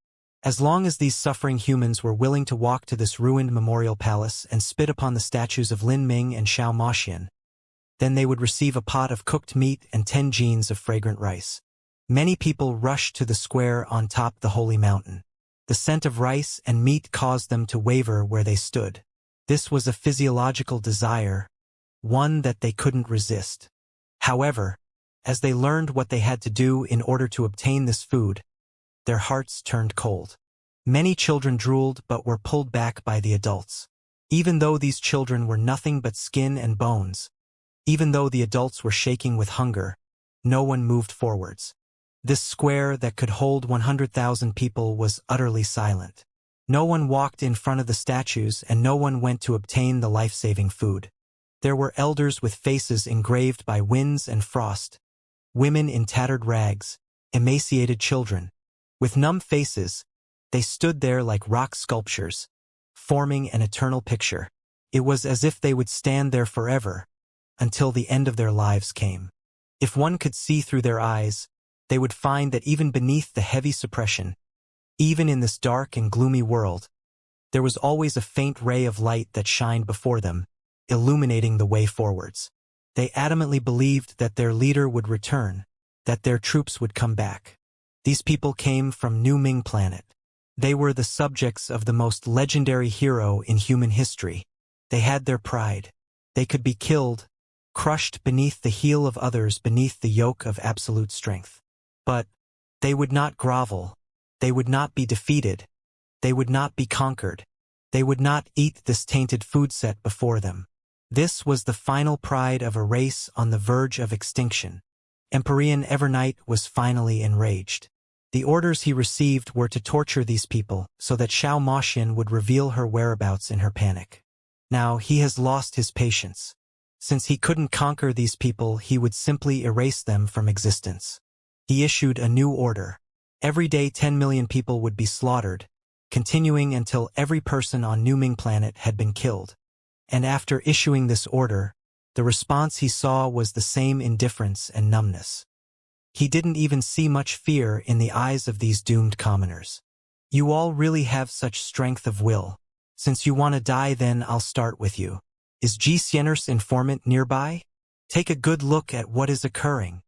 As long as these suffering humans were willing to walk to this ruined memorial palace and spit upon the statues of Lin Ming and Xiao Maxian, then they would receive a pot of cooked meat and 10 jeans of fragrant rice. Many people rushed to the square on top the holy mountain. The scent of rice and meat caused them to waver where they stood. This was a physiological desire, one that they couldn't resist. However, as they learned what they had to do in order to obtain this food, their hearts turned cold. Many children drooled but were pulled back by the adults. Even though these children were nothing but skin and bones, even though the adults were shaking with hunger, no one moved forwards. This square that could hold 100,000 people was utterly silent. No one walked in front of the statues and no one went to obtain the life-saving food. There were elders with faces engraved by winds and frost, women in tattered rags, emaciated children. With numb faces, they stood there like rock sculptures, forming an eternal picture. It was as if they would stand there forever, until the end of their lives came. If one could see through their eyes, they would find that even beneath the heavy suppression, even in this dark and gloomy world, there was always a faint ray of light that shined before them, illuminating the way forwards. They adamantly believed that their leader would return, that their troops would come back. These people came from New Ming Planet. They were the subjects of the most legendary hero in human history. They had their pride. They could be killed, crushed beneath the heel of others beneath the yoke of absolute strength. But they would not grovel. They would not be defeated. They would not be conquered. They would not eat this tainted food set before them. This was the final pride of a race on the verge of extinction. Empyrean Evernight was finally enraged. The orders he received were to torture these people so that Xiao Maxian would reveal her whereabouts in her panic. Now he has lost his patience. Since he couldn't conquer these people, he would simply erase them from existence. He issued a new order. Every day 10 million people would be slaughtered, continuing until every person on New Ming Planet had been killed. And after issuing this order, the response he saw was the same indifference and numbness. He didn't even see much fear in the eyes of these doomed commoners. You all really have such strength of will. Since you want to die, then I'll start with you. Is Xianxia's informant nearby? Take a good look at what is occurring.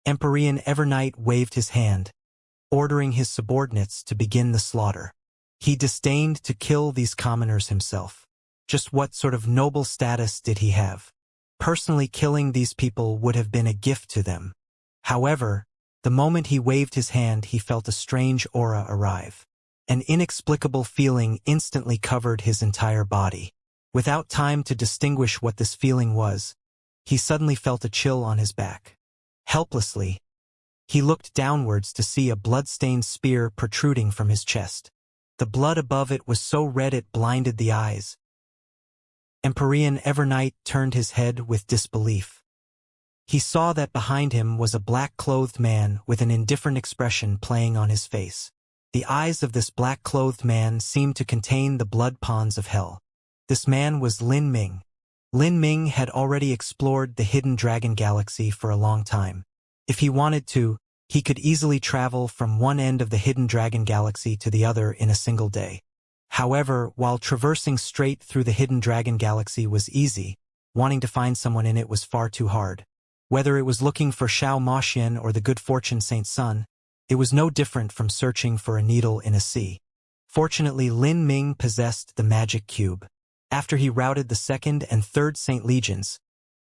Empyrean Evernight waved his hand, ordering his subordinates to begin the slaughter. He disdained to kill these commoners himself. Just what sort of noble status did he have? Personally killing these people would have been a gift to them. However, the moment he waved his hand, he felt a strange aura arrive. An inexplicable feeling instantly covered his entire body. Without time to distinguish what this feeling was, he suddenly felt a chill on his back. Helplessly, he looked downwards to see a blood-stained spear protruding from his chest. The blood above it was so red it blinded the eyes. Empyrean Evernight turned his head with disbelief. He saw that behind him was a black-clothed man with an indifferent expression playing on his face. The eyes of this black-clothed man seemed to contain the blood ponds of hell. This man was Lin Ming. Lin Ming had already explored the Hidden Dragon Galaxy for a long time. If he wanted to, he could easily travel from one end of the Hidden Dragon Galaxy to the other in a single day. However, while traversing straight through the Hidden Dragon Galaxy was easy, wanting to find someone in it was far too hard. Whether it was looking for Xiao Moxian or the good fortune Saint Sun, it was no different from searching for a needle in a sea. Fortunately, Lin Ming possessed the magic cube. After he routed the second and third Saint Legions,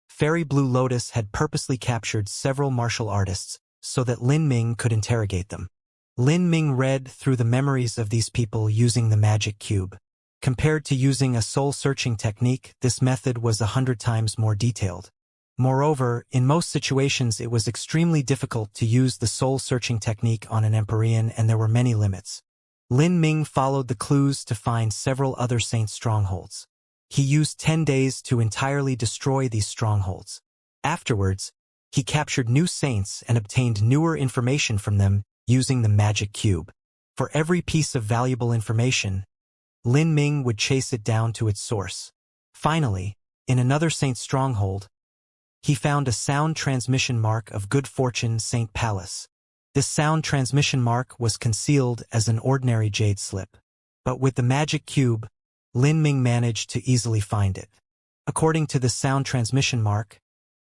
Fairy Blue Lotus had purposely captured several martial artists so that Lin Ming could interrogate them. Lin Ming read through the memories of these people using the magic cube. Compared to using a soul-searching technique, this method was 100 times more detailed. Moreover, in most situations it was extremely difficult to use the soul-searching technique on an Empyrean, and there were many limits. Lin Ming followed the clues to find several other saint strongholds. He used 10 days to entirely destroy these strongholds. Afterwards, he captured new saints and obtained newer information from them using the magic cube. For every piece of valuable information, Lin Ming would chase it down to its source. Finally, in another saint stronghold, he found a sound transmission mark of good fortune Saint Palace. This sound transmission mark was concealed as an ordinary jade slip. But with the magic cube, Lin Ming managed to easily find it. According to the sound transmission mark,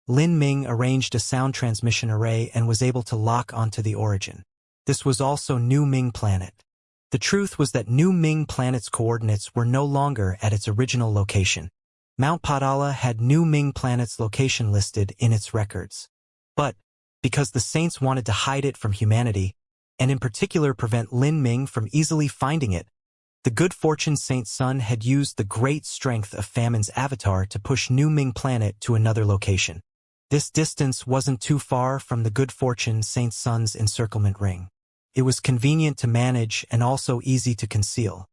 Lin Ming arranged a sound transmission array and was able to lock onto the origin. This was also New Ming Planet. The truth was that New Ming Planet's coordinates were no longer at its original location. Mount Padala had New Ming Planet's location listed in its records. But, because the saints wanted to hide it from humanity, and in particular prevent Lin Ming from easily finding it, the good fortune Saint Sun had used the great strength of Famine's avatar to push New Ming Planet to another location. This distance wasn't too far from the good fortune Saint Sun's encirclement ring. It was convenient to manage and also easy to conceal.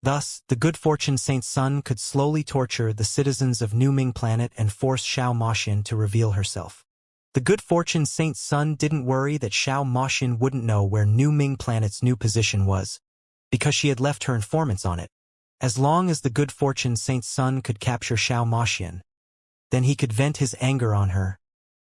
Thus, the good fortune Saint Sun could slowly torture the citizens of New Ming Planet and force Xiao Moxian to reveal herself. The good fortune Saint Sun didn't worry that Xiao Moxian wouldn't know where New Ming Planet's new position was, because she had left her informants on it. As long as the good fortune Saint Sun could capture Xiao Moxian, then he could vent his anger on her,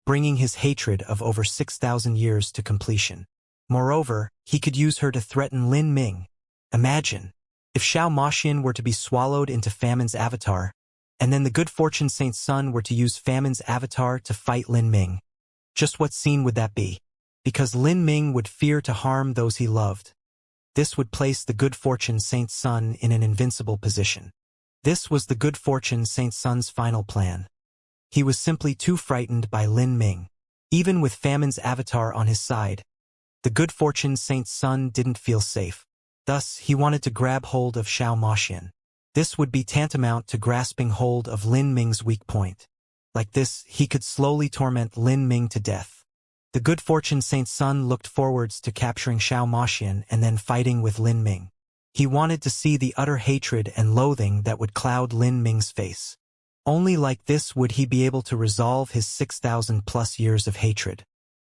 bringing his hatred of over 6,000 years to completion. Moreover, he could use her to threaten Lin Ming. Imagine, if Xiao Moxian were to be swallowed into Famine's avatar, and then the good fortune Saint Sun were to use Famine's avatar to fight Lin Ming. Just what scene would that be? Because Lin Ming would fear to harm those he loved. This would place the good fortune Saint Sun in an invincible position. This was the good fortune Saint Sun's final plan. He was simply too frightened by Lin Ming. Even with Famine's avatar on his side, the good fortune Saint Sun didn't feel safe. Thus, he wanted to grab hold of Xiao Moxian. This would be tantamount to grasping hold of Lin Ming's weak point. Like this, he could slowly torment Lin Ming to death. The good fortune Saint Sun looked forwards to capturing Xiao Moxian and then fighting with Lin Ming. He wanted to see the utter hatred and loathing that would cloud Lin Ming's face. Only like this would he be able to resolve his 6,000+ years of hatred.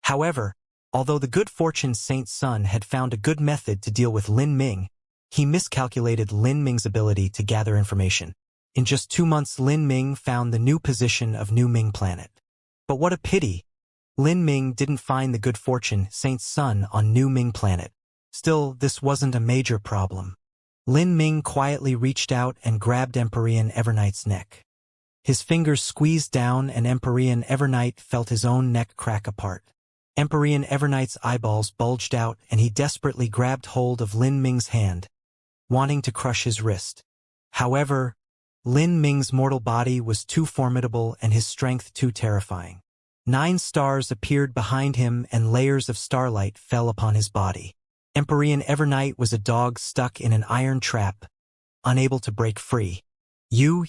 However, although the good fortune Saint Sun had found a good method to deal with Lin Ming, he miscalculated Lin Ming's ability to gather information. In just 2 months, Lin Ming found the new position of New Ming Planet. But what a pity! Lin Ming didn't find the good fortune Saint Sun on New Ming Planet. Still, this wasn't a major problem. Lin Ming quietly reached out and grabbed Empyrean Evernight's neck. His fingers squeezed down and Empyrean Evernight felt his own neck crack apart. Empyrean Evernight's eyeballs bulged out and he desperately grabbed hold of Lin Ming's hand, wanting to crush his wrist. However, Lin Ming's mortal body was too formidable and his strength too terrifying. 9 stars appeared behind him and layers of starlight fell upon his body. Empyrean Evernight was a dog stuck in an iron trap, unable to break free. You,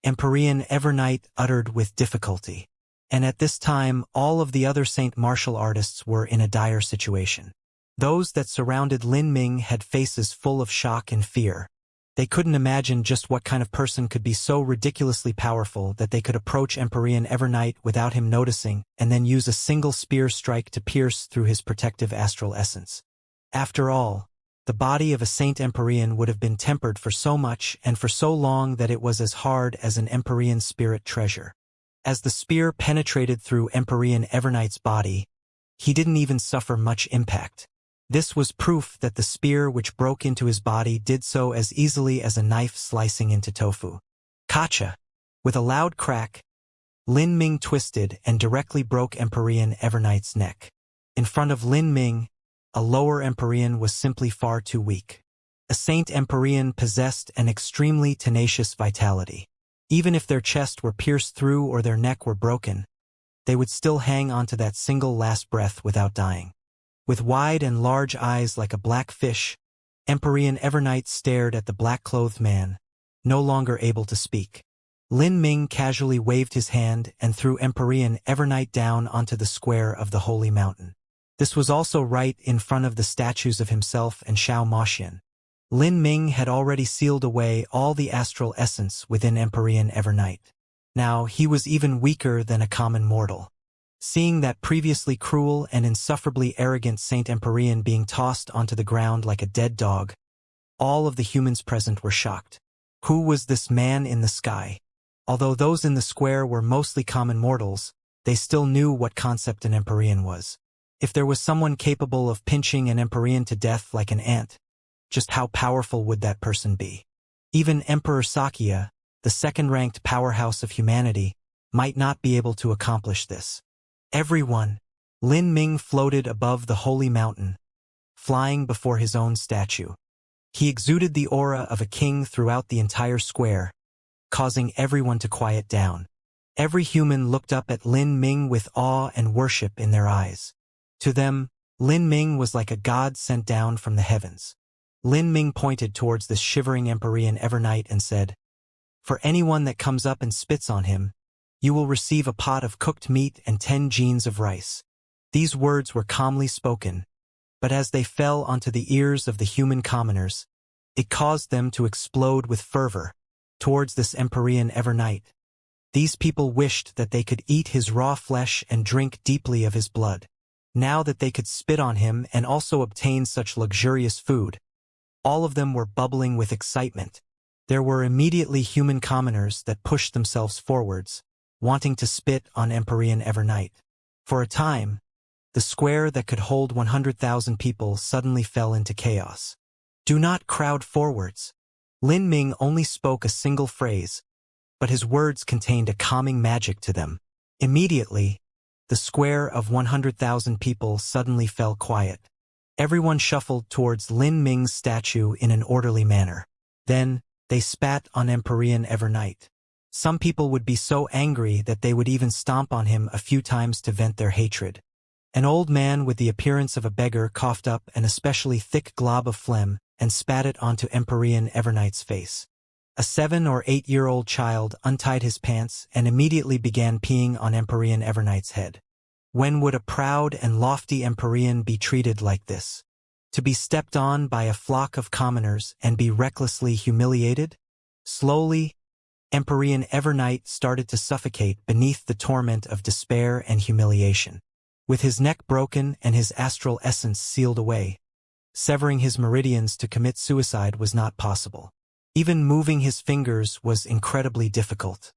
Empyrean Evernight uttered with difficulty. And at this time, all of the other saint martial artists were in a dire situation. Those that surrounded Lin Ming had faces full of shock and fear. They couldn't imagine just what kind of person could be so ridiculously powerful that they could approach Empyrean Evernight without him noticing and then use a single spear strike to pierce through his protective astral essence. After all, the body of a Saint Empyrean would have been tempered for so much and for so long that it was as hard as an Empyrean spirit treasure. As the spear penetrated through Empyrean Evernight's body, he didn't even suffer much impact. This was proof that the spear which broke into his body did so as easily as a knife slicing into tofu. Kacha! With a loud crack, Lin Ming twisted and directly broke Empyrean Evernight's neck. In front of Lin Ming, a lower Empyrean was simply far too weak. A Saint Empyrean possessed an extremely tenacious vitality. Even if their chest were pierced through or their neck were broken, they would still hang onto that single last breath without dying. With wide and large eyes like a black fish, Empyrean Evernight stared at the black-clothed man, no longer able to speak. Lin Ming casually waved his hand and threw Empyrean Evernight down onto the square of the holy mountain. This was also right in front of the statues of himself and Xiao Moxian. Lin Ming had already sealed away all the astral essence within Empyrean Evernight. Now he was even weaker than a common mortal. Seeing that previously cruel and insufferably arrogant Saint Empyrean being tossed onto the ground like a dead dog, all of the humans present were shocked. Who was this man in the sky? Although those in the square were mostly common mortals, they still knew what concept an Empyrean was. If there was someone capable of pinching an Empyrean to death like an ant, just how powerful would that person be? Even Emperor Xianxia, the second-ranked powerhouse of humanity, might not be able to accomplish this. Everyone, Lin Ming floated above the holy mountain, flying before his own statue. He exuded the aura of a king throughout the entire square, causing everyone to quiet down. Every human looked up at Lin Ming with awe and worship in their eyes. To them, Lin Ming was like a god sent down from the heavens. Lin Ming pointed towards this shivering Empyrean Evernight and said, "For anyone that comes up and spits on him, you will receive a pot of cooked meat and 10 jeans of rice." These words were calmly spoken, but as they fell onto the ears of the human commoners, it caused them to explode with fervor towards this Empyrean Evernight. These people wished that they could eat his raw flesh and drink deeply of his blood. Now that they could spit on him and also obtain such luxurious food, all of them were bubbling with excitement. There were immediately human commoners that pushed themselves forwards, wanting to spit on Empyrean Evernight. For a time, the square that could hold 100,000 people suddenly fell into chaos. "Do not crowd forwards." Lin Ming only spoke a single phrase, but his words contained a calming magic to them. Immediately, the square of 100,000 people suddenly fell quiet. Everyone shuffled towards Lin Ming's statue in an orderly manner. Then, they spat on Empyrean Evernight. Some people would be so angry that they would even stomp on him a few times to vent their hatred. An old man with the appearance of a beggar coughed up an especially thick glob of phlegm and spat it onto Empyrean Evernight's face. A 7- or 8-year-old child untied his pants and immediately began peeing on Empyrean Evernight's head. When would a proud and lofty Empyrean be treated like this? To be stepped on by a flock of commoners and be recklessly humiliated? Slowly, Empyrean Evernight started to suffocate beneath the torment of despair and humiliation. With his neck broken and his astral essence sealed away, severing his meridians to commit suicide was not possible. Even moving his fingers was incredibly difficult.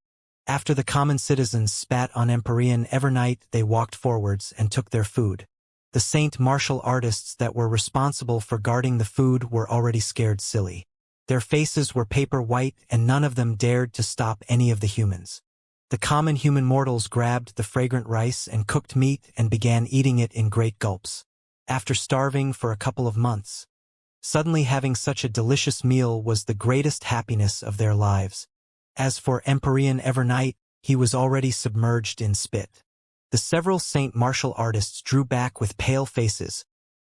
After the common citizens spat on Empyrean Evernight, they walked forwards and took their food. The saint martial artists that were responsible for guarding the food were already scared silly. Their faces were paper white and none of them dared to stop any of the humans. The common human mortals grabbed the fragrant rice and cooked meat and began eating it in great gulps. After starving for a couple of months, suddenly having such a delicious meal was the greatest happiness of their lives. As for Empyrean Evernight, he was already submerged in spit. The several saint martial artists drew back with pale faces,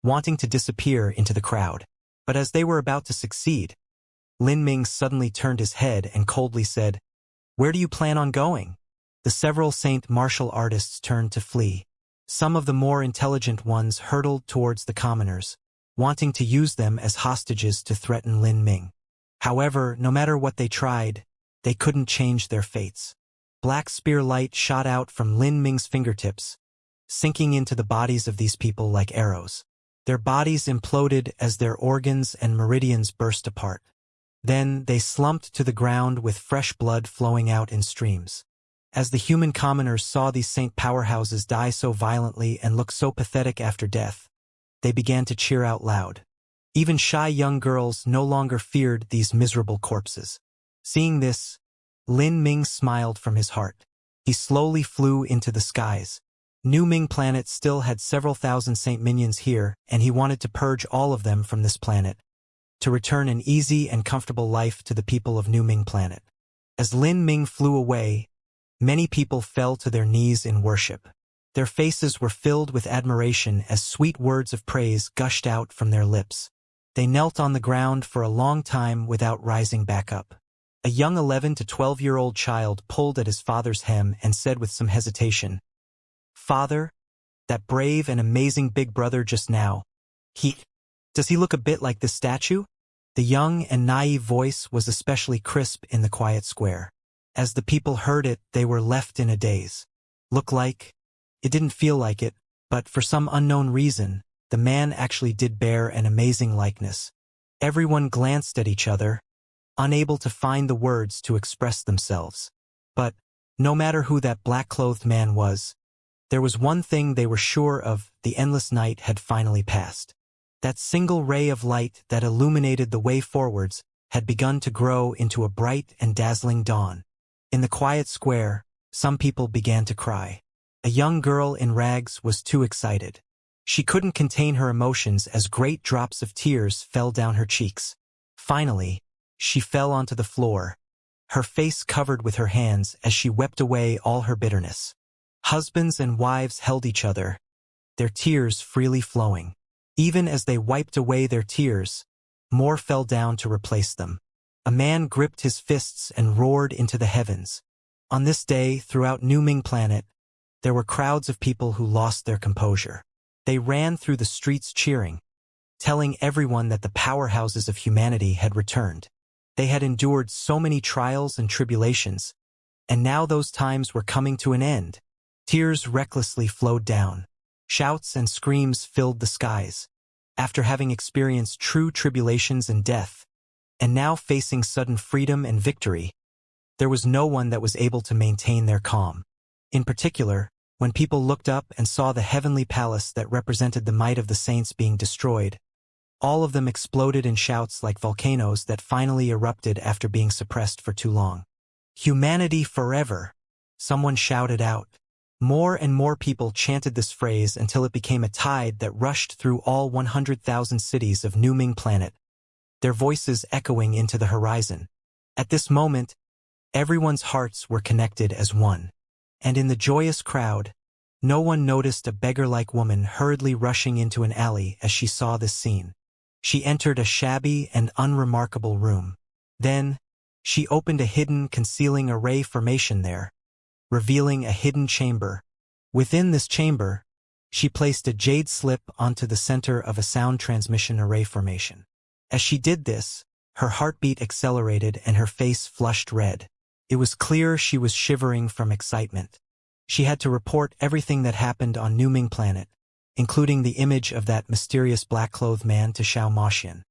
wanting to disappear into the crowd. But as they were about to succeed, Lin Ming suddenly turned his head and coldly said, "Where do you plan on going?" The several Saint martial artists turned to flee. Some of the more intelligent ones hurtled towards the commoners, wanting to use them as hostages to threaten Lin Ming. However, no matter what they tried, they couldn't change their fates. Black spear light shot out from Lin Ming's fingertips, sinking into the bodies of these people like arrows. Their bodies imploded as their organs and meridians burst apart. Then they slumped to the ground with fresh blood flowing out in streams. As the human commoners saw these saint powerhouses die so violently and look so pathetic after death, they began to cheer out loud. Even shy young girls no longer feared these miserable corpses. Seeing this, Lin Ming smiled from his heart. He slowly flew into the skies. New Ming planet still had several thousand saint minions here, and he wanted to purge all of them from this planet, to return an easy and comfortable life to the people of New Ming planet. As Lin Ming flew away, many people fell to their knees in worship. Their faces were filled with admiration as sweet words of praise gushed out from their lips. They knelt on the ground for a long time without rising back up. A young 11 to 12-year-old child pulled at his father's hem and said with some hesitation, "Father, that brave and amazing big brother just now, does he look a bit like this statue?" The young and naive voice was especially crisp in the quiet square. As the people heard it, they were left in a daze. Look like? It didn't feel like it, but for some unknown reason, the man actually did bear an amazing likeness. Everyone glanced at each other, unable to find the words to express themselves. But, no matter who that black-clothed man was, there was one thing they were sure of: the endless night had finally passed. That single ray of light that illuminated the way forwards had begun to grow into a bright and dazzling dawn. In the quiet square, some people began to cry. A young girl in rags was too excited. She couldn't contain her emotions as great drops of tears fell down her cheeks. Finally, she fell onto the floor, her face covered with her hands as she wept away all her bitterness. Husbands and wives held each other, their tears freely flowing. Even as they wiped away their tears, more fell down to replace them. A man gripped his fists and roared into the heavens. On this day, throughout New Ming planet, there were crowds of people who lost their composure. They ran through the streets cheering, telling everyone that the powerhouses of humanity had returned. They had endured so many trials and tribulations, and now those times were coming to an end. Tears recklessly flowed down. Shouts and screams filled the skies. After having experienced true tribulations and death, and now facing sudden freedom and victory, there was no one that was able to maintain their calm. In particular, when people looked up and saw the heavenly palace that represented the might of the saints being destroyed, all of them exploded in shouts like volcanoes that finally erupted after being suppressed for too long. "Humanity forever!" someone shouted out. More and more people chanted this phrase until it became a tide that rushed through all 100,000 cities of New Ming planet, their voices echoing into the horizon. At this moment, everyone's hearts were connected as one. And in the joyous crowd, no one noticed a beggar-like woman hurriedly rushing into an alley as she saw this scene. She entered a shabby and unremarkable room. Then, she opened a hidden, concealing array formation there, revealing a hidden chamber. Within this chamber, she placed a jade slip onto the center of a sound transmission array formation. As she did this, her heartbeat accelerated and her face flushed red. It was clear she was shivering from excitement. She had to report everything that happened on New Ming planet, including the image of that mysterious black-clothed man to Xiao Maxian.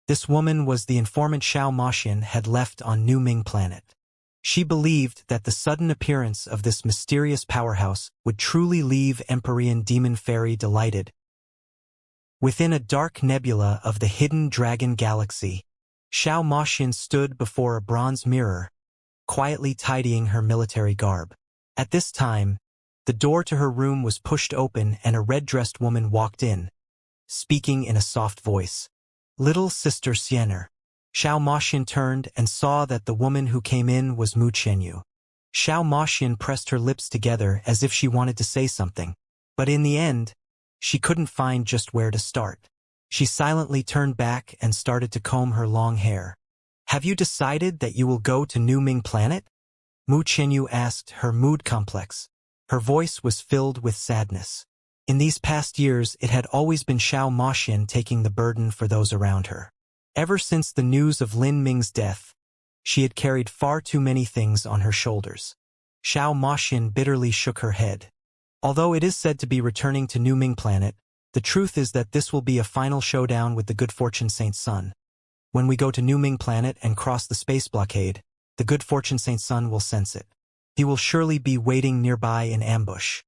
This woman was the informant Xiao Maxian had left on New Ming planet. She believed that the sudden appearance of this mysterious powerhouse would truly leave Empyrean Demon Fairy delighted. Within a dark nebula of the hidden Dragon Galaxy, Xiao Maxian stood before a bronze mirror, quietly tidying her military garb. At this time, the door to her room was pushed open and a red-dressed woman walked in, speaking in a soft voice. "Little Sister Xian'er." Xiao Maxian turned and saw that the woman who came in was Mu Qianyu. Xiao Maxian pressed her lips together as if she wanted to say something, but in the end, she couldn't find just where to start. She silently turned back and started to comb her long hair. "Have you decided that you will go to New Ming planet?" Mu Qianyu asked, her mood complex. Her voice was filled with sadness. In these past years, it had always been Xiao Moxian taking the burden for those around her. Ever since the news of Lin Ming's death, she had carried far too many things on her shoulders. Xiao Moxian bitterly shook her head. Although it is said to be returning to New Ming Planet, the truth is that this will be a final showdown with the Good Fortune Saint Sun. When we go to New Ming Planet and cross the space blockade, the Good Fortune Saint Sun will sense it. He will surely be waiting nearby in ambush.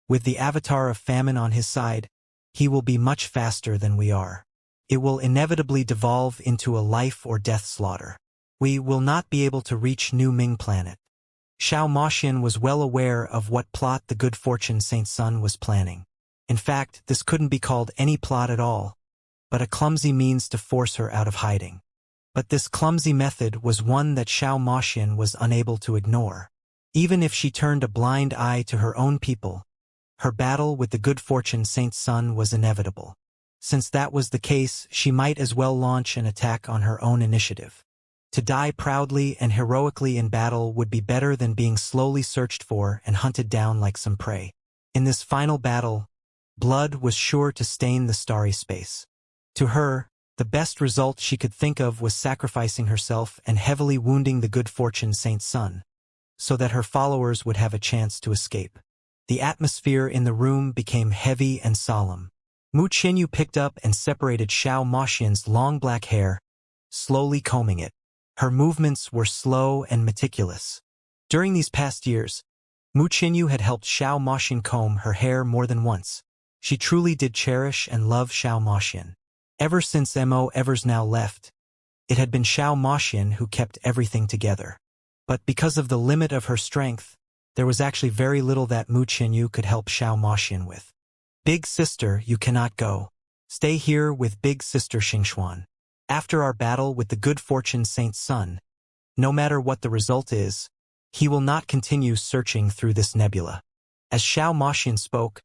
With the avatar of famine on his side, he will be much faster than we are. It will inevitably devolve into a life or death slaughter. We will not be able to reach New Ming Planet. Xiao Moxian was well aware of what plot the Good Fortune Saint Sun was planning. In fact, this couldn't be called any plot at all, but a clumsy means to force her out of hiding. But this clumsy method was one that Xiao Moxian was unable to ignore. Even if she turned a blind eye to her own people, her battle with the Good Fortune Saint Sun was inevitable. Since that was the case, she might as well launch an attack on her own initiative. To die proudly and heroically in battle would be better than being slowly searched for and hunted down like some prey. In this final battle, blood was sure to stain the starry space. To her, the best result she could think of was sacrificing herself and heavily wounding the Good Fortune Saint Sun, so that her followers would have a chance to escape. The atmosphere in the room became heavy and solemn. Mu Qianyu picked up and separated Xiao Moxian's long black hair, slowly combing it. Her movements were slow and meticulous. During these past years, Mu Qianyu had helped Xiao Moxian comb her hair more than once. She truly did cherish and love Xiao Moxian. Ever since Mo Evers now left, it had been Xiao Moxian who kept everything together. But because of the limit of her strength, there was actually very little that Mu Qianyu could help Xiao Moxian with. Big sister, you cannot go. Stay here with big sister Xingxuan. After our battle with the Good Fortune Saint Sun, no matter what the result is, he will not continue searching through this nebula. As Xiao Moxian spoke,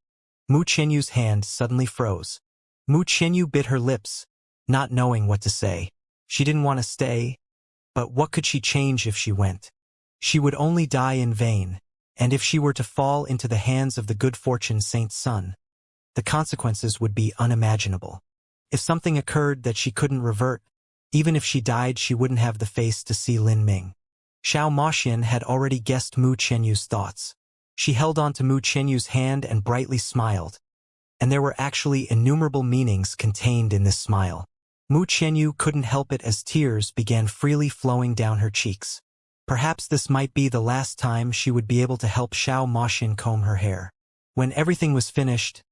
Mu Qianyu's hand suddenly froze. Mu Qianyu bit her lips, not knowing what to say. She didn't want to stay, but what could she change if she went? She would only die in vain, and if she were to fall into the hands of the Good Fortune Saint Sun, the consequences would be unimaginable. If something occurred that she couldn't revert, even if she died she wouldn't have the face to see Lin Ming. Xiao Moxian had already guessed Mu Qianyu's thoughts. She held on to Mu Qianyu's hand and brightly smiled, and there were actually innumerable meanings contained in this smile. Mu Qianyu couldn't help it as tears began freely flowing down her cheeks. Perhaps this might be the last time she would be able to help Xiao Moxian comb her hair. When everything was finished,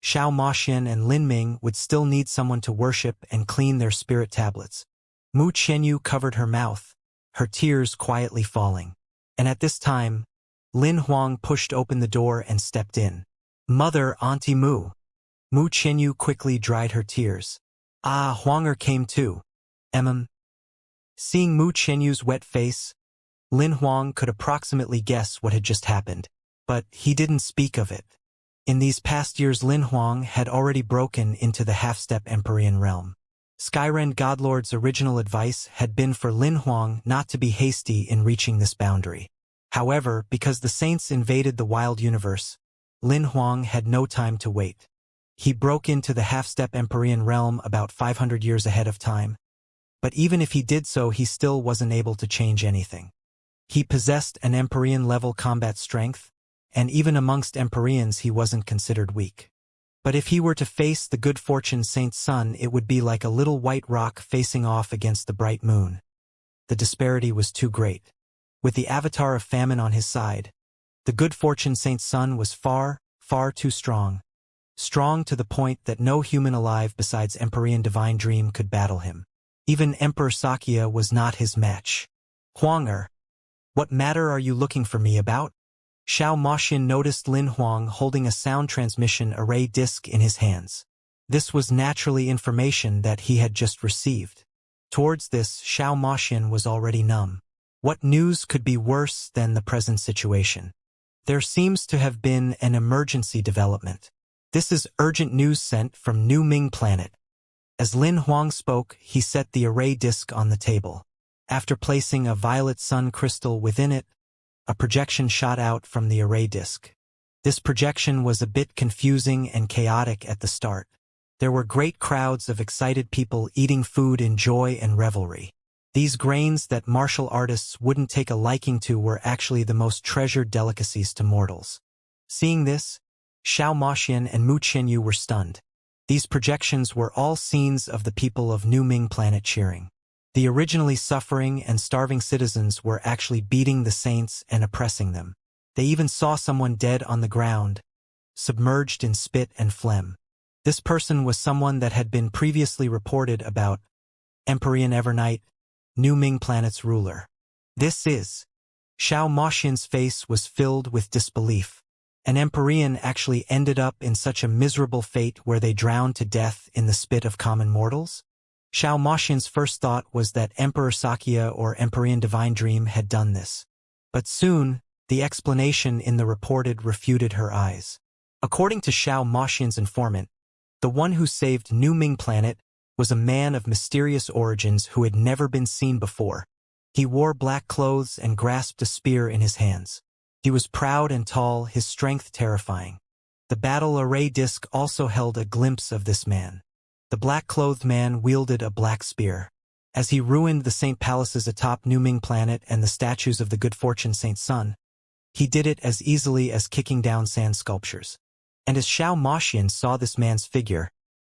Xiao Moxian and Lin Ming would still need someone to worship and clean their spirit tablets. Mu Qianyu covered her mouth, her tears quietly falling. And at this time, Lin Huang pushed open the door and stepped in. Mother, Auntie Mu. Mu Qianyu quickly dried her tears. Ah, Huanger came too. Seeing Mu Qianyu's wet face, Lin Huang could approximately guess what had just happened, but he didn't speak of it. In these past years Lin Huang had already broken into the half-step Empyrean realm. Skyrend Godlord's original advice had been for Lin Huang not to be hasty in reaching this boundary. However, because the Saints invaded the wild universe, Lin Huang had no time to wait. He broke into the half-step Empyrean realm about 500 years ahead of time, but even if he did so he still wasn't able to change anything. He possessed an Empyrean-level combat strength, and even amongst Empyreans he wasn't considered weak. But if he were to face the Good Fortune Saint Sun it would be like a little white rock facing off against the bright moon. The disparity was too great. With the avatar of famine on his side, the Good Fortune Saint Sun was far, far too strong. Strong to the point that no human alive besides Empyrean Divine Dream could battle him. Even Emperor Xianxia was not his match. Huanger, what matter are you looking for me about? Xiao Moxian noticed Lin Huang holding a sound transmission array disc in his hands. This was naturally information that he had just received. Towards this, Xiao Moxian was already numb. What news could be worse than the present situation? There seems to have been an emergency development. This is urgent news sent from New Ming Planet. As Lin Huang spoke, he set the array disc on the table. After placing a violet sun crystal within it, a projection shot out from the array disk. This projection was a bit confusing and chaotic at the start. There were great crowds of excited people eating food in joy and revelry. These grains that martial artists wouldn't take a liking to were actually the most treasured delicacies to mortals. Seeing this, Xiao Moxian and Mu Qianyu were stunned. These projections were all scenes of the people of New Ming Planet cheering. The originally suffering and starving citizens were actually beating the saints and oppressing them. They even saw someone dead on the ground, submerged in spit and phlegm. This person was someone that had been previously reported about, Empyrean Evernight, New Ming Planet's ruler. This is. Xiao Moxian's face was filled with disbelief. An Empyrean actually ended up in such a miserable fate where they drowned to death in the spit of common mortals? Xiao Moxian's first thought was that Emperor Xianxia or Empyrean Divine Dream had done this. But soon, the explanation in the reported refuted her eyes. According to Xiao Moxian's informant, the one who saved New Ming Planet was a man of mysterious origins who had never been seen before. He wore black clothes and grasped a spear in his hands. He was proud and tall, his strength terrifying. The battle array disc also held a glimpse of this man. The black-clothed man wielded a black spear. As he ruined the Saint Palaces atop New Ming Planet and the statues of the good fortune Saint Sun, he did it as easily as kicking down sand sculptures. And as Xiao Moxian saw this man's figure,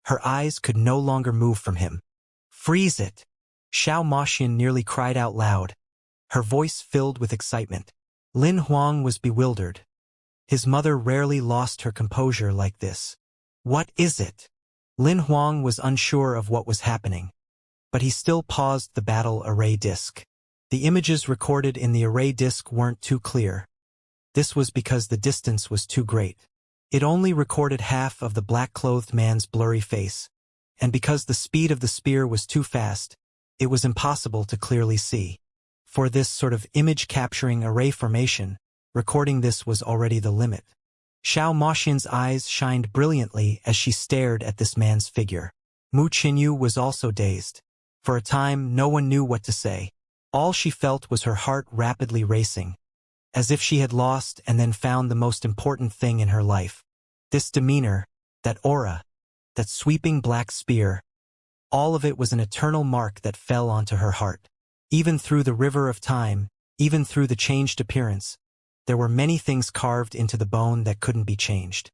her eyes could no longer move from him. "Freeze it!" Xiao Moxian nearly cried out loud, her voice filled with excitement. Lin Huang was bewildered. His mother rarely lost her composure like this. "What is it?" Lin Huang was unsure of what was happening, but he still paused the battle array disc. The images recorded in the array disc weren't too clear. This was because the distance was too great. It only recorded half of the black-clothed man's blurry face, and because the speed of the spear was too fast, it was impossible to clearly see. For this sort of image-capturing array formation, recording this was already the limit. Xiao Moxian's eyes shined brilliantly as she stared at this man's figure. Mu Qianyu was also dazed. For a time, no one knew what to say. All she felt was her heart rapidly racing, as if she had lost and then found the most important thing in her life. This demeanor, that aura, that sweeping black spear, all of it was an eternal mark that fell onto her heart. Even through the river of time, even through the changed appearance, there were many things carved into the bone that couldn't be changed.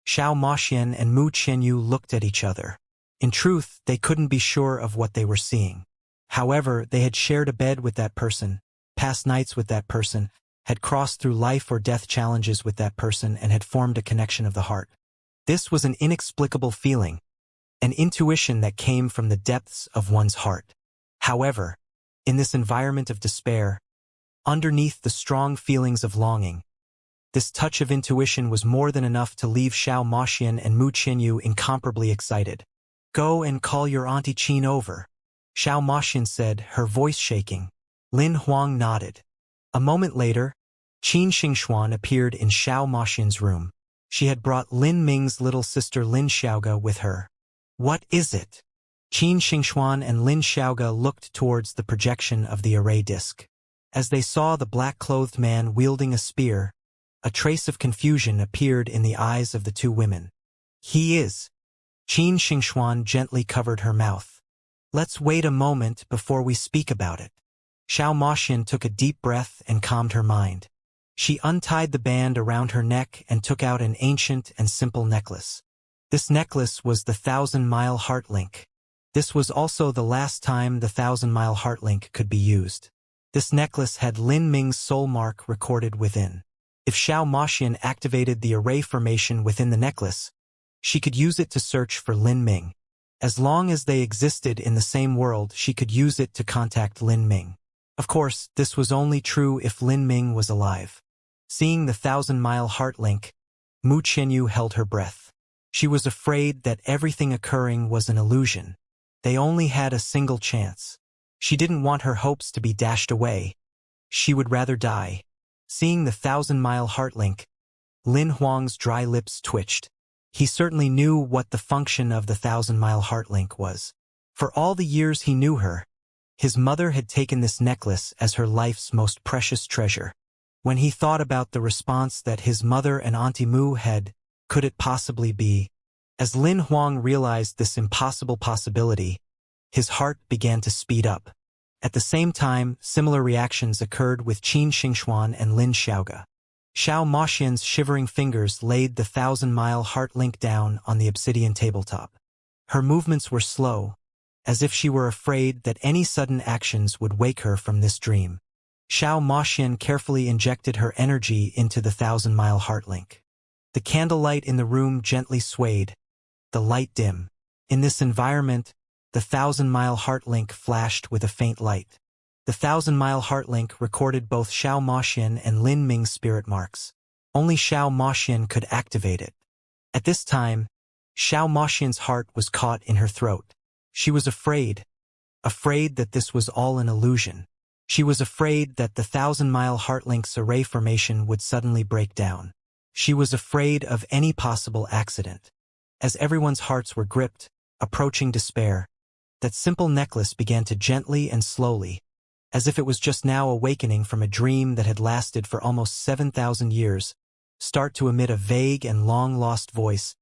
Xiao Moxian and Mu Qianyu looked at each other. In truth, they couldn't be sure of what they were seeing. However, they had shared a bed with that person, passed nights with that person, had crossed through life or death challenges with that person, and had formed a connection of the heart. This was an inexplicable feeling, an intuition that came from the depths of one's heart. However, in this environment of despair, underneath the strong feelings of longing, this touch of intuition was more than enough to leave Xiao Moxian and Mu Qianyu incomparably excited. "Go and call your Auntie Qin over," Xiao Moxian said, her voice shaking. Lin Huang nodded. A moment later, Qin Xingxuan appeared in Xiao Moxian's room. She had brought Lin Ming's little sister Lin Xiaoga with her. "What is it?" Qin Xingxuan and Lin Xiaoga looked towards the projection of the array disc. As they saw the black-clothed man wielding a spear, a trace of confusion appeared in the eyes of the two women. "He is." Qin Xingxuan gently covered her mouth. "Let's wait a moment before we speak about it." Xiao Moxian took a deep breath and calmed her mind. She untied the band around her neck and took out an ancient and simple necklace. This necklace was the 1,000-mile heart link. This was also the last time the 1,000-mile heart link could be used. This necklace had Lin Ming's soul mark recorded within. If Xiao Moxian activated the array formation within the necklace, she could use it to search for Lin Ming. As long as they existed in the same world, she could use it to contact Lin Ming. Of course, this was only true if Lin Ming was alive. Seeing the 1,000-mile heart link, Mu Qianyu held her breath. She was afraid that everything occurring was an illusion. They only had a single chance. She didn't want her hopes to be dashed away. She would rather die. Seeing the 1,000-mile heart link, Lin Huang's dry lips twitched. He certainly knew what the function of the 1,000-mile heart link was. For all the years he knew her, his mother had taken this necklace as her life's most precious treasure. When he thought about the response that his mother and Auntie Mu had, could it possibly be? As Lin Huang realized this impossible possibility, his heart began to speed up. At the same time, similar reactions occurred with Qin Xingxuan and Lin Xiaoga. Xiao Maxian's shivering fingers laid the 1,000-mile heart link down on the obsidian tabletop. Her movements were slow, as if she were afraid that any sudden actions would wake her from this dream. Xiao Maxian carefully injected her energy into the 1,000-mile heart link. The candlelight in the room gently swayed, the light dim. In this environment, the 1,000-mile heart link flashed with a faint light. The 1,000-mile heart link recorded both Xiao Maxian and Lin Ming's spirit marks. Only Xiao Maxian could activate it. At this time, Xiao Maxian's heart was caught in her throat. She was afraid that this was all an illusion. She was afraid that the 1,000-mile heart link's array formation would suddenly break down. She was afraid of any possible accident. As everyone's hearts were gripped, approaching despair, that simple necklace began to gently and slowly, as if it was just now awakening from a dream that had lasted for almost 7,000 years, start to emit a vague and long-lost voice